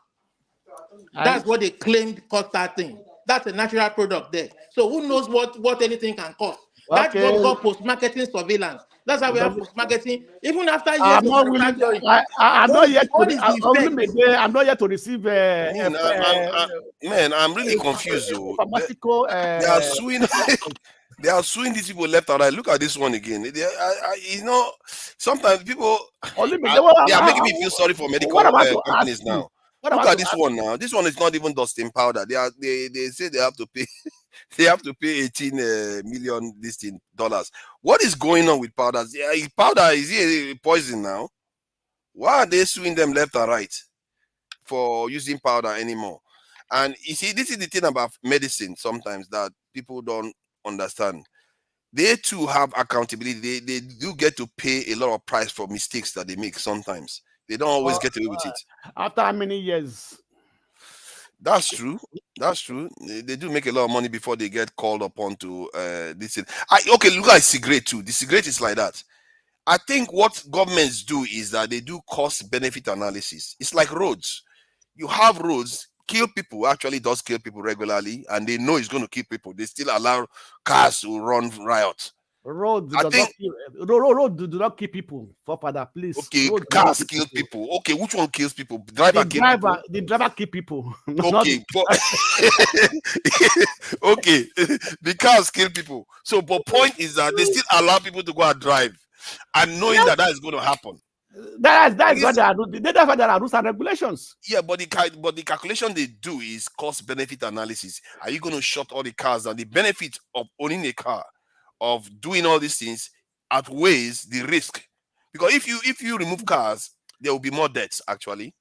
That's what they claimed caused that thing. That's a natural product there. So who knows what anything can cause? That's what called post-marketing surveillance. That's how we have post-marketing. Even after years I'm not yet to receive. Man, I'm really confused though. They are suing. They are suing these people left and right. Look at this one again. Sometimes people they are making me feel sorry for medical companies now. Look at this one now. This one is not even dusting powder. They say they have to pay. They have to pay $18 million dollars. What is going on with powders? Powder is a poison now. Why are they suing them left and right for using powder anymore? And you see, this is the thing about medicine sometimes that people don't understand. They too have accountability. They do get to pay a lot of price for mistakes that they make sometimes. They don't always get away with it. After how many years? That's true. That's true. They do make a lot of money before they get called upon to this. Okay, look at cigarette too. The cigarette is like that. I think what governments do is that they do cost-benefit analysis. It's like roads. You have roads, kill people, actually does kill people regularly, and they know it's going to kill people. They still allow cars to run riot. Road do not kill people. For father, please. Okay, cars kill people. Okay, which one kills people? The driver kill people. Okay, okay, the cars kill people. So, but point is that they still allow people to go and drive, and knowing that is going to happen. That's what they are doing. That's why there are rules and regulations. Yeah, but the calculation they do is cost-benefit analysis. Are you going to shut all the cars down? The benefit of owning a car, of doing all these things, outweighs the risk. Because if you remove cars, there will be more deaths actually.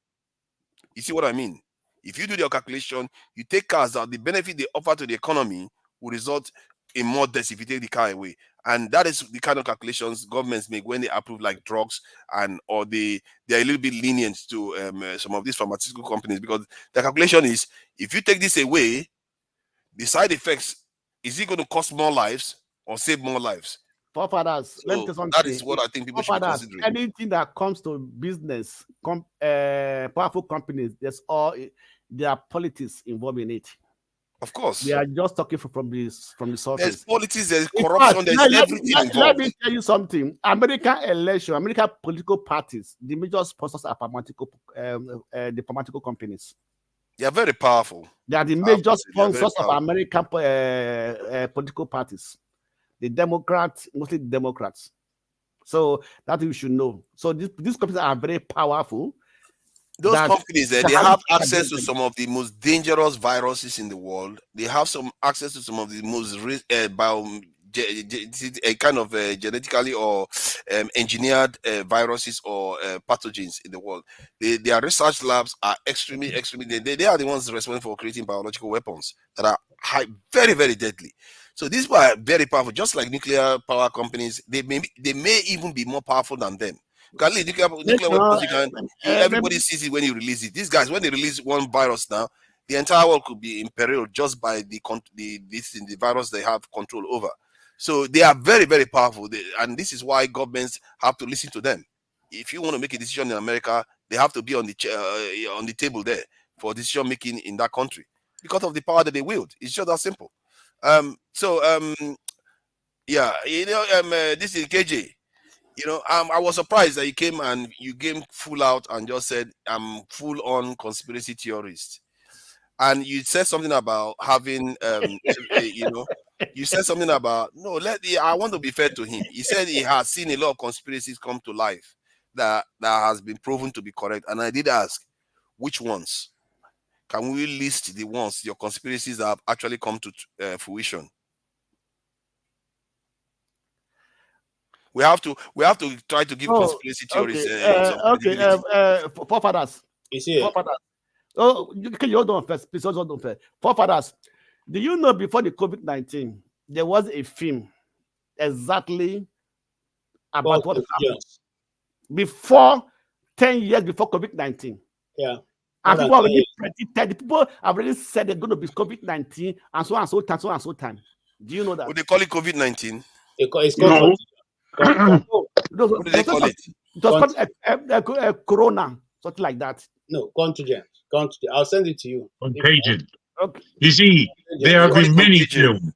You see what I mean? If you do your calculation, you take cars out, the benefit they offer to the economy will result in more deaths if you take the car away. And that is the kind of calculations governments make when they approve like drugs, and or they're a little bit lenient to some of these pharmaceutical companies, because the calculation is, if you take this away, the side effects, is it going to cost more lives or save more lives? Forefathers, let me So tell something. that is what I think people should be Forefathers, considering. anything that comes to business, powerful companies, there are politics involved in it. Of course. We are just talking from the surface. There's politics, there's corruption, there's everything involved. Let me tell you something. American election, American political parties, the major sponsors are the pharmaceutical companies. They are very powerful. They are the major sponsors of American political parties. The Democrats, mostly the Democrats. So that you should know. So these companies are very powerful. Those companies, they have access to some of the most dangerous viruses in the world. They have some access to some of the most genetically or engineered viruses or pathogens in the world. Their research labs are extremely. They are the ones responsible for creating biological weapons that are very, very deadly. So these are very powerful, just like nuclear power companies. They may even be more powerful than them. Nuclear weapons, everybody sees it when you release it. These guys, when they release one virus now, the entire world could be in peril just by the virus they have control over. So they are very, very powerful, and this is why governments have to listen to them. If you want to make a decision in America, they have to be on the table there for decision making in that country because of the power that they wield. It's just that simple. Yeah, this is KJ. I was surprised that you came and you came full out and just said, I'm full on conspiracy theorist. And you said something about having, you said something about, I want to be fair to him. He said he has seen a lot of conspiracies come to life that has been proven to be correct. And I did ask, which ones? Can we list the ones, your conspiracies that have actually come to fruition? We have to try to give conspiracy theories. Forefathers. Forefathers. Oh, can you hold on first? Please hold on first. Forefathers, do you know before the COVID-19 there was a film exactly about what happened before 10 years before COVID-19? Yeah. And people already predicted. People have already said they're going to be COVID-19 and so and so time, so and so time. Do you know that? Would they call it COVID-19? It's called What do they call it? It was called Corona, something like that. No, contagion. I'll send it to you. Contagion. Okay. You see, there have been many films.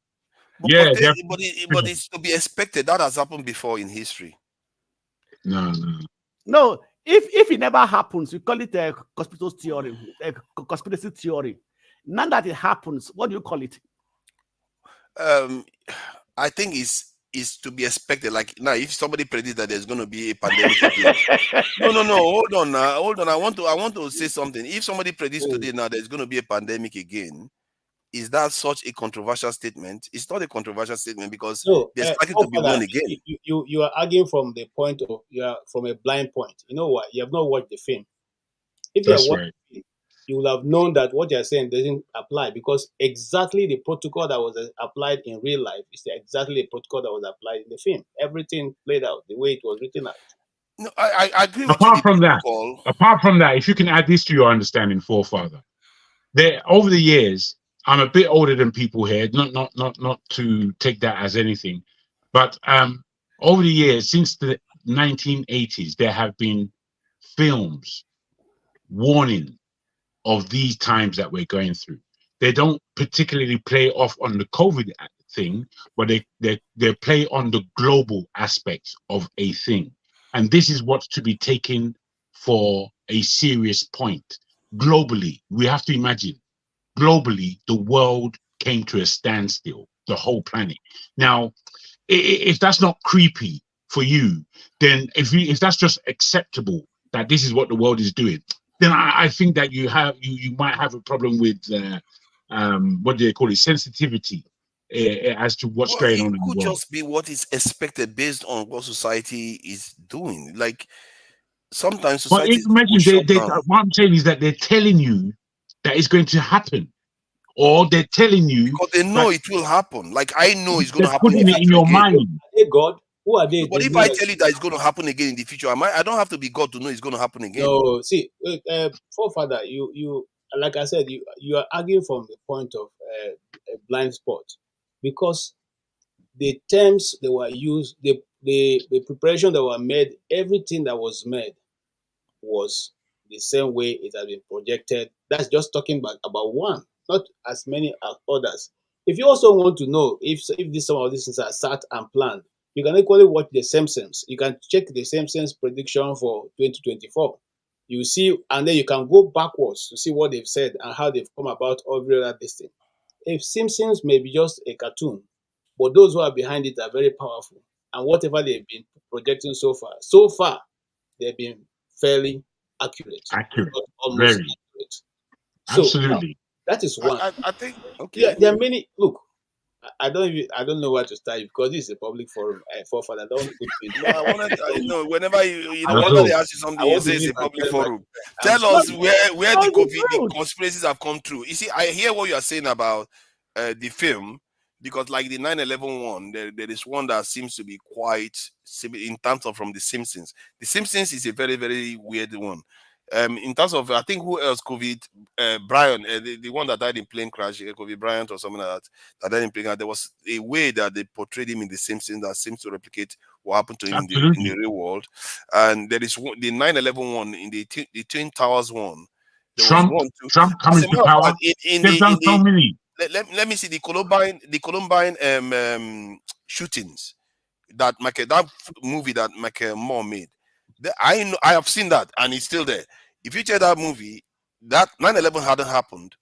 But it's to be expected. That has happened before in history. No, if it never happens, we call it a conspiracy theory. Now that it happens, what do you call it? I think is to be expected. Like now, if somebody predicts that there's going to be a pandemic again, no, hold on. I want to say something. If somebody predicts today now there's going to be a pandemic again, is that such a controversial statement? It's not a controversial statement because there's likely to be one again. You are arguing from the point of from a blind point. You know what? You have not watched the film. If you have watched the film, you will have known that what you're saying doesn't apply because exactly the protocol that was applied in real life is exactly the protocol that was applied in the film. Everything played out the way it was written out. No, I agree with apart from that, if you can add this to your understanding, forefather, over the years, I'm a bit older than people here, not to take that as anything, but over the years, since the 1980s, there have been films warning of these times that we're going through. They don't particularly play off on the COVID thing, but they play on the global aspects of a thing. And this is what's to be taken for a serious point. Globally, we have to imagine, globally, the world came to a standstill, the whole planet. Now, if that's not creepy for you, then if that's just acceptable that this is what the world is doing, then I think that you might have a problem with what do they call it, sensitivity as to what's going on in the world. It could just be what is expected based on what society is doing. Like sometimes But society will imagine shut down. what I'm saying is that they're telling you that it's going to happen, or they're telling you Because they know that it will happen. Like I know it's going to they're happen in putting the it in future your again. mind. Are they God? Who are they? No, but They if know I that. tell you that it's going to happen again in the future, I don't have to be God to know it's going to happen again. No, see, forefather, you, like I said, you are arguing from the point of a blind spot, because the terms that were used, the preparation that were made, everything that was made was the same way it has been projected. That's just talking about one, not as many as others. If you also want to know if some of these things are sat and planned, you can equally watch the Simpsons. You can check the Simpsons prediction for 2024. You see, and then you can go backwards to see what they've said and how they've come about every other this thing. If Simpsons may be just a cartoon, but those who are behind it are very powerful. And whatever they've been projecting so far, they've been fairly accurate, Accurate, not almost very, accurate. So absolutely. that is one. I think okay. Yeah, there are many. Look, I don't know where to start because this is a public forum. Forefather, don't put me. No, I wanted whenever I whenever want they to, ask you something, I you want to say it's leave a and public tell my forum. I'm Tell us sorry. where the conspiracies have come true. You see, I hear what you are saying about the film, because like the 9/11 one, there is one that seems to be quite similar in terms of from the Simpsons. The Simpsons is a very, very weird one. In terms of, I think who else? Brian, the one that died in plane crash, Kobe Bryant or something like that died in plane crash. There was a way that they portrayed him in the Simpsons that seems to replicate what happened to him in the real world. And there is the 9/11 one in the Twin Towers one. There was one too. Trump As coming a to matter of power. fact, in They've done so many. let me see the Columbine shootings that movie that Michael Moore made. I have seen that and it's still there. If you check that movie, that 9/11 hadn't happened.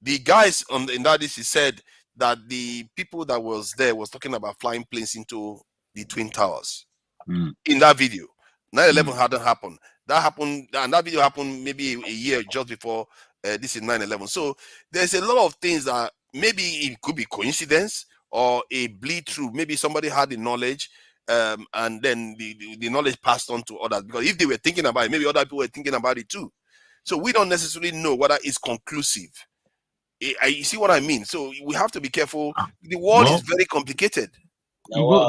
The guys in that DC said that the people that was there was talking about flying planes into the Twin Towers in that video. 9/11 hadn't happened. That happened, and that video happened maybe a year just before this is 9/11. So there's a lot of things that maybe it could be coincidence or a bleed through. Maybe somebody had the knowledge, and then the knowledge passed on to others. Because if they were thinking about it, maybe other people were thinking about it too. So we don't necessarily know whether it's conclusive. You see what I mean? So we have to be careful. The world is very complicated.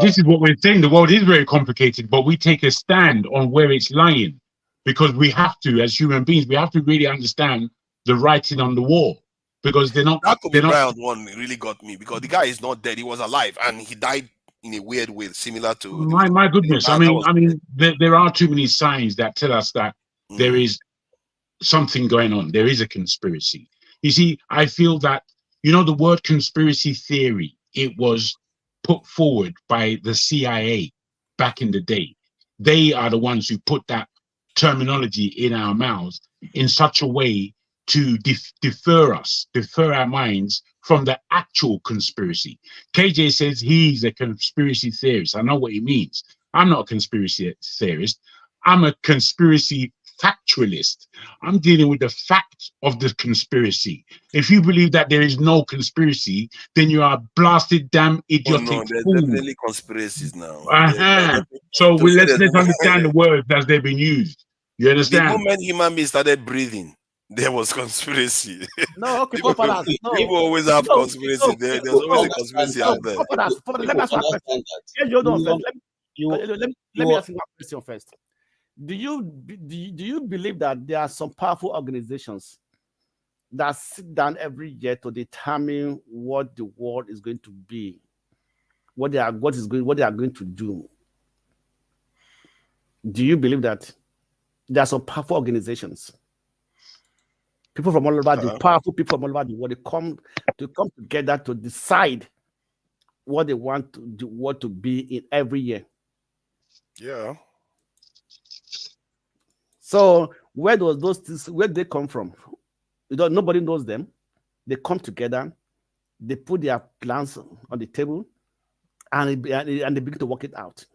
This is what we're saying. The world is very complicated, but we take a stand on where it's lying because we have to, as human beings, we have to really understand the writing on the wall because they're not. That Kobe Bryant one really got me because the guy is not dead; he was alive, and he died in a weird way, similar to My goodness. I mean, there are too many signs that tell us that there is something going on. There is a conspiracy. You see, I feel that the word conspiracy theory. It was put forward by the CIA back in the day. They are the ones who put that terminology in our mouths in such a way to defer our minds from the actual conspiracy. KJ says he's a conspiracy theorist. I know what he means. I'm not a conspiracy theorist. I'm a conspiracy factualist. I'm dealing with the fact of the conspiracy. If you believe that there is no conspiracy, then you are a blasted damn idiotic there's fool. definitely conspiracies now. So let's understand the words as they've been used. You understand? The moment human beings started breathing, there was conspiracy. No, okay, people always have conspiracy. There's always a conspiracy out there. Let me ask you a question. Let me ask you one question first. Do you believe that there are some powerful organizations that sit down every year to determine what the world is going to be, what they are going to do? Do you believe that there are some powerful organizations, people from all over the powerful people from all over the world, they come together to decide what they want to do, what to be in every year? Yeah. So where does those things, where they come from? Nobody knows them. They come together, they put their plans on the table, and they begin to work it out.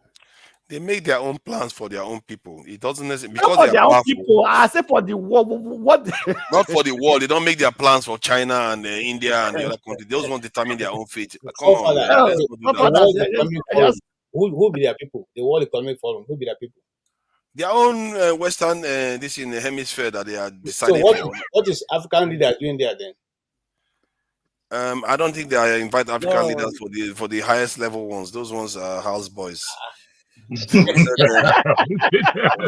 They make their own plans for their own people. It doesn't necessarily because they are powerful. People. I say for the world. What? Not for the world. They don't make their plans for China and India and the other countries. Those ones determine their own fate. Come on, who be their people? The World Economic Forum. Who be their people? their own Western this in the hemisphere that they are So deciding what is African leaders doing there then? I don't think they invite African No. leaders for the highest level ones. Those ones are house boys. So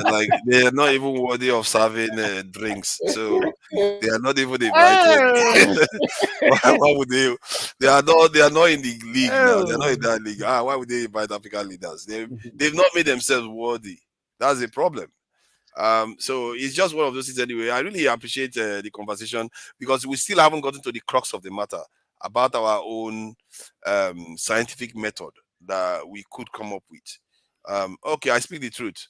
like they are not even worthy of serving drinks. So they are not even invited. Why would they? They are not in the league now. They are not in that league. Why would they invite African leaders? They've not made themselves worthy. That's the problem. So it's just one of those things anyway. I really appreciate the conversation because we still haven't gotten to the crux of the matter about our own scientific method that we could come up with. Okay, I speak the truth.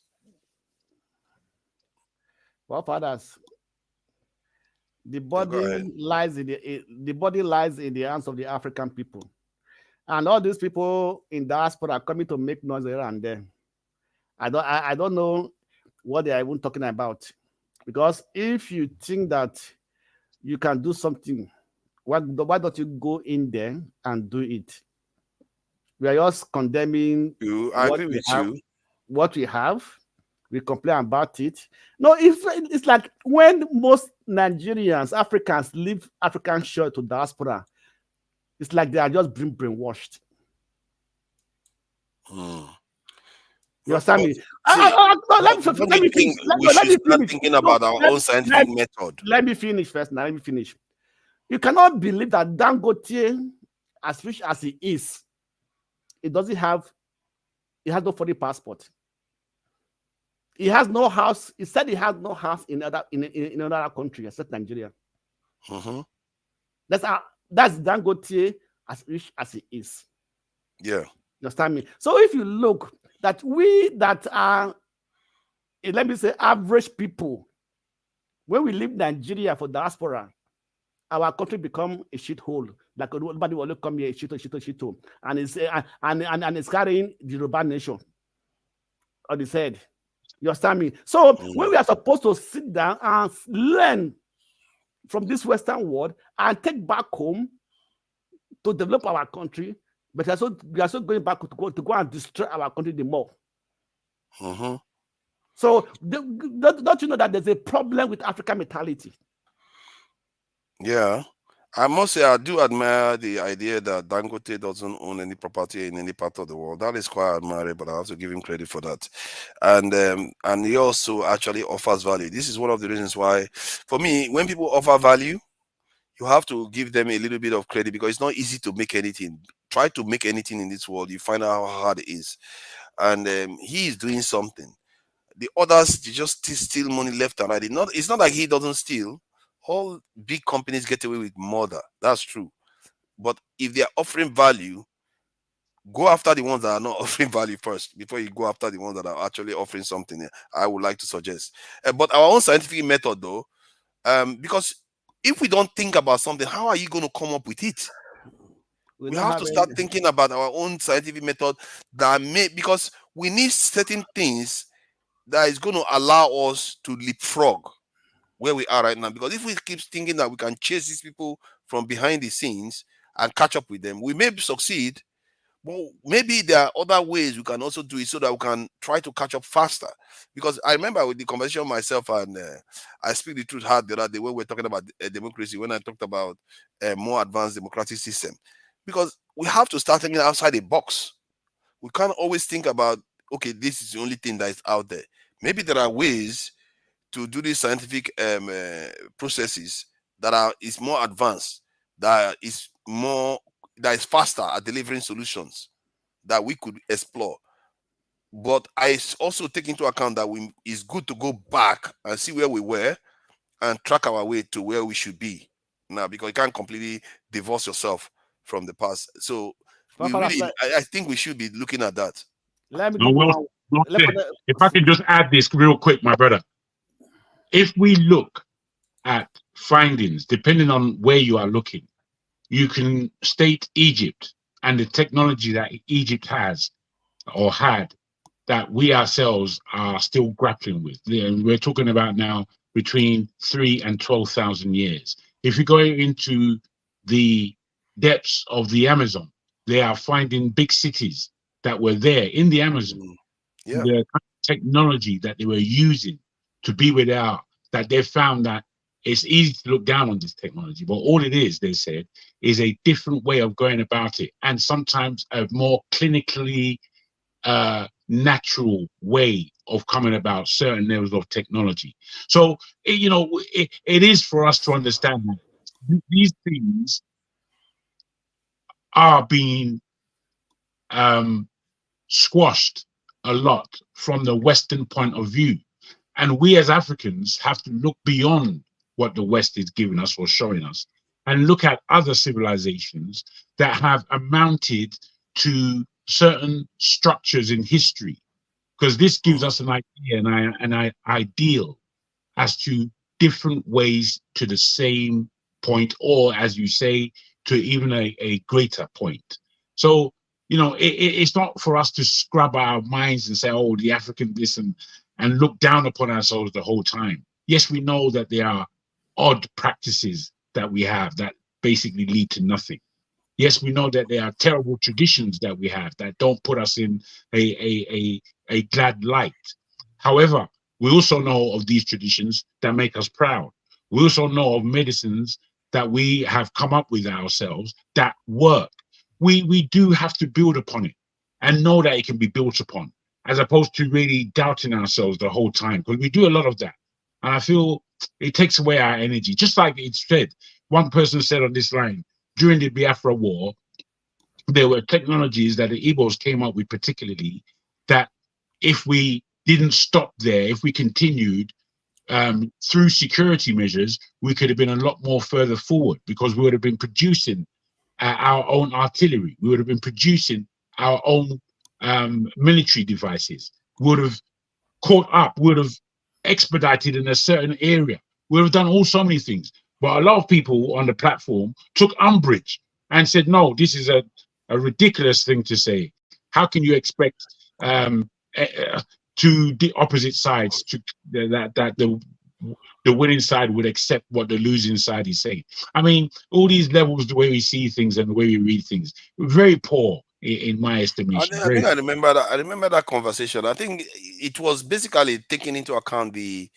Well, fathers, the body lies in the hands of the African people, and all these people in diaspora are coming to make noise here and there. I don't know what they are even talking about, because if you think that you can do something, why don't you go in there and do it? We are just condemning what we have. We complain about it. No, it's like when most Nigerians, Africans leave African shore to diaspora, it's like they are just being brainwashed. You understand me? Let me finish. Thinking about our own scientific method. Let me finish first. Now, let me finish. You cannot believe that Dangote, as rich as he is, he has no foreign passport. He has no house. He said he has no house in another country except Nigeria. That's Dangote, as rich as he is. Yeah. You understand me? So if you look that we that are, let me say, average people, when we leave Nigeria for diaspora, our country become a shithole. Like nobody will come here, shithole, and it's carrying the Yoruba nation on his head. You understand me? So when we are supposed to sit down and learn from this Western world and take back home to develop our country, but we are so going back to go and destroy our country the more. So don't you know that there's a problem with African mentality? Yeah. I must say, I do admire the idea that Dangote doesn't own any property in any part of the world. That is quite admirable. I have to give him credit for that. And he also actually offers value. This is one of the reasons why, for me, when people offer value, you have to give them a little bit of credit, because it's not easy to make anything. Try to make anything in this world, you find out how hard it is. And he is doing something. The others, they just steal money left and right. It's not like he doesn't steal. All big companies get away with murder. That's true. But if they are offering value, go after the ones that are not offering value first before you go after the ones that are actually offering something. I would like to suggest. But our own scientific method, though, because if we don't think about something, how are you going to come up with it? We have to start thinking about our own scientific method because we need certain things that is going to allow us to leapfrog where we are right now. Because if we keep thinking that we can chase these people from behind the scenes and catch up with them, we may succeed, but maybe there are other ways we can also do it so that we can try to catch up faster. Because I remember with the conversation myself and I speak the truth hard the other day when we were talking about democracy, when I talked about a more advanced democratic system. Because we have to start thinking outside the box. We can't always think about, okay, this is the only thing that is out there. Maybe there are ways to do these scientific processes that is more advanced, that is faster at delivering solutions that we could explore. But I also take into account that it's good to go back and see where we were and track our way to where we should be now, because you can't completely divorce yourself from the past. So I think we should be looking at that. Let me give you one. If I can just add this real quick, my brother. If we look at findings, depending on where you are looking, you can state Egypt and the technology that Egypt has or had that we ourselves are still grappling with. And we're talking about now between 3,000 and 12,000 years. If you go into the depths of the Amazon, they are finding big cities that were there in the Amazon. Yeah. They're technology that they were using to be where they are, that they found that it's easy to look down on this technology, but all it is, they said, is a different way of going about it, and sometimes a more clinically natural way of coming about certain levels of technology. So, it is for us to understand that these things are being squashed a lot from the Western point of view. And we as Africans have to look beyond what the West is giving us or showing us and look at other civilizations that have amounted to certain structures in history, because this gives us an idea and an ideal as to different ways to the same point, or as you say, to even a greater point. So, it's not for us to scrub our minds and say, oh, the African this and look down upon ourselves the whole time. Yes, we know that there are odd practices that we have that basically lead to nothing. Yes, we know that there are terrible traditions that we have that don't put us in a glad light. However, we also know of these traditions that make us proud. We also know of medicines that we have come up with ourselves that work. We do have to build upon it and know that it can be built upon, as opposed to really doubting ourselves the whole time, because we do a lot of that. And I feel it takes away our energy. Just like it said, one person said on this line, during the Biafra War, there were technologies that the Igbos came up with particularly, that if we didn't stop there, if we continued through security measures, we could have been a lot more further forward, because we would have been producing our own artillery. We would have been producing our own military devices. We would have caught up, would have expedited in a certain area. We would have done so many things. But a lot of people on the platform took umbrage and said, no, this is a ridiculous thing to say. How can you expect to the opposite sides to that the winning side would accept what the losing side is saying? I mean, all these levels, the way we see things and the way we read things, very poor in my estimation. I think I remember that. I remember that conversation. I think it was basically taking into account the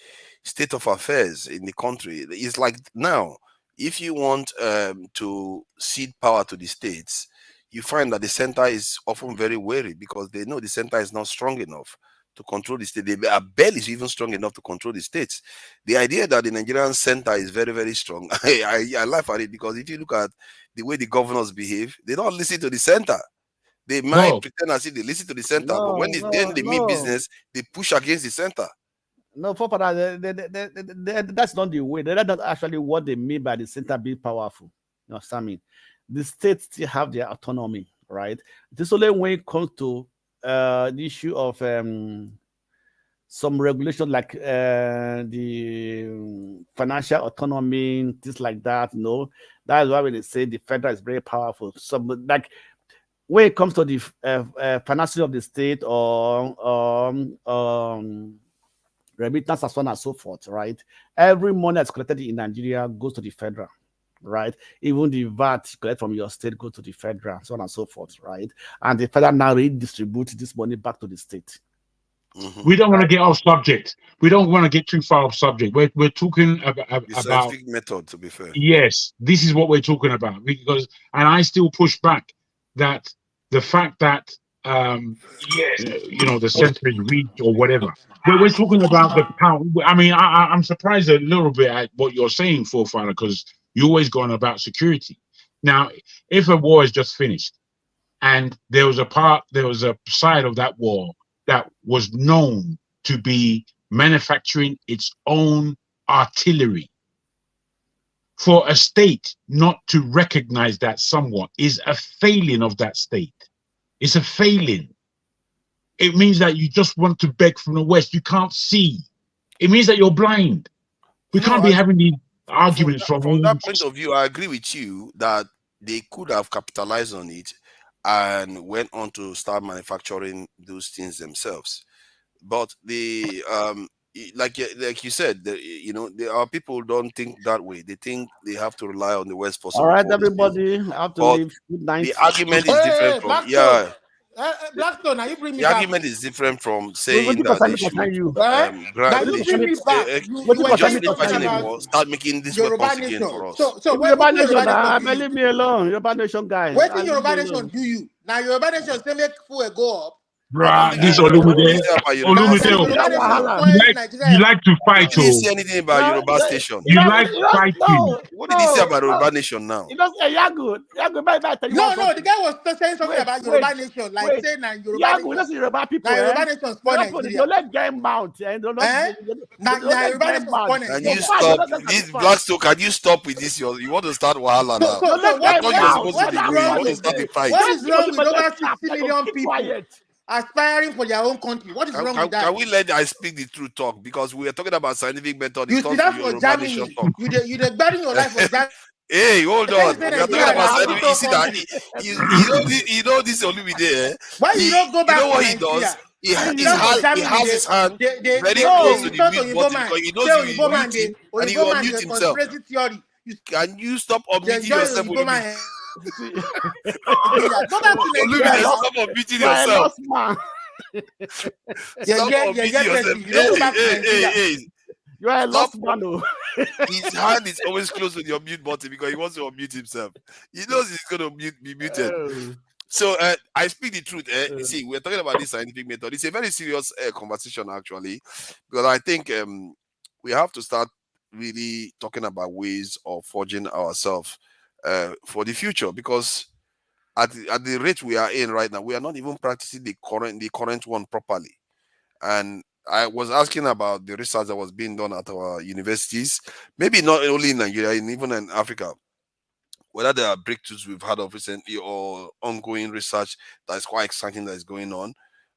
state of affairs in the country. It's like now, if you want to cede power to the states, you find that the center is often very wary, because they know the center is not strong enough to control the state. Their belly is even strong enough to control the states. The idea that the Nigerian center is very, very strong, I laugh at it, because if you look at the way the governors behave, they don't listen to the center. They might pretend as if they listen to the center, but when they mean business, they push against the center. No, that's not the way. That's not actually what they mean by the center being powerful. You know what I mean? The states still have their autonomy, right? This only when it comes to the issue of some regulation, like the financial autonomy, things like that. That is why when they say the federal is very powerful. So, like, when it comes to the financing of the state or remittance and so on and so forth, right? Every money that's collected in Nigeria goes to the federal, right? Even the VAT collected from your state goes to the federal, so on and so forth, right? And the federal now redistributes this money back to the state. We don't want to get off subject. We don't want to get too far off subject. We're talking about the scientific method, to be fair. Yes, this is what we're talking about, because, and I still push back that the fact that the center is weak or whatever. We're talking about the power. I mean, I'm surprised a little bit at what you're saying, Forefather, because you're always going about security. Now, if a war is just finished and there was a side of that war that was known to be manufacturing its own artillery, for a state not to recognize that somewhat is a failing of that state. It's a failing. It means that you just want to beg from the West. You can't see. It means that you're blind. We can't be having these arguments from that point of view. I agree with you that they could have capitalized on it and went on to start manufacturing those things themselves. But the like you said, our people don't think that way. They think they have to rely on the West for all right, everybody. I have to leave. Good night. The argument is different from Blackstone, now you bring me The back. argument is different from What saying you that concern they me concern should you? Now grant you they bring me should back. You What you were concern just me talking concern about you? start making these Yoruba weapons again nation. for us. So Yoruba what Nation, Yoruba nation do leave you? me alone. Yoruba Nation guy. What Leave Yoruba me nation alone. do you? Now Yoruba nation say make food go up. Bruh, this What did Olumide, you say about Yoruba Now Station? Yoruba That nation wahala. spoil you Nigeria. like to We fight, didn't oh. see anything about Yoruba Station. You like fighting. What did he say about Yoruba Nation now? You don't say Yago. Yago, bye, tell you No, one no, the something. guy was saying something Wait, about wait, Yoruba nation, like wait. saying that Yoruba Yago, nation. that's Yoruba people, Now Yoruba eh? nation spoil Nigeria. Don't let them out, and don't Eh? Now let Yoruba them nation spoil out. Can Nigeria. you stop this Blackstone? Can you stop with this? You want to start wahala now? Don't let I them thought you were out. supposed to what be is good. You wrong want to with start the fight. what is wrong with over Let 60 million keep people quiet. aspiring for their own country? What is wrong with that? Can we let I speak the truth talk? Because we are talking about scientific method. You It's see time that for for Yoruba Nation Germany. talk. You burying your life for Germany. Hey, hold Say on. say We are talking Nigeria about na scientific. You see that? country. You know this Olumide. Why you don't go You know back to what he does? Nigeria? He stand for He Germany. has his hand very They close to the insult mute Oyinbo button man. because he Say knows you Oyinbo will man, mute him and he Oyinbo will man, unmute the himself. conspiracy theory. Can you stop They unmuting enjoy yourself, Oyinbo Olumide? man. Nigeria. Go back to Nigeria Olumide, now. stop unmuting You are a yourself. lost man. Stop unmuting yourself. You don't go back to Nigeria. Hey. You are a Stop. lost man. Oh. His hand is always close to your mute button because he wants to unmute himself. He knows he's going to be muted. Oh. So I speak the truth. You see, we're talking about this scientific method. It's a very serious conversation, actually, because I think we have to start really talking about ways of forging ourselves for the future. Because at the rate we are in right now, we are not even practicing the current one properly. And I was asking about the research that was being done at our universities, maybe not only in Nigeria, even in Africa, whether there are breakthroughs we've had of recently or ongoing research that is quite exciting that is going on,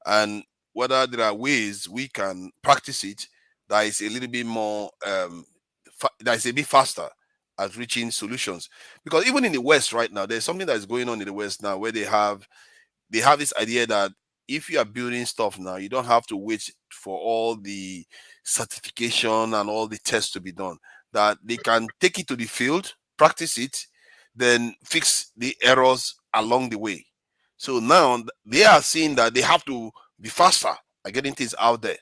and whether there are ways we can practice it that is a little bit more, that is a bit faster at reaching solutions. Because even in the West right now, there's something that is going on in the West now where they have this idea that if you are building stuff now, you don't have to wait for all the certification and all the tests to be done. That they can take it to the field, practice it, then fix the errors along the way. So now they are seeing that they have to be faster at getting things out there.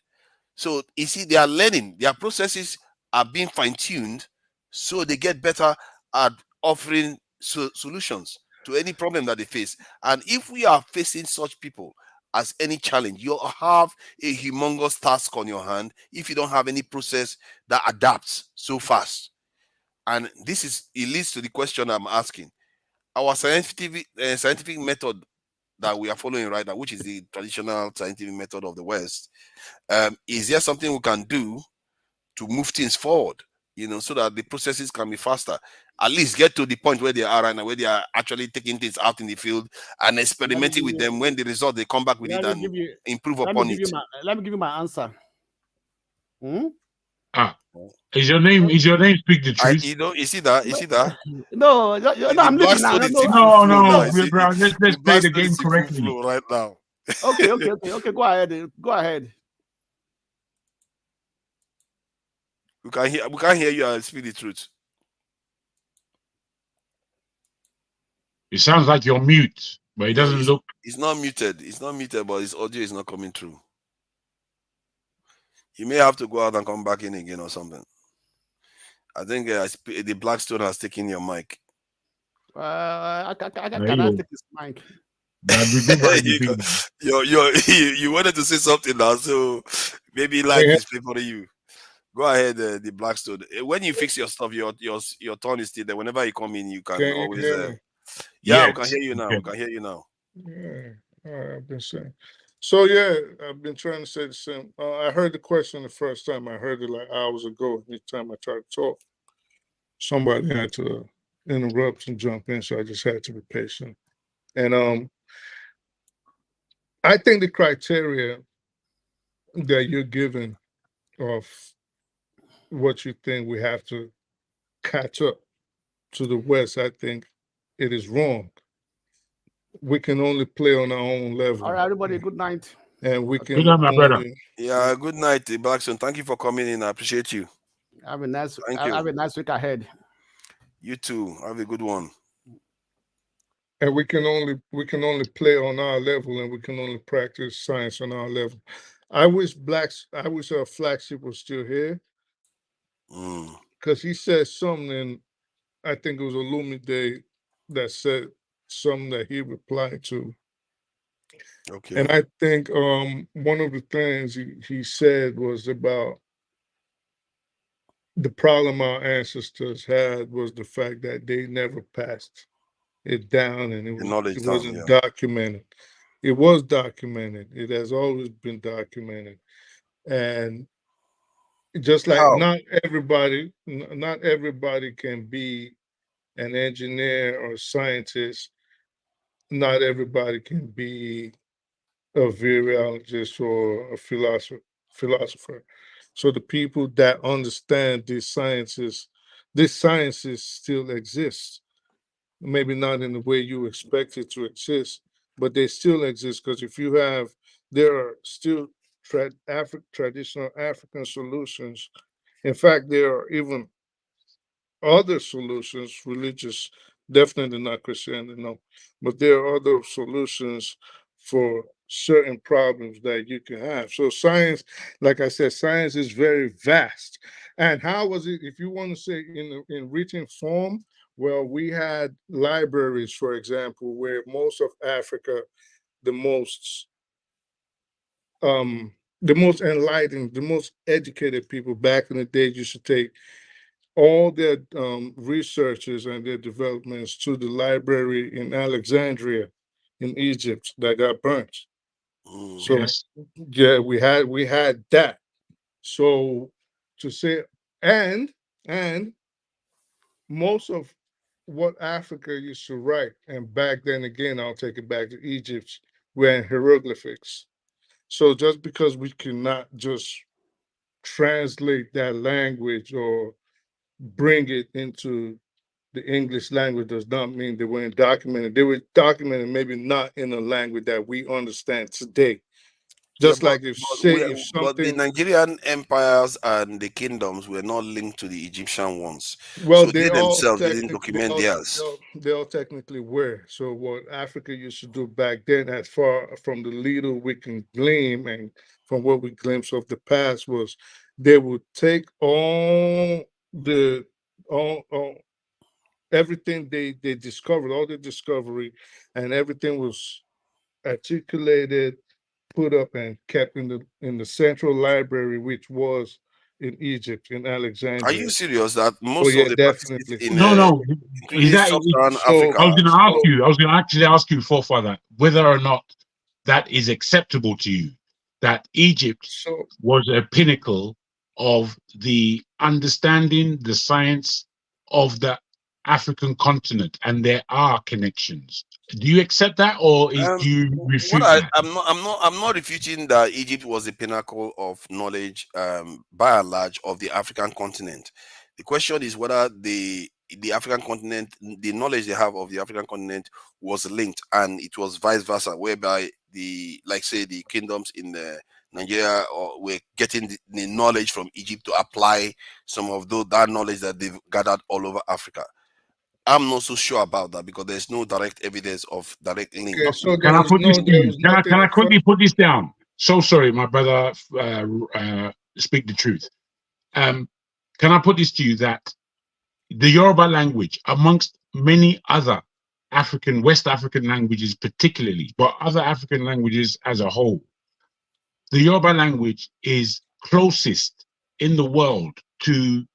So you see, they are learning, their processes are being fine-tuned so they get better at offering solutions to any problem that they face. And if we are facing such people as any challenge, you have a humongous task on your hand if you don't have any process that adapts so fast. And it leads to the question I'm asking. Our scientific method that we are following right now, which is the traditional scientific method of the West, is there something we can do to move things forward, so that the processes can be faster, at least get to the point where they are right now, where they are actually taking things out in the field and experimenting with them. When the result, they come back with it and improve upon it. Let me give you my answer. Is your name speak the truth? You see that? No, I'm listening now. No, bro. Let's play the game correctly right now. Okay. Go ahead. We can't hear you and speak the truth. It sounds like you're mute, but it doesn't look. It's not muted. It's not muted, but his audio is not coming through. You may have to go out and come back in again or something. I think the Blackstone has taken your mic. I cannot take his mic. You wanted to say something now, so maybe life is favoring you. Go ahead, the Blackstone. When you fix your stuff, your turn is still there. Whenever you come in, you can always. Yeah, we can hear you now. We can hear you now. Yeah, all right, I've been saying. So yeah, I've been trying to say the same. I heard the question the first time. I heard it like hours ago. Each time I tried to talk, somebody had to interrupt and jump in, so I just had to be patient. And I think the criteria that you're given of what you think we have to catch up to the West, I think it is wrong. We can only play on our own level. All right, everybody, good night. And we can. Good night, my brother. Yeah, good night, Blackstone. Thank you for coming in. I appreciate you. Have a nice week ahead. You too. Have a good one. and we can only play on our level, and we can only practice science on our level. I wish our flagship was still here, because he said something. I think it was Olumide that said something that he replied to. Okay. And I think one of the things he said was about the problem our ancestors had was the fact that they never passed it down, and The knowledge it down, wasn't yeah. documented. It was documented. It has always been documented. And just like How? not everybody can be an engineer or scientist. Not everybody can be a virologist or a philosopher. So the people that understand these sciences still exist. Maybe not in the way you expect it to exist, but they still exist, because there are still traditional African solutions. In fact, there are even other solutions, religious, definitely not Christianity, no, but there are other solutions for certain problems that you can have. So science, like I said, science is very vast. And how was it, if you want to say in written form? Well, we had libraries, for example, where most of Africa, the most enlightened, the most educated people back in the day used to take all their researches and their developments to the library in Alexandria in Egypt that got burnt. So Yes. yeah, we had that. So to say, and most of what Africa used to write, and back then again, I'll take it back to Egypt, were in hieroglyphics. So just because we cannot just translate that language or bring it into the English language does not mean they weren't documented. They were documented, maybe not in a language that we understand today. Yeah, Just like if but the something, Nigerian empires and the kingdoms were not linked to the Egyptian ones, well, so they themselves didn't document theirs. they all technically were. So what Africa used to do back then, as far from the little we can glean and from what we glimpse of the past, was they would take the all everything they discovered, all the discovery, and everything was articulated, put up, and kept in the central library, which was in Egypt, in Are you Alexandria. serious that Oh most of yeah, the practices definitely. in, No. Is including that? sub-Saharan So I was Africa? going to ask so you. I was going to actually ask you, forefather, whether or not that is acceptable to you. That Egypt so was a pinnacle of the understanding, the science of the African continent, and there are connections. Do you accept that, or do you What refute that? I'm not refuting that Egypt was the pinnacle of knowledge, by and large, of the African continent. The question is whether the African continent, the knowledge they have of the African continent, was linked, and it was vice versa, whereby the kingdoms in Nigeria were getting the knowledge from Egypt to apply some of that knowledge that they've gathered all over Africa. I'm not so sure about that because there's no direct evidence of direct link. okay, so Can I put this to there you? was Can nothing I in front. quickly put this down? So sorry, my brother. Speak the truth. Can I put this to you that the Yoruba language, amongst many other West African languages particularly, but other African languages as a whole, the Yoruba language is closest in the world to,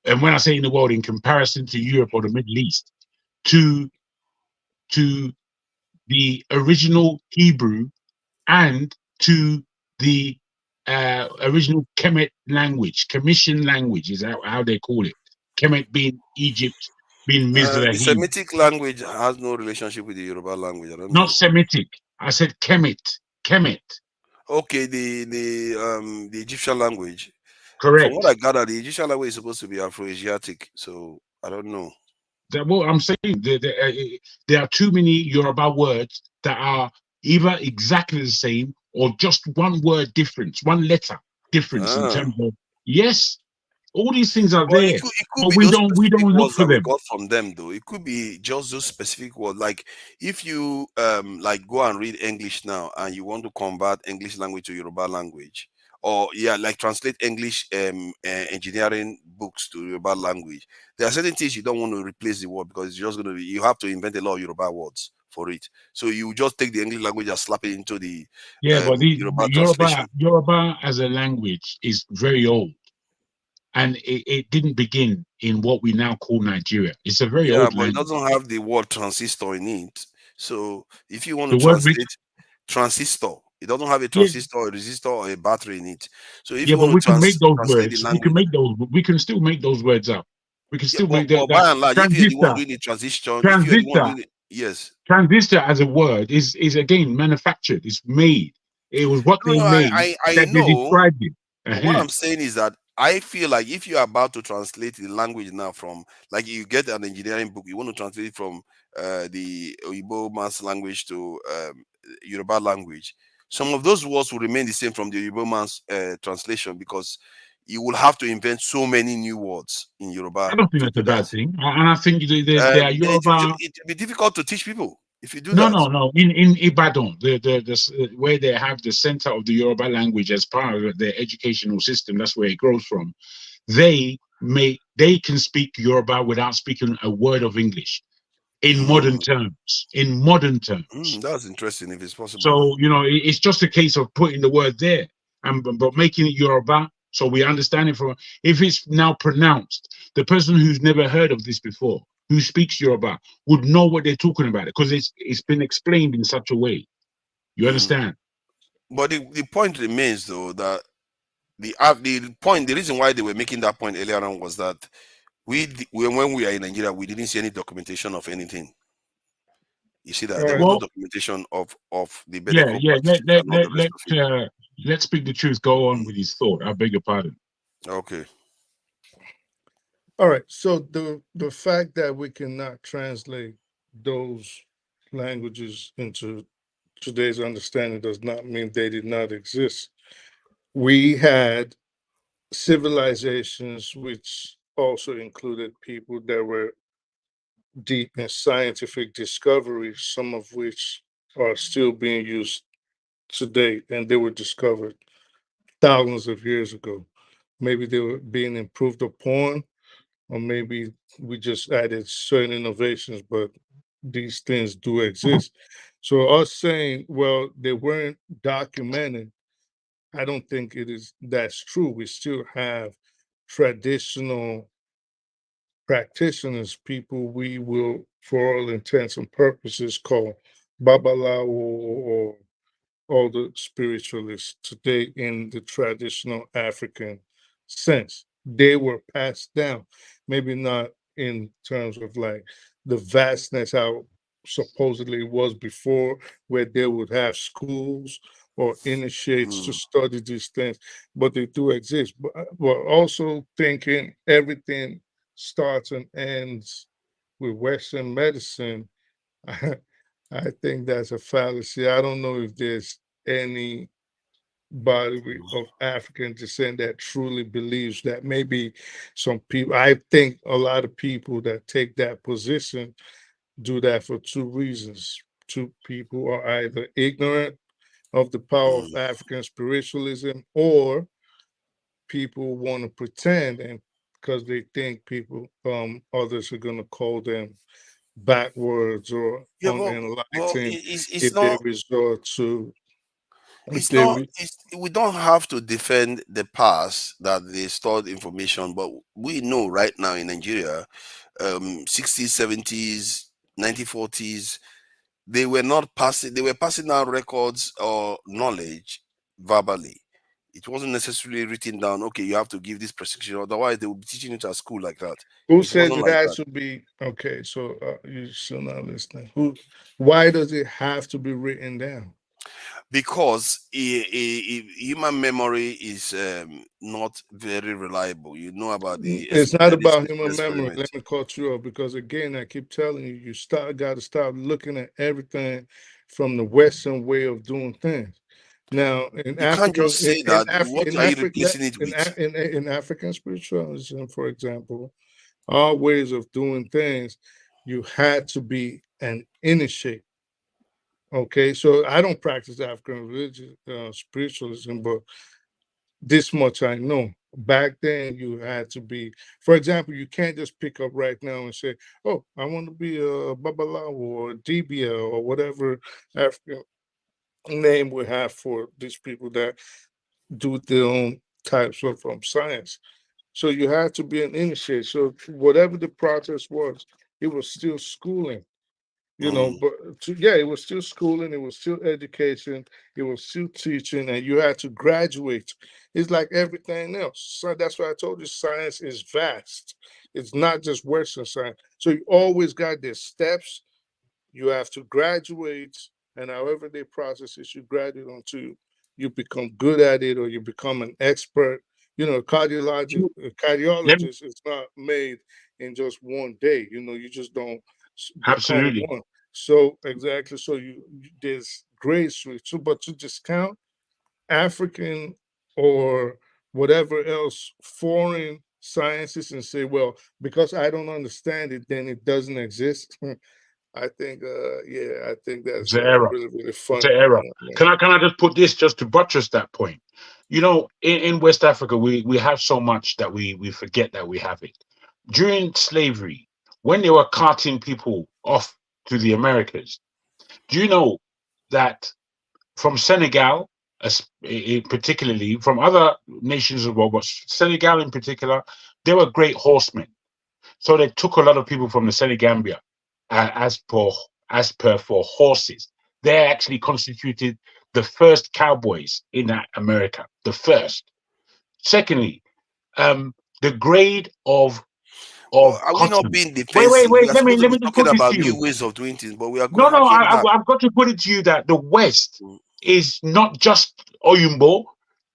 and when I say in the world, in comparison to Europe or the Middle East, to the original Hebrew and to the original Kemet language. Commission language is how they call it. Kemet being Egypt, being The Mizrahi. Semitic language has no relationship with the Yoruba language. I don't Not know. Semitic. I said Kemet. Kemet. Okay, the Egyptian language. From what Correct. I gather, the Egyptian language is supposed to be Afro-Asiatic, so I don't know. That what I'm saying. There are too many Yoruba words that are either exactly the same or just one word difference, one letter difference in Ah. terms of yes. All these things are But there, it could but be we those don't specific look words for that we them. got from them, though. It could be just those specific words. Like if you like go and read English now, and you want to convert English language to Yoruba language, or like translate English engineering books to Yoruba language. There are certain things you don't want to replace the word because it's just going to be. You have to invent a lot of Yoruba words for it. So you just take the English language and slap it into the Yeah, but the Yoruba translation. Yoruba as a language is very old, and it didn't begin in what we now call Nigeria. It's a very Yeah, old but it language. doesn't have the word transistor in it. So if you want to The word which, translate transistor, it doesn't have a yeah, transistor, a resistor, or a battery in it. So if yeah, you but want we to can make those translate the words. We can language, make those. We can still make those words up. We can yeah, still make but that by and large, if you're the one transistor. doing the transition, if you're the one Transistor. doing it, yes. Transistor as a word is again manufactured. It's made. It was what they No, made I that they know. described it. But what I'm saying is that I feel like if you're about to translate the language now from, like, you get an engineering book, you want to translate it from the Oyibo man's language to Yoruba language, some of those words will remain the same from the Oyibo man's translation, because you will have to invent so many new words in Yoruba I don't think to that's a do that. bad thing, and I think there are Then Yoruba. it'll be difficult to teach people if you do No, that. no, no. In Ibadan, where they have the center of the Yoruba language as part of their educational system, that's where it grows from. They can speak Yoruba without speaking a word of English in modern terms. In modern terms. That's interesting if it's possible. So it's just a case of putting the word there, and but making it Yoruba so we understand it from. If it's now pronounced, the person who's never heard of this before, who speaks Yoruba, would know what they're talking about because it's been explained in such a way. You understand? But the point remains, though, that the reason why they were making that point earlier on was that when we are in Nigeria, we didn't see any documentation of anything. You see that there was no documentation of the medical practices and all the rest of it. Let's speak the truth. Go on with his thought. I beg your pardon. Okay. All right. So the fact that we cannot translate those languages into today's understanding does not mean they did not exist. We had civilizations which also included people that were deep in scientific discoveries, some of which are still being used today, and they were discovered thousands of years ago. Maybe they were being improved upon, or maybe we just added certain innovations, but these things do exist. So us saying, well, they weren't documented, I don't think that's true. We still have traditional practitioners, people we will, for all intents and purposes, call babalawo or all the spiritualists today in the traditional African sense. They were passed down, maybe not in terms of like the vastness how supposedly it was before, where they would have schools or initiates to study these things, but they do exist. But we're also thinking everything starts and ends with Western medicine. I think that's a fallacy. I don't know if there's anybody of African descent that truly believes that. Maybe some people, I think a lot of people that take that position do that for two reasons. Two people are either ignorant of the power of African spiritualism, or people want to pretend, and because they think others are going to call them backwards or unenlightened It's if they not. resort to It's not. We don't have to defend the past that they stored information, but we know right now in Nigeria, 60s, 70s, 1940s, they were not passing. They were passing down records or knowledge verbally. It wasn't necessarily written down. Okay, you have to give this prescription, otherwise they will be teaching it at school like that. Who It says wasn't it like has that. to be okay? So you still not listening. Why does it have to be written down? Because human memory is not very reliable. You know about the It's not about statistical human memory. experiment. Let me cut you off because again, I keep telling you, got to start looking at everything from the Western way of doing things. Now, in You can't African, just say that. What in are you Africa, replacing it with? in African spiritualism, for example, our ways of doing things, you had to be an initiate. Okay, so I don't practice African religion, spiritualism, but this much I know. Back then, you had to be, for example, you can't just pick up right now and say, "Oh, I want to be a Babalawo or a Dibia or whatever African name we have for these people that do their own types of science." So you had to be an initiate. So whatever the process was, it was still schooling. But it was still schooling, it was still education, it was still teaching, and you had to graduate. It's like everything else. So that's why I told you science is vast. It's not just Western science. So you always got the steps. You have to graduate, and however they process it, you graduate until you become good at it or you become an expert. Let me, Cardiologist is not made in just one day. You just don't become absolutely. one. So exactly. So there's grades to it. So, but to discount African or whatever else foreign sciences and say, well, because I don't understand it, then it doesn't exist. I think, I think It's that's an error. really, really It's funny. an error. Can I just put this just to buttress that point? In West Africa, we have so much that we forget that we have it. During slavery, when they were carting people off to the Americas, do you know that from Senegal, particularly from other nations as well, but Senegal in particular, they were great horsemen. So they took a lot of people from the Senegambia as per for horses. They actually constituted the first cowboys in America, the first. Secondly, the grade of But are we not cotton. being Wait. defensive? We are Let supposed to me be just talking put this about to new you. ways of doing things, but we are No, going harking back. I've got to put it to you that the West is not just Oyumbo.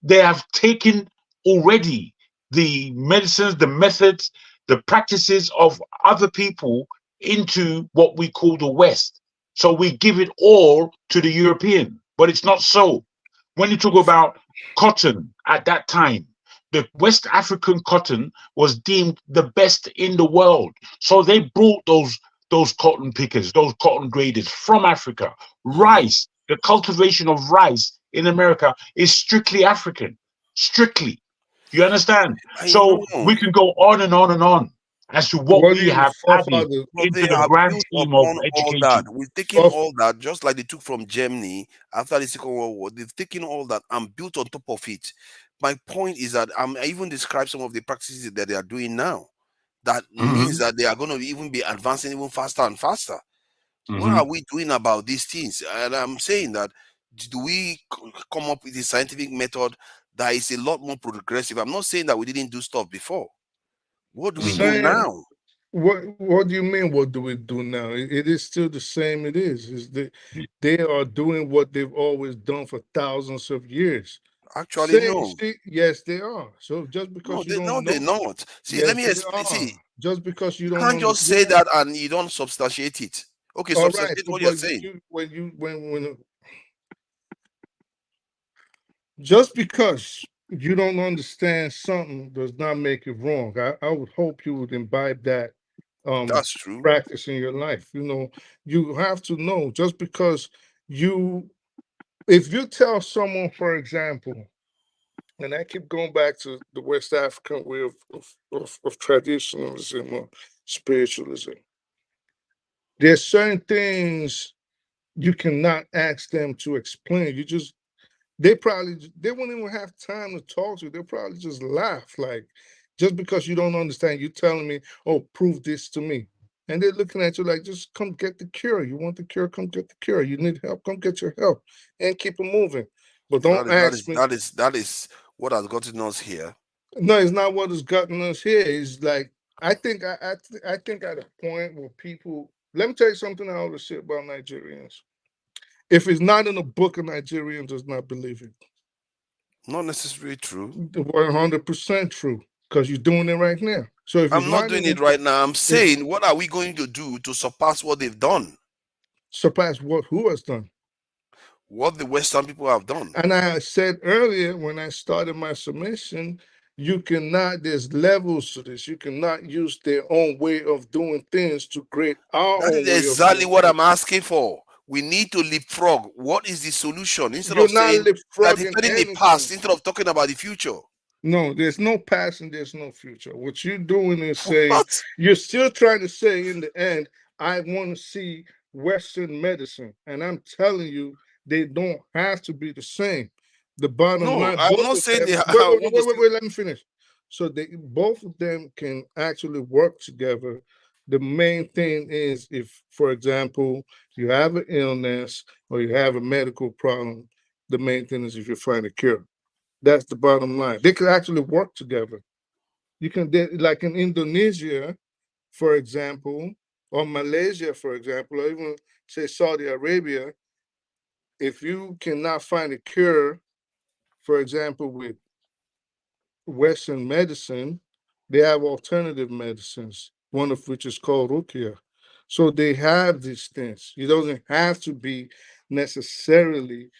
They have taken already the medicines, the methods, the practices of other people into what we call the West. So we give it all to the European, but it's not so. When you talk about cotton at that time, the West African cotton was deemed the best in the world. So they brought those cotton pickers, those cotton graders from Africa. Rice, the cultivation of rice in America is strictly African. Strictly. You understand? I So know. we can go on and on and on as to what What do we you have added forefathers? But into they the have grand built scheme of upon all that. education. We've taken all that, just like they took from Germany after the Second World War. They've taken all that and built on top of it. My point is that I even describe some of the practices that they are doing now. That means that they are going to even be advancing even faster and faster. What are we doing about these things? And I'm saying that, do we come up with a scientific method that is a lot more progressive? I'm not saying that we didn't do stuff before. What do we do Saying now? what do you mean? What do we do now? It is still the same. It is they are doing what they've always done for thousands of years. Actually, no. Yes, they are. So just No, because you don't they're know, not. See, let yes, me they explain. are. See, Just because you you don't can't just say understand. that and you don't substantiate it. Okay, All right, substantiate so what you're but saying. when just because you don't understand something does not make it wrong. I would hope you would imbibe that That's true. practice in your life. You have to know just because if you tell someone, for example, and I keep going back to the West African way of traditionalism or spiritualism, there's certain things you cannot ask them to explain. They wouldn't even have time to talk to you. They'll probably just laugh. Like, just because you don't understand, you telling me, oh, prove this to me. And they're looking at you like, just come get the cure. You want the cure, come get the cure. You need help, come get your help. And keep it moving. But don't ask me. That is what has gotten us here. No, it's not what has gotten us here. It's like, I think at a point where people, let me tell you something I always say about Nigerians. If it's not in a book, a Nigerian does not believe it. Not necessarily true. 100% true, because you're doing it right now. So if it's I'm not not doing in the it right book, now. I'm saying, what are we going to do to surpass what they've done? surpass what who has done? what the Western people have done. And I said earlier when I started my submission, you cannot, there's levels to this. You cannot use their own way of doing things to create our That own is way of exactly doing what things. I'm asking for. We need to leapfrog. What is the solution? Instead You're of not saying that leapfrogging defending the past, anything. instead of talking about the future. No, there's no past and there's no future. What you're doing is saying, What? you're still trying to say in the end, I want to see Western medicine. And I'm telling you, they don't have to be the same. The bottom No, line, I'm both not of saying them, they wait, want to see. let me finish. So they both of them can actually work together. The main thing is if, for example, you have an illness or you have a medical problem, the main thing is if you find a cure. That's the bottom line. They could actually work together. You can, like in Indonesia, for example, or Malaysia, for example, or even say Saudi Arabia, if you cannot find a cure, for example, with Western medicine, they have alternative medicines, one of which is called ruqya. So they have these things. It doesn't have to be necessarily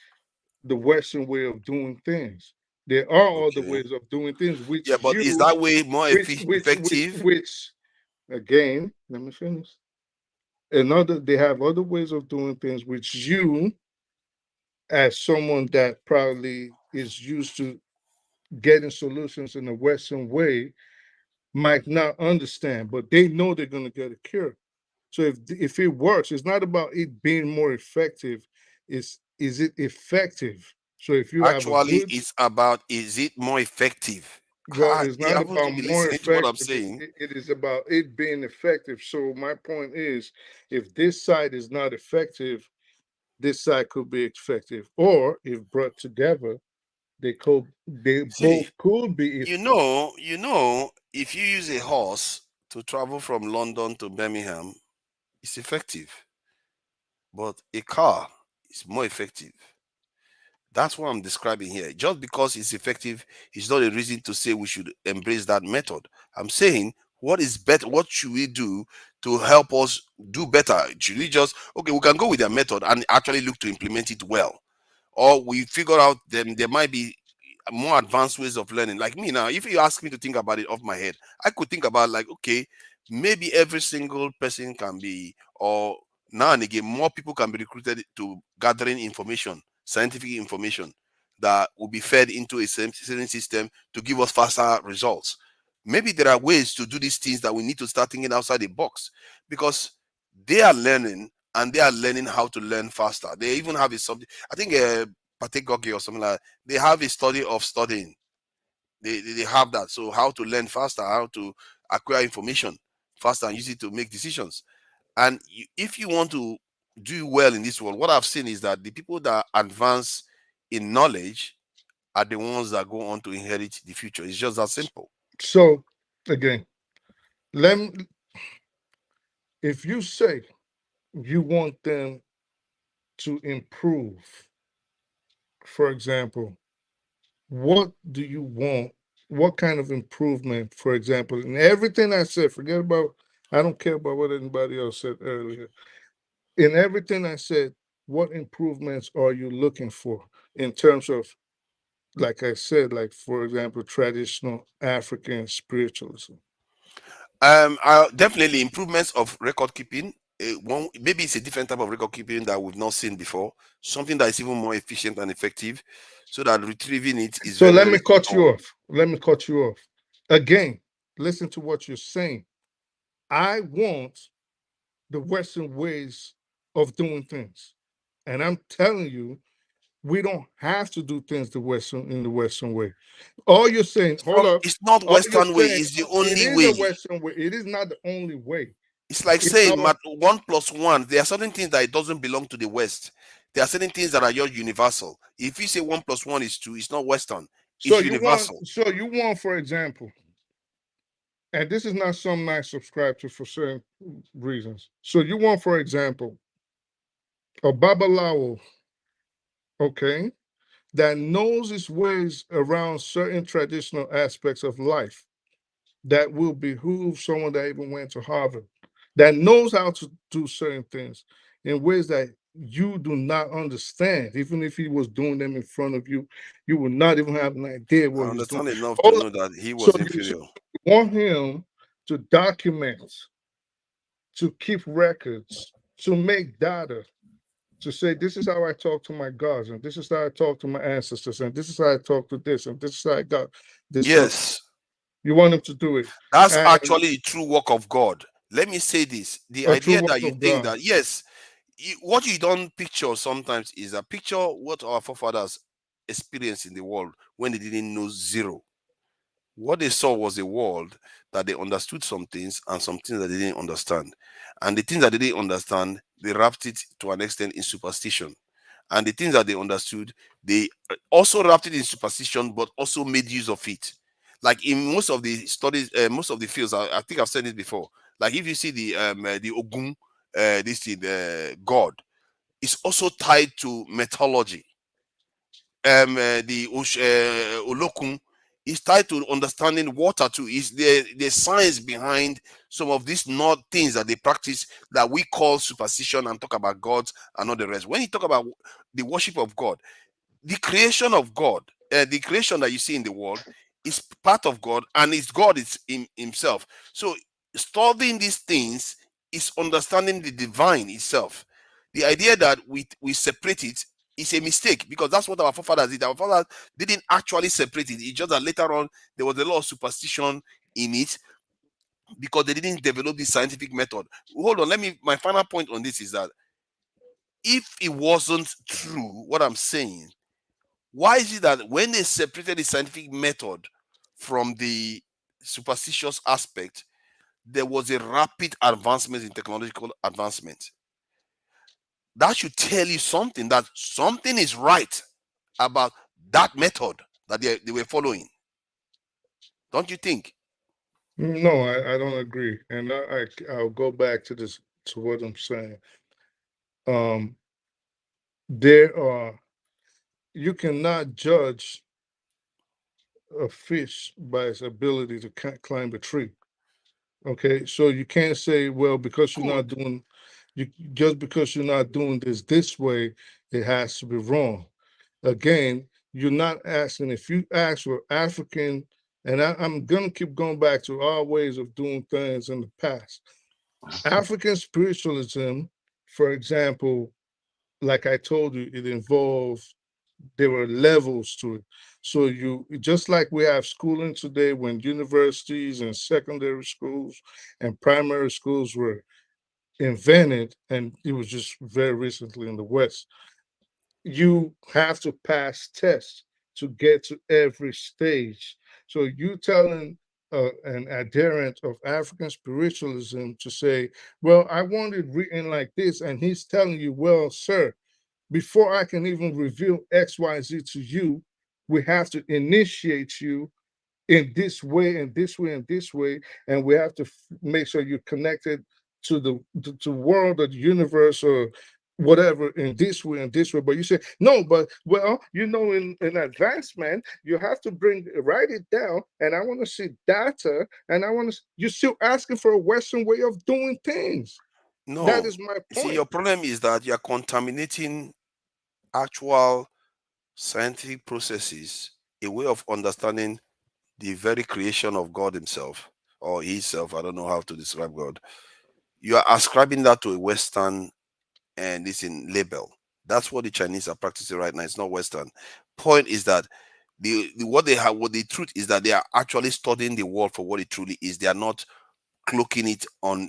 the Western way of doing things. There are other Okay. ways of doing things, Yeah, but is that way more effective? which again, let me finish. They have other ways of doing things which you, as someone that probably is used to getting solutions in the Western way, might not understand, but they know they're going to get a cure. So if it works, it's not about it being more effective. Is it effective? So if you have a Actually, good, it's about, is it more effective? well, God, it's you not haven't about to be more listening to what I'm effective. saying. It is about it being effective. So my point is, if this side is not effective, this side could be effective, or if brought together, they See, both could be. if you use a horse to travel from London to Birmingham, it's effective. But a car is more effective. That's what I'm describing here. Just because it's effective is not a reason to say we should embrace that method. I'm saying, what is better? What should we do to help us do better? Should we just, okay, we can go with their method and actually look to implement it well? Or we figure out then there might be more advanced ways of learning. Like me now, if you ask me to think about it off my head, I could think about, like, okay, maybe every single person can be, or now and again, more people can be recruited to gathering information, scientific information that will be fed into a certain system to give us faster results. Maybe there are ways to do these things that we need to start thinking outside the box, because they are learning and they are learning how to learn faster. They even have a subject, I think, Koerogi or something like that. They have a study of studying. They have that. So how to learn faster, how to acquire information faster and use it to make decisions. And if you want to do well in this world, what I've seen is that the people that advance in knowledge are the ones that go on to inherit the future. It's just that simple. So again, if you say you want them to improve, for example, what do you want? What kind of improvement, for example, in everything I said, forget about, I don't care about what anybody else said earlier. In everything I said, what improvements are you looking for in terms of, like I said, like for example, traditional African spiritualism? Definitely improvements of record keeping. One, maybe it's a different type of record keeping that we've not seen before. Something that is even more efficient and effective, so that retrieving it is So very, let very me cut you straightforward. off. Let me cut you off. Again, listen to what you're saying. I want the Western ways of doing things. And I'm telling you, we don't have to do things in the Western way. All you're saying, hold up. It's not All you're Western way. saying, It's the it only is a way. Western way. It is not the only way. It's like It's saying our 1+1. There are certain things that it doesn't belong to the West. There are certain things that are just universal. If you say 1+1 is 2, it's not Western. so It's you want universal. so you want, for example, and this is not something I subscribe to for certain reasons. So you want, for example, a babalawo, okay, that knows its ways around certain traditional aspects of life that will behoove someone that even went to Harvard, that knows how to do certain things in ways that you do not understand. Even if he was doing them in front of you, you would not even have an idea what I he's doing. understand enough to know that he was inferior. You want him to document, to keep records, to make data, to say, this is how I talk to my gods, and this is how I talk to my ancestors, and this is how I talk to this, and this is how I got this. Yes. You want him to do it. That's And actually a true work of God. Let me say this. The a true idea work that you of think God. that, yes, what you don't picture sometimes is a picture what our forefathers experienced in the world when they didn't know zero. What they saw was a world that they understood some things and some things that they didn't understand. And the things that they didn't understand, they wrapped it to an extent in superstition. And the things that they understood, they also wrapped it in superstition, but also made use of it. Like in most of the studies, most of the fields, I think I've said it before. Like if you see the Ogun, this thing, God, is also tied to metallurgy. The Olokun is tied to understanding water too. Is the science behind some of these not things that they practice that we call superstition and talk about gods and all the rest. When you talk about the worship of God, the creation of God, the creation that you see in the world is part of God, and it's God is in himself. So studying these things is understanding the divine itself. The idea that we separate it is a mistake, because that's what our forefathers did. Our fathers didn't actually separate it. It's just that later on there was a lot of superstition in it because they didn't develop this scientific method. Hold on, my final point on this is that if it wasn't true what I'm saying, why is it that when they separated the scientific method from the superstitious aspect, there was a rapid advancement in technological advancement? That should tell you something, that something is right about that method that they were following. Don't you think? No, I don't agree. And I'll go back to this, to what I'm saying. There are, you cannot judge a fish by its ability to climb a tree. Okay, so you can't say, well, because you're not doing, just because you're not doing this way, it has to be wrong. Again, you're not asking. If you ask for African, and I'm gonna keep going back to our ways of doing things in the past. African spiritualism, for example, like I told you, it involved, there were levels to it. So you, just like we have schooling today, when universities and secondary schools and primary schools were invented, and it was just very recently in the West, you have to pass tests to get to every stage. So you telling an adherent of African spiritualism to say, well, I want it written like this, and he's telling you, well, sir, before I can even reveal XYZ to you, we have to initiate you in this way and this way and this way, and we have to make sure you're connected to the world or the universe or whatever in this way and this way. But you say no, but well, in advancement, you have to write it down, and I want to see data, and I want to. You're still asking for a Western way of doing things. No. That is my See, point. your problem is that you're contaminating actual scientific processes, a way of understanding the very creation of God himself or himself. I don't know how to describe God. You are ascribing that to a Western and this in label. That's what the Chinese are practicing right now. It's not Western. Point is that what the truth is that they are actually studying the world for what it truly is. They are not cloaking it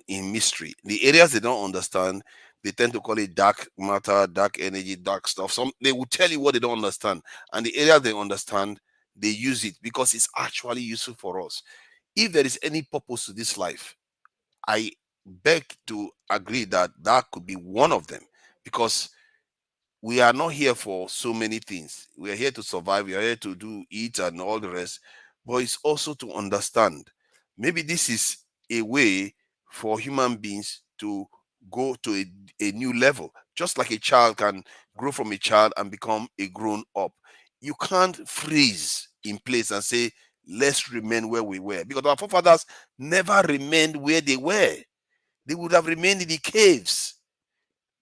in mystery. The areas they don't understand, they tend to call it dark matter, dark energy, dark stuff. They will tell you what they don't understand, and the areas they understand, they use it because it's actually useful for us. If there is any purpose to this life, I beg to agree that that could be one of them, because we are not here for so many things. We are here to survive. We are here to eat and all the rest, but it's also to understand. Maybe this is a way for human beings to go to a new level, just like a child can grow from a child and become a grown up. You can't freeze in place and say, let's remain where we were, because our forefathers never remained where they were. They would have remained in the caves.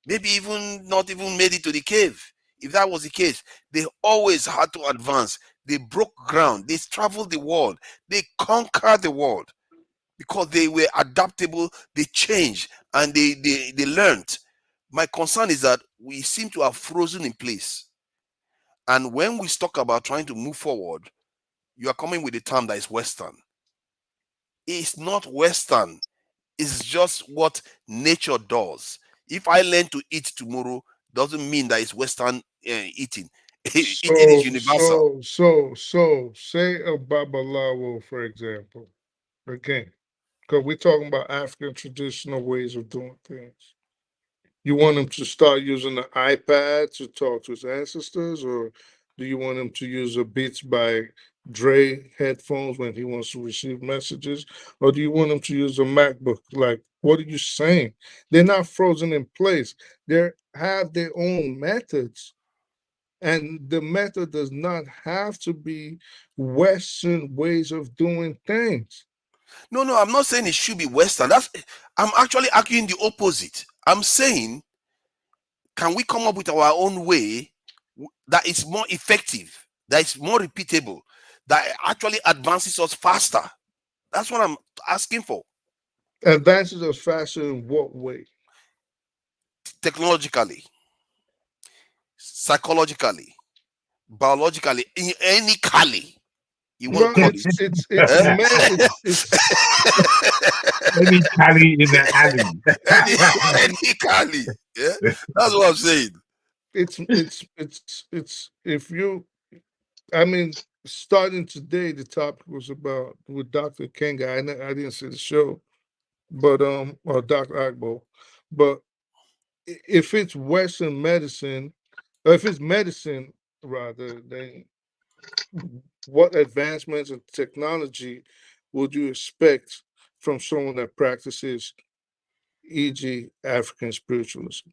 maybe even not even made it to the cave. If that was the case, they always had to advance. They broke ground. They traveled the world. They conquered the world because they were adaptable. They changed and they learned. My concern is that we seem to have frozen in place. And when we talk about trying to move forward, you are coming with a term that is Western. It's not Western. It's just what nature does. If I learn to eat tomorrow, doesn't mean that it's Western eating. Eating is universal. Say a babalawo, for example, again, because we're talking about African traditional ways of doing things. You want him to start using the iPad to talk to his ancestors, or do you want him to use a Beats by Dre headphones when he wants to receive messages, or do you want him to use a MacBook? Like, what are you saying? They're not frozen in place. They have their own methods, and the method does not have to be Western ways of doing things. No, I'm not saying it should be Western. I'm actually arguing the opposite. I'm saying, can we come up with our own way that is more effective, that is more repeatable, that actually advances us faster? That's what I'm asking for. Advances us faster in what way? Technologically, psychologically, biologically, in any cali. You want to Well, call it? Any cali in the alley. any cali. Yeah, that's what I'm saying. It's if you, I mean, starting today, the topic was about with Dr. Ikenga. I didn't see the show, but or Dr. Agbo, but if it's Western medicine, or if it's medicine rather, then what advancements in technology would you expect from someone that practices, e.g., African spiritualism?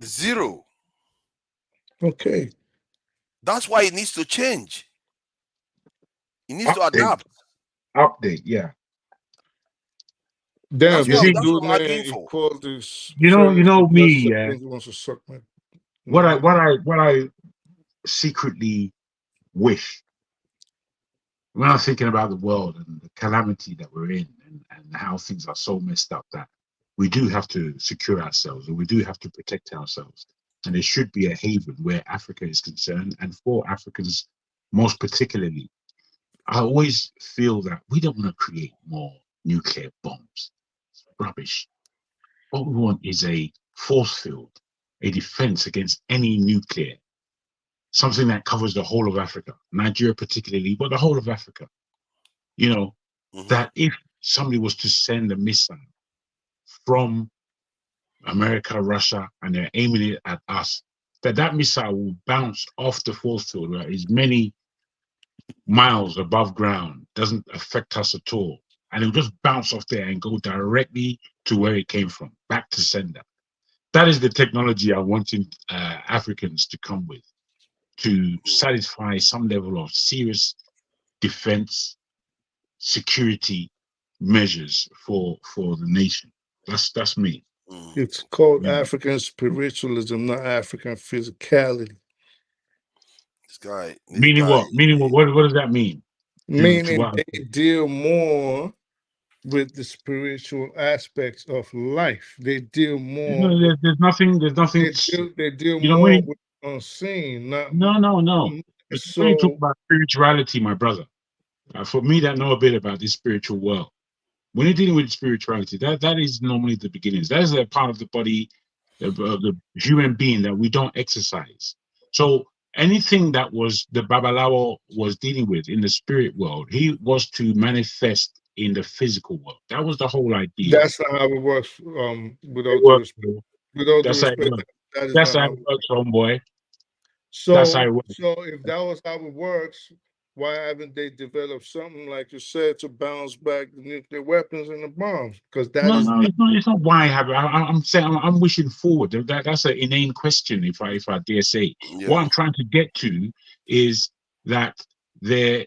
Zero. Okay. That's why it needs to change. It needs to adapt. Update, yeah. Damn, That's this what dude, I'm man, arguing he for. called this. You know me, yeah. He wants to suck my. What I secretly wish when I'm thinking about the world and the calamity that we're in and how things are so messed up that we do have to secure ourselves and we do have to protect ourselves. And there should be a haven where Africa is concerned, and for Africans most particularly. I always feel that we don't want to create more nuclear bombs. It's rubbish. What we want is a force field, a defense against any nuclear, something that covers the whole of Africa, Nigeria particularly, but the whole of Africa. You know, that if somebody was to send a missile from America, Russia, and they're aiming it at us, that missile will bounce off the force field, right? Is many miles above ground, doesn't affect us at all. And it'll just bounce off there and go directly to where it came from, back to sender. That is the technology I wanted Africans to come with, to satisfy some level of serious defense, security measures for the nation. That's me. It's called African spiritualism, not African physicality. This Meaning guy. what? Meaning what? What does that mean? Meaning they deal more with the spiritual aspects of life. They deal more. There's nothing. They deal You know, more with unseen. No. So When you talk about spirituality, my brother, for me that know a bit about this spiritual world, when you're dealing with spirituality, that is normally the beginnings. That is a part of the body of the human being that we don't exercise. So anything that was the Babalawo was dealing with in the spirit world, he was to manifest in the physical world. That was the whole idea. that's not how it works. With all due respect, That's how it works. that is That's not how how it works, homeboy. So, That's how it works. so if that was how it works, why haven't they developed something like you said to bounce back the nuclear weapons and the bombs? Because No, it's not why I have it. I'm saying I'm wishing forward. That's an inane question, if I dare say. Yeah. What I'm trying to get to is that there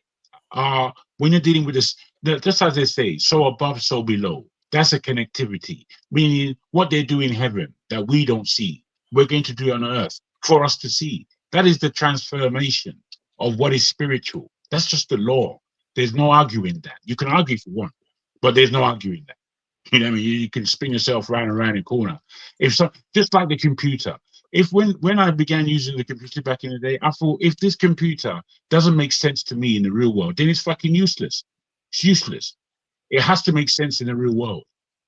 are, when you're dealing with this, just as they say, so above, so below. That's a connectivity, meaning what they do in heaven that we don't see, we're going to do on earth for us to see. That is the transformation of what is spiritual. That's just the law. There's no arguing that. You can argue if you want, but there's no arguing that. You know what I mean? You can spin yourself round and round in a corner. If so, just like the computer. If when I began using the computer back in the day, I thought if this computer doesn't make sense to me in the real world, then it's fucking useless. It's useless. It has to make sense in the real world.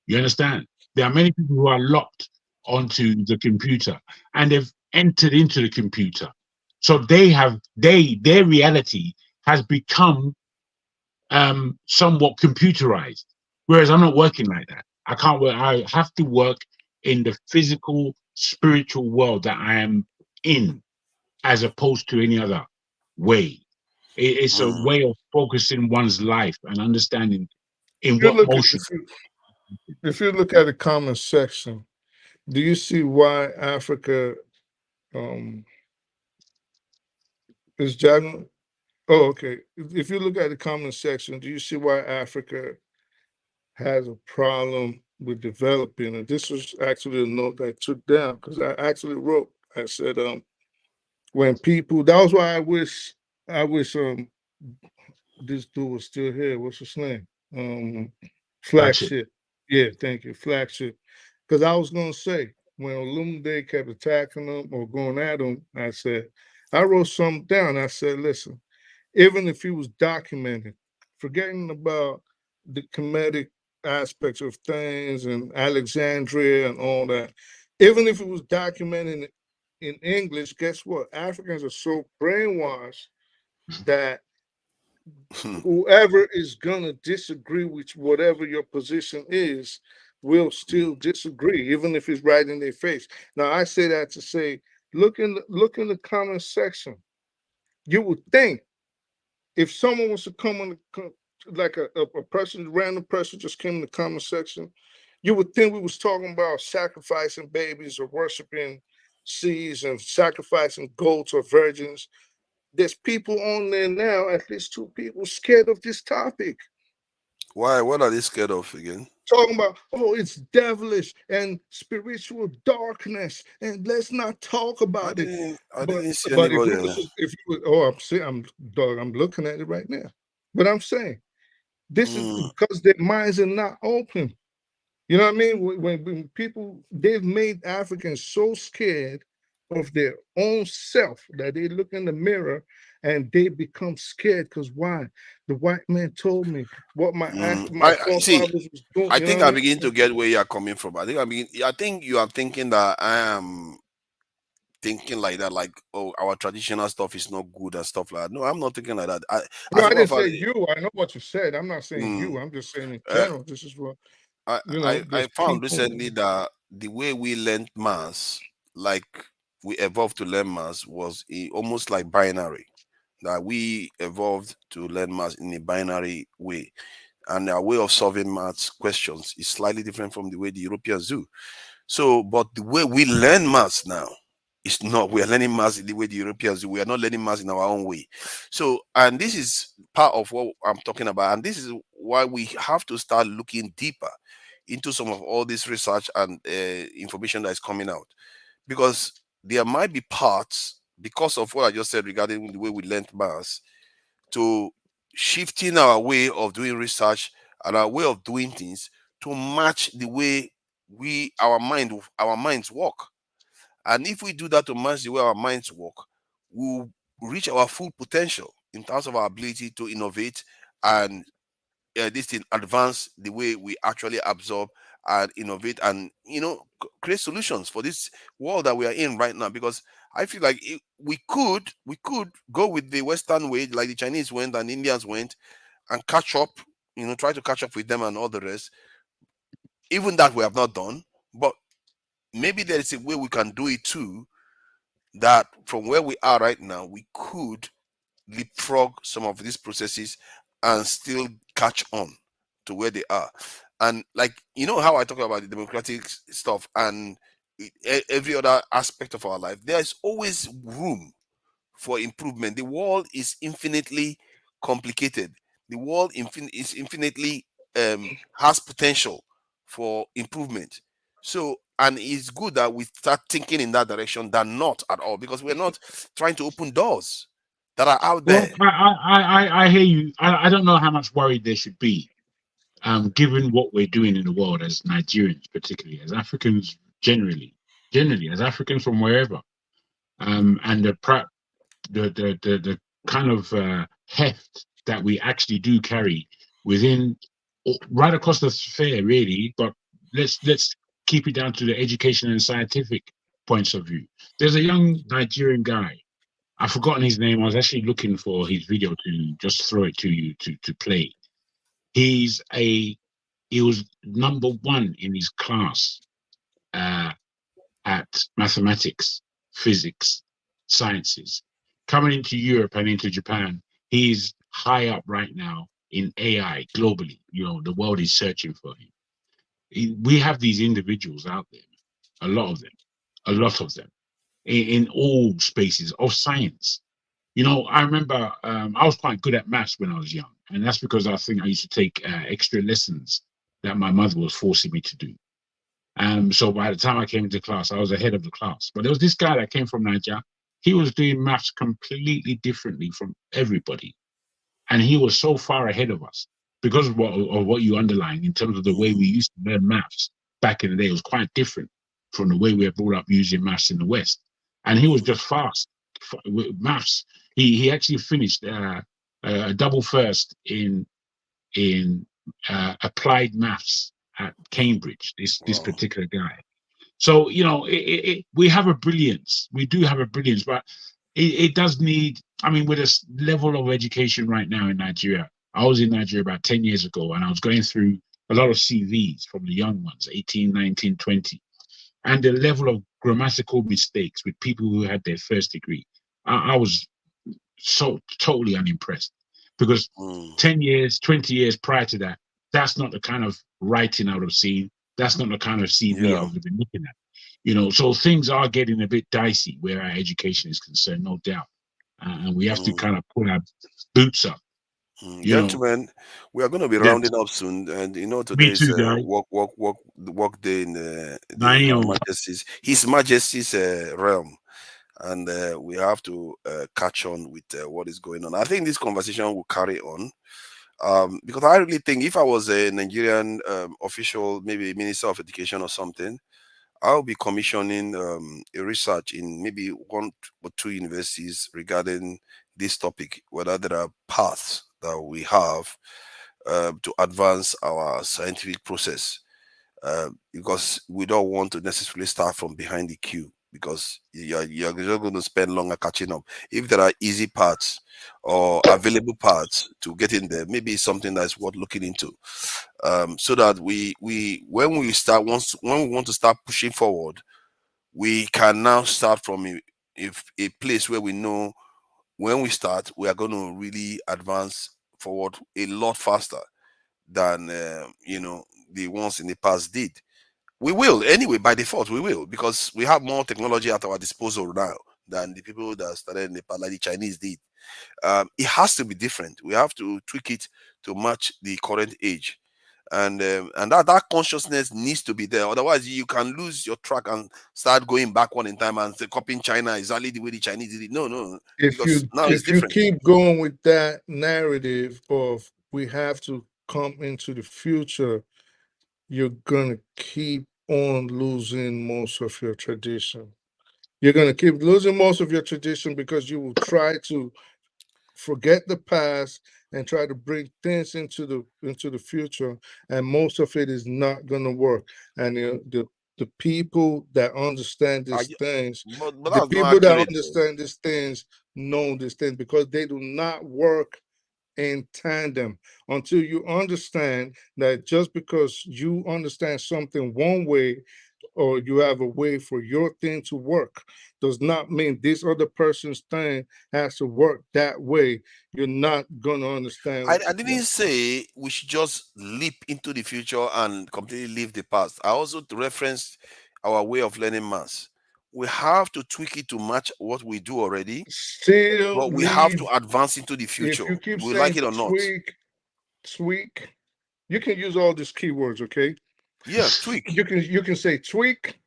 You understand? There are many people who are locked onto the computer and they've entered into the computer. So their reality has become somewhat computerized. Whereas I'm not working like that. I can't work. I have to work in the physical, spiritual world that I am in, as opposed to any other way. It's a way of focusing one's life and understanding in If you what look at motion. if you look at the comment section, do you see why Africa is Jagan? Oh, okay. If you look at the comment section, do you see why Africa has a problem with developing? And this was actually a note I took down because I actually wrote. I said, when people, that was why I wish this dude was still here. What's his name? Flagship. Yeah, thank you, Flagship. Because I was gonna say when Olumide kept attacking them or going at him, I wrote something down. I said, listen, even if he was documented, forgetting about the comedic aspects of things and Alexandria and all that, even if it was documented in English, guess what? Africans are so brainwashed that whoever is gonna disagree with whatever your position is will still disagree, even if it's right in their face. Now, I say that to say, look in the comment section. You would think if someone was to come on like a person, random person just came in the comment section, you would think we was talking about sacrificing babies or worshiping seeds and sacrificing goats or virgins. There's people on there now, at least 2 people, scared of this topic. Why? What are they scared of again? Talking about, oh, it's devilish and spiritual darkness, and let's not talk about it. I didn't see But anybody. I'm looking at it right now. But I'm saying this is because their minds are not open. You know what I mean? When people, they've made Africans so scared of their own self that they look in the mirror and they become scared. Because why? The white man told me what my forefathers was doing. I think I begin to get where you are coming from. I think you are thinking that I am thinking like that, like, oh, our traditional stuff is not good and stuff like that. No, I'm not thinking like that. I didn't say you. I know what you said. I'm not saying you. I'm just saying in general. This is what I found recently that the way we learned maths, like we evolved to learn maths, was almost like binary. That we evolved to learn maths in a binary way, and our way of solving maths questions is slightly different from the way the Europeans do. So, but the way we learn maths now is not. We are learning maths in the way the Europeans do. We are not learning maths in our own way. So, and this is part of what I'm talking about, and this is why we have to start looking deeper into some of all this research and information that is coming out, because there might be parts, because of what I just said regarding the way we learned maths, to shifting our way of doing research and our way of doing things to match the way our minds work. And if we do that to match the way our minds work, we'll reach our full potential in terms of our ability to innovate and this thing advance the way we actually absorb and innovate and create solutions for this world that we are in right now. Because I feel like we could go with the Western way, like the Chinese went and Indians went, and catch up, try to catch up with them and all the rest. Even that we have not done, but maybe there is a way we can do it too, that from where we are right now, we could leapfrog some of these processes and still catch on to where they are. And like, how I talk about the democratic stuff and every other aspect of our life, there's always room for improvement. The world is infinitely complicated. The world is infinitely has potential for improvement. So, and it's good that we start thinking in that direction than not at all, because we're not trying to open doors that are out Well, there. I hear you. I don't know how much worried there should be, given what we're doing in the world as Nigerians, particularly as Africans generally as Africans from wherever, and the kind of heft that we actually do carry within, right across the sphere, really. But let's keep it down to the education and scientific points of view. There's a young Nigerian guy. I've forgotten his name. I was actually looking for his video to just throw it to you to play. He was number one in his class at mathematics, physics, sciences. Coming into Europe and into Japan, he's high up right now in AI globally. You know, the world is searching for him. We have these individuals out there, a lot of them, in all spaces of science. You know, I remember I was quite good at maths when I was young, and that's because I think I used to take extra lessons that my mother was forcing me to do. So by the time I came into class, I was ahead of the class. But there was this guy that came from Nigeria. He was doing maths completely differently from everybody, and he was so far ahead of us because of what you underline in terms of the way we used to learn maths back in the day. It was quite different from the way we were brought up using maths in the West, and he was just fast with maths. He actually finished a double first in applied maths at Cambridge. This particular guy. So you know, we have a brilliance. We do have a brilliance, but it does need. I mean, with a level of education right now in Nigeria. I was in Nigeria about 10 years ago, and I was going through a lot of CVs from the young ones, 18, 19, 20, and the level of grammatical mistakes with people who had their first degree. I was so totally unimpressed, because 10 years, 20 years prior to that, that's not the kind of writing I would have seen. That's not the kind of CV I would have been looking at. You know, so things are getting a bit dicey where our education is concerned, no doubt. And we have to kind of pull our boots up. You know, Gentlemen, we are going to be yes. rounding up soon, and you know Me today is too, guy. work day in Nine. His Majesty's realm, and we have to catch on with what is going on. I think this conversation will carry on, because I really think if I was a Nigerian official, maybe Minister of Education or something, I'll be commissioning a research in maybe 1 or 2 universities regarding this topic, whether there are paths that we have to advance our scientific process, because we don't want to necessarily start from behind the queue, because you're just going to spend longer catching up. If there are easy paths or available paths to get in there, maybe it's something that's worth looking into, so that when we want to start pushing forward, we can now start from a place where we know when we start, we are going to really advance forward a lot faster than the ones in the past did. We will anyway, by default we will, because we have more technology at our disposal now than the people that started in the past, like the Chinese did. It has to be different. We have to tweak it to match the current age, and that consciousness needs to be there. Otherwise, you can lose your track and start going backward in time and say, copying China exactly the way the Chinese did it. No, because now it's If you different. keep going with that narrative of we have to come into the future, you're gonna keep on losing most of your tradition. You're gonna keep losing most of your tradition because you will try to forget the past and try to bring things into the future, and most of it is not gonna work. And the people that understand these things, But the that's not people that accurate, though. understand these things know these things, because they do not work in tandem. Until you understand that just because you understand something one way, or you have a way for your thing to work, does not mean this other person's thing has to work that way. You're not gonna understand. I didn't say we should just leap into the future and completely leave the past. I also referenced our way of learning maths. We have to tweak it to match what we do already, Still but we have to need, advance into the if future. you keep We like saying it or not. tweak, you can use all these keywords, okay? Yeah, tweak. You can say tweak.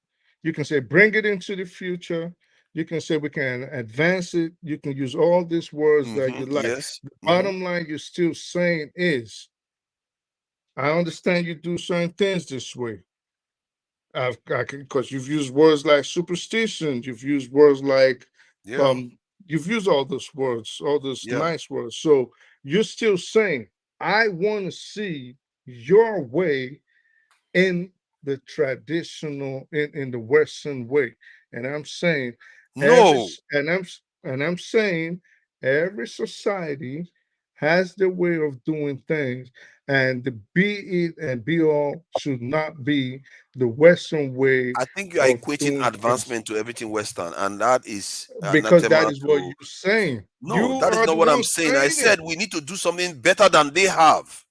You can say bring it into the future. You can say we can advance it. You can use all these words that you like. Yes. The bottom line you're still saying is, I understand you do certain things this way. Because you've used words like superstition, you've used words like, Yeah. you've used all those words, all those Yeah. nice words. So you're still saying, I want to see your way in the traditional, in the Western way. And I'm saying No. and I'm saying every society has their way of doing things, and the be it and be all should not be the Western way I think you are of equating doing things. advancement to everything Western, and that is Because that anathema is what to. you're saying. You No, that is are not the what one I'm saying. I saying it. said we need to do something better than they have.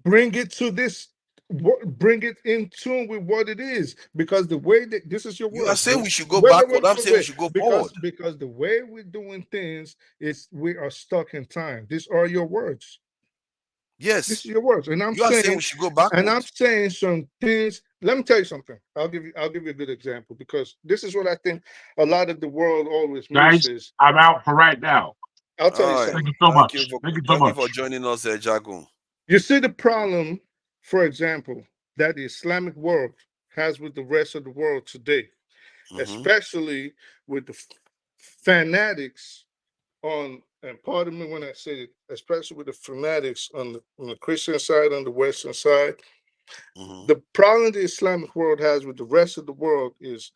Bring it to this, bring it in tune with what it is, because the way that this is your You are words, saying we should go wait, wait, backward. wait, I'm wait, saying we wait. should go forward. Because the way we're doing things is we are stuck in time. These are your words. This Yes. is your words, and You are saying we should go I'm backward. saying some things. Let me tell you something. I'll give you a good example, because this is what I think a lot of the world always Guys, misses. I'm out for right now. I'll tell you All right. Thank something. you so Thank much. you for Thank you so much. joining us, Jagun. You see the problem, for example, that the Islamic world has with the rest of the world today, especially with the fanatics on, and pardon me when I say it, especially with the fanatics on the Christian side, on the Western side. The problem the Islamic world has with the rest of the world is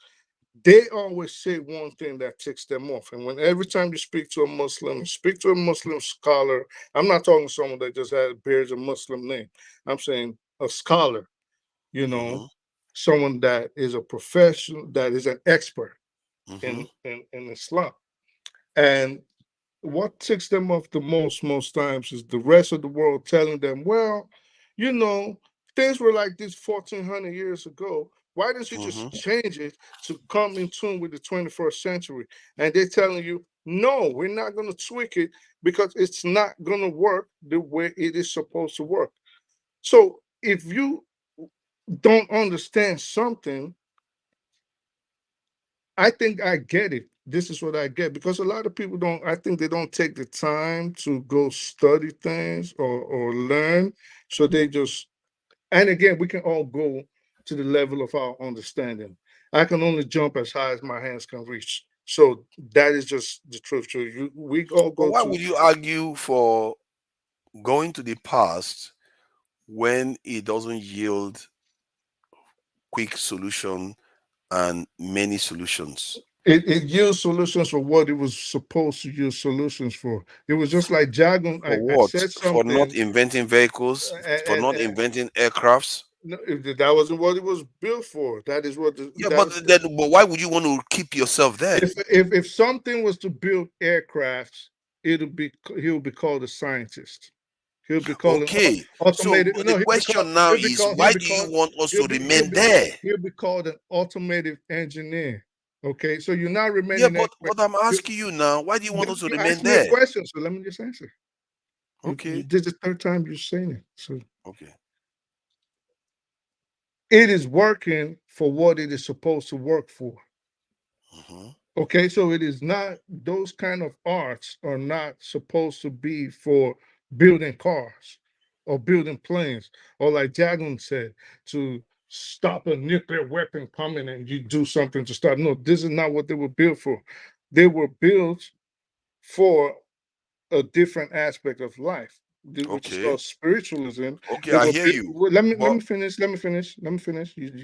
they always say one thing that ticks them off. And when every time you speak to a Muslim, speak to a Muslim scholar, I'm not talking to someone that just bears a Muslim name. I'm saying a scholar, someone that is a professional, that is an expert in Islam. And what ticks them off the most times is the rest of the world telling them, well, you know, things were like this 1400 years ago. Why don't you just change it to come in tune with the 21st century? And they're telling you, no, we're not going to tweak it because it's not going to work the way it is supposed to work. So if you don't understand something, I think I get it. This is what I get, because a lot of people don't, I think they don't take the time to go study things or learn. So they just, and again, we can all go to the level of our understanding. I can only jump as high as my hands can reach. So that is just the truth. So we all But go why to. would you argue for going to the past when it doesn't yield quick solution and many solutions? It used solutions for what it was supposed to use solutions for. It was just like Jagun. For I what? said For not something, inventing vehicles? For not and inventing aircrafts? no, that wasn't what it was built for. That is what Yeah, but but why would you want to keep yourself there? if something was to build aircrafts, he'll be called a scientist. He'll be called an Okay. So automated. but No, the question now is why do you want us to remain there? he'll be called an automated engineer. Okay, so you're not Yeah, remaining but expert. I'm asking you now, why do you want us to You remain asked me a there? question, so let me just answer. Okay. This is the third time you're saying it. So Okay. it is working for what it is supposed to work for. Okay, so it is not, those kind of arts are not supposed to be for building cars or building planes, or like Jagun said, to stop a nuclear weapon coming and you do something to stop. No, this is not what they were built for. They were built for a different aspect of life, which is Okay. called spiritualism. Okay, They I were hear built, you. well, let But me finish.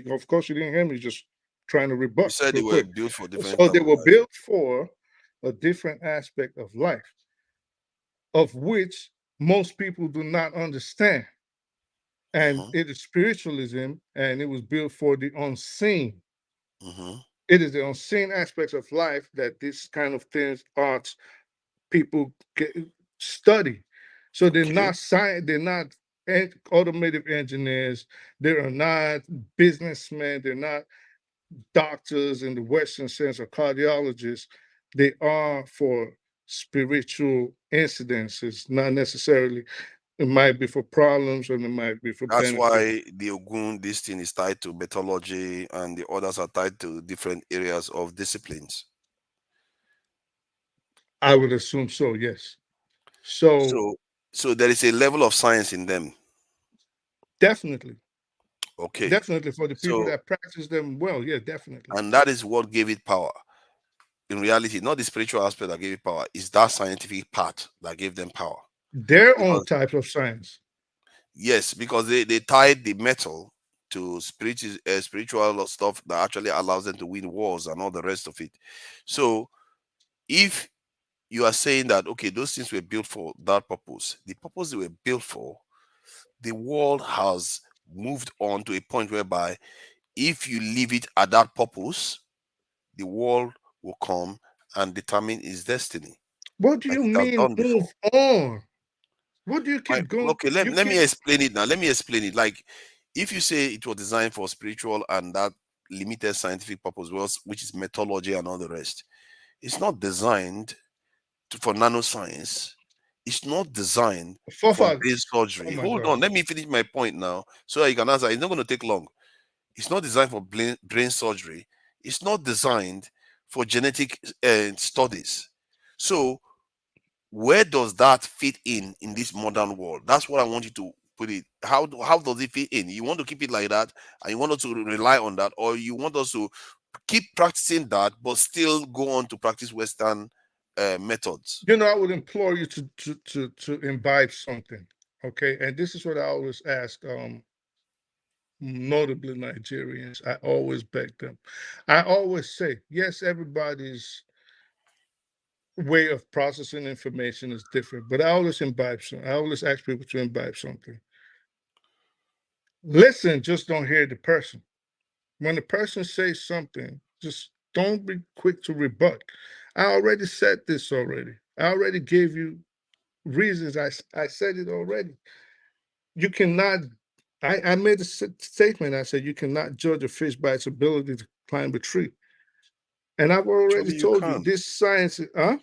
Of course, you didn't hear me. Just trying to you rebut said they real were quick. built for different So time they of were life. built for a different aspect of life, of which most people do not understand. And it is spiritualism, and it was built for the unseen. It is the unseen aspects of life that this kind of things, arts, people study. So they're not science, they're not automotive engineers, they are not businessmen, they're not doctors in the Western sense or cardiologists. They are for spiritual incidences, not necessarily It might be for problems and it might be for That's benefit. why the Ogun, this thing is tied to metallurgy, and the others are tied to different areas of disciplines. I would assume so, yes. So So there is a level of science in them. definitely. Okay. Definitely for the people So, that practice them well, yeah, definitely. and that is what gave it power. In reality, not the spiritual aspect that gave it power, it's that scientific part that gave them power. Their own Because, type of science. yes, because they tied the metal to spiritual stuff that actually allows them to win wars and all the rest of it. So if you are saying that, okay, those things were built for that purpose, the purpose they were built for, the world has moved on to a point whereby if you leave it at that purpose, the world will come and determine its destiny. What do Like you it has mean done before. move on? What do you keep going? Okay, let me explain it now. Let me explain it. Like, if you say it was designed for spiritual and that limited scientific purpose, which is metallurgy and all the rest, it's not designed for nanoscience. It's not designed for brain surgery. Oh my Hold God. on, let me finish my point now so that you can answer. It's not going to take long. It's not designed for brain surgery. It's not designed for genetic studies. So where does that fit in this modern world? That's what I want you to put it. How does it fit in? You want to keep it like that, and you want us to rely on that, or you want us to keep practicing that but still go on to practice Western methods? You know, I would implore you to imbibe something, okay? And this is what I always ask, notably Nigerians. I always beg them. I always say, yes, everybody's way of processing information is different, but I always imbibe something. I always ask people to imbibe something. Listen, just don't hear the person. When the person says something, just don't be quick to rebut. I already said this already. I already gave you reasons. I said it already. You cannot, I made a statement. I said, you cannot judge a fish by its ability to climb a tree. And I've already Actually, you told you can. this science, huh?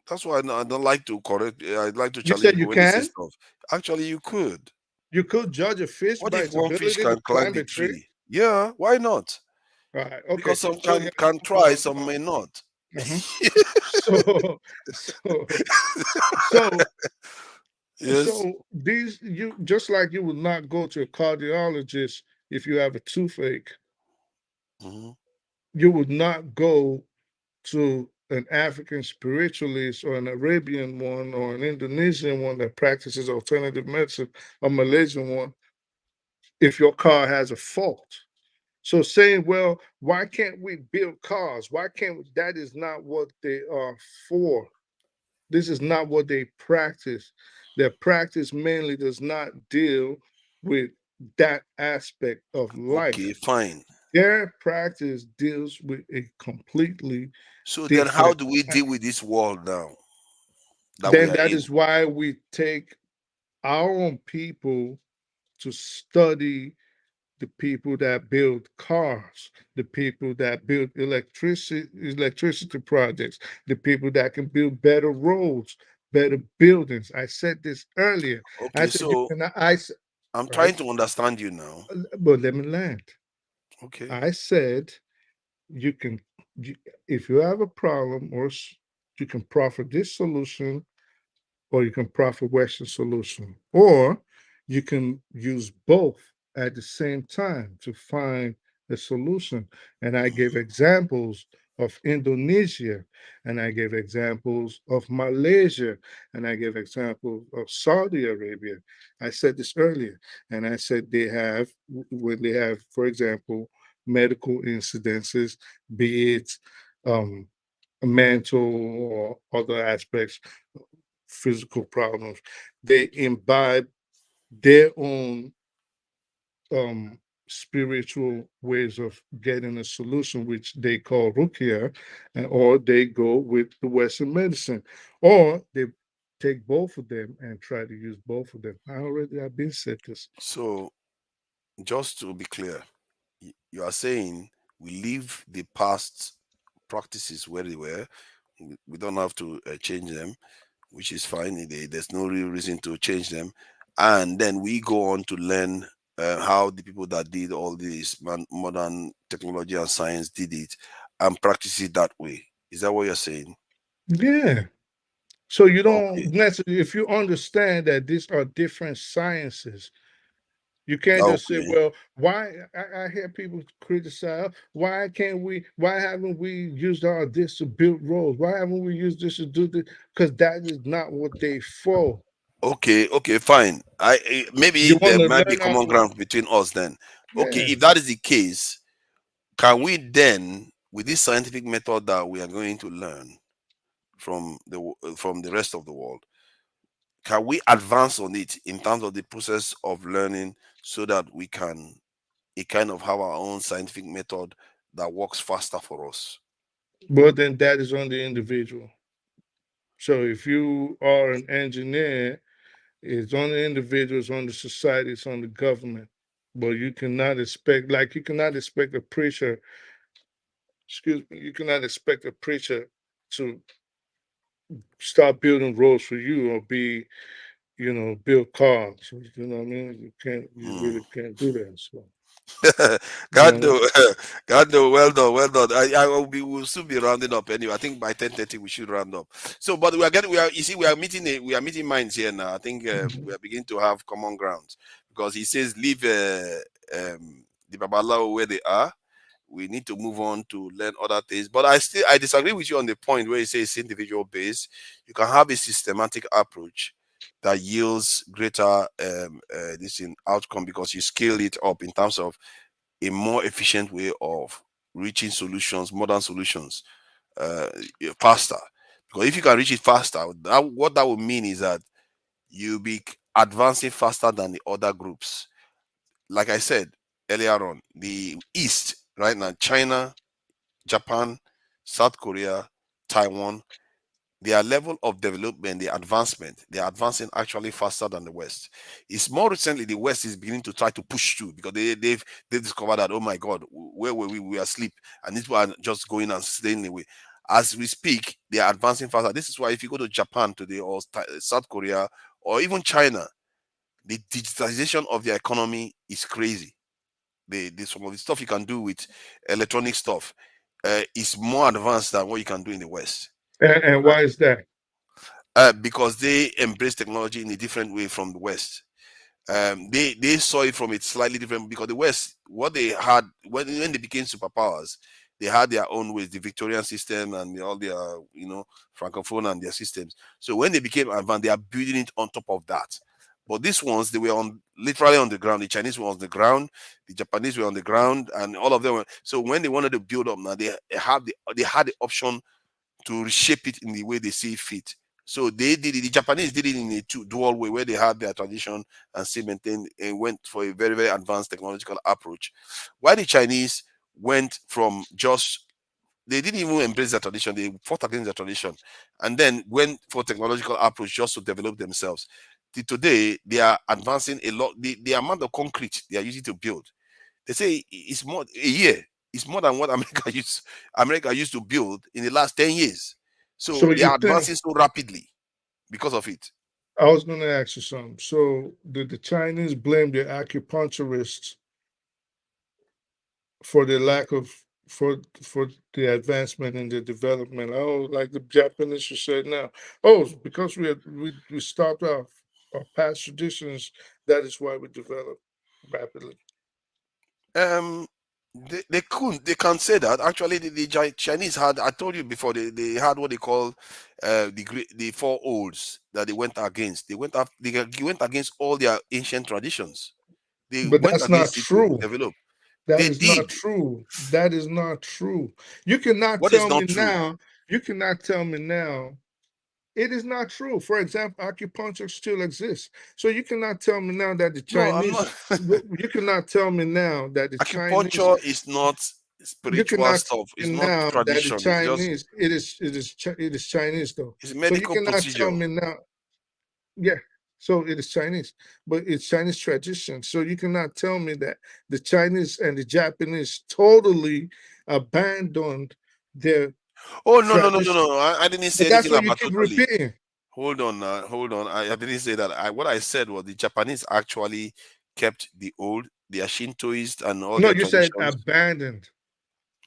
That's why I don't like to correct. I'd like to You challenge said you people when they say can? stuff. Actually, you could. You could judge a fish What by if its one fish ability to can climb climb the a tree? tree? Yeah, why not? All right, okay. Because some So yeah, can try, some may not. so so Yes. so these you just like you would not go to a cardiologist if you have a toothache. Mhm. You would not go to an African spiritualist or an Arabian one or an Indonesian one that practices alternative medicine, a Malaysian one, if your car has a fault. So saying, well, why can't we build cars? Why can't we? That is not what they are for. This is not what they practice. Their practice mainly does not deal with that aspect of life. Okay, fine. Their practice deals with a completely So then how different. do we deal with this world now that we Then are that in? is why we take our own people to study the people that build cars, the people that build electricity projects, the people that can build better roads, better buildings. I said this earlier. I Okay, said you so cannot. I'm Right, trying to understand you now. but let me land. Okay. I said you can, if you have a problem, you can proffer this solution or you can proffer Western solution, or you can use both at the same time to find a solution. And I gave examples of Indonesia, and I gave examples of Malaysia, and I gave examples of Saudi Arabia. I said this earlier, and I said when they have, for example, medical incidences, be it mental or other aspects, physical problems, they imbibe their own spiritual ways of getting a solution, which they call rukia, or they go with the Western medicine, or they take both of them and try to use both of them. I've been said this. So just to be clear, you are saying we leave the past practices where they were. We don't have to change them, which is fine. There's no real reason to change them. and then we go on to learn how the people that did all this modern technology and science did it and practice it that way. Is that what you're saying? Yeah. So you don't Okay. necessarily, if you understand that these are different sciences, you can't just say, Okay. well, why I hear people criticize, why haven't we used all this to build roads? Why haven't we used this to do this? Because that is not what they for. Okay, fine. Maybe You want there to might be learn how common to, ground between us then. Okay, yeah. if that is the case, can we then, with this scientific method that we are going to learn from the rest of the world, can we advance on it in terms of the process of learning so that we can kind of have our own scientific method that works faster for us? But then that is on the individual. So if you are an engineer, it's on the individual, it's on the society, it's on the government. But you cannot expect, like you cannot expect a preacher, excuse me, you cannot expect a preacher to start building roads for you or be, build cars. You know what I mean? You Hmm. really can't do that. So, you God know, no, God no. Well done, well done. We'll soon be rounding up anyway. I think by 10:30 we should round up. So, but you see, we are meeting minds here now. I think we are beginning to have common grounds because he says leave the Babalawo where they are. We need to move on to learn other things. But I disagree with you on the point where you say it's individual based. You can have a systematic approach that yields greater this in outcome because you scale it up in terms of a more efficient way of reaching solutions, modern solutions, uh, faster. Because if you can reach it faster, what that would mean is that you'll be advancing faster than the other groups. Like I said earlier on, the East right now, China, Japan, South Korea, Taiwan, their level of development, their advancement, they are advancing actually faster than the West. It's more recently the West is beginning to try to push through because they've discovered that, oh my God, where were we? We are asleep, and these people are just going and staying away. As we speak, they are advancing faster. This is why if you go to Japan today or South Korea or even China, the digitalization of their economy is crazy. Some of the stuff you can do with electronic stuff is more advanced than what you can do in the West. and why is that? Because they embrace technology in a different way from the West. They saw it from a slightly different because the West, what they had when they became superpowers, they had their own ways, the Victorian system and all their francophone and their systems. So when they became advanced, they are building it on top of that. But these ones, they were literally on the ground. The Chinese were on the ground, the Japanese were on the ground, and all of them were. So when they wanted to build up now, they had the option to reshape it in the way they see fit. So they did it. The Japanese did it in a dual way, where they had their tradition and still maintained and went for a very, very advanced technological approach. While the Chinese went from they didn't even embrace their tradition, they fought against their tradition, and then went for technological approach just to develop themselves. Today, they are advancing a lot. The amount of concrete they are using to build, they say it's more a year. It's more than what America used to build in the last 10 years. So So they you are think, advancing so rapidly because of it. I was going to ask you something. So did the Chinese blame the acupuncturists for the lack of for the advancement and the development? Oh, like the Japanese you said now. Oh, it's because we stopped our past traditions. That is why we developed rapidly. Um, they can't say that. Actually, the Chinese had. I told you before. They had what they call the four olds that they went against. They went against all their ancient traditions. They But went that's not against it to true. develop. That They is not did. true. That is not true. You cannot What is tell me not true? now. You cannot tell me now. It is not true. For example, acupuncture still exists. So you cannot tell me now that the No, I'm Chinese, not. you cannot tell me now that the Chinese, Acupuncture is not you spiritual cannot stuff. tell It's me not now that the tradition. It's just Chinese, it is Chinese though. it's a So you medical cannot tell procedure. me now, yeah. So it is Chinese, but it's Chinese tradition. So you cannot tell me that the Chinese and the Japanese totally abandoned their Oh no no no no tradition. no! I didn't say But that's anything what you about keep totally. repeating. Hold on, I didn't say that. What I said was the Japanese actually kept their Shintoist and all No, their you said traditions. abandoned.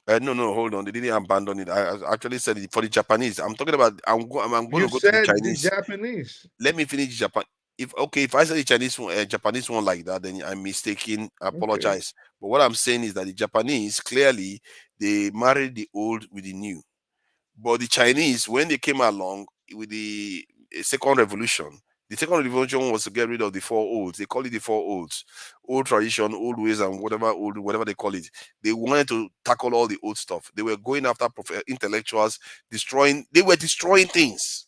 No, hold on. They didn't abandon it. I actually said it for the Japanese. I'm talking about. I'm going You to go to the said the Chinese. Japanese. Let me finish Japan. If I say the Chinese one, Japanese one like that, then I'm mistaken. I Okay. apologize. But what I'm saying is that the Japanese clearly they married the old with the new. But the Chinese, when they came along with the second revolution, the second revolution was to get rid of the four olds. They call it the four olds: old tradition, old ways, and whatever they call it. They wanted to tackle all the old stuff. They were going after intellectuals, destroying. They were destroying things,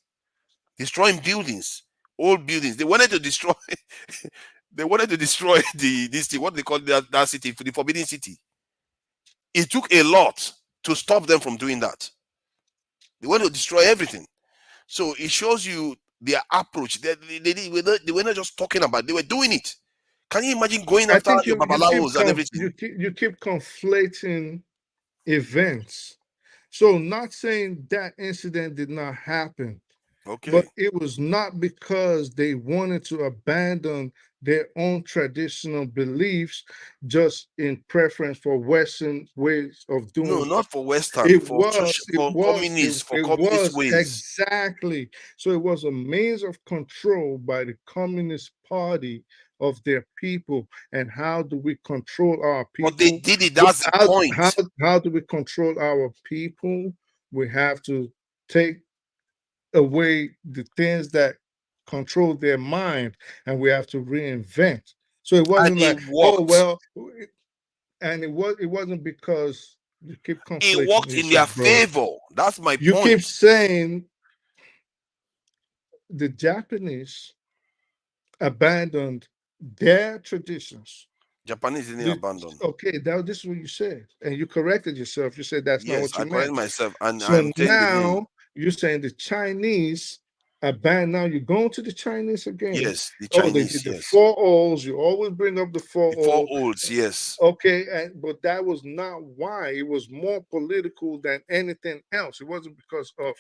destroying buildings, old buildings. They wanted to destroy. They wanted to destroy this thing. What they call that city, the Forbidden City. It took a lot to stop them from doing that. They want to destroy everything. So it shows you their approach. They were not just talking about it, they were doing it. Can you imagine going I after think your babalawos and everything? you keep conflating events. So not saying that incident did not happen, Okay. but it was not because they wanted to abandon their own traditional beliefs just in preference for Western ways of doing. No, not for Western, It for communist ways. exactly. So it was a means of control by the Communist Party of their people. And how do we control our people? But they did it. That's the point. How do we control our people? We have to take away the things that control their mind, and we have to reinvent. So it wasn't And it like, oh worked. well, and it wasn't because you keep conflating. It worked in their favor. That's my You point. keep saying the Japanese abandoned their traditions. Japanese didn't abandon. Okay, this is what you said, and you corrected yourself. You said that's not Yes, what you I corrected meant. myself, and So I'm saying it again. now you're saying the Chinese abandoned. Now you're going to the Chinese again. Yes, the Oh, they Chinese. did the Yes, four olds. You always bring up the four the four olds. olds. Yes. Okay, but that was not why. It was more political than anything else. It wasn't because of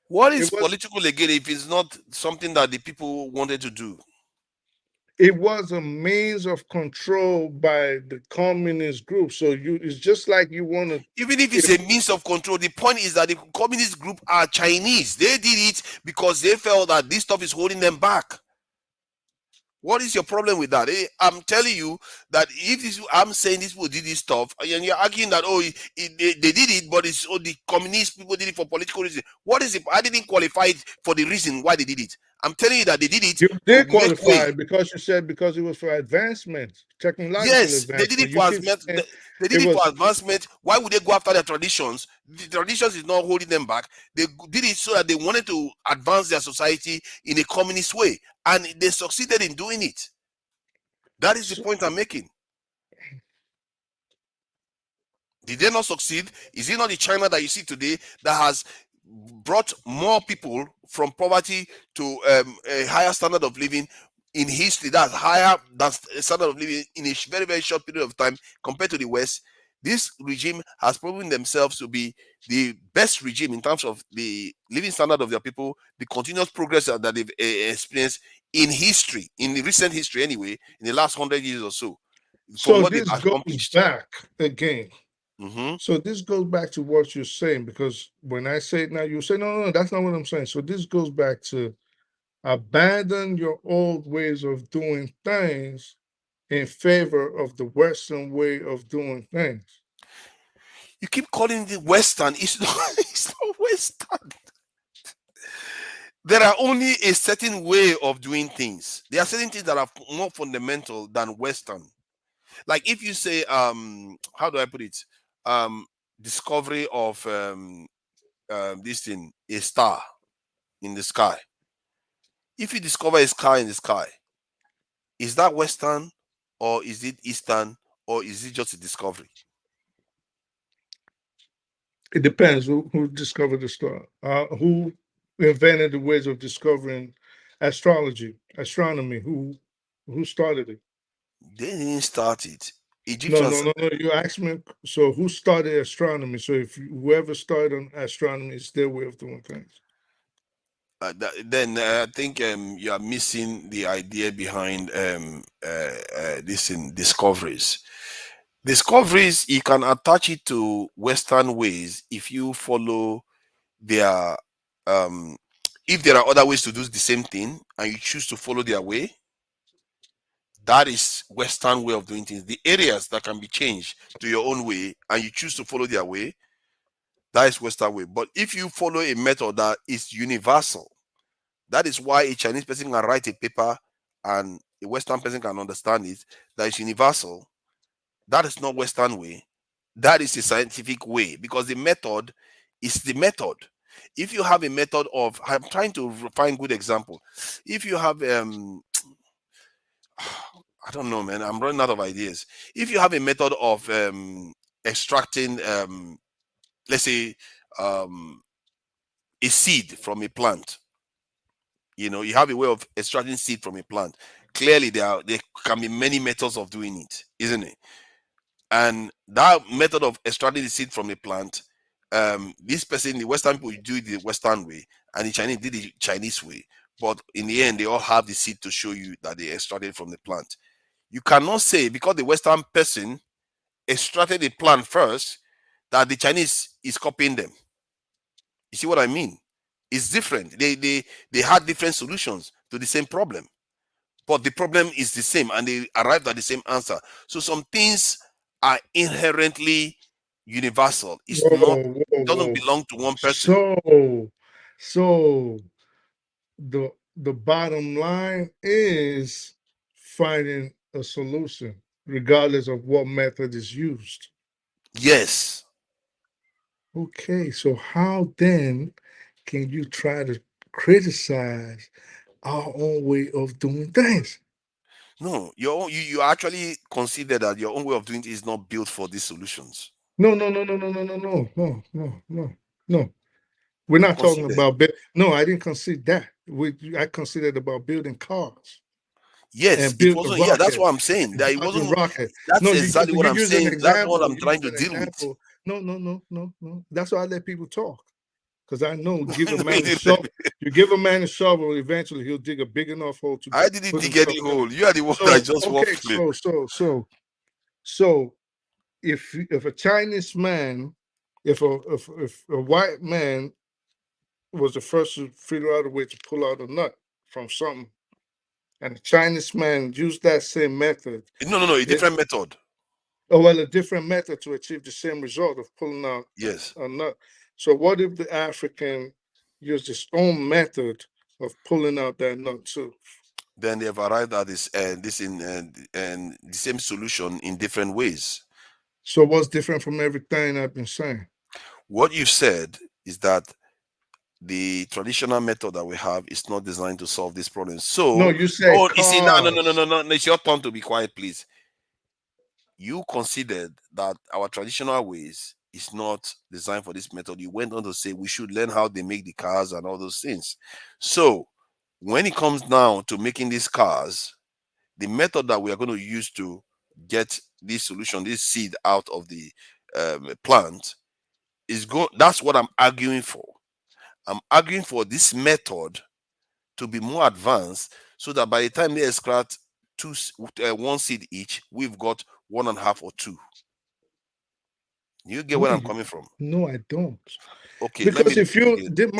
What is political again if it's not something that the people wanted to do? It was a means of control by the communist group. So it's just like you want to. Even if it's a means of control, the point is that the communist group are Chinese. They did it because they felt that this stuff is holding them back. What is your problem with that? I'm telling you that I'm saying this people did this stuff, and you're arguing that they did it, but it's the communist people did it for political reasons. What is it? I didn't qualify it for the reason why they did it. I'm telling you that they did it. You did qualify because you said because it was for advancement, technological yes, advancement. they did it for advancement. They did it for advancement. Why would they go after their traditions? The traditions is not holding them back. They did it so that they wanted to advance their society in a communist way, and they succeeded in doing it. That is the point I'm making. Did they not succeed? Is it not the China that you see today that has brought more people from poverty to a higher standard of living in history? That's higher than standard of living in a very, very short period of time compared to the West. This regime has proven themselves to be the best regime in terms of the living standard of their people, the continuous progress that they've experienced in history, in the recent history anyway, in the last 100 years or so. So this goes back again. Mm-hmm. So this goes back to what you're saying, because when I say it now, you say, no, that's not what I'm saying. So this goes back to abandon your old ways of doing things in favor of the Western way of doing things. You keep calling it Western. It's not Western. There are only a certain way of doing things. There are certain things that are more fundamental than Western. Like if you say, how do I put it? Discovery of this thing, a star in the sky. If you discover a star in the sky, is that Western or is it Eastern or is it just a discovery? It depends who discovered the star, who invented the ways of discovering astronomy, who started it. They didn't start it. No. You asked me. So who started astronomy? So if whoever started on astronomy is their way of doing things. Then I think you are missing the idea behind this in discoveries. Discoveries, you can attach it to Western ways if you follow their if there are other ways to do the same thing and you choose to follow their way. That is Western way of doing things. The areas that can be changed to your own way and you choose to follow their way, that is Western way. But if you follow a method that is universal, that is why a Chinese person can write a paper and a Western person can understand it, that is universal. That is not Western way. That is a scientific way because the method is the method. If you have a method of, I'm trying to find good example. If you have I don't know, man. I'm running out of ideas. If you have a method of extracting, let's say, a seed from a plant, you have a way of extracting seed from a plant. Clearly, there can be many methods of doing it, isn't it? And that method of extracting the seed from a plant, this person, the Western people do it the Western way, and the Chinese did the Chinese way. But in the end, they all have the seed to show you that they extracted from the plant. You cannot say because the Western person extracted the plant first that the Chinese is copying them. You see what I mean? It's different. They had different solutions to the same problem, but the problem is the same, and they arrived at the same answer. So some things are inherently universal. It's not. Whoa, It whoa, doesn't whoa. belong to one person. So the bottom line is finding a solution, regardless of what method is used. Yes. Okay, so how then can you try to criticize our own way of doing things? No, you actually consider that your own way of doing it is not built for these solutions. No. We're not talking Consider. about no, I didn't consider that. I considered about building cars. Yes, And it build the wasn't. Yeah, that's rocket. what I'm saying. That it Dodging wasn't. rocket. That's No, exactly what you I'm use an saying. That's what example. I'm You trying use to an deal with. example. No. That's why I let people talk. Because I know give a man a shovel. You give a man a shovel, eventually he'll dig a big enough hole to I didn't put dig any himself in. hole. You are the one So that just okay, waffling. so if a Chinese man, if a white man was the first to figure out a way to pull out a nut from something, and a Chinese man used that same method. No, a different method. Oh, well, a different method to achieve the same result of pulling out Yes. a nut. So what if the African used his own method of pulling out that nut too? Then they've arrived at this and the same solution in different ways. So what's different from everything I've been saying? What you've said is that the traditional method that we have is not designed to solve this problem. So, No, you said you see, no. cars. It's your turn to be quiet, please. You considered that our traditional ways is not designed for this method. You went on to say we should learn how they make the cars and all those things. So, when it comes down to making these cars, the method that we are going to use to get this solution, this seed out of the plant, that's what I'm arguing for. I'm arguing for this method to be more advanced so that by the time they extract one seed each, we've got 1.5 or 2. You get where I'm coming from? No, I don't. Okay, let me Because if you again. did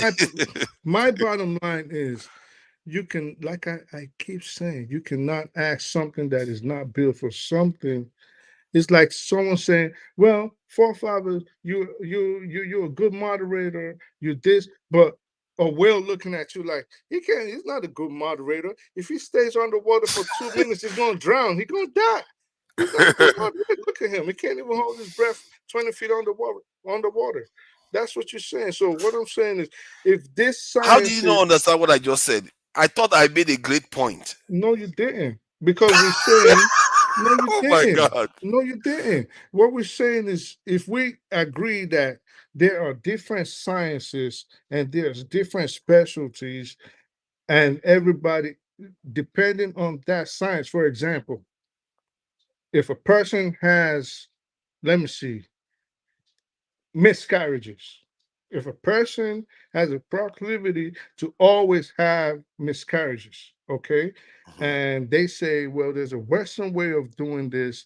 my bottom line is you can, like I keep saying, you cannot ask something that is not built for something. It's like someone saying, well, forefathers, you're a good moderator, you this, but a whale looking at you like he's not a good moderator. If he stays underwater for 2 minutes, he's gonna drown, he's gonna die. He's not a good moderator. Look at him. He can't even hold his breath 20 feet underwater. That's what you're saying. So what I'm saying is if this science How do you not understand what I just said? I thought I made a great point. No, you didn't. Because we're saying, no, you Oh my didn't. God. No, you didn't. What we're saying is if we agree that there are different sciences and there's different specialties, and everybody, depending on that science, for example, if a person has, let me see, miscarriages, if a person has a proclivity to always have miscarriages, okay, and they say, well, there's a Western way of doing this.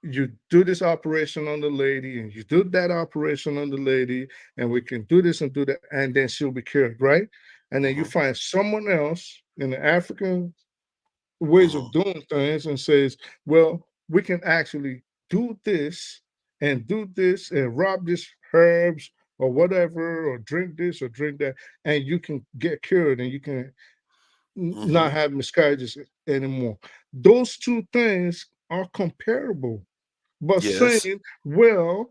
You do this operation on the lady, and you do that operation on the lady, and we can do this and do that, and then she'll be cured, right? And then you find someone else in the African ways of doing things and says, well, we can actually do this and rob this herbs or whatever, or drink this or drink that, and you can get cured and you can not have miscarriages anymore. Those two things are comparable. But Yes. saying, well,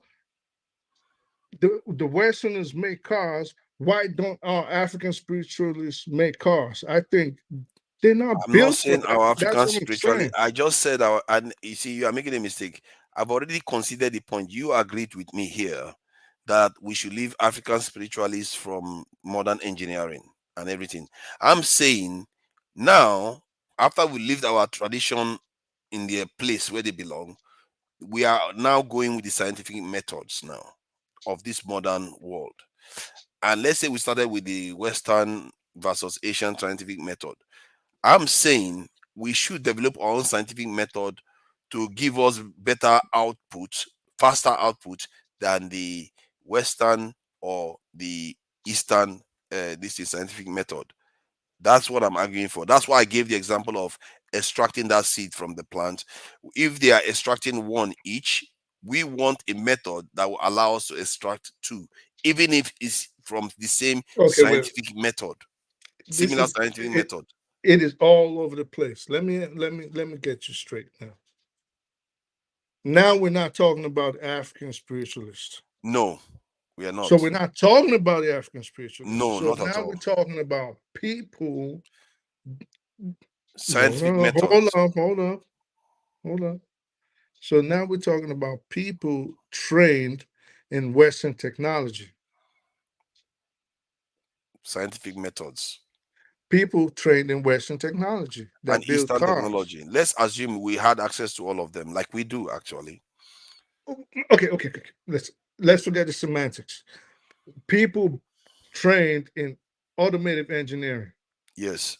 the Westerners make cars, why don't our African spiritualists make cars? I think they're not I'm not built for saying that. our That's African what I'm spiritually. saying. I just said our, and you see, you are making a mistake. I've already considered the point. You agreed with me here that we should leave African spiritualists from modern engineering and everything. I'm saying now, after we leave our tradition in their place where they belong, we are now going with the scientific methods now of this modern world. And let's say we started with the Western versus Asian scientific method. I'm saying we should develop our own scientific method to give us better output, faster output than the Western or the Eastern this is scientific method. That's what I'm arguing for. That's why I gave the example of extracting that seed from the plant. If they are extracting one each, we want a method that will allow us to extract two, even if it's from the same Okay, well, scientific method, this similar is scientific method. it is all over the place. Let me get you straight now. Now we're not talking about African spiritualists. No, we are So not. we're not talking about the African spiritualists. No, So not at now all. we're talking about people. No, Scientific no, no, hold methods. on, hold on, hold on. So now we're talking about people trained in Western technology. Scientific methods. People trained in Western technology And that build Eastern cars. technology. Let's assume we had access to all of them, like we do actually. Okay. Let's forget the semantics. People trained in automotive engineering, Yes.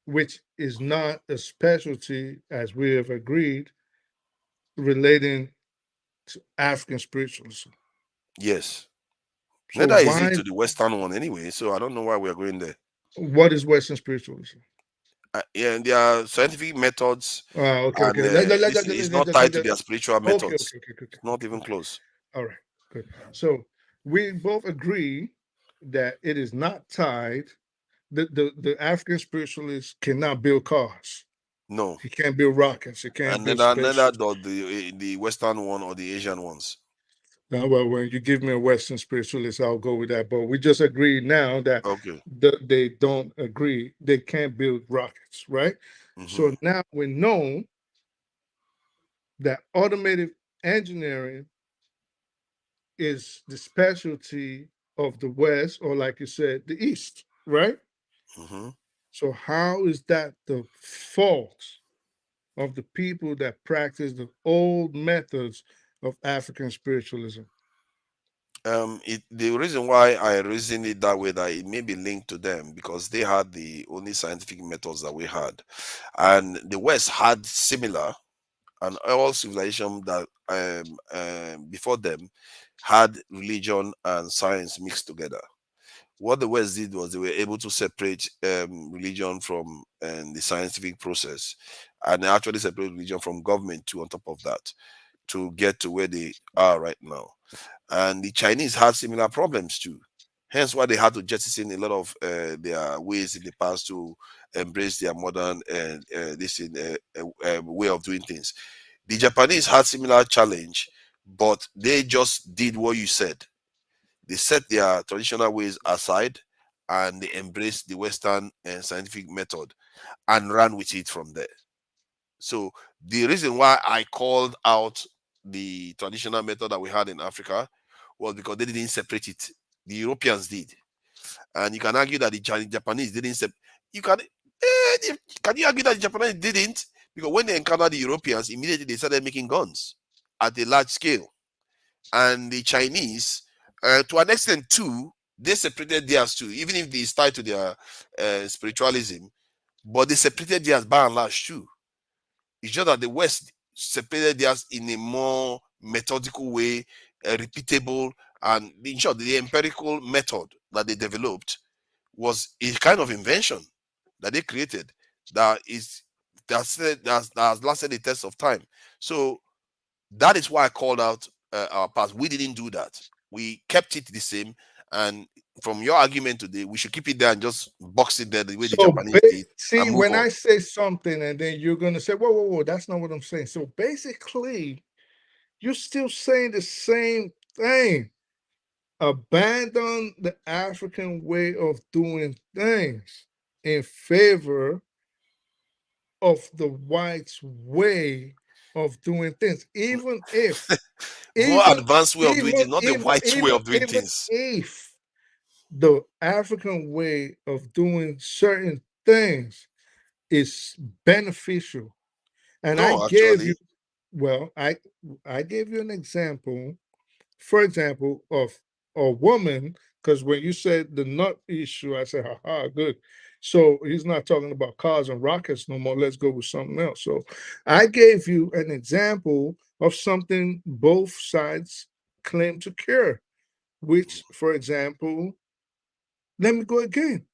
which is not a specialty, as we have agreed, relating to African spiritualism. Yes. So Neither is it why? to the Western one anyway. So I don't know why we are going there. What is Western spiritualism? Yeah, and there are scientific methods, and Okay. this is not tied to their spiritual Okay. methods. It's not even close. All right, good. So we both agree that it is not tied. The African spiritualist cannot build cars. No. He can't build rockets. He can't And build neither spaceships. does the Western one or the Asian ones. Now, well, when you give me a Western spiritualist, I'll go with that. But we just agreed now that Okay. they don't agree. They can't build rockets, right? So now we know that automated engineering is the specialty of the West, or like you said, the East, right? So how is that the fault of the people that practice the old methods of African spiritualism? The reason why I reason it that way, that it may be linked to them because they had the only scientific methods that we had, and the West had similar, and all civilization that before them had religion and science mixed together. What the West did was they were able to separate religion from the scientific process, and they actually separate religion from government too on top of that, to get to where they are right now. And the Chinese had similar problems too. Hence why they had to jettison a lot of their ways in the past to embrace their modern way of doing things. The Japanese had similar challenge, but they just did what you said. They set their traditional ways aside and they embraced the Western scientific method and ran with it from there. So the reason why I called out the traditional method that we had in Africa was because they didn't separate it. The Europeans did. And you can argue that the Japanese didn't separate. Can you argue that the Japanese didn't? Because when they encountered the Europeans, immediately they started making guns at a large scale. And the Chinese To an extent too, they separated theirs too, even if it's tied to their spiritualism, but they separated theirs by and large too. It's just that the West separated theirs in a more methodical way, repeatable, and in short, the empirical method that they developed was a kind of invention that they created that has lasted the test of time. So that is why I called out our past. We didn't do that. We kept it the same. And from your argument today, we should keep it there and just box it there the way the So Japanese did see, and move when on. I say something and then you're gonna say, whoa, whoa, whoa, that's not what I'm saying. So basically, you're still saying the same thing. Abandon the African way of doing things in favor of the whites' way of doing things, even if More advanced way of doing things, not the white way of doing even things. if the African way of doing certain things is beneficial. And I No, gave you, actually. well, I gave you an example, for example, of a woman, because when you said the nut issue, I said, haha, good. So he's not talking about cars and rockets no more. Let's go with something else. So I gave you an example of something both sides claim to cure, which, for example, let me go again.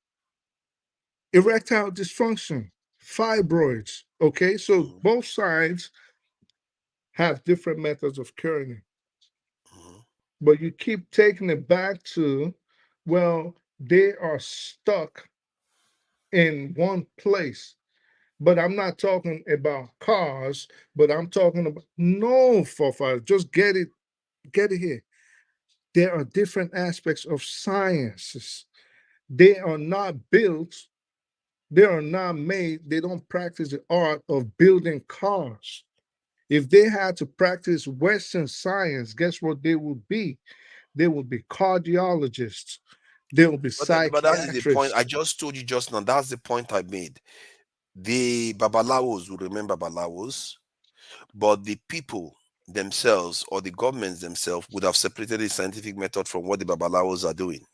Erectile dysfunction, fibroids. Okay, so both sides have different methods of curing it. But you keep taking it back to, well, they are stuck in one place. But I'm not talking about cars, but I'm talking about no, for just get it here. There are different aspects of sciences. They are not built, they are not made, they don't practice the art of building cars. If they had to practice Western science, guess what they would be? They would be cardiologists. They will be But that is the point. psychiatrists. I just told you just now. That's the point I made. The Babalawos will remember Babalawos, but the people themselves or the governments themselves would have separated the scientific method from what the Babalawos are doing.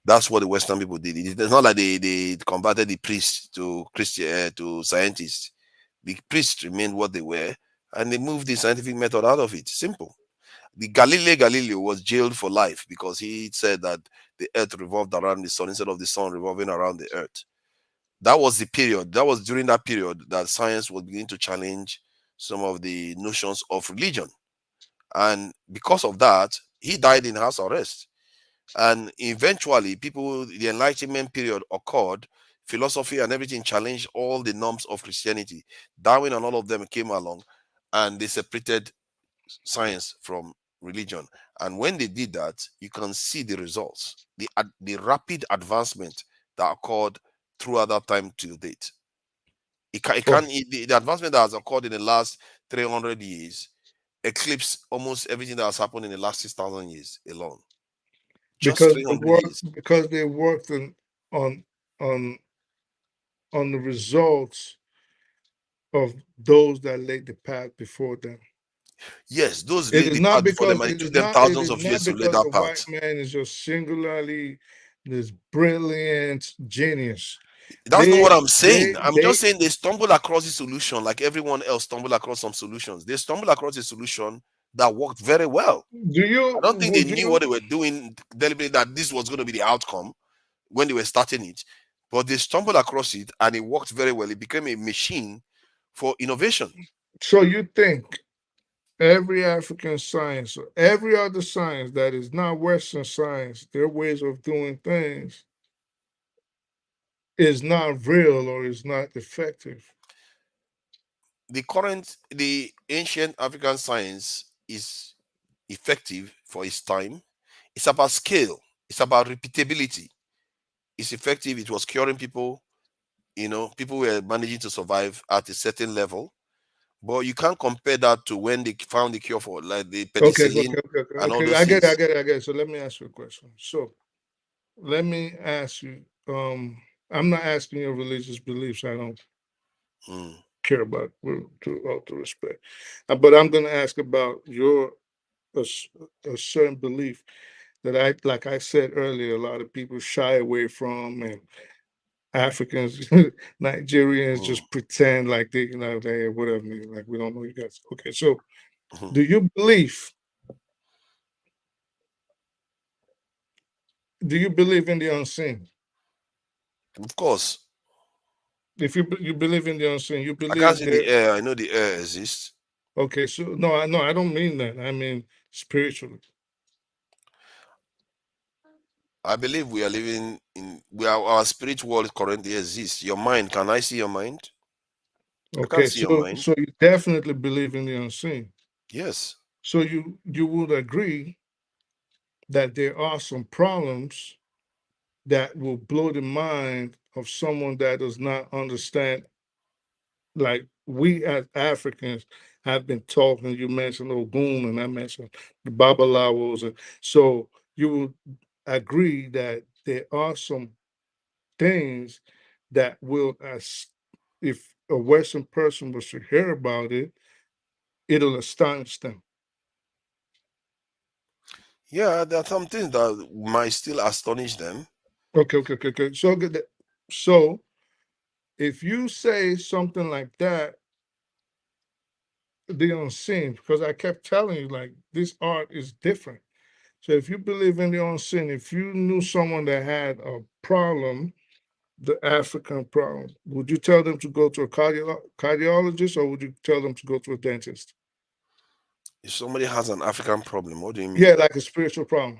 That's what the Western people did. It's not like they converted the priests to Christian to scientists. The priests remained what they were, and they moved the scientific method out of it. Simple. The Galileo was jailed for life because he said that the earth revolved around the sun instead of the sun revolving around the earth. That was the period. That was during that period that science was beginning to challenge some of the notions of religion. And because of that, he died in house arrest. And eventually, the Enlightenment period occurred, philosophy and everything challenged all the norms of Christianity. Darwin and all of them came along and they separated science from religion. And when they did that, you can see the results, the rapid advancement that occurred throughout that time to date. The advancement that has occurred in the last 300 years eclipse almost everything that has happened in the last 6,000 years alone. Just 300 years. Because they worked on on on the results of those that laid the path before them. Yes, those It laid is the not path before because them, and it took them thousands of years to lay that the white path. man is just singularly this brilliant genius. That's not what I'm saying. I'm They just saying they stumbled across a solution like everyone else stumbled across some solutions. They stumbled across a solution that worked very well. I don't think they knew what they were doing deliberately, that this was going to be the outcome when they were starting it. But they stumbled across it and it worked very well. It became a machine for innovation. So you think every African science or every other science that is not Western science, their ways of doing things is not real or is not effective? The ancient African science is effective for its time. It's about scale. It's about repeatability. It's effective. It was curing people. People were managing to survive at a certain level. But you can't compare that to when they found the cure for like the penicillin and all those I get things. it. So let me ask you a question. So let me ask you, I'm not asking your religious beliefs. I don't care about with all due respect. But I'm gonna ask about your a certain belief that like I said earlier, a lot of people shy away from, and Africans, Nigerians just pretend like they, they whatever, like we don't know you guys. Okay, so do you believe? Do you believe in the unseen? Of course. If you believe in the unseen, you I can't believe see the there. air. I know the air exists. Okay, so no, I don't mean that. I mean spiritually. I believe we are living in our spirit world currently exists. Your mind, can I see your mind? I can't Okay, see your so mind. you definitely believe in the unseen. Yes. So you would agree that there are some problems that will blow the mind of someone that does not understand. Like we as Africans have been talking. You mentioned Ogun, and I mentioned the Babalawos, and so you would agree that there are some things that will, as if a Western person was to hear about it, it'll astonish them. Yeah, there are some things that might still astonish them. Okay. So good. So if you say something like that, the unseen, because I kept telling you, like, this art is different. So if you believe in the unseen, if you knew someone that had a problem, the African problem, would you tell them to go to a cardiologist, or would you tell them to go to a dentist? If somebody has an African problem, what do you mean? Yeah, like a spiritual problem.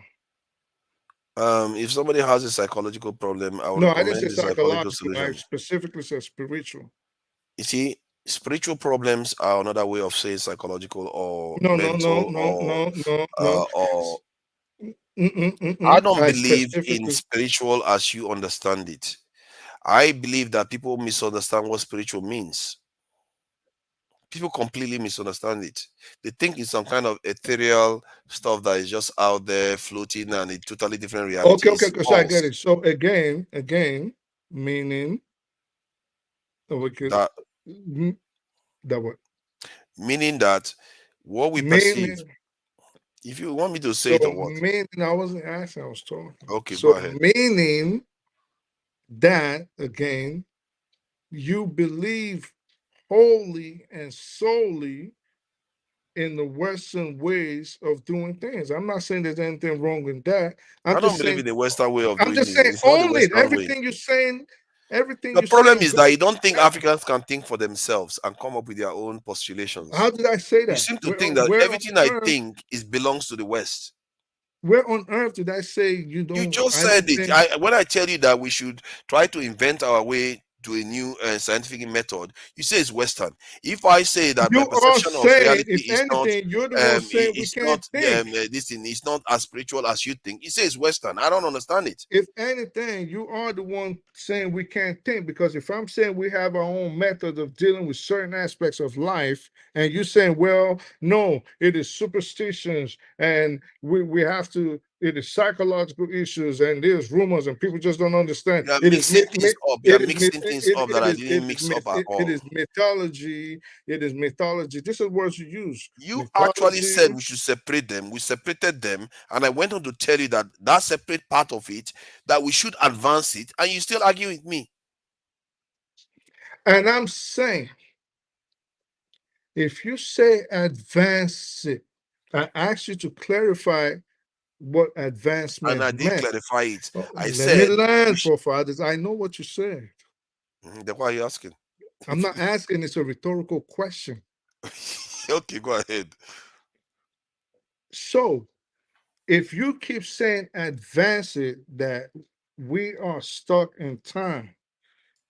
If somebody has a psychological problem, I would No, I didn't say recommend the psychological psychological. I solution. specifically said spiritual. You see, spiritual problems are another way of saying psychological or No, mental or no. or I don't I believe in specifically. spiritual as you understand it. I believe that people misunderstand what spiritual means. People completely misunderstand it. They think it's some kind of ethereal stuff that is just out there floating and a totally different reality. Okay. It's So I get false. it. So again, meaning we could That that what meaning that what we perceive. meaning. If you want me to say So it or what? meaning, I wasn't asking. I was talking. Okay, go So ahead. meaning that again, you believe wholly and solely in the Western ways of doing things. I'm not saying there's anything wrong with that. I I'm don't just believe saying. in the Western way of I'm doing just things. saying. It's not the Own it. Western way. Everything The you're problem saying is that you don't think Africans can think for themselves and come up with their own postulations. How did I say You that? seem to think that Where on everything I earth? think is belongs to the West. Where on earth did I say you You don't? just I don't said it. think. When I tell you that we should try to invent our way to a new scientific method, you say it's Western. If I say that my You are perception of saying, reality if is not, anything, you're the one saying we it's not can't think. this thing, it's not as spiritual as you think. You say it's Western. I don't understand it. If anything, you are the one saying we can't think, because if I'm saying we have our own method of dealing with certain aspects of life, and you're saying, well, no, it is superstitions, and we have to, it is psychological issues, and there's rumors, and people just don't understand. You are It is mixing things up. You are it is mixing things up that I didn't mix up at it all. is mythology. It is mythology. This is words you use. You actually Mythology. said we should separate them. We separated them, and I went on to tell you that that separate part of it, that we should advance it, and you still argue with me. And I'm saying, if you say advance it, I asked you to clarify what And advancement I did meant. clarify it. I Let me said, learn, forefathers. I know what you said. Then why are you asking? I'm not asking, it's a rhetorical question. Okay, go ahead. So, if you keep saying advance it, that we are stuck in time,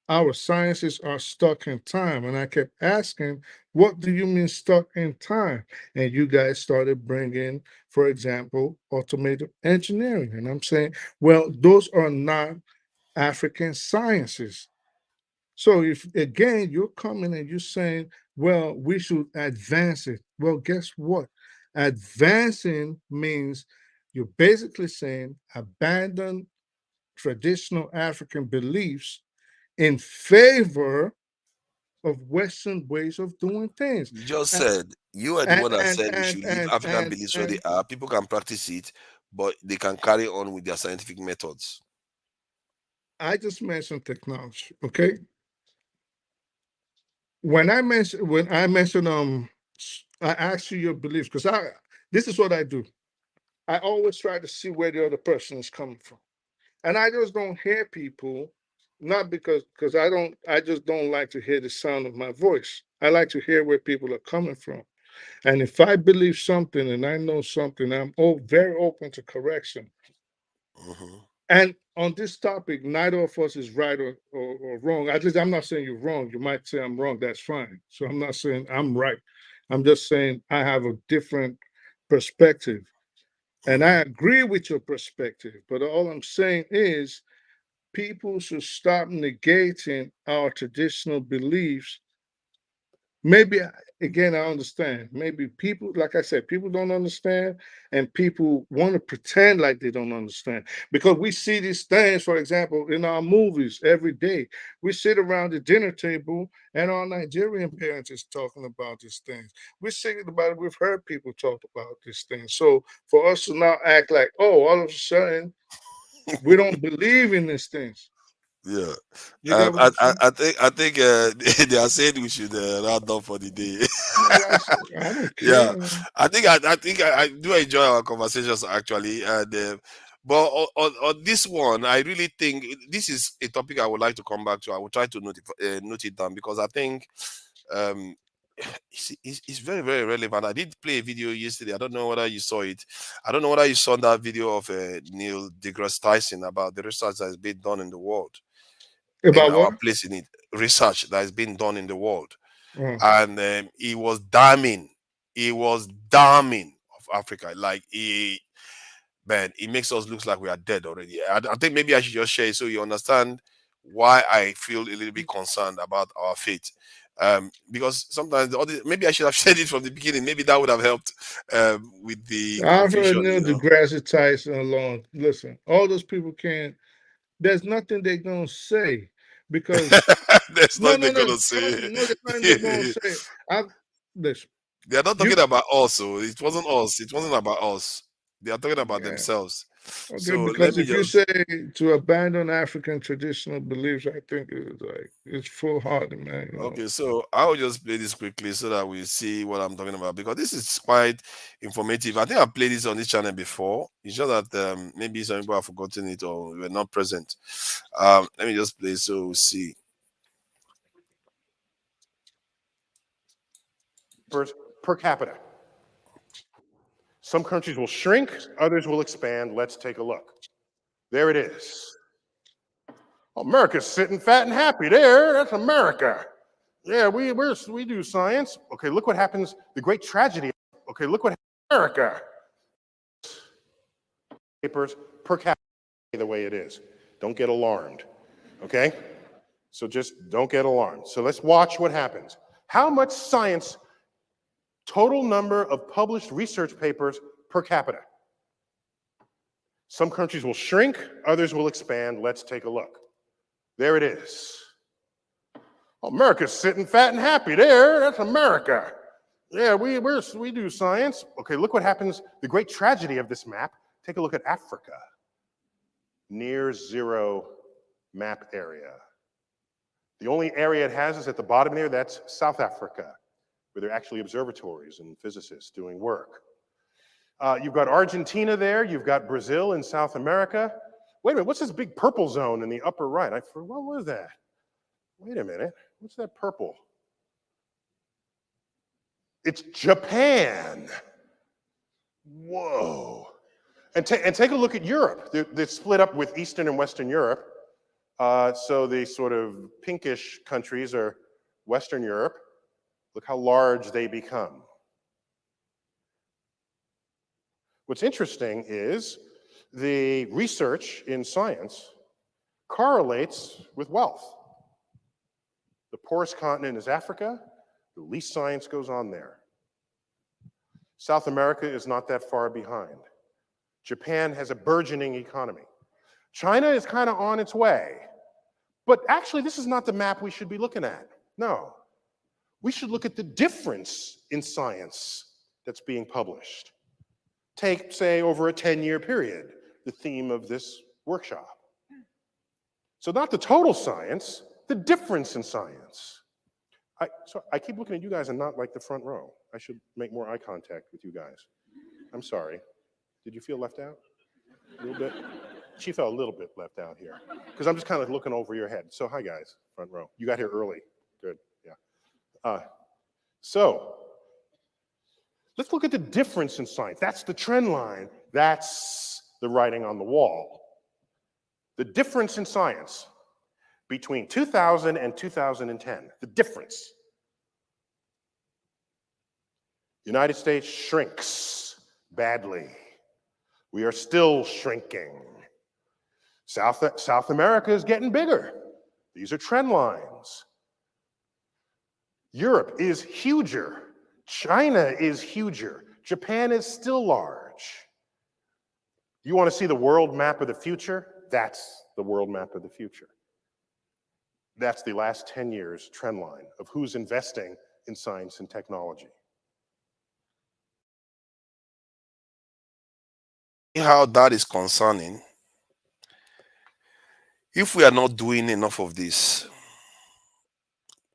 our sciences are stuck in time. And I kept asking, what do you mean stuck in time? And you guys started bringing, for example, automated engineering. And I'm saying, well, those are not African sciences. So if again you're coming and you're saying, well, we should advance it. Well, guess what? Advancing means you're basically saying abandon traditional African beliefs in favor of Western ways of doing things. You just And said, you are the one that said we should leave African beliefs where they and are. People can practice it, but they can carry on with their scientific methods. I just mentioned technology, okay? When I mention I ask you your beliefs, because this is what I do. I always try to see where the other person is coming from. And I just don't hear people, not because I just don't like to hear the sound of my voice. I like to hear where people are coming from. And if I believe something and I know something, I'm very open to correction. And on this topic, neither of us is right or wrong. At least I'm not saying you're wrong. You might say I'm wrong. That's fine. So I'm not saying I'm right. I'm just saying I have a different perspective. And I agree with your perspective. But all I'm saying is people should stop negating our traditional beliefs. Maybe, again, I understand. Maybe people, like I said, people don't understand, and people want to pretend like they don't understand. Because we see these things, for example, in our movies every day. We sit around the dinner table, and our Nigerian parents is talking about these things. We see about it, we've heard people talk about these things. So for us to now act like, oh, all of a sudden, we don't believe in these things. Yeah, You get what I'm saying? I think they are saying we should round up for the day. I don't Yeah, care. I do enjoy our conversations actually, and but on this one, I really think this is a topic I would like to come back to. I will try to note it down because I think um, it's very very relevant. I did play a video yesterday. I don't know whether you saw it. I don't know whether you saw that video of Neil deGrasse Tyson about the research that is being done in the world, in About our what? place in it, research that is being done in the world, Mm. and he was damning. He was damning of Africa. Like man, it makes us look like we are dead already. I think maybe I should just share it so you understand why I feel a little bit concerned about our fate. Because sometimes maybe I should have said it from the beginning. Maybe that would have helped with the I've heard confusion. Neil deGrasse Tyson along. Listen, all those people can't. There's nothing they're gonna say because That's no, not no, they're no, gonna trust say. me, no, there's nothing they're gonna say. Listen, They are not you, talking about us, so it wasn't us. It wasn't about us. They are talking about yeah, themselves. okay, So let because me if you just say to abandon African traditional beliefs, I think it's foolhardy, man. You know. okay. So I'll just play this quickly so that we see what I'm talking about because this is quite informative. I think I've played this on this channel before. It's just that maybe some people have forgotten it or were not present. Let me just play so we see. Per capita. Some countries will shrink, others will expand. Let's take a look. There it is. America's sitting fat and happy there. That's America. Yeah, we do science. Okay, look what happens. The great tragedy. Okay, look what America. Papers per capita the way it is. Don't get alarmed. Okay? So just don't get alarmed. So let's watch what happens. How much science total number of published research papers per capita? Some countries will shrink, others will expand. Let's take a look. There it is. America's sitting fat and happy there. That's America. Yeah, we do science. Okay, look what happens. The great tragedy of this map. Take a look at Africa. Near zero map area. The only area it has is at the bottom there. That's South Africa, where there are actually observatories and physicists doing work. You've got Argentina there. You've got Brazil in South America. Wait a minute, what's this big purple zone in the upper right? What was that? Wait a minute, what's that purple? It's Japan. Whoa. And take a look at Europe. They're split up with Eastern and Western Europe. So the sort of pinkish countries are Western Europe. Look how large they become. What's interesting is the research in science correlates with wealth. The poorest continent is Africa. The least science goes on there. South America is not that far behind. Japan has a burgeoning economy. China is kind of on its way. But actually, this is not the map we should be looking at. No. We should look at the difference in science that's being published. Take, say, over a 10-year period, the theme of this workshop. So not the total science, the difference in science. I keep looking at you guys and not like the front row. I should make more eye contact with you guys. I'm sorry. Did you feel left out? A little bit? She felt a little bit left out here. Because I'm just kind of looking over your head. So hi guys, front row. You got here early. Good, yeah. So let's look at the difference in science. That's the trend line. That's the writing on the wall. The difference in science between 2000 and 2010, the difference. United States shrinks badly. We are still shrinking. South America is getting bigger. These are trend lines. Europe is huger. China is huger. Japan is still large. You want to see the world map of the future? That's the world map of the future. That's the last 10 years trend line of who's investing in science and technology. How that is concerning, if we are not doing enough of this,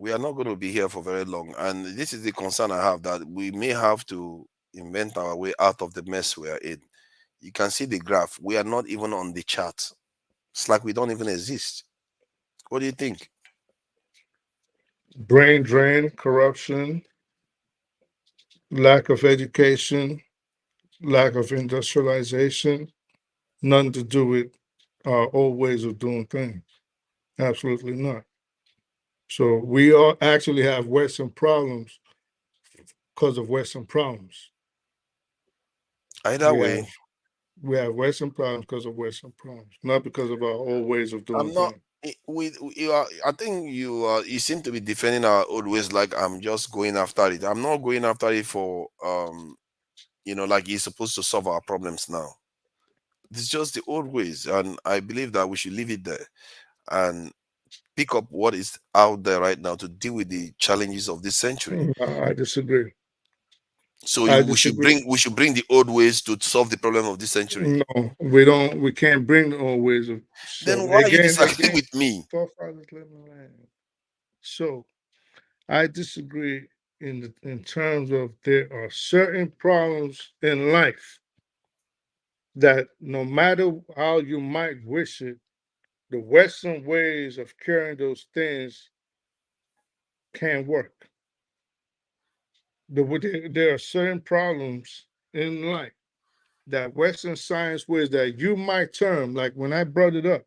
we are not going to be here for very long. And this is the concern I have, that we may have to invent our way out of the mess we are in. You can see the graph. We are not even on the chart. It's like we don't even exist. What do you think? Brain drain, corruption, lack of education, lack of industrialization, nothing to do with our old ways of doing things. Absolutely not. So we all actually have Western problems because of Western problems. Either way, we have Western problems because of Western problems, not because of our old ways of doing I'm not. things. You are. I think you seem to be defending our old ways like I'm just going after it. I'm not going after it for like it's supposed to solve our problems now. It's just the old ways, and I believe that we should leave it there and pick up what is out there right now to deal with the challenges of this century. I disagree. So I we should disagree. bring the old ways to solve the problem of this century. No, we don't. We can't bring the old ways of. Then So why are you again, disagreeing with me? forefathers live in the land. So I disagree in terms of there are certain problems in life that no matter how you might wish it, the Western ways of curing those things can't work. There are certain problems in life that Western science ways that you might term, like when I brought it up,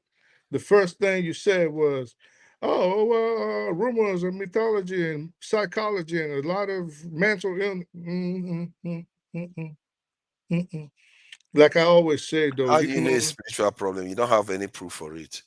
the first thing you said was, rumors of mythology and psychology and a lot of mental illness. Like I always say, though, How you do you can know a only, spiritual problem? You don't have any proof for it.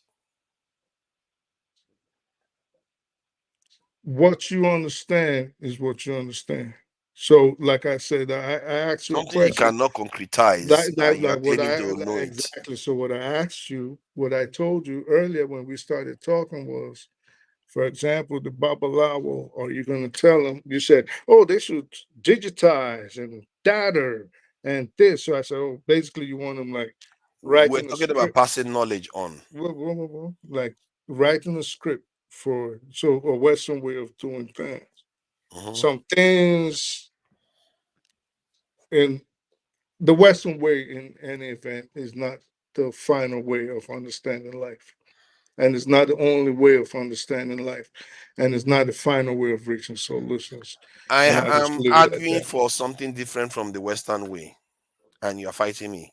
what you understand is what you understand. So, like I said, I asked you a Something you question. cannot concretize, and you are claiming to know it. Exactly. So what I asked you, what I told you earlier when we started talking was, for example, the Babalawo, are you going to tell them? You said, oh, they should digitize and data and this. So I said, oh, basically you want them like We're writing a talking about script, passing knowledge on. like writing a script for a Western way of doing things. Some things in the Western way, in any event, is not the final way of understanding life. And it's not the only way of understanding life. And it's not the final way of reaching solutions. I And I just am leave it at arguing that. for something different from the Western way, and you are fighting me.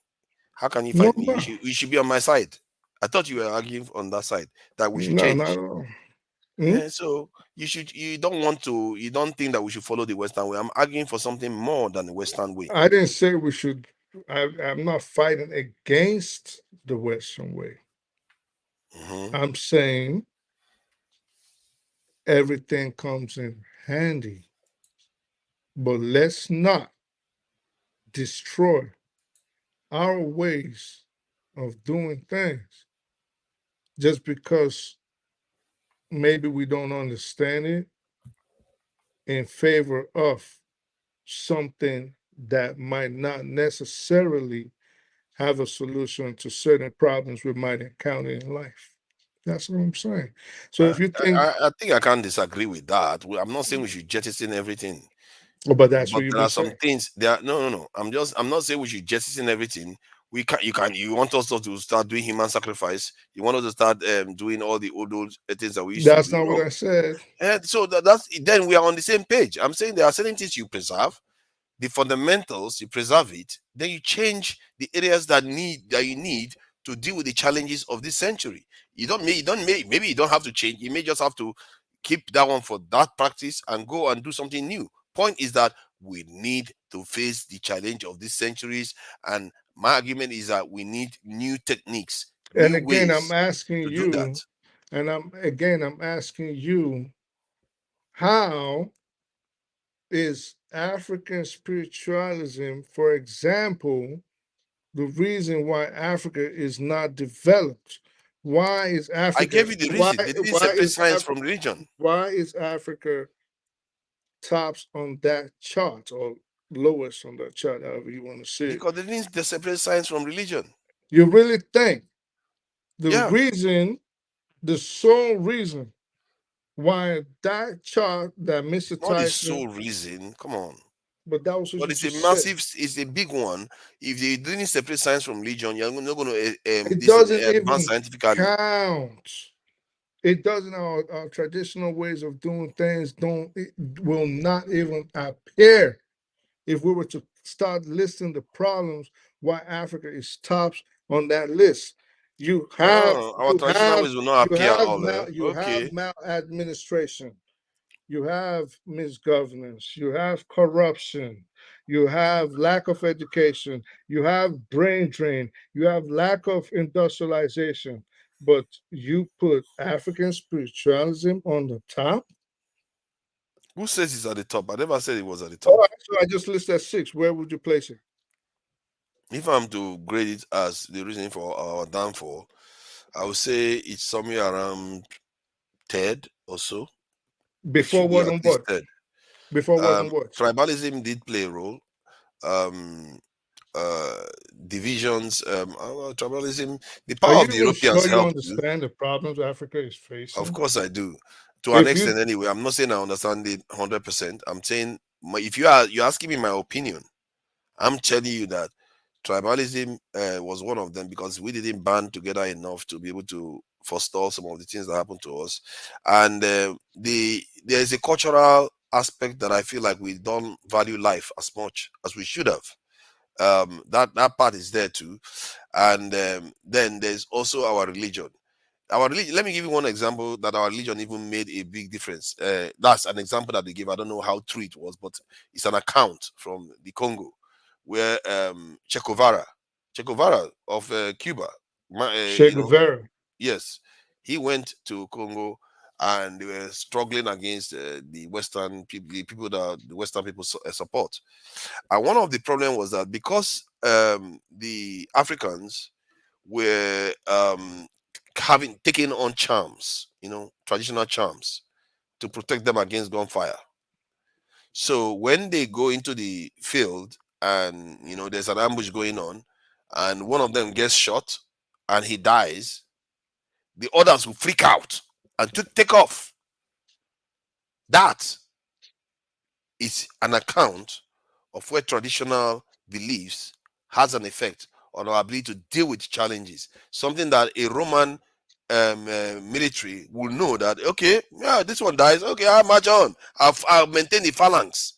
How can you No, fight me? You should be on my side. I thought you were arguing on that side that we should no, not change. at all. So you don't think that we should follow the Western way. I'm arguing for something more than the Western way. I didn't say we should. I'm not fighting against the Western way. I'm saying everything comes in handy, but let's not destroy our ways of doing things just because maybe we don't understand it in favor of something that might not necessarily have a solution to certain problems we might encounter in life. That's what I'm saying. So if you think, I think I can't disagree with that. I'm not saying we should jettison everything, but that's what but you've there been are some saying. things. No. I'm not saying we should jettison everything. You want us to start doing human sacrifice? You want us to start doing all the old things that we used to That's do? not what No. I said. And so that's then we are on the same page. I'm saying there are certain things you preserve, the fundamentals, you preserve it, then you change the areas that you need to deal with the challenges of this century. Maybe you don't have to change. You may just have to keep that one for that practice and go and do something new. Point is that we need to face the challenge of these centuries, and my argument is that we need new techniques, And new again, I'm ways asking to do that. you, and I'm asking you, how is African spiritualism, for example, the reason why Africa is not developed? Why is I Africa gave you the reason. They didn't separate science from religion. why is Africa tops on that chart or lowest on that chart, however you want to see it? Because they separate science from religion. You really think the Yeah. reason, the sole reason why that chart that Mr. Not the Tyson, sole reason. Come on. but that was what But you it's a just said. it's a big one. If they didn't separate science from religion, you're not going to It doesn't advance even scientifically. count. It doesn't. Our traditional ways of doing things will not even appear if we were to start listing the problems why Africa is tops on that list. You have Our traditional ways will not appear at all. you have Okay. maladministration, you have misgovernance, you have corruption, you have lack of education, you have brain drain, you have lack of industrialization, but you put African spiritualism on the top. Who says it's at the top? I never said it was at the All top. right, so I just listed 6. Where would you place it? If I'm to grade it as the reason for our downfall, I would say it's somewhere around third or so. It Before should be what at and least what? third. Before what and what? Tribalism did play a role. Um, Divisions, tribalism. The Are power you of the even Europeans sure you helped too. understand the problems Africa is facing? Of course, I do. To an If you extent, anyway. I'm not saying I understand it 100%. I'm saying if you're asking me my opinion, I'm telling you that tribalism was one of them because we didn't band together enough to be able to forestall some of the things that happened to us, and there's a cultural aspect that I feel like we don't value life as much as we should have. That part is there too, and then there's also our religion. Our religion. Let me give you one example that our religion even made a big difference. That's an example that they give. I don't know how true it was, but it's an account from the Congo, where Che Guevara of Cuba, Che Guevara. yes, he went to Congo and they were struggling against the Western people, the people that the Western people support. And one of the problem was that because the Africans were having taken on charms, traditional charms to protect them against gunfire. So when they go into the field and there's an ambush going on, and one of them gets shot and he dies, the others will freak out and take off. That is an account of where traditional beliefs has an effect on our ability to deal with challenges. Something that a Roman military will know that, okay, yeah, this one dies, okay, I'll march on, I'll maintain the phalanx.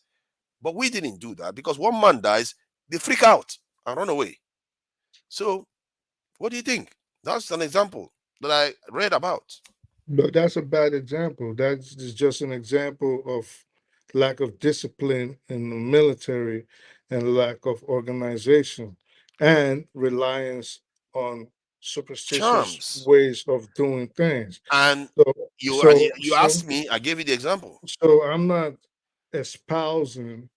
But we didn't do that because one man dies, they freak out and run away. So, what do you think? That's an example that I read about. But that's a bad example. That's just an example of lack of discipline in the military and lack of organization and reliance on superstitious Charms. ways of doing things. And So, you asked me, I gave you the example. so I'm not espousing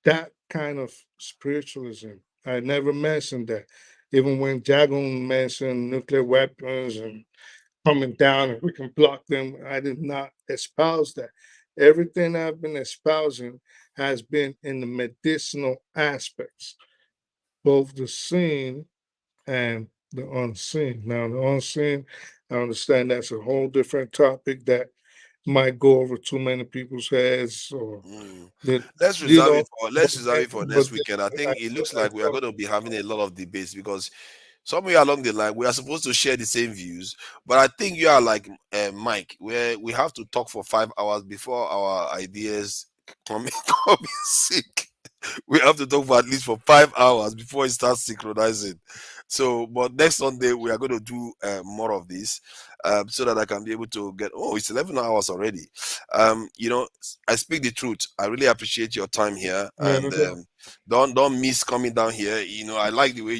that kind of spiritualism. I never mentioned that. Even when Jagun mentioned nuclear weapons and coming down and we can block them, I did not espouse that. Everything I've been espousing has been in the medicinal aspects, both the seen and the unseen. Now, the unseen, I understand that's a whole different topic that might go over too many people's heads, or that Let's you reserve know. it for But let's reserve then, it for but next weekend. I then think it looks like we are going to be having a lot of debates because somewhere along the line we are supposed to share the same views. But I think you are like Mike, where we have to talk for 5 hours before our ideas come in sync. We have to talk for at least for 5 hours before it starts synchronizing. So, but next Sunday we are going to do more of this, so that I can be able to get. Oh, it's 11 hours already. I speak the truth. I really appreciate your time here, yeah, and don't miss coming down here. I like the way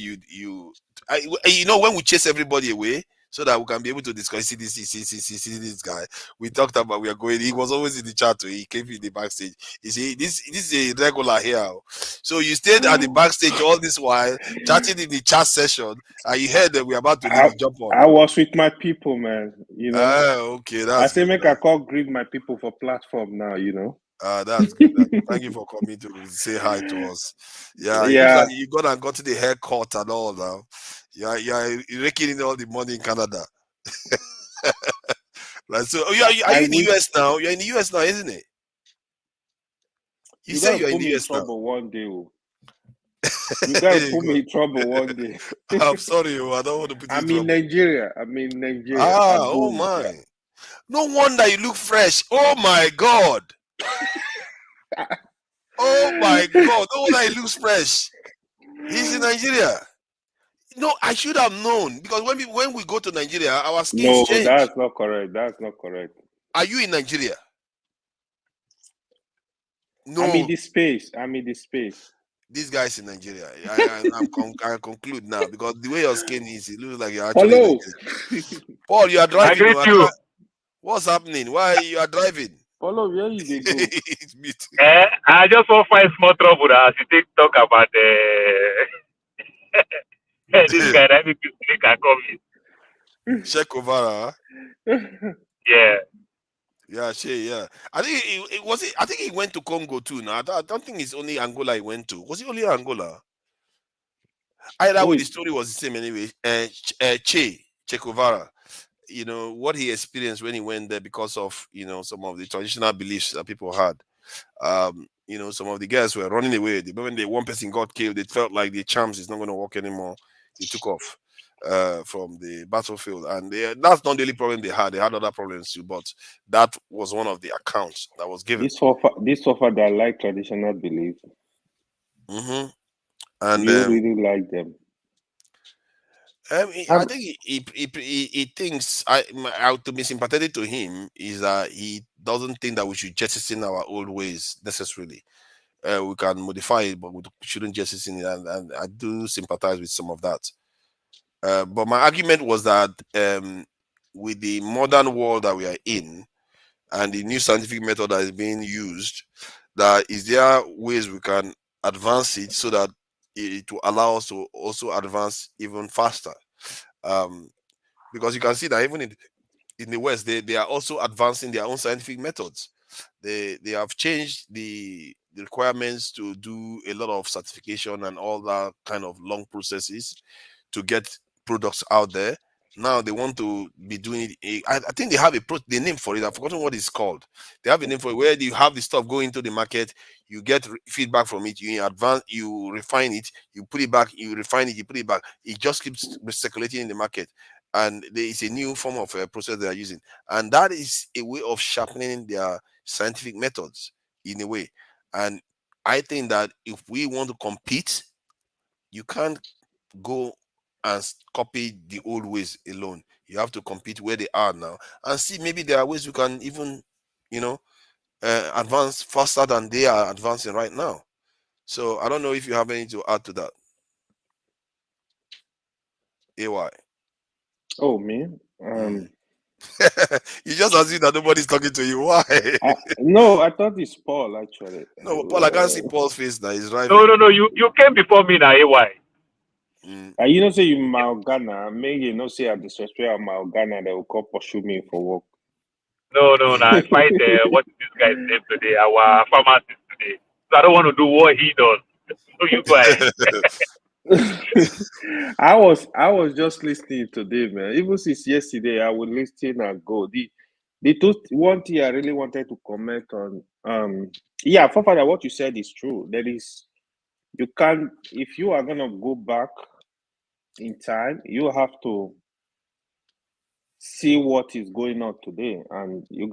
when we chase everybody away, so that we can be able to discuss. See this guy. We talked about we are going. He was always in the chat too. He came in the backstage. You see, this is a regular here. So you stayed at the backstage all this while, chatting in the chat session, and you heard that we're about to leave. You jump on. I was with my people, man. Okay, I that's say good. make I call greet my people for platform now. That's good. Thank you for coming to say hi to us. Yeah, it looks like you got to the haircut and all now. You're raking in all the money in Canada. Right. So are you in the US now? You're in the US now, isn't it? You say gotta you're in put the me in US now. trouble one day. You gotta put me in trouble one day. I'm sorry, I don't want to put you in trouble. I'm in Nigeria. Oh my. No wonder you look fresh. Oh my God. Oh my God. No wonder he looks fresh. He's in Nigeria. No, I should have known, because when we go to Nigeria, our skins No, change. that's not correct. That's not correct. Are you in Nigeria? No. I'm in this space. This guy's in Nigeria. I conclude now, because the way your skin is, it looks like you're actually in Nigeria. Paul, you are driving. I get you. What's happening? Why you are driving? Follow where you dey go. I just want to find small trouble as you talk about this guy that make I come in. Check over, huh? Yeah. Yeah, yeah. I think I think he went to Congo too. Now I don't think it's only Angola he went to. Was he only Angola? Either way, the story was the same anyway. Che Guevara, what he experienced when he went there, because of some of the traditional beliefs that people had. Some of the guys were running away. When one person got killed, it felt like the charms is not going to work anymore. They took off from the battlefield, and that's not the only problem they had. They had other problems too, but that was one of the accounts that was given. This offer that like traditional beliefs. And you really like them. I think he thinks, to be sympathetic to him, is that he doesn't think that we should jettison our old ways necessarily. We can modify it, but we shouldn't jettison it, and I do sympathize with some of that. But my argument was that with the modern world that we are in, and the new scientific method that is being used, that is there ways we can advance it so that it will allow us to also advance even faster. Because you can see that even in the West, they are also advancing their own scientific methods. They have changed the requirements to do a lot of certification and all that kind of long processes to get products out there. Now they want to be doing it. I think they have the name for it. I've forgotten what it's called. They have a name for it, where you have the stuff go into the market, you get feedback from it, you advance, you refine it, you put it back, you refine it, you put it back. It just keeps circulating in the market, and there is a new form of process they are using, and that is a way of sharpening their scientific methods in a way. And I think that if we want to compete, you can't go and copy the old ways alone. You have to compete where they are now and see, maybe there are ways we can even advance faster than they are advancing right now. So I don't know if you have anything to add to that. AY. Oh, me? You just assume that nobody's talking to you. Why? No, I thought it's Paul actually. No, Paul, I can't see Paul's face now. He's right. No. You came before me now, AY. Say you Malgana, maybe say I disrespect Malgana, they will come pursue me for work. No, I fight what is this guy's name today? Our pharmacist today. So I don't want to do what he does. So you go ahead. I was just listening today, man. Even since yesterday, I would listen and go. One thing I really wanted to comment on, yeah, Fafada, what you said is true. You can't, if you are gonna go back in time, you have to see what is going on today, and you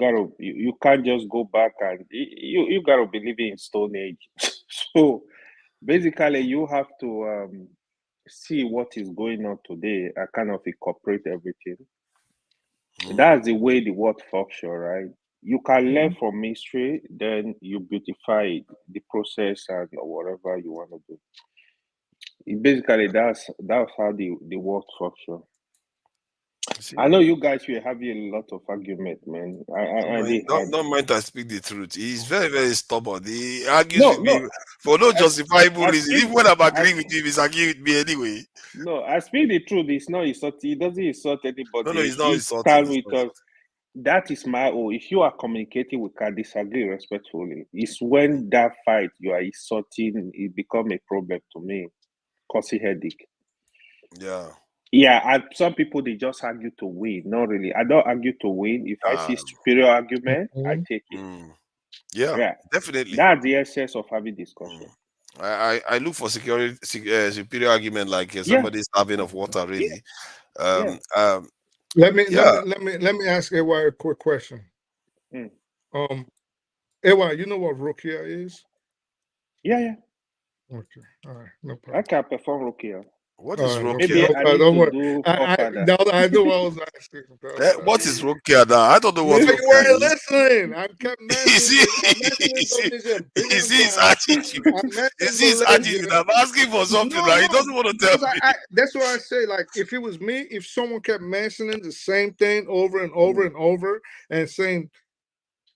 can't just go back and you gotta be living in Stone Age. So basically, you have to see what is going on today and kind of incorporate everything. That's the way the world functions, right? You can learn from history, then you beautify the process and whatever you want to do. Basically, that's how the world functions. I know you guys were having a lot of argument, man. I did had. Don't mind I speak the truth. He's very, very stubborn. He argues No, with me no. for no justifiable I reason. speak. Even when I'm agreeing with him, he's agreeing with me anyway. No, I speak the truth. It's not insult. He doesn't insult No, anybody. he's not He insulting. stand with us. That is my own. If you are communicating, we can disagree respectfully. It's when that fight you are insulting, it become a problem to me, causing headache. Yeah. Yeah, and some people they just argue to win. Not really. I don't argue to win. If I see superior argument, I take it. Yeah, definitely. That's the essence of having discussion. I look for superior argument like somebody's having of water, really. Let me ask AY a quick question. AY, you know what Rukia is? Yeah. Okay, all right, no problem. I can perform Rukia. What is Rukia? Maybe I need to do I knew what I was asking. What is Rukia now? I don't know what You Rukia weren't is. listening. I kept mentioning. His attitude. His attitude. I'm asking for something. He doesn't want to tell me. That's what I say. Like, if it was me, if someone kept mentioning the same thing over and over and over and saying,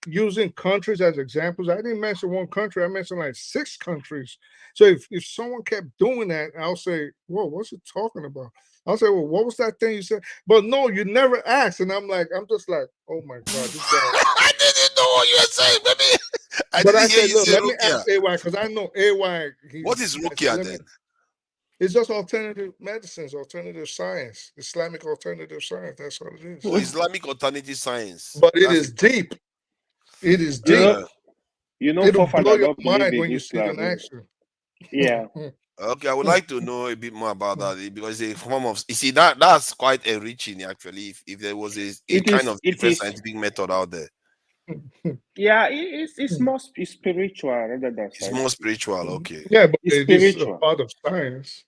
using countries as examples, I didn't mention one country. I mentioned like 6 countries. So if someone kept doing that, I'll say, whoa, what's he talking about? I'll say, well, what was that thing you said? But no, you never asked. And I'm just like, oh my God, this guy. I didn't know what you were saying, baby. I said, look, let me ask AY, because I know AY. What is Rukia then? It's just alternative medicines, alternative science, Islamic alternative science. That's what it is. So Islamic alternative science. But it is deep. It is deep. It'll blow your mind when you see it in action. Yeah. Okay, I would like to know a bit more about that because it's a form of. You see, that's quite enriching actually. If there was a kind of different scientific method out there. Yeah, it's more spiritual rather than science. It's more spiritual, okay. Yeah, but it's it's spiritual. a part of science.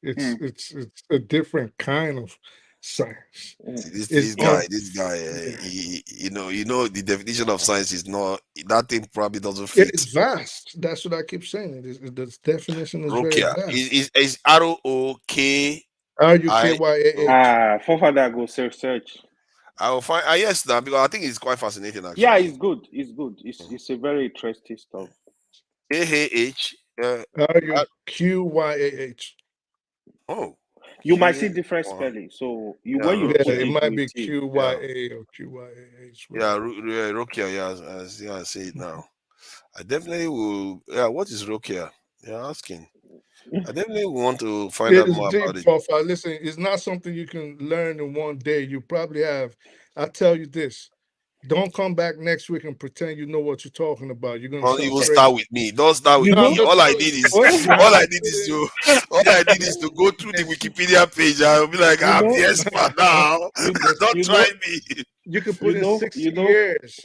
It's a different kind of science. This guy, you know, the definition of science is not that thing. Probably doesn't fit. It's vast. That's what I keep saying. The definition is very vast. Is ROK RUKYAH. Further go search. I will find. Yes, now because I think it's quite fascinating. Actually, yeah, it's good. It's a very interesting stuff. AH. RUQYAH. Oh. You might see different spelling. So it might be QYA or QYAH. Yeah, Rukia. Yeah, I see it now. I definitely will. Yeah, what is Rukia? You're asking. I definitely want to find out more about it. Profile. Listen, it's not something you can learn in one day. You probably have. I tell you this. Don't come back next week and pretend you know what you're talking about. You're gonna. You will start with me. Don't start with me. All I need is to go through the Wikipedia page. I'll be like, I'm the expert now. Don't try me. You can put in 6 years.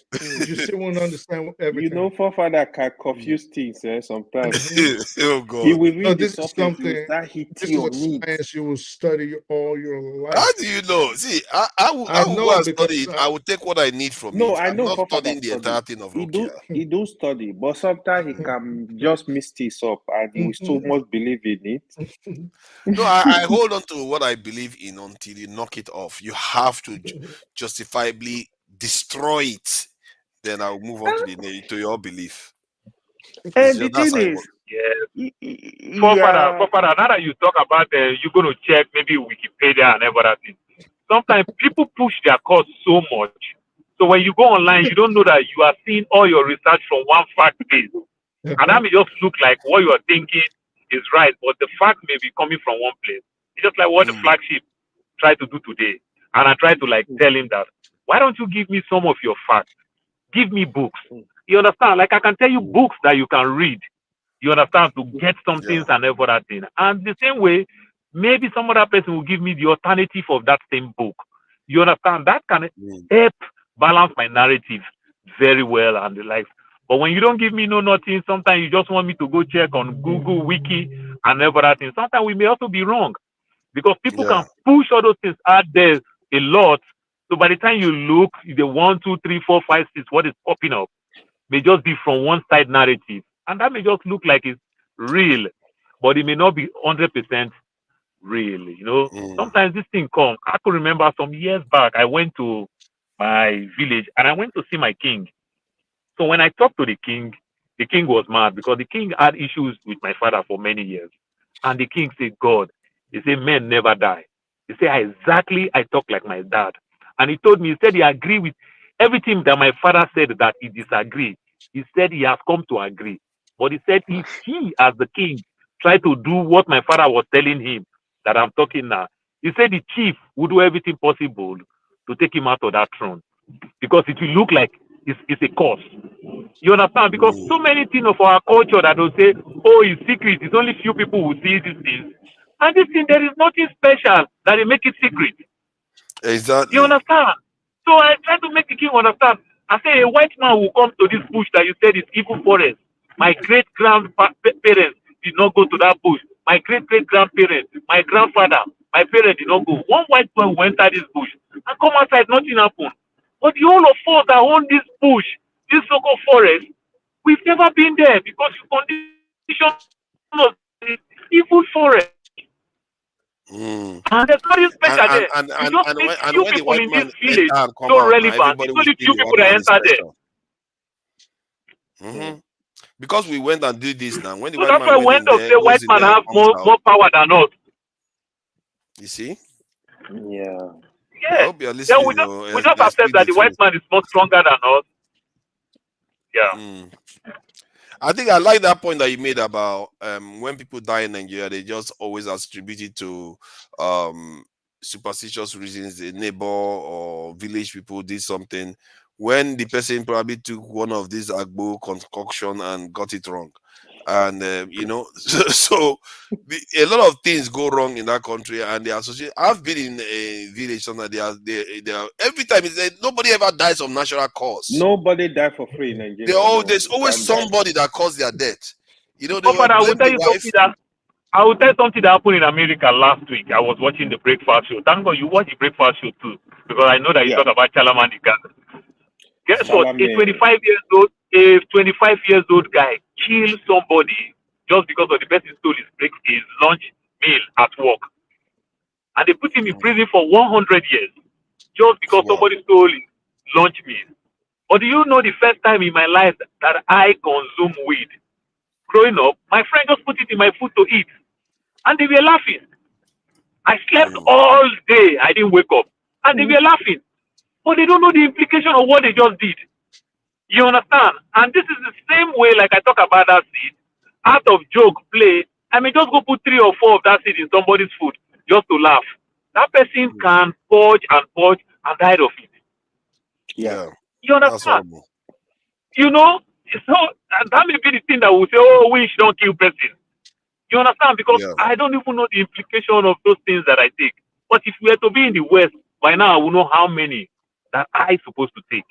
You still won't understand everything. You know, Forefather can confuse things sometimes. Oh God! He will read this is something that hit this your is a science you will study all your life. How do you know? See, I will go and study it. I will take what I need from it. I know. I'm not studying the entire thing of Rukia. He do study, but sometimes he can just mix this up, and he will so much believe in it. No, I hold on to what I believe in until you knock it off. You have to justifiably destroy it. Then I'll move on to your belief. And the thing is, Father, now that you talk about you're going to check maybe Wikipedia and everything. Sometimes people push their cause so much So when you go online, you don't know that you are seeing all your research from one fact base. And that may just look like what you are thinking is right, but the fact may be coming from one place. It's just like what the flagship tried to do today. And I tried to like tell him that, why don't you give me some of your facts? Give me books. You understand? Like I can tell you books that you can read. You understand? To get some things and every other thing. And the same way, maybe some other person will give me the alternative of that same book. You understand? That can help balance my narrative very well and the likes. But when you don't give me no nothing, sometimes you just want me to go check on Google, Wiki, and every other thing. Sometimes we may also be wrong because people can push all those things out there a lot. So by the time you look, the 1, 2, 3, 4, 5, 6, what is popping up may just be from one side narrative. And that may just look like it's real, but it may not be 100% real. You know, sometimes this thing comes. I could remember some years back, I went to my village and I went to see my king. So when I talked to the king was mad because the king had issues with my father for many years. And the king said, God, he said, men never die. He said, exactly, I talk like my dad. And he told me, he said he agreed with everything that my father said that he disagreed. He said he has come to agree. But he said if he, as the king, tried to do what my father was telling him, that I'm talking now, he said the chief would do everything possible to take him out of that throne. Because it will look like it's a cause. You understand? Because so many things of our culture that will say, oh, it's secret, it's only few people who see these things. And this thing, there is nothing special that they make it secret. Exactly. You understand? So I try to make the king understand. I say a white man will come to this bush that you said is evil forest. My great grandparents did not go to that bush. My great grandparents, my grandfather, my parents did not go. One white man will enter this bush and come outside, nothing happened. But the whole of us that own this bush, this so-called forest, we've never been there because you condition us evil forest. And there's nothing special there. You just need few when the people white in man this village enter and come so out, now relevant. everybody It's will only see few the people white that man is enter there. special. Because we went and did this now. When the So white that's man why went when in they there, say goes white in man there and have comes out. more power than us. You see? Yeah. I Yeah. hope you're Then listening. we just Oh, accept speak that the the white truth. man is more stronger than us. Yeah. I think I like that point that you made about when people die in Nigeria, they just always attribute it to superstitious reasons. The neighbor or village people did something when the person probably took one of these Agbo concoction and got it wrong. And you know, so a lot of things go wrong in that country, and they associate. I've been in a village somewhere. They are every time nobody ever dies of natural cause. Nobody died for free in Nigeria. There's always somebody that caused their death. You know, they Oh, will but I will blame tell the you wife. something that happened in America last week. I was watching the breakfast show. Thank God you watch the breakfast show too, because I know that you talk about Chalaman Uganda. Guess what? A 25 years old guy killed somebody just because of the person stole his lunch meal at work, and they put him in prison for 100 years just because somebody stole his lunch meal. But do you know the first time in my life that I consume weed? Growing up, my friend just put it in my food to eat, and they were laughing. I slept all day. I didn't wake up, and they were laughing, but they don't know the implication of what they just did. You understand? And this is the same way, like I talk about that seed. Out of joke, play, I may just go put 3 or 4 of that seed in somebody's food just to laugh. That person can purge and die of it. Yeah. You understand? You know, so that may be the thing that will say, oh, we don't kill person. You understand? Because I don't even know the implication of those things that I take. But if we were to be in the West, by now I will know how many that I supposed to take.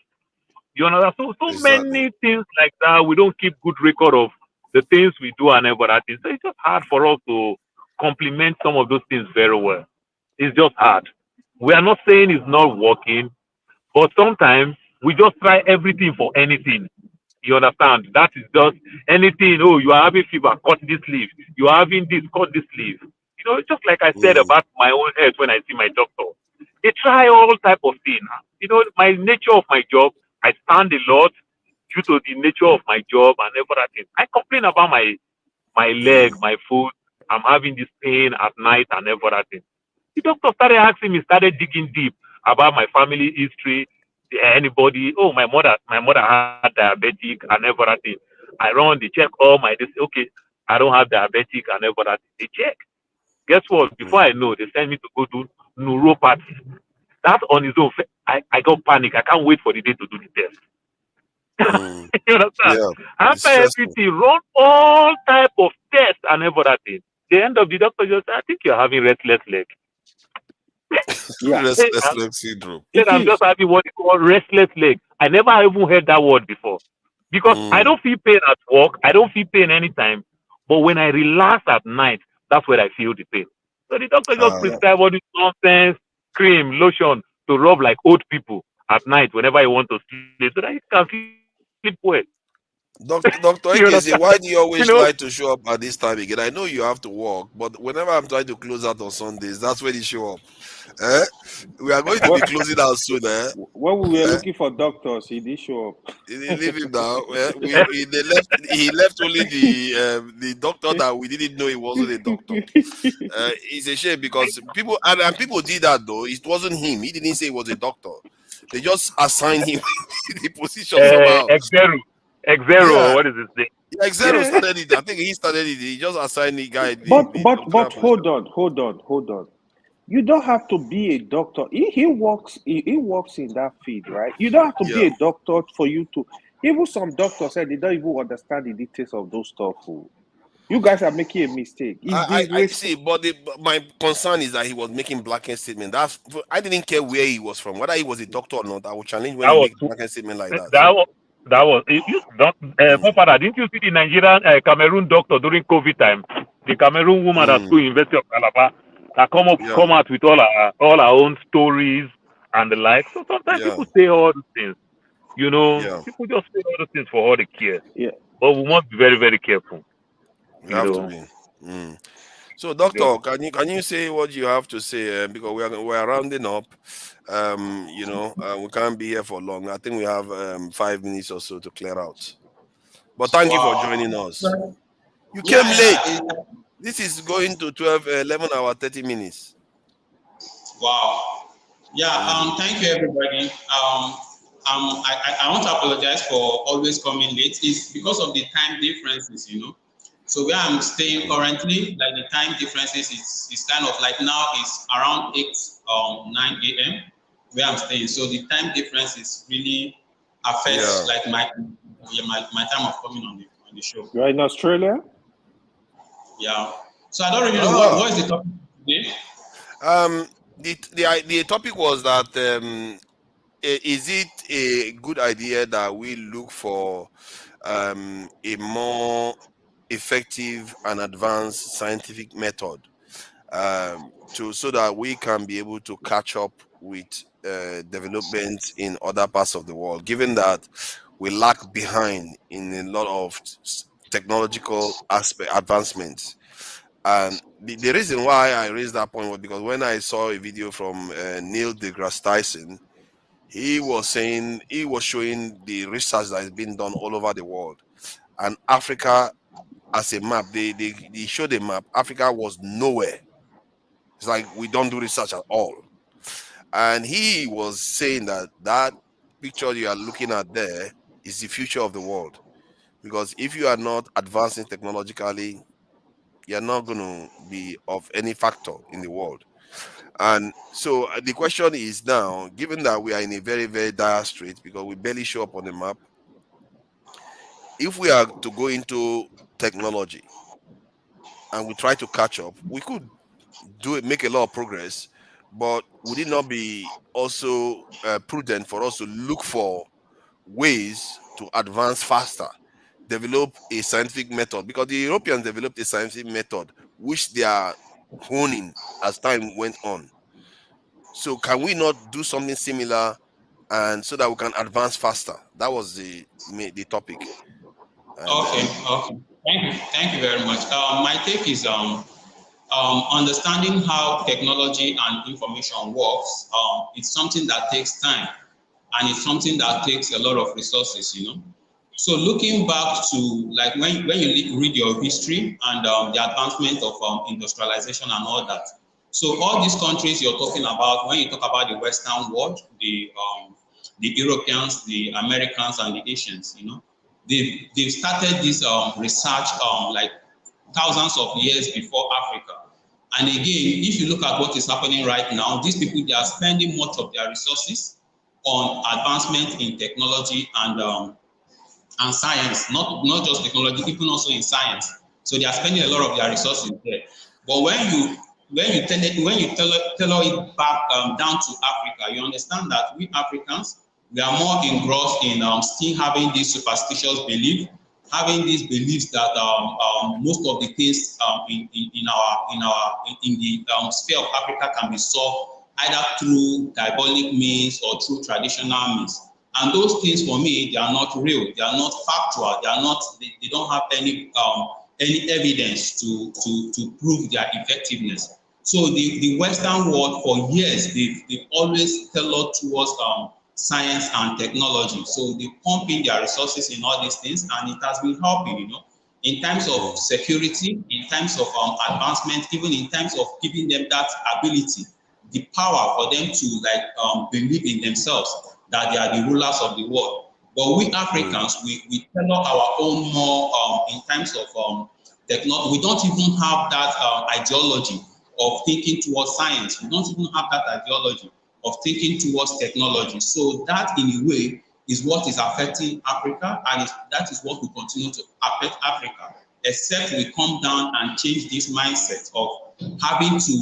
You understand? So many things like that. We don't keep good record of the things we do and everything. So it's just hard for us to complement some of those things very well. It's just hard. We are not saying it's not working, but sometimes we just try everything for anything. You understand? That is just anything. Oh, you are having fever, cut this leaf. You are having this, cut this leaf. You know, just like I said about my own health when I see my doctor. They try all type of things. You know, my nature of my job, I stand a lot due to the nature of my job and everything. I complain about my leg, my foot. I'm having this pain at night and everything. The doctor started asking me, started digging deep about my family history. anybody. Oh, my mother had diabetic and everything. I run, they check all my this. Okay, I don't have diabetic and everything. They check. Guess what? Before I know, they send me to go to neuropathy. That on its own, I got panic. I can't wait for the day to do the test. You understand? Yeah, it's After stressful. everything, run all type of tests and everything. The end of the doctor just, I think you're having restless leg. Yeah. Restless leg syndrome. Then I'm just having what is called restless leg. I never even heard that word before. Because I don't feel pain at work. I don't feel pain anytime. But when I relax at night, that's where I feel the pain. So the doctor just prescribe all this nonsense, cream, lotion to rub like old people at night whenever you want to sleep so that you can sleep well. Dr. You Ekeze, understand? why do you always You know? try to show up at this time again? I know you have to work, but whenever I'm trying to close out on Sundays, that's when you show up. We are going to be closing out soon. When we were looking for doctors, he did show up. Leave him now. He left only the doctor that we didn't know he wasn't a doctor. It's a shame because people and people did that though. It wasn't him. He didn't say he was a doctor. They just assigned him the position somehow. X0, Yeah. what is his name? Yeah, X0 started it. I think he started it. He just assigned the guy. But hold on. You don't have to be a doctor. He works in that field, right? You don't have to be a doctor for you to. Even some doctors said they don't even understand the details of those stuff. You guys are making a mistake. I see, but my concern is that he was making blanket statement. I didn't care where he was from, whether he was a doctor or not. I would challenge when he makes blanket statement like that. That was Father, didn't you see the Nigerian Cameroon doctor during COVID time? The Cameroon woman at school, University of Calabar, that come out with all our own stories and the like. So sometimes people say all these things. You know, people just say all these things for all the care. Yeah. But we must be very, very careful. You have to be. So, doctor, can you say what you have to say? Because we are rounding up. We can't be here for long. I think we have 5 minutes or so to clear out. But thank you for joining us. You came late. This is going to 11 hours, 30 minutes. Wow. Yeah. Thank you, everybody. I want to apologize for always coming late. It's because of the time differences, So where I'm staying currently, like the time differences is kind of like now is around 9 a.m. where I'm staying. So the time differences really affects like my time of coming on the show. You're in Australia? Yeah. So I don't really know what is the topic today. The topic was that is it a good idea that we look for a more effective and advanced scientific method so that we can be able to catch up with development in other parts of the world, given that we lag behind in a lot of technological advancements. And the reason why I raised that point was because when I saw a video from Neil deGrasse Tyson, he was showing the research that is being done all over the world, and Africa as a map. They showed a map. Africa was nowhere. It's like we don't do research at all. And he was saying that picture you are looking at there is the future of the world, because if you are not advancing technologically, you're not going to be of any factor in the world. And so the question is now, given that we are in a very, very dire strait because we barely show up on the map, if we are to go into technology and we try to catch up, we could make a lot of progress, but would it not be also prudent for us to look for ways to advance faster, develop a scientific method? Because the Europeans developed a scientific method which they are honing as time went on. So can we not do something similar, and so that we can advance faster? That was the topic. Okay. Thank you very much. My take is understanding how technology and information works. It's something that takes time, and it's something that takes a lot of resources. So looking back to like when you read your history and the advancement of industrialization and all that. So all these countries you're talking about, when you talk about the Western world, the the Europeans, the Americans, and the Asians. They've started this research like thousands of years before Africa. And again, if you look at what is happening right now, these people, they are spending much of their resources on advancement in technology and science, not just technology, even also in science. So they are spending a lot of their resources there. But when you tailor it back down to Africa, you understand that we Africans, we are more engrossed in still having this superstitious belief, having these beliefs that most of the things in the sphere of Africa can be solved either through diabolic means or through traditional means. And those things, for me, they are not real. They are not factual. They are not. They don't have any evidence to prove their effectiveness. So the Western world, for years, they've always tailored towards science and technology. So they pump in their resources in all these things, and it has been helping. In terms of security, in terms of advancement, even in terms of giving them that ability, the power for them to believe in themselves that they are the rulers of the world. But we Africans, we tailor our own more in terms of technology. We don't even have that ideology of thinking towards science. We don't even have that ideology of thinking towards technology. So that, in a way, is what is affecting Africa, and that is what will continue to affect Africa, except we come down and change this mindset of having to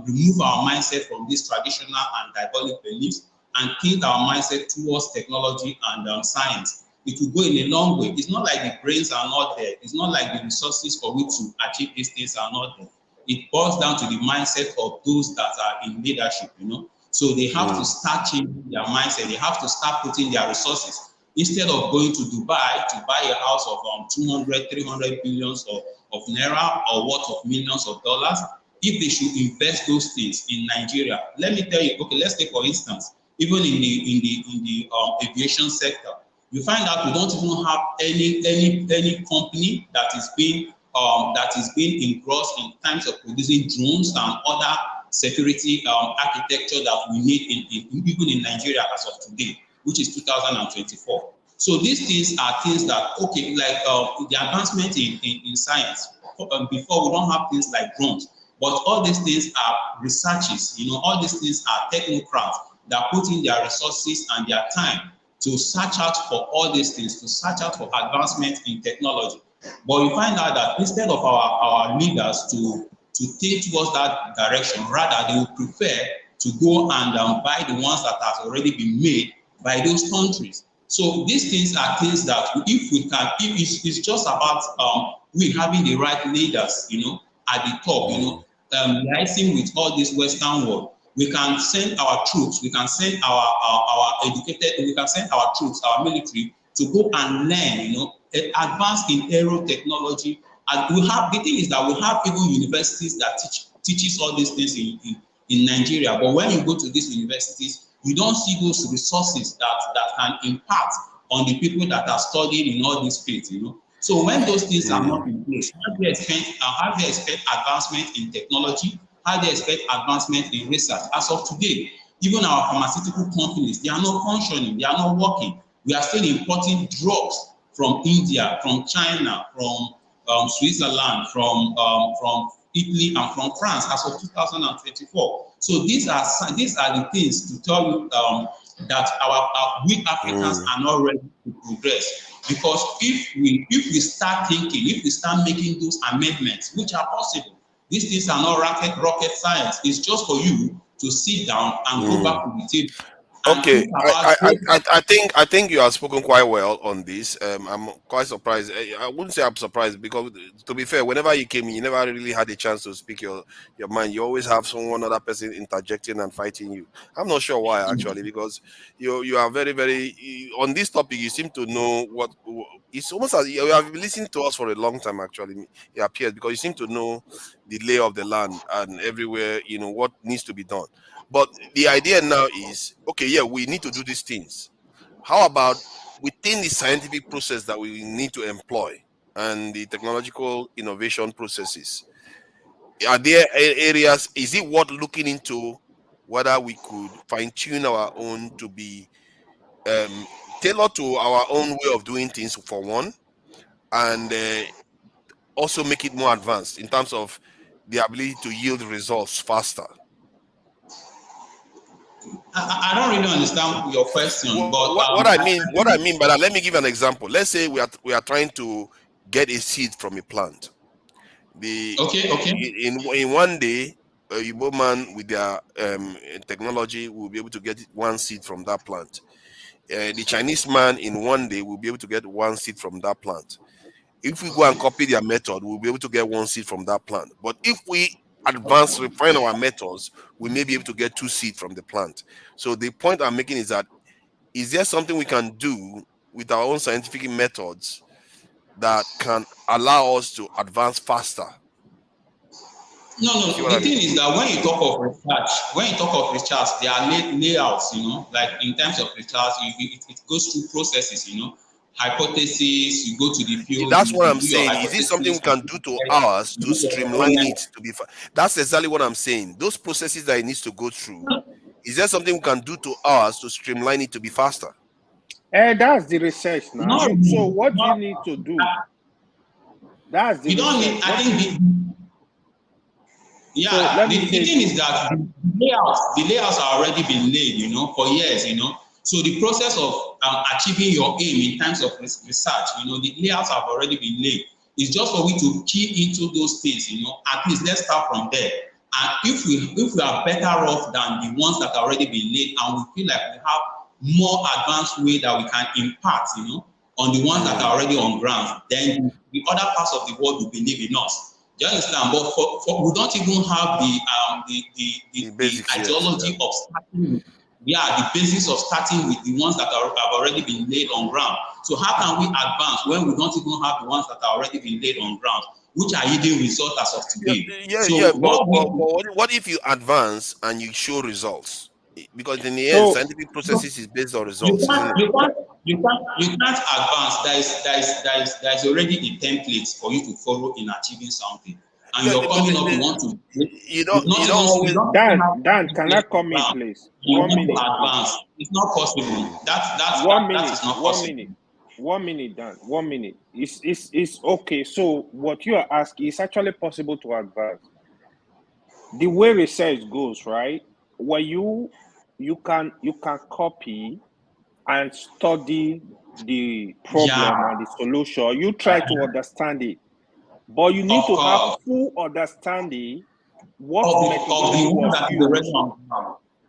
remove our mindset from these traditional and diabolic beliefs and tilt our mindset towards technology and science. It will go in a long way. It's not like the brains are not there. It's not like the resources for which to achieve these things are not there. It boils down to the mindset of those that are in leadership, So they have to start changing their mindset. They have to start putting their resources. Instead of going to Dubai to buy a house of 200, 300 billions of naira or worth of millions of dollars, if they should invest those things in Nigeria, let me tell you, okay, let's take for instance, even in the aviation sector, you find out we don't even have any company that is being engrossed in terms of producing drones and other security architecture that we need even in Nigeria as of today, which is 2024. So these things are things that, okay, like the advancement in science. Before, we don't have things like drones, but all these things are researches, all these things are technocrats that put in their resources and their time to search out for all these things, to search out for advancement in technology. But you find out that instead of our leaders to take towards that direction, rather they would prefer to go and buy the ones that have already been made by those countries. So these things are things that if it's just about we having the right leaders, at the top, liaising with all this Western world. We can send our troops, we can send our educated, we can send our troops, our military to go and learn, advance in aero technology. And the thing is that we have even universities that teaches all these things in Nigeria. But when you go to these universities, you don't see those resources that can impact on the people that are studying in all these fields, So when those things are not in place, how do they expect advancement in technology? How do they expect advancement in research? As of today, even our pharmaceutical companies, they are not functioning, they are not working. We are still importing drugs from India, from China, from Switzerland, from Italy, and from France as of 2024. So these are the things to tell you that we Africans are not ready to progress. Because if we start thinking, if we start making those amendments, which are possible, these things are not rocket science. It's just for you to sit down and go back to the table. Okay, I think you have spoken quite well on this. I'm quite surprised. I wouldn't say I'm surprised because, to be fair, whenever you came in, you never really had a chance to speak your mind. You always have someone other person interjecting and fighting you. I'm not sure why actually, because you are very, very on this topic. You seem to know what. It's almost as you have been listening to us for a long time. Actually, it appears because you seem to know the lay of the land and everywhere. What needs to be done. But the idea now is, okay, yeah, we need to do these things. How about within the scientific process that we need to employ and the technological innovation processes? Are there areas, is it worth looking into whether we could fine-tune our own to be tailored to our own way of doing things, for one, and also make it more advanced in terms of the ability to yield results faster. I don't really understand your question, Well, but what I mean by that, let me give an example. Let's say we are trying to get a seed from a plant. In one day, a Igbo man with their technology will be able to get one seed from that plant. The Chinese man in one day will be able to get one seed from that plant. If we go and copy their method, we'll be able to get one seed from that plant. But if we refine our methods, we may be able to get two seeds from the plant. So the point I'm making is that, is there something we can do with our own scientific methods that can allow us to advance faster? No. The thing is that when you talk of research, there are layouts, like in terms of research, it goes through processes, hypothesis, you go to the field. That's what I'm saying. Is this something we can do to ours to streamline it to be That's exactly what I'm saying. Those processes that it needs to go through, is there something we can do to ours to streamline it to be faster? That's the research now. So what do you need to do? That's the research. The thing is that the layouts are already been laid, for years, So the process of achieving your aim in terms of research, the layouts have already been laid. It's just for we to key into those things, At least let's start from there. And if we are better off than the ones that are already been laid, and we feel like we have more advanced way that we can impart, on the ones that are already on ground, then the other parts of the world will believe in us. Do you understand? But for we don't even have the ideology of starting. The basis of starting with the ones that have already been laid on ground. So how can we advance when we don't even have the ones that are already been laid on ground, which are yielding results as of today? But what if you advance and you show results? Because in the end, scientific processes is based on results. You can't advance. There is already a template for you to follow in achieving something. And you're coming up, you want to. You don't always. Dan, can I come in, please? 1 minute. Advance. It's not possible. That's 1 minute. That is not possible. 1 minute, Dan. 1 minute. It's okay. So what you are asking is actually possible to advance. The way research goes, right? Where you can copy and study the problem and the solution. You try to understand it. But you need to have full understanding what methodology was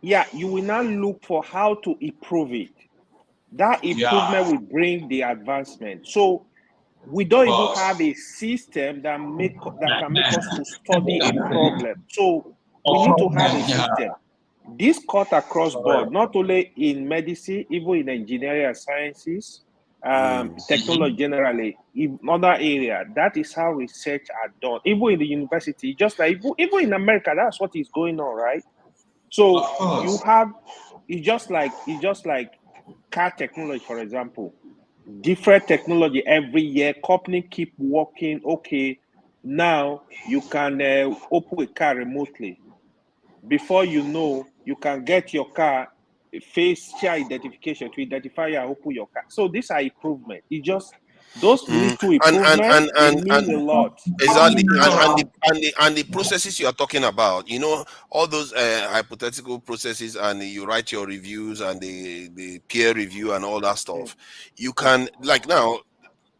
used. You will now look for how to improve it. That improvement will bring the advancement. So we don't even have a system that can make us to study a problem. So we need to have a system. This cut across board, not only in medicine, even in engineering and sciences, technology generally, in other areas. That is how research are done. Even in the university, just like even in America, that's what is going on, right? So you have it's just like car technology, for example. Different technology every year. Company keep working. Okay, now you can open a car remotely. Before you know, you can get your car facial identification to identify and open your car. So these are improvements. It just those little improvements mean a lot. Exactly, and the processes you are talking about, all those hypothetical processes, and you write your reviews and the peer review and all that stuff. You can, like now,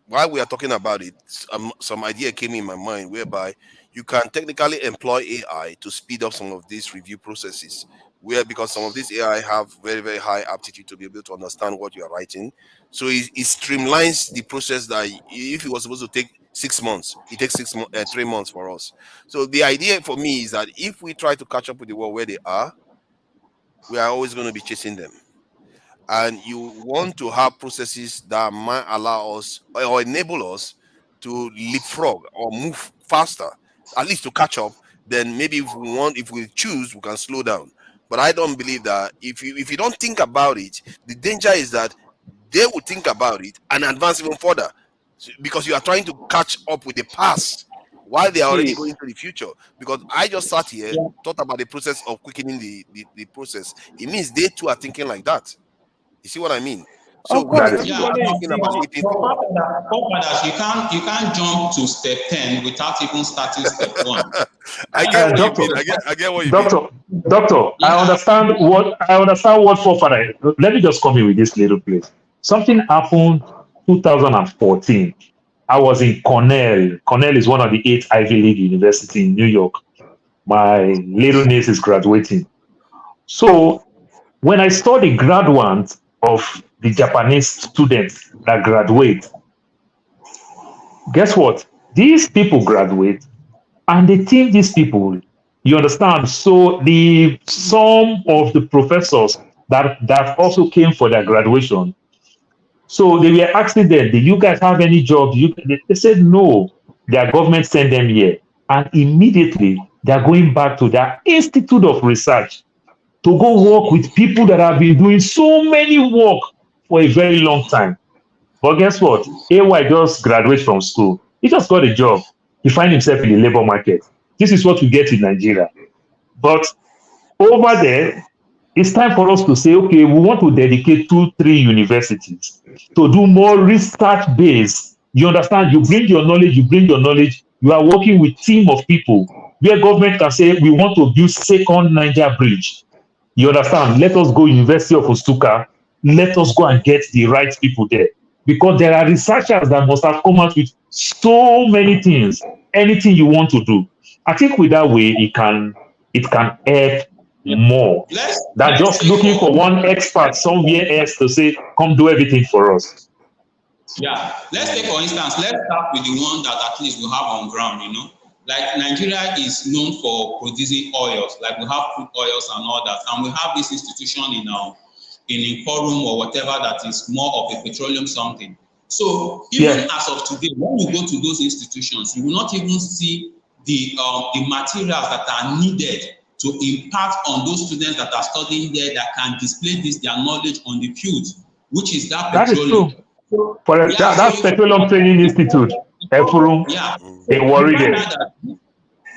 while we are talking about it, some idea came in my mind whereby you can technically employ AI to speed up some of these review processes. Because some of these AI have very, very high aptitude to be able to understand what you are writing. So it streamlines the process that if it was supposed to take 6 months, it takes 3 months for us. So the idea for me is that if we try to catch up with the world where they are, we are always going to be chasing them. And you want to have processes that might allow us or enable us to leapfrog or move faster, at least to catch up. Then maybe if we choose, we can slow down. But I don't believe that if you don't think about it, the danger is that they will think about it and advance even further, because you are trying to catch up with the past while they are already See, going to the future. Because I just sat here, thought about the process of quickening the process. It means they too are thinking like that. You see what I mean? So of we course, need to start everybody. talking about it forward. Forefathers, you can't jump to step 10 without even starting step 1. I get what Doctor, you mean. I get what you doctor, mean. doctor. I understand what forefather. Let me just come in with this little place. Something happened 2014. I was in Cornell. Cornell is one of the 8 Ivy League universities in New York. My little niece is graduating. So when I saw the graduates of the Japanese students that graduate, guess what? These people graduate and they think these people, you understand? So some of the professors that also came for their graduation, so they were asking them, do you guys have any jobs? They said no. Their government sent them here. And immediately they're going back to their institute of research to go work with people that have been doing so many work for a very long time. But guess what? AY just graduated from school. He just got a job. He finds himself in the labor market. This is what we get in Nigeria. But over there, it's time for us to say, okay, we want to dedicate 2-3 universities to do more research based. You understand? You bring your knowledge, you are working with team of people where government can say, we want to build second Niger bridge. You understand? Let us go University of Osuka. Let us go and get the right people there. Because there are researchers that must have come out with so many things, anything you want to do. I think with that way, it can help more than just looking for one expert somewhere else to say, come do everything for us. Yeah, let's take for instance, let's start with the one that at least we have on ground, Like Nigeria is known for producing oils, like we have crude oils and all that, and we have this institution in Forum or whatever that is more of a petroleum something. So even as of today, when you go to those institutions, you will not even see the materials that are needed to impart on those students that are studying there that can display their knowledge on the field, which is that petroleum. That is true. That's Petroleum Training Institute, Efurum, in Warri there.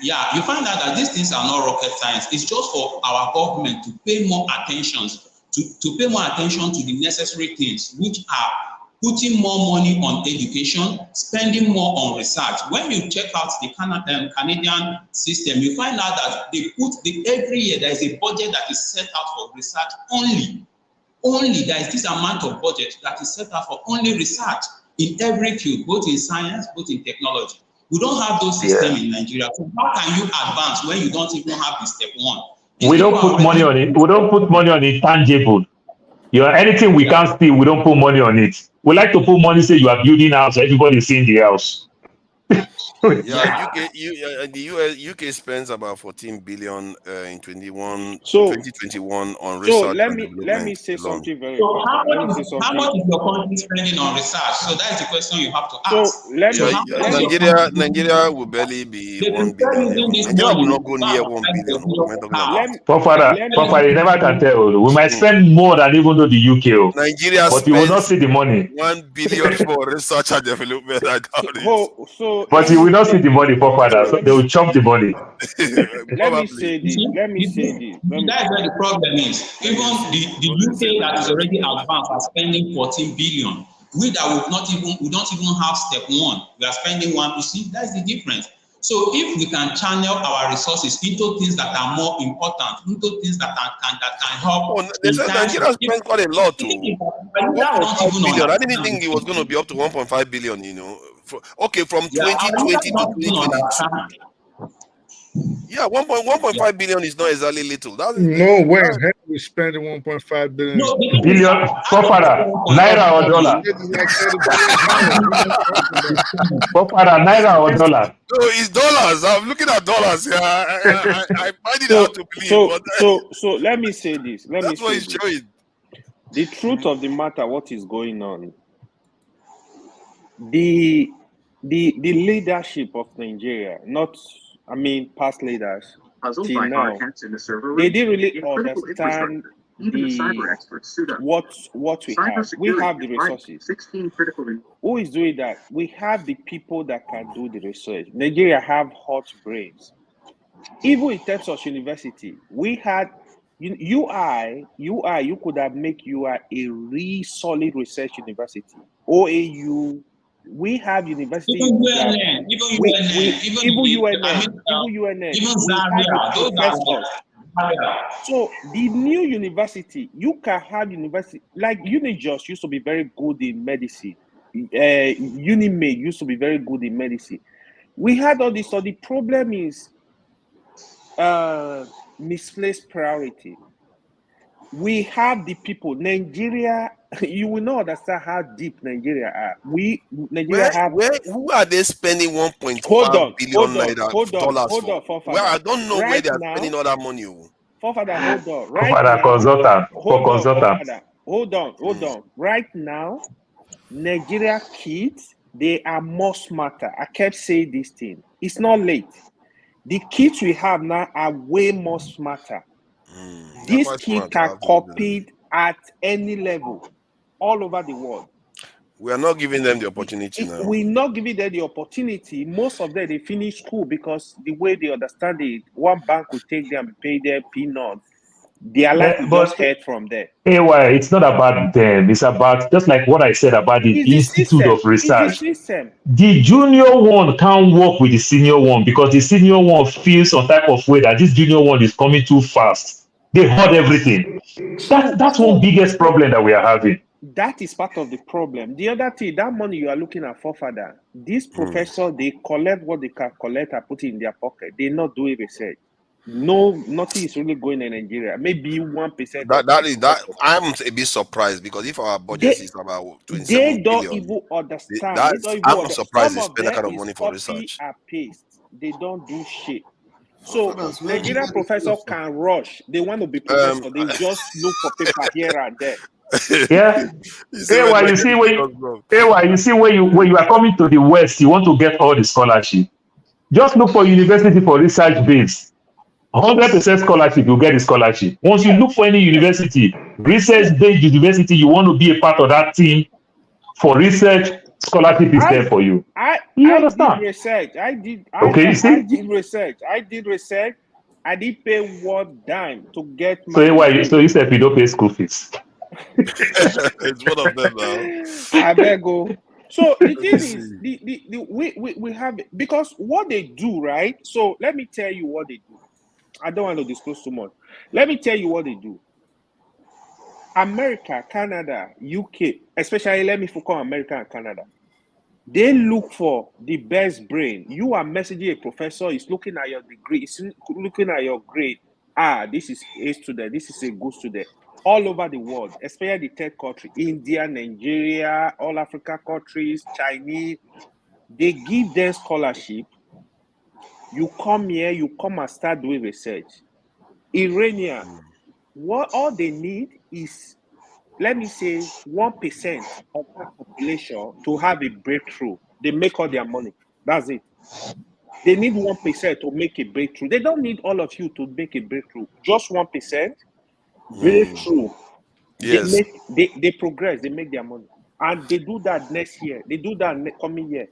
You find out that these things are not rocket science. It's just for our government to pay more attention to pay more attention to the necessary things, which are putting more money on education, spending more on research. When you check out the Canadian system, you find out that they put every year there is a budget that is set out for research only. Only there is this amount of budget that is set out for only research in every field, both in science, both in technology. We don't have those systems in Nigeria. So how can you advance when you don't even have the step 1? We don't put money on it. We don't put money on it tangible. Anything we can't see, we don't put money on it. We like to put money, say you are building house, everybody's seeing the house. UK spends about 14 billion in 2021 on research. So let me say something very important. How much is your country spending on research? So that is the question you have to ask. Nigeria will barely be 1 billion. Nigeria will not go near 1 billion. Father, you never can tell. We might spend more than even though the UK. Nigeria but you will not see the money. 1 billion for research and development. I doubt it. But you will not see the money, Father. So they will chop the money. Let me say this. That is where the problem is. Even the UK that is already advanced are spending 14 billion. We that we don't even have step 1. We are spending 1. You see, that's the difference. So if we can channel our resources into things that are more important, into things that can help. Nigeria spent quite a lot too. 1.5 billion. I didn't think it was going to be up to 1.5 billion. From 2020 to 2022. Yeah, 1.5 billion is not exactly little. No way. We're spending 1.5 billion. Billion, Father, naira or dollar? Father, naira or dollar? No, it's dollars. I'm looking at dollars. Yeah, I find it hard to believe. So let me say this. That's what it's showing. The truth of the matter, what is going on? The leadership of Nigeria, past leaders till now, they didn't really understand what we have the resources. Who is doing that? We have the people that can do the research. Nigeria have hot brains. Even in terms of university, we had you could have make UI a really solid research university. OAU, we have university. Even UNN, even Zaria, those professors. So the new university, you can have university like Unijust used to be very good in medicine. Unimate used to be very good in medicine. We had all this. So the problem is misplaced priority. We have the people. Nigeria, you will not understand how deep Nigeria are. Who are they spending 1.5 billion dollars for? Well, I don't know where they are spending all that money. Father, hold on. Hold on. Right now, Nigeria kids, they are more smarter. I kept saying this thing. It's not late. The kids we have now are way more smarter. These kids are copied at any level, all over the world. We are not giving them the opportunity now. We're not giving them the opportunity. Most of them, they finish school because the way they understand it, one bank will take them and pay them peanuts. Their life will just head from there. AY, it's not about them. It's about, just like what I said about the Institute of Research. The junior one can't work with the senior one because the senior one feels some type of way that this junior one is coming too fast. They hoard everything. That's one biggest problem that we are having. That is part of the problem. The other thing, that money you are looking at, forefather, these professors, they collect what they can collect and put it in their pocket. They're not doing research. No, nothing is really going in Nigeria. Maybe 1%. That I'm a bit surprised because if our budget is about 27 they don't billion, even understand. I'm surprised they spend that kind of money for research. And paste. They don't do shit. So Nigerian professors can rush. They want to be professor. They just look for paper here and there. Yeah. You see when you are coming to the West, you want to get all the scholarship. Just look for university for research base. 100% scholarship, you get the scholarship. Once you look for any university, research-based university, you want to be a part of that team for research, scholarship is there for you. You understand? Did research. I did research. I didn't pay one dime to get my so you said you don't pay school fees. It's one of them now. I beg go. So the thing is, we have, because what they do, right? So let me tell you what they do. I don't want to disclose too much. Let me tell you what they do. America, Canada, UK, especially let me focus on America and Canada. They look for the best brain. You are messaging a professor, he's looking at your degree, he's looking at your grade. This is a student, this is a good student. All over the world, especially the third country, India, Nigeria, all African countries, Chinese, they give them scholarship. You come here, you come and start doing research. Iranian, what all they need is, let me say, 1% of that population to have a breakthrough. They make all their money. That's it. They need 1% to make a breakthrough. They don't need all of you to make a breakthrough. Just 1% breakthrough. Yes. They progress. They make their money. And they do that next year. They do that coming year.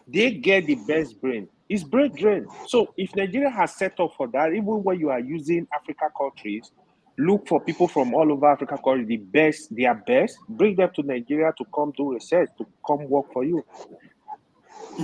They get the best brain. It's brain drain. So if Nigeria has set up for that, even when you are using African countries, look for people from all over Africa countries, their best, bring them to Nigeria to come do research, to come work for you.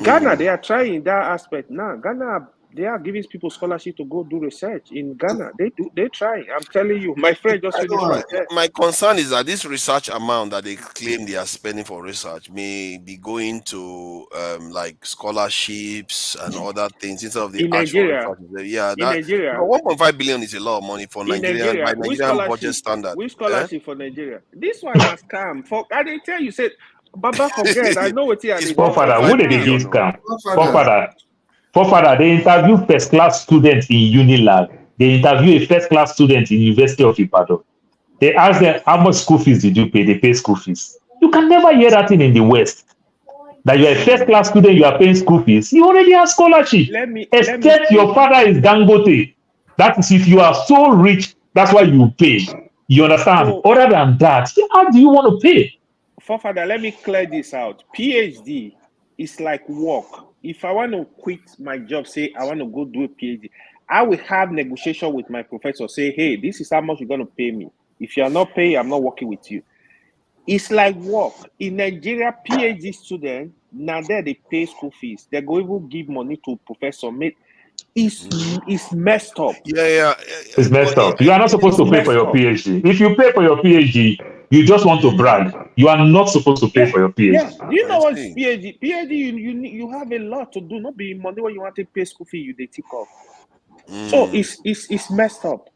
Ghana, they are trying that aspect now. Ghana, they are giving people scholarship to go do research in Ghana. They try. I'm telling you, my friend just finished. My concern is that this research amount that they claim they are spending for research may be going to like scholarships and other things instead of the actual research. Yeah, Nigeria, 1.5 billion is a lot of money for Nigeria by Nigerian budget standard. Which scholarship for Nigeria? This one has come. I didn't tell you, said Baba forget. I know what he has. Forefather, who did they give scam? Forefather, they interview first-class students in Unilag. They interview a first-class student in University of Ibadan. They ask them, how much school fees did you pay? They pay school fees. You can never hear that thing in the West. That you're a first-class student, you are paying school fees. You already have scholarship. Except your father is Dangote. That is, if you are so rich, that's why you pay. You understand? So, Other than that, how do you want to pay? Forefather, let me clear this out. PhD is like work. If I want to quit my job, say I want to go do a PhD, I will have negotiation with my professor. Say, hey, this is how much you're going to pay me. If you are not paying, I'm not working with you. It's like work. In Nigeria, PhD students, now there they pay school fees. They go even give money to professor. It's messed up. Yeah. It's messed up. You are not supposed to pay for your PhD. If you pay for your PhD, you just want to brag. You are not supposed to pay for your PhD. Yeah. Do you know what's PhD? PhD, you have a lot to do. Not be money when you want to pay school fee, you they take off. So it's messed up.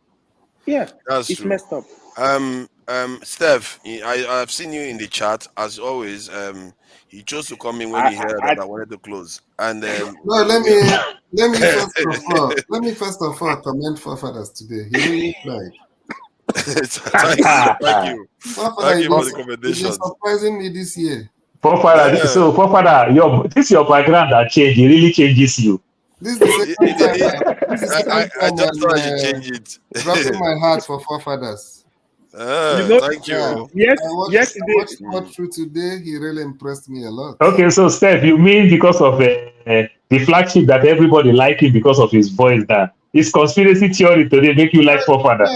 Yeah, That's it's true. messed up. Steph, I've seen you in the chat as always. You chose to come in when you heard that I wanted to close, and no, let me first of all commend forefathers today. He really tried. Thank you for the commendation. You're surprising me this year. Forefather, so forefather, this your background that changed. It really changes you. This is the second time. I just thought I should change it. Dropping my heart for forefathers. Thank you. Yes, I watched what through today. He really impressed me a lot. Okay, so Steph, you mean because of the flagship that everybody like him because of his voice? That his conspiracy theory today make you like forefather?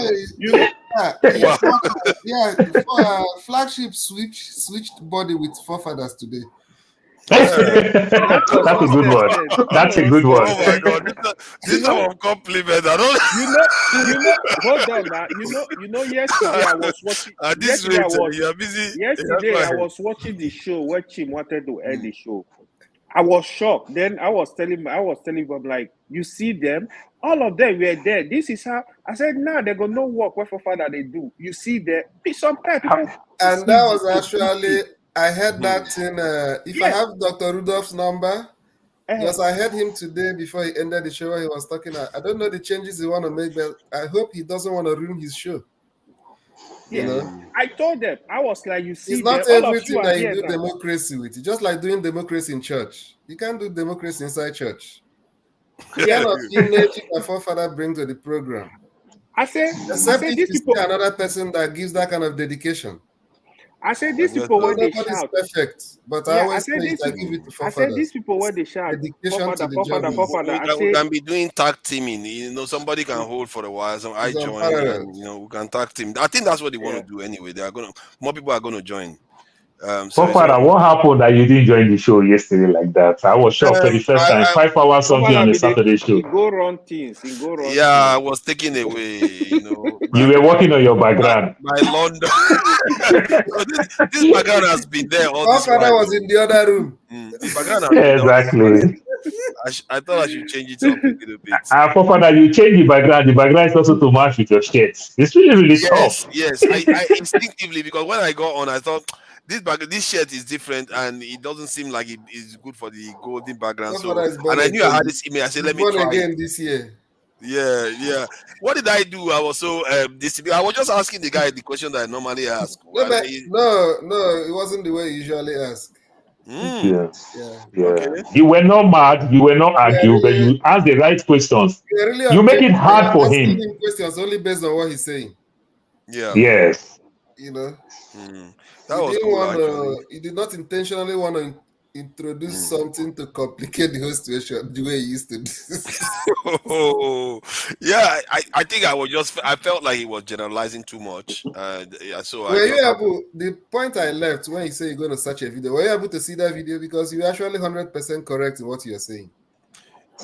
Flagship switched body with forefathers today. That's a good one. That's a good one. Oh my God, this type of compliment. I don't. Hold on now. Yesterday I was watching. At this rate, you are busy. Yesterday I was watching the show where Chim wanted to end the show. I was shocked. Then I was telling him, like, you see them, all of them were there. This is how I said, nah, they're gonna work what for father they do. You see there, sometimes. And that was actually. I heard that in, I have Dr. Rudolph's number, because I heard him today before he ended the show where he was talking. I don't know the changes he want to make, but I hope he doesn't want to ruin his show. Yeah. You know? I told them, I was like, you see, it's not them, everything that you do democracy with. It's just like doing democracy in church. You can't do democracy inside church. The kind of image my forefather brings to the program. Except if you see another person that gives that kind of dedication. I said these people when they nobody's shout. Perfect, but I always say I give it to forefathers. I said these people when they shout. Forefather. We can be doing tag teaming. You know, somebody can hold for a while. So I join, and we can tag team. I think that's what they want to do anyway. More people are gonna join. Forefather, what happened that you didn't join the show yesterday like that? I was shocked for the first time. 5 hours something on a Saturday show. He go run things. I was taken away. You were working on your background. My London. this background has been there all this while. Was in the other room. The background has been exactly. I thought I should change it up a little bit. Forefather, you change the background. The background is also to match with your shirts. It's really tough. Yes. I instinctively, because when I got on, I thought this shirt is different and it doesn't seem like it is good for the golden background. So, and I knew I had this image. I said, let me try again this year. Yeah. What did I do? I was so disciplined. I was just asking the guy the question that I normally ask. No, it wasn't the way you usually ask. Yeah. Okay. You were not mad. You were not arguing, but you asked the right questions. You make it hard for him. Questions only based on what he's saying. Yeah. Yes. You know. That was cool, he did not intentionally want to introduce something to complicate the whole situation the way he used to do. I think I felt like he was generalizing too much. The point I left when he said you're going to search a video, were you able to see that video? Because you're actually 100% correct in what you're saying.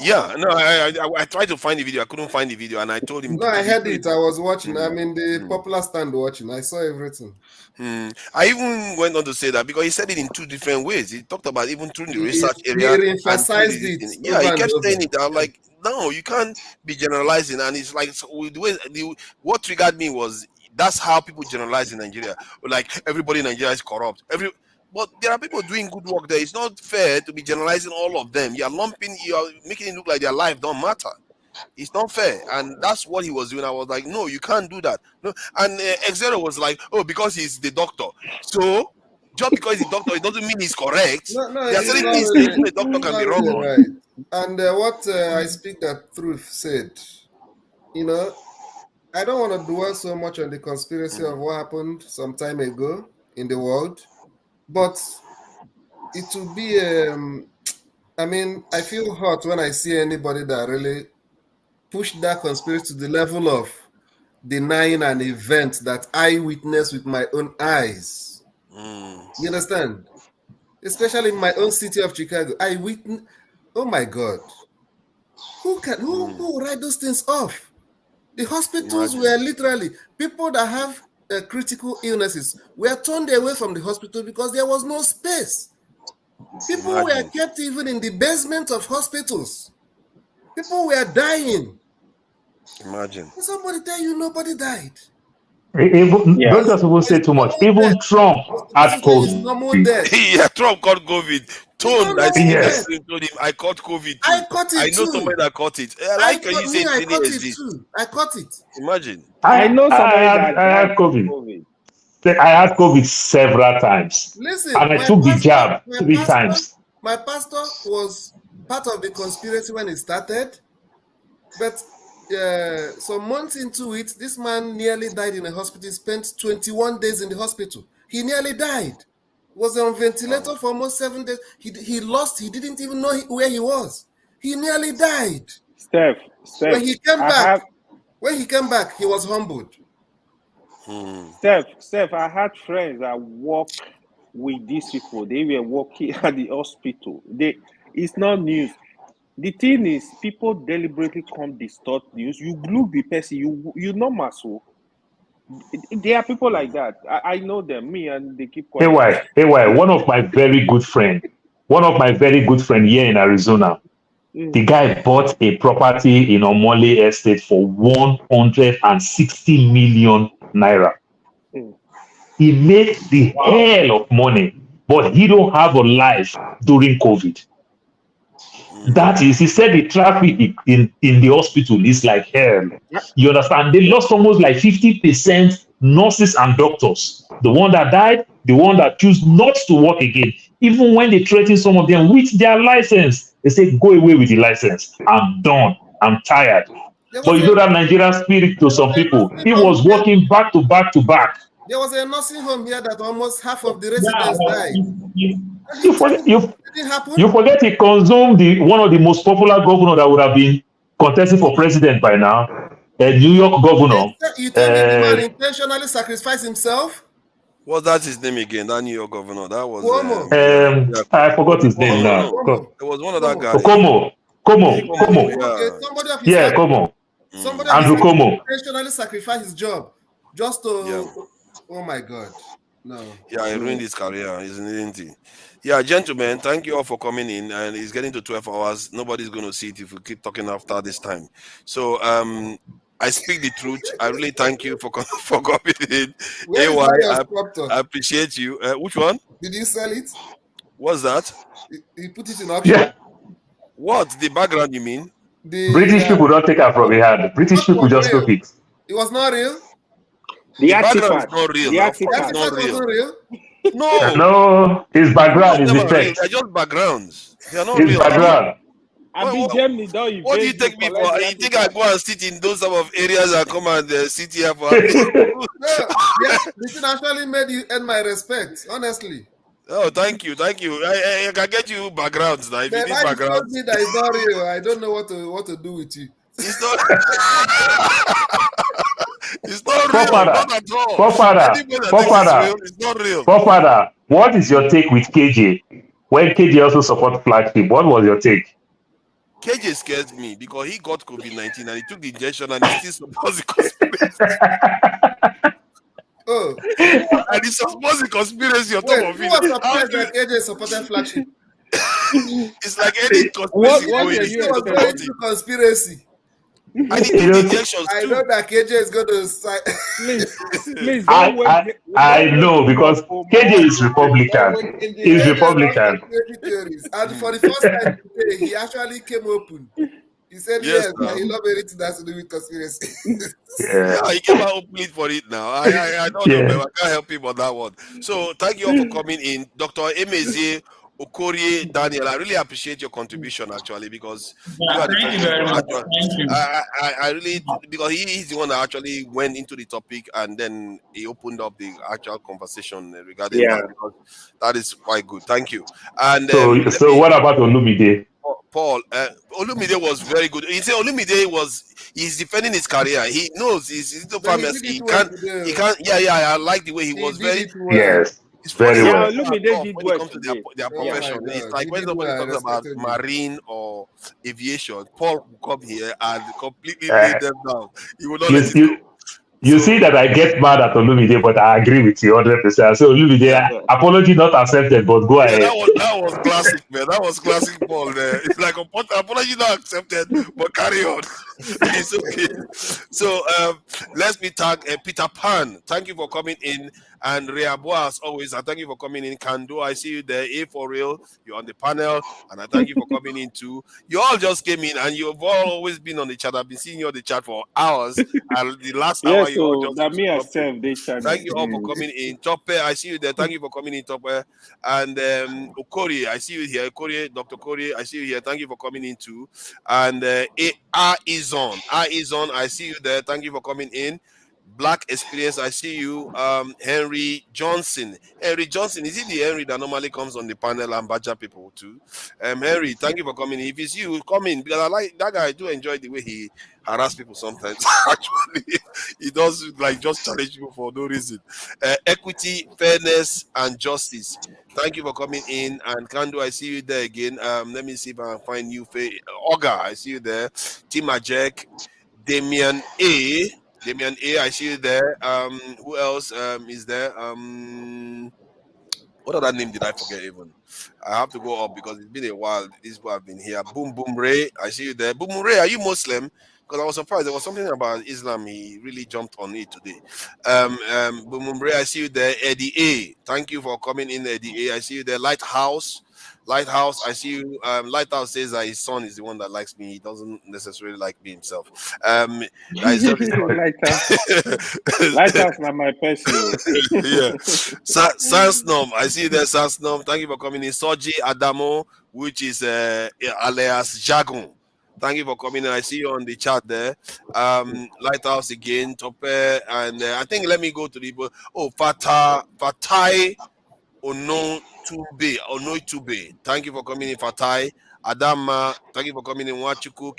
Yeah, no, I tried to find the video. I couldn't find the video, and I told him. No, I heard it. I was watching. I'm in the popular stand watching. I saw everything. I even went on to say that because he said it in two different ways. He talked about even through the research area. He emphasized it. Yeah, he kept saying it. I was like, no, you can't be generalizing. And it's like what triggered me was that's how people generalize in Nigeria. Like everybody in Nigeria is corrupt. But there are people doing good work there. It's not fair to be generalizing all of them. You are making it look like their life don't matter. It's not fair. And that's what he was doing. I was like, no, you can't do that. No. And X0 was like, oh, because he's the doctor. So just because he's the doctor, it doesn't mean he's correct. No, there are certain things the doctor can be wrong on. Right. And what I speak that truth said, I don't want to dwell so much on the conspiracy of what happened some time ago in the world, but it will be, I mean, I feel hurt when I see anybody that really pushed that conspiracy to the level of denying an event that I witnessed with my own eyes. You understand? Especially in my own city of Chicago. I witnessed, oh my God. Who will write those things off? The hospitals were literally, people that have critical illnesses were turned away from the hospital because there was no space. People were kept even in the basement of hospitals. People were dying. Imagine. Somebody tell you nobody died. Don't just even say too much. Even Trump had COVID. Yeah, Trump got COVID. Tone, I see person told him, I caught COVID too. I caught it I know too. somebody that caught it. I caught it too. I caught it. Imagine. I know somebody that had COVID. I had COVID several times. Listen, and I took the jab 3 times. My pastor was part of the conspiracy when it started, but some months into it, this man nearly died in a hospital. He spent 21 days in the hospital. He nearly died. Was on ventilator for almost 7 days. He didn't even know where he was. He nearly died. Steph, when he came back, he was humbled. Steph, I had friends that work with these people. They were working at the hospital. It's not news. The thing is, people deliberately come distort news. You look the person, you know muscle. There are people like that. I know them. Me and they keep quiet. AY, one of my very good friend here in Arizona. The guy bought a property in Omole Estate for 160 million naira. He made the hell of money, but he don't have a life during COVID. That is, he said the traffic in the hospital is like hell. You understand? They lost almost like 50% nurses and doctors. The one that died, the one that choose not to work again. Even when they threaten some of them with their license, they say, go away with the license. I'm done. I'm tired. But you know that Nigerian spirit to some people. He was working back to back to back. There was a nursing home here that almost half of the residents died. You forget he consumed one of the most popular governor that would have been contesting for president by now, a New York governor. You tell me the man intentionally sacrificed himself? What's that his name again? That New York governor. That was I forgot his name now. There was one of that guy. Como. Yeah, Como. Somebody Andrew Como intentionally sacrificed his job just to. Oh my God. No. Yeah, he ruined his career, isn't he? Yeah, gentlemen, thank you all for coming in. And it's getting to 12 hours. Nobody's going to see it if we keep talking after this time. So I speak the truth. I really thank you for coming in. I appreciate you. Which one? Did you sell it? What's that? He put it in auction. Yeah. What? The background, you mean? British people don't take it from the hand. British people just took it. It was not real? The background is not real. The artifact not real. No, his background is defect. They're just backgrounds. They are not his real. Background. What do you take me for? You think I go and sit in those type of areas and come and sit here for? No, this thing actually made you earn my respect, honestly. Oh, thank you. I can get you backgrounds now. If you need backgrounds, me that is not real. I don't know what to do with you. It's not. It's not real. Not at all. It's not real. Forefather, what is your take with KJ? When KJ also support flagship, what was your take? KJ scares me because he got COVID-19 and he took the injection and he still supports the conspiracy. And he supports the conspiracy on top of it. Who was surprised that KJ supported flagship? It's like any conspiracy. Conspiracy. I need the injections too. I know that KJ is going to sign. Please. I know because KJ is Republican. He's Republican. And for the first time today, he actually came open. He said yes, he loves everything that's to do with conspiracy. Yeah, he came out openly for it now. I don't know, but I can't help him on that one. So thank you all for coming in. Dr. Emeze Okori Daniel, I really appreciate your contribution actually, because Yeah, you are the thank you person very who much. actually, Thank you. I really, because he's the one that actually went into the topic and then he opened up the actual conversation regarding Yeah. that, because that is quite good. Thank you. And So what about Olumide? Paul, Olumide was very good. He said Olumide he's defending his career. He knows he's into pharmacy. He can't. Yeah. I like the way he was very. Yes, It's funny very how well. people are Olumide tough did when it well comes to today. their Oh my profession. It's God, like he when did somebody well. I talks about respected him. marine or aviation, Paul will come here and completely lay Uh, them down. He will not you, let it go. you, you see that I get mad at Olumide, but I agree with you 100%. So Olumide, apology not accepted, but go Yeah, ahead. that was classic, man. That was classic Paul there. It's like apology not accepted, but carry on. It's okay. So let's be tag Peter Pan. Thank you for coming in. And Reabo, as always, I thank you for coming in. Kando, I see you there. A for real, you're on the panel, and I thank you for coming in too. You all just came in, and you've all always been on the chat. I've been seeing you on the chat for hours, and the last Yeah, hour you all so just that used to me drop in. myself they channel. Thank you all for coming in. Tope, I see you there. Thank you for coming in, Tope. And Okori, I see you here. Okori, Dr. Kori, I see you here. Thank you for coming in too. And Aizon, I see you there. Thank you for coming in. Black Experience, I see you. Henry Johnson, is it the Henry that normally comes on the panel and badger people too? Henry, thank you for coming in. If it's you, come in, because I like that guy. I do enjoy the way he harass people sometimes. Actually, he does like just challenge people for no reason. Equity, fairness, and justice. Thank you for coming in. And Kando, I see you there again. Let me see if I can find you. Oga, I see you there. Tima Jack, Damian A, I see you there. Who else is there? What other name did I forget even? I have to go up because it's been a while. These people have been here. Boom Boom Ray, I see you there. Boom Boom Ray, are you Muslim? Because I was surprised. There was something about Islam. He really jumped on it today. Boom Boom Ray, I see you there. Eddie A, thank you for coming in, Eddie A. I see you there. Lighthouse, I see you. Lighthouse says that his son is the one that likes me. He doesn't necessarily like me himself. That is just his son. Lighthouse not my person. Yeah. Sansnom, I see you there, Sansnom. Thank you for coming in. Soji Adamo, which is alias Jagon. Thank you for coming in. I see you on the chat there. Lighthouse again, Tope, and I think let me go to the Fatai Onoitube. Thank you for coming in, Fatai. Adama, thank you for coming in. Wachuku